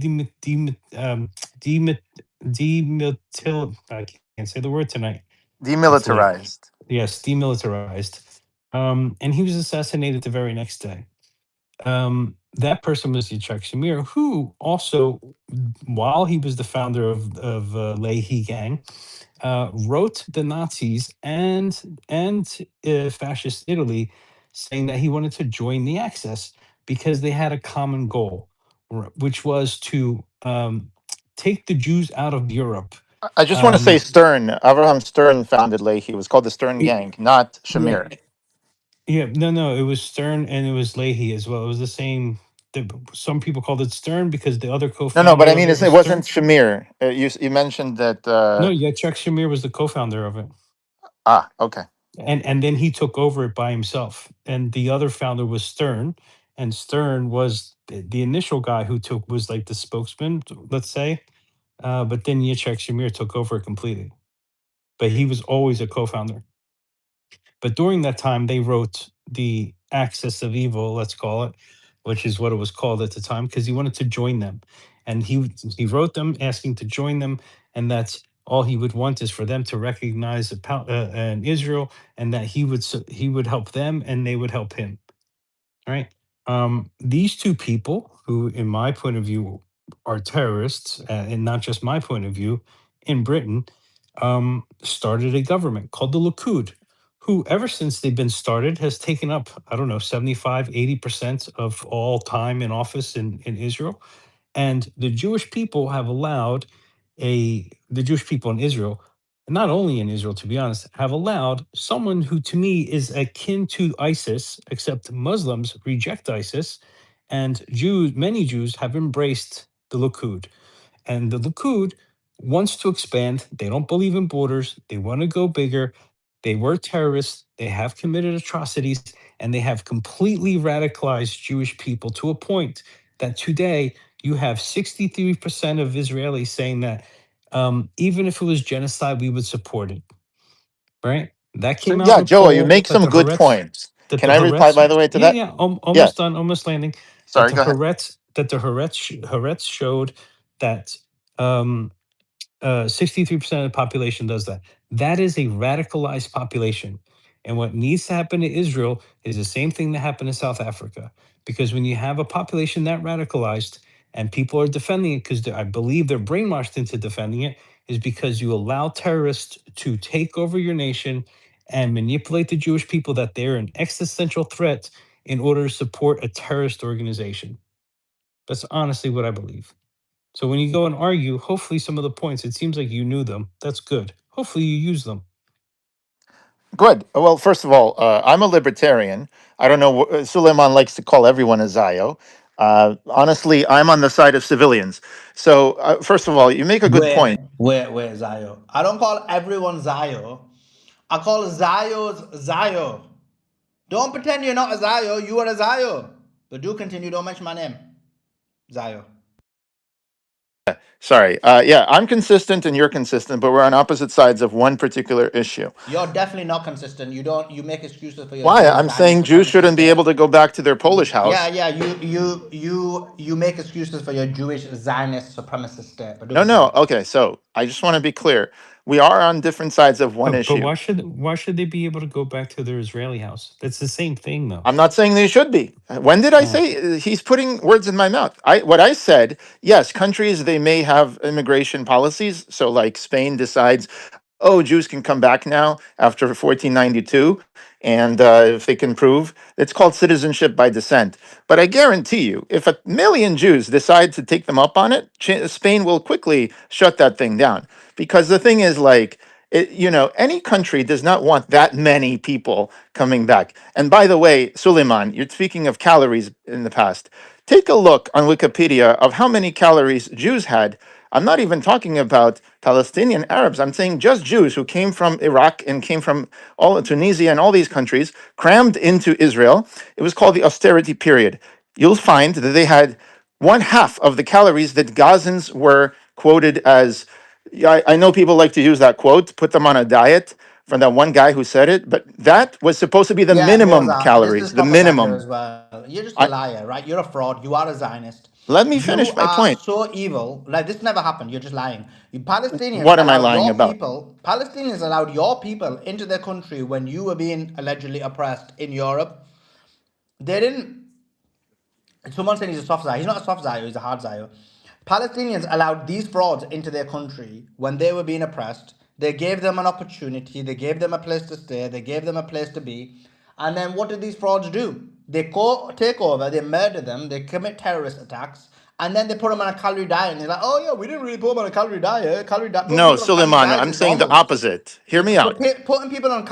I can't say the word tonight. It's late. Demilitarized. Yes, demilitarized. And he was assassinated the very next day. That person was Yitzhak Shamir, who also, while he was the founder of Leahy Gang, wrote the Nazis and fascist Italy, saying that he wanted to join the Axis because they had a common goal, which was to take the Jews out of Europe. I just want to say Stern, Avraham Stern founded Leahy. It was called the Stern Y- Gang, not Yeah, Shamir. yeah, no, it was Stern and it was Leahy as well. It was the same. Some people called it Stern because the other No, but co-founder I of mean, it it was wasn't Stern. Shamir. You mentioned that. No, yeah, Chuck Shamir was the co-founder of it. Okay. And then he took over it by himself. And the other founder was Stern, and Stern was the initial guy who took was like the spokesman, let's say. But then Yitzhak Shamir took over it completely. But he was always a co-founder. But during that time, they wrote the Axis of Evil, let's call it, which is what it was called at the time, because he wanted to join them, and he wrote them asking to join them, and that's all he would want is for them to recognize an Israel, and that he would help them, and they would help him. Right? These two people, who, in my point of view, are terrorists, and not just my point of view, in Britain, started a government called the Likud, who, ever since they've been started, has taken up, I don't know, 75, 80% of all time in office in Israel. And the Jewish people have allowed the Jewish people in Israel, and not only in Israel, to be honest, have allowed someone who to me is akin to ISIS, except Muslims reject ISIS, and many Jews have embraced the Likud. And the Likud wants to expand. They don't believe in borders. They want to go bigger. They were terrorists. They have committed atrocities, and they have completely radicalized Jewish people to a point that today you have 63% of Israelis saying that even if it was genocide, we would support it. Right? That So came out yeah, in a Joel, you poll make that some good points. Can I reply, by the way, to Yeah, that? yeah, Yeah. almost done, almost landing. Sorry. Go ahead. That the Haaretz showed that 63% of the population does that. That is a radicalized population. And what needs to happen to Israel is the same thing that happened in South Africa. Because when you have a population that radicalized and people are defending it, because I believe they're brainwashed into defending it, is because you allow terrorists to take over your nation and manipulate the Jewish people that they're an existential threat in order to support a terrorist organization. That's honestly what I believe. So when you go and argue, hopefully some of the points, it seems like you knew them. That's good. Hopefully you use them. Good. Well, first of all, I'm a libertarian. I don't know. Suleiman likes to call everyone a Zio. Honestly, I'm on the side of civilians. So, first of all, you make a good point. Where, Zayo? I don't call everyone Zayo. I call Zayos Zayo. Don't pretend you're not a Zayo. You are a Zayo. But do continue. Don't mention my name. Zayo. Sorry. Yeah, I'm consistent and you're consistent, but we're on opposite sides of one particular issue. You're definitely not consistent. You make excuses for your Why? Jewish I'm Zionist saying Jews supremacist shouldn't be state. able to go back to their Polish Yeah, house. yeah. You make excuses for your Jewish Zionist supremacist state. But do No, no. continue. Okay, so I just want to be clear. We are on different sides of one But issue. why should they be able to go back to their Israeli house? That's the same thing though. I'm not saying they should be. When did I Oh. say he's putting words in my mouth? What I said, yes, countries they may have immigration policies. So like Spain decides, oh, Jews can come back now after 1492, and if they can prove, it's called citizenship by descent. But I guarantee you, if 1 million Jews decide to take them up on it, Spain will quickly shut that thing down. Because the thing is, like, any country does not want that many people coming back. And by the way, Suleiman, you're speaking of calories in the past. Take a look on Wikipedia of how many calories Jews had. I'm not even talking about Palestinian Arabs. I'm saying just Jews who came from Iraq and came from all Tunisia and all these countries, crammed into Israel. It was called the austerity period. You'll find that they had one half of the calories that Gazans were quoted as. Yeah, I know people like to use that quote, put them on a diet from that one guy who said it, but that was supposed to be the Yeah, minimum Moza, this is calories, the propaganda minimum. as well. You're just a I liar, right? You're a fraud. You are a Zionist. Let me You finish my are point. so evil. Like this never happened. You're just lying. You Palestinians What am I allowed lying your about? people. Palestinians allowed your people into their country when you were being allegedly oppressed in Europe. They didn't. Someone saying he's a soft Zio. He's not a soft Zio, he's a hard Zio. Palestinians allowed these frauds into their country when they were being oppressed. They gave them an opportunity, they gave them a place to stay, they gave them a place to be. And then what did these frauds do? They take over, they murder them, they commit terrorist attacks, and then they put them on a calorie diet. And they're like, oh yeah, we didn't really put them on a calorie diet. Calorie diet, putting No, people on calorie Suleiman, diets I'm is saying the normal. opposite. Hear me out. But putting people on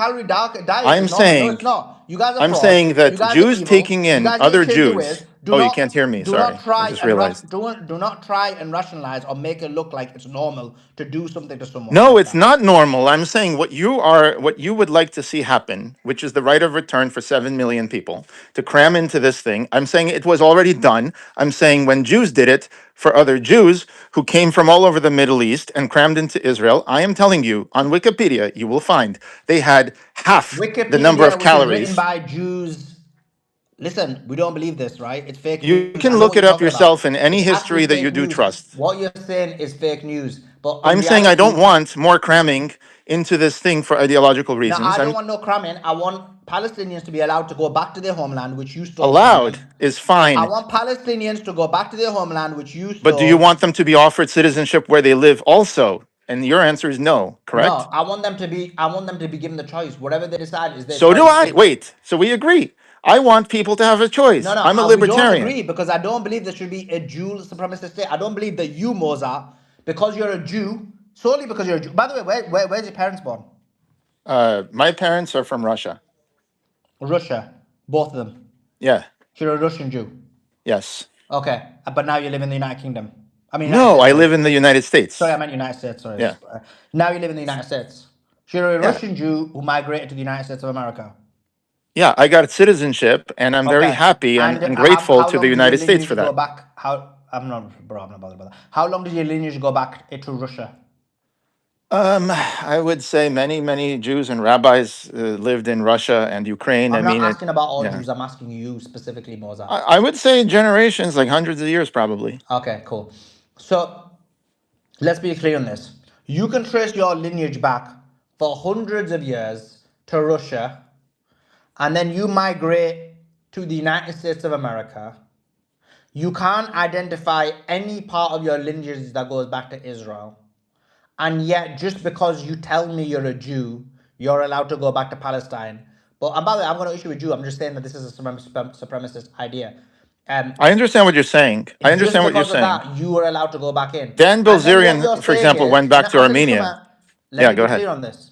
diets I'm is normal. No, saying, it's not. You guys are I'm frauds. saying You that guys are Jews evil. taking You in guys need to other change your ways. Jews. Oh, you can't hear me. Do not Sorry. I try just and realized. do not try and rationalize or make it look like it's normal to do something to someone No, like it's that. not normal. I'm saying what you would like to see happen, which is the right of return for 7 million people to cram into this thing. I'm saying it was already done. I'm saying when Jews did it for other Jews who came from all over the Middle East and crammed into Israel, I am telling you on Wikipedia, you will find they had half the number of Wikipedia, which is written calories. by Jews. Listen, we don't believe this, right? It's fake You news. I can know look what it you're up talking about. yourself in any It's actually history that you fake do news. trust. What you're saying is fake news. But in I'm saying I don't reality, want more cramming into this thing for ideological no, reasons. I don't I'm want no cramming. I want Palestinians to be allowed to go back to their homeland, which you stole from allowed them. is I fine. want Palestinians to go back to their homeland, which you But do you stole. want them to be offered citizenship where they live also? And your answer is no, correct? No, I want them to be. I want them to be given the choice. Whatever they decide is their So do choice. I. Wait, so we agree. I want people to have a No, choice. no, I'm a we don't libertarian. agree because I don't believe there should be a Jew supremacist state. I don't believe that you, Moza, because you're a Jew, solely because you're a Jew. By the way, where's your parents born? My parents are from Russia. Russia, both of them. Yeah, So you're a Russian Jew. yes. Okay, but now you live in the United Kingdom. I mean, United No, States. I Sorry, live in the United sorry, I States. meant United States. Sorry. Yeah, Now you live in the United States. So you're a yeah, Russian Jew who migrated to the United States of America. yeah. I got citizenship and I'm very Okay, happy and and grateful how to the long did your United States lineage for go that. back? How I'm not bothered about that. How long did your lineage go back to Russia? I would say many, many Jews and rabbis lived in Russia and Ukraine. I I'm not mean, asking about all yeah. Jews. I'm asking you specifically, Moza. I would say generations, like hundreds of years, probably. Okay, cool. So let's be clear on this. You can trace your lineage back for hundreds of years to Russia, and then you migrate to the United States of America. You can't identify any part of your lineage that goes back to Israel. And yet, just because you tell me you're a Jew, you're allowed to go back to Palestine. But and by the way, I'm going to issue with Jew. I'm just saying that this is a supremacist idea. Um, I understand what you're saying. I just understand what you're because of saying. that, you are allowed to go back in. Dan And then what you're Bilzerian, for saying example, is, went back no, to I'll tell you Armenia. something. Let Yeah, me go be ahead. clear on this.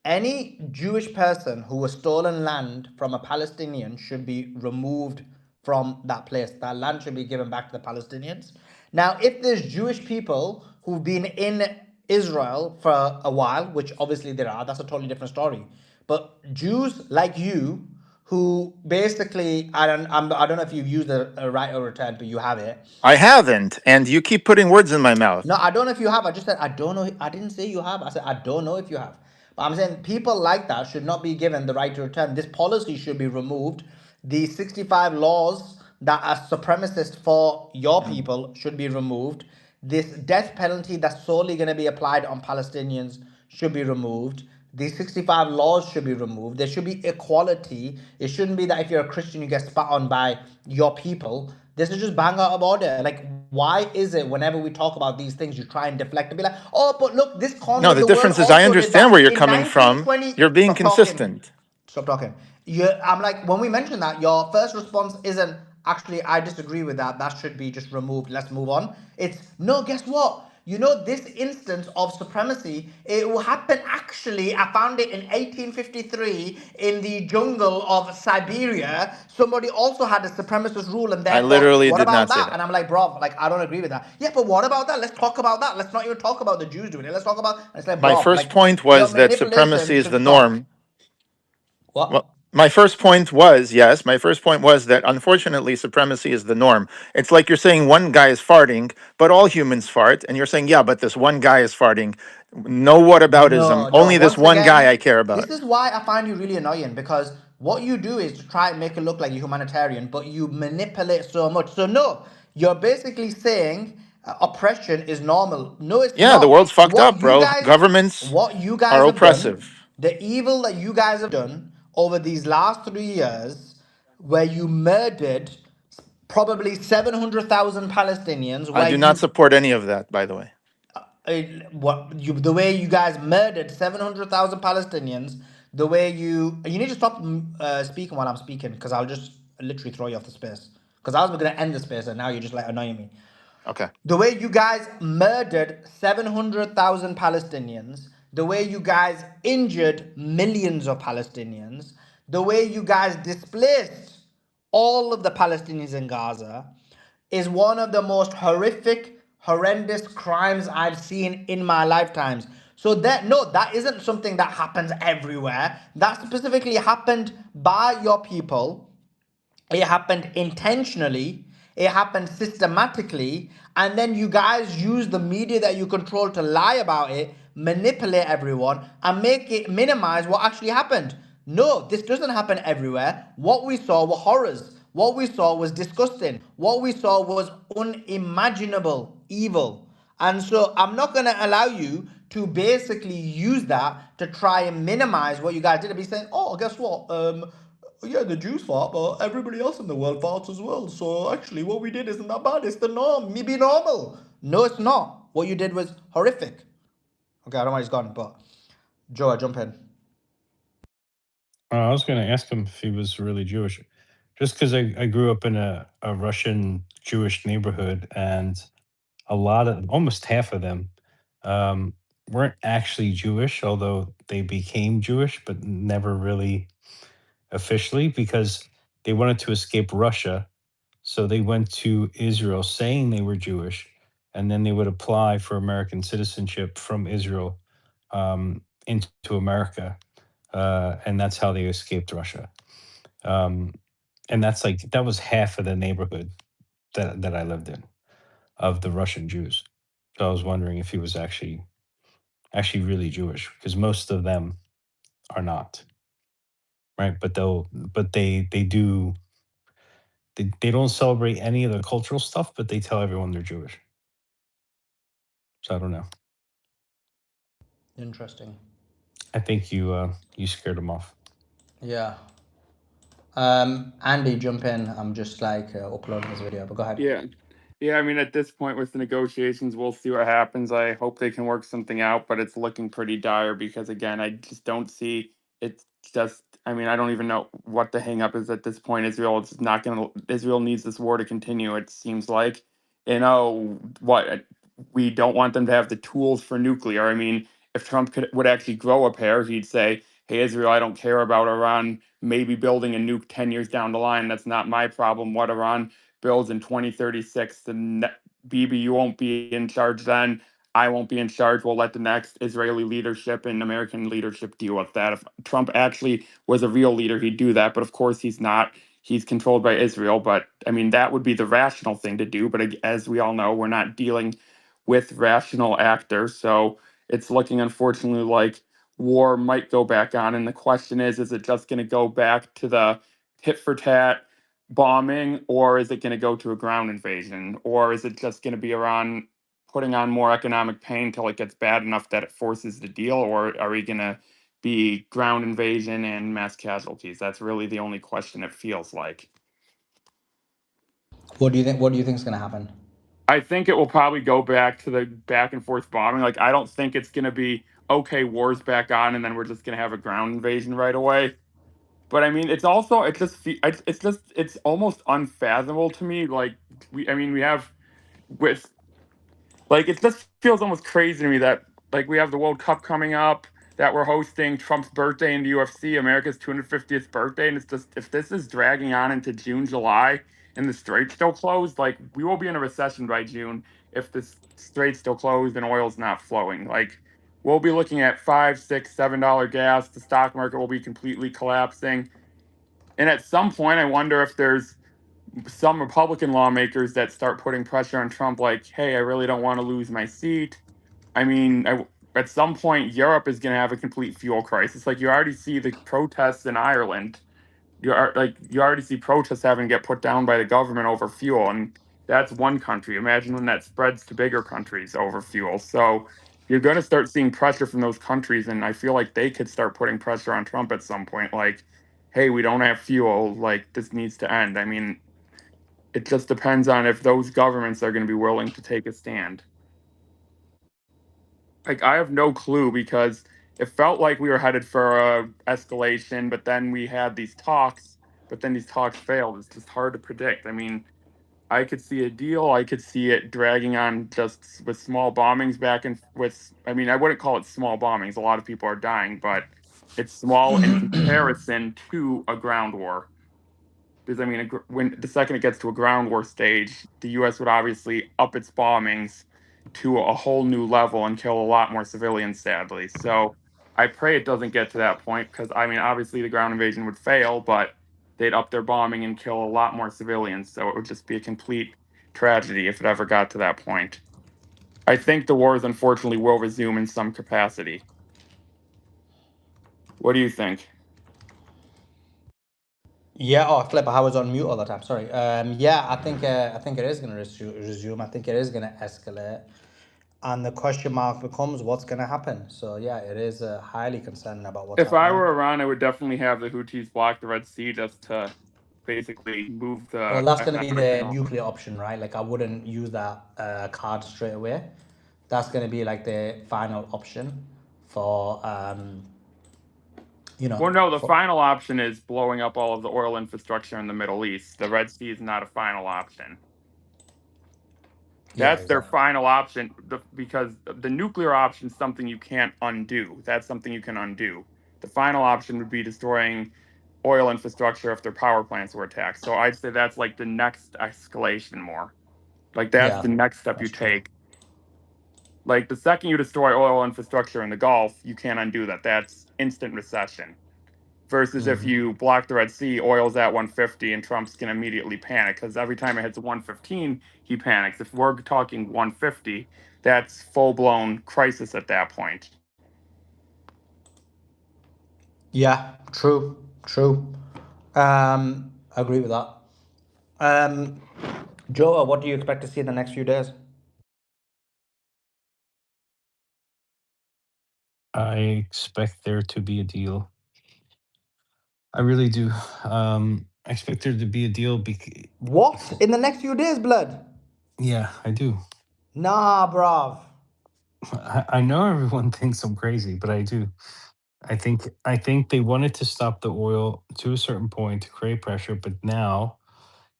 Any Jewish person who was stolen land from a Palestinian should be removed from that place. That land should be given back to the Palestinians. Now, if there's Jewish people who've been in Israel for a while, which obviously there are, that's a totally different story. But Jews like you, who basically, I don't know if you've used a right of return, but you have it. I haven't, and you keep putting words in my mouth. No, I don't know if you have. I just said I don't know. I didn't say you have. I said I don't know if you have. But I'm saying people like that should not be given the right to return. This policy should be removed. The 65 laws that are supremacist for your people should be removed. This death penalty that's solely going to be applied on Palestinians should be removed. The 65 laws should be removed. There should be equality. It shouldn't be that if you're a Christian, you get spat on by your people. This is just bang out of order. Like, why is it whenever we talk about these things, you try and deflect and be like, oh, but look, this corner No, of the the world difference is I also did understand that where you're in coming from. 1920. You're being Stop talking. consistent. Stop talking. I'm like, when we mention that, your first response isn't actually, I disagree with that. That should be just removed. Let's move on. It's no, guess what? You know, this instance of supremacy, it will happen actually. I found it in 1853 in the jungle of Siberia. Somebody also had a supremacist rule, and I therefore, literally what did about not say that? that. And I'm like, bro, like, I don't agree with that. Yeah, but what about that? Let's talk about that. Let's not even talk about the Jews doing it. Let's talk about, and it's like, My bro, first like, point your was that supremacy manipulation is should the stop. norm. What? Well, my first point was, yes, my first point was that unfortunately supremacy is the norm. It's like you're saying one guy is farting, but all humans fart, and you're saying, yeah, but this one guy is farting. No whataboutism. No, no. Only this Once one guy again, I care this about. is why I find you really annoying because what you do is to try and make it look like you're humanitarian, but you manipulate so much. So, no, you're basically saying oppression is normal. No, it's Yeah, the not. world's fucked up, bro. Governments What you are guys have done, oppressive. the evil that you guys have done over these last 3 years, where you murdered probably 700,000 Palestinians, I where do not you support any of that, by the way. the way you guys murdered 700,000 Palestinians, the way you need to stop speaking while I'm speaking, because I'll just literally throw you off the space. Because I was going to end the space and now you're just like annoying me. Okay. The way you guys murdered 700,000 Palestinians, the way you guys injured millions of Palestinians, the way you guys displaced all of the Palestinians in Gaza is one of the most horrific, horrendous crimes I've seen in my lifetimes. So that isn't something that happens everywhere. That specifically happened by your people. It happened intentionally, it happened systematically, and then you guys use the media that you control to lie about it, manipulate everyone, and make it minimize what actually happened. No, this doesn't happen everywhere. What we saw were horrors. What we saw was disgusting. What we saw was unimaginable evil. And so I'm not going to allow you to basically use that to try and minimize what you guys did and be saying, oh, guess what? Yeah, the Jews fought, but everybody else in the world fought as well. So actually, what we did isn't that bad. It's the norm. Me be normal. No, it's not. What you did was horrific. Okay, I don't know why he's gone, but Joe, jump in. I was going to ask him if he was really Jewish, just because I grew up in a Russian Jewish neighborhood, and almost half of them weren't actually Jewish, although they became Jewish, but never really officially, because they wanted to escape Russia. So they went to Israel saying they were Jewish, and then they would apply for American citizenship from Israel into America. And that's how they escaped Russia. And that was half of the neighborhood that I lived in of the Russian Jews. So I was wondering if he was actually really Jewish, because most of them are not, right? But they do they don't celebrate any of the cultural stuff, but they tell everyone they're Jewish. So I don't know. Interesting. I think you scared them off. Yeah. Andy, jump in. I'm just like uploading this video, but go ahead. Yeah. Yeah, I mean, at this point with the negotiations, we'll see what happens. I hope they can work something out, but it's looking pretty dire because, again, I just don't see it's just, I mean, I don't even know what the hang up is at this point. Israel needs this war to continue, it seems like. We don't want them to have the tools for nuclear. I mean, if Trump would actually grow a pair, he'd say, hey, Israel, I don't care about Iran maybe building a nuke 10 years down the line. That's not my problem. What Iran builds in 2036, Bibi, you won't be in charge then. I won't be in charge. We'll let the next Israeli leadership and American leadership deal with that. If Trump actually was a real leader, he'd do that. But of course, he's not. He's controlled by Israel. But I mean, that would be the rational thing to do. But as we all know, we're not dealing with rational actors. So it's looking, unfortunately, like war might go back on. And the question is it just going to go back to the tit for tat bombing, or is it going to go to a ground invasion, or is it just going to be Iran putting on more economic pain until it gets bad enough that it forces the deal, or are we going to be ground invasion and mass casualties? That's really the only question it feels like. What do you think? What do you think is going to happen? I think it will probably go back to the back and forth bombing. Like, I don't think it's going to be, okay, war's back on, and then we're just going to have a ground invasion right away. But I mean, it's almost unfathomable to me. Like we have with like it just feels almost crazy to me that like we have the World Cup coming up, that we're hosting Trump's birthday in the UFC, America's 250th birthday, and it's just if this is dragging on into June, July, and the strait's still closed, like we will be in a recession by June if the strait's still closed and oil's not flowing. Like we'll be looking at $5, $6, $7 gas. The stock market will be completely collapsing. And at some point, I wonder if there's some Republican lawmakers that start putting pressure on Trump, like, hey, I really don't want to lose my seat. I mean, at some point, Europe is going to have a complete fuel crisis. Like, you already see the protests in Ireland. You already see protests having to get put down by the government over fuel. And that's one country. Imagine when that spreads to bigger countries over fuel. So you're going to start seeing pressure from those countries. And I feel like they could start putting pressure on Trump at some point. Like, hey, we don't have fuel. Like, this needs to end. I mean, It just depends on if those governments are going to be willing to take a stand. Like, I have no clue because it felt like we were headed for a escalation, but then we had these talks, but then these talks failed. It's just hard to predict. I mean, I could see a deal. I could see it dragging on just with small bombings back and with. I mean, I wouldn't call it small bombings. A lot of people are dying, but it's small in comparison to a ground war. Because I mean, when the second it gets to a ground war stage, the U.S. would obviously up its bombings to a whole new level and kill a lot more civilians. Sadly, so I pray it doesn't get to that point. Because I mean, obviously the ground invasion would fail, but they'd up their bombing and kill a lot more civilians. So it would just be a complete tragedy if it ever got to that point. I think the wars unfortunately will resume in some capacity. What do you think? Yeah, oh, Flip, I was on mute all the time. Sorry. Yeah, I think it is going to resume. I think it is going to escalate, and the question mark becomes what's going to happen. So yeah, it is highly concerning about what's If I happening. were Iran, I would definitely have the Houthis block the Red Sea just to basically move Well, the that's going to be economic the signal. nuclear option, right? Like I wouldn't use that card straight away. That's going to be like the final option for Well, no, the for final option is blowing up all of the oil infrastructure in the Middle East. The Red Sea is not a final option. yeah, That's their exactly. final option because the nuclear option is something you can't undo. That's something you can undo. The final option would be destroying oil infrastructure if their power plants were attacked. So I'd say that's like the next escalation more. Like that's Yeah, the next step you that's true. take. Like the second you destroy oil infrastructure in the Gulf, you can't undo that. That's instant recession. Versus if you block the Red Sea, oil's at 150 and Trump's going to immediately panic because every time it hits 115, he panics. If we're talking 150, that's full blown crisis at that point. Yeah, true, true. I agree with that. Um, Joe, what do you expect to see in the next few days? I expect there to be a deal. I really do. I expect there to be a deal. What in the next few days, blood? Yeah, I do. Nah, bruv. I know everyone thinks I'm crazy, but I do. I think they wanted to stop the oil to a certain point to create pressure, but now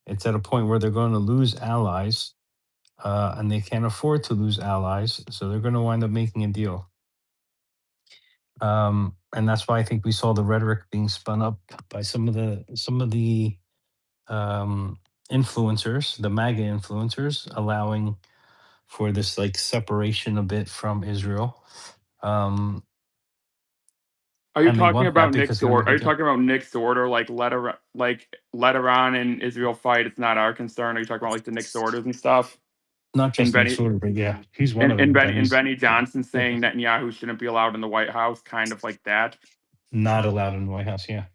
it's at a point where they're going to lose allies, and they can't afford to lose allies, so they're going to wind up making a deal. And that's why I think we saw the rhetoric being spun up by some of the influencers, the MAGA influencers, allowing for this like separation a bit from Israel. Um, Are you and they talking want that about because Nick's they're going to order? make Are a you deal. talking about Nick's order, let Iran and Israel fight? It's not our concern. Are you talking about like the Nick's orders and stuff? Not And just Nick Benny Sorter, but yeah, he's one and, of and them. Benny and Benny's Benny Johnson saying Netanyahu shouldn't be allowed in the White House, kind of like that. not allowed in the White House. Yeah.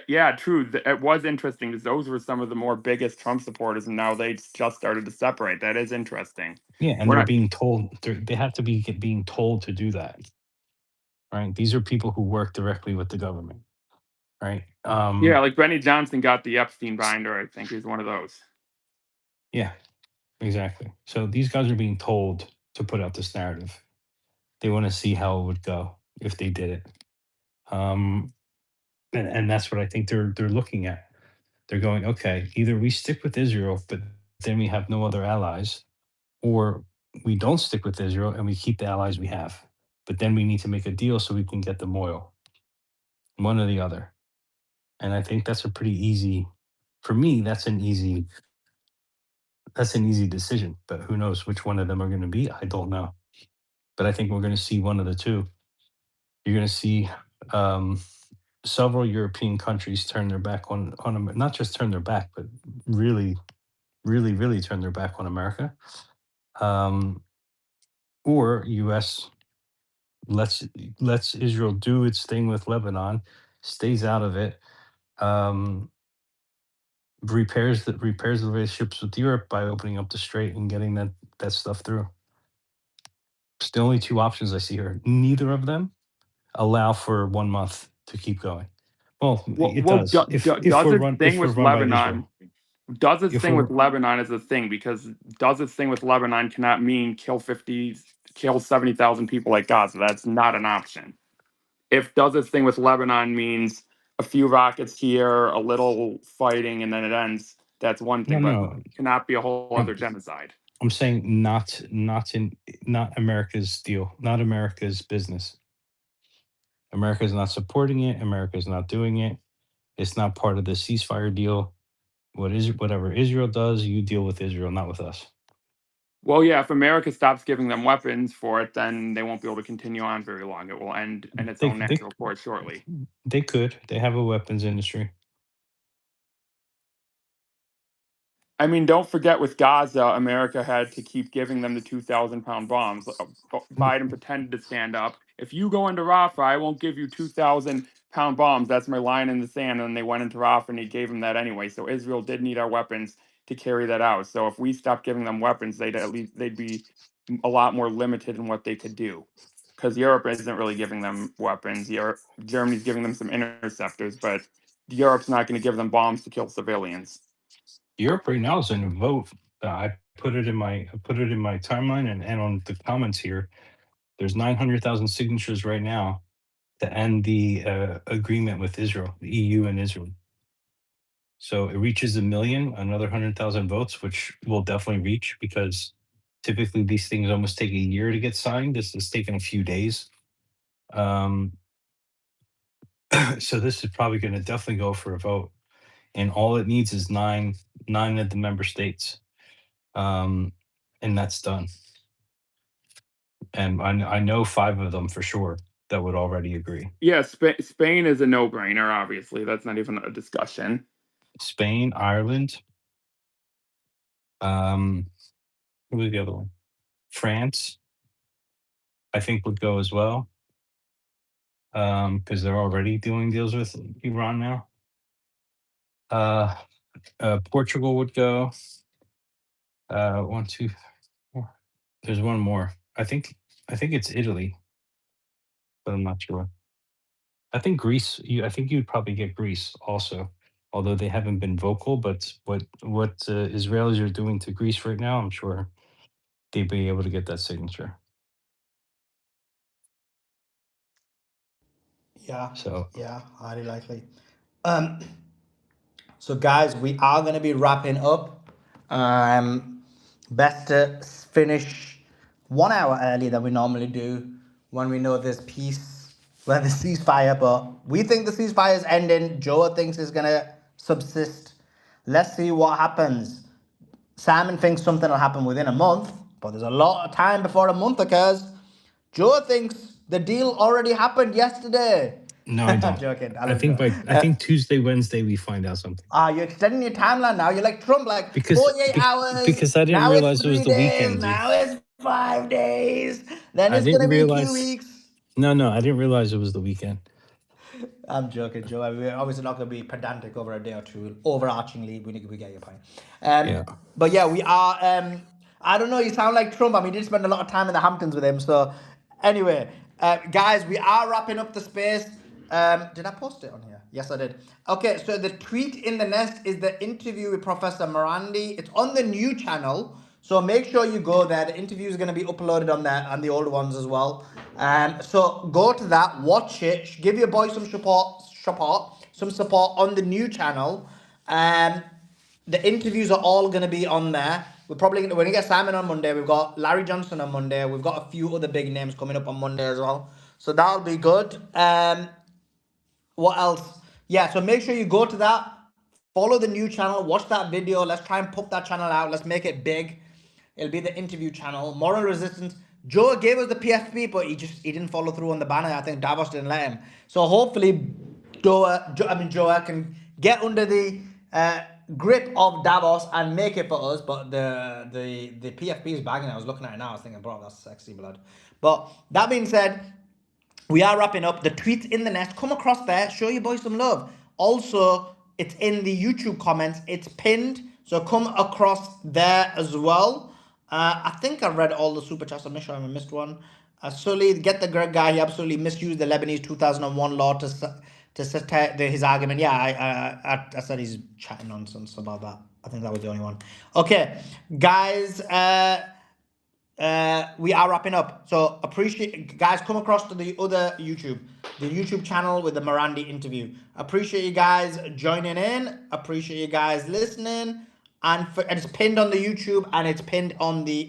Yeah, true. It was interesting because those were some of the more biggest Trump supporters, and now they just started to separate. That is interesting. Yeah, and We're they're not. being told they have to be being told to do that. Right. These are people who work directly with the government. Right. Yeah, like Benny Johnson got the Epstein binder. I think he's one of those. Yeah. Exactly. So these guys are being told to put out this narrative. They want to see how it would go if they did it. Um, and that's what I think they're looking at. They're going, okay, either we stick with Israel, but then we have no other allies, or we don't stick with Israel and we keep the allies we have. But then we need to make a deal so we can get them oil, one or the other. And I think that's a pretty easy, for me, that's an easy decision. But who knows which one of them are going to be? I don't know. But I think we're going to see one of the two. You're going to see um, several European countries turn their back on not just turn their back, but really, really, really turn their back on America. Um, or U.S. lets lets Israel do its thing with Lebanon, stays out of it, um, repairs the relationships with Europe by opening up the strait and getting that stuff through. It's the only two options I see here. Neither of them allow for 1 month to keep going. Well, Well, it does if does its if thing we're with run by Lebanon. Israel. Does its If thing we're with Lebanon is a thing, because does its thing with Lebanon cannot mean kill 70,000 people like Gaza. That's not an option. If does its thing with Lebanon means a few rockets here, a little fighting, and then it ends, that's one no thing, but no, it cannot be a whole I'm other genocide. I'm saying not America's deal, not America's business. America's not supporting it. America's not doing it. It's not part of the ceasefire deal. Whatever Israel does, you deal with Israel, not with us. Well, yeah, if America stops giving them weapons for it, then they won't be able to continue on very long. It will end in its They own they natural course shortly. they could. They have a weapons industry. I mean, don't forget with Gaza, America had to keep giving them the 2,000-pound bombs. Biden pretended to stand up. If you go into Rafah, I won't give you 2,000-pound bombs. That's my line in the sand. And then they went into Rafah and he gave them that anyway. So Israel did need our weapons to carry that out. So if we stopped giving them weapons, they'd be a lot more limited in what they could do. Because Europe isn't really giving them weapons. Germany's giving them some interceptors, but Europe's not going to give them bombs to kill civilians. Europe right now is in a vote. I put it in my timeline and on the comments here. There's 900,000 signatures right now to end the agreement with Israel, the EU and Israel. So it reaches a million, another 100,000 votes, which will definitely reach, because typically these things almost take a year to get signed. This is taking a few days. Um, so this is probably going to definitely go for a vote, and all it needs is nine of the member states, and that's done. And I know 5 of them for sure that would already agree. Yeah, Spain is a no-brainer. Obviously, that's not even a discussion. Spain, Ireland. Who was the other one? France, I think, would go as well, because they're already doing deals with Iran now. Portugal would go. 1, 2, 4. There's one more. I think it's Italy, but I'm not sure. I think Greece. I think you'd probably get Greece also, although they haven't been vocal. But what Israelis are doing to Greece right now, I'm sure they'd be able to get that signature. Yeah, So yeah, highly likely. Um, so guys, we are going to be wrapping up. Best to finish 1 hour earlier than we normally do when we know there's peace, when the ceasefire. But we think the ceasefire is ending. Joe thinks it's going to subsist. Let's see what happens. Simon thinks something will happen within a month, but there's a lot of time before a month occurs. Joe thinks the deal already happened yesterday. no, I I'm don't. joking. I I love think Joe. I think Tuesday, Wednesday we find out something, You're extending your timeline now. You're like Trump, like because 48 hours. because I didn't Now it's realize it was 3 the days. weekend, dude. Now it's 5 days. Then I it's going didn't to be 2 realize. weeks. No, I didn't realize it was the weekend. I'm joking, Joe. We're obviously not going to be pedantic over a day or two. Overarchingly, we get your point. Yeah. But yeah, we are. I don't know. You sound like Trump. I mean, we did spend a lot of time in the Hamptons with him. So, anyway, guys, we are wrapping up the space. Did I post it on here? Yes, I did. Okay, so the tweet in the nest is the interview with Professor Morandi. It's on the new channel. So make sure you go there. The interview is going to be uploaded on there and the old ones as well. So go to that, watch it, give your boy some support on the new channel. The interviews are all going to be on there. We're probably going to get Simon on Monday. We've got Larry Johnson on Monday. We've got a few other big names coming up on Monday as well. So that'll be good. What else? Yeah, so make sure you go to that, follow the new channel, watch that video. Let's try and pump that channel out. Let's make it big. It'll be the interview channel. Moral Resistance. Joe gave us the PFP, but he didn't follow through on the banner. I think Davos didn't let him. So hopefully Joe can get under the grip of Davos and make it for us. But the PFP is banging. I was looking at it now. I was thinking, bro, that's sexy blood. But that being said, we are wrapping up. The tweets in the nest. Come across there. Show your boys some love. Also, it's in the YouTube comments. It's pinned. So come across there as well. I think I read all the super chats. I'm not sure I missed one. Sully, get the Greg guy. He absolutely misused the Lebanese 2001 law to to sustain his argument. Yeah, I said he's chatting nonsense about that. I think that was the only one. Okay, guys, we are wrapping up. So appreciate, guys, come across to the other YouTube, the YouTube channel with the Morandi interview. Appreciate you guys joining in. Appreciate you guys listening. And it's pinned on the YouTube and it's pinned on the